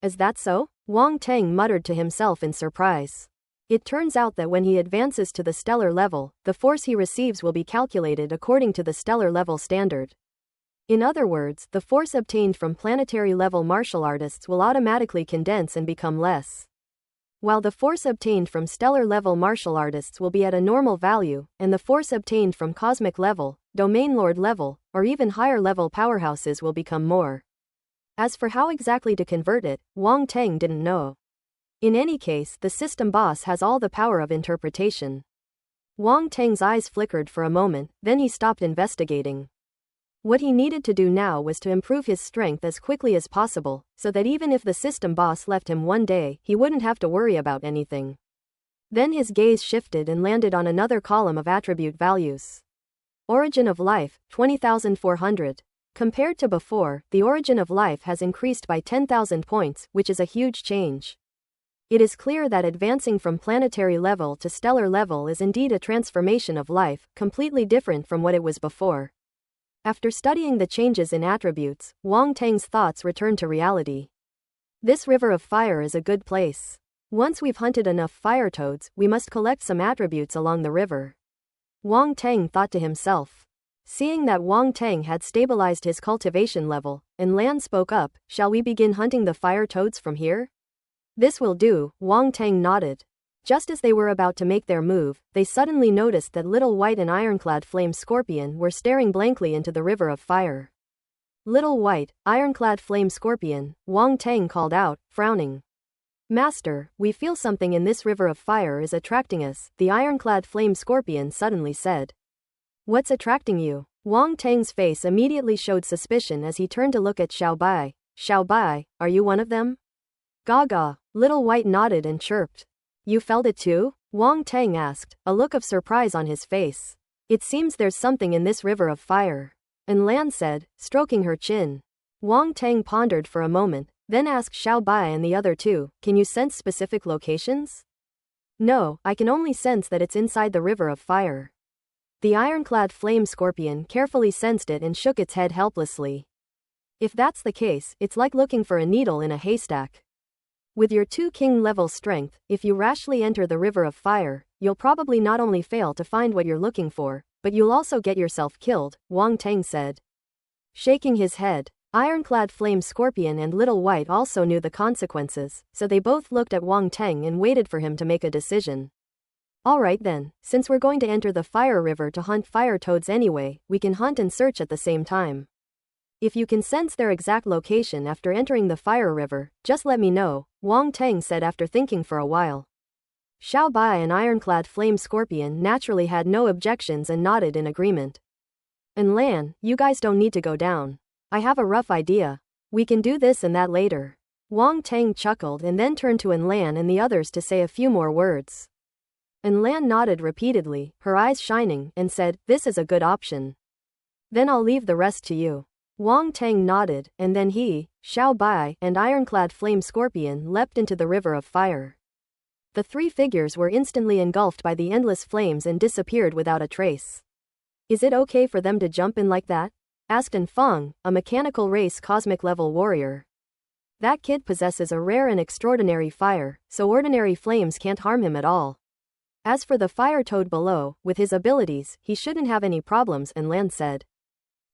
Is that so? Wang Teng muttered to himself in surprise. It turns out that when he advances to the stellar level, the force he receives will be calculated according to the stellar level standard. In other words, the force obtained from planetary level martial artists will automatically condense and become less, while the force obtained from stellar level martial artists will be at a normal value, and the force obtained from cosmic level, domain lord level, or even higher level powerhouses will become more. As for how exactly to convert it, Wang Teng didn't know. In any case, the system boss has all the power of interpretation. Wang Teng's eyes flickered for a moment, then he stopped investigating. What he needed to do now was to improve his strength as quickly as possible, so that even if the system boss left him one day, he wouldn't have to worry about anything. Then his gaze shifted and landed on another column of attribute values. Origin of life, 20,400. Compared to before, the origin of life has increased by 10,000 points, which is a huge change. It is clear that advancing from planetary level to stellar level is indeed a transformation of life, completely different from what it was before. After studying the changes in attributes, Wang Teng's thoughts returned to reality. This river of fire is a good place. Once we've hunted enough fire toads, we must collect some attributes along the river. Wang Teng thought to himself. Seeing that Wang Teng had stabilized his cultivation level, and Lan spoke up, "Shall we begin hunting the fire toads from here?" "This will do," Wang Teng nodded. Just as they were about to make their move, they suddenly noticed that Little White and Ironclad Flame Scorpion were staring blankly into the river of fire. "Little White, Ironclad Flame Scorpion," Wang Teng called out, frowning. "Master, we feel something in this river of fire is attracting us," the Ironclad Flame Scorpion suddenly said. "What's attracting you?" Wang Teng's face immediately showed suspicion as he turned to look at Xiao Bai. "Xiao Bai, are you one of them?" "Gaga," Little White nodded and chirped. "You felt it too?" Wang Teng asked, a look of surprise on his face. "It seems there's something in this river of fire," and Lan said, stroking her chin. Wang Teng pondered for a moment, then asked Xiao Bai and the other two, "Can you sense specific locations?" "No, I can only sense that it's inside the river of fire." The Ironclad Flame Scorpion carefully sensed it and shook its head helplessly. "If that's the case, it's like looking for a needle in a haystack. With your 2 king level strength, if you rashly enter the river of fire, you'll probably not only fail to find what you're looking for, but you'll also get yourself killed," Wang Teng said. Shaking his head, Ironclad Flame Scorpion and Little White also knew the consequences, so they both looked at Wang Teng and waited for him to make a decision. "Alright then, since we're going to enter the fire river to hunt fire toads anyway, we can hunt and search at the same time. If you can sense their exact location after entering the fire river, just let me know," Wang Teng said after thinking for a while. Xiao Bai and Ironclad Flame Scorpion naturally had no objections and nodded in agreement. "And Lan, you guys don't need to go down. I have a rough idea. We can do this and that later." Wang Teng chuckled and then turned to Lan and the others to say a few more words. Lan nodded repeatedly, her eyes shining, and said, "This is a good option. Then I'll leave the rest to you." Wang Teng nodded, and then he, Xiao Bai, and Ironclad Flame Scorpion leapt into the river of fire. The 3 figures were instantly engulfed by the endless flames and disappeared without a trace. "Is it okay for them to jump in like that?" asked Anfeng, a mechanical race cosmic level warrior. "That kid possesses a rare and extraordinary fire, so ordinary flames can't harm him at all. As for the fire toad below, with his abilities, he shouldn't have any problems," Lan said.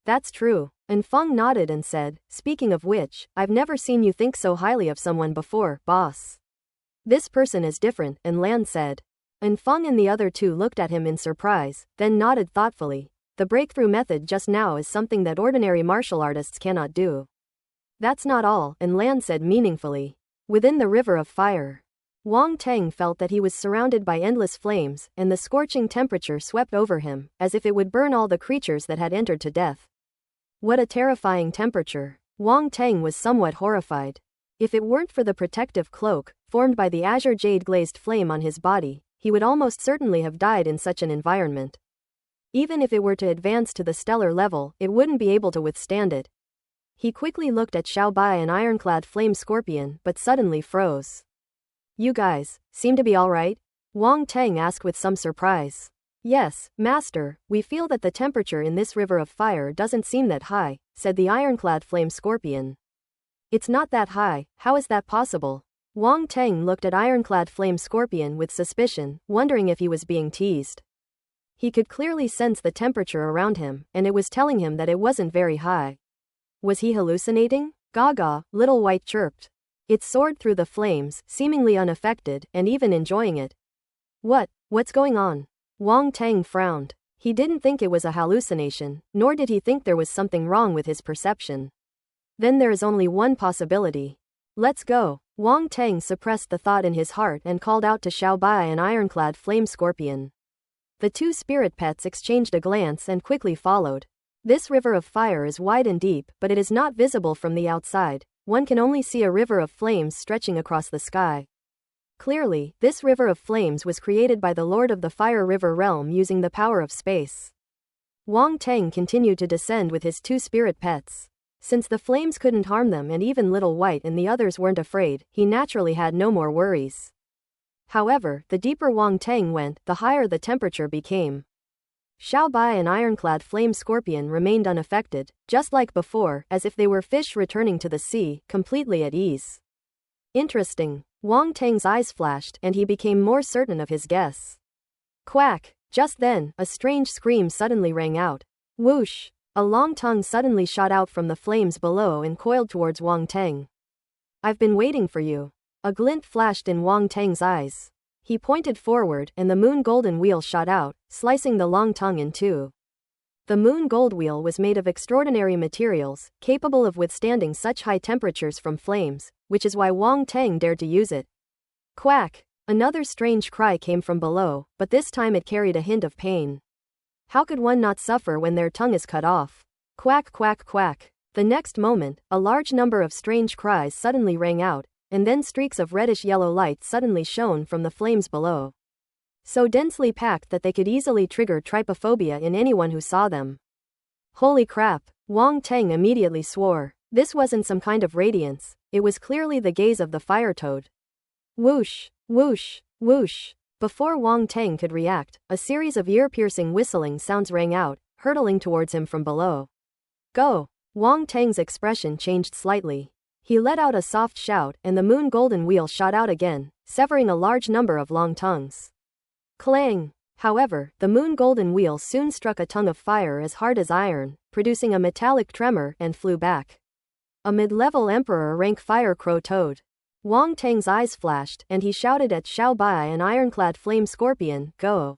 "That's true." Anfeng nodded and said, "Speaking of which, I've never seen you think so highly of someone before, boss." "This person is different," Lan said. Anfeng and the other two looked at him in surprise, then nodded thoughtfully. "The breakthrough method just now is something that ordinary martial artists cannot do." "That's not all," Lan said meaningfully. Within the river of fire, Wang Teng felt that he was surrounded by endless flames, and the scorching temperature swept over him, as if it would burn all the creatures that had entered to death. What a terrifying temperature. Wang Teng was somewhat horrified. If it weren't for the protective cloak, formed by the azure jade glazed flame on his body, he would almost certainly have died in such an environment. Even if it were to advance to the stellar level, it wouldn't be able to withstand it. He quickly looked at Xiao Bai and Ironclad Flame Scorpion, but suddenly froze. You guys, seem to be alright? Wang Teng asked with some surprise. Yes, Master, we feel that the temperature in this river of fire doesn't seem that high, said the Ironclad Flame Scorpion. It's not that high, how is that possible? Wang Teng looked at Ironclad Flame Scorpion with suspicion, wondering if he was being teased. He could clearly sense the temperature around him, and it was telling him that it wasn't very high. Was he hallucinating? Gaga, Little White chirped. It soared through the flames, seemingly unaffected, and even enjoying it. What's going on? Wang Teng frowned. He didn't think it was a hallucination, nor did he think there was something wrong with his perception. Then there is only one possibility. Let's go. Wang Teng suppressed the thought in his heart and called out to Xiao Bai and Ironclad Flame Scorpion. The two spirit pets exchanged a glance and quickly followed. This river of fire is wide and deep, but it is not visible from the outside. One can only see a river of flames stretching across the sky. Clearly, this river of flames was created by the Lord of the Fire River realm using the power of space. Wang Teng continued to descend with his two spirit pets. Since the flames couldn't harm them and even Little White and the others weren't afraid, he naturally had no more worries. However, the deeper Wang Teng went, the higher the temperature became. Xiao Bai and Ironclad Flame Scorpion remained unaffected, just like before, as if they were fish returning to the sea, completely at ease. Interesting. Wang Teng's eyes flashed, and he became more certain of his guess. Quack! Just then, a strange scream suddenly rang out. Whoosh! A long tongue suddenly shot out from the flames below and coiled towards Wang Teng. I've been waiting for you. A glint flashed in Wang Teng's eyes. He pointed forward, and the moon golden wheel shot out, slicing the long tongue in two. The moon gold wheel was made of extraordinary materials, capable of withstanding such high temperatures from flames, which is why Wang Teng dared to use it. Quack! Another strange cry came from below, but this time it carried a hint of pain. How could one not suffer when their tongue is cut off? Quack, quack, quack. The next moment, a large number of strange cries suddenly rang out, and then streaks of reddish-yellow light suddenly shone from the flames below. So densely packed that they could easily trigger trypophobia in anyone who saw them. Holy crap! Wang Teng immediately swore. This wasn't some kind of radiance, it was clearly the gaze of the fire toad. Whoosh! Whoosh! Whoosh! Before Wang Teng could react, a series of ear-piercing whistling sounds rang out, hurtling towards him from below. Go! Wang Teng's expression changed slightly. He let out a soft shout, and the moon golden wheel shot out again, severing a large number of long tongues. Clang! However, the moon golden wheel soon struck a tongue of fire as hard as iron, producing a metallic tremor, and flew back. A mid-level emperor rank fire crow toad. Wang Teng's eyes flashed, and he shouted at Xiao Bai and Ironclad Flame Scorpion, go!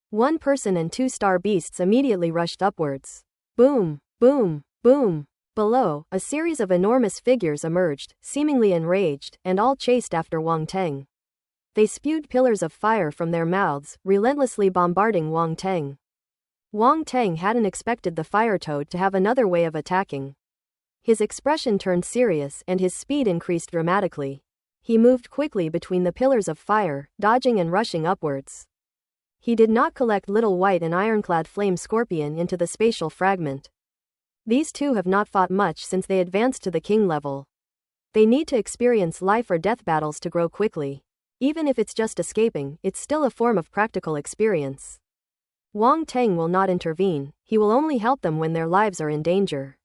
One person and two star beasts immediately rushed upwards. Boom! Boom! Boom! Below, a series of enormous figures emerged, seemingly enraged, and all chased after Wang Teng. They spewed pillars of fire from their mouths, relentlessly bombarding Wang Teng. Wang Teng hadn't expected the fire toad to have another way of attacking. His expression turned serious and his speed increased dramatically. He moved quickly between the pillars of fire, dodging and rushing upwards. He did not collect Little White and Ironclad Flame Scorpion into the spatial fragment. These two have not fought much since they advanced to the king level. They need to experience life or death battles to grow quickly. Even if it's just escaping, it's still a form of practical experience. Wang Teng will not intervene, he will only help them when their lives are in danger.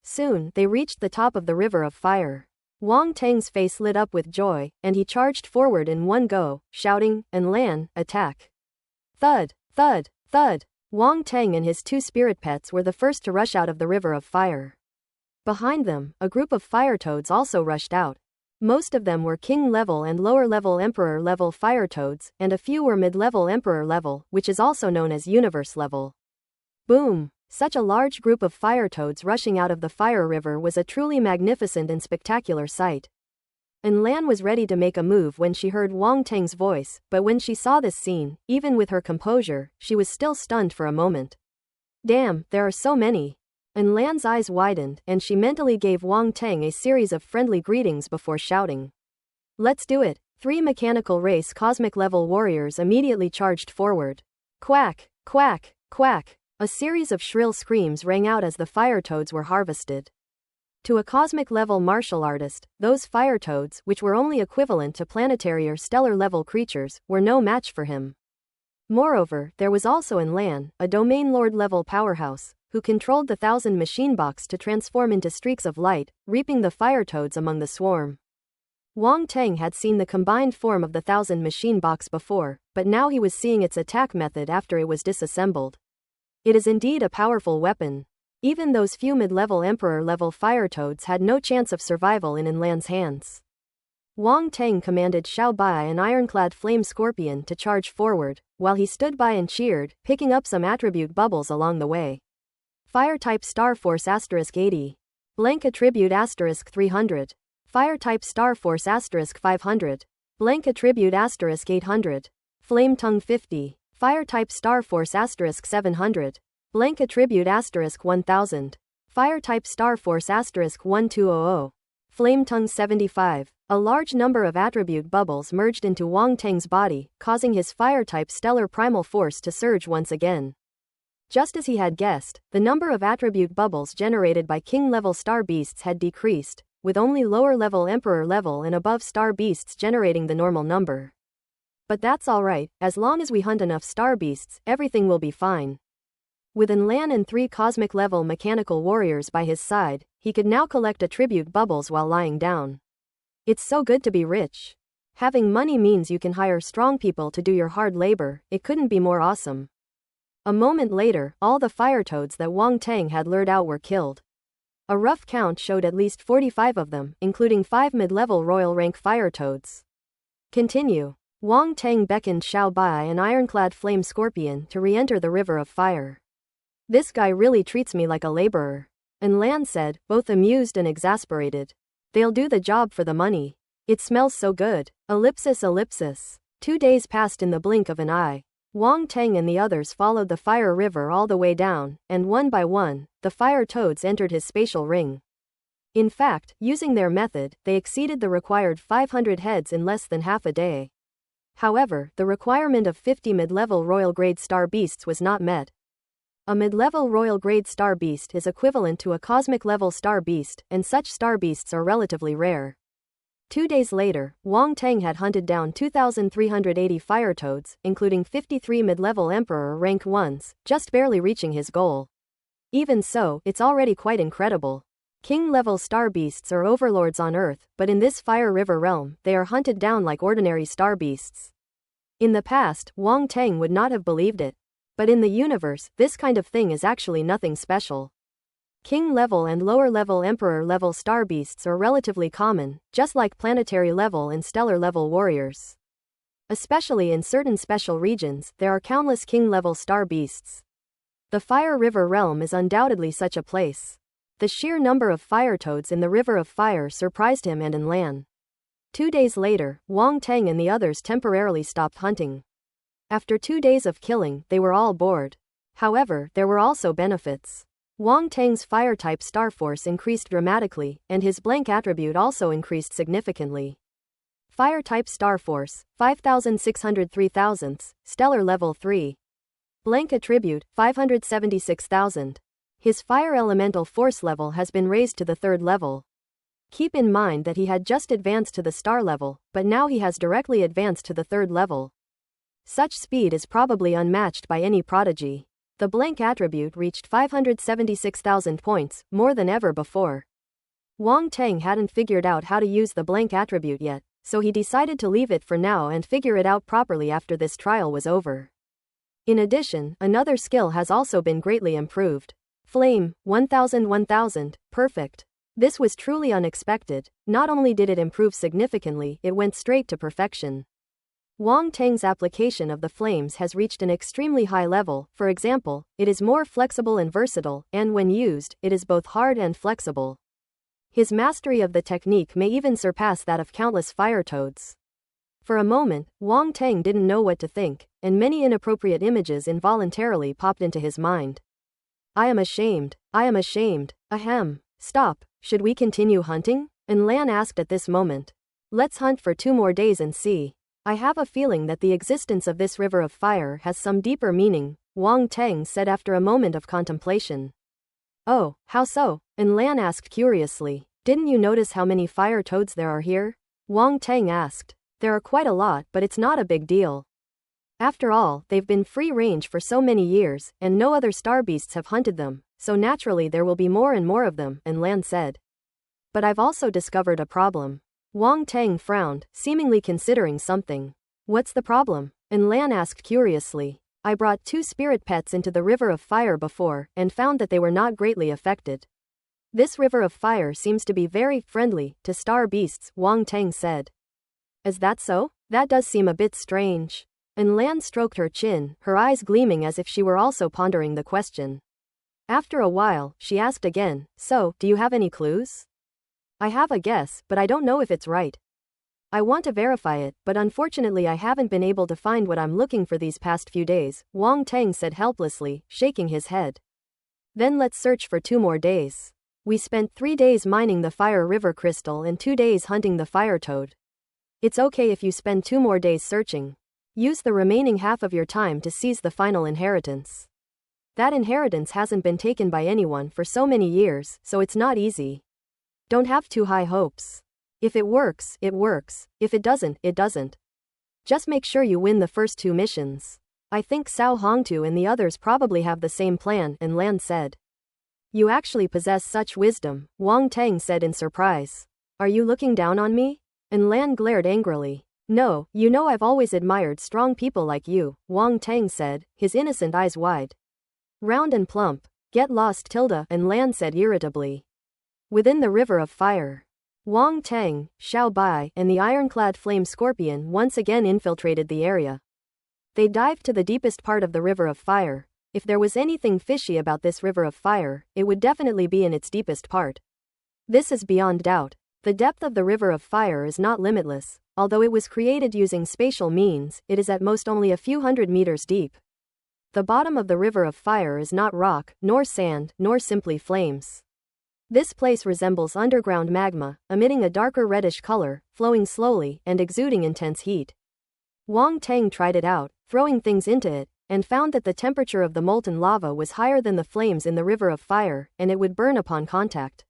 Soon, they reached the top of the river of fire. Wang Teng's face lit up with joy, and he charged forward in one go, shouting, "Enlan, attack!" Thud! Thud! Thud! Wang Teng and his two spirit pets were the first to rush out of the river of fire. Behind them, a group of fire toads also rushed out. Most of them were king-level and lower-level emperor-level fire toads, and a few were mid-level emperor-level, which is also known as universe-level. Boom! Such a large group of fire toads rushing out of the fire river was a truly magnificent and spectacular sight. Enlan was ready to make a move when she heard Wang Teng's voice, but when she saw this scene, even with her composure, she was still stunned for a moment. Damn, there are so many. And Lan's eyes widened, and she mentally gave Wang Teng a series of friendly greetings before shouting, "Let's do it." 3 mechanical race cosmic level warriors immediately charged forward. Quack, quack, quack. A series of shrill screams rang out as the fire toads were harvested. To a cosmic level martial artist, those fire toads, which were only equivalent to planetary or stellar level creatures, were no match for him. Moreover, there was also in Lan, a domain lord level powerhouse, who controlled the 1,000 machine box to transform into streaks of light, reaping the fire toads among the swarm. Wang Teng had seen the combined form of the 1,000 machine box before, but now he was seeing its attack method after it was disassembled. It is indeed a powerful weapon. Even those few mid-level emperor-level fire toads had no chance of survival in Lan's hands. Wang Teng commanded Xiao Bai, an ironclad flame scorpion, to charge forward, while he stood by and cheered, picking up some attribute bubbles along the way. Fire-type Star Force *80. Blank attribute *300. Fire-type Star Force *500. Blank attribute *800. Flame Tongue 50. Fire-type Star Force *700. Blank attribute *1000. Fire-type Star Force *1200. Flame Tongue 75. A large number of attribute bubbles merged into Wang Teng's body, causing his fire-type stellar primal force to surge once again. Just as he had guessed, the number of attribute bubbles generated by king-level star beasts had decreased, with only lower-level emperor level and above star beasts generating the normal number. But that's alright, as long as we hunt enough star beasts, everything will be fine. With Lan and 3 cosmic-level mechanical warriors by his side, he could now collect attribute bubbles while lying down. It's so good to be rich. Having money means you can hire strong people to do your hard labor. It couldn't be more awesome. A moment later, all the fire toads that Wang Teng had lured out were killed. A rough count showed at least 45 of them, including 5 mid-level royal rank fire toads. Continue. Wang Teng beckoned Xiao Bai, an ironclad flame scorpion, to re-enter the river of fire. "This guy really treats me like a laborer," Lan said, both amused and exasperated. "They'll do the job for the money. It smells so good." Ellipsis ellipsis. 2 days passed in the blink of an eye. Wang Teng and the others followed the fire river all the way down, and one by one, the fire toads entered his spatial ring. In fact, using their method, they exceeded the required 500 heads in less than half a day. However, the requirement of 50 mid-level royal grade star beasts was not met. A mid-level royal grade star beast is equivalent to a cosmic level star beast, and such star beasts are relatively rare. 2 days later, Wang Teng had hunted down 2,380 fire toads, including 53 mid-level emperor rank 1s, just barely reaching his goal. Even so, it's already quite incredible. King-level star beasts are overlords on Earth, but in this fire river realm, they are hunted down like ordinary star beasts. In the past, Wang Teng would not have believed it. But in the universe, this kind of thing is actually nothing special. King-level and lower-level emperor-level star beasts are relatively common, just like planetary-level and stellar-level warriors. Especially in certain special regions, there are countless king-level star beasts. The Fire River realm is undoubtedly such a place. The sheer number of fire toads in the River of Fire surprised him and Lan. 2 days later, Wang Teng and the others temporarily stopped hunting. After 2 days of killing, they were all bored. However, there were also benefits. Wang Teng's fire-type star force increased dramatically, and his blank attribute also increased significantly. Fire-type star force, 5,603 thousandths, stellar level 3. Blank attribute, 576,000. His fire elemental force level has been raised to the 3rd level. Keep in mind that he had just advanced to the star level, but now he has directly advanced to the 3rd level. Such speed is probably unmatched by any prodigy. The blank attribute reached 576,000 points, more than ever before. Wang Teng hadn't figured out how to use the blank attribute yet, so he decided to leave it for now and figure it out properly after this trial was over. In addition, another skill has also been greatly improved. Flame, 1000, perfect. This was truly unexpected. Not only did it improve significantly, it went straight to perfection. Wang Teng's application of the flames has reached an extremely high level. For example, it is more flexible and versatile, and when used, it is both hard and flexible. His mastery of the technique may even surpass that of countless fire toads. For a moment, Wang Teng didn't know what to think, and many inappropriate images involuntarily popped into his mind. "I am ashamed. I am ashamed. Ahem. Stop. Should we continue hunting? And Lan asked at this moment. Let's hunt for 2 more days and see. I have a feeling that the existence of this river of fire has some deeper meaning, Wang Teng said after a moment of contemplation. Oh, how so? And Lan asked curiously. Didn't you notice how many fire toads there are here? Wang Teng asked. There are quite a lot, but it's not a big deal. After all, they've been free range for so many years, and no other star beasts have hunted them, so naturally there will be more and more of them, and Lan said. But I've also discovered a problem. Wang Teng frowned, seemingly considering something. What's the problem? And Lan asked curiously. I brought 2 spirit pets into the river of fire before, and found that they were not greatly affected. This river of fire seems to be very friendly to star beasts, Wang Teng said. Is that so? That does seem a bit strange. And Lan stroked her chin, her eyes gleaming as if she were also pondering the question. After a while, she asked again, so, do you have any clues? I have a guess, but I don't know if it's right. I want to verify it, but unfortunately I haven't been able to find what I'm looking for these past few days, Wang Teng said helplessly, shaking his head. Then let's search for 2 more days. We spent 3 days mining the fire river crystal and 2 days hunting the fire toad. It's okay if you spend 2 more days searching. Use the remaining half of your time to seize the final inheritance. That inheritance hasn't been taken by anyone for so many years, so it's not easy. Don't have too high hopes. If it works, it works. If it doesn't, it doesn't. Just make sure you win the first 2 missions. I think Cao Hongtu and the others probably have the same plan, and Lan said. You actually possess such wisdom, Wang Teng said in surprise. Are you looking down on me? And Lan glared angrily. No, you know I've always admired strong people like you, Wang Teng said, his innocent eyes wide. Round and plump. Get lost, Tilda, and Lan said irritably. Within the river of fire. Wang Teng, Xiao Bai, and the ironclad flame scorpion once again infiltrated the area. They dived to the deepest part of the river of fire. If there was anything fishy about this river of fire, it would definitely be in its deepest part. This is beyond doubt. The depth of the river of fire is not limitless. Although it was created using spatial means, it is at most only a few hundred meters deep. The bottom of the river of fire is not rock, nor sand, nor simply flames. This place resembles underground magma, emitting a darker reddish color, flowing slowly, and exuding intense heat. Wang Teng tried it out, throwing things into it, and found that the temperature of the molten lava was higher than the flames in the river of fire, and it would burn upon contact.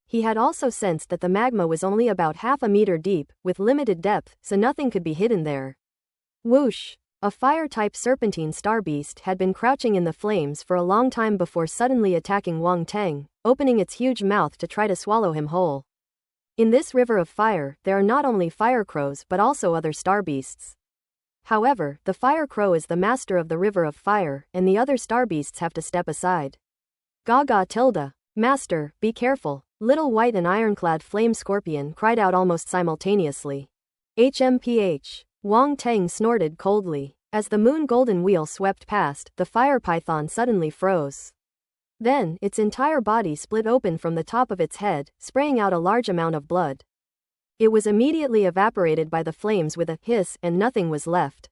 He had also sensed that the magma was only about half a meter deep, with limited depth, so nothing could be hidden there. Whoosh! A fire-type serpentine star beast had been crouching in the flames for a long time before suddenly attacking Wang Teng, opening its huge mouth to try to swallow him whole. In this river of fire, there are not only fire crows but also other star beasts. However, the fire crow is the master of the river of fire, and the other star beasts have to step aside. Gaga Tilda! Master, be careful! Little White and Ironclad Flame Scorpion cried out almost simultaneously. HMPH. Wang Teng snorted coldly. As the moon golden wheel swept past, the fire python suddenly froze. Then, its entire body split open from the top of its head, spraying out a large amount of blood. It was immediately evaporated by the flames with a hiss, and nothing was left.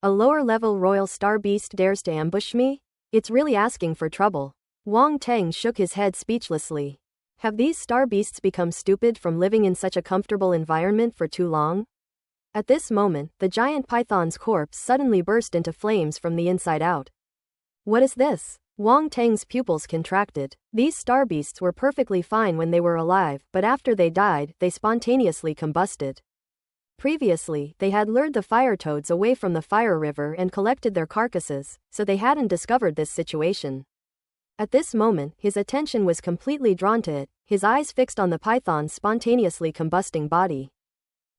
A lower-level royal star beast dares to ambush me? It's really asking for trouble. Wang Teng shook his head speechlessly. Have these star beasts become stupid from living in such a comfortable environment for too long? At this moment, the giant python's corpse suddenly burst into flames from the inside out. What is this? Wang Teng's pupils contracted. These star beasts were perfectly fine when they were alive, but after they died, they spontaneously combusted. Previously, they had lured the fire toads away from the fire river and collected their carcasses, so they hadn't discovered this situation. At this moment, his attention was completely drawn to it, his eyes fixed on the python's spontaneously combusting body.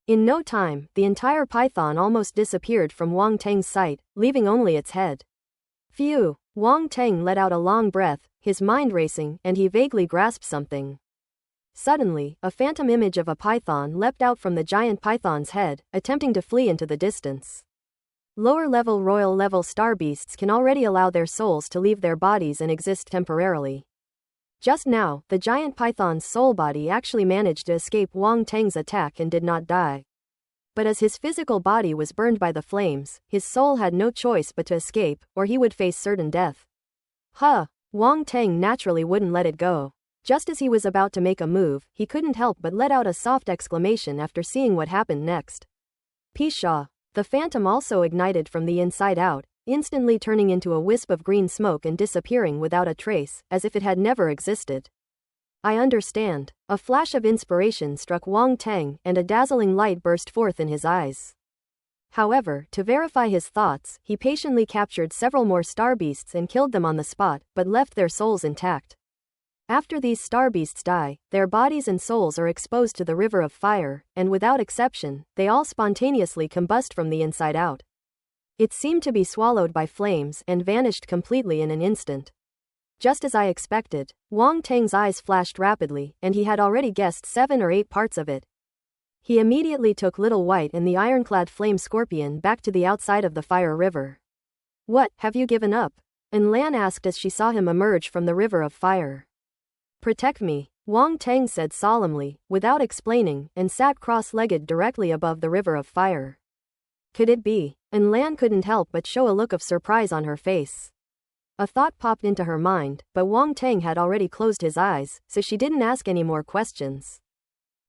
In no time, the entire python almost disappeared from Wang Teng's sight, leaving only its head. Phew! Wang Teng let out a long breath, his mind racing, and he vaguely grasped something. Suddenly, a phantom image of a python leapt out from the giant python's head, attempting to flee into the distance. Lower-level royal-level star beasts can already allow their souls to leave their bodies and exist temporarily. Just now, the giant python's soul body actually managed to escape Wang Teng's attack and did not die. But as his physical body was burned by the flames, his soul had no choice but to escape, or he would face certain death. Huh! Wang Teng naturally wouldn't let it go. Just as he was about to make a move, he couldn't help but let out a soft exclamation after seeing what happened next. Pshaw! The phantom also ignited from the inside out, instantly turning into a wisp of green smoke and disappearing without a trace, as if it had never existed. I understand. A flash of inspiration struck Wang Teng, and a dazzling light burst forth in his eyes. However, to verify his thoughts, he patiently captured several more star beasts and killed them on the spot, but left their souls intact. After these star beasts die, their bodies and souls are exposed to the river of fire, and without exception, they all spontaneously combust from the inside out. It seemed to be swallowed by flames and vanished completely in an instant. Just as I expected, Wang Teng's eyes flashed rapidly, and he had already guessed 7 or 8 parts of it. He immediately took Little White and the ironclad flame scorpion back to the outside of the fire river. What, have you given up? Lan asked as she saw him emerge from the river of fire. Protect me, Wang Teng said solemnly, without explaining, and sat cross-legged directly above the river of fire. Could it be? Lan couldn't help but show a look of surprise on her face. A thought popped into her mind, but Wang Teng had already closed his eyes, so she didn't ask any more questions.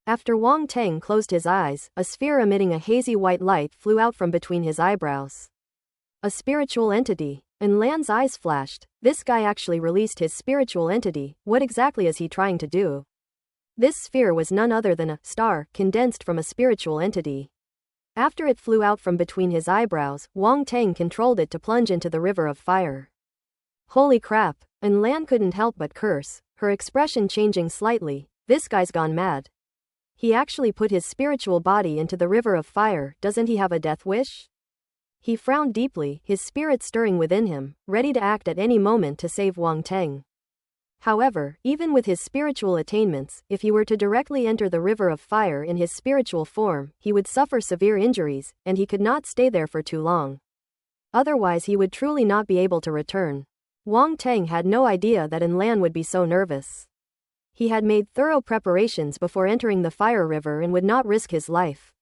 After Wang Teng closed his eyes, a sphere emitting a hazy white light flew out from between his eyebrows. A spiritual entity. Lan's eyes flashed. This guy actually released his spiritual entity. What exactly is he trying to do? This sphere was none other than a star condensed from a spiritual entity. After it flew out from between his eyebrows, Wang Teng controlled it to plunge into the river of fire. Holy crap! Lan couldn't help but curse, her expression changing slightly. This guy's gone mad. He actually put his spiritual body into the river of fire. Doesn't he have a death wish? He frowned deeply, his spirit stirring within him, ready to act at any moment to save Wang Teng. However, even with his spiritual attainments, if he were to directly enter the river of fire in his spiritual form, he would suffer severe injuries, and he could not stay there for too long. Otherwise he would truly not be able to return. Wang Teng had no idea that Lan would be so nervous. He had made thorough preparations before entering the fire river and would not risk his life.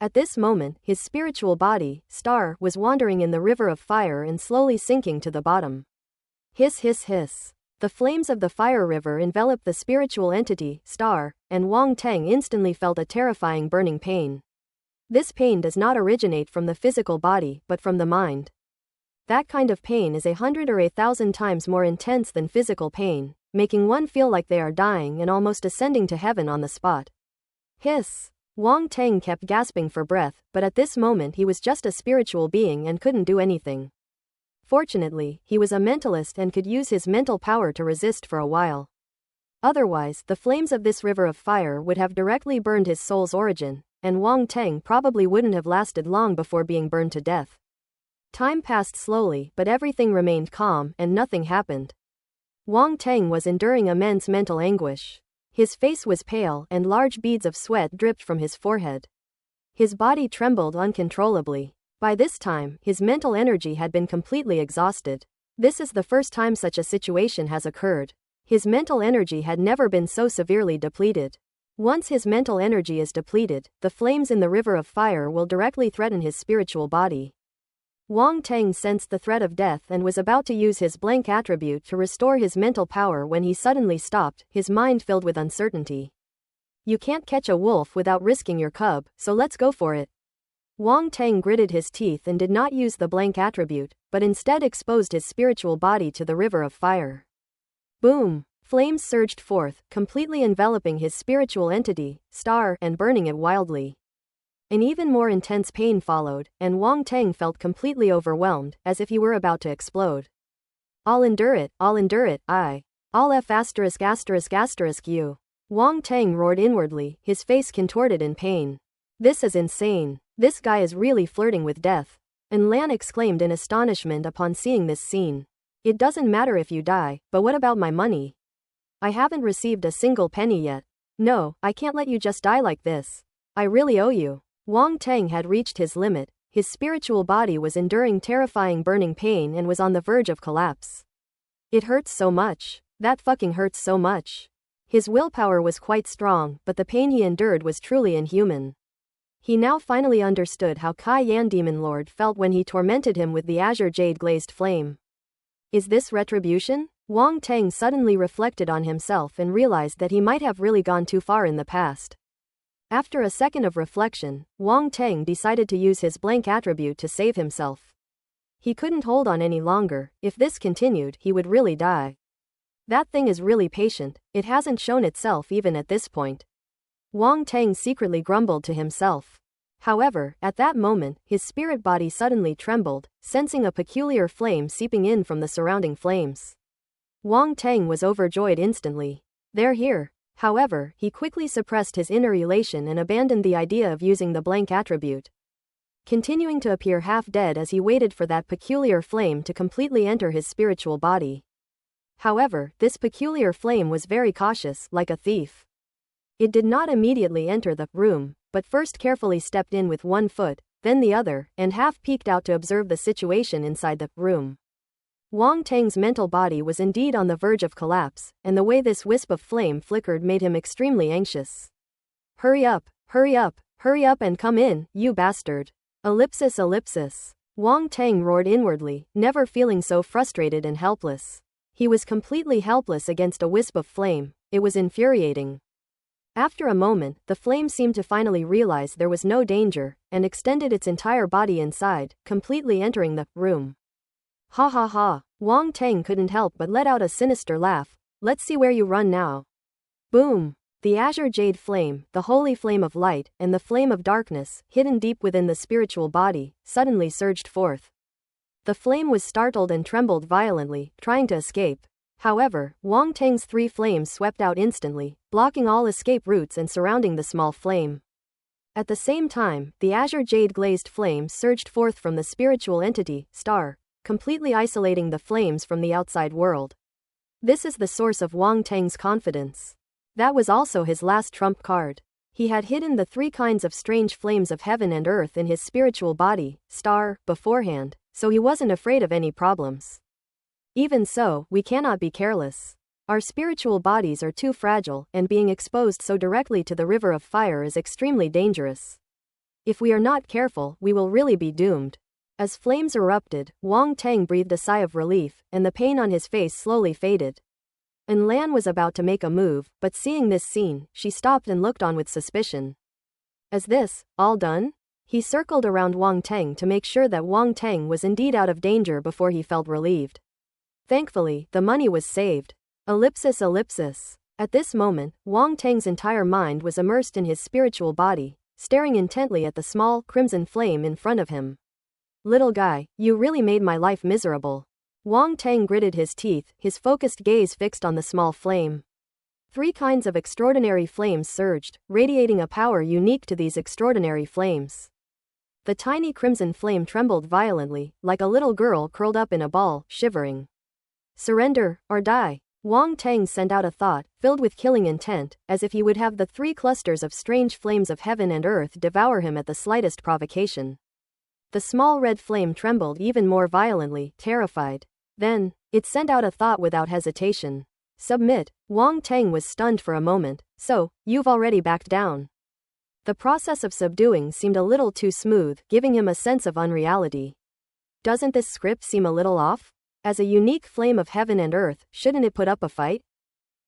At this moment, his spiritual body, Star, was wandering in the river of fire and slowly sinking to the bottom. Hiss hiss hiss. The flames of the fire river enveloped the spiritual entity, Star, and Wang Teng instantly felt a terrifying burning pain. This pain does not originate from the physical body, but from the mind. That kind of pain is 100 or 1,000 times more intense than physical pain, making one feel like they are dying and almost ascending to heaven on the spot. Hiss! Wang Teng kept gasping for breath, but at this moment he was just a spiritual being and couldn't do anything. Fortunately, he was a mentalist and could use his mental power to resist for a while. Otherwise, the flames of this river of fire would have directly burned his soul's origin, and Wang Teng probably wouldn't have lasted long before being burned to death. Time passed slowly, but everything remained calm, and nothing happened. Wang Teng was enduring immense mental anguish. His face was pale, and large beads of sweat dripped from his forehead. His body trembled uncontrollably. By this time, his mental energy had been completely exhausted. This is the first time such a situation has occurred. His mental energy had never been so severely depleted. Once his mental energy is depleted, the flames in the river of fire will directly threaten his spiritual body. Wang Teng sensed the threat of death and was about to use his blank attribute to restore his mental power when he suddenly stopped, his mind filled with uncertainty. You can't catch a wolf without risking your cub, so let's go for it. Wang Teng gritted his teeth and did not use the blank attribute, but instead exposed his spiritual body to the river of fire. Boom! Flames surged forth, completely enveloping his spiritual entity, Star, and burning it wildly. An even more intense pain followed, and Wang Teng felt completely overwhelmed, as if he were about to explode. I'll endure it, I'll F***** you. Wang Teng roared inwardly, his face contorted in pain. This is insane. This guy is really flirting with death. Lan exclaimed in astonishment upon seeing this scene. It doesn't matter if you die, but what about my money? I haven't received a single penny yet. No, I can't let you just die like this. I really owe you. Wang Teng had reached his limit, his spiritual body was enduring terrifying burning pain and was on the verge of collapse. It hurts so much. That fucking hurts so much. His willpower was quite strong, but the pain he endured was truly inhuman. He now finally understood how Kai Yan Demon Lord felt when he tormented him with the azure jade glazed flame. Is this retribution? Wang Tang suddenly reflected on himself and realized that he might have really gone too far in the past. After a second of reflection, Wang Tang decided to use his blank attribute to save himself. He couldn't hold on any longer. If this continued, he would really die. That thing is really patient, it hasn't shown itself even at this point. Wang Tang secretly grumbled to himself. However, at that moment, his spirit body suddenly trembled, sensing a peculiar flame seeping in from the surrounding flames. Wang Tang was overjoyed instantly. They're here. However, he quickly suppressed his inner elation and abandoned the idea of using the blank attribute, continuing to appear half-dead as he waited for that peculiar flame to completely enter his spiritual body. However, this peculiar flame was very cautious, like a thief. It did not immediately enter the room, but first carefully stepped in with one foot, then the other, and half peeked out to observe the situation inside the room. Wang Tang's mental body was indeed on the verge of collapse, and the way this wisp of flame flickered made him extremely anxious. Hurry up, hurry up, hurry up and come in, you bastard. Ellipsis ellipsis. Wang Tang roared inwardly, never feeling so frustrated and helpless. He was completely helpless against a wisp of flame. It was infuriating. After a moment, the flame seemed to finally realize there was no danger, and extended its entire body inside, completely entering the room. Ha ha ha. Wang Tang couldn't help but let out a sinister laugh. Let's see where you run now. Boom. The azure jade flame, the holy flame of light, and the flame of darkness, hidden deep within the spiritual body, suddenly surged forth. The flame was startled and trembled violently, trying to escape. However, Wang Tang's three flames swept out instantly, blocking all escape routes and surrounding the small flame. At the same time, the azure jade glazed flame surged forth from the spiritual entity, star, completely isolating the flames from the outside world. This is the source of Wang Tang's confidence. That was also his last trump card. He had hidden the three kinds of strange flames of heaven and earth in his spiritual body, star, beforehand, so he wasn't afraid of any problems. Even so, we cannot be careless. Our spiritual bodies are too fragile, and being exposed so directly to the river of fire is extremely dangerous. If we are not careful, we will really be doomed. As flames erupted, Wang Tang breathed a sigh of relief, and the pain on his face slowly faded. And Lan was about to make a move, but seeing this scene, she stopped and looked on with suspicion. Is this all done? He circled around Wang Tang to make sure that Wang Tang was indeed out of danger before he felt relieved. Thankfully, the money was saved. Ellipsis ellipsis. At this moment, Wang Tang's entire mind was immersed in his spiritual body, staring intently at the small, crimson flame in front of him. Little guy, you really made my life miserable. Wang Tang gritted his teeth, his focused gaze fixed on the small flame. Three kinds of extraordinary flames surged, radiating a power unique to these extraordinary flames. The tiny crimson flame trembled violently, like a little girl curled up in a ball, shivering. Surrender, or die. Wang Tang sent out a thought, filled with killing intent, as if he would have the three clusters of strange flames of heaven and earth devour him at the slightest provocation. The small red flame trembled even more violently, terrified. Then, it sent out a thought without hesitation. Submit. Wang Tang was stunned for a moment. So, you've already backed down. The process of subduing seemed a little too smooth, giving him a sense of unreality. Doesn't this script seem a little off? As a unique flame of heaven and earth, shouldn't it put up a fight?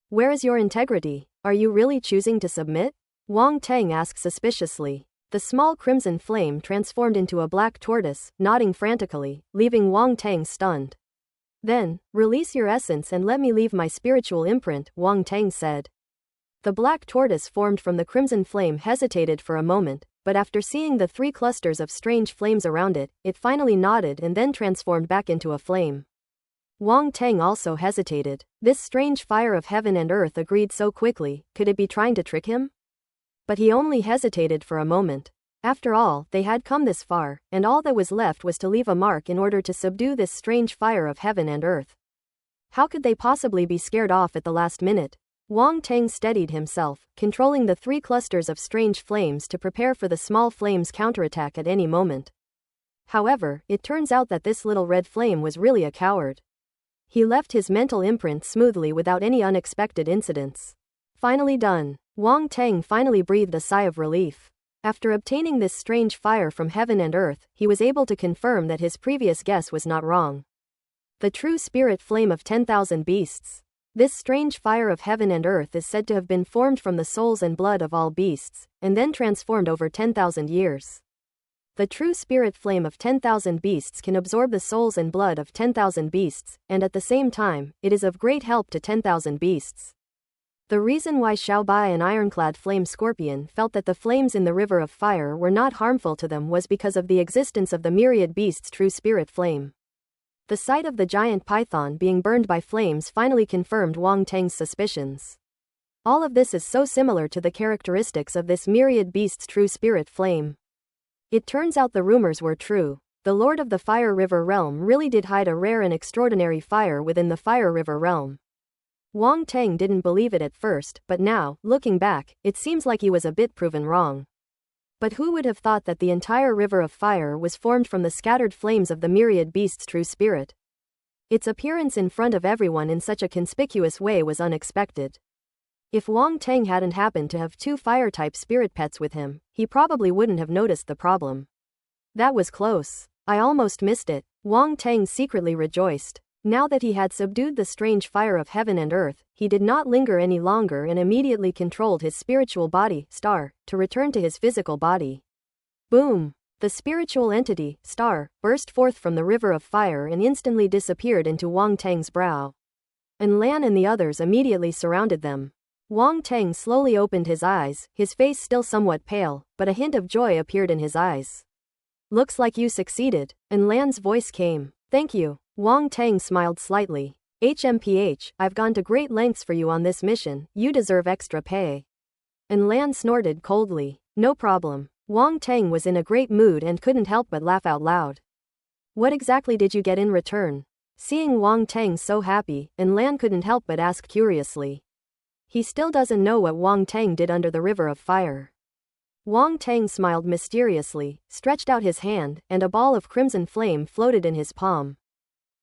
Where is your integrity? Are you really choosing to submit? Wang Tang asked suspiciously. The small crimson flame transformed into a black tortoise, nodding frantically, leaving Wang Tang stunned. Then, release your essence and let me leave my spiritual imprint, Wang Tang said. The black tortoise formed from the crimson flame hesitated for a moment, but after seeing the three clusters of strange flames around it, it finally nodded and then transformed back into a flame. Wang Tang also hesitated. This strange fire of heaven and earth agreed so quickly, could it be trying to trick him? But he only hesitated for a moment. After all, they had come this far, and all that was left was to leave a mark in order to subdue this strange fire of heaven and earth. How could they possibly be scared off at the last minute? Wang Tang steadied himself, controlling the three clusters of strange flames to prepare for the small flame's counterattack at any moment. However, it turns out that this little red flame was really a coward. He left his mental imprint smoothly without any unexpected incidents. Finally done. Wang Tang finally breathed a sigh of relief. After obtaining this strange fire from heaven and earth, he was able to confirm that his previous guess was not wrong. The true spirit flame of 10,000 beasts. This strange fire of heaven and earth is said to have been formed from the souls and blood of all beasts, and then transformed over 10,000 years. The true spirit flame of 10,000 beasts can absorb the souls and blood of 10,000 beasts, and at the same time, it is of great help to 10,000 beasts. The reason why Xiaobai, an ironclad flame scorpion, felt that the flames in the river of fire were not harmful to them was because of the existence of the myriad beasts' true spirit flame. The sight of the giant python being burned by flames finally confirmed Wang Teng's suspicions. All of this is so similar to the characteristics of this myriad beast's true spirit flame. It turns out the rumors were true. The Lord of the Fire River realm really did hide a rare and extraordinary fire within the Fire River realm. Wang Teng didn't believe it at first, but now, looking back, it seems like he was a bit proven wrong. But who would have thought that the entire river of fire was formed from the scattered flames of the myriad beast's true spirit? Its appearance in front of everyone in such a conspicuous way was unexpected. If Wang Teng hadn't happened to have two fire-type spirit pets with him, he probably wouldn't have noticed the problem. That was close. I almost missed it. Wang Teng secretly rejoiced. Now that he had subdued the strange fire of heaven and earth, he did not linger any longer and immediately controlled his spiritual body, Star, to return to his physical body. Boom! The spiritual entity, Star, burst forth from the river of fire and instantly disappeared into Wang Teng's brow. And Lan and the others immediately surrounded them. Wang Teng slowly opened his eyes, his face still somewhat pale, but a hint of joy appeared in his eyes. Looks like you succeeded, and Lan's voice came. Thank you. Wang Teng smiled slightly. HMPH, I've gone to great lengths for you on this mission, you deserve extra pay. And Lan snorted coldly. No problem. Wang Teng was in a great mood and couldn't help but laugh out loud. What exactly did you get in return? Seeing Wang Teng so happy, and Lan couldn't help but ask curiously. He still doesn't know what Wang Teng did under the river of fire. Wang Teng smiled mysteriously, stretched out his hand, and a ball of crimson flame floated in his palm.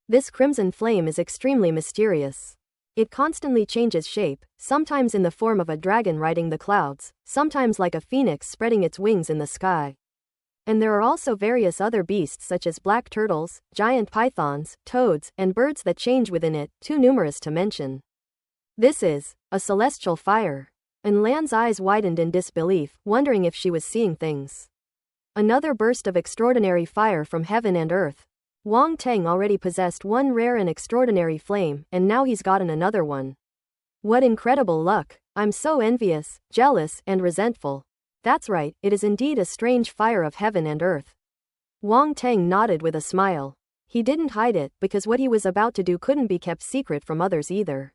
This crimson flame is extremely mysterious. It constantly changes shape, sometimes in the form of a dragon riding the clouds, sometimes like a phoenix spreading its wings in the sky. And there are also various other beasts such as black turtles, giant pythons, toads, and birds that change within it, too numerous to mention. This is a celestial fire. And Lan's eyes widened in disbelief, wondering if she was seeing things. Another burst of extraordinary fire from heaven and earth. Wang Teng already possessed one rare and extraordinary flame, and now he's gotten another one. What incredible luck! I'm so envious, jealous, and resentful. That's right, it is indeed a strange fire of heaven and earth. Wang Teng nodded with a smile. He didn't hide it, because what he was about to do couldn't be kept secret from others either.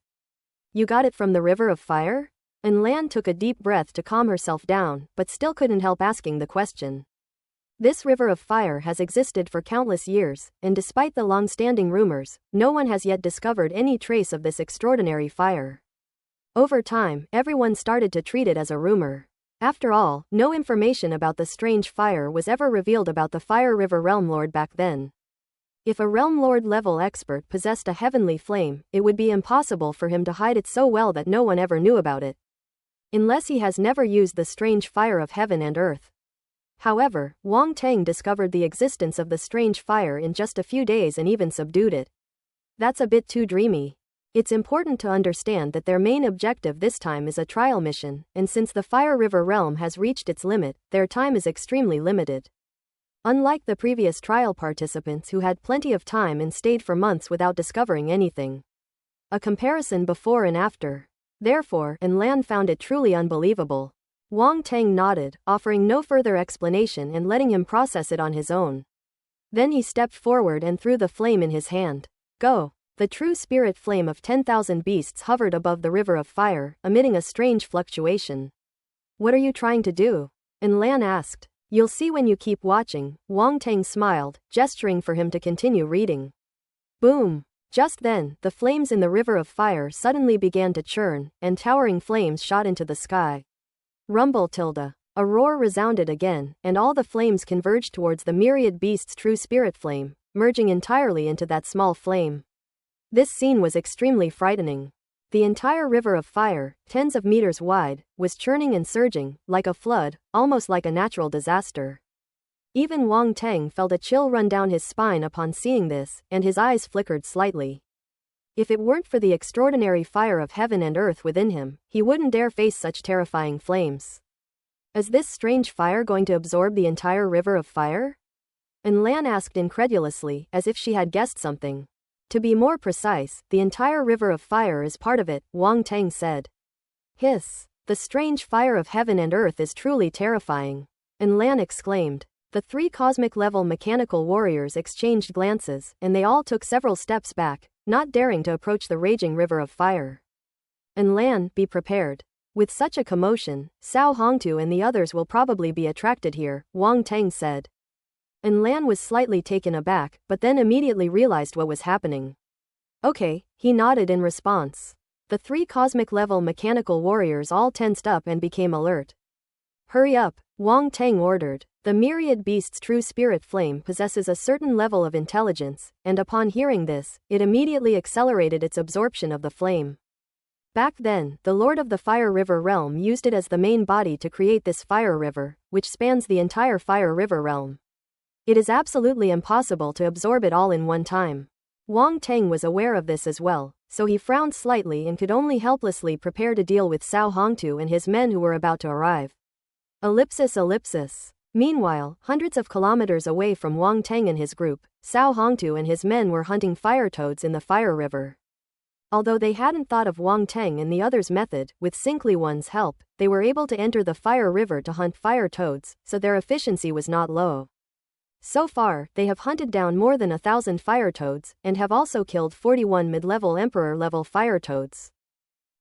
You got it from the river of fire? And Lan took a deep breath to calm herself down, but still couldn't help asking the question. This river of fire has existed for countless years, and despite the long-standing rumors, no one has yet discovered any trace of this extraordinary fire. Over time, everyone started to treat it as a rumor. After all, no information about the strange fire was ever revealed about the Fire River Realm Lord back then. If a Realm Lord level expert possessed a heavenly flame, it would be impossible for him to hide it so well that no one ever knew about it. Unless he has never used the strange fire of heaven and earth. However, Wang Teng discovered the existence of the strange fire in just a few days and even subdued it. That's a bit too dreamy. It's important to understand that their main objective this time is a trial mission, and since the Fire River realm has reached its limit, their time is extremely limited. Unlike the previous trial participants who had plenty of time and stayed for months without discovering anything. A comparison before and after. Therefore, Lan found it truly unbelievable. Wang Teng nodded, offering no further explanation and letting him process it on his own. Then he stepped forward and threw the flame in his hand. Go! The true spirit flame of 10,000 beasts hovered above the river of fire, emitting a strange fluctuation. What are you trying to do? Lan asked. You'll see when you keep watching, Wang Teng smiled, gesturing for him to continue reading. Boom! Just then, the flames in the river of fire suddenly began to churn, and towering flames shot into the sky. Rumble tilde. A roar resounded again, and all the flames converged towards the myriad beast's true spirit flame, merging entirely into that small flame. This scene was extremely frightening. The entire river of fire, tens of meters wide, was churning and surging, like a flood, almost like a natural disaster. Even Wang Teng felt a chill run down his spine upon seeing this, and his eyes flickered slightly. If it weren't for the extraordinary fire of heaven and earth within him, he wouldn't dare face such terrifying flames. Is this strange fire going to absorb the entire river of fire? And Lan asked incredulously, as if she had guessed something. To be more precise, the entire river of fire is part of it, Wang Teng said. Hiss! The strange fire of heaven and earth is truly terrifying. And Lan exclaimed. The three cosmic-level mechanical warriors exchanged glances, and they all took several steps back, not daring to approach the raging river of fire. And Lan, be prepared. With such a commotion, Cao Hongtu and the others will probably be attracted here, Wang Teng said. And Lan was slightly taken aback, but then immediately realized what was happening. Okay, he nodded in response. The three cosmic-level mechanical warriors all tensed up and became alert. Hurry up, Wang Teng ordered. The myriad beast's true spirit flame possesses a certain level of intelligence, and upon hearing this, it immediately accelerated its absorption of the flame. Back then, the Lord of the Fire River realm used it as the main body to create this fire river, which spans the entire Fire River realm. It is absolutely impossible to absorb it all in one time. Wang Teng was aware of this as well, so he frowned slightly and could only helplessly prepare to deal with Cao Hongtu and his men who were about to arrive. Ellipsis. Meanwhile, hundreds of kilometers away from Wang Teng and his group, Cao Hongtu and his men were hunting fire toads in the fire river. Although they hadn't thought of Wang Teng and the others' method, with Sinclair One's help, they were able to enter the fire river to hunt fire toads, so their efficiency was not low. So far, they have hunted down more than 1,000 fire toads, and have also killed 41 mid-level Emperor-level fire toads.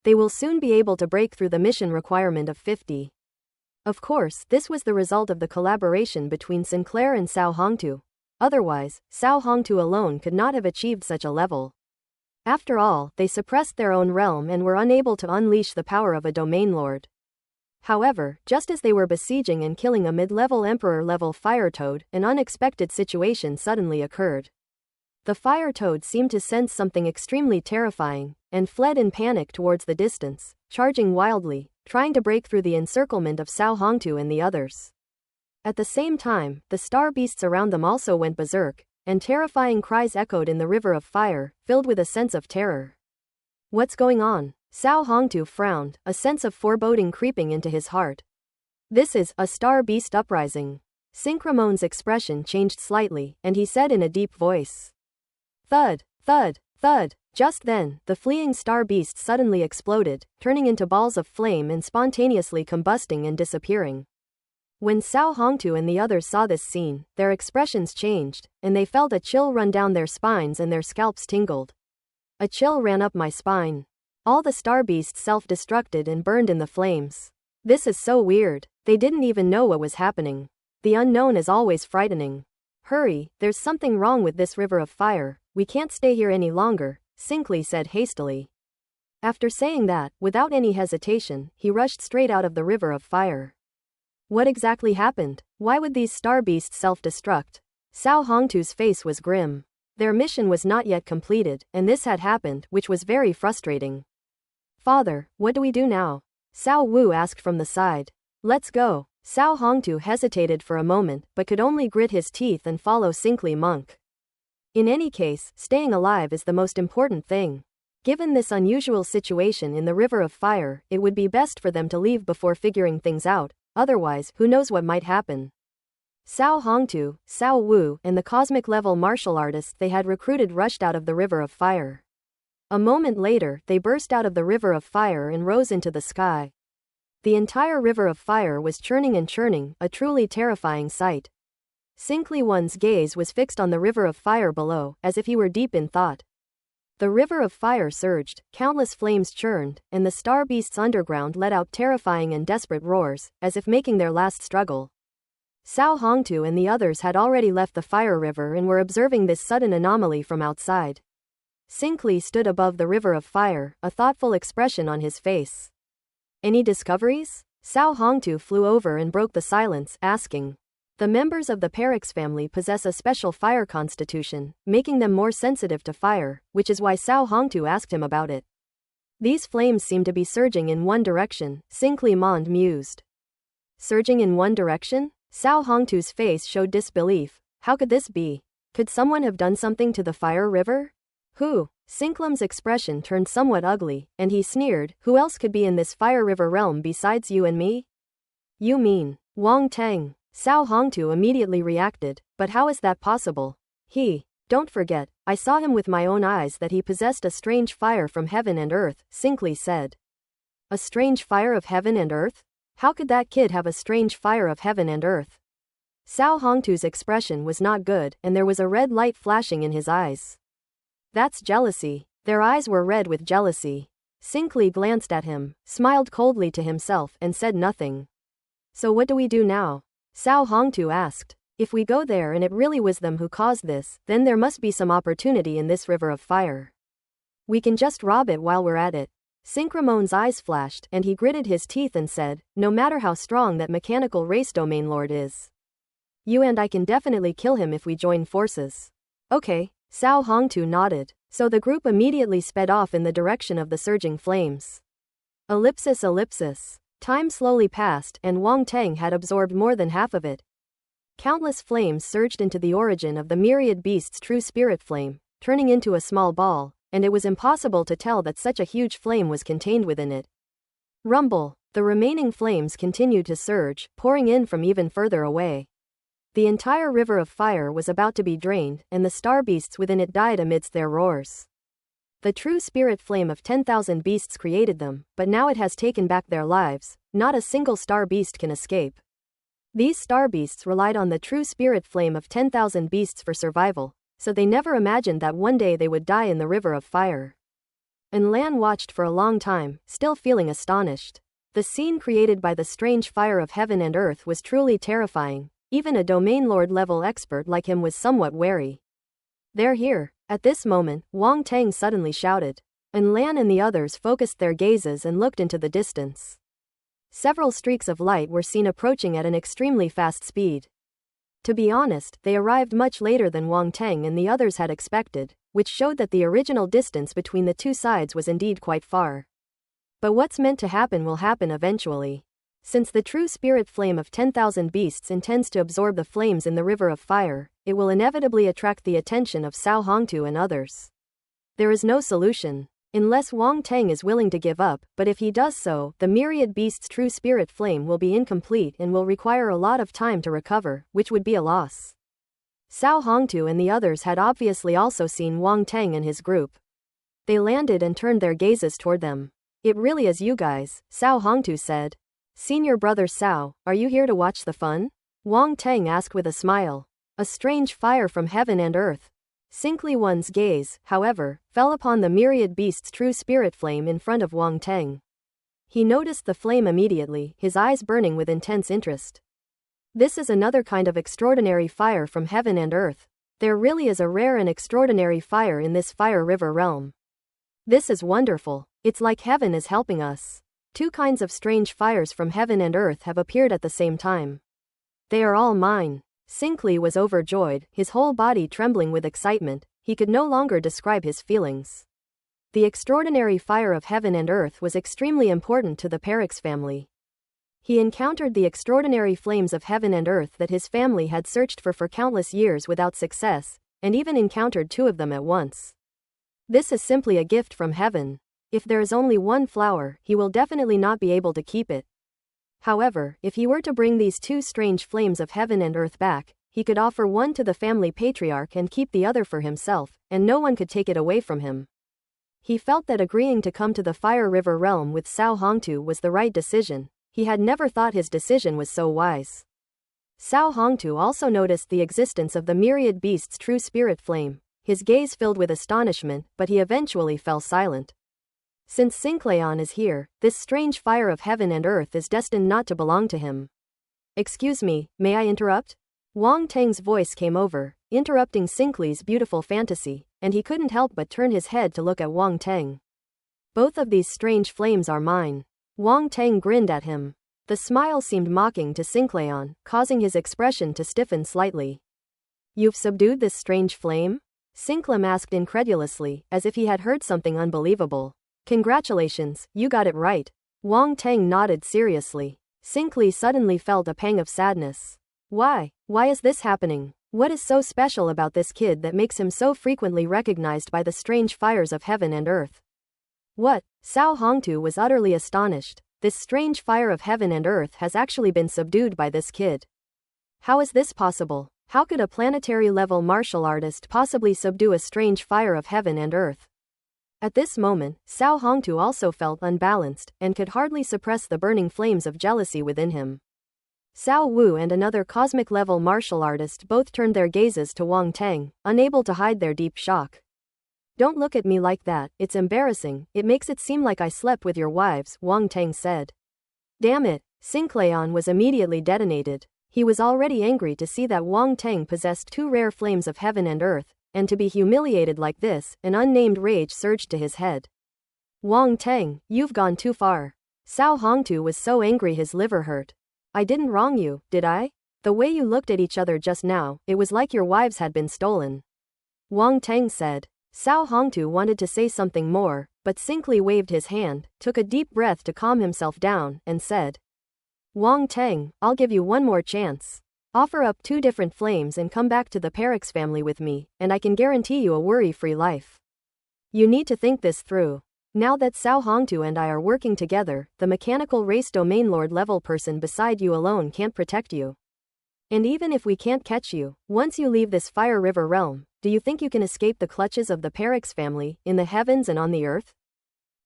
They will soon be able to break through the mission requirement of 50. Of course, this was the result of the collaboration between Sinclair and Cao Hongtu. Otherwise, Cao Hongtu alone could not have achieved such a level. After all, they suppressed their own realm and were unable to unleash the power of a domain lord. However, just as they were besieging and killing a mid-level Emperor-level fire toad, an unexpected situation suddenly occurred. The fire toad seemed to sense something extremely terrifying, and fled in panic towards the distance, charging wildly, trying to break through the encirclement of Cao Hongtu and the others. At the same time, the star beasts around them also went berserk, and terrifying cries echoed in the river of fire, filled with a sense of terror. What's going on? Cao Hongtu frowned, a sense of foreboding creeping into his heart. This is a star beast uprising. Synchramon's expression changed slightly, and he said in a deep voice. Thud, thud, thud. Just then, the fleeing star beast suddenly exploded, turning into balls of flame and spontaneously combusting and disappearing. When Cao Hongtu and the others saw this scene, their expressions changed, and they felt a chill run down their spines and their scalps tingled. A chill ran up my spine. All the star beasts self-destructed and burned in the flames. This is so weird. They didn't even know what was happening. The unknown is always frightening. Hurry, there's something wrong with this river of fire. We can't stay here any longer, Sinclair said hastily. After saying that, without any hesitation, he rushed straight out of the river of fire. What exactly happened? Why would these star beasts self-destruct? Cao Hongtu's face was grim. Their mission was not yet completed, and this had happened, which was very frustrating. Father, what do we do now? Cao Wu asked from the side. Let's go. Cao Hongtu hesitated for a moment, but could only grit his teeth and follow Sinclair Monk. In any case, staying alive is the most important thing. Given this unusual situation in the river of fire, it would be best for them to leave before figuring things out, otherwise, who knows what might happen. Cao Hongtu, Cao Wu, and the cosmic-level martial artists they had recruited rushed out of the river of fire. A moment later, they burst out of the river of fire and rose into the sky. The entire river of fire was churning and churning, a truly terrifying sight. Sinclair One's gaze was fixed on the river of fire below, as if he were deep in thought. The river of fire surged, countless flames churned, and the star beasts underground let out terrifying and desperate roars, as if making their last struggle. Cao Hongtu and the others had already left the fire river and were observing this sudden anomaly from outside. Sinclair stood above the river of fire, a thoughtful expression on his face. Any discoveries? Cao Hongtu flew over and broke the silence, asking. The members of the Perix family possess a special fire constitution, making them more sensitive to fire, which is why Cao Hongtu asked him about it. These flames seem to be surging in one direction, Sinclair Mond mused. Surging in one direction? Cao Hongtu's face showed disbelief. How could this be? Could someone have done something to the fire river? Who? Sinklam's expression turned somewhat ugly, and he sneered, who else could be in this fire river realm besides you and me? You mean Wang Teng? Cao Hongtu immediately reacted, but how is that possible? Don't forget, I saw him with my own eyes that he possessed a strange fire from heaven and earth, Sinkli said. A strange fire of heaven and earth? How could that kid have a strange fire of heaven and earth? Cao Hongtu's expression was not good, and there was a red light flashing in his eyes. That's jealousy. Their eyes were red with jealousy. Sinkli glanced at him, smiled coldly to himself, and said nothing. So what do we do now? Cao Hongtu asked. If we go there and it really was them who caused this, then there must be some opportunity in this river of fire. We can just rob it while we're at it. Synchramon's eyes flashed, and he gritted his teeth and said, no matter how strong that mechanical race domain lord is, you and I can definitely kill him if we join forces. Okay. Cao Hongtu nodded. So the group immediately sped off in the direction of the surging flames. Ellipsis. Time slowly passed, and Wang Teng had absorbed more than half of it. Countless flames surged into the origin of the myriad beast's true spirit flame, turning into a small ball, and it was impossible to tell that such a huge flame was contained within it. Rumble. The remaining flames continued to surge, pouring in from even further away. The entire river of fire was about to be drained, and the star beasts within it died amidst their roars. The true spirit flame of 10,000 beasts created them, but now it has taken back their lives. Not a single star beast can escape. These star beasts relied on the true spirit flame of 10,000 beasts for survival, so they never imagined that one day they would die in the river of fire. And Lan watched for a long time, still feeling astonished. The scene created by the strange fire of heaven and earth was truly terrifying. Even a domain lord level expert like him was somewhat wary. They're here. At this moment, Wang Teng suddenly shouted. And Lan and the others focused their gazes and looked into the distance. Several streaks of light were seen approaching at an extremely fast speed. To be honest, they arrived much later than Wang Teng and the others had expected, which showed that the original distance between the two sides was indeed quite far. But what's meant to happen will happen eventually. Since the true spirit flame of 10,000 beasts intends to absorb the flames in the river of fire, it will inevitably attract the attention of Cao Hongtu and others. There is no solution. Unless Wang Teng is willing to give up, but if he does so, the myriad beast's true spirit flame will be incomplete and will require a lot of time to recover, which would be a loss. Cao Hongtu and the others had obviously also seen Wang Teng and his group. They landed and turned their gazes toward them. It really is you guys, Cao Hongtu said. Senior brother Cao, are you here to watch the fun? Wang Teng asked with a smile. A strange fire from heaven and earth. Sinkli One's gaze, however, fell upon the myriad beast's true spirit flame in front of Wang Teng. He noticed the flame immediately, his eyes burning with intense interest. This is another kind of extraordinary fire from heaven and earth. There really is a rare and extraordinary fire in this fire river realm. This is wonderful. It's like heaven is helping us. Two kinds of strange fires from heaven and earth have appeared at the same time. They are all mine. Sinkli was overjoyed, his whole body trembling with excitement. He could no longer describe his feelings. The extraordinary fire of heaven and earth was extremely important to the Perix family. He encountered the extraordinary flames of heaven and earth that his family had searched for countless years without success, and even encountered two of them at once. This is simply a gift from heaven. If there is only one flower, he will definitely not be able to keep it. However, if he were to bring these two strange flames of heaven and earth back, he could offer one to the family patriarch and keep the other for himself, and no one could take it away from him. He felt that agreeing to come to the Fire River realm with Cao Hongtu was the right decision. He had never thought his decision was so wise. Cao Hongtu also noticed the existence of the myriad beast's true spirit flame. His gaze filled with astonishment, but he eventually fell silent. Since Sinclayon is here, this strange fire of heaven and earth is destined not to belong to him. Excuse me, may I interrupt? Wang Teng's voice came over, interrupting Sinclair's beautiful fantasy, and he couldn't help but turn his head to look at Wang Teng. Both of these strange flames are mine. Wang Teng grinned at him. The smile seemed mocking to Sinclayon, causing his expression to stiffen slightly. You've subdued this strange flame? Sinclair asked incredulously, as if he had heard something unbelievable. Congratulations, you got it right. Wang Teng nodded seriously. Sinclair suddenly felt a pang of sadness. Why? Why is this happening? What is so special about this kid that makes him so frequently recognized by the strange fires of heaven and earth? What? Cao Hongtu was utterly astonished. This strange fire of heaven and earth has actually been subdued by this kid. How is this possible? How could a planetary-level martial artist possibly subdue a strange fire of heaven and earth? At this moment, Cao Hongtu also felt unbalanced, and could hardly suppress the burning flames of jealousy within him. Cao Wu and another cosmic-level martial artist both turned their gazes to Wang Tang, unable to hide their deep shock. Don't look at me like that, it's embarrassing, it makes it seem like I slept with your wives, Wang Tang said. Damn it, Sinclayon was immediately detonated. He was already angry to see that Wang Tang possessed two rare flames of heaven and earth, and to be humiliated like this, an unnamed rage surged to his head. Wang Tang, you've gone too far. Cao Hongtu was so angry his liver hurt. I didn't wrong you, did I? The way you looked at each other just now, it was like your wives had been stolen. Wang Tang said. Cao Hongtu wanted to say something more, but Sinclayon waved his hand, took a deep breath to calm himself down, and said, Wang Tang, I'll give you one more chance. Offer up 2 different flames and come back to the Perix family with me, and I can guarantee you a worry-free life. You need to think this through. Now that Cao Hongtu and I are working together, the mechanical race domain lord level person beside you alone can't protect you. And even if we can't catch you, once you leave this Fire River realm, do you think you can escape the clutches of the Perix family, in the heavens and on the earth?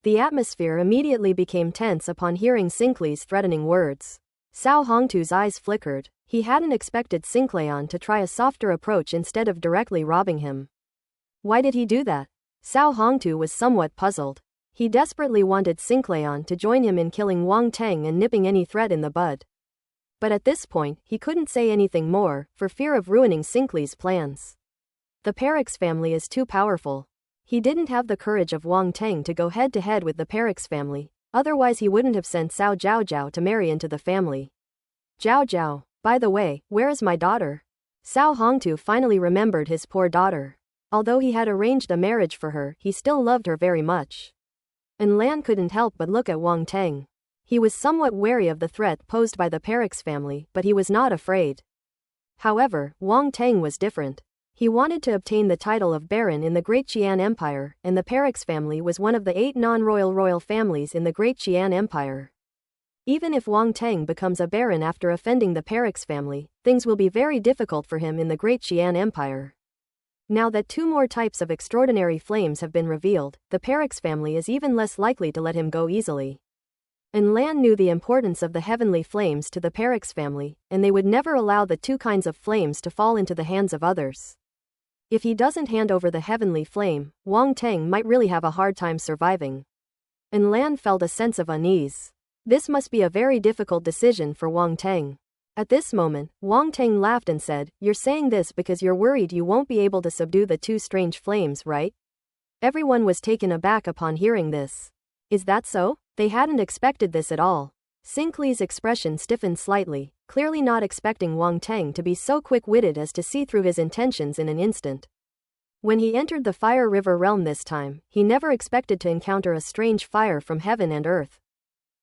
The atmosphere immediately became tense upon hearing Sinclaion's threatening words. Cao Hongtu's eyes flickered. He hadn't expected Sinclayon to try a softer approach instead of directly robbing him. Why did he do that? Cao Hongtu was somewhat puzzled. He desperately wanted Sinclayon to join him in killing Wang Tang and nipping any threat in the bud. But at this point, he couldn't say anything more, for fear of ruining Sinclaion's plans. The Perix family is too powerful. He didn't have the courage of Wang Tang to go head-to-head with the Perix family, otherwise he wouldn't have sent Cao Zhaozhao to marry into the family. Zhaozhao, by the way, where is my daughter? Cao Hongtu finally remembered his poor daughter. Although he had arranged a marriage for her, he still loved her very much. And Lan couldn't help but look at Wang Tang. He was somewhat wary of the threat posed by the Perix family, but he was not afraid. However, Wang Tang was different. He wanted to obtain the title of Baron in the Great Qian Empire, and the Perix family was one of the 8 non-royal royal families in the Great Qian Empire. Even if Wang Tang becomes a baron after offending the Perix family, things will be very difficult for him in the Great Qian Empire. Now that 2 more types of extraordinary flames have been revealed, the Perix family is even less likely to let him go easily. And Lan knew the importance of the heavenly flames to the Perix family, and they would never allow the 2 kinds of flames to fall into the hands of others. If he doesn't hand over the heavenly flame, Wang Tang might really have a hard time surviving. And Lan felt a sense of unease. This must be a very difficult decision for Wang Tang. At this moment, Wang Tang laughed and said, You're saying this because you're worried you won't be able to subdue the 2 strange flames, right? Everyone was taken aback upon hearing this. Is that so? They hadn't expected this at all. Sinclaion's expression stiffened slightly, clearly not expecting Wang Tang to be so quick-witted as to see through his intentions in an instant. When he entered the Fire River realm this time, he never expected to encounter a strange fire from heaven and earth.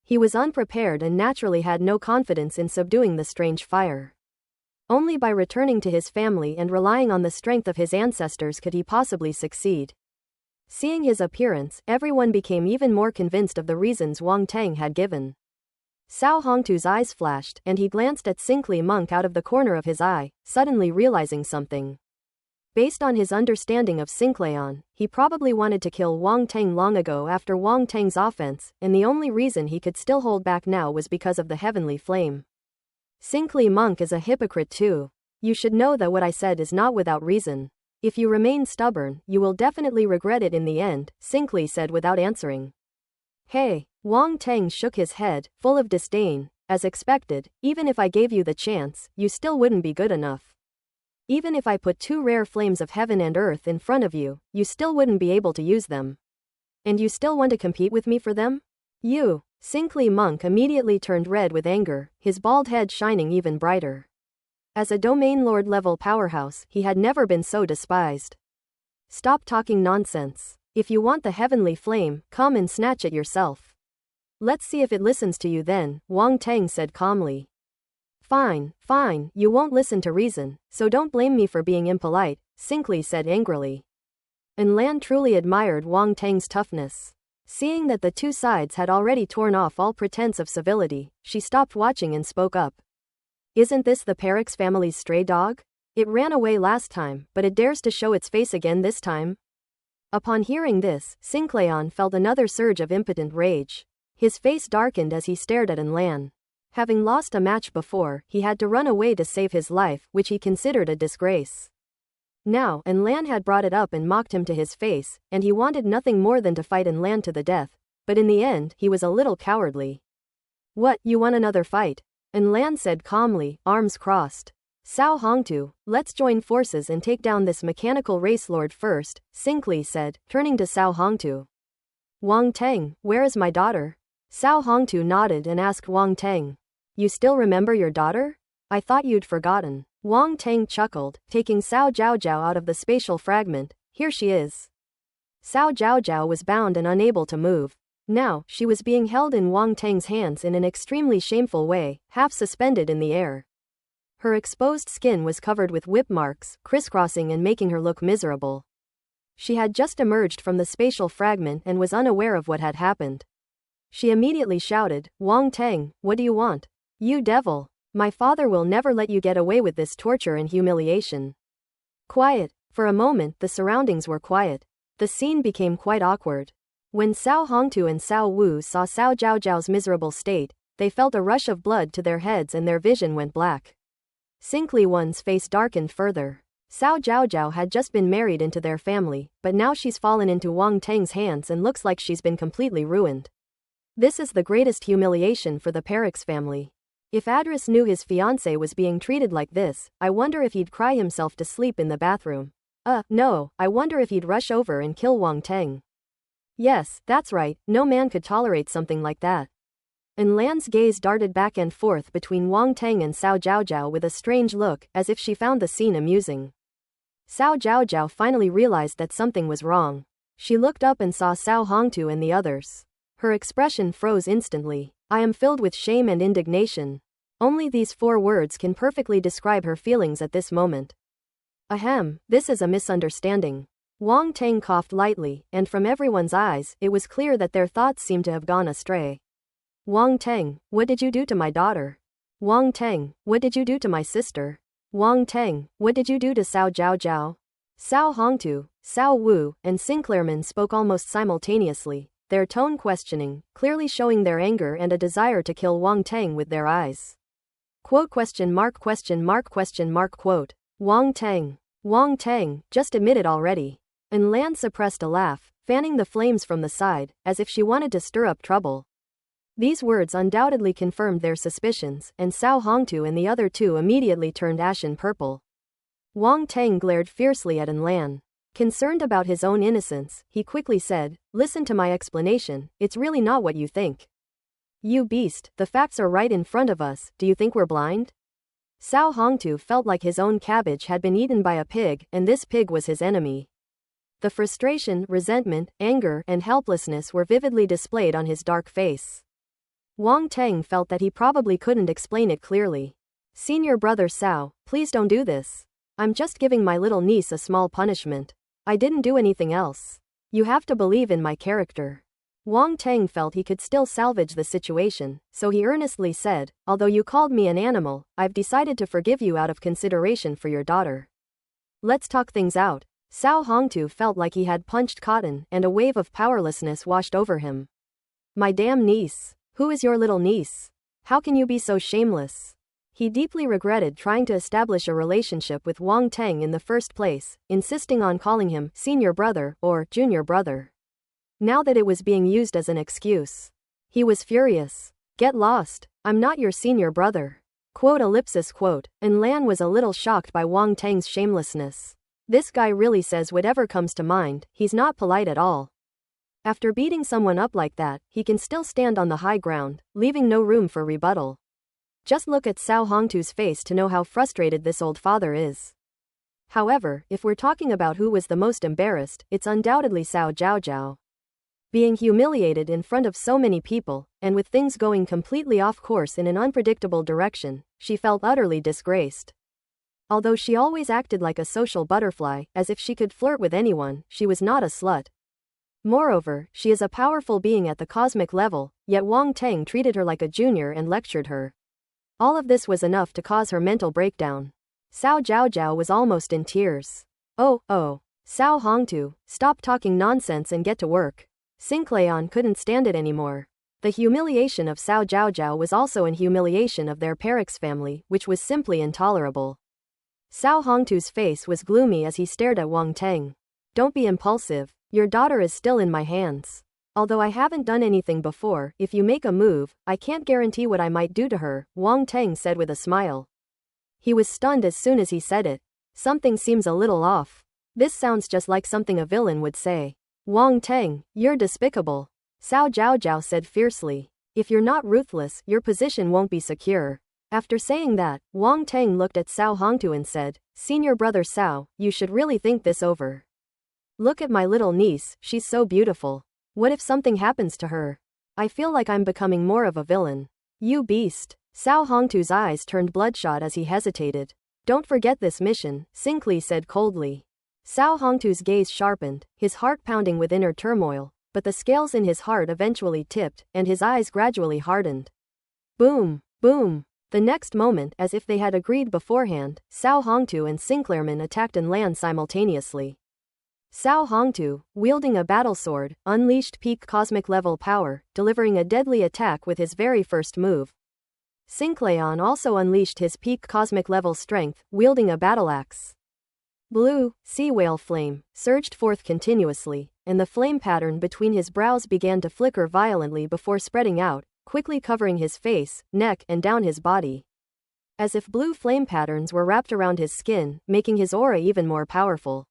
He was unprepared and naturally had no confidence in subduing the strange fire. Only by returning to his family and relying on the strength of his ancestors could he possibly succeed. Seeing his appearance, everyone became even more convinced of the reasons Wang Tang had given. Cao Hongtu's eyes flashed, and he glanced at Sinclayon Monk out of the corner of his eye, suddenly realizing something. Based on his understanding of Sinclayon, he probably wanted to kill Wang Tang long ago after Wang Tang's offense, and the only reason he could still hold back now was because of the heavenly flame. Sinclayon Monk is a hypocrite too. You should know that what I said is not without reason. If you remain stubborn, you will definitely regret it in the end, Sinclayon said without answering. Hey, Wang Tang shook his head, full of disdain. As expected, even if I gave you the chance, you still wouldn't be good enough. Even if I put 2 rare flames of heaven and earth in front of you, you still wouldn't be able to use them. And you still want to compete with me for them? You. Sinclayon Monk immediately turned red with anger, his bald head shining even brighter. As a domain lord level powerhouse, he had never been so despised. Stop talking nonsense. If you want the heavenly flame, come and snatch it yourself. Let's see if it listens to you then, Wang Tang said calmly. Fine, fine, you won't listen to reason, so don't blame me for being impolite, Sinclair said angrily. And Lan truly admired Wang Tang's toughness. Seeing that the two sides had already torn off all pretense of civility, she stopped watching and spoke up. Isn't this the Perix family's stray dog? It ran away last time, but it dares to show its face again this time? Upon hearing this, Sinclair felt another surge of impotent rage. His face darkened as he stared at Lan. Having lost a match before, he had to run away to save his life, which he considered a disgrace. Now, Lan had brought it up and mocked him to his face, and he wanted nothing more than to fight Lan to the death, but in the end, he was a little cowardly. What, you want another fight? Lan said calmly, arms crossed. Cao Hongtu, let's join forces and take down this mechanical race lord first, Sinclair said, turning to Cao Hongtu. Wang Tang, where is my daughter? Cao Hongtu nodded and asked Wang Tang. You still remember your daughter? I thought you'd forgotten. Wang Tang chuckled, taking Cao Zhaozhao out of the spatial fragment. Here she is. Cao Zhaozhao was bound and unable to move. Now, she was being held in Wang Tang's hands in an extremely shameful way, half suspended in the air. Her exposed skin was covered with whip marks, crisscrossing and making her look miserable. She had just emerged from the spatial fragment and was unaware of what had happened. She immediately shouted, Wang Tang, what do you want? You devil! My father will never let you get away with this torture and humiliation. Quiet. For a moment, the surroundings were quiet. The scene became quite awkward. When Cao Hongtu and Cao Wu saw Cao Zhaozhao's miserable state, they felt a rush of blood to their heads and their vision went black. Sinclair's face darkened further. Cao Zhaozhao had just been married into their family, but now she's fallen into Wang Tang's hands and looks like she's been completely ruined. This is the greatest humiliation for the Perix family. If Adris knew his fiancée was being treated like this, I wonder if he'd cry himself to sleep in the bathroom. No, I wonder if he'd rush over and kill Wang Tang. Yes, that's right, no man could tolerate something like that. And Lan's gaze darted back and forth between Wang Tang and Cao Zhaozhao with a strange look, as if she found the scene amusing. Cao Zhaozhao finally realized that something was wrong. She looked up and saw Cao Hongtu and the others. Her expression froze instantly. I am filled with shame and indignation. Only these 4 words can perfectly describe her feelings at this moment. Ahem, this is a misunderstanding. Wang Tang coughed lightly, and from everyone's eyes, it was clear that their thoughts seemed to have gone astray. Wang Tang, what did you do to my daughter? Wang Tang, what did you do to my sister? Wang Tang, what did you do to Cao Zhaozhao? Cao Hongtu, Cao Wu, and Sinclairman spoke almost simultaneously, their tone questioning, clearly showing their anger and a desire to kill Wang Tang with their eyes. Quote ? Wang Tang, just admit it already. And Lan suppressed a laugh, fanning the flames from the side, as if she wanted to stir up trouble. These words undoubtedly confirmed their suspicions, and Cao Hongtu and the other 2 immediately turned ashen purple. Wang Tang glared fiercely at Lan. Concerned about his own innocence, he quickly said, listen to my explanation, it's really not what you think. You beast, the facts are right in front of us, do you think we're blind? Cao Hongtu felt like his own cabbage had been eaten by a pig, and this pig was his enemy. The frustration, resentment, anger, and helplessness were vividly displayed on his dark face. Wang Tang felt that he probably couldn't explain it clearly. Senior brother Cao, please don't do this. I'm just giving my little niece a small punishment. I didn't do anything else. You have to believe in my character. Wang Tang felt he could still salvage the situation, so he earnestly said, although you called me an animal, I've decided to forgive you out of consideration for your daughter. Let's talk things out. Cao Hongtu felt like he had punched cotton, and a wave of powerlessness washed over him. My damn niece. Who is your little niece? How can you be so shameless? He deeply regretted trying to establish a relationship with Wang Tang in the first place, insisting on calling him senior brother or junior brother. Now that it was being used as an excuse, he was furious. Get lost. I'm not your senior brother. And Lan was a little shocked by Wang Tang's shamelessness. This guy really says whatever comes to mind, he's not polite at all. After beating someone up like that, he can still stand on the high ground, leaving no room for rebuttal. Just look at Cao Hongtu's face to know how frustrated this old father is. However, if we're talking about who was the most embarrassed, it's undoubtedly Cao Zhaozhao. Being humiliated in front of so many people, and with things going completely off course in an unpredictable direction, she felt utterly disgraced. Although she always acted like a social butterfly, as if she could flirt with anyone, she was not a slut. Moreover, she is a powerful being at the cosmic level, yet Wang Teng treated her like a junior and lectured her. All of this was enough to cause her mental breakdown. Cao Zhaozhao was almost in tears. Oh, Cao Hongtu, stop talking nonsense and get to work. Sinclayon couldn't stand it anymore. The humiliation of Cao Zhaozhao was also an humiliation of their Perix family, which was simply intolerable. Cao Hongtu's face was gloomy as he stared at Wang Teng. Don't be impulsive. Your daughter is still in my hands. Although I haven't done anything before, if you make a move, I can't guarantee what I might do to her, Wang Teng said with a smile. He was stunned as soon as he said it. Something seems a little off. This sounds just like something a villain would say. Wang Teng, you're despicable. Cao Zhaozhao said fiercely. If you're not ruthless, your position won't be secure. After saying that, Wang Teng looked at Cao Hongtu and said, Senior brother Cao, you should really think this over. Look at my little niece, she's so beautiful. What if something happens to her? I feel like I'm becoming more of a villain. You beast. Cao Hongtu's eyes turned bloodshot as he hesitated. Don't forget this mission, Sinclair said coldly. Cao Hongtu's gaze sharpened, his heart pounding with inner turmoil, but the scales in his heart eventually tipped, and his eyes gradually hardened. Boom, boom. The next moment, as if they had agreed beforehand, Cao Hongtu and Sinclairman attacked and land simultaneously. Cao Hongtu, wielding a battle sword, unleashed peak cosmic level power, delivering a deadly attack with his very first move. Sinclayon also unleashed his peak cosmic level strength, wielding a battle axe. Blue, sea whale flame, surged forth continuously, and the flame pattern between his brows began to flicker violently before spreading out, quickly covering his face, neck, and down his body. As if blue flame patterns were wrapped around his skin, making his aura even more powerful.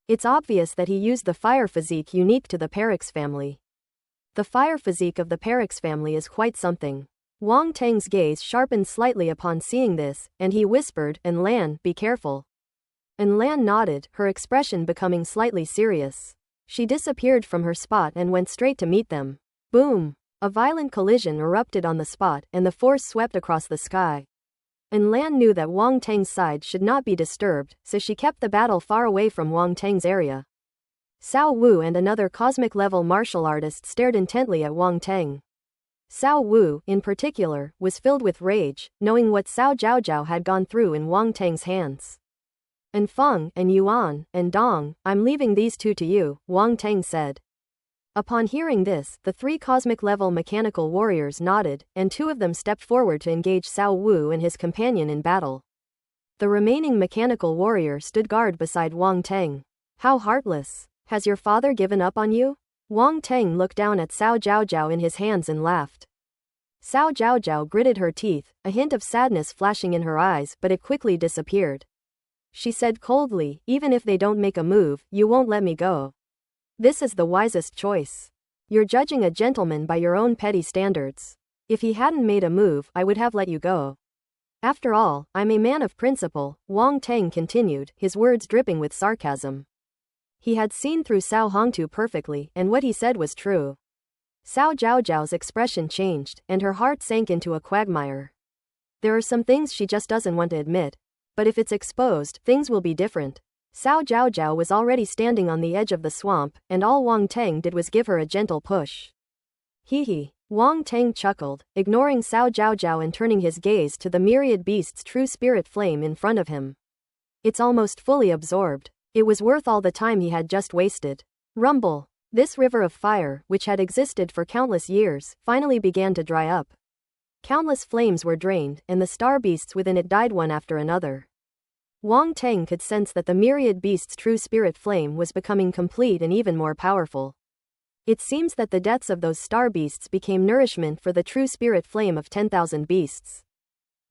It's obvious that he used the fire physique unique to the Perix family. The fire physique of the Perix family is quite something. Wang Teng's gaze sharpened slightly upon seeing this, and he whispered, Lan, be careful. Lan nodded, her expression becoming slightly serious. She disappeared from her spot and went straight to meet them. Boom! A violent collision erupted on the spot, and the force swept across the sky. Lan knew that Wang Teng's side should not be disturbed, so she kept the battle far away from Wang Teng's area. Cao Wu and another cosmic-level martial artist stared intently at Wang Teng. Cao Wu, in particular, was filled with rage, knowing what Cao Zhaozhao had gone through in Wang Teng's hands. And Feng, and Yuan, and Dong, I'm leaving these two to you, Wang Teng said. Upon hearing this, the three cosmic-level mechanical warriors nodded, and two of them stepped forward to engage Cao Wu and his companion in battle. The remaining mechanical warrior stood guard beside Wang Teng. How heartless. Has your father given up on you? Wang Teng looked down at Cao Zhaozhao in his hands and laughed. Cao Zhaozhao gritted her teeth, a hint of sadness flashing in her eyes, but it quickly disappeared. She said coldly, even if they don't make a move, you won't let me go. This is the wisest choice. You're judging a gentleman by your own petty standards. If he hadn't made a move, I would have let you go. After all, I'm a man of principle, Wang Teng continued, his words dripping with sarcasm. He had seen through Cao Hongtu perfectly, and what he said was true. Cao Zhaozhao's expression changed, and her heart sank into a quagmire. There are some things she just doesn't want to admit. But if it's exposed, things will be different. Cao Zhaozhao was already standing on the edge of the swamp, and all Wang Teng did was give her a gentle push. Hee. Wang Teng chuckled, ignoring Cao Zhaozhao and turning his gaze to the myriad beast's true spirit flame in front of him. It's almost fully absorbed. It was worth all the time he had just wasted. Rumble. This river of fire, which had existed for countless years, finally began to dry up. Countless flames were drained, and the star beasts within it died one after another. Wang Teng could sense that the myriad beast's true spirit flame was becoming complete and even more powerful. It seems that the deaths of those star beasts became nourishment for the true spirit flame of 10,000 beasts.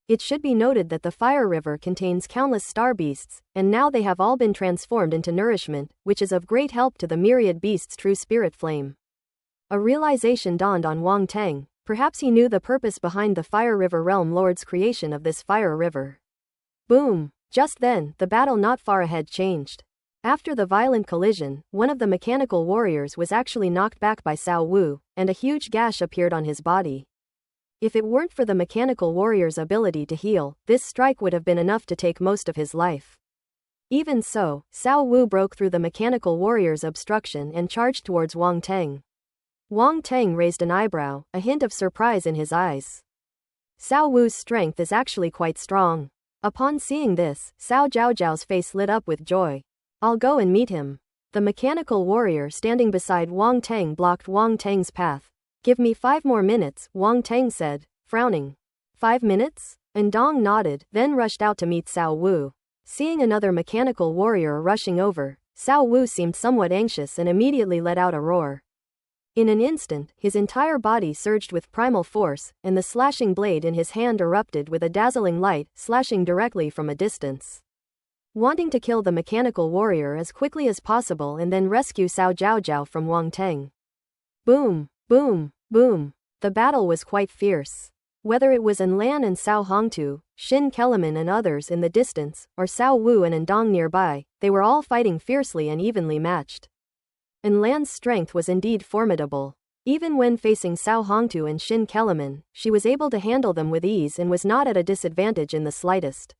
It should be noted that the fire river contains countless star beasts, and now they have all been transformed into nourishment, which is of great help to the myriad beast's true spirit flame. A realization dawned on Wang Teng. Perhaps he knew the purpose behind the Fire River Realm Lord's creation of this fire river. Boom! Just then, the battle not far ahead changed. After the violent collision, one of the mechanical warriors was actually knocked back by Cao Wu, and a huge gash appeared on his body. If it weren't for the mechanical warrior's ability to heal, this strike would have been enough to take most of his life. Even so, Cao Wu broke through the mechanical warrior's obstruction and charged towards Wang Teng. Wang Teng raised an eyebrow, a hint of surprise in his eyes. Cao Wu's strength is actually quite strong. Upon seeing this, Cao Zhaojiao's face lit up with joy. I'll go and meet him. The mechanical warrior standing beside Wang Teng blocked Wang Teng's path. Give me 5 more minutes, Wang Teng said, frowning. 5 minutes? Ndong nodded, then rushed out to meet Cao Wu. Seeing another mechanical warrior rushing over, Cao Wu seemed somewhat anxious and immediately let out a roar. In an instant, his entire body surged with primal force, and the slashing blade in his hand erupted with a dazzling light, slashing directly from a distance. Wanting to kill the mechanical warrior as quickly as possible and then rescue Cao Zhaojiao from Wang Teng. Boom, boom, boom. The battle was quite fierce. Whether it was Enlan and Cao Hongtu, Xin Keleman and others in the distance, or Cao Wu and Ndong nearby, they were all fighting fiercely and evenly matched. Enlan's strength was indeed formidable. Even when facing Cao Hongtu and Xin Keleman, she was able to handle them with ease and was not at a disadvantage in the slightest.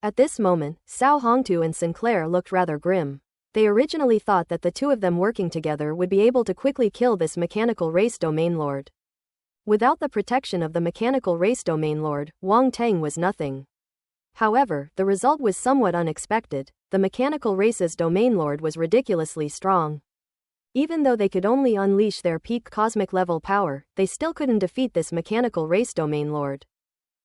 At this moment, Cao Hongtu and Sinclair looked rather grim. They originally thought that the two of them working together would be able to quickly kill this mechanical race domain lord. Without the protection of the mechanical race domain lord, Wang Teng was nothing. However, the result was somewhat unexpected. The mechanical race's domain lord was ridiculously strong. Even though they could only unleash their peak cosmic level power, they still couldn't defeat this mechanical race domain lord.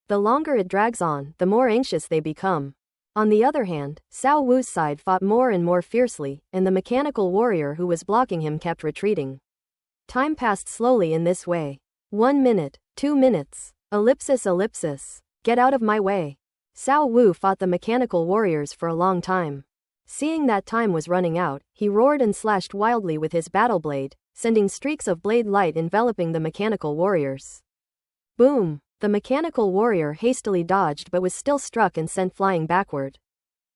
The longer it drags on, the more anxious they become. On the other hand, Cao Wu's side fought more and more fiercely, and the mechanical warrior who was blocking him kept retreating. Time passed slowly in this way. 1 minute, 2 minutes. Ellipsis. Get out of my way. Cao Wu fought the mechanical warriors for a long time. Seeing that time was running out, he roared and slashed wildly with his battle blade, sending streaks of blade light enveloping the mechanical warriors. Boom! The mechanical warrior hastily dodged but was still struck and sent flying backward.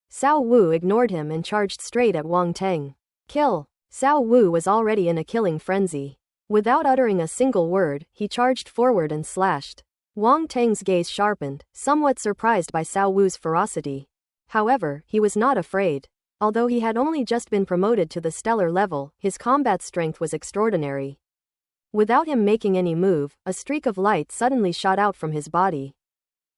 Cao Wu ignored him and charged straight at Wang Teng. Kill! Cao Wu was already in a killing frenzy. Without uttering a single word, he charged forward and slashed. Wang Teng's gaze sharpened, somewhat surprised by Cao Wu's ferocity. However, he was not afraid. Although he had only just been promoted to the stellar level, his combat strength was extraordinary. Without him making any move, a streak of light suddenly shot out from his body.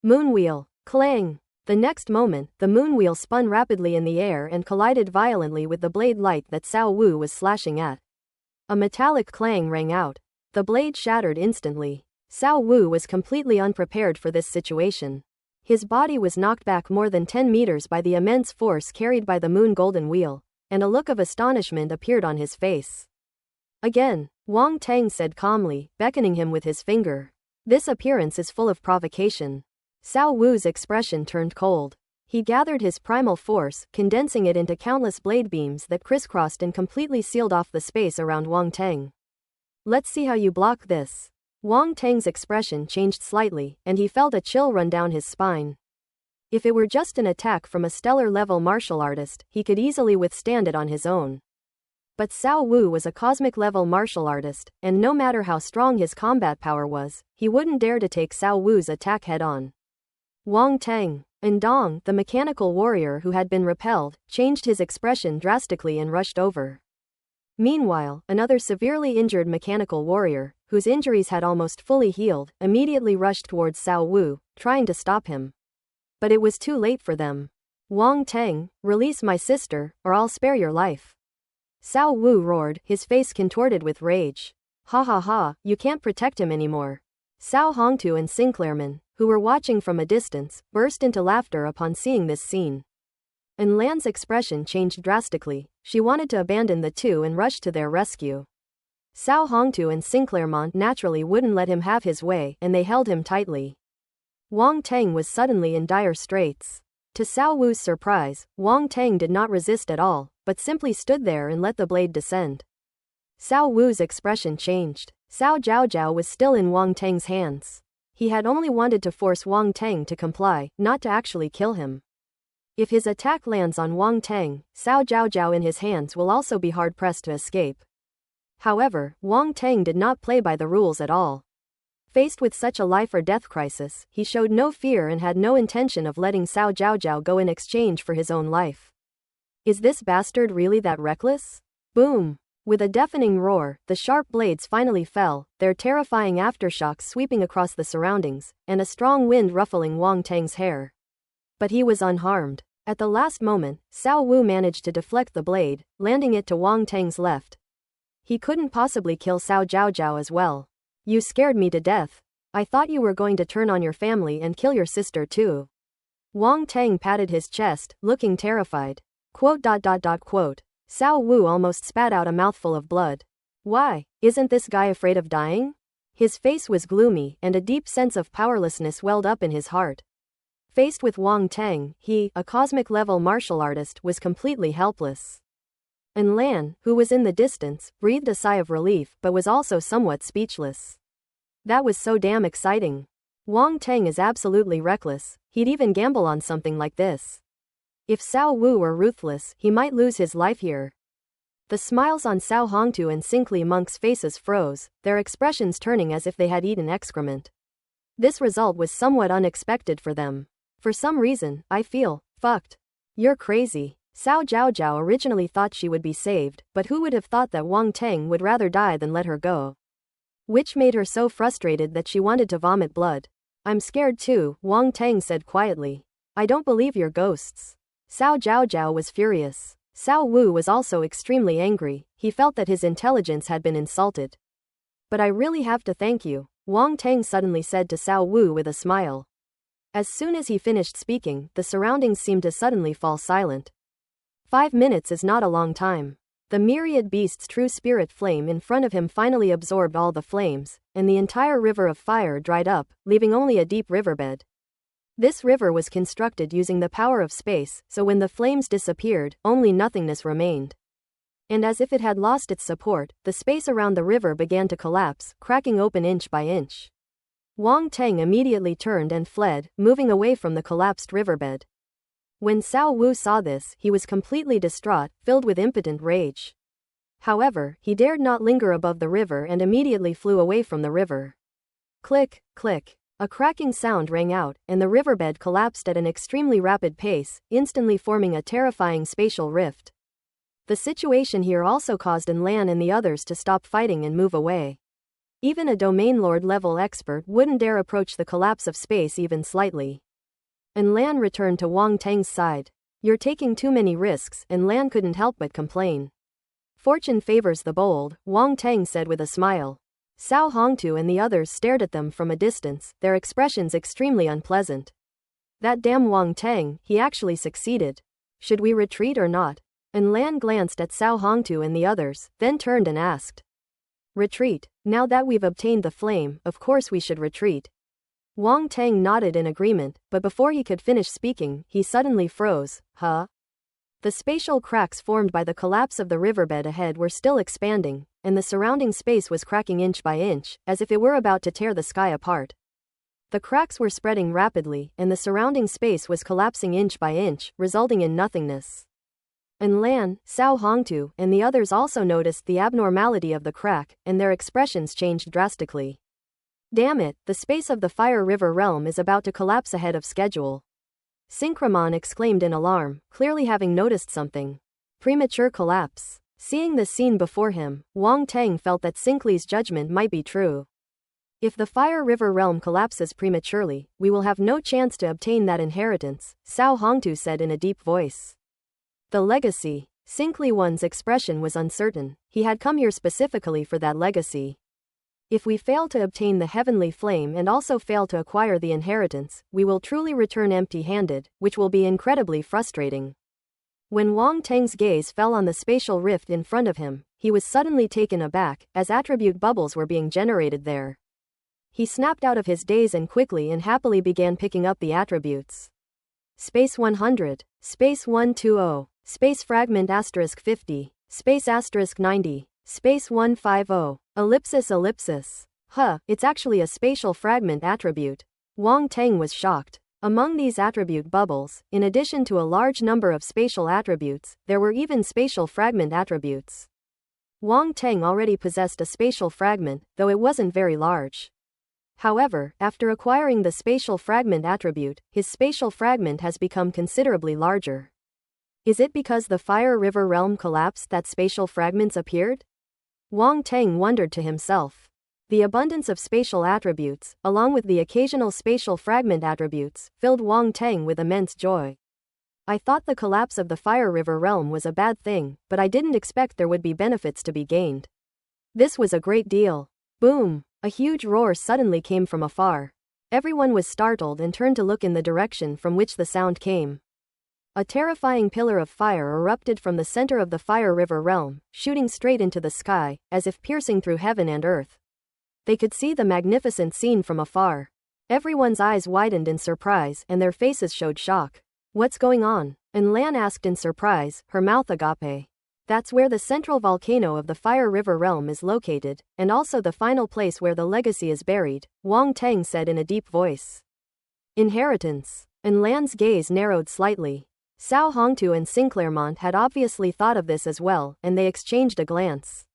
Moonwheel! Clang! The next moment, the moonwheel spun rapidly in the air and collided violently with the blade light that Cao Wu was slashing at. A metallic clang rang out. The blade shattered instantly. Cao Wu was completely unprepared for this situation. His body was knocked back more than 10 meters by the immense force carried by the moon golden wheel, and a look of astonishment appeared on his face. Again, Wang Teng said calmly, beckoning him with his finger. This appearance is full of provocation. Cao Wu's expression turned cold. He gathered his primal force, condensing it into countless blade beams that crisscrossed and completely sealed off the space around Wang Teng. Let's see how you block this. Wang Teng's expression changed slightly, and he felt a chill run down his spine. If it were just an attack from a stellar-level martial artist, he could easily withstand it on his own. But Cao Wu was a cosmic-level martial artist, and no matter how strong his combat power was, he wouldn't dare to take Cao Wu's attack head-on. Wang Teng. Ndong, the mechanical warrior who had been repelled, changed his expression drastically and rushed over. Meanwhile, another severely injured mechanical warrior, whose injuries had almost fully healed, immediately rushed towards Cao Wu, trying to stop him. But it was too late for them. Wang Teng, release my sister, or I'll spare your life. Cao Wu roared, his face contorted with rage. Ha ha ha, you can't protect him anymore. Cao Hongtu and Sinclairman, who were watching from a distance, burst into laughter upon seeing this scene. Enlan's expression changed drastically. She wanted to abandon the two and rush to their rescue. Cao Hongtu and Sinclairmont naturally wouldn't let him have his way, and they held him tightly. Wang Teng was suddenly in dire straits. To Cao Wu's surprise, Wang Teng did not resist at all, but simply stood there and let the blade descend. Cao Wu's expression changed. Cao Zhaojiao was still in Wang Teng's hands. He had only wanted to force Wang Teng to comply, not to actually kill him. If his attack lands on Wang Tang, Cao Zhaozhao in his hands will also be hard-pressed to escape. However, Wang Tang did not play by the rules at all. Faced with such a life-or-death crisis, he showed no fear and had no intention of letting Cao Zhaozhao go in exchange for his own life. Is this bastard really that reckless? Boom! With a deafening roar, the sharp blades finally fell, their terrifying aftershocks sweeping across the surroundings, and a strong wind ruffling Wang Tang's hair. But he was unharmed. At the last moment, Cao Wu managed to deflect the blade, landing it to Wang Tang's left. He couldn't possibly kill Cao Zhaozhao as well. You scared me to death. I thought you were going to turn on your family and kill your sister too. Wang Tang patted his chest, looking terrified. Cao Wu almost spat out a mouthful of blood. Why, isn't this guy afraid of dying? His face was gloomy, and a deep sense of powerlessness welled up in his heart. Faced with Wang Tang, he, a cosmic-level martial artist, was completely helpless. And Lan, who was in the distance, breathed a sigh of relief but was also somewhat speechless. That was so damn exciting. Wang Tang is absolutely reckless, he'd even gamble on something like this. If Cao Wu were ruthless, he might lose his life here. The smiles on Cao Hongtu and Sinkli monks' faces froze, their expressions turning as if they had eaten excrement. This result was somewhat unexpected for them. For some reason, I feel fucked. You're crazy. Cao Zhaozhao originally thought she would be saved, but who would have thought that Wang Tang would rather die than let her go? Which made her so frustrated that she wanted to vomit blood. I'm scared too, Wang Tang said quietly. I don't believe your ghosts. Cao Zhaozhao was furious. Cao Wu was also extremely angry, he felt that his intelligence had been insulted. But I really have to thank you, Wang Tang suddenly said to Cao Wu with a smile. As soon as he finished speaking, the surroundings seemed to suddenly fall silent. 5 minutes is not a long time. The myriad beast's true spirit flame in front of him finally absorbed all the flames, and the entire river of fire dried up, leaving only a deep riverbed. This river was constructed using the power of space, so when the flames disappeared, only nothingness remained. And as if it had lost its support, the space around the river began to collapse, cracking open inch by inch. Wang Tang immediately turned and fled, moving away from the collapsed riverbed. When Cao Wu saw this, he was completely distraught, filled with impotent rage. However, he dared not linger above the river and immediately flew away from the river. Click, click. A cracking sound rang out, and the riverbed collapsed at an extremely rapid pace, instantly forming a terrifying spatial rift. The situation here also caused Lan and the others to stop fighting and move away. Even a domain lord level expert wouldn't dare approach the collapse of space even slightly. Lan returned to Wang Tang's side. You're taking too many risks, and Lan couldn't help but complain. Fortune favors the bold, Wang Tang said with a smile. Cao Hongtu and the others stared at them from a distance, their expressions extremely unpleasant. That damn Wang Tang, he actually succeeded. Should we retreat or not? Lan glanced at Cao Hongtu and the others, then turned and asked. Retreat. Now that we've obtained the flame, of course we should retreat. Wang Tang nodded in agreement, but before he could finish speaking, he suddenly froze. Huh? The spatial cracks formed by the collapse of the riverbed ahead were still expanding, and the surrounding space was cracking inch by inch, as if it were about to tear the sky apart. The cracks were spreading rapidly, and the surrounding space was collapsing inch by inch, resulting in nothingness. Lan, Cao Hongtu, and the others also noticed the abnormality of the crack, and their expressions changed drastically. Damn it, the space of the Fire River realm is about to collapse ahead of schedule. Synchromon exclaimed in alarm, clearly having noticed something. Premature collapse. Seeing the scene before him, Wang Tang felt that Sinkli's judgment might be true. If the Fire River realm collapses prematurely, we will have no chance to obtain that inheritance, Cao Hongtu said in a deep voice. The legacy. Sinkli One's expression was uncertain, he had come here specifically for that legacy. If we fail to obtain the heavenly flame and also fail to acquire the inheritance, we will truly return empty-handed, which will be incredibly frustrating. When Wang Tang's gaze fell on the spatial rift in front of him, he was suddenly taken aback, as attribute bubbles were being generated there. He snapped out of his daze and quickly and happily began picking up the attributes. Space 100, Space 120, Space Fragment *50, Space *90, Space 150, ellipsis ellipsis. Huh, it's actually a spatial fragment attribute. Wang Tang was shocked. Among these attribute bubbles, in addition to a large number of spatial attributes, there were even spatial fragment attributes. Wang Teng already possessed a spatial fragment, though it wasn't very large. However, after acquiring the spatial fragment attribute, his spatial fragment has become considerably larger. Is it because the Fire River realm collapsed that spatial fragments appeared? Wang Teng wondered to himself. The abundance of spatial attributes, along with the occasional spatial fragment attributes, filled Wang Teng with immense joy. I thought the collapse of the Fire River realm was a bad thing, but I didn't expect there would be benefits to be gained. This was a great deal. Boom! A huge roar suddenly came from afar. Everyone was startled and turned to look in the direction from which the sound came. A terrifying pillar of fire erupted from the center of the Fire River realm, shooting straight into the sky, as if piercing through heaven and earth. They could see the magnificent scene from afar. Everyone's eyes widened in surprise and their faces showed shock. What's going on? And Lan asked in surprise, her mouth agape. That's where the central volcano of the Fire River realm is located, and also the final place where the legacy is buried, Wang Teng said in a deep voice. Inheritance. And Lan's gaze narrowed slightly. Cao Hongtu and Sinclairmont had obviously thought of this as well, and they exchanged a glance.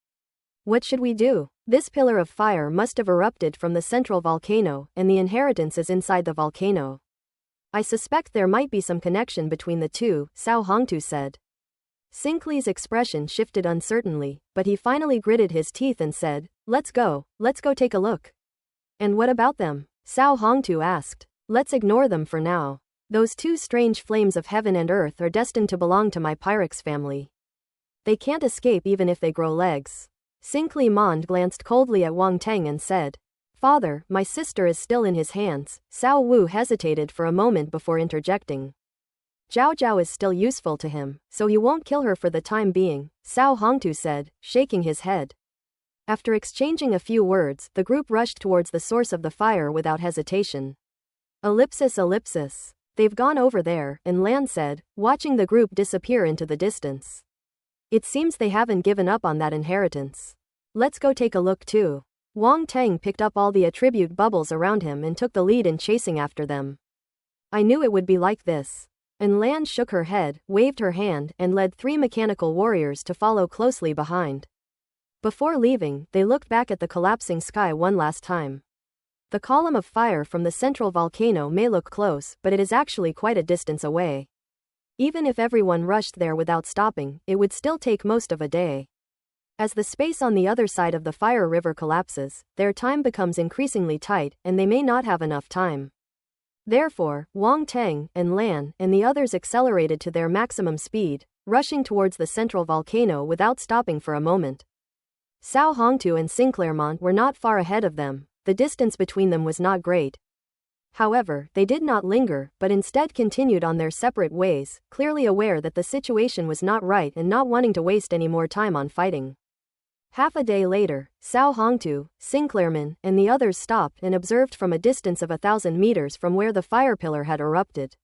What should we do? This pillar of fire must have erupted from the central volcano, and the inheritance is inside the volcano. I suspect there might be some connection between the two, Cao Hongtu said. Sinclair's expression shifted uncertainly, but he finally gritted his teeth and said, let's go take a look. And what about them? Cao Hongtu asked. Let's ignore them for now. Those two strange flames of heaven and earth are destined to belong to my Pyrex family. They can't escape even if they grow legs. Sinclairmont glanced coldly at Wang Teng and said, Father, my sister is still in his hands. Cao Wu hesitated for a moment before interjecting. Zhao Zhao is still useful to him, so he won't kill her for the time being, Cao Hongtu said, shaking his head. After exchanging a few words, the group rushed towards the source of the fire without hesitation. Ellipsis. They've gone over there, and Lan said, watching the group disappear into the distance. It seems they haven't given up on that inheritance. Let's go take a look too. Wang Teng picked up all the attribute bubbles around him and took the lead in chasing after them. I knew it would be like this. And Lan shook her head, waved her hand, and led 3 mechanical warriors to follow closely behind. Before leaving, they looked back at the collapsing sky one last time. The column of fire from the central volcano may look close, but it is actually quite a distance away. Even if everyone rushed there without stopping, it would still take most of a day. As the space on the other side of the Fire River collapses, their time becomes increasingly tight, and they may not have enough time. Therefore, Wang Teng and Lan and the others accelerated to their maximum speed, rushing towards the central volcano without stopping for a moment. Cao Hongtu and Sinclairmont were not far ahead of them. The distance between them was not great. However, they did not linger, but instead continued on their separate ways, clearly aware that the situation was not right and not wanting to waste any more time on fighting. Half a day later, Cao Hongtu, Sinclairmont, and the others stopped and observed from a distance of 1,000 meters from where the fire pillar had erupted.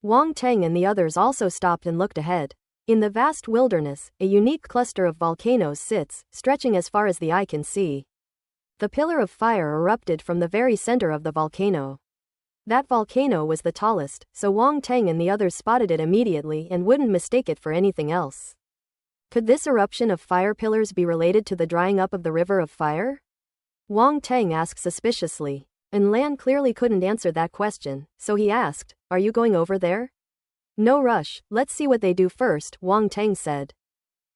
Wang Teng and the others also stopped and looked ahead. In the vast wilderness, a unique cluster of volcanoes sits, stretching as far as the eye can see. The pillar of fire erupted from the very center of the volcano. That volcano was the tallest, so Wang Teng and the others spotted it immediately and wouldn't mistake it for anything else. Could this eruption of fire pillars be related to the drying up of the river of fire? Wang Teng asked suspiciously. And Lan clearly couldn't answer that question, so he asked, Are you going over there? No rush, let's see what they do first, Wang Teng said.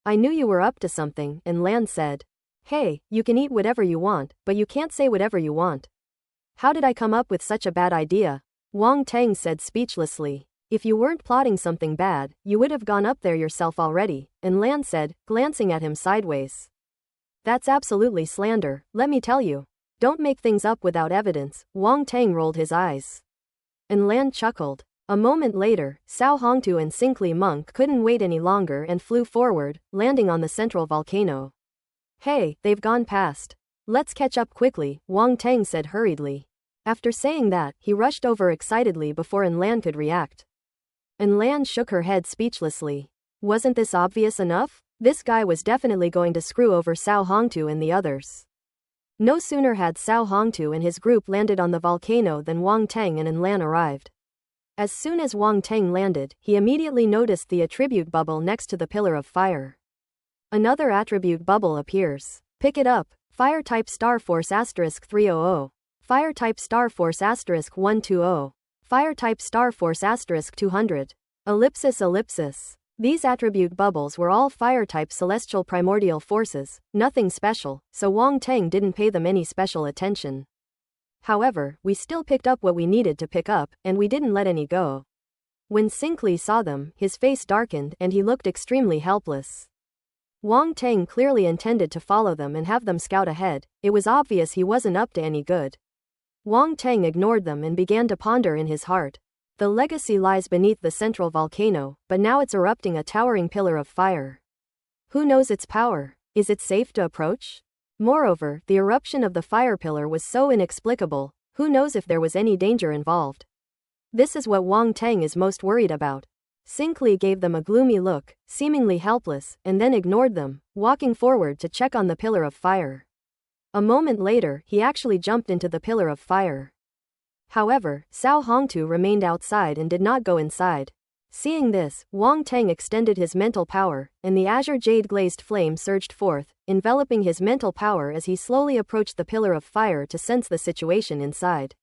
I knew you were up to something, and Lan said. Hey, you can eat whatever you want, but you can't say whatever you want. How did I come up with such a bad idea? Wang Teng said speechlessly. If you weren't plotting something bad, you would have gone up there yourself already, and Lan said, glancing at him sideways. That's absolutely slander, let me tell you. Don't make things up without evidence, Wang Teng rolled his eyes. And Lan chuckled. A moment later, Cao Hongtu and Sinclairmont couldn't wait any longer and flew forward, landing on the central volcano. Hey, they've gone past. Let's catch up quickly, Wang Teng said hurriedly. After saying that, he rushed over excitedly before An Lan could react. An Lan shook her head speechlessly. Wasn't this obvious enough? This guy was definitely going to screw over Cao Hongtu and the others. No sooner had Cao Hongtu and his group landed on the volcano than Wang Teng and An Lan arrived. As soon as Wang Teng landed, he immediately noticed the attribute bubble next to the pillar of fire. Another attribute bubble appears. Pick it up. Fire type Star Force *300. Fire type Star Force *120. Fire type Star Force *200. ellipsis. These attribute bubbles were all fire type celestial primordial forces, nothing special, so Wang Teng didn't pay them any special attention. However, we still picked up what we needed to pick up, and we didn't let any go. When Sinclair saw them, his face darkened and he looked extremely helpless. Wang Teng clearly intended to follow them and have them scout ahead. It was obvious he wasn't up to any good. Wang Teng ignored them and began to ponder in his heart. The legacy lies beneath the central volcano, but now it's erupting a towering pillar of fire. Who knows its power? Is it safe to approach? Moreover, the eruption of the fire pillar was so inexplicable, who knows if there was any danger involved? This is what Wang Teng is most worried about. Sinclair gave them a gloomy look, seemingly helpless, and then ignored them, walking forward to check on the pillar of fire. A moment later, he actually jumped into the pillar of fire. However, Cao Hongtu remained outside and did not go inside. Seeing this, Wang Teng extended his mental power, and the azure jade glazed flame surged forth, enveloping his mental power as he slowly approached the pillar of fire to sense the situation inside.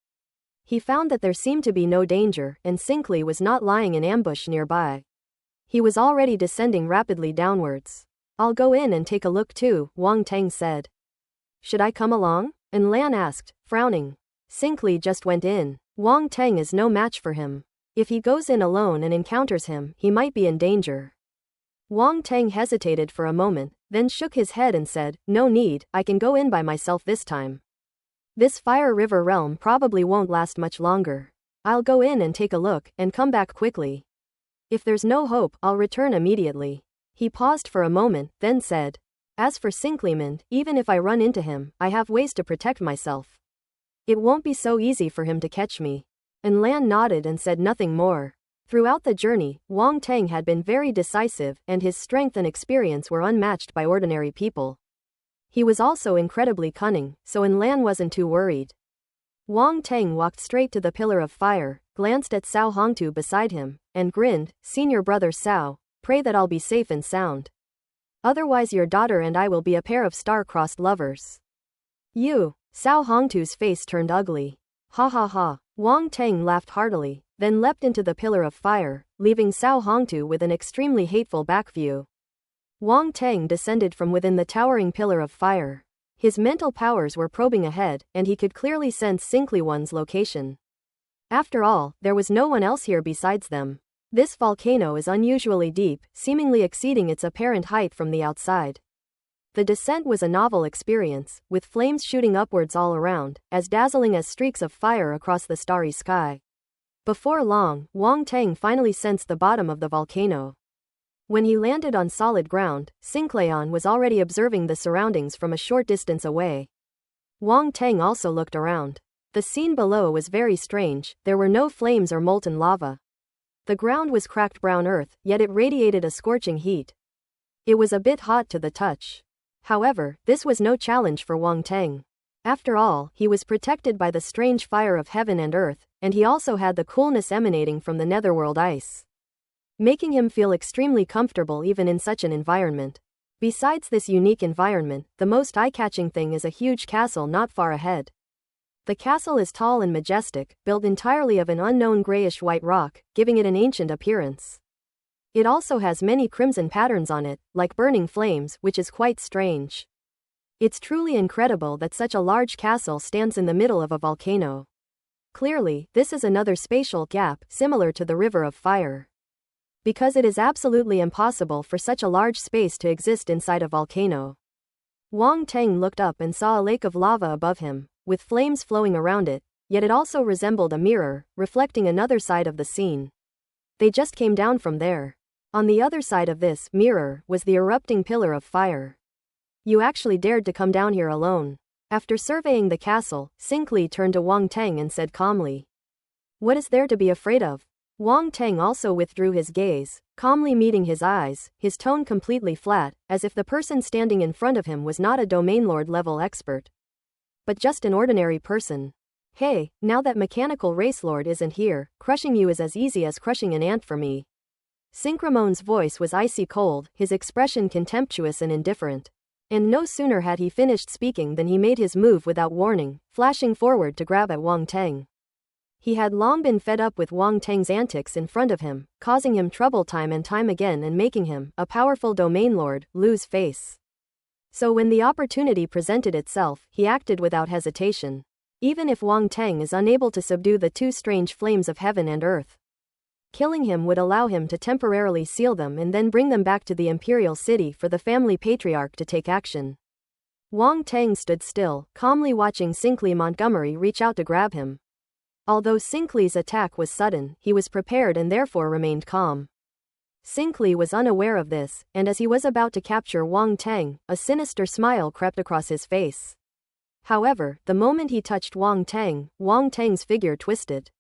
He found that there seemed to be no danger, and Sinclair was not lying in ambush nearby. He was already descending rapidly downwards. I'll go in and take a look too, Wang Teng said. Should I come along? And Lan asked, frowning. Sinclair just went in. Wang Teng is no match for him. If he goes in alone and encounters him, he might be in danger. Wang Teng hesitated for a moment, then shook his head and said, no need, I can go in by myself this time. This Fire River realm probably won't last much longer. I'll go in and take a look, and come back quickly. If there's no hope, I'll return immediately. He paused for a moment, then said. As for Sinclair, even if I run into him, I have ways to protect myself. It won't be so easy for him to catch me. And Lan nodded and said nothing more. Throughout the journey, Wang Teng had been very decisive, and his strength and experience were unmatched by ordinary people. He was also incredibly cunning, so Lan wasn't too worried. Wang Teng walked straight to the pillar of fire, glanced at Cao Hongtu beside him, and grinned, Senior brother Cao, pray that I'll be safe and sound. Otherwise your daughter and I will be a pair of star-crossed lovers. You. Cao Hongtu's face turned ugly. Ha ha ha. Wang Teng laughed heartily, then leapt into the pillar of fire, leaving Cao Hongtu with an extremely hateful backview. Wang Teng descended from within the towering pillar of fire. His mental powers were probing ahead, and he could clearly sense Sinclair's location. After all, there was no one else here besides them. This volcano is unusually deep, seemingly exceeding its apparent height from the outside. The descent was a novel experience, with flames shooting upwards all around, as dazzling as streaks of fire across the starry sky. Before long, Wang Teng finally sensed the bottom of the volcano. When he landed on solid ground, Sinclair was already observing the surroundings from a short distance away. Wang Teng also looked around. The scene below was very strange, there were no flames or molten lava. The ground was cracked brown earth, yet it radiated a scorching heat. It was a bit hot to the touch. However, this was no challenge for Wang Teng. After all, he was protected by the strange fire of heaven and earth, and he also had the coolness emanating from the netherworld ice, making him feel extremely comfortable even in such an environment. Besides this unique environment, the most eye-catching thing is a huge castle not far ahead. The castle is tall and majestic, built entirely of an unknown grayish-white rock, giving it an ancient appearance. It also has many crimson patterns on it, like burning flames, which is quite strange. It's truly incredible that such a large castle stands in the middle of a volcano. Clearly, this is another spatial gap, similar to the River of Fire. Because it is absolutely impossible for such a large space to exist inside a volcano. Wang Teng looked up and saw a lake of lava above him, with flames flowing around it, yet it also resembled a mirror, reflecting another side of the scene. They just came down from there. On the other side of this mirror was the erupting pillar of fire. You actually dared to come down here alone. After surveying the castle, Sinclair turned to Wang Teng and said calmly. What is there to be afraid of? Wang Teng also withdrew his gaze, calmly meeting his eyes, his tone completely flat, as if the person standing in front of him was not a domain lord level expert, but just an ordinary person. Hey, now that mechanical racelord isn't here, crushing you is as easy as crushing an ant for me. Synchramon's voice was icy cold, his expression contemptuous and indifferent. And no sooner had he finished speaking than he made his move without warning, flashing forward to grab at Wang Teng. He had long been fed up with Wang Teng's antics in front of him, causing him trouble time and time again and making him, a powerful domain lord, lose face. So when the opportunity presented itself, he acted without hesitation. Even if Wang Teng is unable to subdue the two strange flames of heaven and earth, killing him would allow him to temporarily seal them and then bring them back to the imperial city for the family patriarch to take action. Wang Teng stood still, calmly watching Sinkley Montgomery reach out to grab him. Although Sinkley's attack was sudden, he was prepared and therefore remained calm. Sinkley was unaware of this, and as he was about to capture Wang Teng, a sinister smile crept across his face. However, the moment he touched Wang Teng's figure twisted.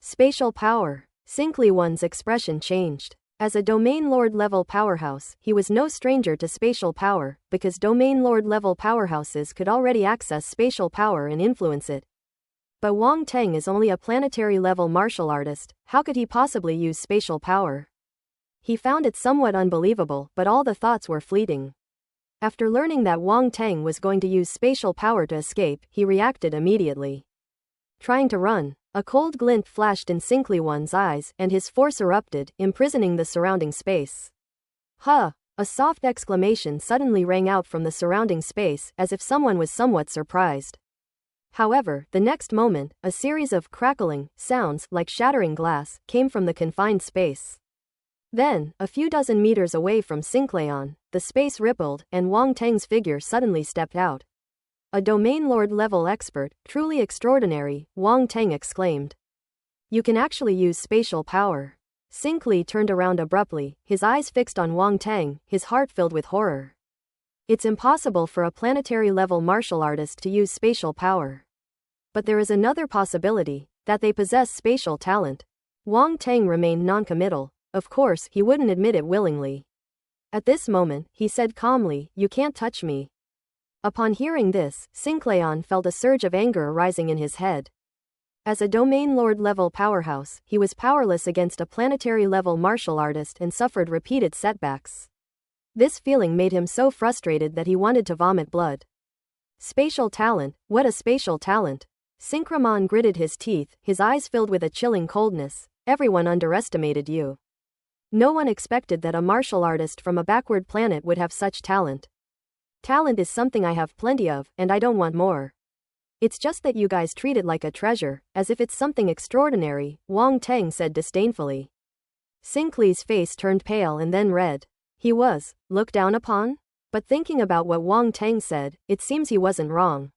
Spatial power. Sinkley One's expression changed. As a domain lord level powerhouse, he was no stranger to spatial power, because domain lord level powerhouses could already access spatial power and influence it. But Wang Teng is only a planetary level martial artist, how could he possibly use spatial power? He found it somewhat unbelievable, but all the thoughts were fleeting. After learning that Wang Teng was going to use spatial power to escape, he reacted immediately. Trying to run. A cold glint flashed in Sinkley One's eyes, and his force erupted, imprisoning the surrounding space. Huh! A soft exclamation suddenly rang out from the surrounding space, as if someone was somewhat surprised. However, the next moment, a series of crackling sounds, like shattering glass, came from the confined space. Then, a few dozen meters away from Sinclayon, the space rippled, and Wang Teng's figure suddenly stepped out. A domain lord level expert, truly extraordinary, Wang Teng exclaimed. You can actually use spatial power. Sinkley turned around abruptly, his eyes fixed on Wang Teng, his heart filled with horror. It's impossible for a planetary level martial artist to use spatial power. But there is another possibility, that they possess spatial talent. Wang Teng remained non-committal. Of course, he wouldn't admit it willingly. At this moment, he said calmly, "You can't touch me." Upon hearing this, Sinclayon felt a surge of anger arising in his head. As a domain lord level powerhouse, he was powerless against a planetary level martial artist and suffered repeated setbacks. This feeling made him so frustrated that he wanted to vomit blood. Spatial talent, what a spatial talent! Syncramon gritted his teeth, his eyes filled with a chilling coldness. Everyone underestimated you. No one expected that a martial artist from a backward planet would have such talent. Talent is something I have plenty of, and I don't want more. It's just that you guys treat it like a treasure, as if it's something extraordinary, Wang Teng said disdainfully. Sinkley's face turned pale and then red. He was looked down upon? But thinking about what Wang Teng said, it seems he wasn't wrong.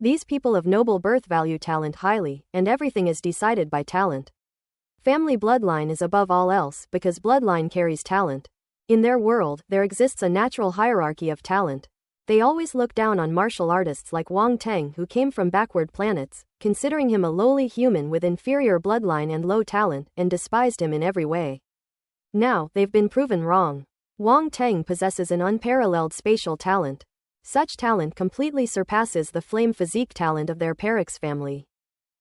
These people of noble birth value talent highly, and everything is decided by talent. Family bloodline is above all else because bloodline carries talent. In their world, there exists a natural hierarchy of talent. They always look down on martial artists like Wang Teng who came from backward planets, considering him a lowly human with inferior bloodline and low talent, and despised him in every way. Now, they've been proven wrong. Wang Teng possesses an unparalleled spatial talent. Such talent completely surpasses the flame physique talent of their Perix family.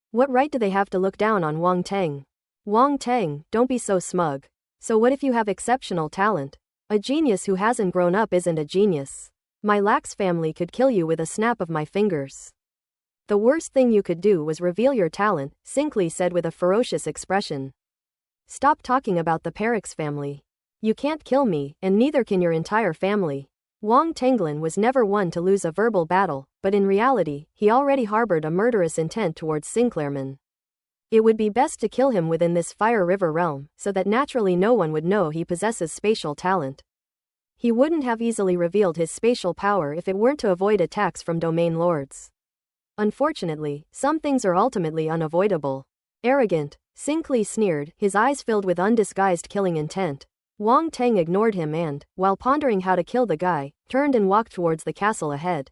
What right do they have to look down on Wang Teng? Wang Teng, don't be so smug. So what if you have exceptional talent? A genius who hasn't grown up isn't a genius. My lax family could kill you with a snap of my fingers. The worst thing you could do was reveal your talent, Sinkley said with a ferocious expression. Stop talking about the Perix family. You can't kill me, and neither can your entire family. Wang Tenglin was never one to lose a verbal battle, but in reality, he already harbored a murderous intent towards Sinclairman. It would be best to kill him within this Fire River realm, so that naturally no one would know he possesses spatial talent. He wouldn't have easily revealed his spatial power if it weren't to avoid attacks from domain lords. Unfortunately, some things are ultimately unavoidable. Arrogant, Sinkley sneered, his eyes filled with undisguised killing intent. Wang Teng ignored him and, while pondering how to kill the guy, turned and walked towards the castle ahead.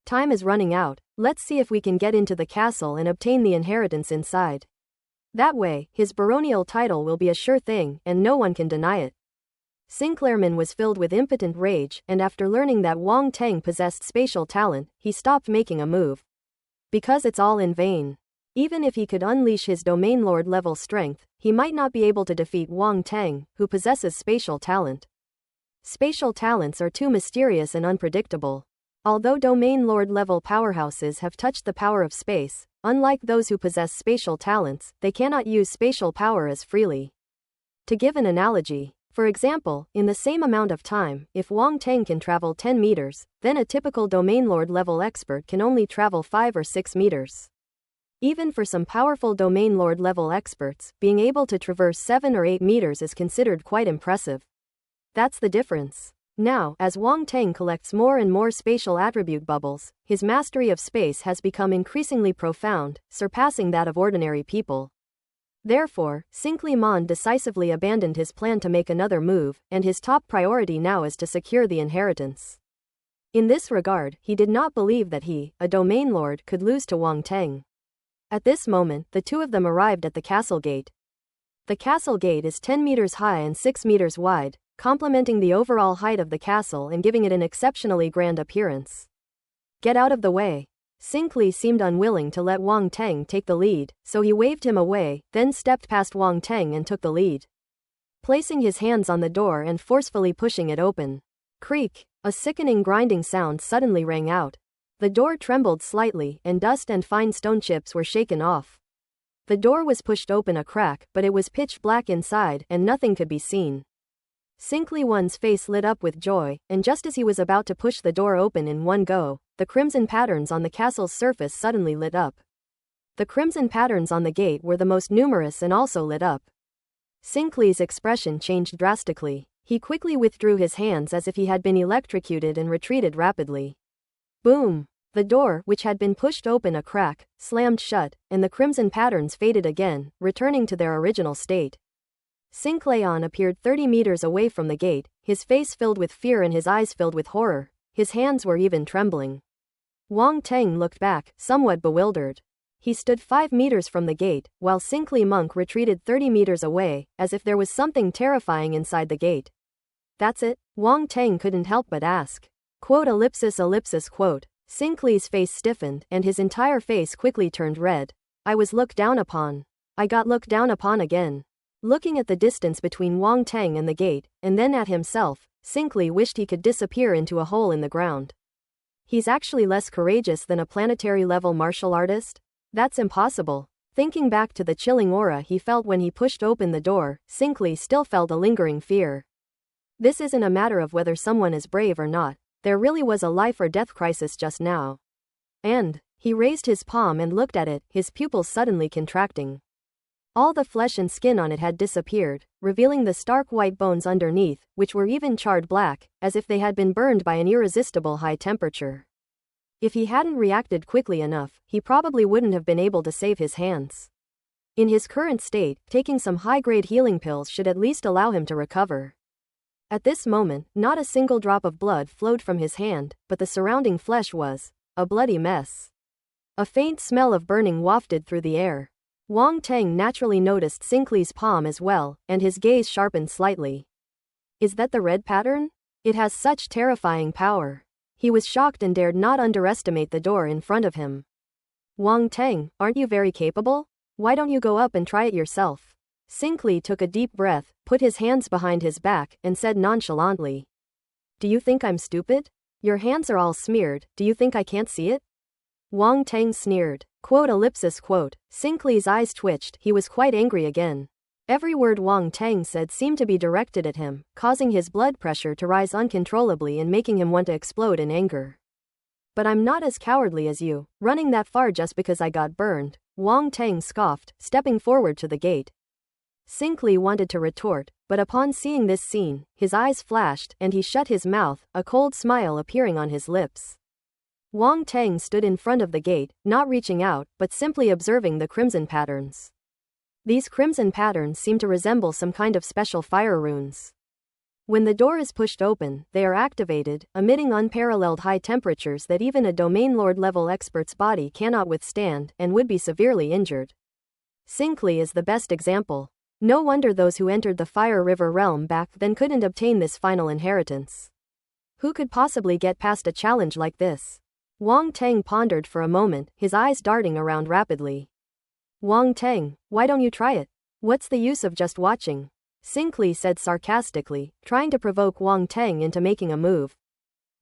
Time is running out, let's see if we can get into the castle and obtain the inheritance inside. That way, his baronial title will be a sure thing, and no one can deny it. Sinclairman was filled with impotent rage, and after learning that Wang Teng possessed spatial talent, he stopped making a move. Because it's all in vain. Even if he could unleash his domain lord level strength, he might not be able to defeat Wang Teng, who possesses spatial talent. Spatial talents are too mysterious and unpredictable. Although domain lord level powerhouses have touched the power of space, unlike those who possess spatial talents, they cannot use spatial power as freely. To give an analogy, for example, in the same amount of time, if Wang Teng can travel 10 meters, then a typical domain lord level expert can only travel 5 or 6 meters. Even for some powerful domain lord level experts, being able to traverse 7 or 8 meters is considered quite impressive. That's the difference. Now, as Wang Teng collects more and more spatial attribute bubbles, his mastery of space has become increasingly profound, surpassing that of ordinary people. Therefore, Cinq Li Man decisively abandoned his plan to make another move, and his top priority now is to secure the inheritance. In this regard, he did not believe that he, a domain lord, could lose to Wang Teng. At this moment, the two of them arrived at the castle gate. The castle gate is 10 meters high and 6 meters wide, complementing the overall height of the castle and giving it an exceptionally grand appearance. Get out of the way. Cinq Li seemed unwilling to let Wang Teng take the lead, so he waved him away, then stepped past Wang Teng and took the lead. Placing his hands on the door and forcefully pushing it open. Creak! A sickening grinding sound suddenly rang out. The door trembled slightly, and dust and fine stone chips were shaken off. The door was pushed open a crack, but it was pitch black inside, and nothing could be seen. Cinq Li One's face lit up with joy, and just as he was about to push the door open in one go, the crimson patterns on the castle's surface suddenly lit up. The crimson patterns on the gate were the most numerous and also lit up. Cinq Li's expression changed drastically. He quickly withdrew his hands as if he had been electrocuted and retreated rapidly. Boom! The door, which had been pushed open a crack, slammed shut, and the crimson patterns faded again, returning to their original state. Cinq Lian appeared 30 meters away from the gate, his face filled with fear and his eyes filled with horror. His hands were even trembling. Wang Teng looked back, somewhat bewildered. He stood 5 meters from the gate, while Cinq Li Monk retreated 30 meters away, as if there was something terrifying inside the gate. That's it? Wang Teng couldn't help but ask. Quote ellipsis ellipsis quote. Cinq Li's face stiffened, and his entire face quickly turned red. I was looked down upon. I got looked down upon again. Looking at the distance between Wang Teng and the gate, and then at himself, Cinq Li wished he could disappear into a hole in the ground. He's actually less courageous than a planetary-level martial artist? That's impossible. Thinking back to the chilling aura he felt when he pushed open the door, Cinq Li still felt a lingering fear. This isn't a matter of whether someone is brave or not. There really was a life-or-death crisis just now. And, he raised his palm and looked at it, his pupils suddenly contracting. All the flesh and skin on it had disappeared, revealing the stark white bones underneath, which were even charred black, as if they had been burned by an irresistible high temperature. If he hadn't reacted quickly enough, he probably wouldn't have been able to save his hands. In his current state, taking some high-grade healing pills should at least allow him to recover. At this moment, not a single drop of blood flowed from his hand, but the surrounding flesh was a bloody mess. A faint smell of burning wafted through the air. Wang Teng naturally noticed Cinq Li's palm as well, and his gaze sharpened slightly. Is that the red pattern? It has such terrifying power. He was shocked and dared not underestimate the door in front of him. Wang Teng, aren't you very capable? Why don't you go up and try it yourself? Cinq Li took a deep breath, put his hands behind his back, and said nonchalantly. Do you think I'm stupid? Your hands are all smeared, do you think I can't see it? Wang Teng sneered. Quote ellipsis quote. Cinq Li's eyes twitched, he was quite angry again. Every word Wang Teng said seemed to be directed at him, causing his blood pressure to rise uncontrollably and making him want to explode in anger. But I'm not as cowardly as you, running that far just because I got burned, Wang Teng scoffed, stepping forward to the gate. Cinq Li wanted to retort, but upon seeing this scene, his eyes flashed, and he shut his mouth, a cold smile appearing on his lips. Wang Teng stood in front of the gate, not reaching out, but simply observing the crimson patterns. These crimson patterns seem to resemble some kind of special fire runes. When the door is pushed open, they are activated, emitting unparalleled high temperatures that even a domain lord level expert's body cannot withstand and would be severely injured. Cinq Li is the best example. No wonder those who entered the Fire River realm back then couldn't obtain this final inheritance. Who could possibly get past a challenge like this? Wang Teng pondered for a moment, his eyes darting around rapidly. Wang Teng, why don't you try it? What's the use of just watching? Sinclair said sarcastically, trying to provoke Wang Teng into making a move.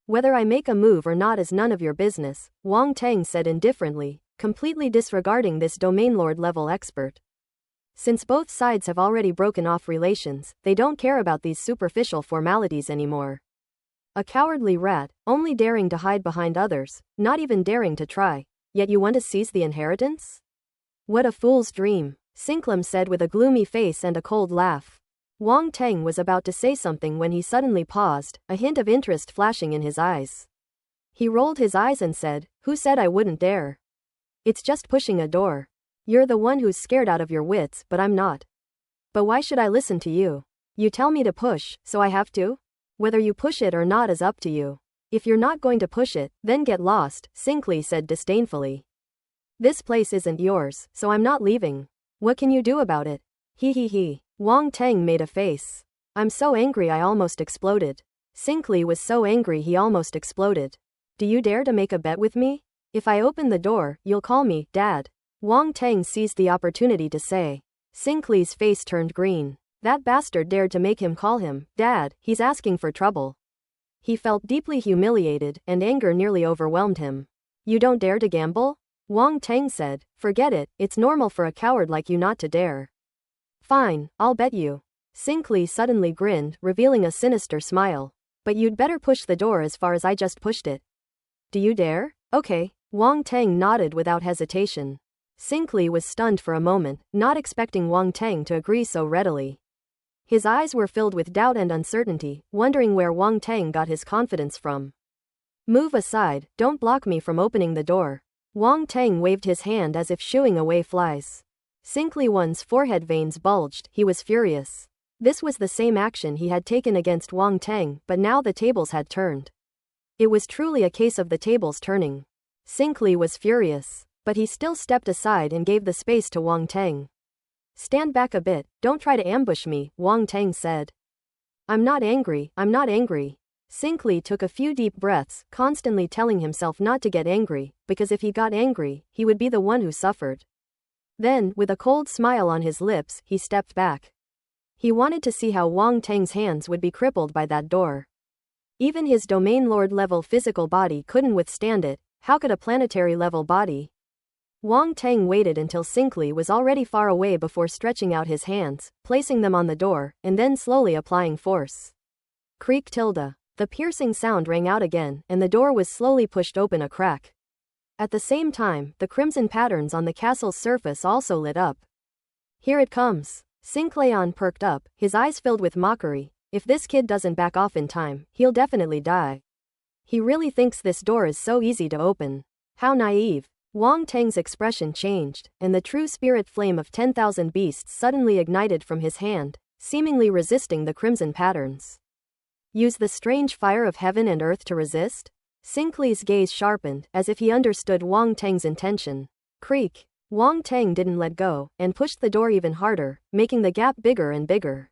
Whether I make a move or not is none of your business, Wang Teng said indifferently, completely disregarding this domain lord level expert. Since both sides have already broken off relations, they don't care about these superficial formalities anymore. A cowardly rat, only daring to hide behind others, not even daring to try, yet you want to seize the inheritance? What a fool's dream, Sinclair said with a gloomy face and a cold laugh. Wang Teng was about to say something when he suddenly paused, a hint of interest flashing in his eyes. He rolled his eyes and said, "Who said I wouldn't dare? It's just pushing a door. You're the one who's scared out of your wits, but I'm not. But why should I listen to you? You tell me to push, so I have to? Whether you push it or not is up to you. If you're not going to push it, then get lost," Sinclair said disdainfully. "This place isn't yours, so I'm not leaving. What can you do about it?" He. Wang Teng made a face. "I'm so angry I almost exploded." Sinclair was so angry he almost exploded. "Do you dare to make a bet with me? If I open the door, you'll call me Dad," Wang Teng seized the opportunity to say. Sinclair's face turned green. That bastard dared to make him call him Dad, he's asking for trouble. He felt deeply humiliated, and anger nearly overwhelmed him. "You don't dare to gamble?" Wang Teng said. "Forget it, it's normal for a coward like you not to dare." "Fine, I'll bet you." Sinclair suddenly grinned, revealing a sinister smile. "But you'd better push the door as far as I just pushed it." "Do you dare?" "Okay." Wang Teng nodded without hesitation. Sinclair was stunned for a moment, not expecting Wang Teng to agree so readily. His eyes were filled with doubt and uncertainty, wondering where Wang Teng got his confidence from. "Move aside, don't block me from opening the door." Wang Teng waved his hand as if shooing away flies. Sinclair's forehead veins bulged, he was furious. This was the same action he had taken against Wang Teng, but now the tables had turned. It was truly a case of the tables turning. Sinclair was furious, but he still stepped aside and gave the space to Wang Teng. "Stand back a bit, don't try to ambush me," Wang Teng said. I'm not angry. Sinclair took a few deep breaths, constantly telling himself not to get angry, because if he got angry, he would be the one who suffered. Then, with a cold smile on his lips, he stepped back. He wanted to see how Wang Teng's hands would be crippled by that door. Even his domain lord level physical body couldn't withstand it, how could a planetary level body? Wang Teng waited until Sinclair was already far away before stretching out his hands, placing them on the door, and then slowly applying force. Creak tilde. The piercing sound rang out again, and the door was slowly pushed open a crack. At the same time, the crimson patterns on the castle's surface also lit up. "Here it comes." Sinclair perked up, his eyes filled with mockery. "If this kid doesn't back off in time, he'll definitely die. He really thinks this door is so easy to open. How naive." Wang Teng's expression changed, and the true spirit flame of 10,000 beasts suddenly ignited from his hand, seemingly resisting the crimson patterns. "Use the strange fire of heaven and earth to resist?" Sinclair's gaze sharpened, as if he understood Wang Teng's intention. Creak. Wang Teng didn't let go, and pushed the door even harder, making the gap bigger and bigger.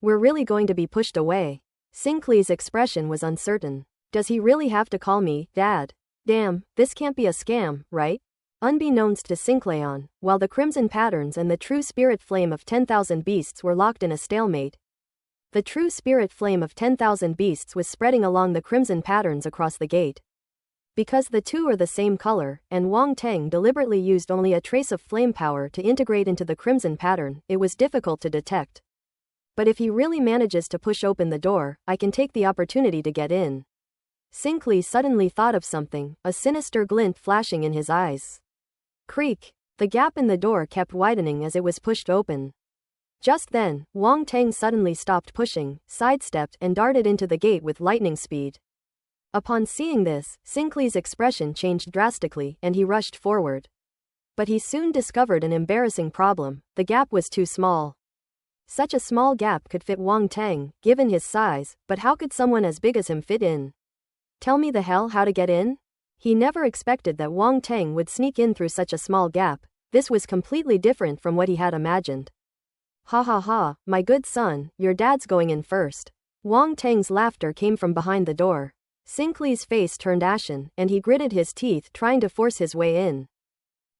"We're really going to be pushed away." Sinclair's expression was uncertain. "Does he really have to call me Dad? Damn, this can't be a scam, right?" Unbeknownst to Sinclair, while the crimson patterns and the true spirit flame of 10,000 beasts were locked in a stalemate, the true spirit flame of 10,000 beasts was spreading along the crimson patterns across the gate. Because the two are the same color, and Wang Teng deliberately used only a trace of flame power to integrate into the crimson pattern, it was difficult to detect. "But if he really manages to push open the door, I can take the opportunity to get in." Sinclair suddenly thought of something, a sinister glint flashing in his eyes. Creak. The gap in the door kept widening as it was pushed open. Just then, Wang Teng suddenly stopped pushing, sidestepped, and darted into the gate with lightning speed. Upon seeing this, Sinclair's expression changed drastically, and he rushed forward. But he soon discovered an embarrassing problem: the gap was too small. Such a small gap could fit Wang Teng, given his size, but how could someone as big as him fit in? "Tell me the hell how to get in?" He never expected that Wang Teng would sneak in through such a small gap. This was completely different from what he had imagined. Ha, my good son, your dad's going in first." Wang Teng's laughter came from behind the door. Sinclair's face turned ashen, and he gritted his teeth trying to force his way in.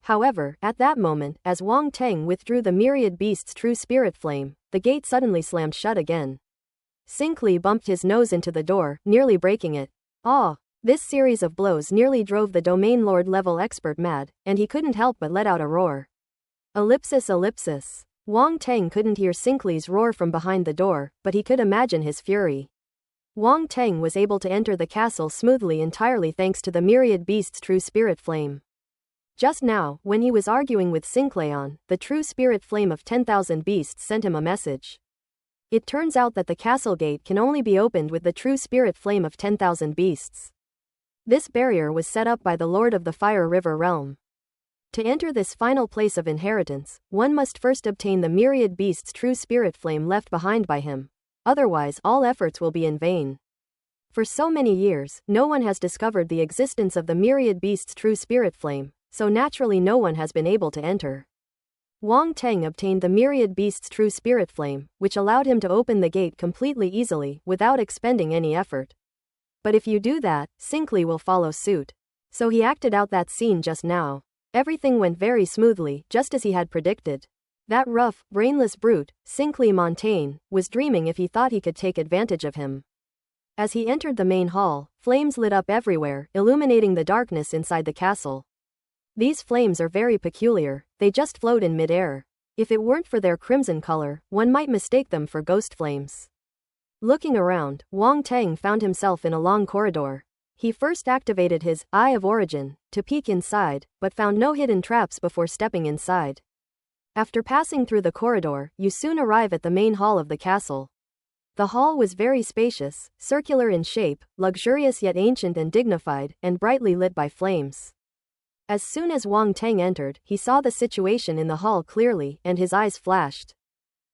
However, at that moment, as Wang Teng withdrew the myriad beast's true spirit flame, the gate suddenly slammed shut again. Sinclair bumped his nose into the door, nearly breaking it. Ah! This series of blows nearly drove the domain lord level expert mad, and he couldn't help but let out a roar. Ellipsis ellipsis. Wang Teng couldn't hear Sinclair's roar from behind the door, but he could imagine his fury. Wang Teng was able to enter the castle smoothly entirely thanks to the myriad beast's true spirit flame. Just now, when he was arguing with Sinclair, the true spirit flame of 10,000 beasts sent him a message. It turns out that the castle gate can only be opened with the true spirit flame of 10,000 beasts. This barrier was set up by the Lord of the Fire River realm. To enter this final place of inheritance, one must first obtain the myriad beast's true spirit flame left behind by him. Otherwise, all efforts will be in vain. For so many years, no one has discovered the existence of the myriad beast's true spirit flame, so naturally no one has been able to enter. Wang Teng obtained the myriad beast's true spirit flame, which allowed him to open the gate completely easily, without expending any effort. But if you do that, Sinclair will follow suit. So he acted out that scene just now. Everything went very smoothly, just as he had predicted. That rough, brainless brute, Sinclair Montaigne, was dreaming if he thought he could take advantage of him. As he entered the main hall, flames lit up everywhere, illuminating the darkness inside the castle. These flames are very peculiar, they just float in mid-air. If it weren't for their crimson color, one might mistake them for ghost flames. Looking around, Wang Teng found himself in a long corridor. He first activated his Eye of Origin to peek inside, but found no hidden traps before stepping inside. After passing through the corridor, you soon arrive at the main hall of the castle. The hall was very spacious, circular in shape, luxurious yet ancient and dignified, and brightly lit by flames. As soon as Wang Teng entered, he saw the situation in the hall clearly, and his eyes flashed.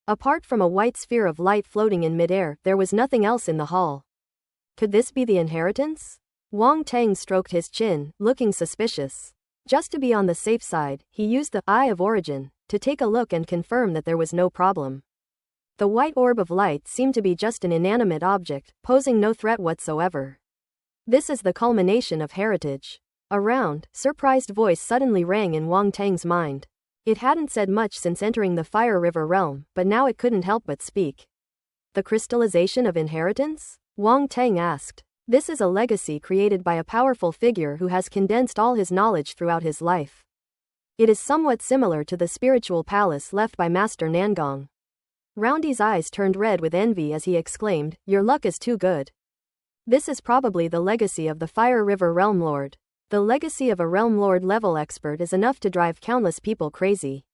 Apart from a white sphere of light floating in midair, there was nothing else in the hall. Could this be the inheritance? Wang Teng stroked his chin, looking suspicious. Just to be on the safe side, he used the Eye of Origin to take a look and confirm that there was no problem. The white orb of light seemed to be just an inanimate object, posing no threat whatsoever. This is the culmination of heritage. A round, surprised voice suddenly rang in Wang Teng's mind. It hadn't said much since entering the Fire River realm, but now it couldn't help but speak. The crystallization of inheritance? Wang Teng asked. This is a legacy created by a powerful figure who has condensed all his knowledge throughout his life. It is somewhat similar to the spiritual palace left by Master Nangong. Roundy's eyes turned red with envy as he exclaimed, "Your luck is too good." This is probably the legacy of the Fire River Realm Lord. The legacy of a Realm Lord level expert is enough to drive countless people crazy.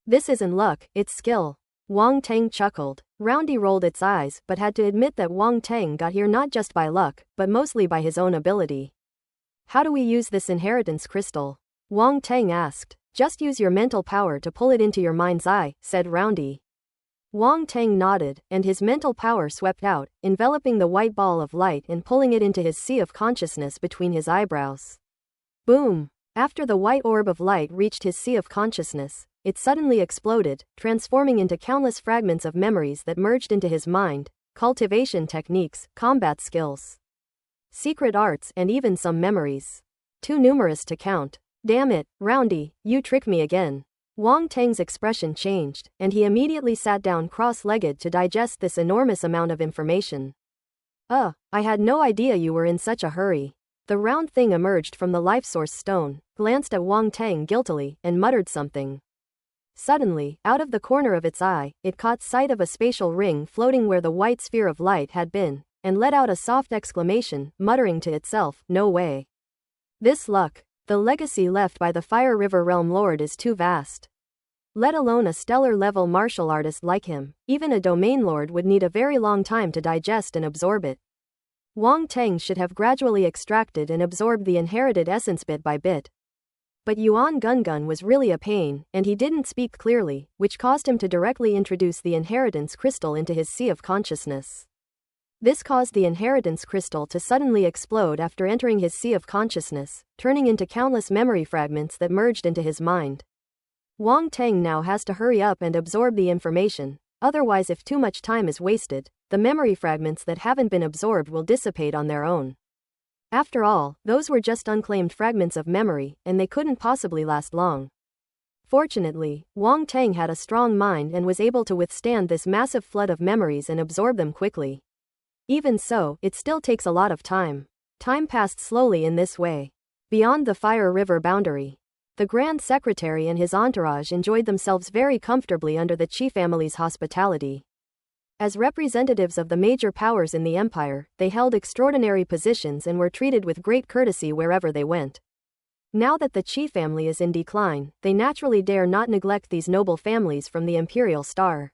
This isn't luck, it's skill. Wang Teng chuckled. Roundy rolled its eyes, but had to admit that Wang Teng got here not just by luck, but mostly by his own ability. How do we use this inheritance crystal? Wang Teng asked. Just use your mental power to pull it into your mind's eye, said Roundy. Wang Teng nodded, and his mental power swept out, enveloping the white ball of light and pulling it into his sea of consciousness between his eyebrows. Boom! After the white orb of light reached his sea of consciousness, it suddenly exploded, transforming into countless fragments of memories that merged into his mind, cultivation techniques, combat skills, secret arts, and even some memories. Too numerous to count. Damn it, Roundy, you trick me again. Wang Teng's expression changed, and he immediately sat down cross-legged to digest this enormous amount of information. I had no idea you were in such a hurry. The round thing emerged from the life source stone, glanced at Wang Teng guiltily, and muttered something. Suddenly, out of the corner of its eye, it caught sight of a spatial ring floating where the white sphere of light had been, and let out a soft exclamation, muttering to itself, "No way. This luck. The legacy left by the Fire River Realm Lord is too vast. Let alone a stellar-level martial artist like him, even a domain lord would need a very long time to digest and absorb it." Wang Teng should have gradually extracted and absorbed the inherited essence bit by bit. But Yuan Gungun was really a pain, and he didn't speak clearly, which caused him to directly introduce the inheritance crystal into his sea of consciousness. This caused the inheritance crystal to suddenly explode after entering his sea of consciousness, turning into countless memory fragments that merged into his mind. Wang Teng now has to hurry up and absorb the information, otherwise if too much time is wasted, the memory fragments that haven't been absorbed will dissipate on their own. After all, those were just unclaimed fragments of memory, and they couldn't possibly last long. Fortunately, Wang Tang had a strong mind and was able to withstand this massive flood of memories and absorb them quickly. Even so, it still takes a lot of time. Time passed slowly in this way. Beyond the Fire River boundary, the Grand Secretary and his entourage enjoyed themselves very comfortably under the Qi family's hospitality. As representatives of the major powers in the empire, they held extraordinary positions and were treated with great courtesy wherever they went. Now that the Qi family is in decline, they naturally dare not neglect these noble families from the imperial star.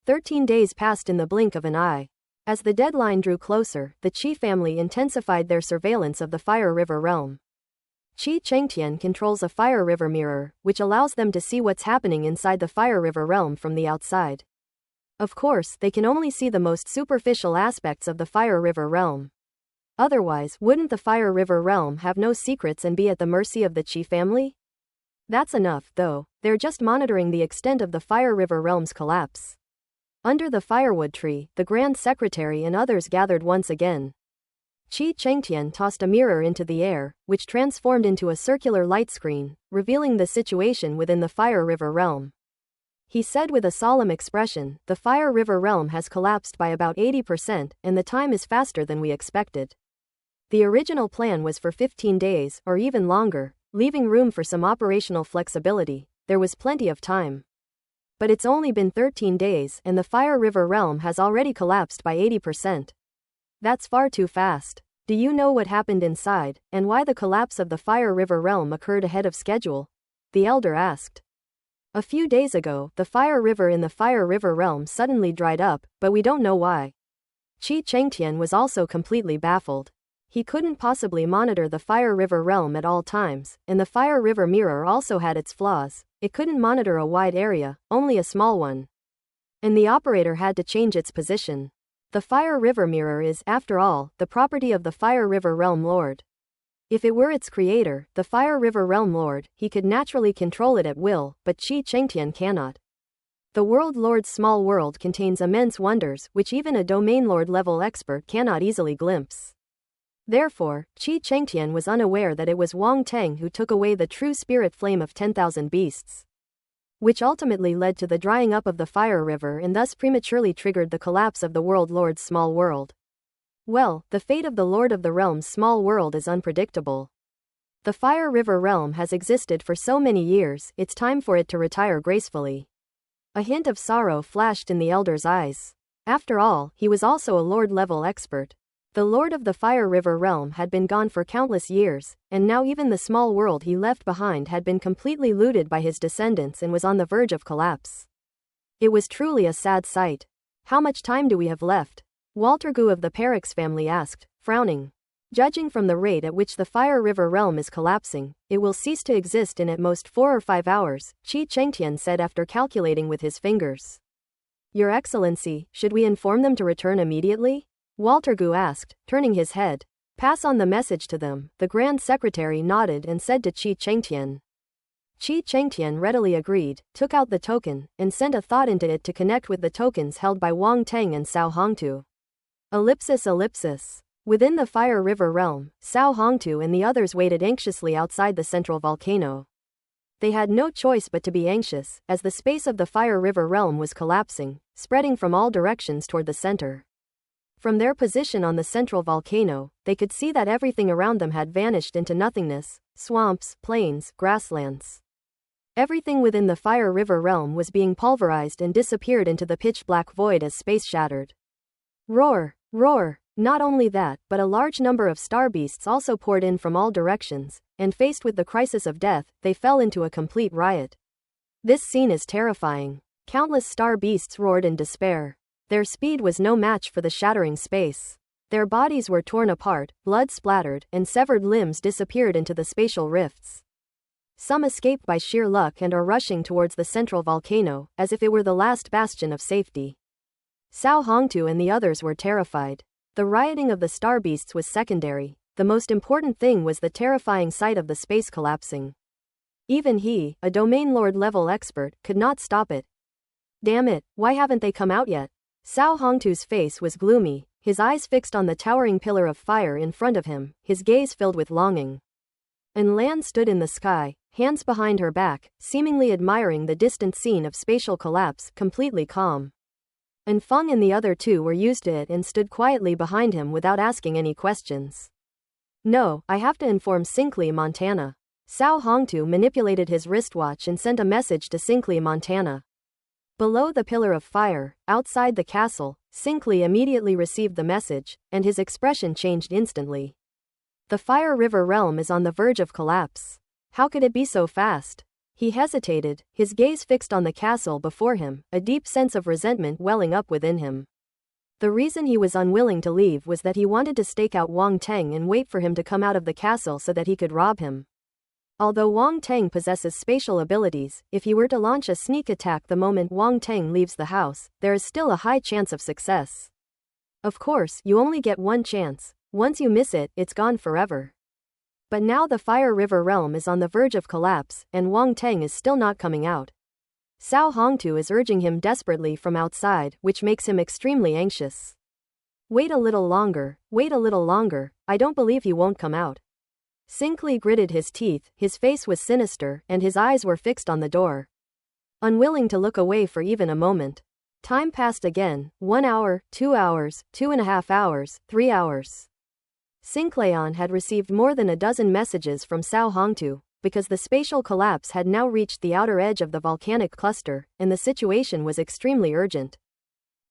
13 days passed in the blink of an eye. As the deadline drew closer, the Qi family intensified their surveillance of the Fire River realm. Qi Chengtian controls a Fire River mirror, which allows them to see what's happening inside the Fire River realm from the outside. Of course, they can only see the most superficial aspects of the Fire River realm. Otherwise, wouldn't the Fire River realm have no secrets and be at the mercy of the Qi family? That's enough, though. They're just monitoring the extent of the Fire River realm's collapse. Under the firewood tree, the Grand Secretary and others gathered once again. Qi Chengtian tossed a mirror into the air, which transformed into a circular light screen, revealing the situation within the Fire River realm. He said with a solemn expression, "The Fire River realm has collapsed by about 80%, and the time is faster than we expected. The original plan was for 15 days, or even longer, leaving room for some operational flexibility. There was plenty of time. But it's only been 13 days, and the Fire River realm has already collapsed by 80%. That's far too fast. Do you know what happened inside, and why the collapse of the Fire River realm occurred ahead of schedule?" the elder asked. "A few days ago, the Fire River in the Fire River realm suddenly dried up, but we don't know why." Qi Chengtian was also completely baffled. He couldn't possibly monitor the Fire River realm at all times, and the Fire River mirror also had its flaws. It couldn't monitor a wide area, only a small one. And the operator had to change its position. The Fire River mirror is, after all, the property of the Fire River realm lord. If it were its creator, the Fire River realm lord, he could naturally control it at will, but Qi Chengtian cannot. The World Lord's small world contains immense wonders, which even a domain lord level expert cannot easily glimpse. Therefore, Qi Chengtian was unaware that it was Wang Tang who took away the true spirit flame of 10,000 beasts, which ultimately led to the drying up of the Fire River and thus prematurely triggered the collapse of the World Lord's small world. Well, the fate of the Lord of the Realm's small world is unpredictable. The Fire River realm has existed for so many years, it's time for it to retire gracefully. A hint of sorrow flashed in the elder's eyes. After all, he was also a Lord-level expert. The Lord of the Fire River realm had been gone for countless years, and now even the small world he left behind had been completely looted by his descendants and was on the verge of collapse. It was truly a sad sight. "How much time do we have left?" Walter Gu of the Perix family asked, frowning. "Judging from the rate at which the Fire River realm is collapsing, it will cease to exist in at most 4 or 5 hours, Qi Chengtian said after calculating with his fingers. "Your Excellency, should we inform them to return immediately?" Walter Gu asked, turning his head. "Pass on the message to them," the Grand Secretary nodded and said to Qi Chengtian. Qi Chengtian readily agreed, took out the token, and sent a thought into it to connect with the tokens held by Wang Tang and Cao Hongtu. Ellipsis. Within the Fire River realm, Cao Hongtu and the others waited anxiously outside the central volcano. They had no choice but to be anxious, as the space of the Fire River realm was collapsing, spreading from all directions toward the center. From their position on the central volcano, they could see that everything around them had vanished into nothingness: swamps, plains, grasslands. Everything within the Fire River realm was being pulverized and disappeared into the pitch-black void as space shattered. Roar! Roar! Not only that, but a large number of star beasts also poured in from all directions, and faced with the crisis of death, they fell into a complete riot. This scene is terrifying. Countless star beasts roared in despair. Their speed was no match for the shattering space. Their bodies were torn apart, blood splattered, and severed limbs disappeared into the spatial rifts. Some escaped by sheer luck and are rushing towards the central volcano, as if it were the last bastion of safety. Cao Hongtu and the others were terrified. The rioting of the star beasts was secondary. The most important thing was the terrifying sight of the space collapsing. Even he, a domain lord level expert, could not stop it. "Damn it, why haven't they come out yet?" Cao Hongtu's face was gloomy. his eyes fixed on the towering pillar of fire in front of him, his gaze filled with longing. And Lan stood in the sky, hands behind her back, seemingly admiring the distant scene of spatial collapse, completely calm. And Feng and the other two were used to it and stood quietly behind him without asking any questions. No, I have to inform Sinkley, Montana. Cao Hongtu manipulated his wristwatch and sent a message to Sinkley, Montana. Below the pillar of fire, outside the castle, Sinkley immediately received the message, and his expression changed instantly. The Fire River realm is on the verge of collapse. How could it be so fast? He hesitated, his gaze fixed on the castle before him, a deep sense of resentment welling up within him. The reason he was unwilling to leave was that he wanted to stake out Wang Teng and wait for him to come out of the castle so that he could rob him. Although Wang Teng possesses spatial abilities, if he were to launch a sneak attack the moment Wang Teng leaves the house, there is still a high chance of success. Of course, you only get one chance. Once you miss it, it's gone forever. But now the Fire River realm is on the verge of collapse, and Wang Teng is still not coming out. Cao Hongtu is urging him desperately from outside, which makes him extremely anxious. Wait a little longer, I don't believe he won't come out. Sinkley gritted his teeth, his face was sinister, and his eyes were fixed on the door. Unwilling to look away for even a moment. Time passed again, 1 hour, 2 hours, 2.5 hours, 3 hours. Sinclayon had received more than a dozen messages from Cao Hongtu, because the spatial collapse had now reached the outer edge of the volcanic cluster, and the situation was extremely urgent.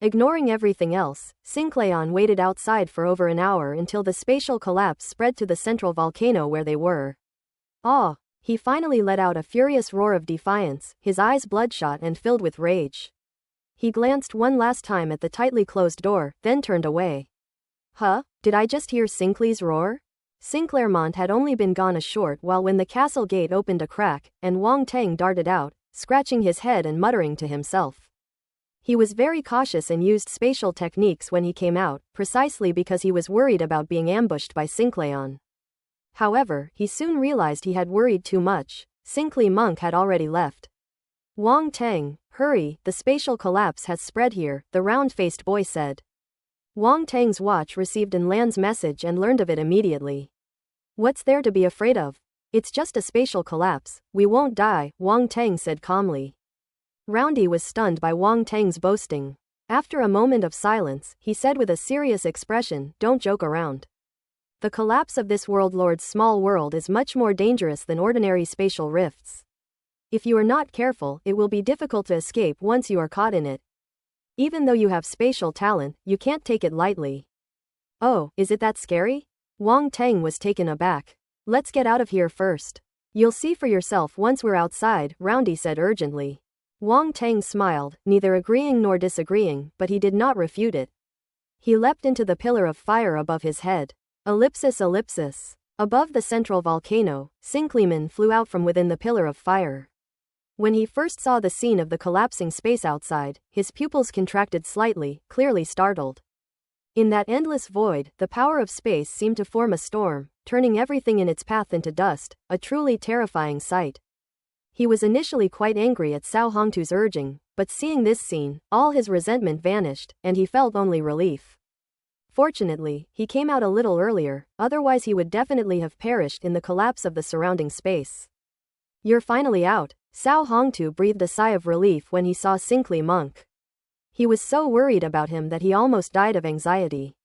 Ignoring everything else, Sinclayon waited outside for over an hour until the spatial collapse spread to the central volcano where they were. Ah! He finally let out a furious roar of defiance, his eyes bloodshot and filled with rage. He glanced one last time at the tightly closed door, then turned away. Huh? Did I just hear Sinkley's roar? Sinclairmont had only been gone a short while when the castle gate opened a crack, and Wang Teng darted out, scratching his head and muttering to himself. He was very cautious and used spatial techniques when he came out, precisely because he was worried about being ambushed by Sinclayon. However, he soon realized he had worried too much. Sinkley Monk had already left. Wang Teng, hurry, the spatial collapse has spread here, the round-faced boy said. Wang Teng's watch received An Lan's message and learned of it immediately. What's there to be afraid of? It's just a spatial collapse, we won't die, Wang Teng said calmly. Roundy was stunned by Wang Teng's boasting. After a moment of silence, he said with a serious expression, don't joke around. The collapse of this world lord's small world is much more dangerous than ordinary spatial rifts. If you are not careful, it will be difficult to escape once you are caught in it. Even though you have spatial talent, you can't take it lightly. Oh, is it that scary? Wang Teng was taken aback. Let's get out of here first. You'll see for yourself once we're outside, Roundy said urgently. Wang Teng smiled, neither agreeing nor disagreeing, but he did not refute it. He leapt into the pillar of fire above his head. Ellipsis. Above the central volcano, Sinclairmont flew out from within the pillar of fire. When he first saw the scene of the collapsing space outside, his pupils contracted slightly, clearly startled. In that endless void, the power of space seemed to form a storm, turning everything in its path into dust, a truly terrifying sight. He was initially quite angry at Cao Hongtu's urging, but seeing this scene, all his resentment vanished, and he felt only relief. Fortunately, he came out a little earlier, otherwise he would definitely have perished in the collapse of the surrounding space. You're finally out. Cao Hongtu breathed a sigh of relief when he saw Sinkley Monk. He was so worried about him that he almost died of anxiety.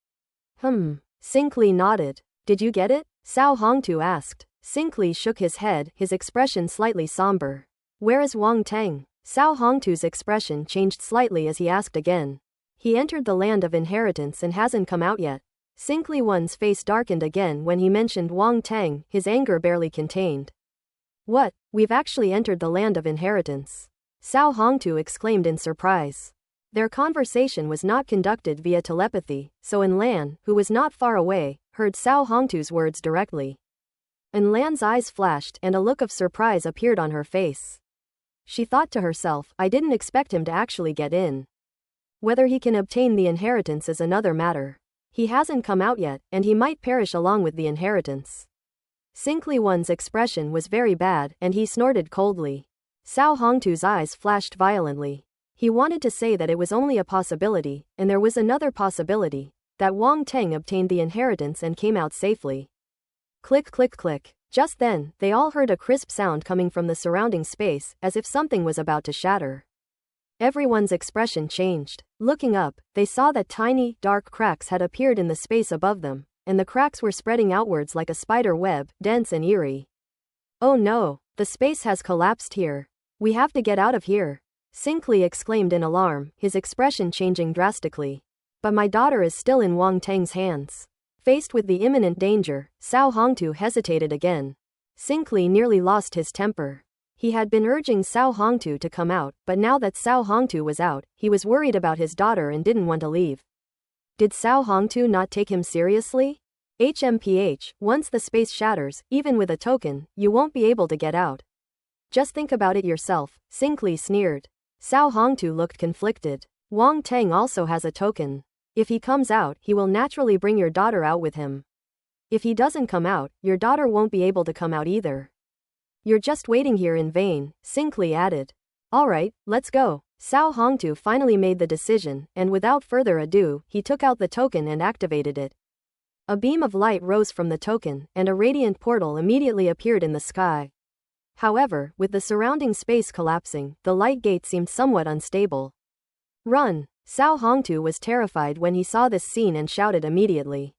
Sinkley nodded. Did you get it? Cao Hongtu asked. Sinkley shook his head, his expression slightly somber. Where is Wang Teng? Cao Hongtu's expression changed slightly as he asked again. He entered the land of inheritance and hasn't come out yet. Sinkley One's face darkened again when he mentioned Wang Teng, his anger barely contained. What? We've actually entered the land of inheritance. Cao Hongtu exclaimed in surprise. Their conversation was not conducted via telepathy, so An Lan, who was not far away, heard Cao Hongtu's words directly. An Lan's eyes flashed and a look of surprise appeared on her face. She thought to herself, I didn't expect him to actually get in. Whether he can obtain the inheritance is another matter. He hasn't come out yet, and he might perish along with the inheritance. Sinkley One's expression was very bad, and he snorted coldly. Cao Hongtu's eyes flashed violently. He wanted to say that it was only a possibility, and there was another possibility, that Wang Teng obtained the inheritance and came out safely. Click, click, click. Just then, they all heard a crisp sound coming from the surrounding space, as if something was about to shatter. Everyone's expression changed. Looking up, they saw that tiny, dark cracks had appeared in the space above them, and the cracks were spreading outwards like a spider web, dense and eerie. Oh no, the space has collapsed here. We have to get out of here. Sinclair exclaimed in alarm, his expression changing drastically. But my daughter is still in Wang Teng's hands. Faced with the imminent danger, Cao Hongtu hesitated again. Sinclair nearly lost his temper. He had been urging Cao Hongtu to come out, but now that Cao Hongtu was out, he was worried about his daughter and didn't want to leave. Did Cao Hongtu not take him seriously? HMPH, once the space shatters, even with a token, you won't be able to get out. Just think about it yourself, Sinclair sneered. Cao Hongtu looked conflicted. Wang Teng also has a token. If he comes out, he will naturally bring your daughter out with him. If he doesn't come out, your daughter won't be able to come out either. You're just waiting here in vain, Sinclair added. Alright, let's go. Cao Hongtu finally made the decision, and without further ado, he took out the token and activated it. A beam of light rose from the token, and a radiant portal immediately appeared in the sky. However, with the surrounding space collapsing, the light gate seemed somewhat unstable. Run! Cao Hongtu was terrified when he saw this scene and shouted immediately.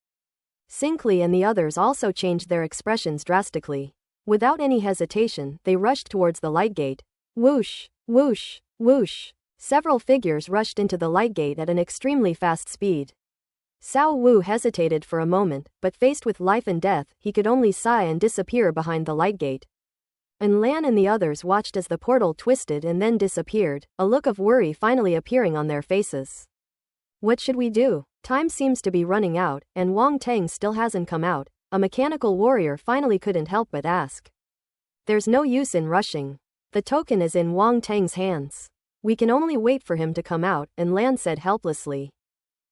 Sinclair and the others also changed their expressions drastically. Without any hesitation, they rushed towards the light gate. Whoosh! Whoosh! Whoosh! Several figures rushed into the light gate at an extremely fast speed. Cao Wu hesitated for a moment, but faced with life and death, he could only sigh and disappear behind the light gate. And Lan and the others watched as the portal twisted and then disappeared, a look of worry finally appearing on their faces. What should we do? Time seems to be running out, and Wang Teng still hasn't come out, a mechanical warrior finally couldn't help but ask. There's no use in rushing. The token is in Wang Teng's hands. We can only wait for him to come out, and Lan said helplessly.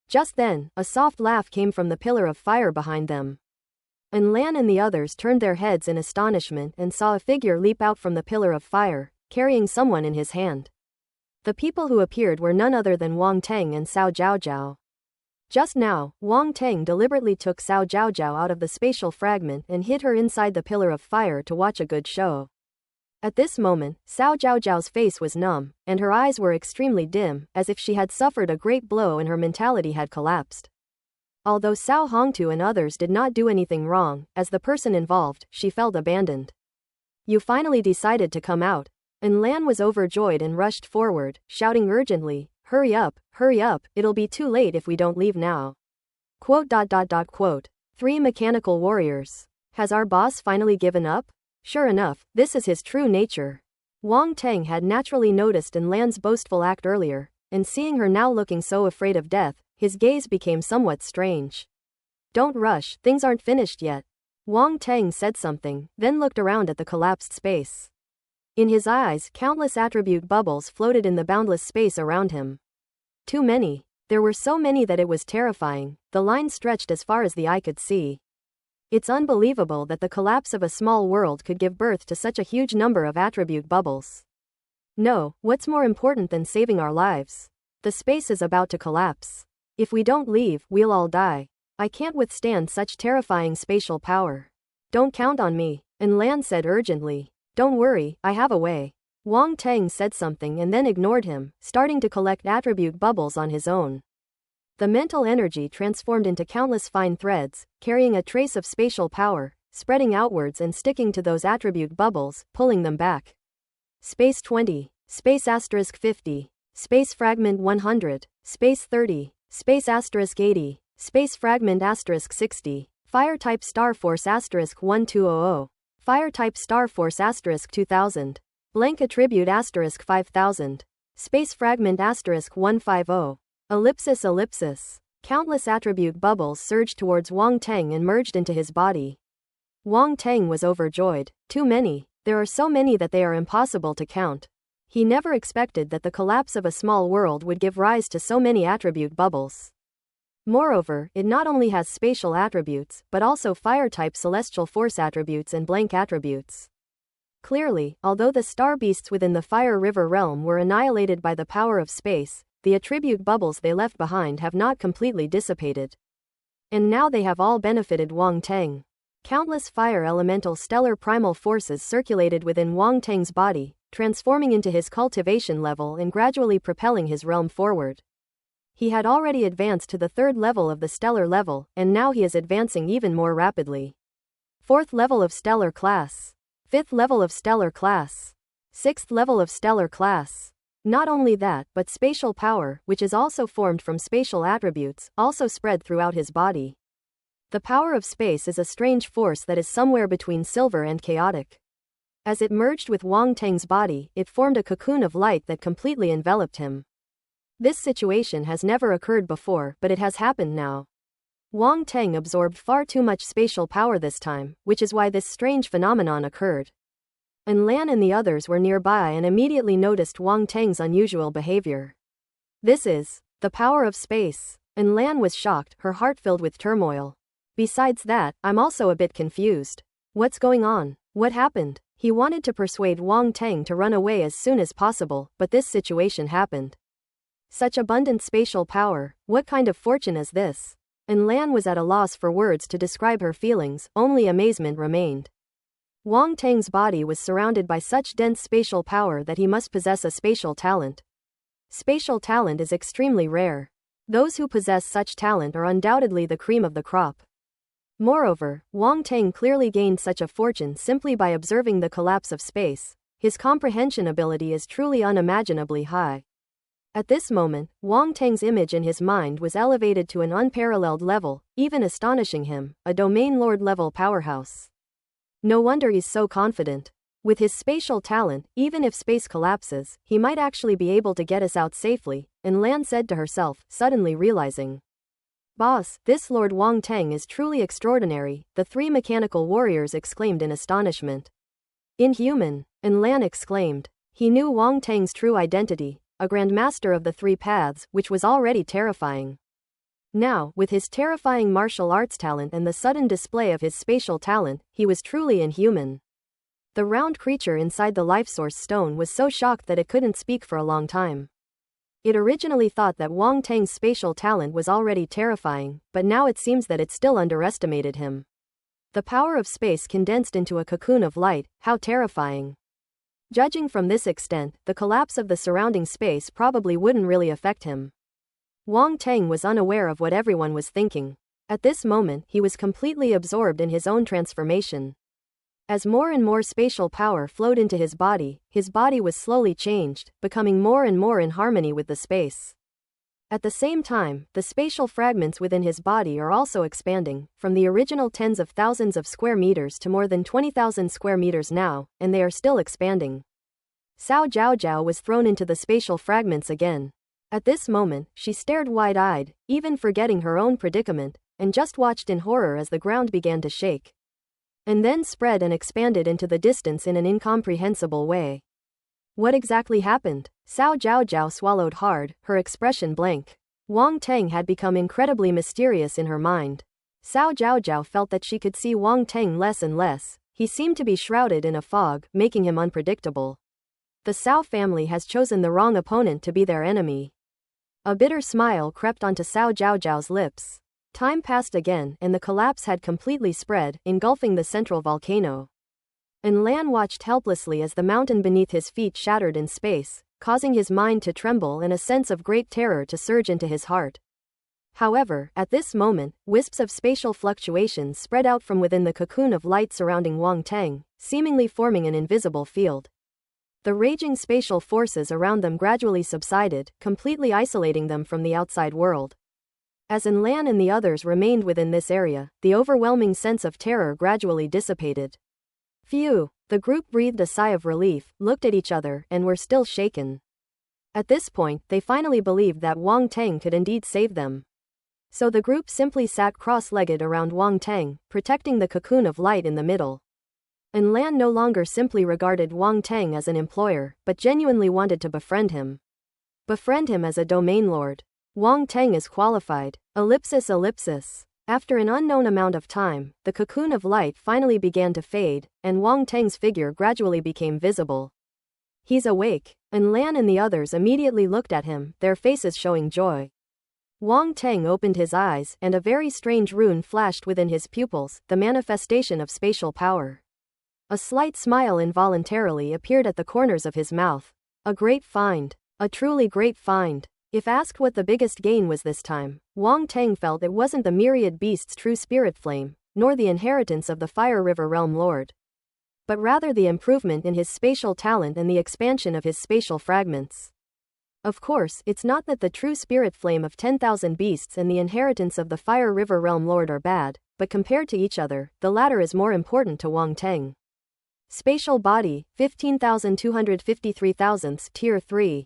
Just then, a soft laugh came from the pillar of fire behind them. And Lan and the others turned their heads in astonishment and saw a figure leap out from the pillar of fire, carrying someone in his hand. The people who appeared were none other than Wang Teng and Cao Zhaozhao. Just now, Wang Teng deliberately took Cao Zhaozhao out of the spatial fragment and hid her inside the pillar of fire to watch a good show. At this moment, Cao Zhaozhao's face was numb, and her eyes were extremely dim, as if she had suffered a great blow and her mentality had collapsed. Although Cao Hongtu and others did not do anything wrong, as the person involved, she felt abandoned. You finally decided to come out. And Lan was overjoyed and rushed forward, shouting urgently, hurry up, it'll be too late if we don't leave now. Quote. 3 mechanical warriors. Has our boss finally given up? Sure enough, this is his true nature. Wang Teng had naturally noticed in Lan's boastful act earlier, and seeing her now looking so afraid of death, his gaze became somewhat strange. Don't rush, things aren't finished yet. Wang Teng said something, then looked around at the collapsed space. In his eyes, countless attribute bubbles floated in the boundless space around him. Too many. There were so many that it was terrifying, the line stretched as far as the eye could see. It's unbelievable that the collapse of a small world could give birth to such a huge number of attribute bubbles. No, what's more important than saving our lives? The space is about to collapse. If we don't leave, we'll all die. I can't withstand such terrifying spatial power. Don't count on me, and Lan said urgently. Don't worry, I have a way. Wang Teng said something and then ignored him, starting to collect attribute bubbles on his own. The mental energy transformed into countless fine threads, carrying a trace of spatial power, spreading outwards and sticking to those attribute bubbles, pulling them back. Space 20, Space * 50, Space Fragment 100, Space 30, Space * 80, Space Fragment * 60, Fire Type Star Force * 1200, Fire Type Star Force * 2000, Blank Attribute * 5000, Space Fragment * 150, ellipsis. Countless attribute bubbles surged towards Wang Teng and merged into his body. Wang Teng was overjoyed. Too many. There are so many that they are impossible to count. He never expected that the collapse of a small world would give rise to so many attribute bubbles. Moreover, it not only has spatial attributes, but also fire-type celestial force attributes and blank attributes. Clearly, although the star beasts within the Fire River realm were annihilated by the power of space, the attribute bubbles they left behind have not completely dissipated. And now they have all benefited Wang Teng. Countless fire elemental stellar primal forces circulated within Wang Teng's body, transforming into his cultivation level and gradually propelling his realm forward. He had already advanced to the 3rd level of the stellar level, and now he is advancing even more rapidly. 4th level of stellar class. 5th level of stellar class. 6th level of stellar class. Not only that, but spatial power, which is also formed from spatial attributes, also spread throughout his body. The power of space is a strange force that is somewhere between silver and chaotic. As it merged with Wang Teng's body, it formed a cocoon of light that completely enveloped him. This situation has never occurred before, but it has happened now. Wang Teng absorbed far too much spatial power this time, which is why this strange phenomenon occurred. And Lan and the others were nearby and immediately noticed Wang Teng's unusual behavior. This is the power of space. And Lan was shocked, her heart filled with turmoil. Besides that, I'm also a bit confused. What's going on? What happened? He wanted to persuade Wang Teng to run away as soon as possible, but this situation happened. Such abundant spatial power, what kind of fortune is this? And Lan was at a loss for words to describe her feelings, only amazement remained. Wang Teng's body was surrounded by such dense spatial power that he must possess a spatial talent. Spatial talent is extremely rare. Those who possess such talent are undoubtedly the cream of the crop. Moreover, Wang Teng clearly gained such a fortune simply by observing the collapse of space. His comprehension ability is truly unimaginably high. At this moment, Wang Teng's image in his mind was elevated to an unparalleled level, even astonishing him, a domain lord level powerhouse. No wonder he's so confident. With his spatial talent, even if space collapses, he might actually be able to get us out safely, and Lan said to herself, suddenly realizing. Boss, this Lord Wang Teng is truly extraordinary, the 3 mechanical warriors exclaimed in astonishment. Inhuman, and Lan exclaimed. He knew Wang Teng's true identity, a grandmaster of the 3 paths, which was already terrifying. Now, with his terrifying martial arts talent and the sudden display of his spatial talent, he was truly inhuman. The round creature inside the life source stone was so shocked that it couldn't speak for a long time. It originally thought that Wang Teng's spatial talent was already terrifying, but now it seems that it still underestimated him. The power of space condensed into a cocoon of light, how terrifying. Judging from this extent, the collapse of the surrounding space probably wouldn't really affect him. Wang Teng was unaware of what everyone was thinking. At this moment, he was completely absorbed in his own transformation. As more and more spatial power flowed into his body was slowly changed, becoming more and more in harmony with the space. At the same time, the spatial fragments within his body are also expanding, from the original tens of thousands of square meters to more than 20,000 square meters now, and they are still expanding. Cao Zhaozhao was thrown into the spatial fragments again. At this moment, she stared wide-eyed, even forgetting her own predicament, and just watched in horror as the ground began to shake. And then spread and expanded into the distance in an incomprehensible way. What exactly happened? Cao Zhaozhao swallowed hard, her expression blank. Wang Teng had become incredibly mysterious in her mind. Cao Zhaozhao felt that she could see Wang Teng less and less. He seemed to be shrouded in a fog, making him unpredictable. The Cao family has chosen the wrong opponent to be their enemy. A bitter smile crept onto Cao Zhaozhao's lips. Time passed again, and the collapse had completely spread, engulfing the central volcano. And Lan watched helplessly as the mountain beneath his feet shattered in space, causing his mind to tremble and a sense of great terror to surge into his heart. However, at this moment, wisps of spatial fluctuations spread out from within the cocoon of light surrounding Wang Teng, seemingly forming an invisible field. The raging spatial forces around them gradually subsided, completely isolating them from the outside world. As Lan and the others remained within this area, the overwhelming sense of terror gradually dissipated. Phew! The group breathed a sigh of relief, looked at each other, and were still shaken. At this point, they finally believed that Wang Teng could indeed save them. So the group simply sat cross-legged around Wang Teng, protecting the cocoon of light in the middle. And Lan no longer simply regarded Wang Teng as an employer, but genuinely wanted to befriend him. Befriend him as a domain lord. Wang Teng is qualified. Ellipsis. After an unknown amount of time, the cocoon of light finally began to fade, and Wang Teng's figure gradually became visible. He's awake. And Lan and the others immediately looked at him, their faces showing joy. Wang Teng opened his eyes, and a very strange rune flashed within his pupils, the manifestation of spatial power. A slight smile involuntarily appeared at the corners of his mouth. A great find. A truly great find. If asked what the biggest gain was this time, Wang Teng felt it wasn't the myriad beasts' true spirit flame, nor the inheritance of the Fire River Realm Lord, but rather the improvement in his spatial talent and the expansion of his spatial fragments. Of course, it's not that the true spirit flame of 10,000 beasts and the inheritance of the Fire River Realm Lord are bad, but compared to each other, the latter is more important to Wang Teng. Spatial body, 15,253 thousandths, tier 3.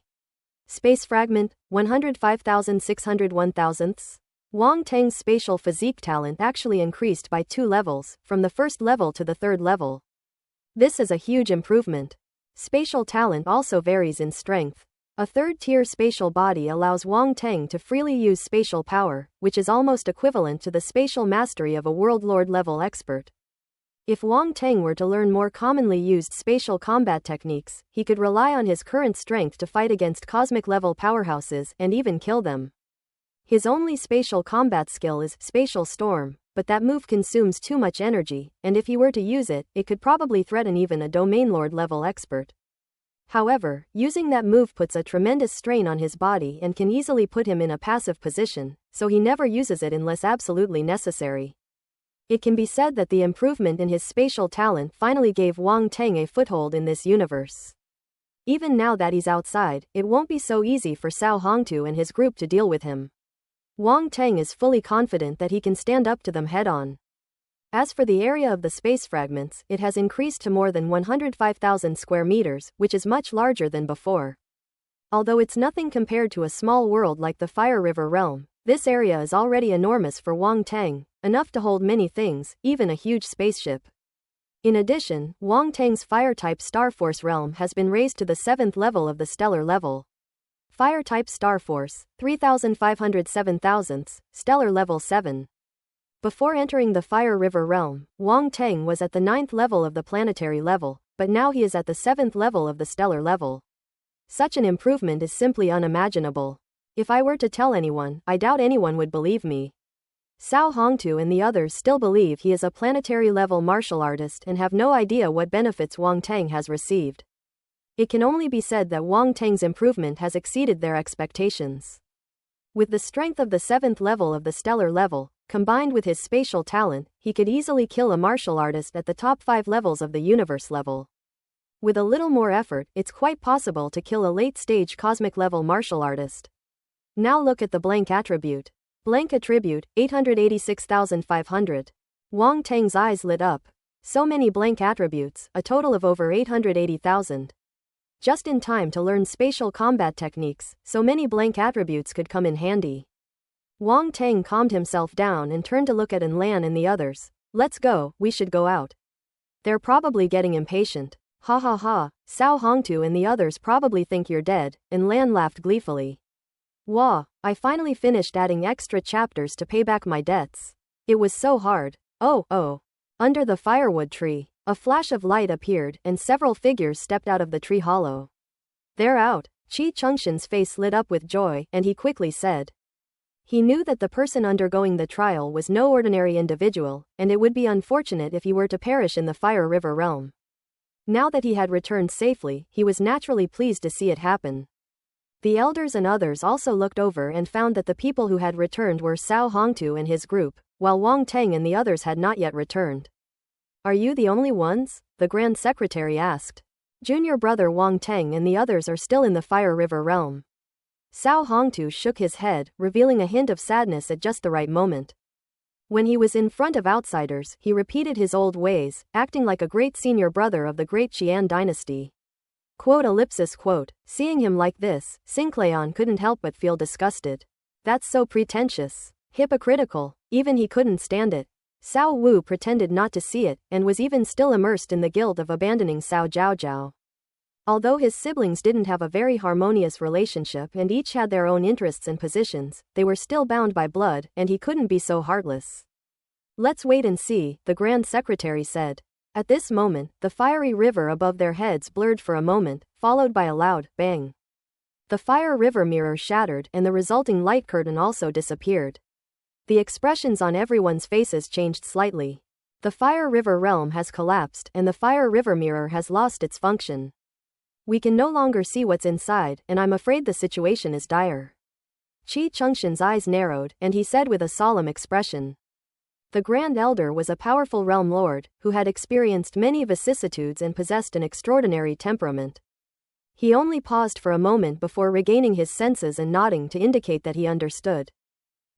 Space fragment, 105,601 thousandths. Wang Teng's spatial physique talent actually increased by 2 levels, from the first level to the third level. This is a huge improvement. Spatial talent also varies in strength. A third-tier spatial body allows Wang Teng to freely use spatial power, which is almost equivalent to the spatial mastery of a World Lord level expert. If Wang Teng were to learn more commonly used spatial combat techniques, he could rely on his current strength to fight against cosmic-level powerhouses and even kill them. His only spatial combat skill is Spatial Storm, but that move consumes too much energy, and if he were to use it, it could probably threaten even a Domain Lord level expert. However, using that move puts a tremendous strain on his body and can easily put him in a passive position, so he never uses it unless absolutely necessary. It can be said that the improvement in his spatial talent finally gave Wang Teng a foothold in this universe. Even now that he's outside, it won't be so easy for Cao Hongtu and his group to deal with him. Wang Teng is fully confident that he can stand up to them head-on. As for the area of the space fragments, it has increased to more than 105,000 square meters, which is much larger than before. Although it's nothing compared to a small world like the Fire River Realm, this area is already enormous for Wang Teng, enough to hold many things, even a huge spaceship. In addition, Wang Teng's Fire-type Starforce realm has been raised to the 7th level of the stellar level. Fire-type Starforce, 3,507 thousandths, stellar level 7. Before entering the Fire River realm, Wang Teng was at the 9th level of the planetary level, but now he is at the 7th level of the stellar level. Such an improvement is simply unimaginable. If I were to tell anyone, I doubt anyone would believe me. Cao Hongtu and the others still believe he is a planetary-level martial artist and have no idea what benefits Wang Teng has received. It can only be said that Wang Teng's improvement has exceeded their expectations. With the strength of the 7th level of the stellar level, combined with his spatial talent, he could easily kill a martial artist at the top 5 levels of the universe level. With a little more effort, it's quite possible to kill a late-stage cosmic-level martial artist. Now look at the blank attribute. Blank attribute, 886,500. Wang Teng's eyes lit up. So many blank attributes, a total of over 880,000. Just in time to learn spatial combat techniques, so many blank attributes could come in handy. Wang Teng calmed himself down and turned to look at Lan and the others. Let's go, we should go out. They're probably getting impatient. Ha ha ha, Cao Hongtu and the others probably think you're dead, and Lan laughed gleefully. Wah, I finally finished adding extra chapters to pay back my debts. It was so hard. Oh. Under the firewood tree, a flash of light appeared and several figures stepped out of the tree hollow. They're out. Qi Chengxian's face lit up with joy, and he quickly said. He knew that the person undergoing the trial was no ordinary individual, and it would be unfortunate if he were to perish in the Fire River realm. Now that he had returned safely, he was naturally pleased to see it happen. The elders and others also looked over and found that the people who had returned were Cao Hongtu and his group, while Wang Teng and the others had not yet returned. Are you the only ones? The Grand Secretary asked. Junior brother Wang Teng and the others are still in the Fire River realm. Cao Hongtu shook his head, revealing a hint of sadness at just the right moment. When he was in front of outsiders, he repeated his old ways, acting like a great senior brother of the great Qian dynasty. Quote. Seeing him like this, Sinclayon couldn't help but feel disgusted. That's so pretentious. Hypocritical. Even he couldn't stand it. Cao Wu pretended not to see it, and was even still immersed in the guilt of abandoning Cao Zhaozhao. Although his siblings didn't have a very harmonious relationship and each had their own interests and positions, they were still bound by blood, and he couldn't be so heartless. Let's wait and see, the Grand Secretary said. At this moment, the fiery river above their heads blurred for a moment, followed by a loud bang. The fire river mirror shattered and the resulting light curtain also disappeared. The expressions on everyone's faces changed slightly. The fire river realm has collapsed and the fire river mirror has lost its function. We can no longer see what's inside, and I'm afraid the situation is dire. Chi Chungshan's eyes narrowed, and he said with a solemn expression. The Grand Elder was a powerful realm lord, who had experienced many vicissitudes and possessed an extraordinary temperament. He only paused for a moment before regaining his senses and nodding to indicate that he understood.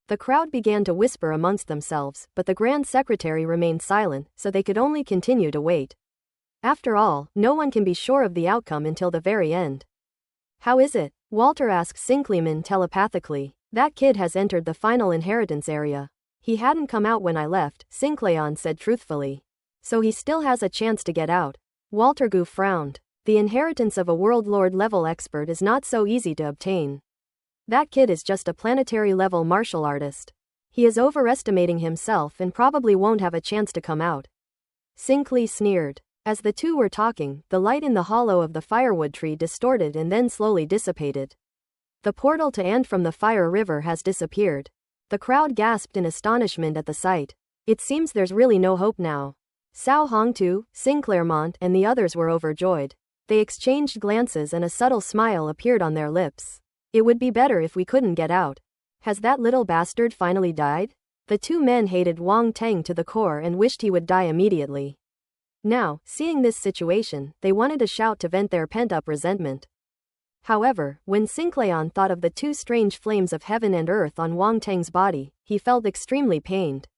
The crowd began to whisper amongst themselves, but the Grand Secretary remained silent, so they could only continue to wait. After all, no one can be sure of the outcome until the very end. How is it? Walter asked Sinclairman telepathically. That kid has entered the final inheritance area. He hadn't come out when I left, Sinclairman said truthfully. So he still has a chance to get out. Walter Gu frowned. The inheritance of a world lord level expert is not so easy to obtain. That kid is just a planetary level martial artist. He is overestimating himself and probably won't have a chance to come out. Sinclair sneered. As the two were talking, the light in the hollow of the firewood tree distorted and then slowly dissipated. The portal to and from the fire river has disappeared. The crowd gasped in astonishment at the sight. It seems there's really no hope now. Cao Hongtu, Sinclairmont, and the others were overjoyed. They exchanged glances and a subtle smile appeared on their lips. It would be better if we couldn't get out. Has that little bastard finally died? The two men hated Wang Teng to the core and wished he would die immediately. Now, seeing this situation, they wanted to shout to vent their pent-up resentment. However, when Sinclairman thought of the two strange flames of heaven and earth on Wang Teng's body, he felt extremely pained.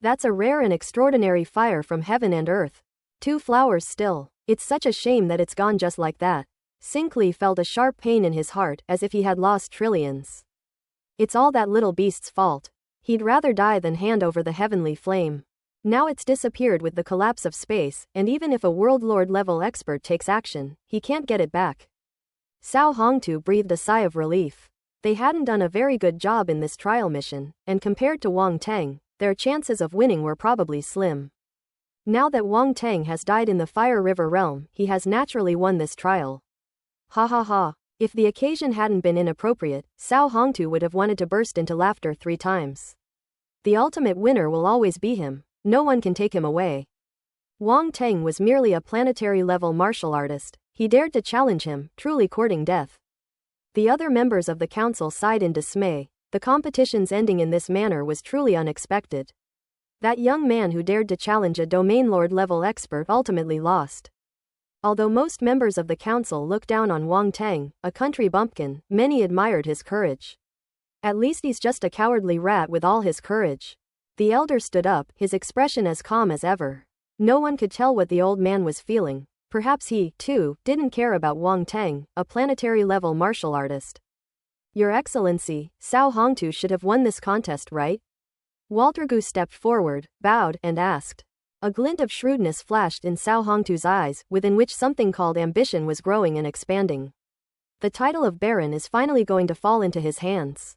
That's a rare and extraordinary fire from heaven and earth. Two flowers still. It's such a shame that it's gone just like that. Sinclair felt a sharp pain in his heart, as if he had lost trillions. It's all that little beast's fault. He'd rather die than hand over the heavenly flame. Now it's disappeared with the collapse of space, and even if a world lord level expert takes action, he can't get it back. Cao Hongtu breathed a sigh of relief. They hadn't done a very good job in this trial mission, and compared to Wang Teng, their chances of winning were probably slim. Now that Wang Teng has died in the Fire River realm, he has naturally won this trial. Ha ha ha. If the occasion hadn't been inappropriate, Cao Hongtu would have wanted to burst into laughter 3 times. The ultimate winner will always be him. No one can take him away. Wang Teng was merely a planetary-level martial artist. He dared to challenge him, truly courting death. The other members of the council sighed in dismay. The competition's ending in this manner was truly unexpected. That young man who dared to challenge a domain lord-level expert ultimately lost. Although most members of the council looked down on Wang Teng, a country bumpkin, many admired his courage. At least he's just a cowardly rat with all his courage. The elder stood up, his expression as calm as ever. No one could tell what the old man was feeling. Perhaps he, too, didn't care about Wang Teng, a planetary-level martial artist. Your Excellency, Cao Hongtu should have won this contest, right? Walter Gu stepped forward, bowed, and asked. A glint of shrewdness flashed in Cao Hongtu's eyes, within which something called ambition was growing and expanding. The title of Baron is finally going to fall into his hands.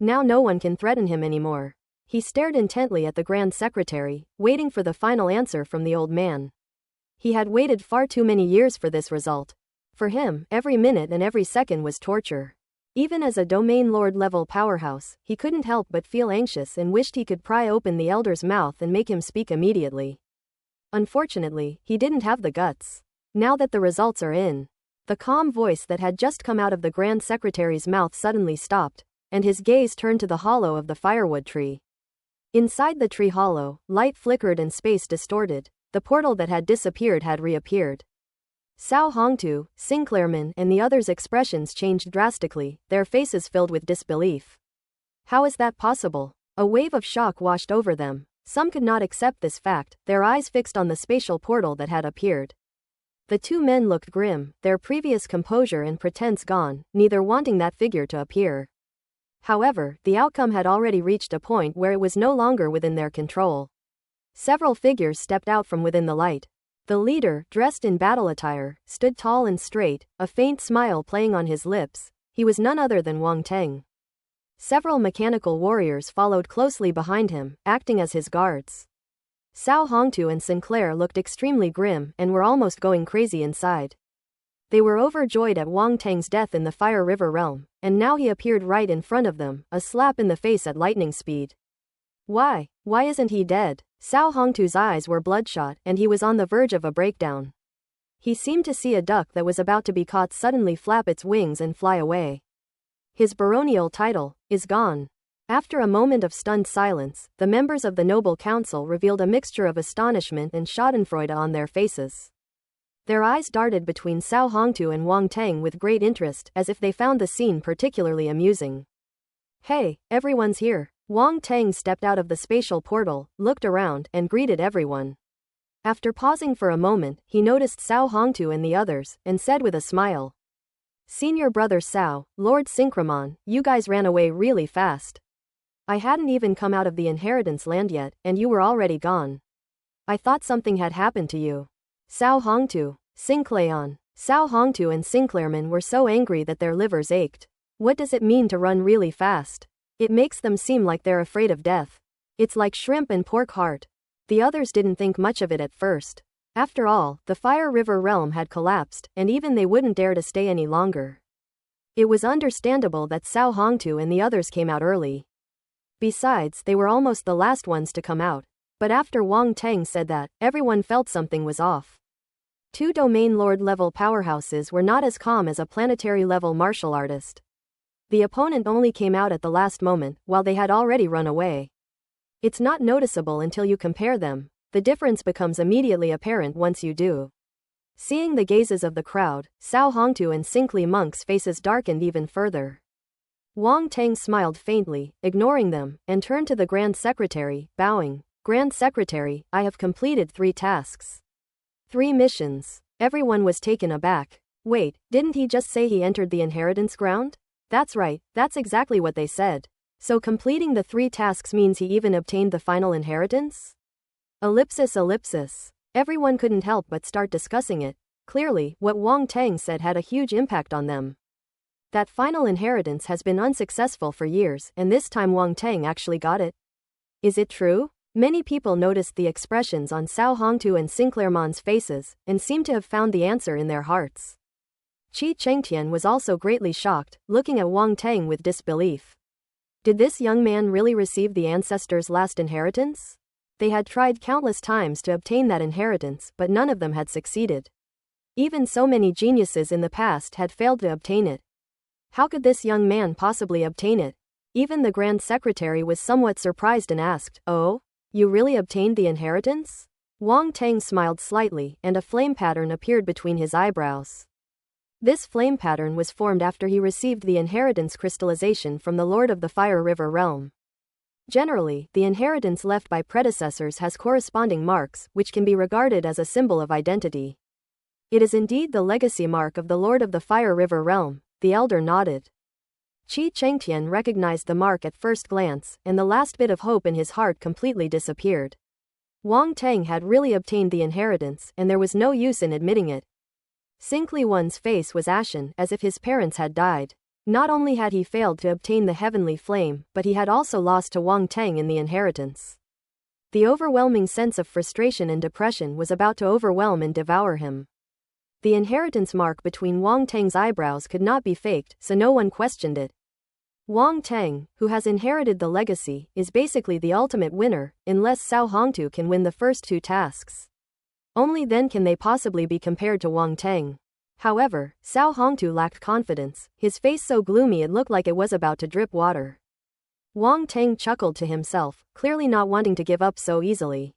Now no one can threaten him anymore. He stared intently at the Grand Secretary, waiting for the final answer from the old man. He had waited far too many years for this result. For him, every minute and every second was torture. Even as a domain lord-level powerhouse, he couldn't help but feel anxious and wished he could pry open the elder's mouth and make him speak immediately. Unfortunately, he didn't have the guts. Now that the results are in, the calm voice that had just come out of the Grand Secretary's mouth suddenly stopped, and his gaze turned to the hollow of the firewood tree. Inside the tree hollow, light flickered and space distorted. The portal that had disappeared had reappeared. Cao Hongtu, Sinclairman, and the others' expressions changed drastically, their faces filled with disbelief. How is that possible? A wave of shock washed over them. Some could not accept this fact, their eyes fixed on the spatial portal that had appeared. The two men looked grim, their previous composure and pretense gone, neither wanting that figure to appear. However, the outcome had already reached a point where it was no longer within their control. Several figures stepped out from within the light. The leader, dressed in battle attire, stood tall and straight, a faint smile playing on his lips. He was none other than Wang Teng. Several mechanical warriors followed closely behind him, acting as his guards. Cao Hongtu and Sinclair looked extremely grim and were almost going crazy inside. They were overjoyed at Wang Tang's death in the Fire River realm, and now he appeared right in front of them, a slap in the face at lightning speed. Why isn't he dead? Cao Hongtu's eyes were bloodshot, and he was on the verge of a breakdown. He seemed to see a duck that was about to be caught suddenly flap its wings and fly away. His baronial title is gone. After a moment of stunned silence, the members of the noble council revealed a mixture of astonishment and schadenfreude on their faces. Their eyes darted between Cao Hongtu and Wang Tang with great interest, as if they found the scene particularly amusing. Hey, everyone's here. Wang Tang stepped out of the spatial portal, looked around, and greeted everyone. After pausing for a moment, he noticed Cao Hongtu and the others, and said with a smile, "Senior brother Cao, Lord Synchromon, you guys ran away really fast. I hadn't even come out of the inheritance land yet, and you were already gone. I thought something had happened to you." Cao Hongtu, Sinclayon. Cao Hongtu and Sinclairman were so angry that their livers ached. What does it mean to run really fast? It makes them seem like they're afraid of death. It's like shrimp and pork heart. The others didn't think much of it at first. After all, the Fire River realm had collapsed, and even they wouldn't dare to stay any longer. It was understandable that Cao Hongtu and the others came out early. Besides, they were almost the last ones to come out. But after Wang Tang said that, everyone felt something was off. Two domain lord level powerhouses were not as calm as a planetary level martial artist. The opponent only came out at the last moment, while they had already run away. It's not noticeable until you compare them. The difference becomes immediately apparent once you do. Seeing the gazes of the crowd, Cao Hongtu and Sinclair Monk's faces darkened even further. Wang Tang smiled faintly, ignoring them, and turned to the Grand Secretary, bowing. "Grand Secretary, I have completed 3 tasks. 3 missions. Everyone was taken aback. Wait, didn't he just say he entered the inheritance ground? That's right, that's exactly what they said. So completing the 3 tasks means he even obtained the final inheritance? Ellipsis. Everyone couldn't help but start discussing it. Clearly, what Wang Tang said had a huge impact on them. That final inheritance has been unsuccessful for years, and this time Wang Tang actually got it. Is it true? Many people noticed the expressions on Cao Hongtu and Sinclairmon's faces, and seemed to have found the answer in their hearts. Qi Chengtian was also greatly shocked, looking at Wang Tang with disbelief. Did this young man really receive the ancestors' last inheritance? They had tried countless times to obtain that inheritance, but none of them had succeeded. Even so many geniuses in the past had failed to obtain it. How could this young man possibly obtain it? Even the Grand Secretary was somewhat surprised and asked, "Oh? You really obtained the inheritance?" Wang Tang smiled slightly, and a flame pattern appeared between his eyebrows. This flame pattern was formed after he received the inheritance crystallization from the Lord of the Fire River realm. Generally, the inheritance left by predecessors has corresponding marks, which can be regarded as a symbol of identity. It is indeed the legacy mark of the Lord of the Fire River realm. The elder nodded. Qi Chengtian recognized the mark at first glance, and the last bit of hope in his heart completely disappeared. Wang Tang had really obtained the inheritance, and there was no use in admitting it. Sinclair One's face was ashen, as if his parents had died. Not only had he failed to obtain the heavenly flame, but he had also lost to Wang Tang in the inheritance. The overwhelming sense of frustration and depression was about to overwhelm and devour him. The inheritance mark between Wang Tang's eyebrows could not be faked, so no one questioned it. Wang Tang, who has inherited the legacy, is basically the ultimate winner, unless Cao Hongtu can win the first 2 tasks. Only then can they possibly be compared to Wang Tang. However, Cao Hongtu lacked confidence, his face so gloomy it looked like it was about to drip water. Wang Tang chuckled to himself, clearly not wanting to give up so easily.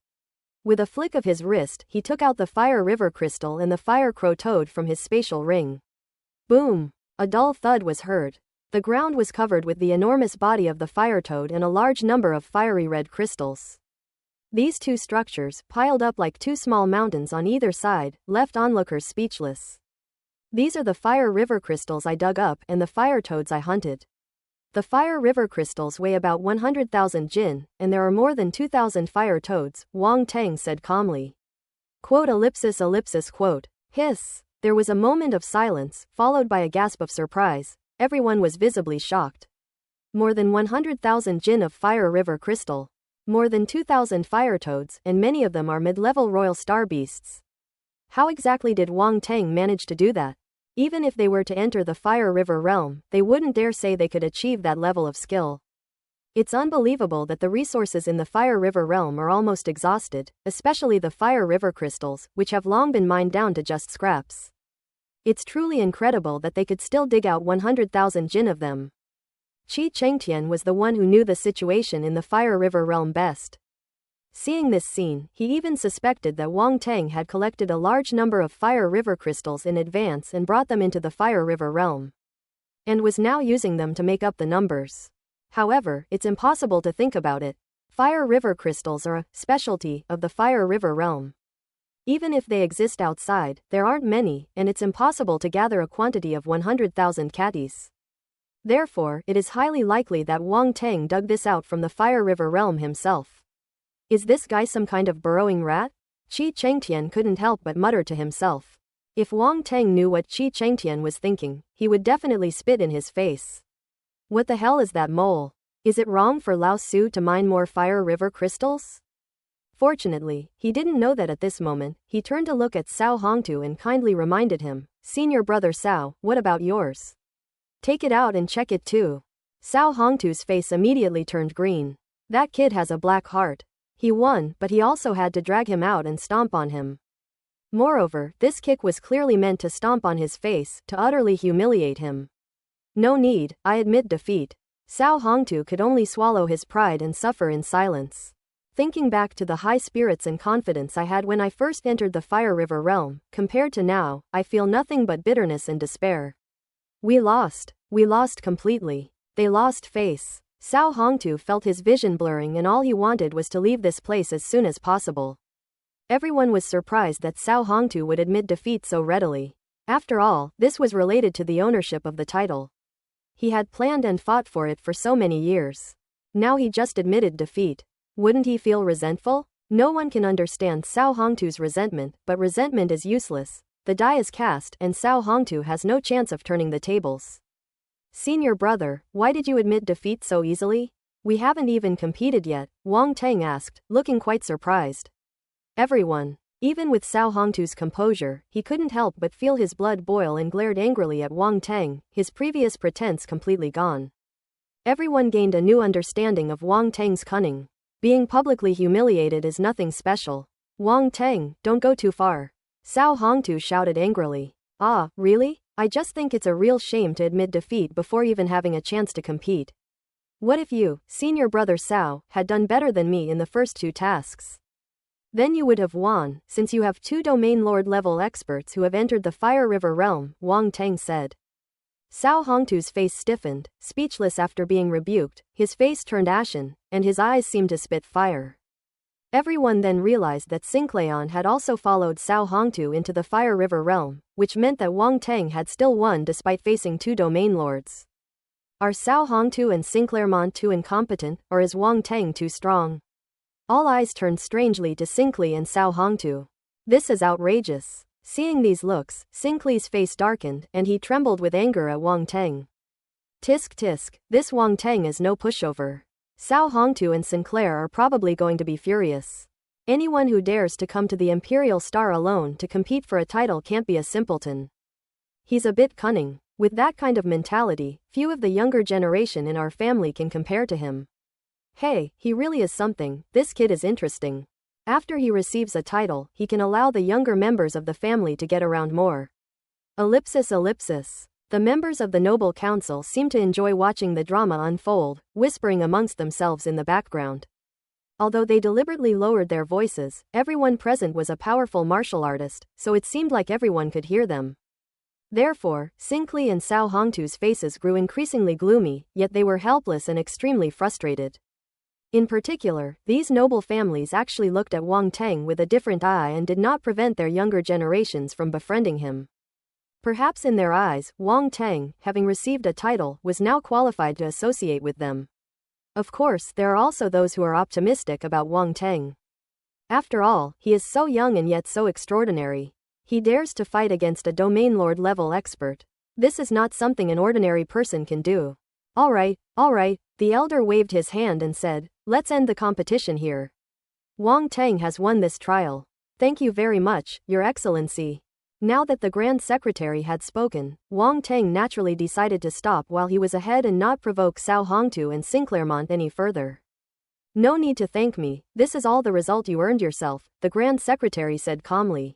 With a flick of his wrist, he took out the Fire River crystal and the Fire Crow toad from his spatial ring. Boom! A dull thud was heard. The ground was covered with the enormous body of the fire toad and a large number of fiery red crystals. These 2 structures, piled up like 2 small mountains on either side, left onlookers speechless. These are the Fire River crystals I dug up and the fire toads I hunted. The Fire River crystals weigh about 100,000 jin, and there are more than 2,000 fire toads, Wang Tang said calmly. Quote. Hiss. There was a moment of silence, followed by a gasp of surprise. Everyone was visibly shocked. More than 100,000 jin of Fire River crystal. More than 2,000 fire toads, and many of them are mid-level royal star beasts. How exactly did Wang Tang manage to do that? Even if they were to enter the Fire River realm, they wouldn't dare say they could achieve that level of skill. It's unbelievable that the resources in the Fire River realm are almost exhausted, especially the Fire River crystals, which have long been mined down to just scraps. It's truly incredible that they could still dig out 100,000 jin of them. Qi Chengtian was the one who knew the situation in the Fire River realm best. Seeing this scene, he even suspected that Wang Teng had collected a large number of Fire River crystals in advance and brought them into the Fire River realm, and was now using them to make up the numbers. However, it's impossible to think about it. Fire River crystals are a specialty of the Fire River realm. Even if they exist outside, there aren't many, and it's impossible to gather a quantity of 100,000 catties. Therefore, it is highly likely that Wang Teng dug this out from the Fire River realm himself. Is this guy some kind of burrowing rat? Qi Chengtian couldn't help but mutter to himself. If Wang Teng knew what Qi Chengtian was thinking, he would definitely spit in his face. What the hell is that mole? Is it wrong for Lao Su to mine more Fire River crystals? Fortunately, he didn't know that at this moment. He turned to look at Cao Hongtu and kindly reminded him, "Senior brother Cao, what about yours? Take it out and check it too." Cao Hongtu's face immediately turned green. That kid has a black heart. He won, but he also had to drag him out and stomp on him. Moreover, this kick was clearly meant to stomp on his face, to utterly humiliate him. No need, I admit defeat. Cao Hongtu could only swallow his pride and suffer in silence. Thinking back to the high spirits and confidence I had when I first entered the Fire River realm, compared to now, I feel nothing but bitterness and despair. We lost completely. They lost face. Cao Hongtu felt his vision blurring and all he wanted was to leave this place as soon as possible. Everyone was surprised that Cao Hongtu would admit defeat so readily. After all, this was related to the ownership of the title. He had planned and fought for it for so many years. Now he just admitted defeat. Wouldn't he feel resentful? No one can understand Cao Hongtu's resentment, but resentment is useless. The die is cast, and Cao Hongtu has no chance of turning the tables. Senior brother, why did you admit defeat so easily? We haven't even competed yet, Wang Teng asked, looking quite surprised. Everyone. Even with Cao Hongtu's composure, he couldn't help but feel his blood boil and glared angrily at Wang Teng, his previous pretense completely gone. Everyone gained a new understanding of Wang Teng's cunning. Being publicly humiliated is nothing special. Wang Teng, don't go too far. Cao Hongtu shouted angrily. Ah, really? I just think it's a real shame to admit defeat before even having a chance to compete. What if you, senior brother Cao, had done better than me in the first two tasks? Then you would have won, since you have two domain lord level experts who have entered the Fire River realm, Wang Teng said. Cao Hongtu's face stiffened, speechless after being rebuked, his face turned ashen, and his eyes seemed to spit fire. Everyone then realized that Sinclayon had also followed Cao Hongtu into the Fire River realm, which meant that Wang Teng had still won despite facing two domain lords. Are Cao Hongtu and Sinclairmont too incompetent, or is Wang Teng too strong? All eyes turned strangely to Sinclair and Cao Hongtu. This is outrageous. Seeing these looks, Sinclair's face darkened, and he trembled with anger at Wang Teng. Tisk tisk, this Wang Teng is no pushover. Cao Hongtu and Sinclair are probably going to be furious. Anyone who dares to come to the Imperial Star alone to compete for a title can't be a simpleton. He's a bit cunning. With that kind of mentality, few of the younger generation in our family can compare to him. Hey, he really is something. This kid is interesting. After he receives a title, he can allow the younger members of the family to get around more. Ellipsis. The members of the Noble Council seem to enjoy watching the drama unfold, whispering amongst themselves in the background. Although they deliberately lowered their voices, everyone present was a powerful martial artist, so it seemed like everyone could hear them. Therefore, Sinclair and Cao Hongtu's faces grew increasingly gloomy, yet they were helpless and extremely frustrated. In particular, these noble families actually looked at Wang Teng with a different eye and did not prevent their younger generations from befriending him. Perhaps in their eyes, Wang Teng, having received a title, was now qualified to associate with them. Of course, there are also those who are optimistic about Wang Teng. After all, he is so young and yet so extraordinary. He dares to fight against a domain lord level expert. This is not something an ordinary person can do. All right, the elder waved his hand and said, let's end the competition here. Wang Teng has won this trial. Thank you very much, Your Excellency. Now that the Grand Secretary had spoken, Wang Teng naturally decided to stop while he was ahead and not provoke Cao Hongtu and Sinclairmont any further. No need to thank me, this is all the result you earned yourself, the Grand Secretary said calmly.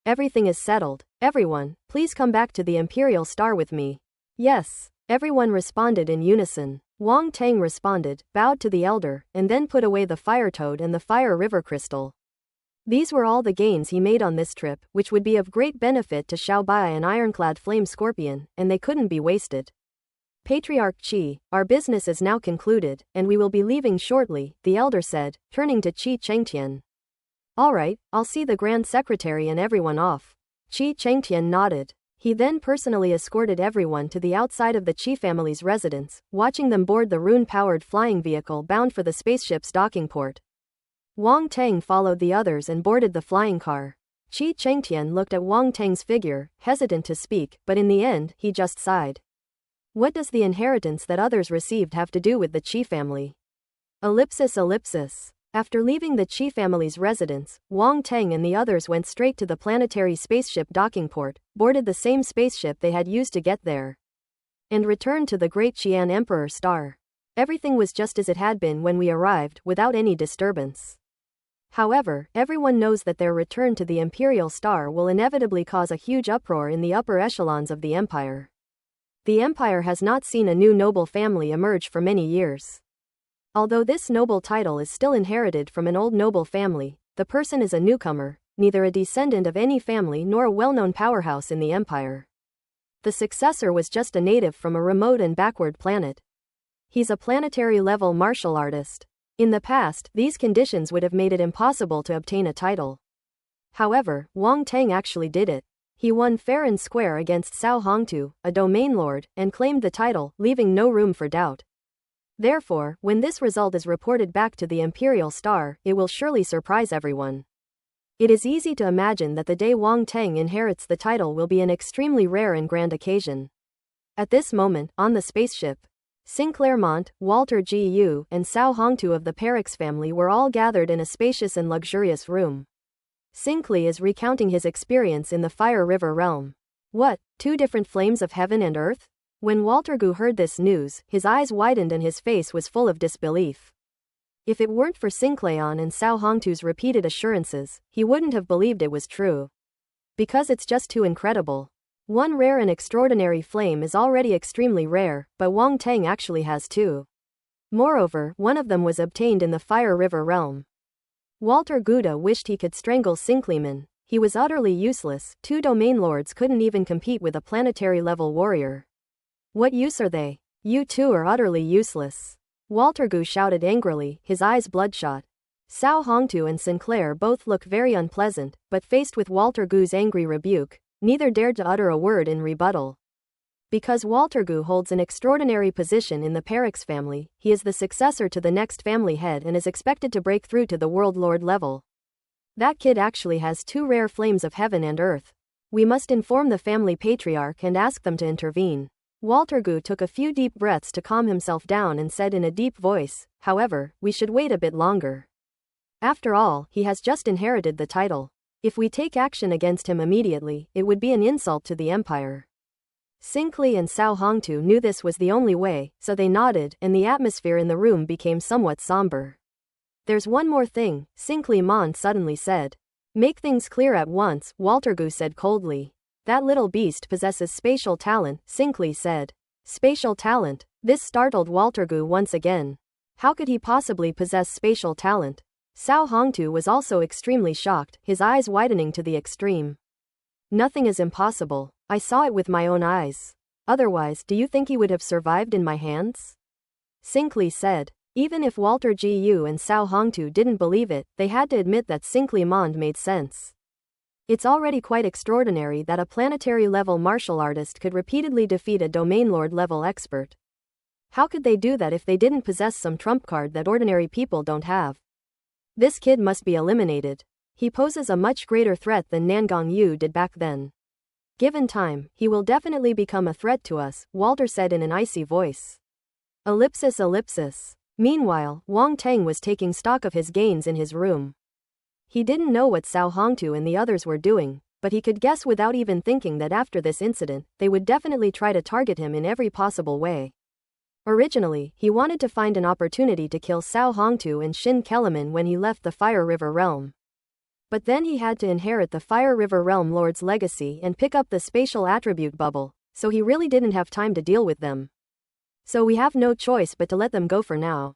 Everything is settled. Everyone, please come back to the Imperial Star with me. Yes. Everyone responded in unison. Wang Teng responded, bowed to the elder, and then put away the fire toad and the fire river crystal. These were all the gains he made on this trip, which would be of great benefit to Xiaobai and Ironclad Flame Scorpion, and they couldn't be wasted. Patriarch Qi, our business is now concluded, and we will be leaving shortly, the elder said, turning to Qi Chengtian. All right, I'll see the Grand Secretary and everyone off. Qi Chengtian nodded. He then personally escorted everyone to the outside of the Qi family's residence, watching them board the rune-powered flying vehicle bound for the spaceship's docking port. Wang Teng followed the others and boarded the flying car. Qi Chengtian looked at Wang Teng's figure, hesitant to speak, but in the end, he just sighed. What does the inheritance that others received have to do with the Qi family? Ellipsis. After leaving the Qi family's residence, Wang Teng and the others went straight to the planetary spaceship docking port, boarded the same spaceship they had used to get there, and returned to the Great Qian Emperor Star. Everything was just as it had been when we arrived, without any disturbance. However, everyone knows that their return to the Imperial Star will inevitably cause a huge uproar in the upper echelons of the Empire. The Empire has not seen a new noble family emerge for many years. Although this noble title is still inherited from an old noble family, the person is a newcomer, neither a descendant of any family nor a well-known powerhouse in the Empire. The successor was just a native from a remote and backward planet. He's a planetary-level martial artist. In the past, these conditions would have made it impossible to obtain a title. However, Wang Teng actually did it. He won fair and square against Cao Hongtu, a domain lord, and claimed the title, leaving no room for doubt. Therefore, when this result is reported back to the Imperial Star, it will surely surprise everyone. It is easy to imagine that the day Wang Teng inherits the title will be an extremely rare and grand occasion. At this moment, on the spaceship, Sinclairmont, Walter G. Yu, and Cao Hongtu of the Perix family were all gathered in a spacious and luxurious room. Sinclair is recounting his experience in the Fire River realm. What, 2 different flames of heaven and earth? When Walter Gu heard this news, his eyes widened and his face was full of disbelief. If it weren't for Sinclair and Cao Hongtu's repeated assurances, he wouldn't have believed it was true. Because it's just too incredible. One rare and extraordinary flame is already extremely rare, but Wang Teng actually has 2. Moreover, one of them was obtained in the Fire River realm. Walter Gouda wished he could strangle Sinclairman. He was utterly useless, 2 domain lords couldn't even compete with a planetary-level warrior. What use are they? You 2 are utterly useless. Walter Gu shouted angrily, his eyes bloodshot. Cao Hongtu and Sinclair both look very unpleasant, but faced with Walter Gu's angry rebuke, neither dared to utter a word in rebuttal. Because Walter Gu holds an extraordinary position in the Perix family, he is the successor to the next family head and is expected to break through to the World Lord level. That kid actually has 2 rare flames of heaven and earth. We must inform the family patriarch and ask them to intervene. Walter Gu took a few deep breaths to calm himself down and said in a deep voice, however, we should wait a bit longer. After all, he has just inherited the title. If we take action against him immediately, it would be an insult to the Empire. Sinclair and Cao Hongtu knew this was the only way, so they nodded, and the atmosphere in the room became somewhat somber. There's one more thing, Sinclair suddenly said. Make things clear at once, Walter Gu said coldly. That little beast possesses spatial talent, Sinclair said. Spatial talent? This startled Walter Gu once again. How could he possibly possess spatial talent? Cao Hongtu was also extremely shocked, his eyes widening to the extreme. Nothing is impossible. I saw it with my own eyes. Otherwise, do you think he would have survived in my hands? Sinclair said. Even if Walter G. Yu and Cao Hongtu didn't believe it, they had to admit that Sinclair made sense. It's already quite extraordinary that a planetary-level martial artist could repeatedly defeat a domain lord-level expert. How could they do that if they didn't possess some trump card that ordinary people don't have? This kid must be eliminated. He poses a much greater threat than Nangang Yu did back then. Given time, he will definitely become a threat to us, Walter said in an icy voice. Ellipsis. Meanwhile, Wang Teng was taking stock of his gains in his room. He didn't know what Cao Hongtu and the others were doing, but he could guess without even thinking that after this incident, they would definitely try to target him in every possible way. Originally, he wanted to find an opportunity to kill Cao Hongtu and Shin Kellerman when he left the Fire River Realm. But then he had to inherit the Fire River Realm Lord's legacy and pick up the spatial attribute bubble, so he really didn't have time to deal with them. So we have no choice but to let them go for now.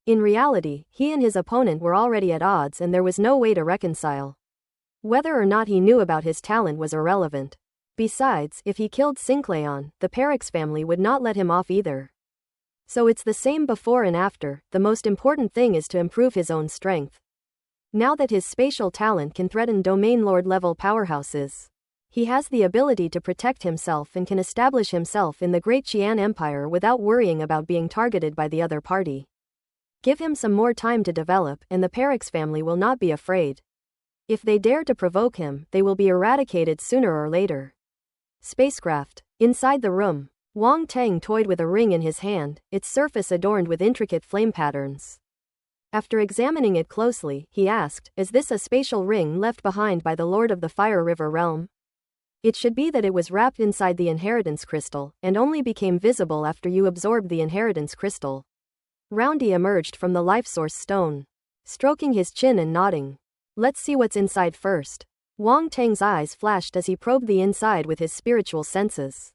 In reality, he and his opponent were already at odds and there was no way to reconcile. Whether or not he knew about his talent was irrelevant. Besides, if he killed Sinclayon, the Perix family would not let him off either. So it's the same before and after, the most important thing is to improve his own strength. Now that his spatial talent can threaten domain lord level powerhouses, he has the ability to protect himself and can establish himself in the Great Qian Empire without worrying about being targeted by the other party. Give him some more time to develop and the Perix family will not be afraid. If they dare to provoke him, they will be eradicated sooner or later. Spacecraft. Inside the room, Wang Teng toyed with a ring in his hand, its surface adorned with intricate flame patterns. After examining it closely, he asked, "Is this a spatial ring left behind by the Lord of the Fire River Realm?" It should be that it was wrapped inside the inheritance crystal, and only became visible after you absorbed the inheritance crystal. Roundy emerged from the life source stone, stroking his chin and nodding. "Let's see what's inside first." Wang Teng's eyes flashed as he probed the inside with his spiritual senses.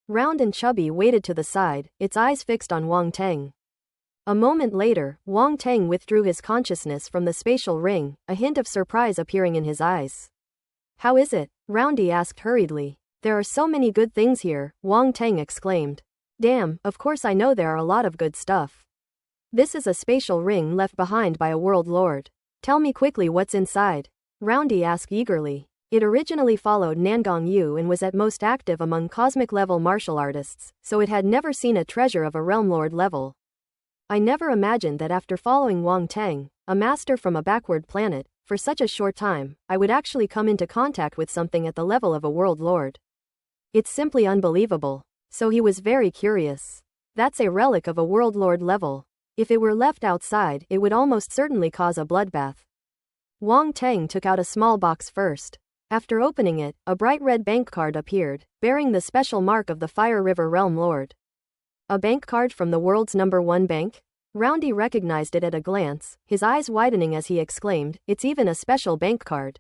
Round and Chubby waited to the side, its eyes fixed on Wang Teng. A moment later, Wang Teng withdrew his consciousness from the spatial ring, a hint of surprise appearing in his eyes. "How is it?" Roundy asked hurriedly. "There are so many good things here," Wang Teng exclaimed. "Damn, of course I know there are a lot of good stuff. This is a spatial ring left behind by a world lord. Tell me quickly what's inside," Roundy asked eagerly. It originally followed Nangong Yu and was at most active among cosmic-level martial artists, so it had never seen a treasure of a realm lord level. "I never imagined that after following Wang Teng, a master from a backward planet, for such a short time, I would actually come into contact with something at the level of a world lord. It's simply unbelievable." So he was very curious. That's a relic of a world lord level. If it were left outside, it would almost certainly cause a bloodbath. Wang Teng took out a small box first. After opening it, a bright red bank card appeared, bearing the special mark of the Fire River Realm Lord. A bank card from the world's #1 bank? Roundy recognized it at a glance, his eyes widening as he exclaimed, "It's even a special bank card."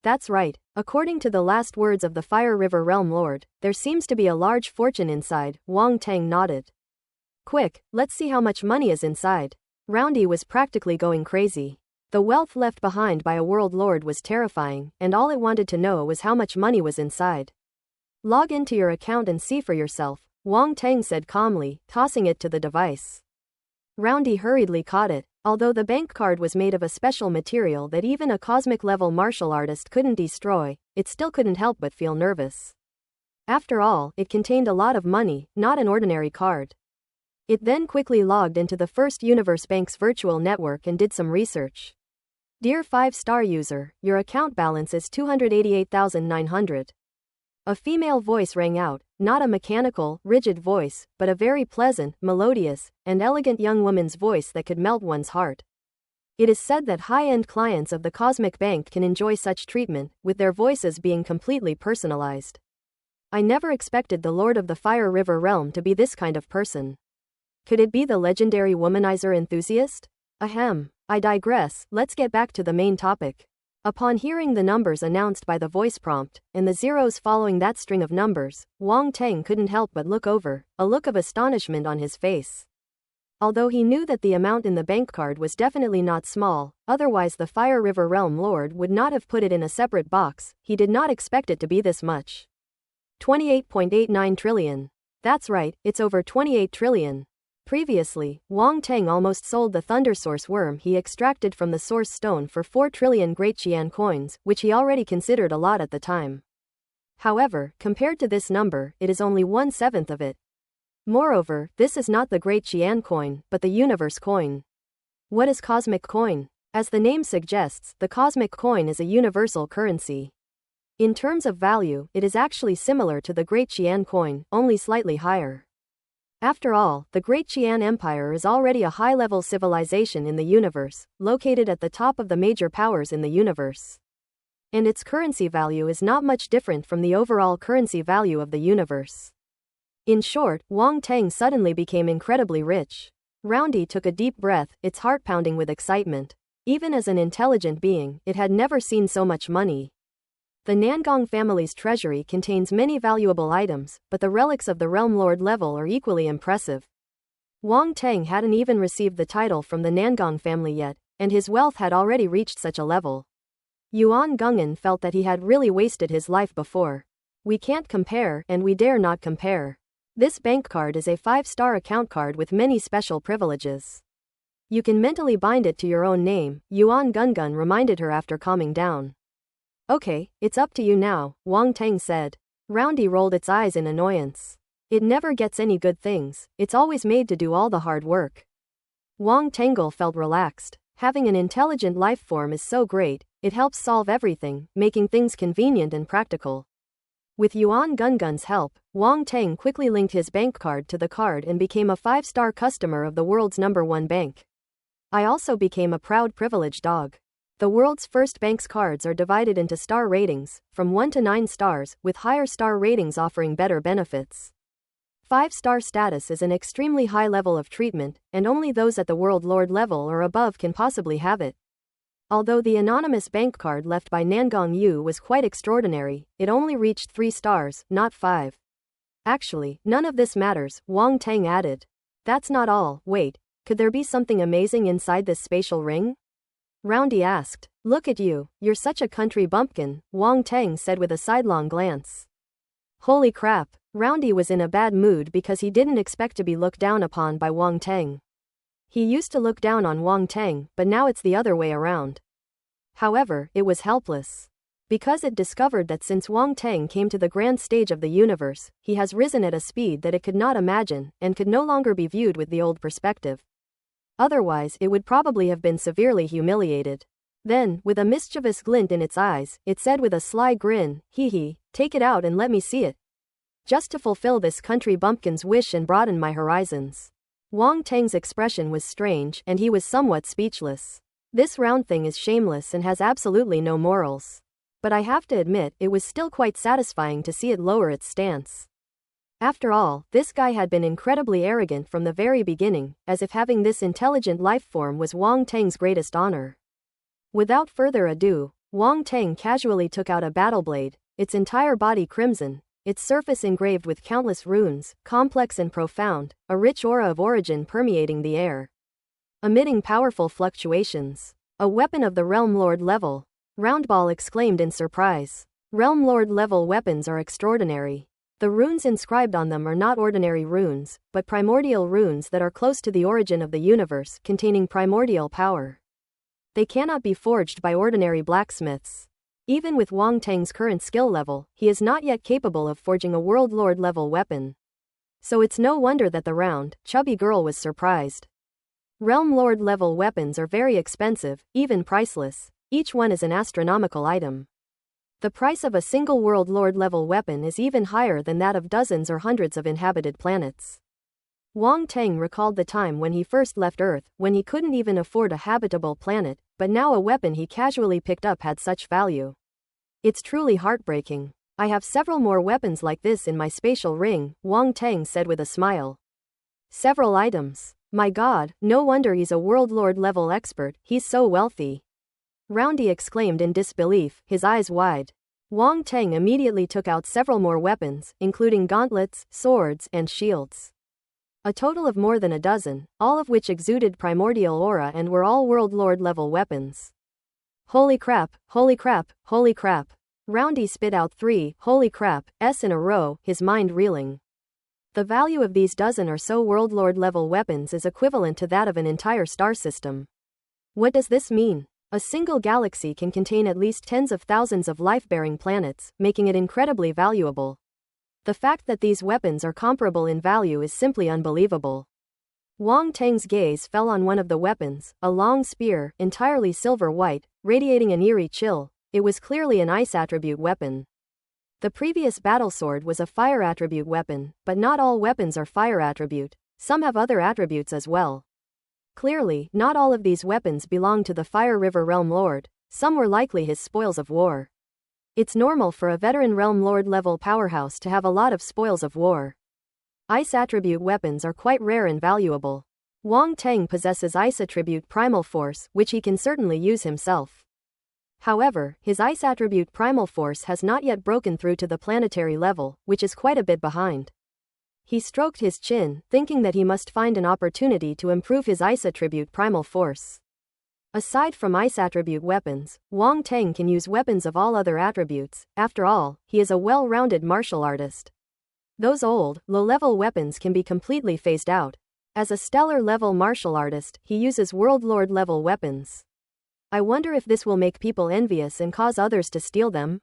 "That's right. According to the last words of the Fire River Realm Lord, there seems to be a large fortune inside," Wang Teng nodded. "Quick, let's see how much money is inside." Roundy was practically going crazy. The wealth left behind by a world lord was terrifying, and all it wanted to know was how much money was inside. "Log into your account and see for yourself," Wang Teng said calmly, tossing it to the device. Roundy hurriedly caught it. Although the bank card was made of a special material that even a cosmic-level martial artist couldn't destroy, it still couldn't help but feel nervous. After all, it contained a lot of money, not an ordinary card. It then quickly logged into the First Universe Bank's virtual network and did some research. "Dear 5-star user, your account balance is 288,900. A female voice rang out, not a mechanical, rigid voice, but a very pleasant, melodious, and elegant young woman's voice that could melt one's heart. It is said that high-end clients of the Cosmic Bank can enjoy such treatment, with their voices being completely personalized. I never expected the Lord of the Fire River Realm to be this kind of person. Could it be the legendary womanizer enthusiast? Ahem, I digress, let's get back to the main topic." Upon hearing the numbers announced by the voice prompt, and the zeros following that string of numbers, Wang Teng couldn't help but look over, a look of astonishment on his face. Although he knew that the amount in the bank card was definitely not small, otherwise the Fire River Realm Lord would not have put it in a separate box, he did not expect it to be this much. 28.89 trillion. That's right, it's over 28 trillion. Previously, Wang Teng almost sold the Thunder Source worm he extracted from the Source Stone for 4 trillion Great Qian coins, which he already considered a lot at the time. However, compared to this number, it is only 1/7 of it. Moreover, this is not the Great Qian coin, but the Universe coin. What is Cosmic Coin? As the name suggests, the Cosmic Coin is a universal currency. In terms of value, it is actually similar to the Great Qian coin, only slightly higher. After all, the Great Qian Empire is already a high-level civilization in the universe, located at the top of the major powers in the universe. and its currency value is not much different from the overall currency value of the universe. In short, Wang Tang suddenly became incredibly rich. Roundy took a deep breath, its heart pounding with excitement. Even as an intelligent being, it had never seen so much money. The Nangong family's treasury contains many valuable items, but the relics of the Realm Lord level are equally impressive. Wang Tang hadn't even received the title from the Nangong family yet, and his wealth had already reached such a level. Yuan Gung'an felt that he had really wasted his life before. We can't compare, and we dare not compare. This bank card is a 5-star account card with many special privileges. You can mentally bind it to your own name, Yuan Gung'an reminded her after calming down. Okay, it's up to you now, Wang Tang said. Roundy rolled its eyes in annoyance. It never gets any good things, it's always made to do all the hard work. Wang Tangle felt relaxed. Having an intelligent life form is so great, it helps solve everything, making things convenient and practical. With Yuan Gung'an's help, Wang Tang quickly linked his bank card to the card and became a 5-star customer of the world's #1 bank. I also became a proud privileged dog. The world's first bank's cards are divided into star ratings, from 1 to 9 stars, with higher star ratings offering better benefits. 5-star status is an extremely high level of treatment, and only those at the World Lord level or above can possibly have it. Although the anonymous bank card left by Nangong Yu was quite extraordinary, it only reached 3 stars, not 5. Actually, none of this matters, Wang Tang added. That's not all, wait, could there be something amazing inside this spatial ring? Roundy asked. Look at you, you're such a country bumpkin, Wang Tang said with a sidelong glance. Holy crap, Roundy was in a bad mood because he didn't expect to be looked down upon by Wang Tang. He used to look down on Wang Tang, but now it's the other way around. However, it was helpless. Because it discovered that since Wang Tang came to the grand stage of the universe, he has risen at a speed that it could not imagine, and could no longer be viewed with the old perspective. Otherwise, it would probably have been severely humiliated. Then, with a mischievous glint in its eyes, it said with a sly grin, hee hee, take it out and let me see it. Just to fulfill this country bumpkin's wish and broaden my horizons. Wang Tang's expression was strange, and he was somewhat speechless. This round thing is shameless and has absolutely no morals. But I have to admit, it was still quite satisfying to see it lower its stance. After all, this guy had been incredibly arrogant from the very beginning, as if having this intelligent life form was Wang Tang's greatest honor. Without further ado, Wang Tang casually took out a battle blade, its entire body crimson, its surface engraved with countless runes, complex and profound, a rich aura of origin permeating the air. Emitting powerful fluctuations. A weapon of the Realm Lord level. Roundball exclaimed in surprise. Realm Lord level weapons are extraordinary. The runes inscribed on them are not ordinary runes, but primordial runes that are close to the origin of the universe, containing primordial power. They cannot be forged by ordinary blacksmiths. Even with Wang Tang's current skill level, he is not yet capable of forging a World Lord level weapon. So it's no wonder that the round, chubby girl was surprised. Realm Lord level weapons are very expensive, even priceless. Each one is an astronomical item. The price of a single World Lord level weapon is even higher than that of dozens or hundreds of inhabited planets. Wang Tang recalled the time when he first left Earth, when he couldn't even afford a habitable planet, but now a weapon he casually picked up had such value. It's truly heartbreaking. I have several more weapons like this in my spatial ring, Wang Tang said with a smile. Several items. My god, no wonder he's a World Lord level expert, he's so wealthy. Roundy exclaimed in disbelief, his eyes wide. Wang Tang immediately took out several more weapons, including gauntlets, swords, and shields. A total of more than a dozen, all of which exuded primordial aura and were all World Lord level weapons. Holy crap, holy crap, holy crap. Roundy spit out 3 holy crap's in a row, his mind reeling. The value of these dozen or so World Lord level weapons is equivalent to that of an entire star system. What does this mean? A single galaxy can contain at least tens of thousands of life-bearing planets, making it incredibly valuable. The fact that these weapons are comparable in value is simply unbelievable. Wang Tang's gaze fell on one of the weapons, a long spear, entirely silver-white, radiating an eerie chill. It was clearly an ice attribute weapon. The previous battle sword was a fire attribute weapon, but not all weapons are fire attribute. Some have other attributes as well. Clearly, not all of these weapons belong to the Fire River Realm Lord. Some were likely his spoils of war. It's normal for a veteran realm lord level powerhouse to have a lot of spoils of war. Ice attribute weapons are quite rare and valuable. Wang Teng possesses ice attribute primal force, which he can certainly use himself. However, his ice attribute primal force has not yet broken through to the planetary level, which is quite a bit behind. He stroked his chin, thinking that he must find an opportunity to improve his ice attribute primal force. Aside from ice attribute weapons, Wang Teng can use weapons of all other attributes. After all, he is a well-rounded martial artist. Those old, low-level weapons can be completely phased out. As a stellar-level martial artist, he uses World Lord-level weapons. I wonder if this will make people envious and cause others to steal them?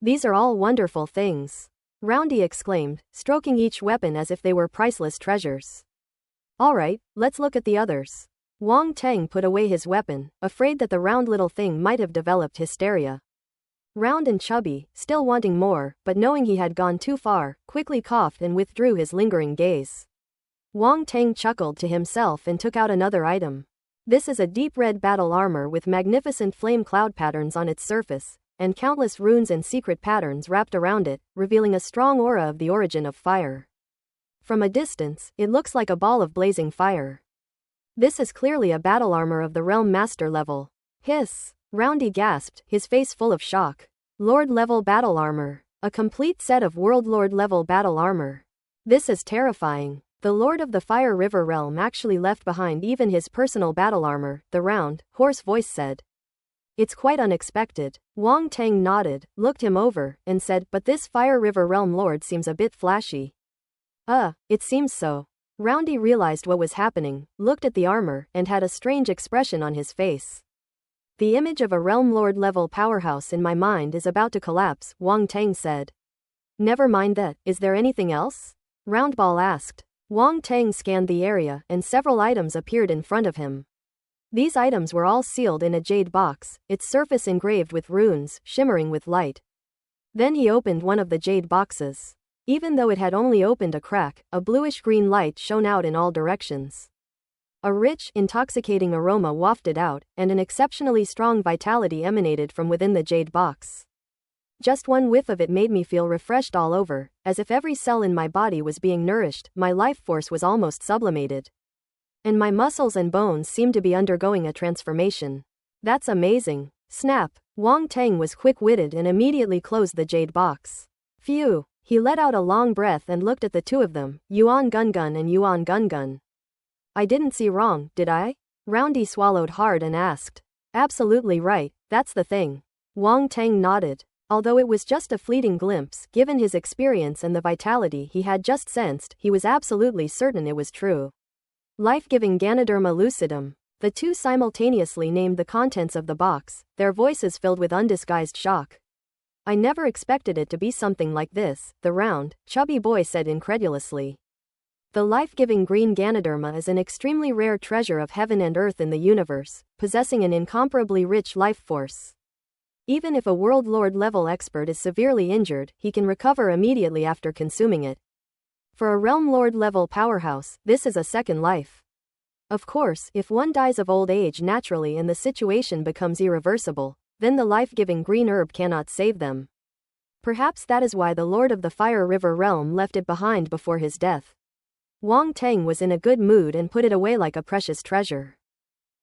These are all wonderful things, Roundy exclaimed, stroking each weapon as if they were priceless treasures. Alright, let's look at the others. Wang Teng put away his weapon, afraid that the round little thing might have developed hysteria. Round and chubby, still wanting more, but knowing he had gone too far, quickly coughed and withdrew his lingering gaze. Wang Teng chuckled to himself and took out another item. This is a deep red battle armor with magnificent flame cloud patterns on its surface, and countless runes and secret patterns wrapped around it, revealing a strong aura of the origin of fire. From a distance, it looks like a ball of blazing fire. This is clearly a battle armor of the Realm Master level. Hiss! Roundy gasped, his face full of shock. Lord level battle armor. A complete set of World Lord level battle armor. This is terrifying. The Lord of the Fire River Realm actually left behind even his personal battle armor, the round, hoarse voice said. It's quite unexpected. Wang Teng nodded, looked him over, and said, but this Fire River Realm Lord seems a bit flashy. It seems so. Roundy realized what was happening, looked at the armor, and had a strange expression on his face. The image of a Realm Lord level powerhouse in my mind is about to collapse, Wang Teng said. Never mind that, is there anything else? Roundball asked. Wang Teng scanned the area and several items appeared in front of him. These items were all sealed in a jade box, its surface engraved with runes, shimmering with light. Then he opened one of the jade boxes. Even though it had only opened a crack, a bluish-green light shone out in all directions. A rich, intoxicating aroma wafted out, and an exceptionally strong vitality emanated from within the jade box. Just one whiff of it made me feel refreshed all over, as if every cell in my body was being nourished, my life force was almost sublimated. And my muscles and bones seemed to be undergoing a transformation. That's amazing. Snap! Wang Teng was quick-witted and immediately closed the jade box. Phew! He let out a long breath and looked at the two of them, Yuan Gun and Yuan Gun. I didn't see wrong, did I? Roundy swallowed hard and asked. Absolutely right, that's the thing. Wang Teng nodded. Although it was just a fleeting glimpse, given his experience and the vitality he had just sensed, he was absolutely certain it was true. Life-giving Ganoderma lucidum. The two simultaneously named the contents of the box, their voices filled with undisguised shock. I never expected it to be something like this, the round, chubby boy said incredulously. The life-giving green Ganoderma is an extremely rare treasure of heaven and earth in the universe, possessing an incomparably rich life force. Even if a World Lord level expert is severely injured, he can recover immediately after consuming it. For a Realm Lord level powerhouse, this is a second life. Of course, if one dies of old age naturally and the situation becomes irreversible, then the life-giving green herb cannot save them. Perhaps that is why the Lord of the Fire River Realm left it behind before his death. Wang Teng was in a good mood and put it away like a precious treasure.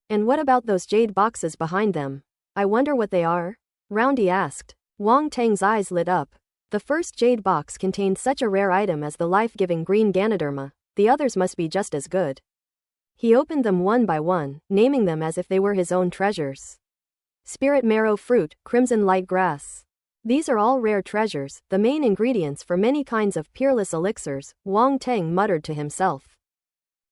And what about those jade boxes behind them? I wonder what they are? Roundy asked. Wang Teng's eyes lit up. The first jade box contained such a rare item as the life-giving green Ganoderma, the others must be just as good. He opened them one by one, naming them as if they were his own treasures. Spirit marrow fruit, crimson light grass. These are all rare treasures, the main ingredients for many kinds of peerless elixirs, Wang Teng muttered to himself.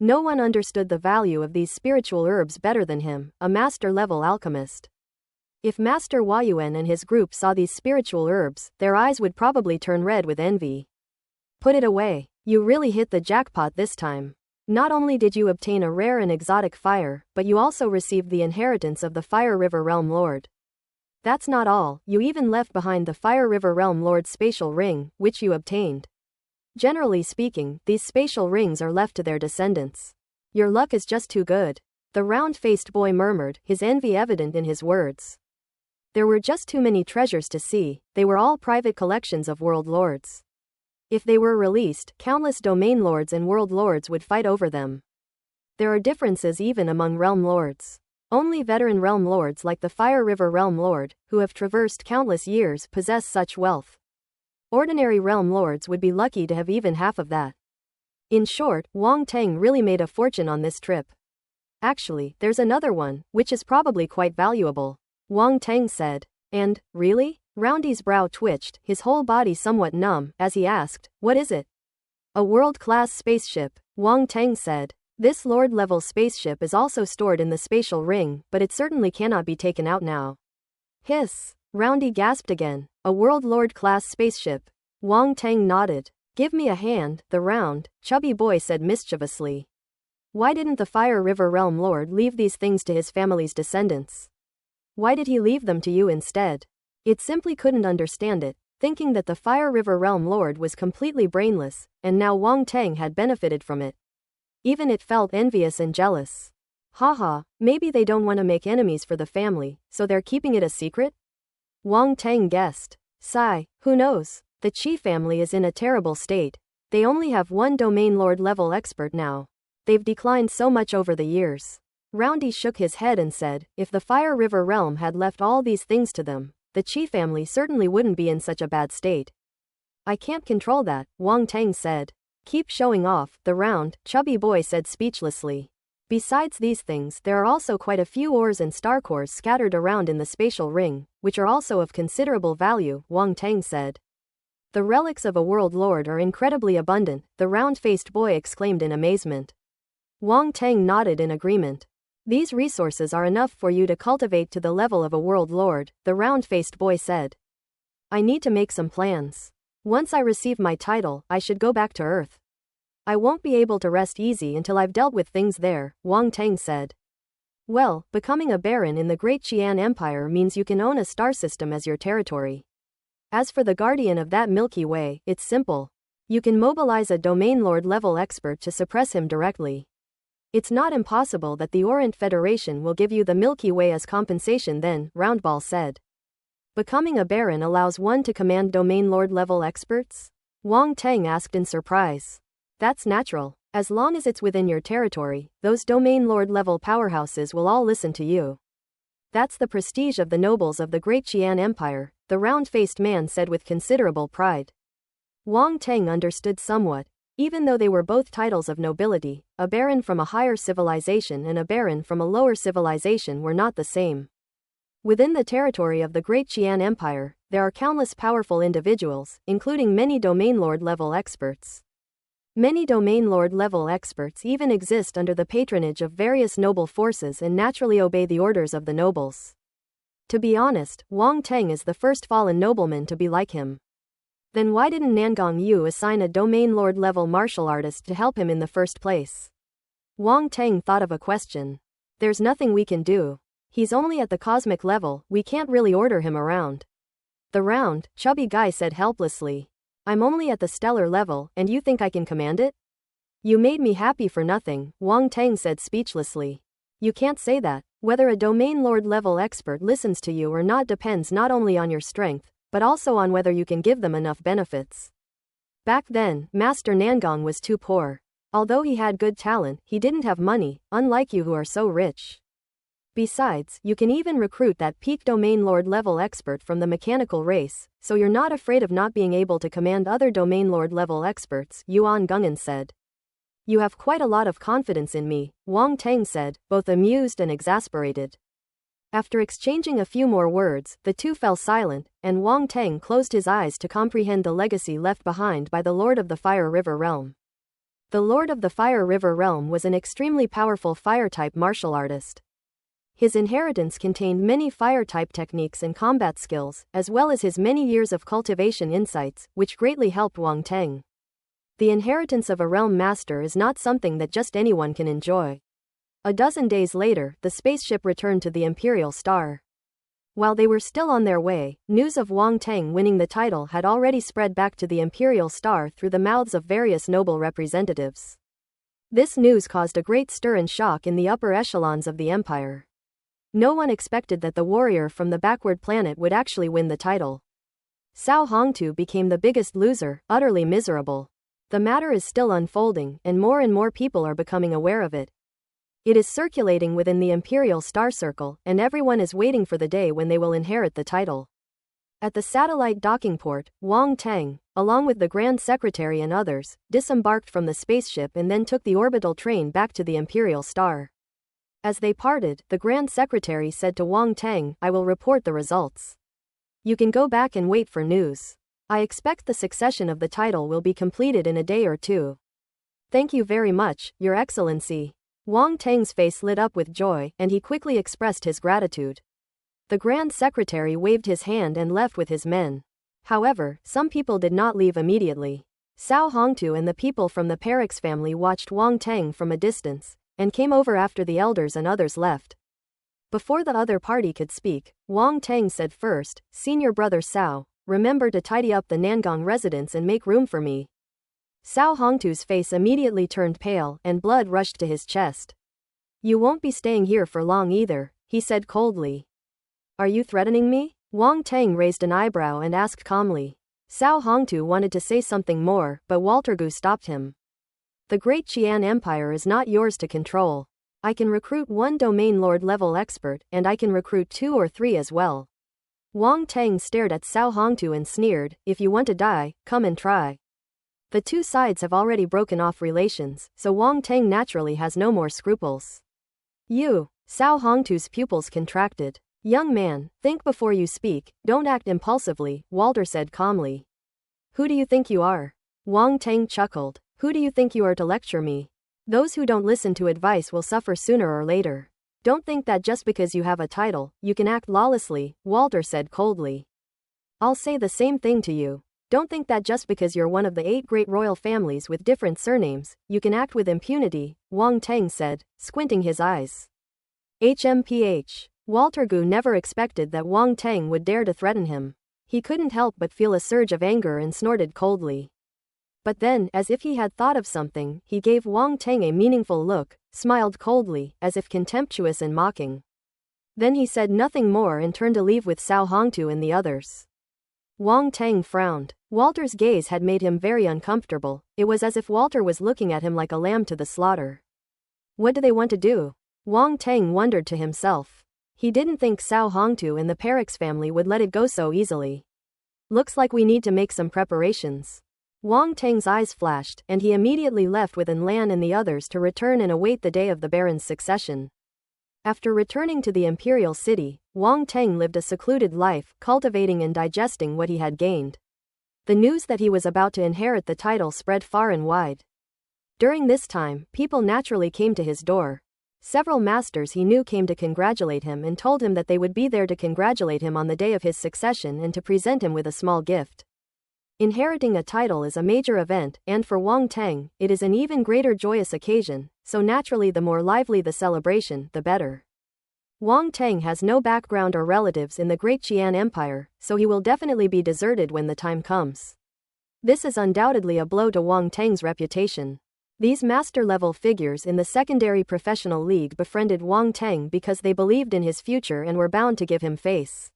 No one understood the value of these spiritual herbs better than him, a master-level alchemist. If Master Huayuan and his group saw these spiritual herbs, their eyes would probably turn red with envy. Put it away. You really hit the jackpot this time. Not only did you obtain a rare and exotic fire, but you also received the inheritance of the Fire River Realm Lord. That's not all, you even left behind the Fire River Realm Lord's spatial ring, which you obtained. Generally speaking, these spatial rings are left to their descendants. Your luck is just too good. The round-faced boy murmured, his envy evident in his words. There were just too many treasures to see, they were all private collections of world lords. If they were released, countless domain lords and world lords would fight over them. There are differences even among realm lords. Only veteran realm lords like the Fire River Realm Lord, who have traversed countless years, possess such wealth. Ordinary realm lords would be lucky to have even half of that. In short, Wang Teng really made a fortune on this trip. Actually, there's another one, which is probably quite valuable, Wang Teng said. And, really? Roundy's brow twitched, his whole body somewhat numb, as he asked, what is it? A world-class spaceship, Wang Teng said. This Lord-level spaceship is also stored in the spatial ring, but it certainly cannot be taken out now. Hiss! Roundy gasped again. A World Lord-class spaceship. Wang Teng nodded. Give me a hand, the round, chubby boy said mischievously. Why didn't the Fire River Realm Lord leave these things to his family's descendants? Why did he leave them to you instead? It simply couldn't understand it, thinking that the Fire River Realm Lord was completely brainless, and now Wang Teng had benefited from it. Even it felt envious and jealous. Haha, maybe they don't want to make enemies for the family, so they're keeping it a secret? Wang Teng guessed. Sigh, who knows? The Qi family is in a terrible state. They only have one domain lord level expert now. They've declined so much over the years. Roundy shook his head and said, if the Fire River realm had left all these things to them, the Qi family certainly wouldn't be in such a bad state. I can't control that, Wang Teng said. Keep showing off, the round, chubby boy said speechlessly. Besides these things, there are also quite a few ores and star cores scattered around in the spatial ring, which are also of considerable value, Wang Teng said. The relics of a world lord are incredibly abundant, the round-faced boy exclaimed in amazement. Wang Teng nodded in agreement. These resources are enough for you to cultivate to the level of a world lord, the round-faced boy said. I need to make some plans. Once I receive my title, I should go back to Earth. I won't be able to rest easy until I've dealt with things there, Wang Teng said. Well, becoming a baron in the Great Qian Empire means you can own a star system as your territory. As for the guardian of that Milky Way, it's simple. You can mobilize a domain lord level expert to suppress him directly. It's not impossible that the Orient Federation will give you the Milky Way as compensation then, Roundball said. Becoming a baron allows one to command domain lord level experts? Wang Teng asked in surprise. That's natural. As long as it's within your territory, those domain lord level powerhouses will all listen to you. That's the prestige of the nobles of the Great Qian Empire, the round-faced man said with considerable pride. Wang Teng understood somewhat. Even though they were both titles of nobility, a baron from a higher civilization and a baron from a lower civilization were not the same. Within the territory of the Great Qian Empire, there are countless powerful individuals, including many domain lord level experts. Many domain lord level experts even exist under the patronage of various noble forces and naturally obey the orders of the nobles. To be honest, Wang Teng is the first fallen nobleman to be like him. Then why didn't Nangong Yu assign a domain lord level martial artist to help him in the first place? Wang Teng thought of a question. There's nothing we can do. He's only at the cosmic level, we can't really order him around. The round, chubby guy said helplessly. I'm only at the stellar level, and you think I can command it? You made me happy for nothing, Wang Teng said speechlessly. You can't say that. Whether a domain lord level expert listens to you or not depends not only on your strength, but also on whether you can give them enough benefits. Back then, Master Nangong was too poor. Although he had good talent, he didn't have money, unlike you who are so rich. Besides, you can even recruit that peak domain lord level expert from the mechanical race, so you're not afraid of not being able to command other domain lord level experts, Yuan Gungan said. You have quite a lot of confidence in me, Wang Teng said, both amused and exasperated. After exchanging a few more words, the two fell silent, and Wang Teng closed his eyes to comprehend the legacy left behind by the Lord of the Fire River Realm. The Lord of the Fire River Realm was an extremely powerful fire-type martial artist. His inheritance contained many fire-type techniques and combat skills, as well as his many years of cultivation insights, which greatly helped Wang Teng. The inheritance of a realm master is not something that just anyone can enjoy. A dozen days later, the spaceship returned to the Imperial Star. While they were still on their way, news of Wang Teng winning the title had already spread back to the Imperial Star through the mouths of various noble representatives. This news caused a great stir and shock in the upper echelons of the empire. No one expected that the warrior from the backward planet would actually win the title. Cao Hongtu became the biggest loser, utterly miserable. The matter is still unfolding, and more people are becoming aware of it. It is circulating within the Imperial Star Circle, and everyone is waiting for the day when they will inherit the title. At the satellite docking port, Wang Teng, along with the Grand Secretary and others, disembarked from the spaceship and then took the orbital train back to the Imperial Star. As they parted, the Grand Secretary said to Wang Teng, "I will report the results. You can go back and wait for news. I expect the succession of the title will be completed in a day or two." "Thank you very much, Your Excellency." Wang Teng's face lit up with joy, and he quickly expressed his gratitude. The Grand Secretary waved his hand and left with his men. However, some people did not leave immediately. Cao Hongtu and the people from the Perix family watched Wang Teng from a distance, and came over after the elders and others left. Before the other party could speak, Wang Teng said first, "Senior brother Cao, remember to tidy up the Nangong residence and make room for me." Cao Hongtu's face immediately turned pale, and blood rushed to his chest. "You won't be staying here for long either," he said coldly. "Are you threatening me?" Wang Teng raised an eyebrow and asked calmly. Cao Hongtu wanted to say something more, but Walter Gu stopped him. "The Great Qian Empire is not yours to control. I can recruit one domain lord level expert, and I can recruit 2 or 3 as well." Wang Teng stared at Cao Hongtu and sneered, "If you want to die, come and try." The two sides have already broken off relations, so Wang Teng naturally has no more scruples. "You." Cao Hongtu's pupils contracted. "Young man, think before you speak, don't act impulsively," Walter said calmly. "Who do you think you are?" Wang Teng chuckled. "Who do you think you are to lecture me? Those who don't listen to advice will suffer sooner or later. Don't think that just because you have a title, you can act lawlessly," Walter said coldly. "I'll say the same thing to you. Don't think that just because you're one of the 8 great royal families with different surnames, you can act with impunity," Wang Teng said, squinting his eyes. HMPH. Walter Gu never expected that Wang Teng would dare to threaten him. He couldn't help but feel a surge of anger and snorted coldly. But then, as if he had thought of something, he gave Wang Teng a meaningful look, smiled coldly, as if contemptuous and mocking. Then he said nothing more and turned to leave with Cao Hongtu and the others. Wang Teng frowned. Walter's gaze had made him very uncomfortable. It was as if Walter was looking at him like a lamb to the slaughter. What do they want to do? Wang Teng wondered to himself. He didn't think Cao Hongtu and the Perix family would let it go so easily. Looks like we need to make some preparations. Wang Teng's eyes flashed, and he immediately left with Lan and the others to return and await the day of the Baron's succession. After returning to the imperial city, Wang Teng lived a secluded life, cultivating and digesting what he had gained. The news that he was about to inherit the title spread far and wide. During this time, people naturally came to his door. Several masters he knew came to congratulate him and told him that they would be there to congratulate him on the day of his succession and to present him with a small gift. Inheriting a title is a major event, and for Wang Teng, it is an even greater joyous occasion, so naturally the more lively the celebration, the better. Wang Teng has no background or relatives in the Great Qian Empire, so he will definitely be deserted when the time comes. This is undoubtedly a blow to Wang Teng's reputation. These master-level figures in the secondary professional league befriended Wang Teng because they believed in his future and were bound to give him face.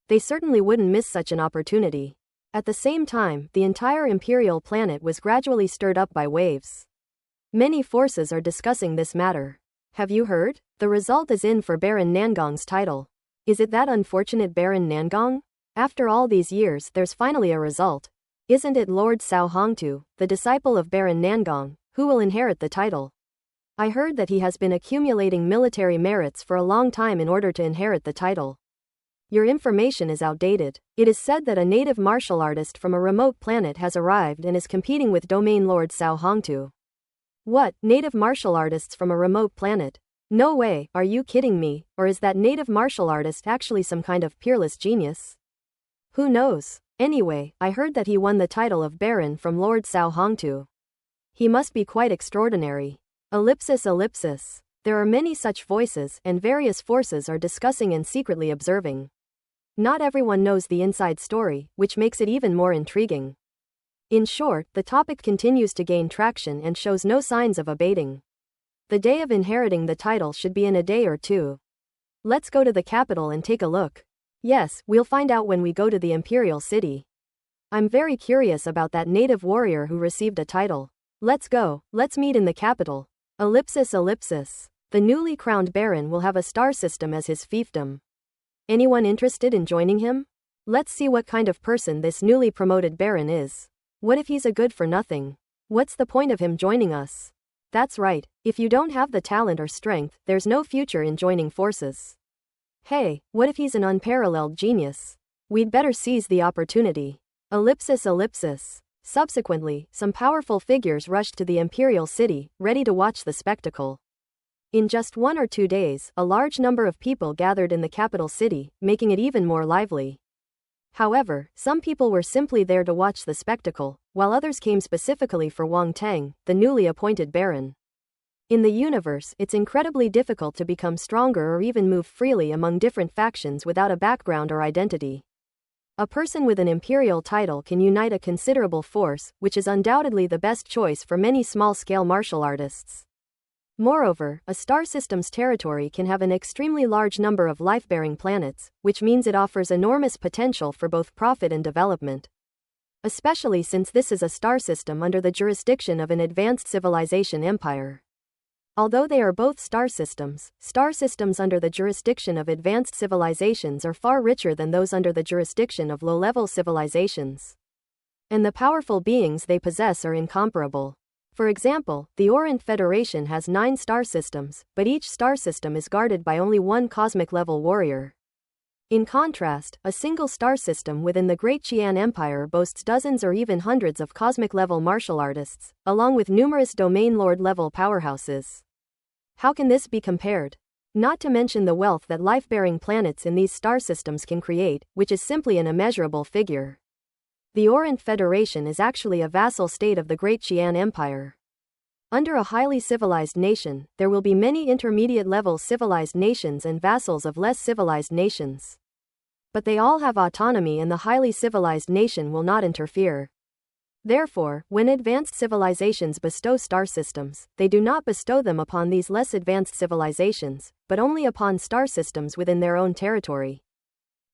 They certainly wouldn't miss such an opportunity. At the same time, the entire imperial planet was gradually stirred up by waves. Many forces are discussing this matter. Have you heard? The result is in for Baron Nangong's title. Is it that unfortunate Baron Nangong? After all these years, there's finally a result. Isn't it Lord Cao Hongtu, the disciple of Baron Nangong, who will inherit the title? I heard that he has been accumulating military merits for a long time in order to inherit the title. Your information is outdated. It is said that a native martial artist from a remote planet has arrived and is competing with Domain Lord Cao Hongtu. What, native martial artists from a remote planet? No way, are you kidding me, or is that native martial artist actually some kind of peerless genius? Who knows? Anyway, I heard that he won the title of Baron from Lord Cao Hongtu. He must be quite extraordinary. Ellipsis. There are many such voices, and various forces are discussing and secretly observing. Not everyone knows the inside story, which makes it even more intriguing. In short, the topic continues to gain traction and shows no signs of abating. The day of inheriting the title should be in a day or two. Let's go to the capital and take a look. Yes, we'll find out when we go to the imperial city. I'm very curious about that native warrior who received a title. Let's go, let's meet in the capital. Ellipsis. The newly crowned baron will have a star system as his fiefdom. Anyone interested in joining him? Let's see what kind of person this newly promoted baron is. What if he's a good for nothing? What's the point of him joining us? That's right, if you don't have the talent or strength, there's no future in joining forces. Hey, what if he's an unparalleled genius? We'd better seize the opportunity. Ellipsis. Subsequently, some powerful figures rushed to the imperial city, ready to watch the spectacle. In just 1 or 2 days, a large number of people gathered in the capital city, making it even more lively. However, some people were simply there to watch the spectacle, while others came specifically for Wang Tang, the newly appointed baron. In the universe, it's incredibly difficult to become stronger or even move freely among different factions without a background or identity. A person with an imperial title can unite a considerable force, which is undoubtedly the best choice for many small-scale martial artists. Moreover, a star system's territory can have an extremely large number of life-bearing planets, which means it offers enormous potential for both profit and development. Especially since this is a star system under the jurisdiction of an advanced civilization empire. Although they are both star systems under the jurisdiction of advanced civilizations are far richer than those under the jurisdiction of low-level civilizations. And the powerful beings they possess are incomparable. For example, the Orient Federation has 9 star systems, but each star system is guarded by only one cosmic-level warrior. In contrast, a single star system within the Great Qian Empire boasts dozens or even hundreds of cosmic-level martial artists, along with numerous domain lord-level powerhouses. How can this be compared? Not to mention the wealth that life-bearing planets in these star systems can create, which is simply an immeasurable figure. The Orient Federation is actually a vassal state of the Great Qian Empire. Under a highly civilized nation, there will be many intermediate-level civilized nations and vassals of less civilized nations. But they all have autonomy and the highly civilized nation will not interfere. Therefore, when advanced civilizations bestow star systems, they do not bestow them upon these less advanced civilizations, but only upon star systems within their own territory.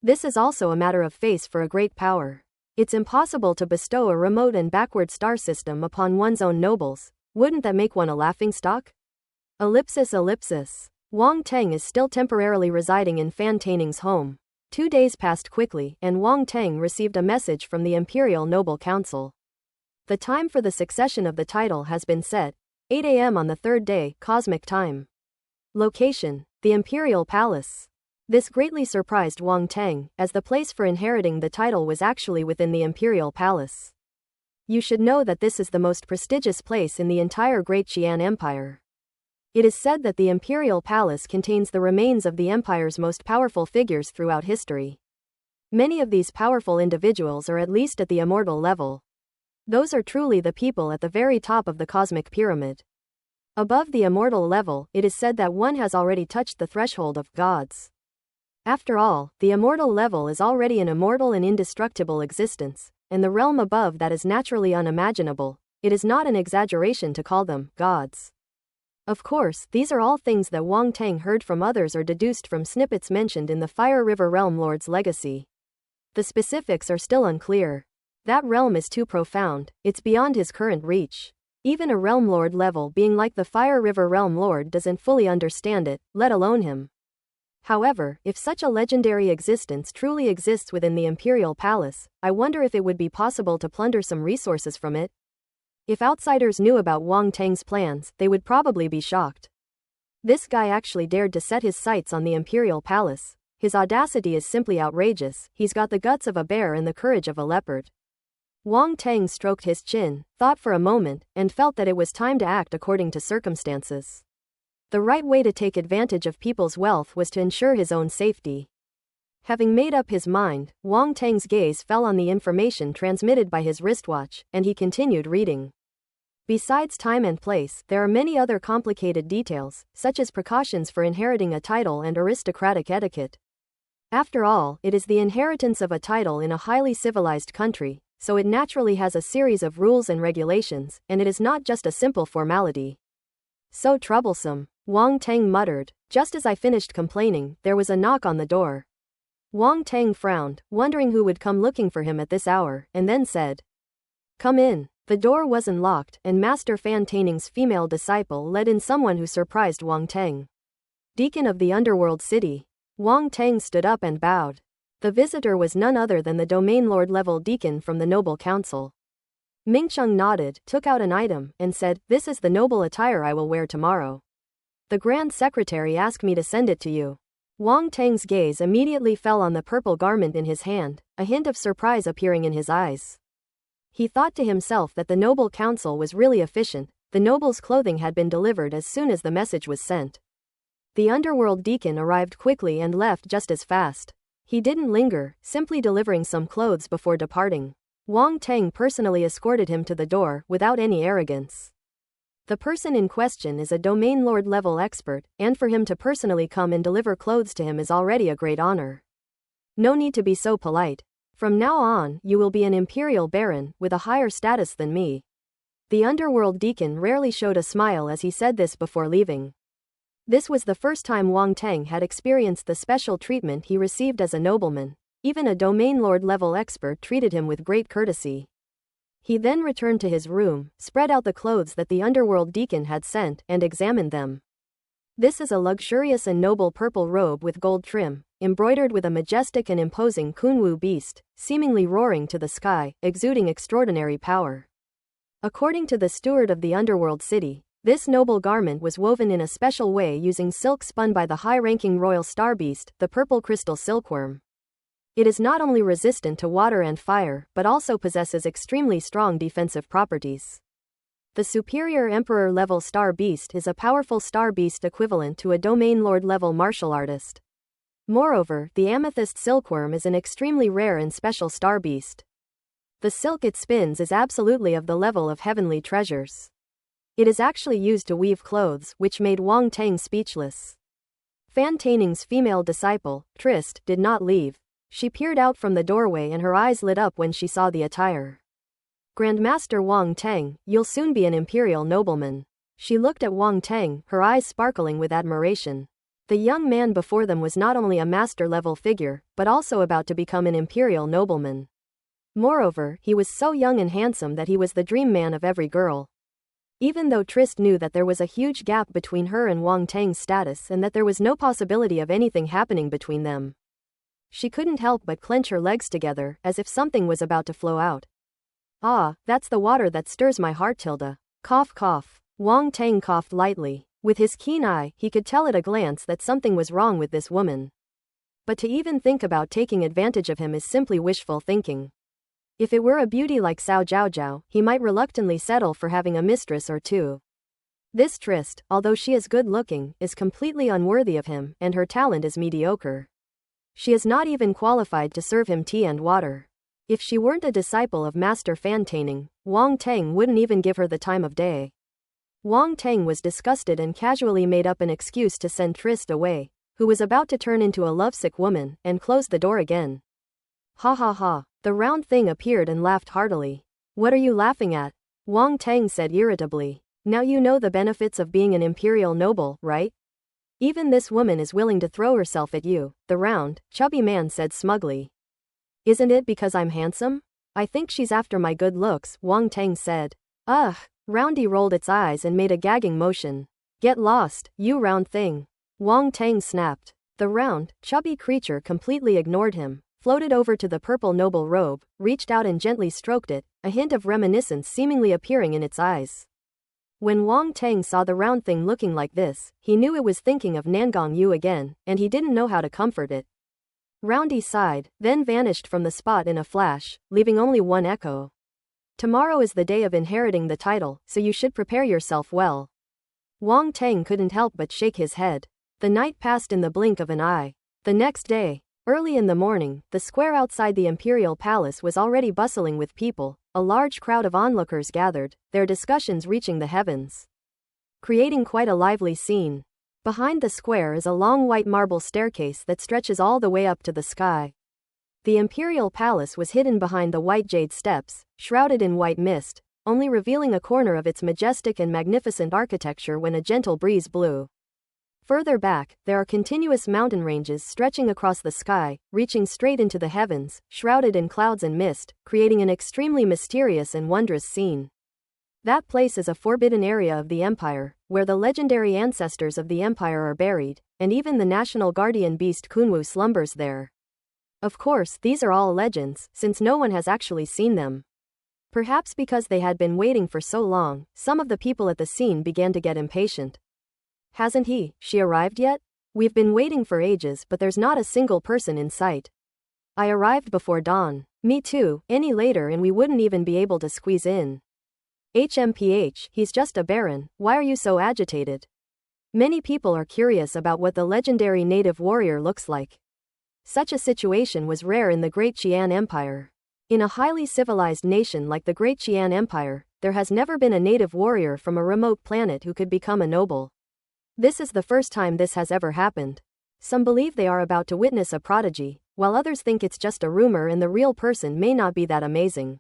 This is also a matter of face for a great power. It's impossible to bestow a remote and backward star system upon one's own nobles. Wouldn't that make one a laughingstock? Ellipsis. Wang Tang is still temporarily residing in Fan Taining's home. 2 days passed quickly, and Wang Tang received a message from the Imperial Noble Council. The time for the succession of the title has been set, 8 a.m. on the 3rd day, Cosmic Time. Location: the Imperial Palace. This greatly surprised Wang Tang, as the place for inheriting the title was actually within the Imperial Palace. You should know that this is the most prestigious place in the entire Great Qian Empire. It is said that the Imperial Palace contains the remains of the Empire's most powerful figures throughout history. Many of these powerful individuals are at least at the immortal level. Those are truly the people at the very top of the cosmic pyramid. Above the immortal level, it is said that one has already touched the threshold of gods. After all, the immortal level is already an immortal and indestructible existence, and the realm above that is naturally unimaginable. It is not an exaggeration to call them gods. Of course, these are all things that Wang Tang heard from others or deduced from snippets mentioned in the Fire River Realm Lord's legacy. The specifics are still unclear. That realm is too profound, it's beyond his current reach. Even a Realm Lord level being like the Fire River Realm Lord doesn't fully understand it, let alone him. However, if such a legendary existence truly exists within the Imperial Palace, I wonder if it would be possible to plunder some resources from it. If outsiders knew about Wang Tang's plans, they would probably be shocked. This guy actually dared to set his sights on the Imperial Palace. His audacity is simply outrageous. He's got the guts of a bear and the courage of a leopard. Wang Tang stroked his chin, thought for a moment, and felt that it was time to act according to circumstances. The right way to take advantage of people's wealth was to ensure his own safety. Having made up his mind, Wang Tang's gaze fell on the information transmitted by his wristwatch, and he continued reading. Besides time and place, there are many other complicated details, such as precautions for inheriting a title and aristocratic etiquette. After all, it is the inheritance of a title in a highly civilized country, so it naturally has a series of rules and regulations, and it is not just a simple formality. So troublesome, Wang Tang muttered. Just as I finished complaining, there was a knock on the door. Wang Tang frowned, wondering who would come looking for him at this hour, and then said, "Come in." The door wasn't locked, and Master Fan Taning's female disciple let in someone who surprised Wang Tang. Deacon of the underworld city. Wang Tang stood up and bowed. The visitor was none other than the domain lord level deacon from the noble council. Mingcheng nodded, took out an item, and said, "This is the noble attire I will wear tomorrow. The grand secretary asked me to send it to you." Wang Tang's gaze immediately fell on the purple garment in his hand, a hint of surprise appearing in his eyes. He thought to himself that the noble council was really efficient. The noble's clothing had been delivered as soon as the message was sent. The underworld deacon arrived quickly and left just as fast. He didn't linger, simply delivering some clothes before departing. Wang Tang personally escorted him to the door, without any arrogance. The person in question is a domain lord level expert, and for him to personally come and deliver clothes to him is already a great honor. No need to be so polite. From now on, you will be an imperial baron, with a higher status than me. The underworld deacon rarely showed a smile as he said this before leaving. This was the first time Wang Tang had experienced the special treatment he received as a nobleman. Even a domain lord level expert treated him with great courtesy. He then returned to his room, spread out the clothes that the underworld deacon had sent, and examined them. This is a luxurious and noble purple robe with gold trim, embroidered with a majestic and imposing Kunwu beast, seemingly roaring to the sky, exuding extraordinary power. According to the steward of the underworld city, this noble garment was woven in a special way using silk spun by the high-ranking royal star beast, the purple crystal silkworm. It is not only resistant to water and fire, but also possesses extremely strong defensive properties. The superior emperor-level star beast is a powerful star beast equivalent to a domain lord-level martial artist. Moreover, the amethyst silkworm is an extremely rare and special star beast. The silk it spins is absolutely of the level of heavenly treasures. It is actually used to weave clothes, which made Wang Tang speechless. Fan Taning's female disciple, Trist, did not leave. She peered out from the doorway and her eyes lit up when she saw the attire. "Grandmaster Wang Tang, you'll soon be an imperial nobleman." She looked at Wang Tang, her eyes sparkling with admiration. The young man before them was not only a master-level figure, but also about to become an imperial nobleman. Moreover, he was so young and handsome that he was the dream man of every girl. Even though Trist knew that there was a huge gap between her and Wang Tang's status and that there was no possibility of anything happening between them, she couldn't help but clench her legs together, as if something was about to flow out. "Ah, that's the water that stirs my heart, Tilda." Cough cough. Wang Tang coughed lightly. With his keen eye, he could tell at a glance that something was wrong with this woman. But to even think about taking advantage of him is simply wishful thinking. If it were a beauty like Cao Zhaozhao, he might reluctantly settle for having a mistress or two. This Trist, although she is good-looking, is completely unworthy of him, and her talent is mediocre. She is not even qualified to serve him tea and water. If she weren't a disciple of Master Fan Taning, Wang Tang wouldn't even give her the time of day. Wang Tang was disgusted and casually made up an excuse to send Trist away, who was about to turn into a lovesick woman, and closed the door again. "Ha ha ha." The round thing appeared and laughed heartily. "What are you laughing at?" Wang Tang said irritably. "Now you know the benefits of being an imperial noble, right? Even this woman is willing to throw herself at you," the round, chubby man said smugly. "Isn't it because I'm handsome? I think she's after my good looks," Wang Tang said. "Ugh." Roundy rolled its eyes and made a gagging motion. "Get lost, you round thing." Wang Tang snapped. The round, chubby creature completely ignored him, floated over to the purple noble robe, reached out and gently stroked it, a hint of reminiscence seemingly appearing in its eyes. When Wang Tang saw the round thing looking like this, he knew it was thinking of Nangong Yu again, and he didn't know how to comfort it. Roundy sighed, then vanished from the spot in a flash, leaving only one echo. "Tomorrow is the day of inheriting the title, so you should prepare yourself well." Wang Tang couldn't help but shake his head. The night passed in the blink of an eye. The next day, early in the morning, the square outside the imperial palace was already bustling with people. A large crowd of onlookers gathered, their discussions reaching the heavens, creating quite a lively scene. Behind the square is a long white marble staircase that stretches all the way up to the sky. The imperial palace was hidden behind the white jade steps, shrouded in white mist, only revealing a corner of its majestic and magnificent architecture when a gentle breeze blew. Further back, there are continuous mountain ranges stretching across the sky, reaching straight into the heavens, shrouded in clouds and mist, creating an extremely mysterious and wondrous scene. That place is a forbidden area of the Empire, where the legendary ancestors of the Empire are buried, and even the national guardian beast Kunwu slumbers there. Of course, these are all legends, since no one has actually seen them. Perhaps because they had been waiting for so long, some of the people at the scene began to get impatient. Hasn't she arrived yet? We've been waiting for ages, but there's not a single person in sight. I arrived before dawn. Me too, any later and we wouldn't even be able to squeeze in. HMPH, he's just a baron, why are you so agitated? Many people are curious about what the legendary native warrior looks like. Such a situation was rare in the Great Qian Empire. In a highly civilized nation like the Great Qian Empire, there has never been a native warrior from a remote planet who could become a noble. This is the first time this has ever happened. Some believe they are about to witness a prodigy, while others think it's just a rumor and the real person may not be that amazing.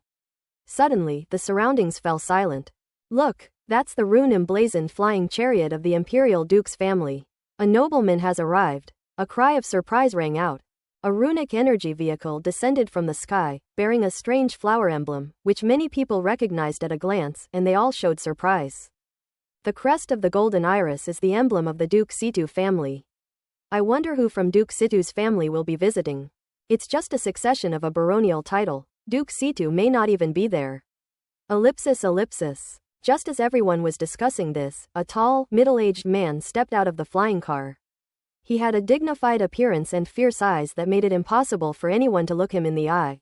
Suddenly, the surroundings fell silent. Look, that's the rune-emblazoned flying chariot of the Imperial Duke's family. A nobleman has arrived. A cry of surprise rang out. A runic energy vehicle descended from the sky, bearing a strange flower emblem, which many people recognized at a glance, and they all showed surprise. The crest of the golden iris is the emblem of the Duke Situ family. I wonder who from Duke Situ's family will be visiting. It's just a succession of a baronial title. Duke Situ may not even be there. Ellipsis. Just as everyone was discussing this, a tall, middle-aged man stepped out of the flying car. He had a dignified appearance and fierce eyes that made it impossible for anyone to look him in the eye.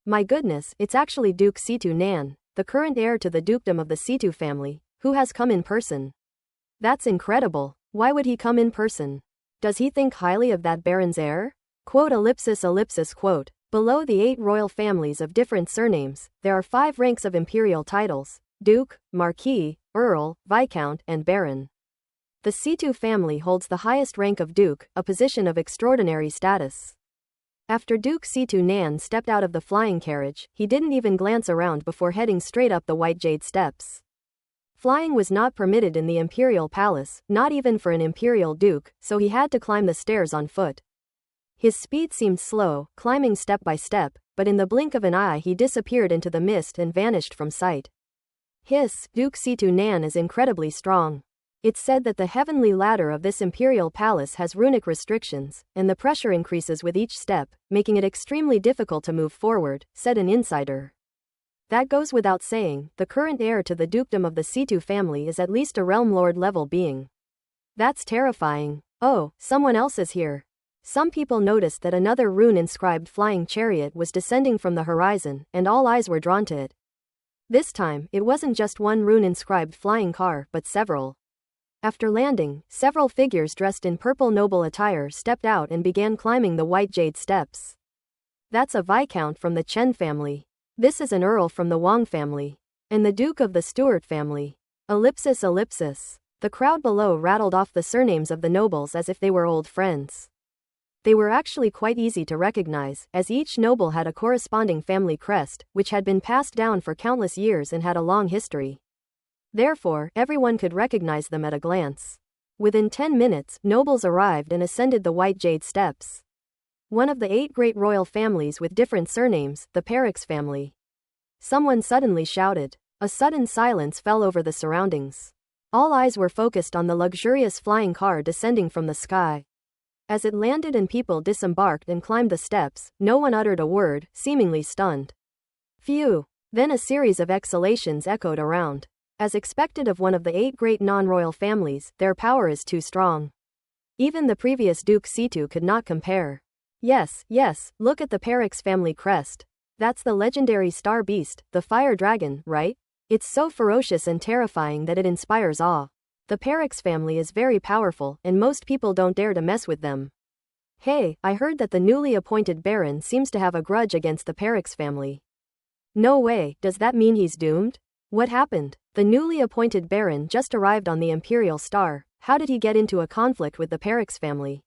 My goodness, it's actually Duke Situ Nan, the current heir to the dukedom of the Situ family, who has come in person. That's incredible. Why would he come in person? Does he think highly of that baron's heir? Quote ellipsis quote. Below the 8 royal families of different surnames, there are 5 ranks of imperial titles: Duke, Marquis, Earl, Viscount, and Baron. The Situ family holds the highest rank of Duke, a position of extraordinary status. After Duke Situ Nan stepped out of the flying carriage, he didn't even glance around before heading straight up the white jade steps. Flying was not permitted in the imperial palace, not even for an imperial duke, so he had to climb the stairs on foot. His speed seemed slow, climbing step by step, but in the blink of an eye he disappeared into the mist and vanished from sight. Hiss, Duke Situ Nan is incredibly strong. It's said that the heavenly ladder of this imperial palace has runic restrictions, and the pressure increases with each step, making it extremely difficult to move forward, said an insider. That goes without saying, the current heir to the dukedom of the Situ family is at least a realm lord level being. That's terrifying. Oh, someone else is here. Some people noticed that another rune-inscribed flying chariot was descending from the horizon, and all eyes were drawn to it. This time, it wasn't just one rune-inscribed flying car, but several. After landing, several figures dressed in purple noble attire stepped out and began climbing the white jade steps. That's a Viscount from the Chen family. This is an Earl from the Wang family. And the Duke of the Stuart family. Ellipsis. The crowd below rattled off the surnames of the nobles as if they were old friends. They were actually quite easy to recognize, as each noble had a corresponding family crest, which had been passed down for countless years and had a long history. Therefore, everyone could recognize them at a glance. Within 10 minutes, nobles arrived and ascended the white jade steps. One of the 8 great royal families with different surnames, the Perix family. Someone suddenly shouted. A sudden silence fell over the surroundings. All eyes were focused on the luxurious flying car descending from the sky. As it landed and people disembarked and climbed the steps, no one uttered a word, seemingly stunned. Phew! Then a series of exhalations echoed around. As expected of one of the 8 great non-royal families, their power is too strong. Even the previous Duke Situ could not compare. Yes, look at the Perix family crest. That's the legendary star beast, the fire dragon, right? It's so ferocious and terrifying that it inspires awe. The Perix family is very powerful, and most people don't dare to mess with them. Hey, I heard that the newly appointed Baron seems to have a grudge against the Perix family. No way, does that mean he's doomed? What happened? The newly appointed Baron just arrived on the Imperial Star. How did he get into a conflict with the Perix family?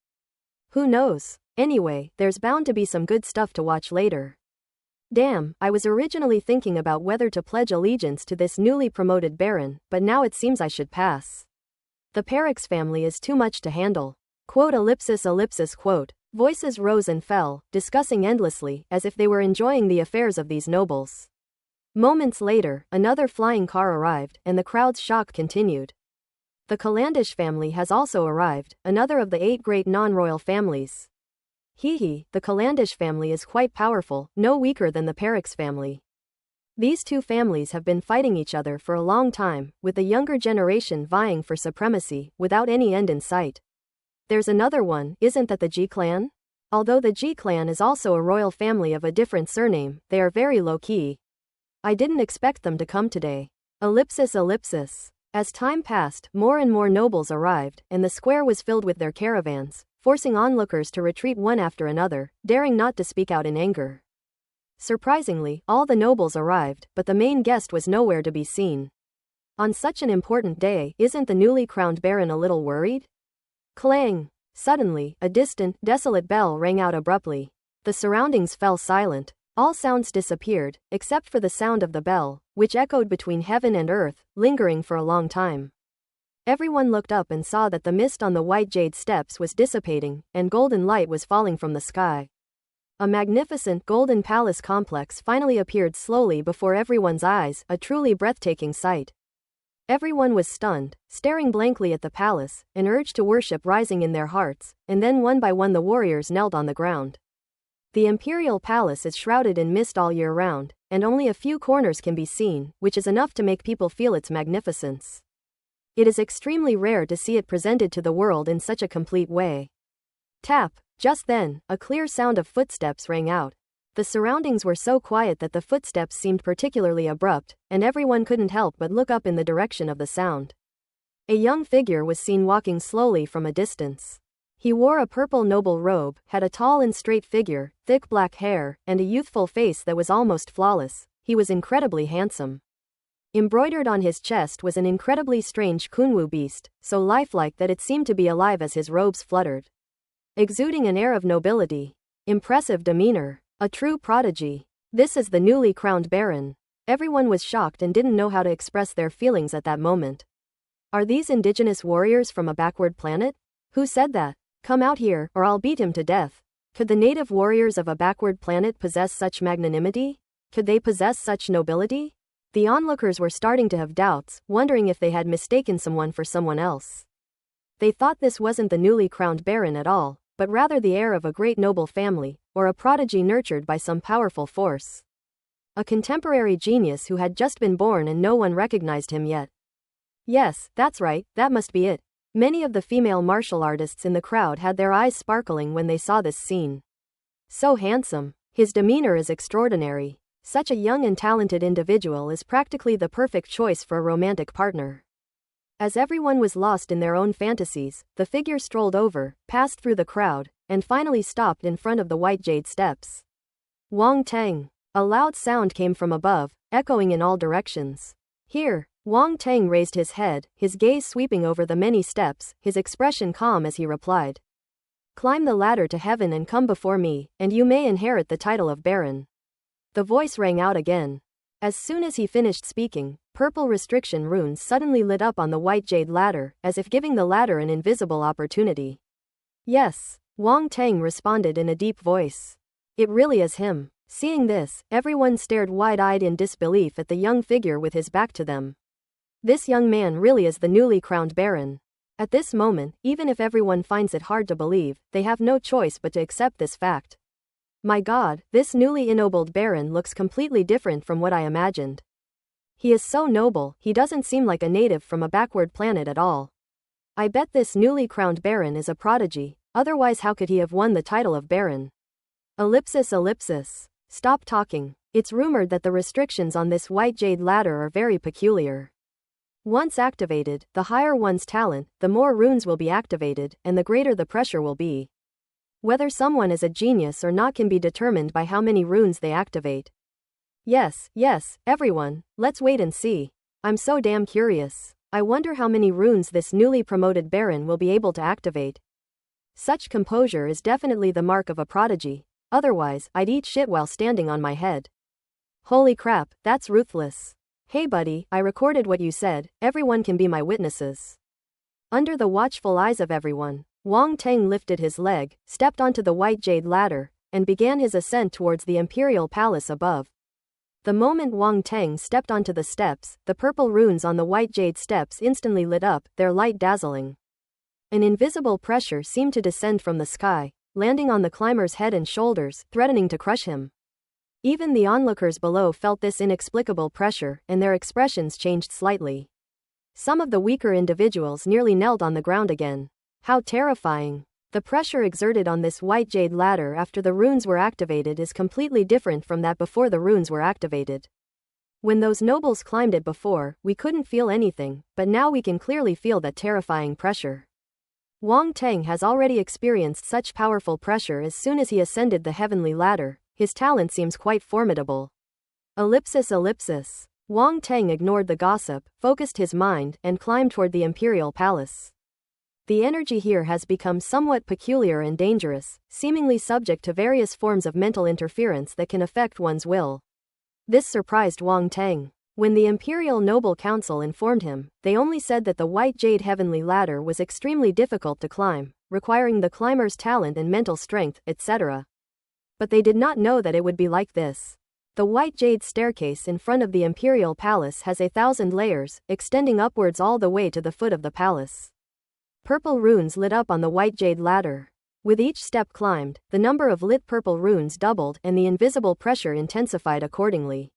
Who knows? Anyway, there's bound to be some good stuff to watch later. Damn, I was originally thinking about whether to pledge allegiance to this newly promoted Baron, but now it seems I should pass. The Perix family is too much to handle. Quote ellipsis ellipsis quote. Voices rose and fell, discussing endlessly, as if they were enjoying the affairs of these nobles. Moments later, another flying car arrived, and the crowd's shock continued. The Calandish family has also arrived, another of the 8 great non-royal families. The Calandish family is quite powerful, no weaker than the Perix family. These two families have been fighting each other for a long time, with the younger generation vying for supremacy, without any end in sight. There's another one, isn't that the G clan? Although the G clan is also a royal family of a different surname, they are very low-key. I didn't expect them to come today. Ellipsis ellipsis. As time passed, more and more nobles arrived, and the square was filled with their caravans, forcing onlookers to retreat one after another, daring not to speak out in anger. Surprisingly, all the nobles arrived, but the main guest was nowhere to be seen. On such an important day, isn't the newly crowned baron a little worried? Clang! Suddenly, a distant, desolate bell rang out abruptly. The surroundings fell silent. All sounds disappeared, except for the sound of the bell, which echoed between heaven and earth, lingering for a long time. Everyone looked up and saw that the mist on the white jade steps was dissipating, and golden light was falling from the sky. A magnificent golden palace complex finally appeared slowly before everyone's eyes, a truly breathtaking sight. Everyone was stunned, staring blankly at the palace, an urge to worship rising in their hearts, and then one by one the warriors knelt on the ground. The imperial palace is shrouded in mist all year round, and only a few corners can be seen, which is enough to make people feel its magnificence. It is extremely rare to see it presented to the world in such a complete way. Tap! Just then, a clear sound of footsteps rang out. The surroundings were so quiet that the footsteps seemed particularly abrupt, and everyone couldn't help but look up in the direction of the sound. A young figure was seen walking slowly from a distance. He wore a purple noble robe, had a tall and straight figure, thick black hair, and a youthful face that was almost flawless. He was incredibly handsome. Embroidered on his chest was an incredibly strange kunwu beast, so lifelike that it seemed to be alive as his robes fluttered. Exuding an air of nobility. Impressive demeanor. A true prodigy. This is the newly crowned baron. Everyone was shocked and didn't know how to express their feelings at that moment. Are these indigenous warriors from a backward planet? Who said that? Come out here, or I'll beat him to death. Could the native warriors of a backward planet possess such magnanimity? Could they possess such nobility? The onlookers were starting to have doubts, wondering if they had mistaken someone for someone else. They thought this wasn't the newly crowned baron at all, but rather the heir of a great noble family, or a prodigy nurtured by some powerful force. A contemporary genius who had just been born and no one recognized him yet. Yes, that's right, that must be it. Many of the female martial artists in the crowd had their eyes sparkling when they saw this scene. So handsome. His demeanor is extraordinary. Such a young and talented individual is practically the perfect choice for a romantic partner. As everyone was lost in their own fantasies, the figure strolled over, passed through the crowd, and finally stopped in front of the white jade steps. Wang Teng. A loud sound came from above, echoing in all directions. Here, Wang Teng raised his head, his gaze sweeping over the many steps, his expression calm as he replied. Climb the ladder to heaven and come before me, and you may inherit the title of baron. The voice rang out again. As soon as he finished speaking, purple restriction runes suddenly lit up on the white jade ladder, as if giving the ladder an invisible opportunity. Yes, Wang Teng responded in a deep voice. It really is him. Seeing this, everyone stared wide-eyed in disbelief at the young figure with his back to them. This young man really is the newly crowned baron. At this moment, even if everyone finds it hard to believe, they have no choice but to accept this fact. My God, this newly ennobled baron looks completely different from what I imagined. He is so noble, he doesn't seem like a native from a backward planet at all. I bet this newly crowned baron is a prodigy, otherwise how could he have won the title of baron? Ellipsis ellipsis. Stop talking. It's rumored that the restrictions on this white jade ladder are very peculiar. Once activated, the higher one's talent, the more runes will be activated, and the greater the pressure will be. Whether someone is a genius or not can be determined by how many runes they activate. Yes, everyone, let's wait and see. I'm so damn curious. I wonder how many runes this newly promoted baron will be able to activate. Such composure is definitely the mark of a prodigy, otherwise, I'd eat shit while standing on my head. Holy crap, that's ruthless. Hey buddy, I recorded what you said, everyone can be my witnesses. Under the watchful eyes of everyone, Wang Teng lifted his leg, stepped onto the white jade ladder, and began his ascent towards the imperial palace above. The moment Wang Teng stepped onto the steps, the purple runes on the white jade steps instantly lit up, their light dazzling. An invisible pressure seemed to descend from the sky, landing on the climber's head and shoulders, threatening to crush him. Even the onlookers below felt this inexplicable pressure, and their expressions changed slightly. Some of the weaker individuals nearly knelt on the ground again. How terrifying! The pressure exerted on this white jade ladder after the runes were activated is completely different from that before the runes were activated. When those nobles climbed it before, we couldn't feel anything, but now we can clearly feel that terrifying pressure. Wang Teng has already experienced such powerful pressure as soon as he ascended the heavenly ladder. His talent seems quite formidable. Ellipsis. Wang Teng ignored the gossip, focused his mind, and climbed toward the imperial palace. The energy here has become somewhat peculiar and dangerous, seemingly subject to various forms of mental interference that can affect one's will. This surprised Wang Teng. When the Imperial Noble Council informed him, they only said that the white jade heavenly ladder was extremely difficult to climb, requiring the climber's talent and mental strength, etc. But they did not know that it would be like this. The white jade staircase in front of the Imperial Palace has 1,000 layers, extending upwards all the way to the foot of the palace. Purple runes lit up on the white jade ladder. With each step climbed, the number of lit purple runes doubled and the invisible pressure intensified accordingly.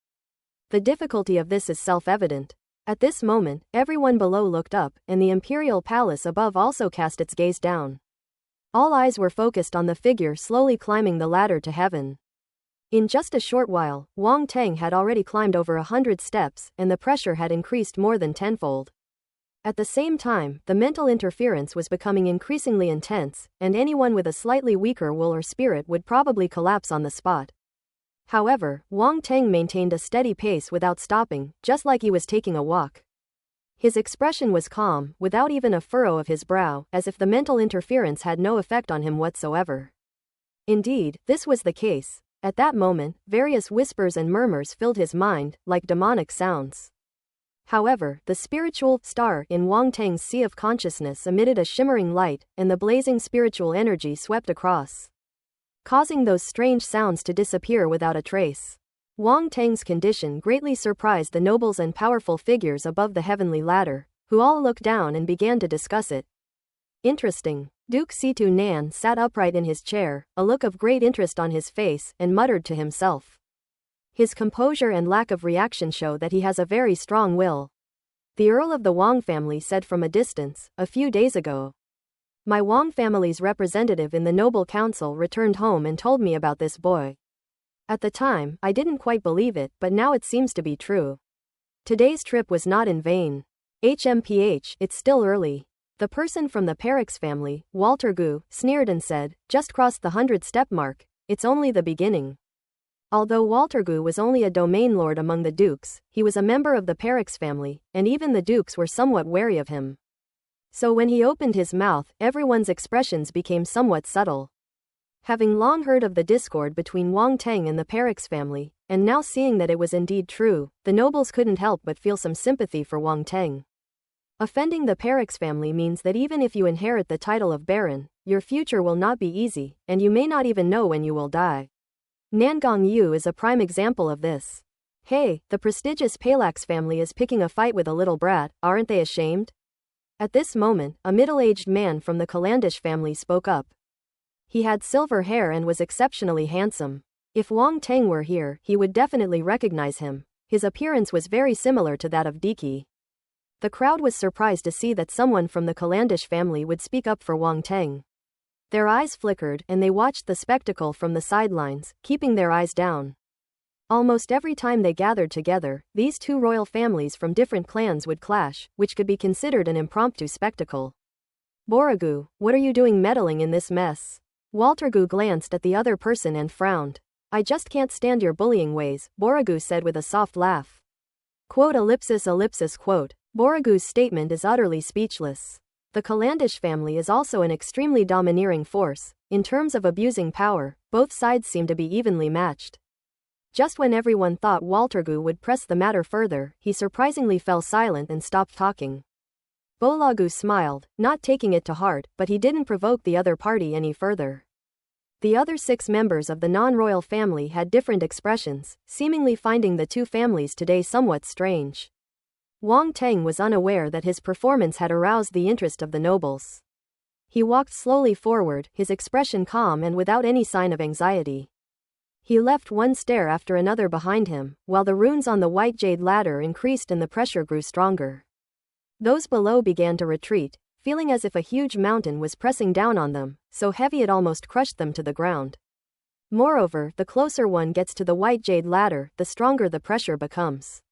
The difficulty of this is self-evident. At this moment, everyone below looked up, and the Imperial Palace above also cast its gaze down. All eyes were focused on the figure slowly climbing the ladder to heaven. In just a short while, Wang Teng had already climbed over 100 steps, and the pressure had increased more than tenfold. At the same time, the mental interference was becoming increasingly intense, and anyone with a slightly weaker will or spirit would probably collapse on the spot. However, Wang Teng maintained a steady pace without stopping, just like he was taking a walk. His expression was calm, without even a furrow of his brow, as if the mental interference had no effect on him whatsoever. Indeed, this was the case. At that moment, various whispers and murmurs filled his mind, like demonic sounds. However, the spiritual star in Wang Teng's sea of consciousness emitted a shimmering light, and the blazing spiritual energy swept across, causing those strange sounds to disappear without a trace. Wang Teng's condition greatly surprised the nobles and powerful figures above the heavenly ladder, who all looked down and began to discuss it. Interesting. Duke Situ Nan sat upright in his chair, a look of great interest on his face, and muttered to himself. His composure and lack of reaction show that he has a very strong will. The Earl of the Wang family said from a distance, a few days ago. My Wang family's representative in the Noble Council returned home and told me about this boy. At the time, I didn't quite believe it, but now it seems to be true. Today's trip was not in vain. HMPH, it's still early. The person from the Perix family, Walter Gu, sneered and said, just crossed the 100-step mark, it's only the beginning. Although Walter Gu was only a domain lord among the dukes, he was a member of the Perix family, and even the dukes were somewhat wary of him. So when he opened his mouth, everyone's expressions became somewhat subtle. Having long heard of the discord between Wang Teng and the Perix family, and now seeing that it was indeed true, the nobles couldn't help but feel some sympathy for Wang Teng. Offending the Perix family means that even if you inherit the title of Baron, your future will not be easy, and you may not even know when you will die. Nangong Yu is a prime example of this. Hey, the prestigious Palax family is picking a fight with a little brat, aren't they ashamed? At this moment, a middle-aged man from the Calandish family spoke up. He had silver hair and was exceptionally handsome. If Wang Teng were here, he would definitely recognize him. His appearance was very similar to that of Diki. The crowd was surprised to see that someone from the Calandish family would speak up for Wang Teng. Their eyes flickered, and they watched the spectacle from the sidelines, keeping their eyes down. Almost every time they gathered together, these two royal families from different clans would clash, which could be considered an impromptu spectacle. Borogu, what are you doing meddling in this mess? Walter Gu glanced at the other person and frowned. I just can't stand your bullying ways, Borogu said with a soft laugh. Quote ellipsis quote. Borogu's statement is utterly speechless. The Calandish family is also an extremely domineering force. In terms of abusing power, both sides seem to be evenly matched. Just when everyone thought Walter Gu would press the matter further, he surprisingly fell silent and stopped talking. Bolagu smiled, not taking it to heart, but he didn't provoke the other party any further. The other 6 members of the non-royal family had different expressions, seemingly finding the two families today somewhat strange. Wang Teng was unaware that his performance had aroused the interest of the nobles. He walked slowly forward, his expression calm and without any sign of anxiety. He left one stair after another behind him, while the runes on the white jade ladder increased and the pressure grew stronger. Those below began to retreat, feeling as if a huge mountain was pressing down on them, so heavy it almost crushed them to the ground. Moreover, the closer one gets to the white jade ladder, the stronger the pressure becomes.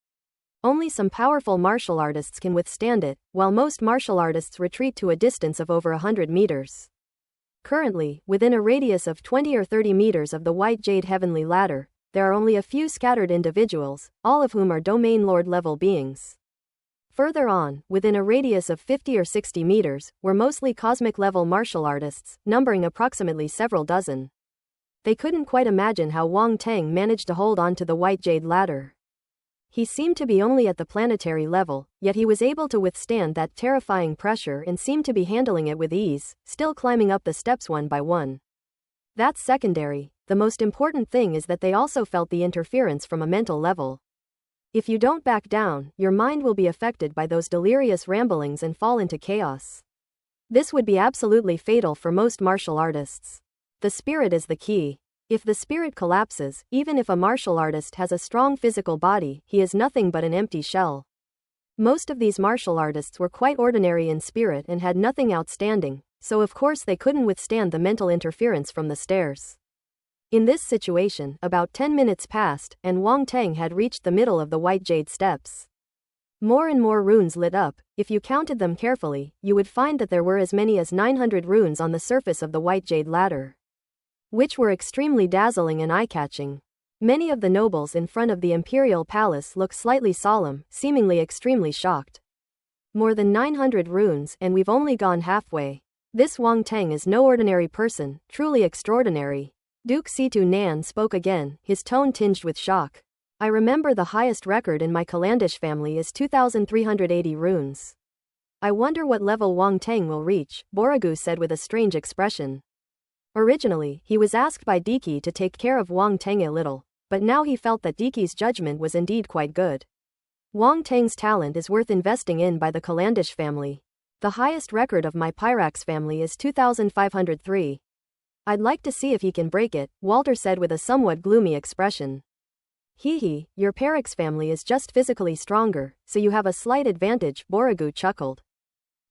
Only some powerful martial artists can withstand it, while most martial artists retreat to a distance of over 100 meters. Currently, within a radius of 20 or 30 meters of the white jade heavenly ladder, there are only a few scattered individuals, all of whom are domain lord level beings. Further on, within a radius of 50 or 60 meters, were mostly cosmic level martial artists, numbering approximately several dozen. They couldn't quite imagine how Wang Teng managed to hold on to the white jade ladder. He seemed to be only at the planetary level, yet he was able to withstand that terrifying pressure and seemed to be handling it with ease, still climbing up the steps one by one. That's secondary, the most important thing is that they also felt the interference from a mental level. If you don't back down, your mind will be affected by those delirious ramblings and fall into chaos. This would be absolutely fatal for most martial artists. The spirit is the key. If the spirit collapses, even if a martial artist has a strong physical body, he is nothing but an empty shell. Most of these martial artists were quite ordinary in spirit and had nothing outstanding, so of course they couldn't withstand the mental interference from the stairs. In this situation, about 10 minutes passed, and Wang Teng had reached the middle of the white jade steps. More and more runes lit up. If you counted them carefully, you would find that there were as many as 900 runes on the surface of the white jade ladder, which were extremely dazzling and eye-catching. Many of the nobles in front of the imperial palace looked slightly solemn, seemingly extremely shocked. More than 900 runes, and we've only gone halfway. This Wang Teng is no ordinary person, truly extraordinary. Duke Situ Nan spoke again, his tone tinged with shock. I remember the highest record in my Calandish family is 2,380 runes. I wonder what level Wang Teng will reach, Borigu said with a strange expression. Originally, he was asked by Diki to take care of Wang Teng a little, but now he felt that Diki's judgment was indeed quite good. Wang Teng's talent is worth investing in by the Calandish family. The highest record of my Pyrax family is 2,503. I'd like to see if he can break it, Walter said with a somewhat gloomy expression. Hee, your Pyrax family is just physically stronger, so you have a slight advantage, Borigu chuckled.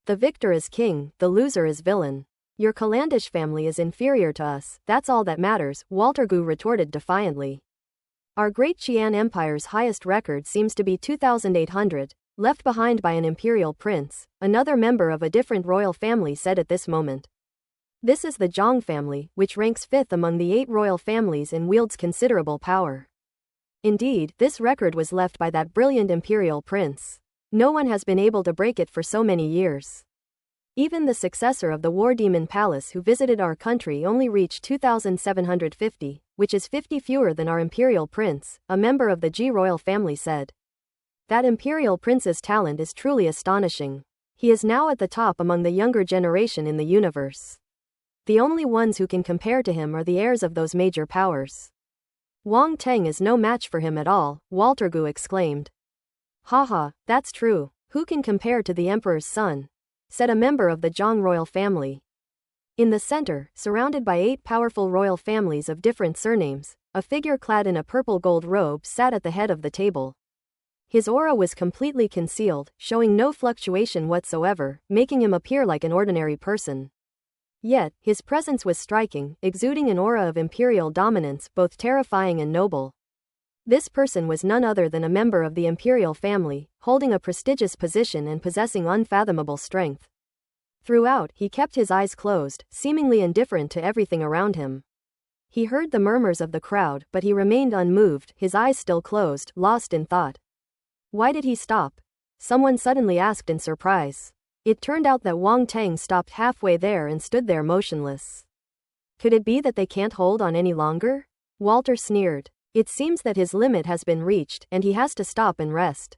The victor is king, the loser is villain. Your Calandish family is inferior to us, that's all that matters, Waltergu retorted defiantly. Our great Qian Empire's highest record seems to be 2,800, left behind by an imperial prince, another member of a different royal family said at this moment. This is the Zhang family, which ranks 5th among the 8 royal families and wields considerable power. Indeed, this record was left by that brilliant imperial prince. No one has been able to break it for so many years. Even the successor of the War Demon Palace who visited our country only reached 2,750, which is 50 fewer than our imperial prince, a member of the Ji royal family said. That imperial prince's talent is truly astonishing. He is now at the top among the younger generation in the universe. The only ones who can compare to him are the heirs of those major powers. Wang Teng is no match for him at all, Waltergu exclaimed. Haha, that's true, who can compare to the emperor's son? Said a member of the Zhang royal family. In the center, surrounded by 8 powerful royal families of different surnames, a figure clad in a purple-gold robe sat at the head of the table. His aura was completely concealed, showing no fluctuation whatsoever, making him appear like an ordinary person. Yet, his presence was striking, exuding an aura of imperial dominance, both terrifying and noble. This person was none other than a member of the imperial family, holding a prestigious position and possessing unfathomable strength. Throughout, he kept his eyes closed, seemingly indifferent to everything around him. He heard the murmurs of the crowd, but he remained unmoved, his eyes still closed, lost in thought. Why did he stop? Someone suddenly asked in surprise. It turned out that Wang Teng stopped halfway there and stood there motionless. Could it be that they can't hold on any longer? Walter sneered. It seems that his limit has been reached, and he has to stop and rest.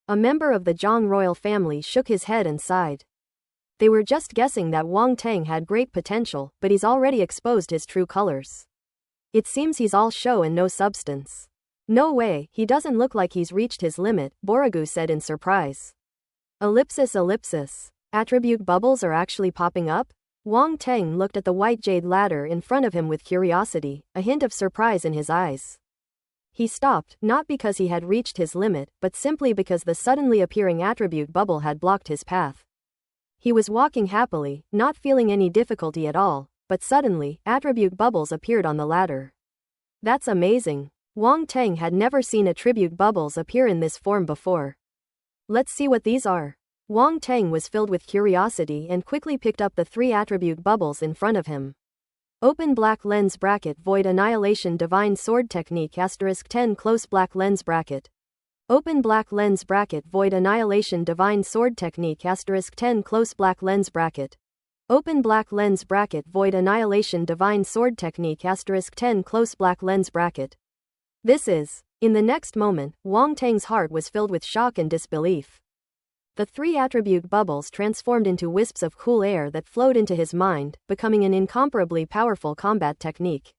A member of the Zhang royal family shook his head and sighed. They were just guessing that Wang Teng had great potential, but he's already exposed his true colors. It seems he's all show and no substance. No way, he doesn't look like he's reached his limit, Borigu said in surprise. Ellipsis. Attribute bubbles are actually popping up? Wang Teng looked at the white jade ladder in front of him with curiosity, a hint of surprise in his eyes. He stopped, not because he had reached his limit, but simply because the suddenly appearing attribute bubble had blocked his path. He was walking happily, not feeling any difficulty at all, but suddenly, attribute bubbles appeared on the ladder. That's amazing. Wang Teng had never seen attribute bubbles appear in this form before. Let's see what these are. Wang Teng was filled with curiosity and quickly picked up the 3 attribute bubbles in front of him. Open black lens bracket void annihilation divine sword technique *10 close black lens bracket. Open black lens bracket void annihilation divine sword technique *10 close black lens bracket. Open black lens bracket void annihilation divine sword technique *10 close black lens bracket. This is. In the next moment, Wang Teng's heart was filled with shock and disbelief. The 3 attribute bubbles transformed into wisps of cool air that flowed into his mind, becoming an incomparably powerful combat technique.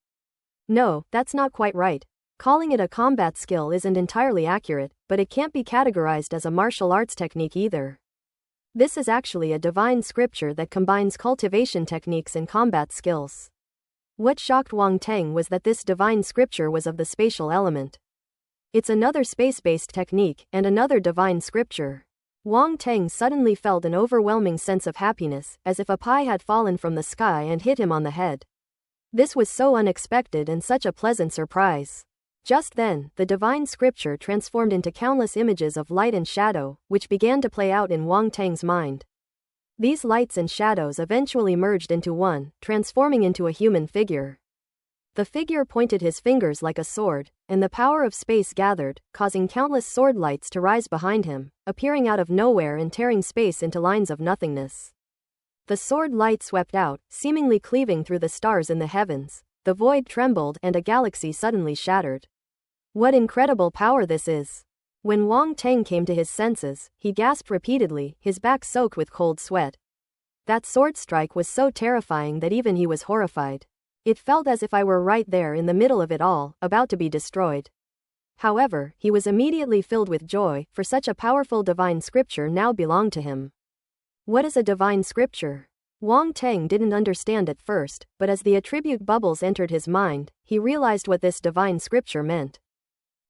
No, that's not quite right. Calling it a combat skill isn't entirely accurate, but it can't be categorized as a martial arts technique either. This is actually a divine scripture that combines cultivation techniques and combat skills. What shocked Wang Teng was that this divine scripture was of the spatial element. It's another space-based technique, and another divine scripture. Wang Teng suddenly felt an overwhelming sense of happiness, as if a pie had fallen from the sky and hit him on the head. This was so unexpected and such a pleasant surprise. Just then, the divine scripture transformed into countless images of light and shadow, which began to play out in Wang Teng's mind. These lights and shadows eventually merged into one, transforming into a human figure. The figure pointed his fingers like a sword, and the power of space gathered, causing countless sword lights to rise behind him, appearing out of nowhere and tearing space into lines of nothingness. The sword light swept out, seemingly cleaving through the stars in the heavens. The void trembled and a galaxy suddenly shattered. What incredible power this is! When Wang Teng came to his senses, he gasped repeatedly, his back soaked with cold sweat. That sword strike was so terrifying that even he was horrified. It felt as if I were right there in the middle of it all, about to be destroyed. However, he was immediately filled with joy, for such a powerful divine scripture now belonged to him. What is a divine scripture? Wang Teng didn't understand at first, but as the attribute bubbles entered his mind, he realized what this divine scripture meant.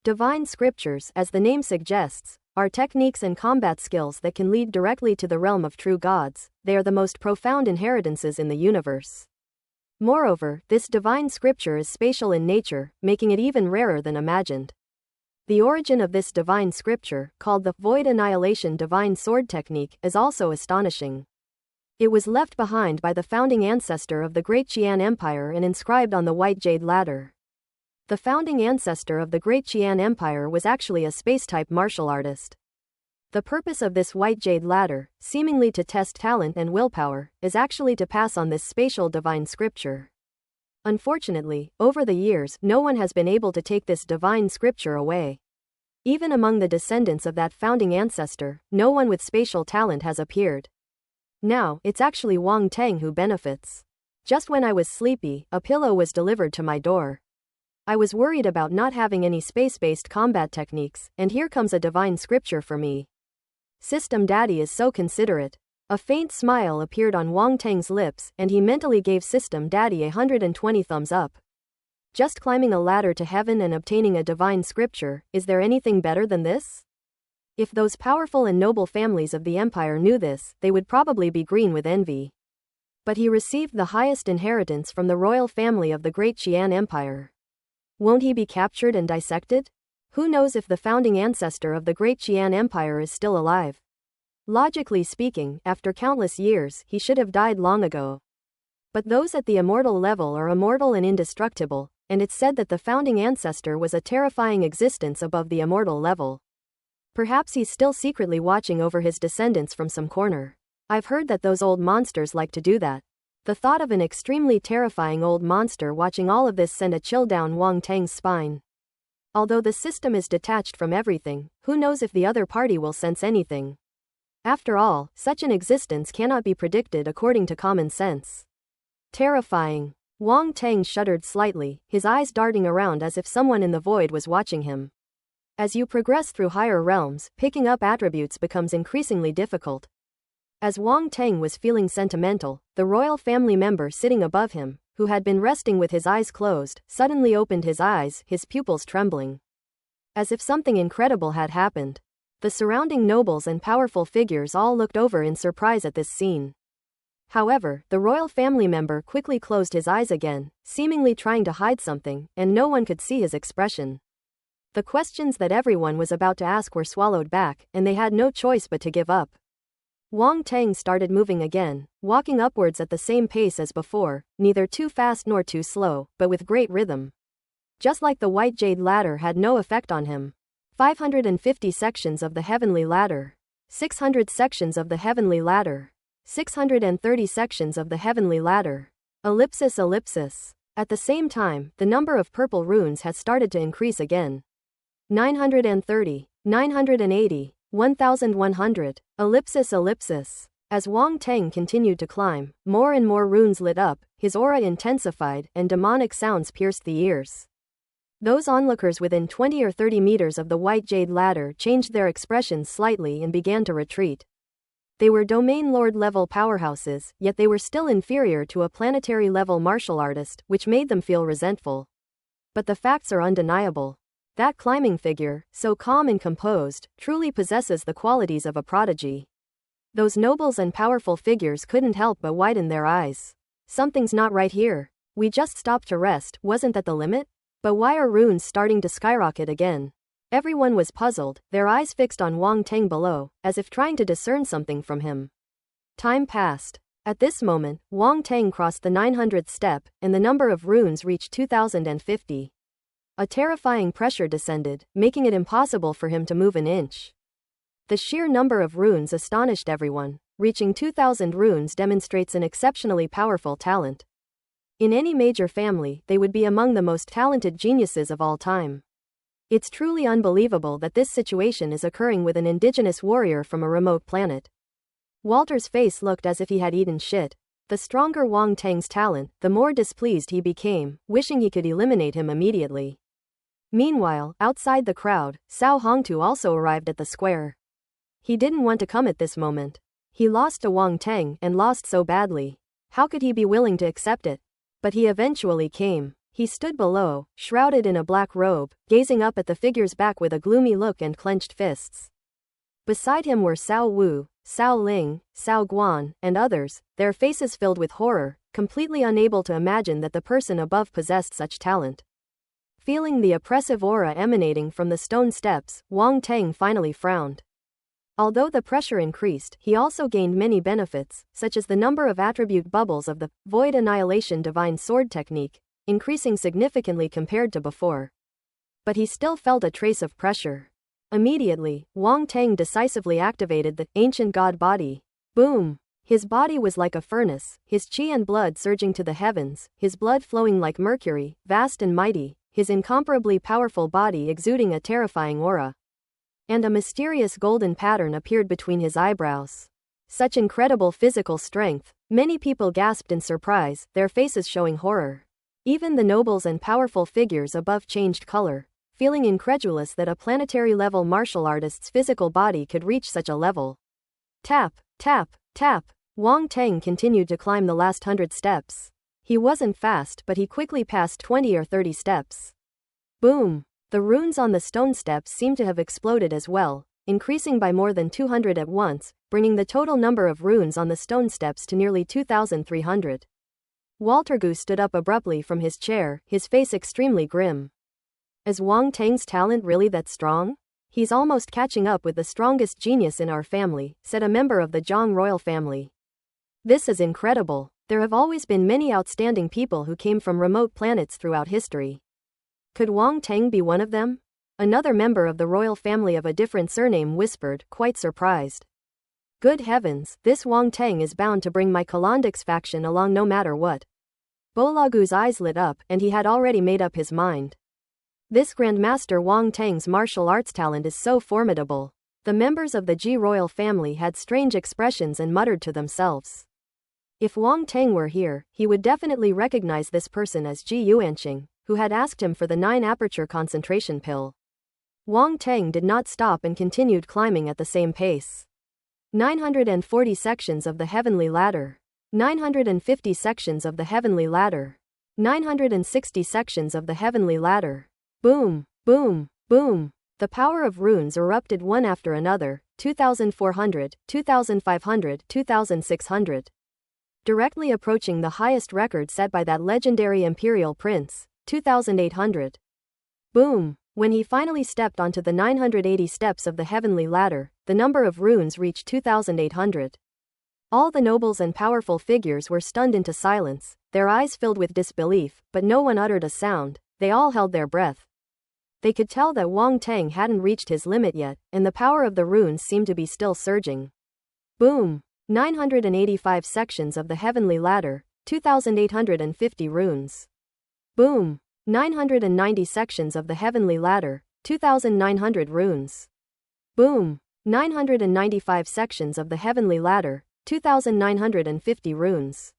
Divine scriptures, as the name suggests, are techniques and combat skills that can lead directly to the realm of true gods. They are the most profound inheritances in the universe. Moreover, this divine scripture is spatial in nature, making it even rarer than imagined. The origin of this divine scripture, called the Void Annihilation Divine Sword Technique, is also astonishing. It was left behind by the founding ancestor of the Great Qian Empire and inscribed on the White Jade Ladder. The founding ancestor of the Great Qian Empire was actually a space-type martial artist. The purpose of this White Jade Ladder, seemingly to test talent and willpower, is actually to pass on this spatial divine scripture. Unfortunately, over the years, no one has been able to take this divine scripture away. Even among the descendants of that founding ancestor, no one with spatial talent has appeared. Now, it's actually Wang Teng who benefits. Just when I was sleepy, a pillow was delivered to my door. I was worried about not having any space-based combat techniques, and here comes a divine scripture for me. System Daddy is so considerate. A faint smile appeared on Wang Teng's lips, and he mentally gave System Daddy 120 thumbs up. Just climbing a ladder to heaven and obtaining a divine scripture, is there anything better than this? If those powerful and noble families of the empire knew this, they would probably be green with envy. But he received the highest inheritance from the royal family of the Great Qian Empire. Won't he be captured and dissected? Who knows if the founding ancestor of the Great Qian Empire is still alive? Logically speaking, after countless years, he should have died long ago. But those at the immortal level are immortal and indestructible, and it's said that the founding ancestor was a terrifying existence above the immortal level. Perhaps he's still secretly watching over his descendants from some corner. I've heard that those old monsters like to do that. The thought of an extremely terrifying old monster watching all of this sent a chill down Wang Teng's spine. Although the system is detached from everything, who knows if the other party will sense anything? After all, such an existence cannot be predicted according to common sense. Terrifying. Wang Teng shuddered slightly, his eyes darting around as if someone in the void was watching him. As you progress through higher realms, picking up attributes becomes increasingly difficult. As Wang Teng was feeling sentimental, the royal family member sitting above him, who had been resting with his eyes closed, suddenly opened his eyes, his pupils trembling. As if something incredible had happened. The surrounding nobles and powerful figures all looked over in surprise at this scene. However, the royal family member quickly closed his eyes again, seemingly trying to hide something, and no one could see his expression. The questions that everyone was about to ask were swallowed back, and they had no choice but to give up. Wang Teng started moving again, walking upwards at the same pace as before, neither too fast nor too slow, but with great rhythm. Just like the white jade ladder had no effect on him. 550 sections of the heavenly ladder. 600 sections of the heavenly ladder. 630 sections of the heavenly ladder. Ellipsis ellipsis. At the same time, the number of purple runes had started to increase again. 930. 980. 1100. Ellipsis ellipsis. As Wang Teng continued to climb, more and more runes lit up, his aura intensified, and demonic sounds pierced the ears. Those onlookers within 20 or 30 meters of the white jade ladder changed their expressions slightly and began to retreat. They were domain lord level powerhouses, yet they were still inferior to a planetary level martial artist, which made them feel resentful. But the facts are undeniable. That climbing figure, so calm and composed, truly possesses the qualities of a prodigy. Those nobles and powerful figures couldn't help but widen their eyes. Something's not right here. We just stopped to rest, wasn't that the limit? But why are runes starting to skyrocket again? Everyone was puzzled, their eyes fixed on Wang Teng below, as if trying to discern something from him. Time passed. At this moment, Wang Teng crossed the 900th step, and the number of runes reached 2050. A terrifying pressure descended, making it impossible for him to move an inch. The sheer number of runes astonished everyone. Reaching 2000 runes demonstrates an exceptionally powerful talent. In any major family, they would be among the most talented geniuses of all time. It's truly unbelievable that this situation is occurring with an indigenous warrior from a remote planet. Walter's face looked as if he had eaten shit. The stronger Wang Teng's talent, the more displeased he became, wishing he could eliminate him immediately. Meanwhile, outside the crowd, Cao Hongtu also arrived at the square. He didn't want to come at this moment. He lost to Wang Teng, and lost so badly. How could he be willing to accept it? But he eventually came. He stood below, shrouded in a black robe, gazing up at the figure's back with a gloomy look and clenched fists. Beside him were Cao Wu, Cao Ling, Cao Guan, and others, their faces filled with horror, completely unable to imagine that the person above possessed such talent. Feeling the oppressive aura emanating from the stone steps, Wang Teng finally frowned. Although the pressure increased, he also gained many benefits, such as the number of attribute bubbles of the Void Annihilation Divine Sword technique, increasing significantly compared to before. But he still felt a trace of pressure. Immediately, Wang Teng decisively activated the Ancient God Body. Boom! His body was like a furnace, his chi and blood surging to the heavens, his blood flowing like mercury, vast and mighty, his incomparably powerful body exuding a terrifying aura. And a mysterious golden pattern appeared between his eyebrows. Such incredible physical strength, many people gasped in surprise, their faces showing horror. Even the nobles and powerful figures above changed color, feeling incredulous that a planetary-level martial artist's physical body could reach such a level. Tap, tap, tap. Wang Teng continued to climb the last 100 steps. He wasn't fast, but he quickly passed 20 or 30 steps. Boom! The runes on the stone steps seemed to have exploded as well, increasing by more than 200 at once, bringing the total number of runes on the stone steps to nearly 2,300. Walter Gu stood up abruptly from his chair, his face extremely grim. Is Wang Teng's talent really that strong? He's almost catching up with the strongest genius in our family, said a member of the Zhang royal family. This is incredible. There have always been many outstanding people who came from remote planets throughout history. Could Wang Teng be one of them? Another member of the royal family of a different surname whispered, quite surprised. Good heavens, this Wang Teng is bound to bring my Kalandix faction along no matter what. Bolagu's eyes lit up, and he had already made up his mind. This Grandmaster Wang Tang's martial arts talent is so formidable. The members of the Ji royal family had strange expressions and muttered to themselves. If Wang Tang were here, he would definitely recognize this person as Ji Yuanqing, who had asked him for the 9-aperture concentration pill. Wang Tang did not stop and continued climbing at the same pace. 940 sections of the heavenly ladder. 950 sections of the heavenly ladder. 960 sections of the heavenly ladder. Boom, boom, boom. The power of runes erupted one after another, 2,400, 2,500, 2,600. Directly approaching the highest record set by that legendary imperial prince, 2,800. Boom. When he finally stepped onto the 980 steps of the heavenly ladder, the number of runes reached 2,800. All the nobles and powerful figures were stunned into silence, their eyes filled with disbelief, but no one uttered a sound, they all held their breath. They could tell that Wang Tang hadn't reached his limit yet, and the power of the runes seemed to be still surging. Boom! 985 sections of the heavenly ladder, 2,850 runes. Boom! 990 sections of the heavenly ladder, 2,900 runes. Boom! 995 sections of the heavenly ladder, 2,950 runes.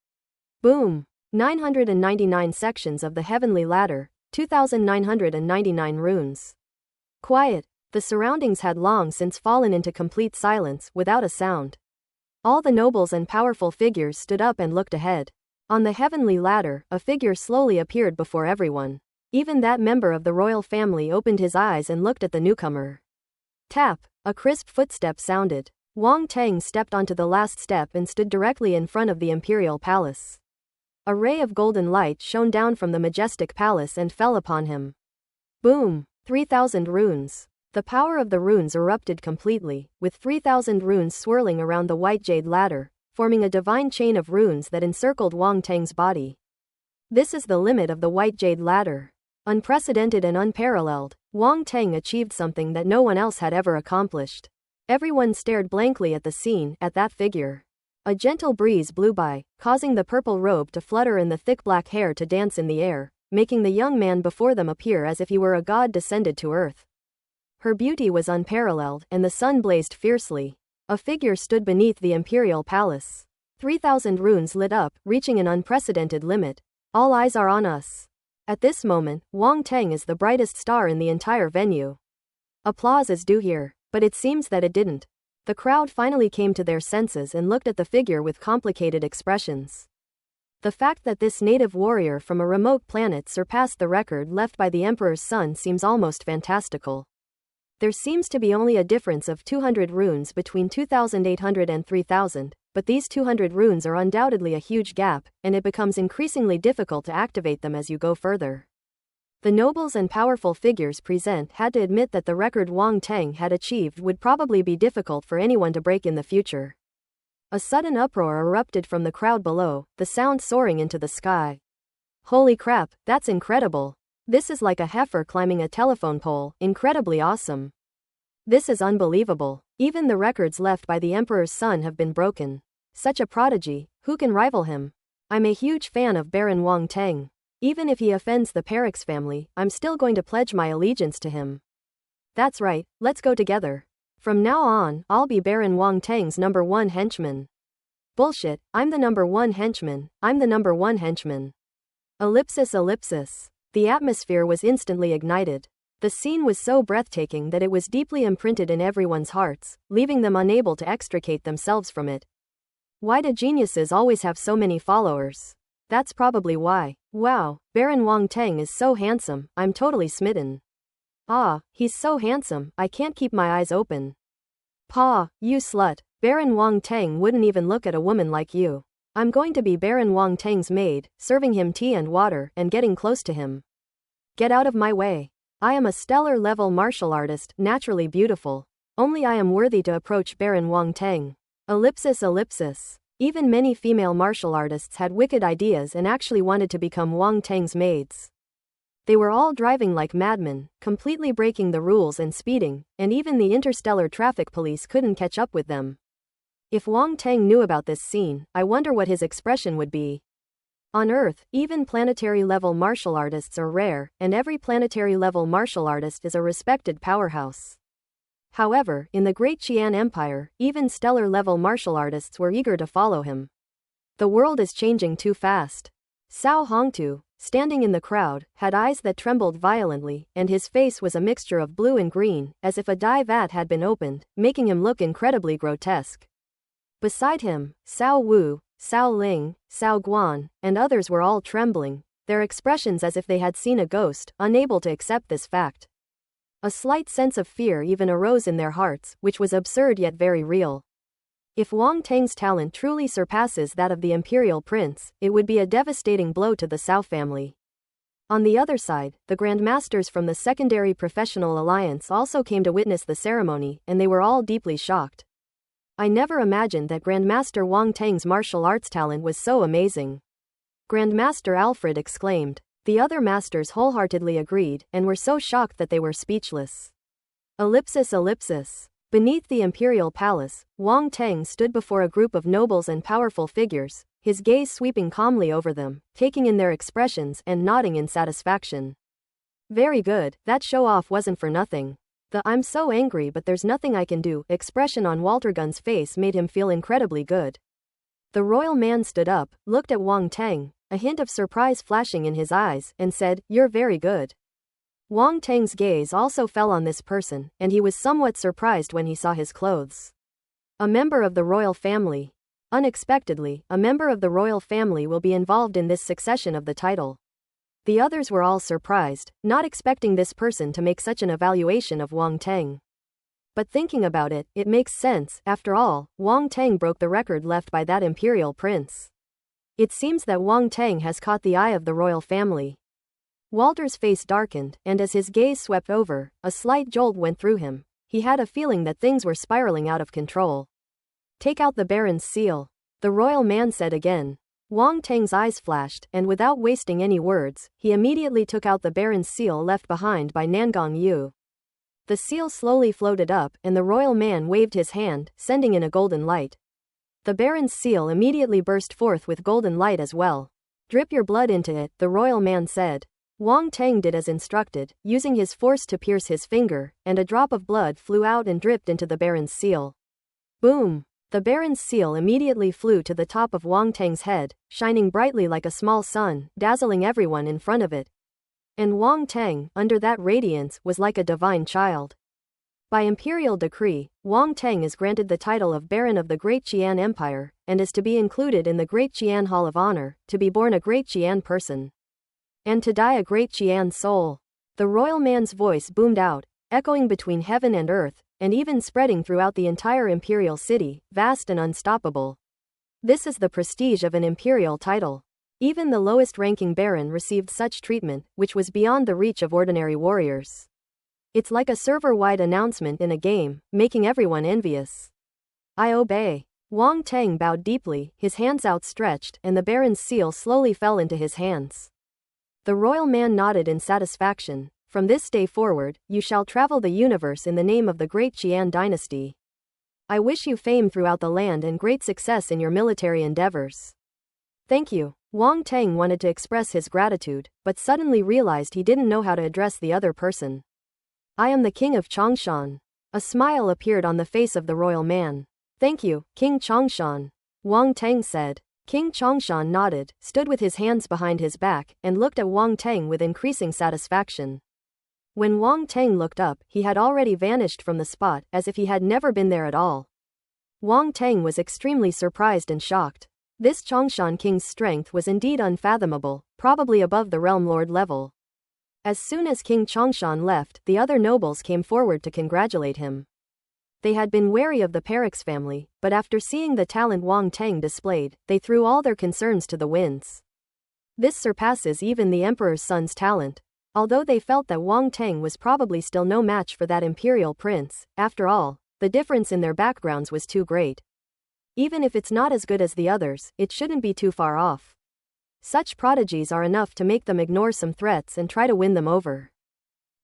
Boom! 999 sections of the heavenly ladder, 2,999 runes. Quiet. The surroundings had long since fallen into complete silence, without a sound. All the nobles and powerful figures stood up and looked ahead. On the heavenly ladder, a figure slowly appeared before everyone. Even that member of the royal family opened his eyes and looked at the newcomer. Tap. A crisp footstep sounded. Wang Tang stepped onto the last step and stood directly in front of the imperial palace. A ray of golden light shone down from the majestic palace and fell upon him. Boom! 3,000 runes. The power of the runes erupted completely, with 3,000 runes swirling around the white jade ladder, forming a divine chain of runes that encircled Wang Tang's body. This is the limit of the white jade ladder. Unprecedented and unparalleled, Wang Tang achieved something that no one else had ever accomplished. Everyone stared blankly at the scene, at that figure. A gentle breeze blew by, causing the purple robe to flutter and the thick black hair to dance in the air, making the young man before them appear as if he were a god descended to earth. Her beauty was unparalleled, and the sun blazed fiercely. A figure stood beneath the imperial palace. 3,000 runes lit up, reaching an unprecedented limit. All eyes are on us. At this moment, Wang Tang is the brightest star in the entire venue. Applause is due here, but it seems that it didn't. The crowd finally came to their senses and looked at the figure with complicated expressions. The fact that this native warrior from a remote planet surpassed the record left by the Emperor's son seems almost fantastical. There seems to be only a difference of 200 runes between 2,800 and 3,000, but these 200 runes are undoubtedly a huge gap, and it becomes increasingly difficult to activate them as you go further. The nobles and powerful figures present had to admit that the record Wang Tang had achieved would probably be difficult for anyone to break in the future. A sudden uproar erupted from the crowd below, the sound soaring into the sky. Holy crap, that's incredible. This is like a heifer climbing a telephone pole, incredibly awesome. This is unbelievable. Even the records left by the Emperor's son have been broken. Such a prodigy, who can rival him? I'm a huge fan of Baron Wang Tang. Even if he offends the Perix family, I'm still going to pledge my allegiance to him. That's right, let's go together. From now on, I'll be Baron Wang Tang's #1 henchman. Bullshit, I'm the #1 henchman, I'm the #1 henchman. Ellipsis ellipsis. The atmosphere was instantly ignited. The scene was so breathtaking that it was deeply imprinted in everyone's hearts, leaving them unable to extricate themselves from it. Why do geniuses always have so many followers? That's probably why. Wow, Baron Wang Tang is so handsome, I'm totally smitten. Ah, he's so handsome, I can't keep my eyes open. Pa, you slut, Baron Wang Tang wouldn't even look at a woman like you. I'm going to be Baron Wang Tang's maid, serving him tea and water, and getting close to him. Get out of my way. I am a stellar-level martial artist, naturally beautiful. Only I am worthy to approach Baron Wang Tang. Ellipsis ellipsis. Even many female martial artists had wicked ideas and actually wanted to become Wang Tang's maids. They were all driving like madmen, completely breaking the rules and speeding, and even the interstellar traffic police couldn't catch up with them. If Wang Tang knew about this scene, I wonder what his expression would be. On Earth, even planetary-level martial artists are rare, and every planetary-level martial artist is a respected powerhouse. However, in the Great Qian Empire, even stellar-level martial artists were eager to follow him. The world is changing too fast. Cao Hongtu, standing in the crowd, had eyes that trembled violently, and his face was a mixture of blue and green, as if a dye vat had been opened, making him look incredibly grotesque. Beside him, Cao Wu, Cao Ling, Cao Guan, and others were all trembling, their expressions as if they had seen a ghost, unable to accept this fact. A slight sense of fear even arose in their hearts, which was absurd yet very real. If Wang Tang's talent truly surpasses that of the imperial prince, it would be a devastating blow to the Cao family. On the other side, the grandmasters from the secondary professional alliance also came to witness the ceremony, and they were all deeply shocked. I never imagined that Grandmaster Wang Tang's martial arts talent was so amazing. Grandmaster Alfred exclaimed. The other masters wholeheartedly agreed, and were so shocked that they were speechless. Ellipsis. Beneath the imperial palace, Wang Tang stood before a group of nobles and powerful figures, his gaze sweeping calmly over them, taking in their expressions and nodding in satisfaction. Very good, that show-off wasn't for nothing. The "I'm so angry but there's nothing I can do" expression on Walter Gun's face made him feel incredibly good. The royal man stood up, looked at Wang Tang, a hint of surprise flashing in his eyes, and said, "You're very good." Wang Tang's gaze also fell on this person, and he was somewhat surprised when he saw his clothes. A member of the royal family. Unexpectedly, a member of the royal family will be involved in this succession of the title. The others were all surprised, not expecting this person to make such an evaluation of Wang Tang. But thinking about it, it makes sense. After all, Wang Tang broke the record left by that imperial prince. It seems that Wang Tang has caught the eye of the royal family. Walter's face darkened, and as his gaze swept over, a slight jolt went through him. He had a feeling that things were spiraling out of control. "Take out the Baron's seal," the royal man said again. Wang Tang's eyes flashed, and without wasting any words, he immediately took out the Baron's seal left behind by Nangong Yu. The seal slowly floated up, and the royal man waved his hand, sending in a golden light. The Baron's seal immediately burst forth with golden light as well. "Drip your blood into it," the royal man said. Wang Tang did as instructed, using his force to pierce his finger, and a drop of blood flew out and dripped into the Baron's seal. Boom! The Baron's seal immediately flew to the top of Wang Tang's head, shining brightly like a small sun, dazzling everyone in front of it. And Wang Tang, under that radiance, was like a divine child. By imperial decree, Wang Tang is granted the title of Baron of the Great Qian Empire, and is to be included in the Great Qian Hall of Honor, to be born a Great Qian person. And to die a Great Qian soul. The royal man's voice boomed out, echoing between heaven and earth, and even spreading throughout the entire imperial city, vast and unstoppable. This is the prestige of an imperial title. Even the lowest-ranking baron received such treatment, which was beyond the reach of ordinary warriors. It's like a server-wide announcement in a game, making everyone envious. "I obey." Wang Tang bowed deeply, his hands outstretched, and the baron's seal slowly fell into his hands. The royal man nodded in satisfaction. "From this day forward, you shall travel the universe in the name of the Great Qian dynasty. I wish you fame throughout the land and great success in your military endeavors." "Thank you." Wang Tang wanted to express his gratitude, but suddenly realized he didn't know how to address the other person. "I am the king of Chongshan." A smile appeared on the face of the royal man. "Thank you, King Chongshan," Wang Tang said. King Chongshan nodded, stood with his hands behind his back, and looked at Wang Tang with increasing satisfaction. When Wang Tang looked up, he had already vanished from the spot, as if he had never been there at all. Wang Tang was extremely surprised and shocked. This Chongshan king's strength was indeed unfathomable, probably above the realm lord level. As soon as King Chongshan left, the other nobles came forward to congratulate him. They had been wary of the Perix family, but after seeing the talent Wang Tang displayed, they threw all their concerns to the winds. This surpasses even the emperor's son's talent. Although they felt that Wang Tang was probably still no match for that imperial prince, after all, the difference in their backgrounds was too great. Even if it's not as good as the others, it shouldn't be too far off. Such prodigies are enough to make them ignore some threats and try to win them over.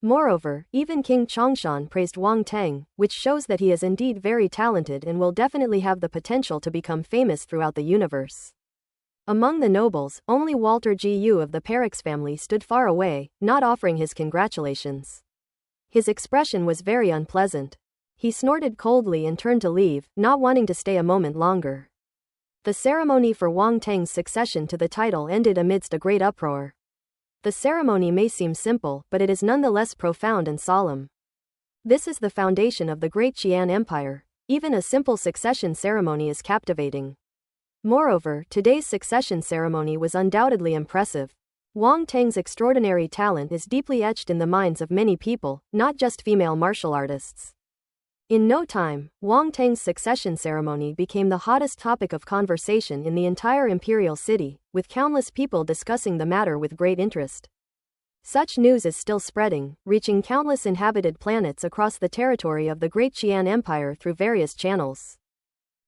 Moreover, even King Chongshan praised Wang Tang, which shows that he is indeed very talented and will definitely have the potential to become famous throughout the universe. Among the nobles, only Walter Gu of the Perix family stood far away, not offering his congratulations. His expression was very unpleasant. He snorted coldly and turned to leave, not wanting to stay a moment longer. The ceremony for Wang Teng's succession to the title ended amidst a great uproar. The ceremony may seem simple, but it is nonetheless profound and solemn. This is the foundation of the great Qian Empire. Even a simple succession ceremony is captivating. Moreover, today's succession ceremony was undoubtedly impressive. Wang Teng's extraordinary talent is deeply etched in the minds of many people, not just female martial artists. In no time, Wang Teng's succession ceremony became the hottest topic of conversation in the entire imperial city, with countless people discussing the matter with great interest. Such news is still spreading, reaching countless inhabited planets across the territory of the Great Qian Empire through various channels.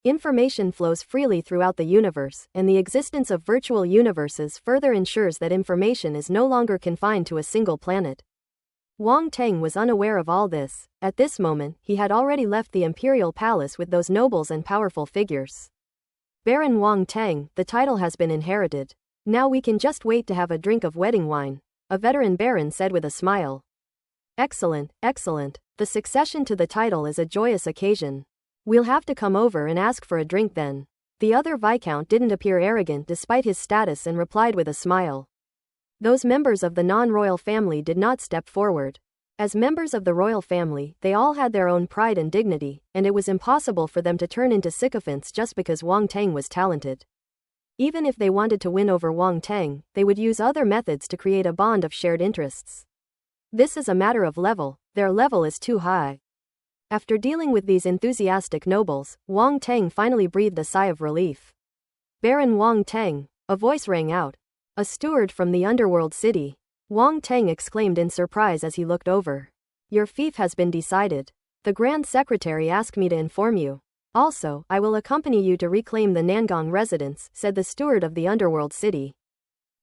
Information flows freely throughout the universe, and the existence of virtual universes further ensures that information is no longer confined to a single planet. Wang Teng was unaware of all this. At this moment, he had already left the imperial palace with those nobles and powerful figures. Baron Wang Teng, the title has been inherited. Now we can just wait to have a drink of wedding wine, a veteran baron said with a smile. Excellent, excellent. The succession to the title is a joyous occasion. We'll have to come over and ask for a drink then. The other viscount didn't appear arrogant despite his status and replied with a smile. Those members of the non-royal family did not step forward. As members of the royal family, they all had their own pride and dignity, and it was impossible for them to turn into sycophants just because Wang Teng was talented. Even if they wanted to win over Wang Teng, they would use other methods to create a bond of shared interests. This is a matter of level. Their level is too high. After dealing with these enthusiastic nobles, Wang Teng finally breathed a sigh of relief. Baron Wang Teng, a voice rang out. A steward from the underworld city. Wang Teng exclaimed in surprise as he looked over. Your fief has been decided. The Grand Secretary asked me to inform you. Also, I will accompany you to reclaim the Nangong residence, said the steward of the underworld city.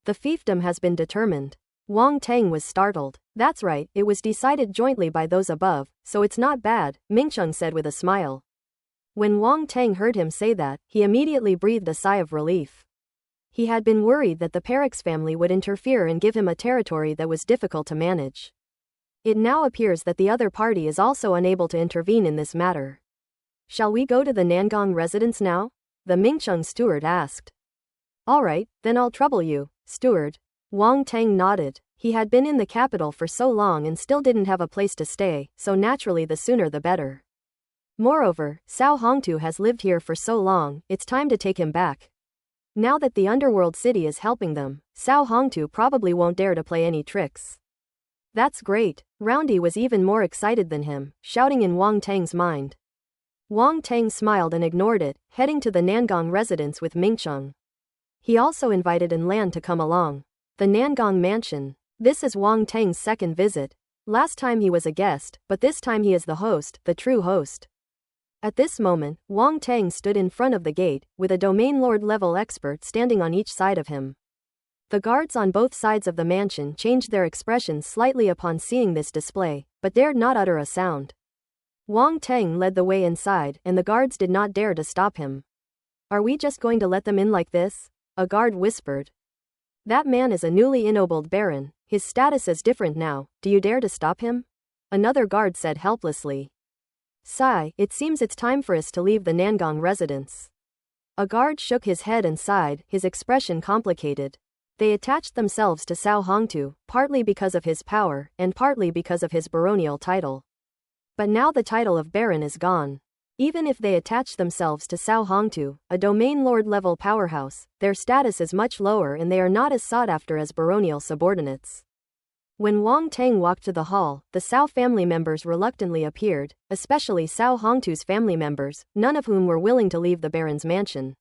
The fiefdom has been determined. Wang Teng was startled. That's right, it was decided jointly by those above, so it's not bad, Mingcheng said with a smile. When Wang Teng heard him say that, he immediately breathed a sigh of relief. He had been worried that the Perix family would interfere and give him a territory that was difficult to manage. It now appears that the other party is also unable to intervene in this matter. Shall we go to the Nangong residence now? The Mingcheng steward asked. All right, then I'll trouble you, steward. Wang Teng nodded. He had been in the capital for so long and still didn't have a place to stay, so naturally the sooner the better. Moreover, Cao Hongtu has lived here for so long, it's time to take him back. Now that the underworld city is helping them, Cao Hongtu probably won't dare to play any tricks. That's great. Roundy was even more excited than him, shouting in Wang Teng's mind. Wang Teng smiled and ignored it, heading to the Nangong residence with Mingcheng. He also invited An Lan to come along. The Nangong mansion. This is Wang Teng's second visit. Last time he was a guest, but this time he is the host, the true host. At this moment, Wang Teng stood in front of the gate, with a domain lord level expert standing on each side of him. The guards on both sides of the mansion changed their expressions slightly upon seeing this display, but dared not utter a sound. Wang Teng led the way inside, and the guards did not dare to stop him. Are we just going to let them in like this? A guard whispered. That man is a newly ennobled baron. His status is different now. Do you dare to stop him? Another guard said helplessly. Sigh, it seems it's time for us to leave the Nangong residence. A guard shook his head and sighed, his expression complicated. They attached themselves to Cao Hongtu, partly because of his power, and partly because of his baronial title. But now the title of baron is gone. Even if they attach themselves to Cao Hongtu, a domain lord level powerhouse, their status is much lower and they are not as sought after as baronial subordinates. When Wang Teng walked to the hall, the Cao family members reluctantly appeared, especially Cao Hongtu's family members, none of whom were willing to leave the baron's mansion.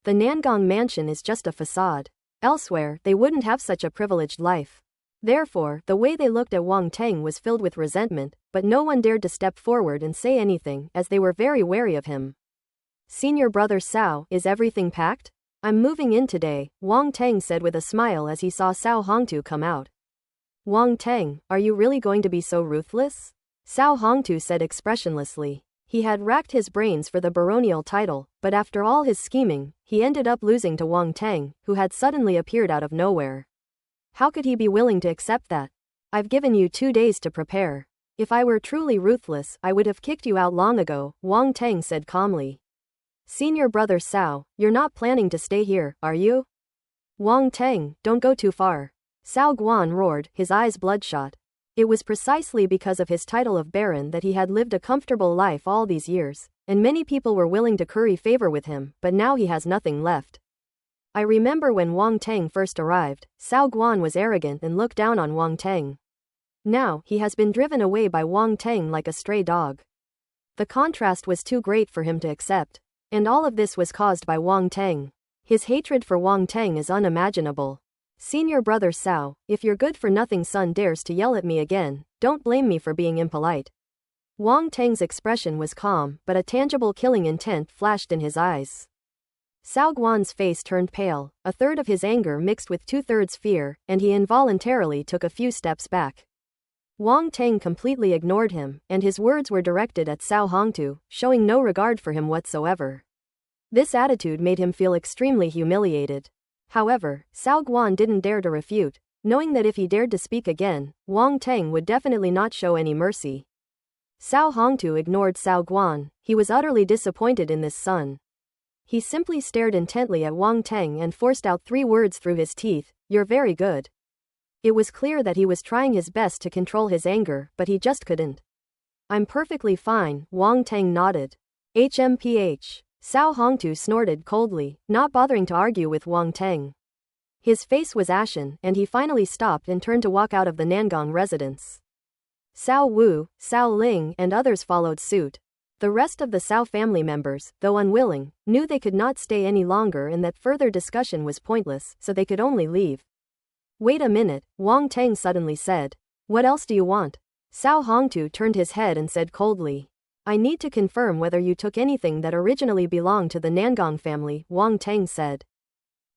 The Nangong mansion is just a facade. Elsewhere, they wouldn't have such a privileged life. Therefore, the way they looked at Wang Teng was filled with resentment, but no one dared to step forward and say anything, as they were very wary of him. Senior brother Cao, is everything packed? I'm moving in today, Wang Teng said with a smile as he saw Cao Hongtu come out. Wang Teng, are you really going to be so ruthless? Cao Hongtu said expressionlessly. He had racked his brains for the baronial title, but after all his scheming, he ended up losing to Wang Tang, who had suddenly appeared out of nowhere. How could he be willing to accept that? I've given you 2 days to prepare. If I were truly ruthless, I would have kicked you out long ago, Wang Tang said calmly. Senior brother Cao, you're not planning to stay here, are you? Wang Tang, don't go too far. Cao Guan roared, his eyes bloodshot. It was precisely because of his title of baron that he had lived a comfortable life all these years, and many people were willing to curry favor with him, but now he has nothing left. I remember when Wang Tang first arrived, Cao Guan was arrogant and looked down on Wang Tang. Now, he has been driven away by Wang Tang like a stray dog. The contrast was too great for him to accept. And all of this was caused by Wang Tang. His hatred for Wang Tang is unimaginable. Senior brother Cao, if your good-for-nothing son dares to yell at me again, don't blame me for being impolite. Wang Tang's expression was calm, but a tangible killing intent flashed in his eyes. Cao Guan's face turned pale, a third of his anger mixed with 2/3 fear, and he involuntarily took a few steps back. Wang Tang completely ignored him, and his words were directed at Cao Hongtu, showing no regard for him whatsoever. This attitude made him feel extremely humiliated. However, Cao Guan didn't dare to refute, knowing that if he dared to speak again, Wang Tang would definitely not show any mercy. Cao Hongtu ignored Cao Guan. He was utterly disappointed in this son. He simply stared intently at Wang Tang and forced out 3 words through his teeth, "You're very good." It was clear that he was trying his best to control his anger, but he just couldn't. "I'm perfectly fine," Wang Tang nodded. HMPH. Cao Hongtu snorted coldly, not bothering to argue with Wang Tang. His face was ashen, and he finally stopped and turned to walk out of the Nangong residence. Cao Wu, Cao Ling, and others followed suit. The rest of the Cao family members, though unwilling, knew they could not stay any longer and that further discussion was pointless, so they could only leave. "Wait a minute," Wang Tang suddenly said. "What else do you want?" Cao Hongtu turned his head and said coldly. "I need to confirm whether you took anything that originally belonged to the Nangong family," Wang Tang said.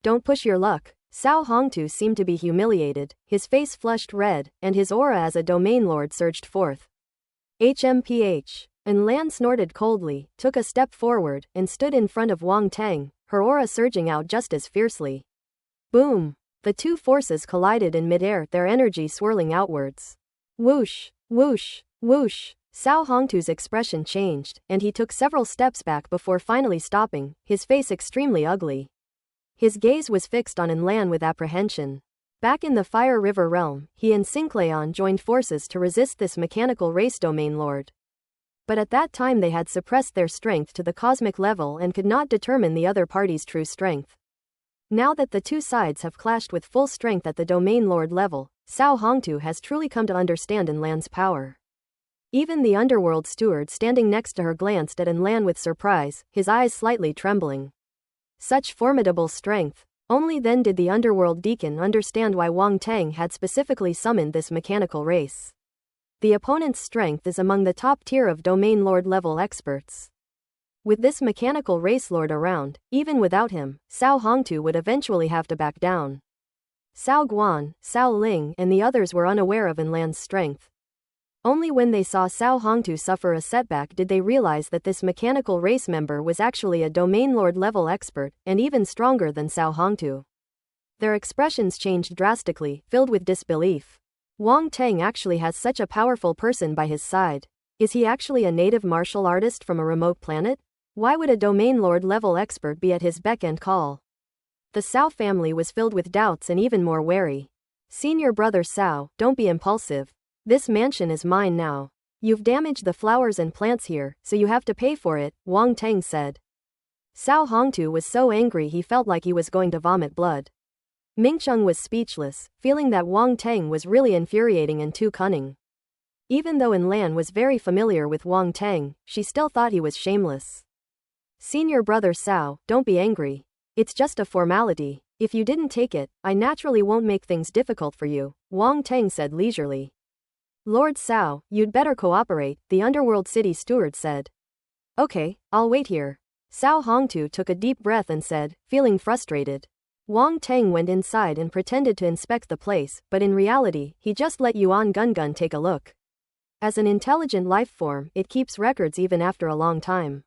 "Don't push your luck." Cao Hongtu seemed to be humiliated, his face flushed red, and his aura as a domain lord surged forth. HMPH. And Lan snorted coldly, took a step forward, and stood in front of Wang Tang, her aura surging out just as fiercely. Boom! The two forces collided in midair, their energy swirling outwards. Whoosh, whoosh, whoosh. Cao Hongtu's expression changed, and he took several steps back before finally stopping, his face extremely ugly. His gaze was fixed on Lan with apprehension. Back in the Fire River realm, he and Sinclayon joined forces to resist this mechanical race domain lord. But at that time they had suppressed their strength to the cosmic level and could not determine the other party's true strength. Now that the two sides have clashed with full strength at the domain lord level, Cao Hongtu has truly come to understand Lan's power. Even the underworld steward standing next to her glanced at Lan with surprise, his eyes slightly trembling. Such formidable strength. Only then did the underworld deacon understand why Wang Tang had specifically summoned this mechanical race. The opponent's strength is among the top tier of domain lord level experts. With this mechanical race lord around, even without him, Cao Hongtu would eventually have to back down. Cao Guan, Cao Ling, and the others were unaware of Lan's strength. Only when they saw Cao Hongtu suffer a setback did they realize that this mechanical race member was actually a domain lord level expert, and even stronger than Cao Hongtu. Their expressions changed drastically, filled with disbelief. Wang Tang actually has such a powerful person by his side. Is he actually a native martial artist from a remote planet? Why would a domain lord level expert be at his beck and call? The Cao family was filled with doubts and even more wary. Senior brother Cao, don't be impulsive. This mansion is mine now. You've damaged the flowers and plants here, so you have to pay for it, Wang Tang said. Cao Hongtu was so angry he felt like he was going to vomit blood. Mingcheng was speechless, feeling that Wang Tang was really infuriating and too cunning. Even though Lan was very familiar with Wang Tang, she still thought he was shameless. Senior brother Cao, don't be angry. It's just a formality. If you didn't take it, I naturally won't make things difficult for you, Wang Tang said leisurely. Lord Cao, you'd better cooperate, the underworld city steward said. Okay, I'll wait here. Cao Hongtu took a deep breath and said, feeling frustrated. Wang Tang went inside and pretended to inspect the place, but in reality, he just let Yuan Gungun take a look. As an intelligent life form, it keeps records even after a long time.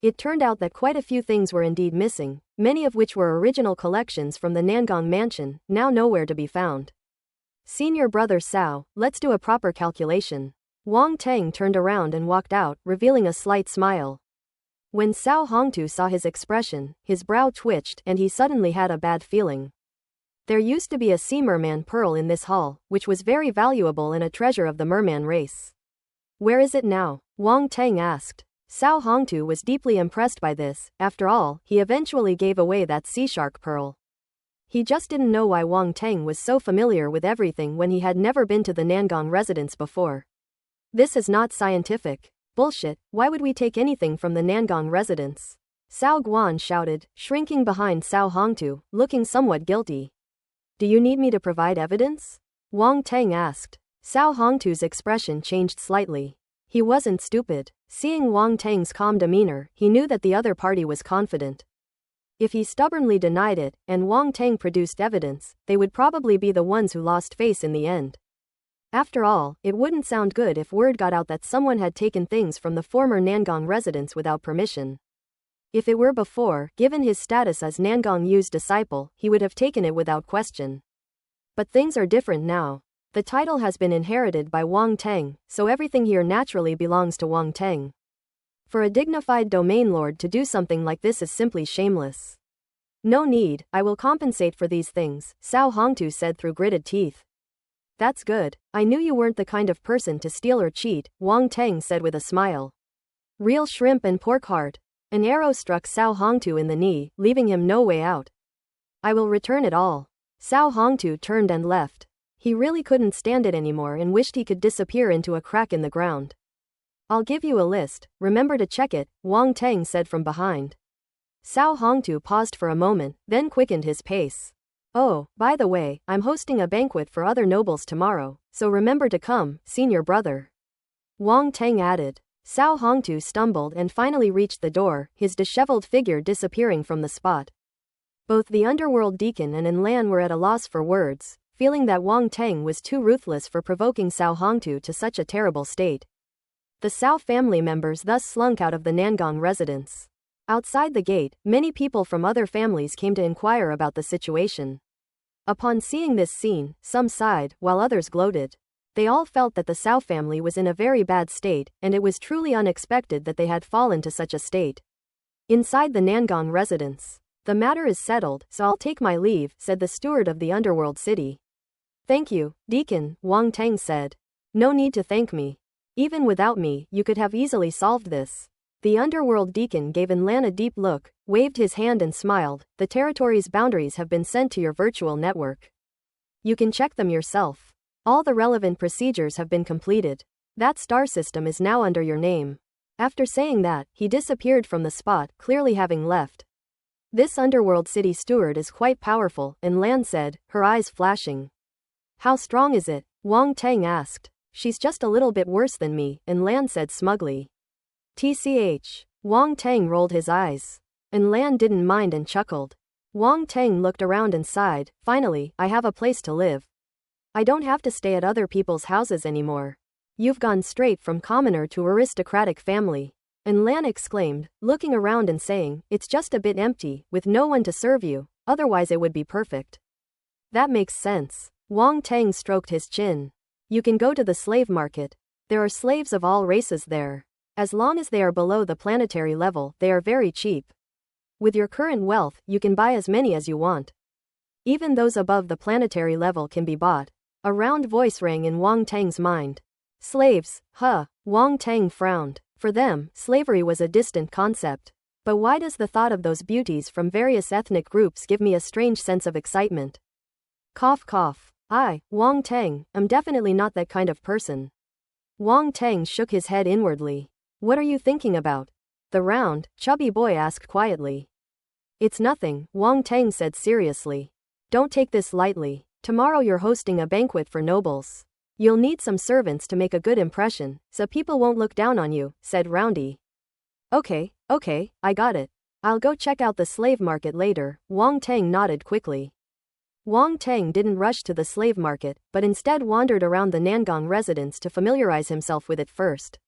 It turned out that quite a few things were indeed missing, many of which were original collections from the Nangong mansion, now nowhere to be found. Senior brother Sao, let's do a proper calculation. Wang Teng turned around and walked out, revealing a slight smile. When Sao Hongtu saw his expression, his brow twitched and he suddenly had a bad feeling. There used to be a sea merman pearl in this hall, which was very valuable and a treasure of the merman race. Where is it now? Wang Teng asked. Sao Hongtu was deeply impressed by this. After all, he eventually gave away that sea shark pearl. He just didn't know why Wang Teng was so familiar with everything when he had never been to the Nangong residence before. This is not scientific. Bullshit, why would we take anything from the Nangong residence? Sao Guan shouted, shrinking behind Sao Hongtu, looking somewhat guilty. Do you need me to provide evidence? Wang Teng asked. Sao Hongtu's expression changed slightly. He wasn't stupid. Seeing Wang Teng's calm demeanor, he knew that the other party was confident. If he stubbornly denied it, and Wang Teng produced evidence, they would probably be the ones who lost face in the end. After all, it wouldn't sound good if word got out that someone had taken things from the former Nangong residence without permission. If it were before, given his status as Nangong Yu's disciple, he would have taken it without question. But things are different now. The title has been inherited by Wang Teng, so everything here naturally belongs to Wang Teng. For a dignified domain lord to do something like this is simply shameless. No need, I will compensate for these things, Sao Hongtu said through gritted teeth. That's good. I knew you weren't the kind of person to steal or cheat, Wang Teng said with a smile. Real shrimp and pork heart. An arrow struck Sao Hongtu in the knee, leaving him no way out. I will return it all. Sao Hongtu turned and left. He really couldn't stand it anymore and wished he could disappear into a crack in the ground. I'll give you a list, remember to check it, Wang Teng said from behind. Sao Hongtu paused for a moment, then quickened his pace. Oh, by the way, I'm hosting a banquet for other nobles tomorrow, so remember to come, senior brother. Wang Teng added. Sao Hongtu stumbled and finally reached the door, his disheveled figure disappearing from the spot. Both the underworld deacon and Enlan were at a loss for words, feeling that Wang Teng was too ruthless for provoking Sao Hongtu to such a terrible state. The Sao family members thus slunk out of the Nangong residence. Outside the gate, many people from other families came to inquire about the situation. Upon seeing this scene, some sighed, while others gloated. They all felt that the Sao family was in a very bad state, and it was truly unexpected that they had fallen to such a state. Inside the Nangong residence. The matter is settled, so I'll take my leave, said the steward of the underworld city. Thank you, Deacon, Wang Teng said. No need to thank me. Even without me, you could have easily solved this. The underworld deacon gave Enlan a deep look, waved his hand and smiled. The territory's boundaries have been sent to your virtual network. You can check them yourself. All the relevant procedures have been completed. That star system is now under your name. After saying that, he disappeared from the spot, clearly having left. This underworld city steward is quite powerful, Enlan said, her eyes flashing. How strong is it? Wang Teng asked. She's just a little bit worse than me, Enlan said smugly. TCH. Wang Teng rolled his eyes. Enlan didn't mind and chuckled. Wang Teng looked around and sighed. Finally, I have a place to live. I don't have to stay at other people's houses anymore. You've gone straight from commoner to aristocratic family. Enlan exclaimed, looking around and saying, it's just a bit empty, with no one to serve you, otherwise it would be perfect. That makes sense. Wang Teng stroked his chin. You can go to the slave market. There are slaves of all races there. As long as they are below the planetary level, they are very cheap. With your current wealth, you can buy as many as you want. Even those above the planetary level can be bought. A round voice rang in Wang Teng's mind. Slaves, huh? Wang Teng frowned. For them, slavery was a distant concept. But why does the thought of those beauties from various ethnic groups give me a strange sense of excitement? Cough cough. I, Wang Teng, am definitely not that kind of person. Wang Teng shook his head inwardly. What are you thinking about? The round, chubby boy asked quietly. It's nothing, Wang Teng said seriously. Don't take this lightly. Tomorrow you're hosting a banquet for nobles. You'll need some servants to make a good impression, so people won't look down on you, said Roundy. Okay, I got it. I'll go check out the slave market later, Wang Teng nodded quickly. Wang Teng didn't rush to the slave market, but instead wandered around the Nangong residence to familiarize himself with it first.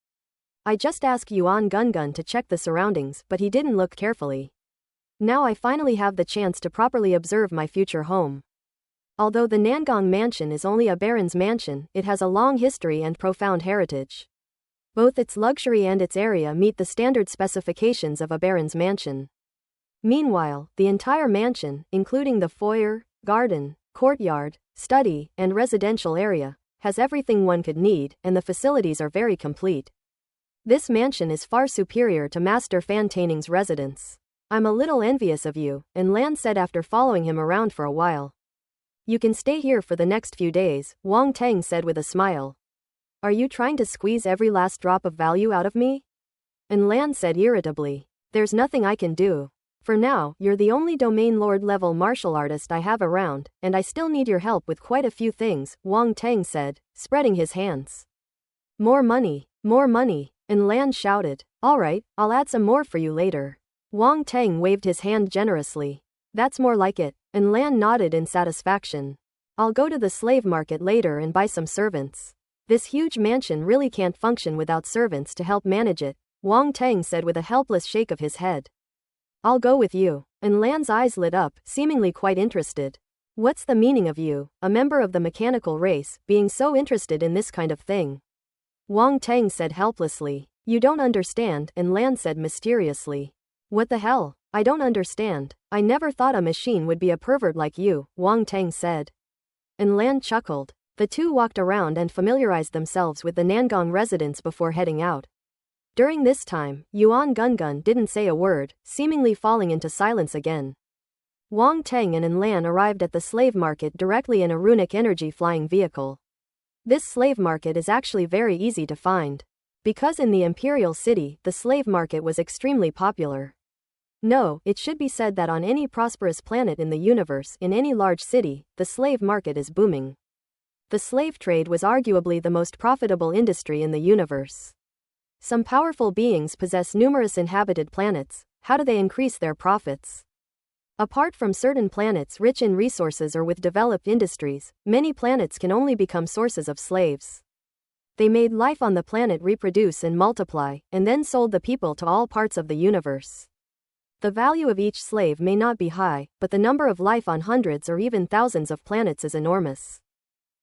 I just asked Yuan Gungun to check the surroundings, but he didn't look carefully. Now I finally have the chance to properly observe my future home. Although the Nangong mansion is only a baron's mansion, it has a long history and profound heritage. Both its luxury and its area meet the standard specifications of a baron's mansion. Meanwhile, the entire mansion, including the foyer, garden, courtyard, study, and residential area, has everything one could need, and the facilities are very complete. This mansion is far superior to Master Fan Taining's residence. I'm a little envious of you, and Lan said after following him around for a while. You can stay here for the next few days, Wang Teng said with a smile. Are you trying to squeeze every last drop of value out of me? And Lan said irritably. There's nothing I can do. For now, you're the only domain lord level martial artist I have around, and I still need your help with quite a few things, Wang Teng said, spreading his hands. More money, and Lan shouted. Alright, I'll add some more for you later. Wang Teng waved his hand generously. That's more like it, and Lan nodded in satisfaction. I'll go to the slave market later and buy some servants. This huge mansion really can't function without servants to help manage it, Wang Teng said with a helpless shake of his head. I'll go with you, and Lan's eyes lit up, seemingly quite interested. What's the meaning of you, a member of the mechanical race, being so interested in this kind of thing? Wang Teng said helplessly. You don't understand, and Lan said mysteriously. What the hell? I don't understand. I never thought a machine would be a pervert like you, Wang Teng said. And Lan chuckled. The two walked around and familiarized themselves with the Nangong residence before heading out. During this time, Yuan Gungun didn't say a word, seemingly falling into silence again. Wang Teng and Lan arrived at the slave market directly in a runic energy flying vehicle. This slave market is actually very easy to find. Because in the Imperial City, the slave market was extremely popular. No, it should be said that on any prosperous planet in the universe, in any large city, the slave market is booming. The slave trade was arguably the most profitable industry in the universe. Some powerful beings possess numerous inhabited planets. How do they increase their profits? Apart from certain planets rich in resources or with developed industries, many planets can only become sources of slaves. They made life on the planet reproduce and multiply, and then sold the people to all parts of the universe. The value of each slave may not be high, but the number of life on hundreds or even thousands of planets is enormous.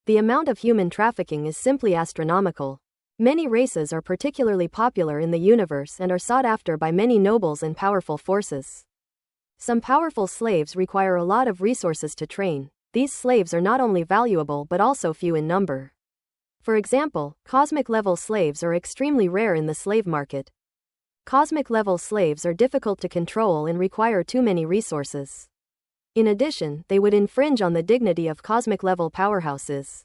The amount of human trafficking is simply astronomical. Many races are particularly popular in the universe and are sought after by many nobles and powerful forces. Some powerful slaves require a lot of resources to train. These slaves are not only valuable but also few in number. For example, cosmic-level slaves are extremely rare in the slave market. Cosmic-level slaves are difficult to control and require too many resources. In addition, they would infringe on the dignity of cosmic-level powerhouses.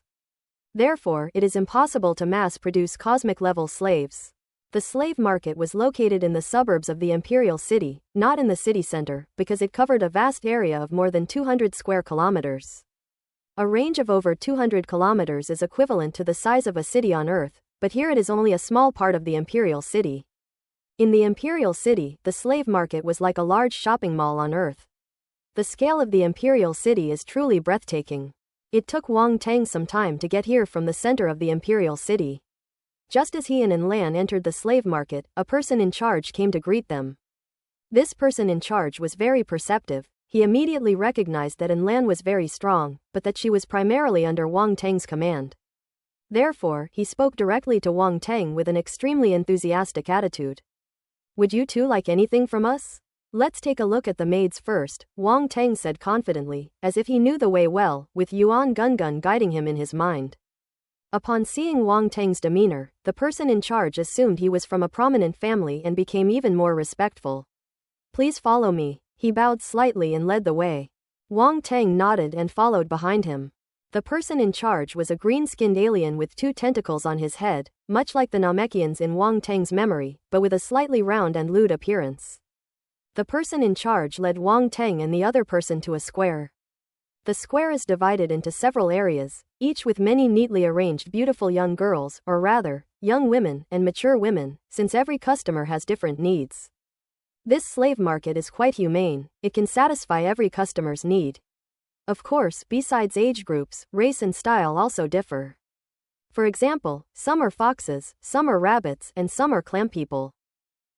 Therefore, it is impossible to mass-produce cosmic-level slaves. The slave market was located in the suburbs of the Imperial City, not in the city center, because it covered a vast area of more than 200 square kilometers. A range of over 200 kilometers is equivalent to the size of a city on Earth, but here it is only a small part of the Imperial City. In the Imperial City, the slave market was like a large shopping mall on Earth. The scale of the Imperial City is truly breathtaking. It took Wang Teng some time to get here from the center of the Imperial City. Just as he and Lan entered the slave market, a person in charge came to greet them. This person in charge was very perceptive. He immediately recognized that Lan was very strong, but that she was primarily under Wang Teng's command. Therefore, he spoke directly to Wang Teng with an extremely enthusiastic attitude. Would you two like anything from us? Let's take a look at the maids first, Wang Teng said confidently, as if he knew the way well, with Yuan Gungun guiding him in his mind. Upon seeing Wang Teng's demeanor, the person in charge assumed he was from a prominent family and became even more respectful. Please follow me. He bowed slightly and led the way. Wang Teng nodded and followed behind him. The person in charge was a green-skinned alien with 2 tentacles on his head, much like the Namekians in Wang Teng's memory, but with a slightly round and lewd appearance. The person in charge led Wang Teng and the other person to a square. The square is divided into several areas, each with many neatly arranged beautiful young girls, or rather, young women and mature women, since every customer has different needs. This slave market is quite humane. It can satisfy every customer's need. Of course, besides age groups, race and style also differ. For example, some are foxes, some are rabbits, and some are clam people.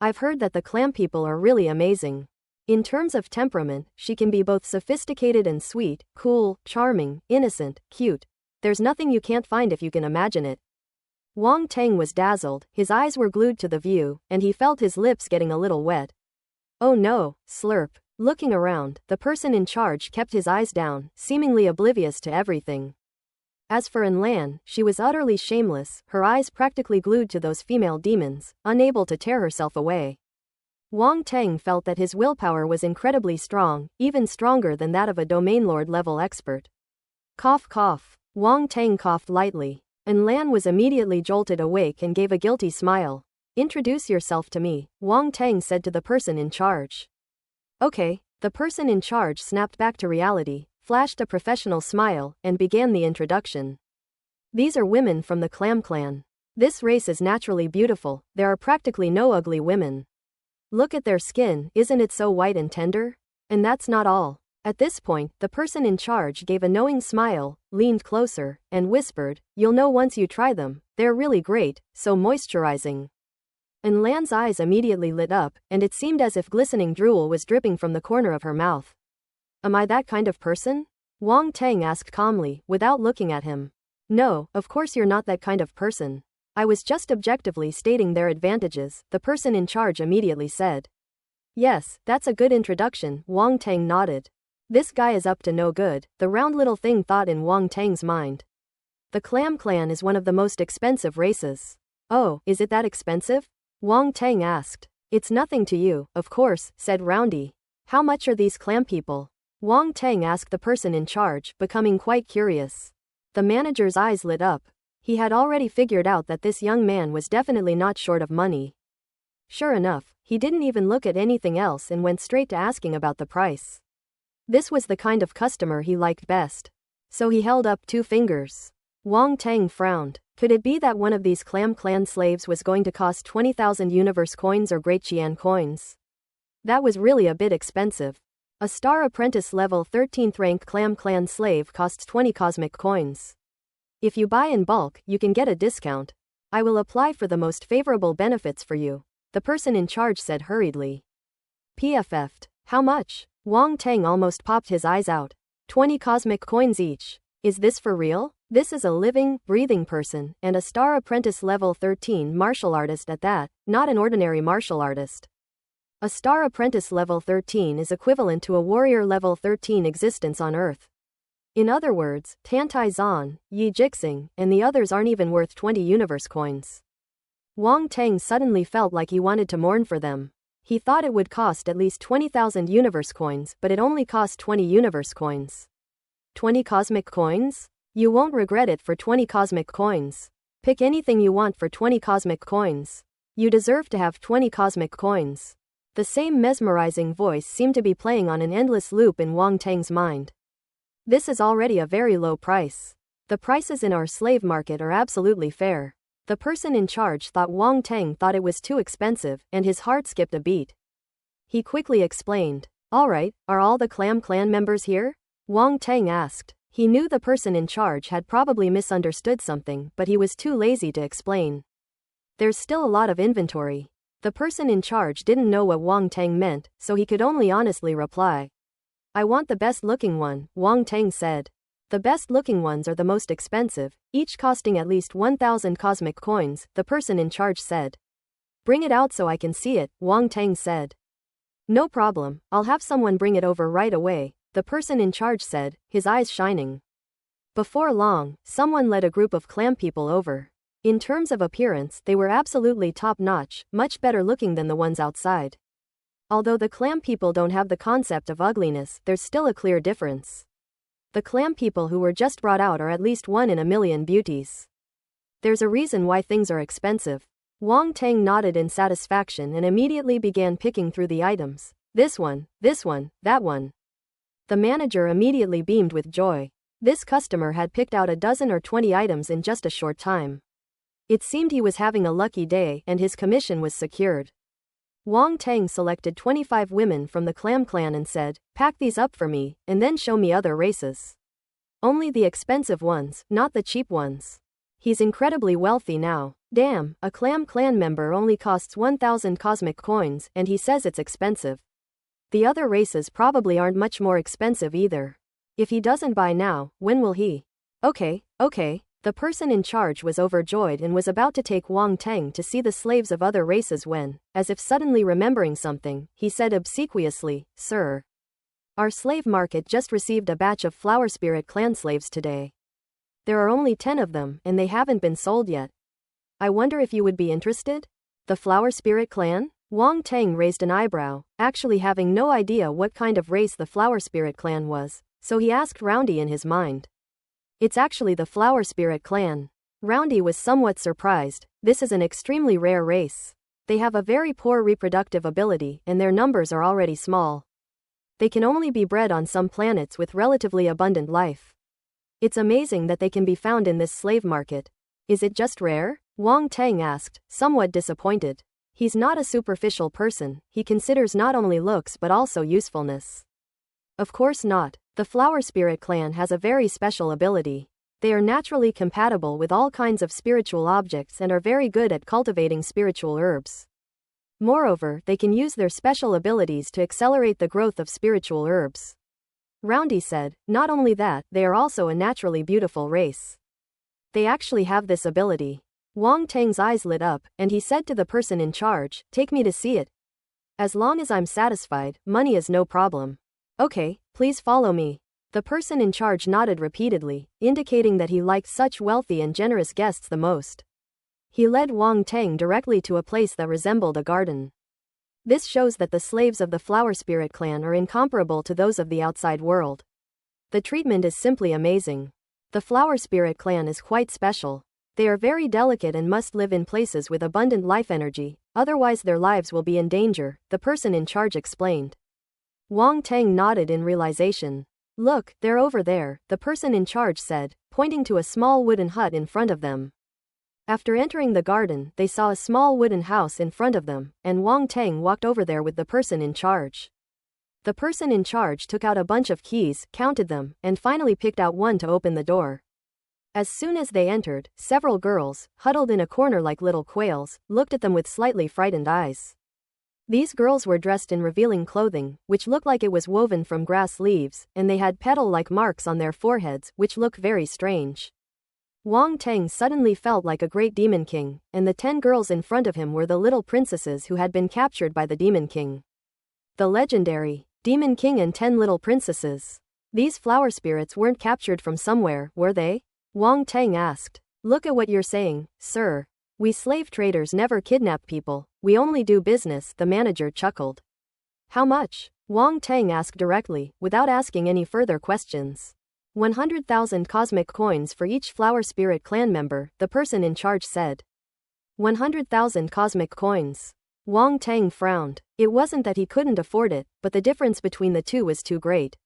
I've heard that the clam people are really amazing. In terms of temperament, she can be both sophisticated and sweet, cool, charming, innocent, cute. There's nothing you can't find if you can imagine it. Wang Teng was dazzled, his eyes were glued to the view, and he felt his lips getting a little wet. Oh no, slurp. Looking around, the person in charge kept his eyes down, seemingly oblivious to everything. As for Lan, she was utterly shameless, her eyes practically glued to those female demons, unable to tear herself away. Wang Teng felt that his willpower was incredibly strong, even stronger than that of a domain lord level expert. Cough cough. Wang Teng coughed lightly. Lan was immediately jolted awake and gave a guilty smile. Introduce yourself to me, Wang Teng said to the person in charge. Okay. The person in charge snapped back to reality, flashed a professional smile, and began the introduction. These are women from the Clam Clan. This race is naturally beautiful, there are practically no ugly women. Look at their skin, isn't it so white and tender? And that's not all. At this point, the person in charge gave a knowing smile, leaned closer, and whispered, "You'll know once you try them, they're really great, so moisturizing." And Lan's eyes immediately lit up, and it seemed as if glistening drool was dripping from the corner of her mouth. Am I that kind of person? Wang Teng asked calmly, without looking at him. No, of course you're not that kind of person. I was just objectively stating their advantages, the person in charge immediately said. Yes, that's a good introduction, Wang Teng nodded. This guy is up to no good, the round little thing thought in Wang Teng's mind. The Clam Clan is one of the most expensive races. Oh, is it that expensive? Wang Teng asked. It's nothing to you, of course, said Roundy. How much are these clam people? Wang Teng asked the person in charge, becoming quite curious. The manager's eyes lit up. He had already figured out that this young man was definitely not short of money. Sure enough, he didn't even look at anything else and went straight to asking about the price. This was the kind of customer he liked best. So he held up 2 fingers. Wang Teng frowned. Could it be that one of these Clam Clan slaves was going to cost 20,000 universe coins or Great Qian coins? That was really a bit expensive. A Star Apprentice level 13th rank Clam Clan slave costs 20 cosmic coins. If you buy in bulk, you can get a discount. I will apply for the most favorable benefits for you, the person in charge said hurriedly. PFF'd. How much? Wang Teng almost popped his eyes out. 20 cosmic coins each. Is this for real? This is a living, breathing person, and a Star Apprentice level 13 martial artist at that, not an ordinary martial artist. A Star Apprentice level 13 is equivalent to a warrior level 13 existence on Earth. In other words, Tantai Zan, Yi Jixing, and the others aren't even worth 20 universe coins. Wang Teng suddenly felt like he wanted to mourn for them. He thought it would cost at least 20,000 universe coins, but it only cost 20 universe coins. 20 cosmic coins? You won't regret it for 20 cosmic coins. Pick anything you want for 20 cosmic coins. You deserve to have 20 cosmic coins. The same mesmerizing voice seemed to be playing on an endless loop in Wang Teng's mind. This is already a very low price. The prices in our slave market are absolutely fair. The person in charge thought Wang Teng thought it was too expensive, and his heart skipped a beat. He quickly explained. Alright, are all the Clam Clan members here? Wang Teng asked. He knew the person in charge had probably misunderstood something, but he was too lazy to explain. There's still a lot of inventory. The person in charge didn't know what Wang Teng meant, so he could only honestly reply. I want the best looking one, Wang Teng said. The best looking ones are the most expensive, each costing at least 1,000 cosmic coins, the person in charge said. Bring it out so I can see it, Wang Teng said. No problem, I'll have someone bring it over right away, the person in charge said, his eyes shining. Before long, someone led a group of clam people over. In terms of appearance, they were absolutely top-notch, much better looking than the ones outside. Although the clam people don't have the concept of ugliness, there's still a clear difference. The clam people who were just brought out are at least 1 in a million beauties. There's a reason why things are expensive. Wang Teng nodded in satisfaction and immediately began picking through the items. This one, that one. The manager immediately beamed with joy. This customer had picked out a dozen or 20 items in just a short time. It seemed he was having a lucky day and his commission was secured. Wang Tang selected 25 women from the Clam Clan and said, "Pack these up for me, and then show me other races. Only the expensive ones, not the cheap ones." He's incredibly wealthy now. Damn, a Clam Clan member only costs 1,000 cosmic coins, and he says it's expensive. The other races probably aren't much more expensive either. If he doesn't buy now, when will he? Okay. The person in charge was overjoyed and was about to take Wang Tang to see the slaves of other races when, as if suddenly remembering something, he said obsequiously, "Sir, our slave market just received a batch of Flower Spirit Clan slaves today. There are only 10 of them, and they haven't been sold yet. I wonder if you would be interested?" The Flower Spirit Clan? Wang Tang raised an eyebrow, actually having no idea what kind of race the Flower Spirit Clan was, so he asked Roundy in his mind. "It's actually the Flower Spirit Clan." Roundy was somewhat surprised. This is an extremely rare race. They have a very poor reproductive ability and their numbers are already small. They can only be bred on some planets with relatively abundant life. It's amazing that they can be found in this slave market. Is it just rare? Wang Tang asked, somewhat disappointed. He's not a superficial person, he considers not only looks but also usefulness. Of course not. The Flower Spirit Clan has a very special ability. They are naturally compatible with all kinds of spiritual objects and are very good at cultivating spiritual herbs. Moreover, they can use their special abilities to accelerate the growth of spiritual herbs. Roundy said, not only that, they are also a naturally beautiful race. They actually have this ability. Wang Tang's eyes lit up, and he said to the person in charge, "Take me to see it. As long as I'm satisfied, money is no problem." "Okay, please follow me." The person in charge nodded repeatedly, indicating that he liked such wealthy and generous guests the most. He led Wang Tang directly to a place that resembled a garden. This shows that the slaves of the Flower Spirit Clan are incomparable to those of the outside world. The treatment is simply amazing. The Flower Spirit Clan is quite special. They are very delicate and must live in places with abundant life energy, otherwise their lives will be in danger, the person in charge explained. Wang Tang nodded in realization. "Look, they're over there," the person in charge said, pointing to a small wooden hut in front of them. After entering the garden, they saw a small wooden house in front of them, and Wang Tang walked over there with the person in charge. The person in charge took out a bunch of keys, counted them, and finally picked out one to open the door. As soon as they entered, several girls, huddled in a corner like little quails, looked at them with slightly frightened eyes. These girls were dressed in revealing clothing, which looked like it was woven from grass leaves, and they had petal-like marks on their foreheads, which looked very strange. Wang Tang suddenly felt like a great demon king, and the 10 girls in front of him were the little princesses who had been captured by the demon king. The legendary Demon King and 10 little princesses. These flower spirits weren't captured from somewhere, were they? Wang Tang asked. "Look at what you're saying, sir. We slave traders never kidnap people, we only do business," the manager chuckled. "How much?" Wang Tang asked directly, without asking any further questions. 100,000 cosmic coins for each Flower Spirit Clan member, the person in charge said. 100,000 cosmic coins. Wang Tang frowned. It wasn't that he couldn't afford it, but the difference between the two was too great.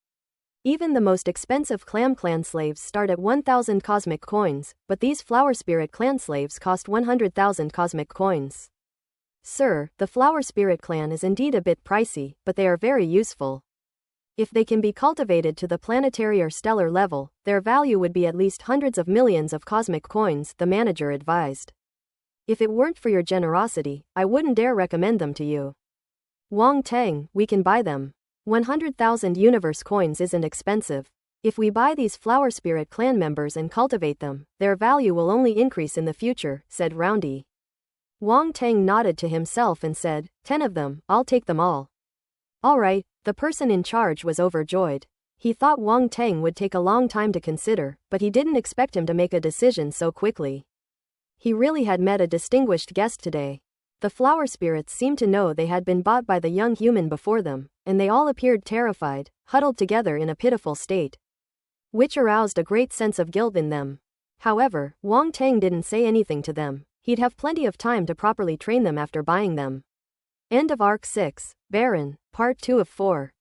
Even the most expensive Clam Clan slaves start at 1,000 cosmic coins, but these Flower Spirit Clan slaves cost 100,000 cosmic coins. "Sir, the Flower Spirit Clan is indeed a bit pricey, but they are very useful. If they can be cultivated to the planetary or stellar level, their value would be at least hundreds of millions of cosmic coins," the manager advised. "If it weren't for your generosity, I wouldn't dare recommend them to you." Wang Tang, "We can buy them. 100,000 universe coins isn't expensive. If we buy these Flower Spirit Clan members and cultivate them, their value will only increase in the future," said Roundy. Wang Tang nodded to himself and said, 10 of them, I'll take them all." "Alright," the person in charge was overjoyed. He thought Wang Tang would take a long time to consider, but he didn't expect him to make a decision so quickly. He really had met a distinguished guest today. The flower spirits seemed to know they had been bought by the young human before them, and they all appeared terrified, huddled together in a pitiful state, which aroused a great sense of guilt in them. However, Wang Tang didn't say anything to them. He'd have plenty of time to properly train them after buying them. End of Arc 6, Baron, Part 2 of 4.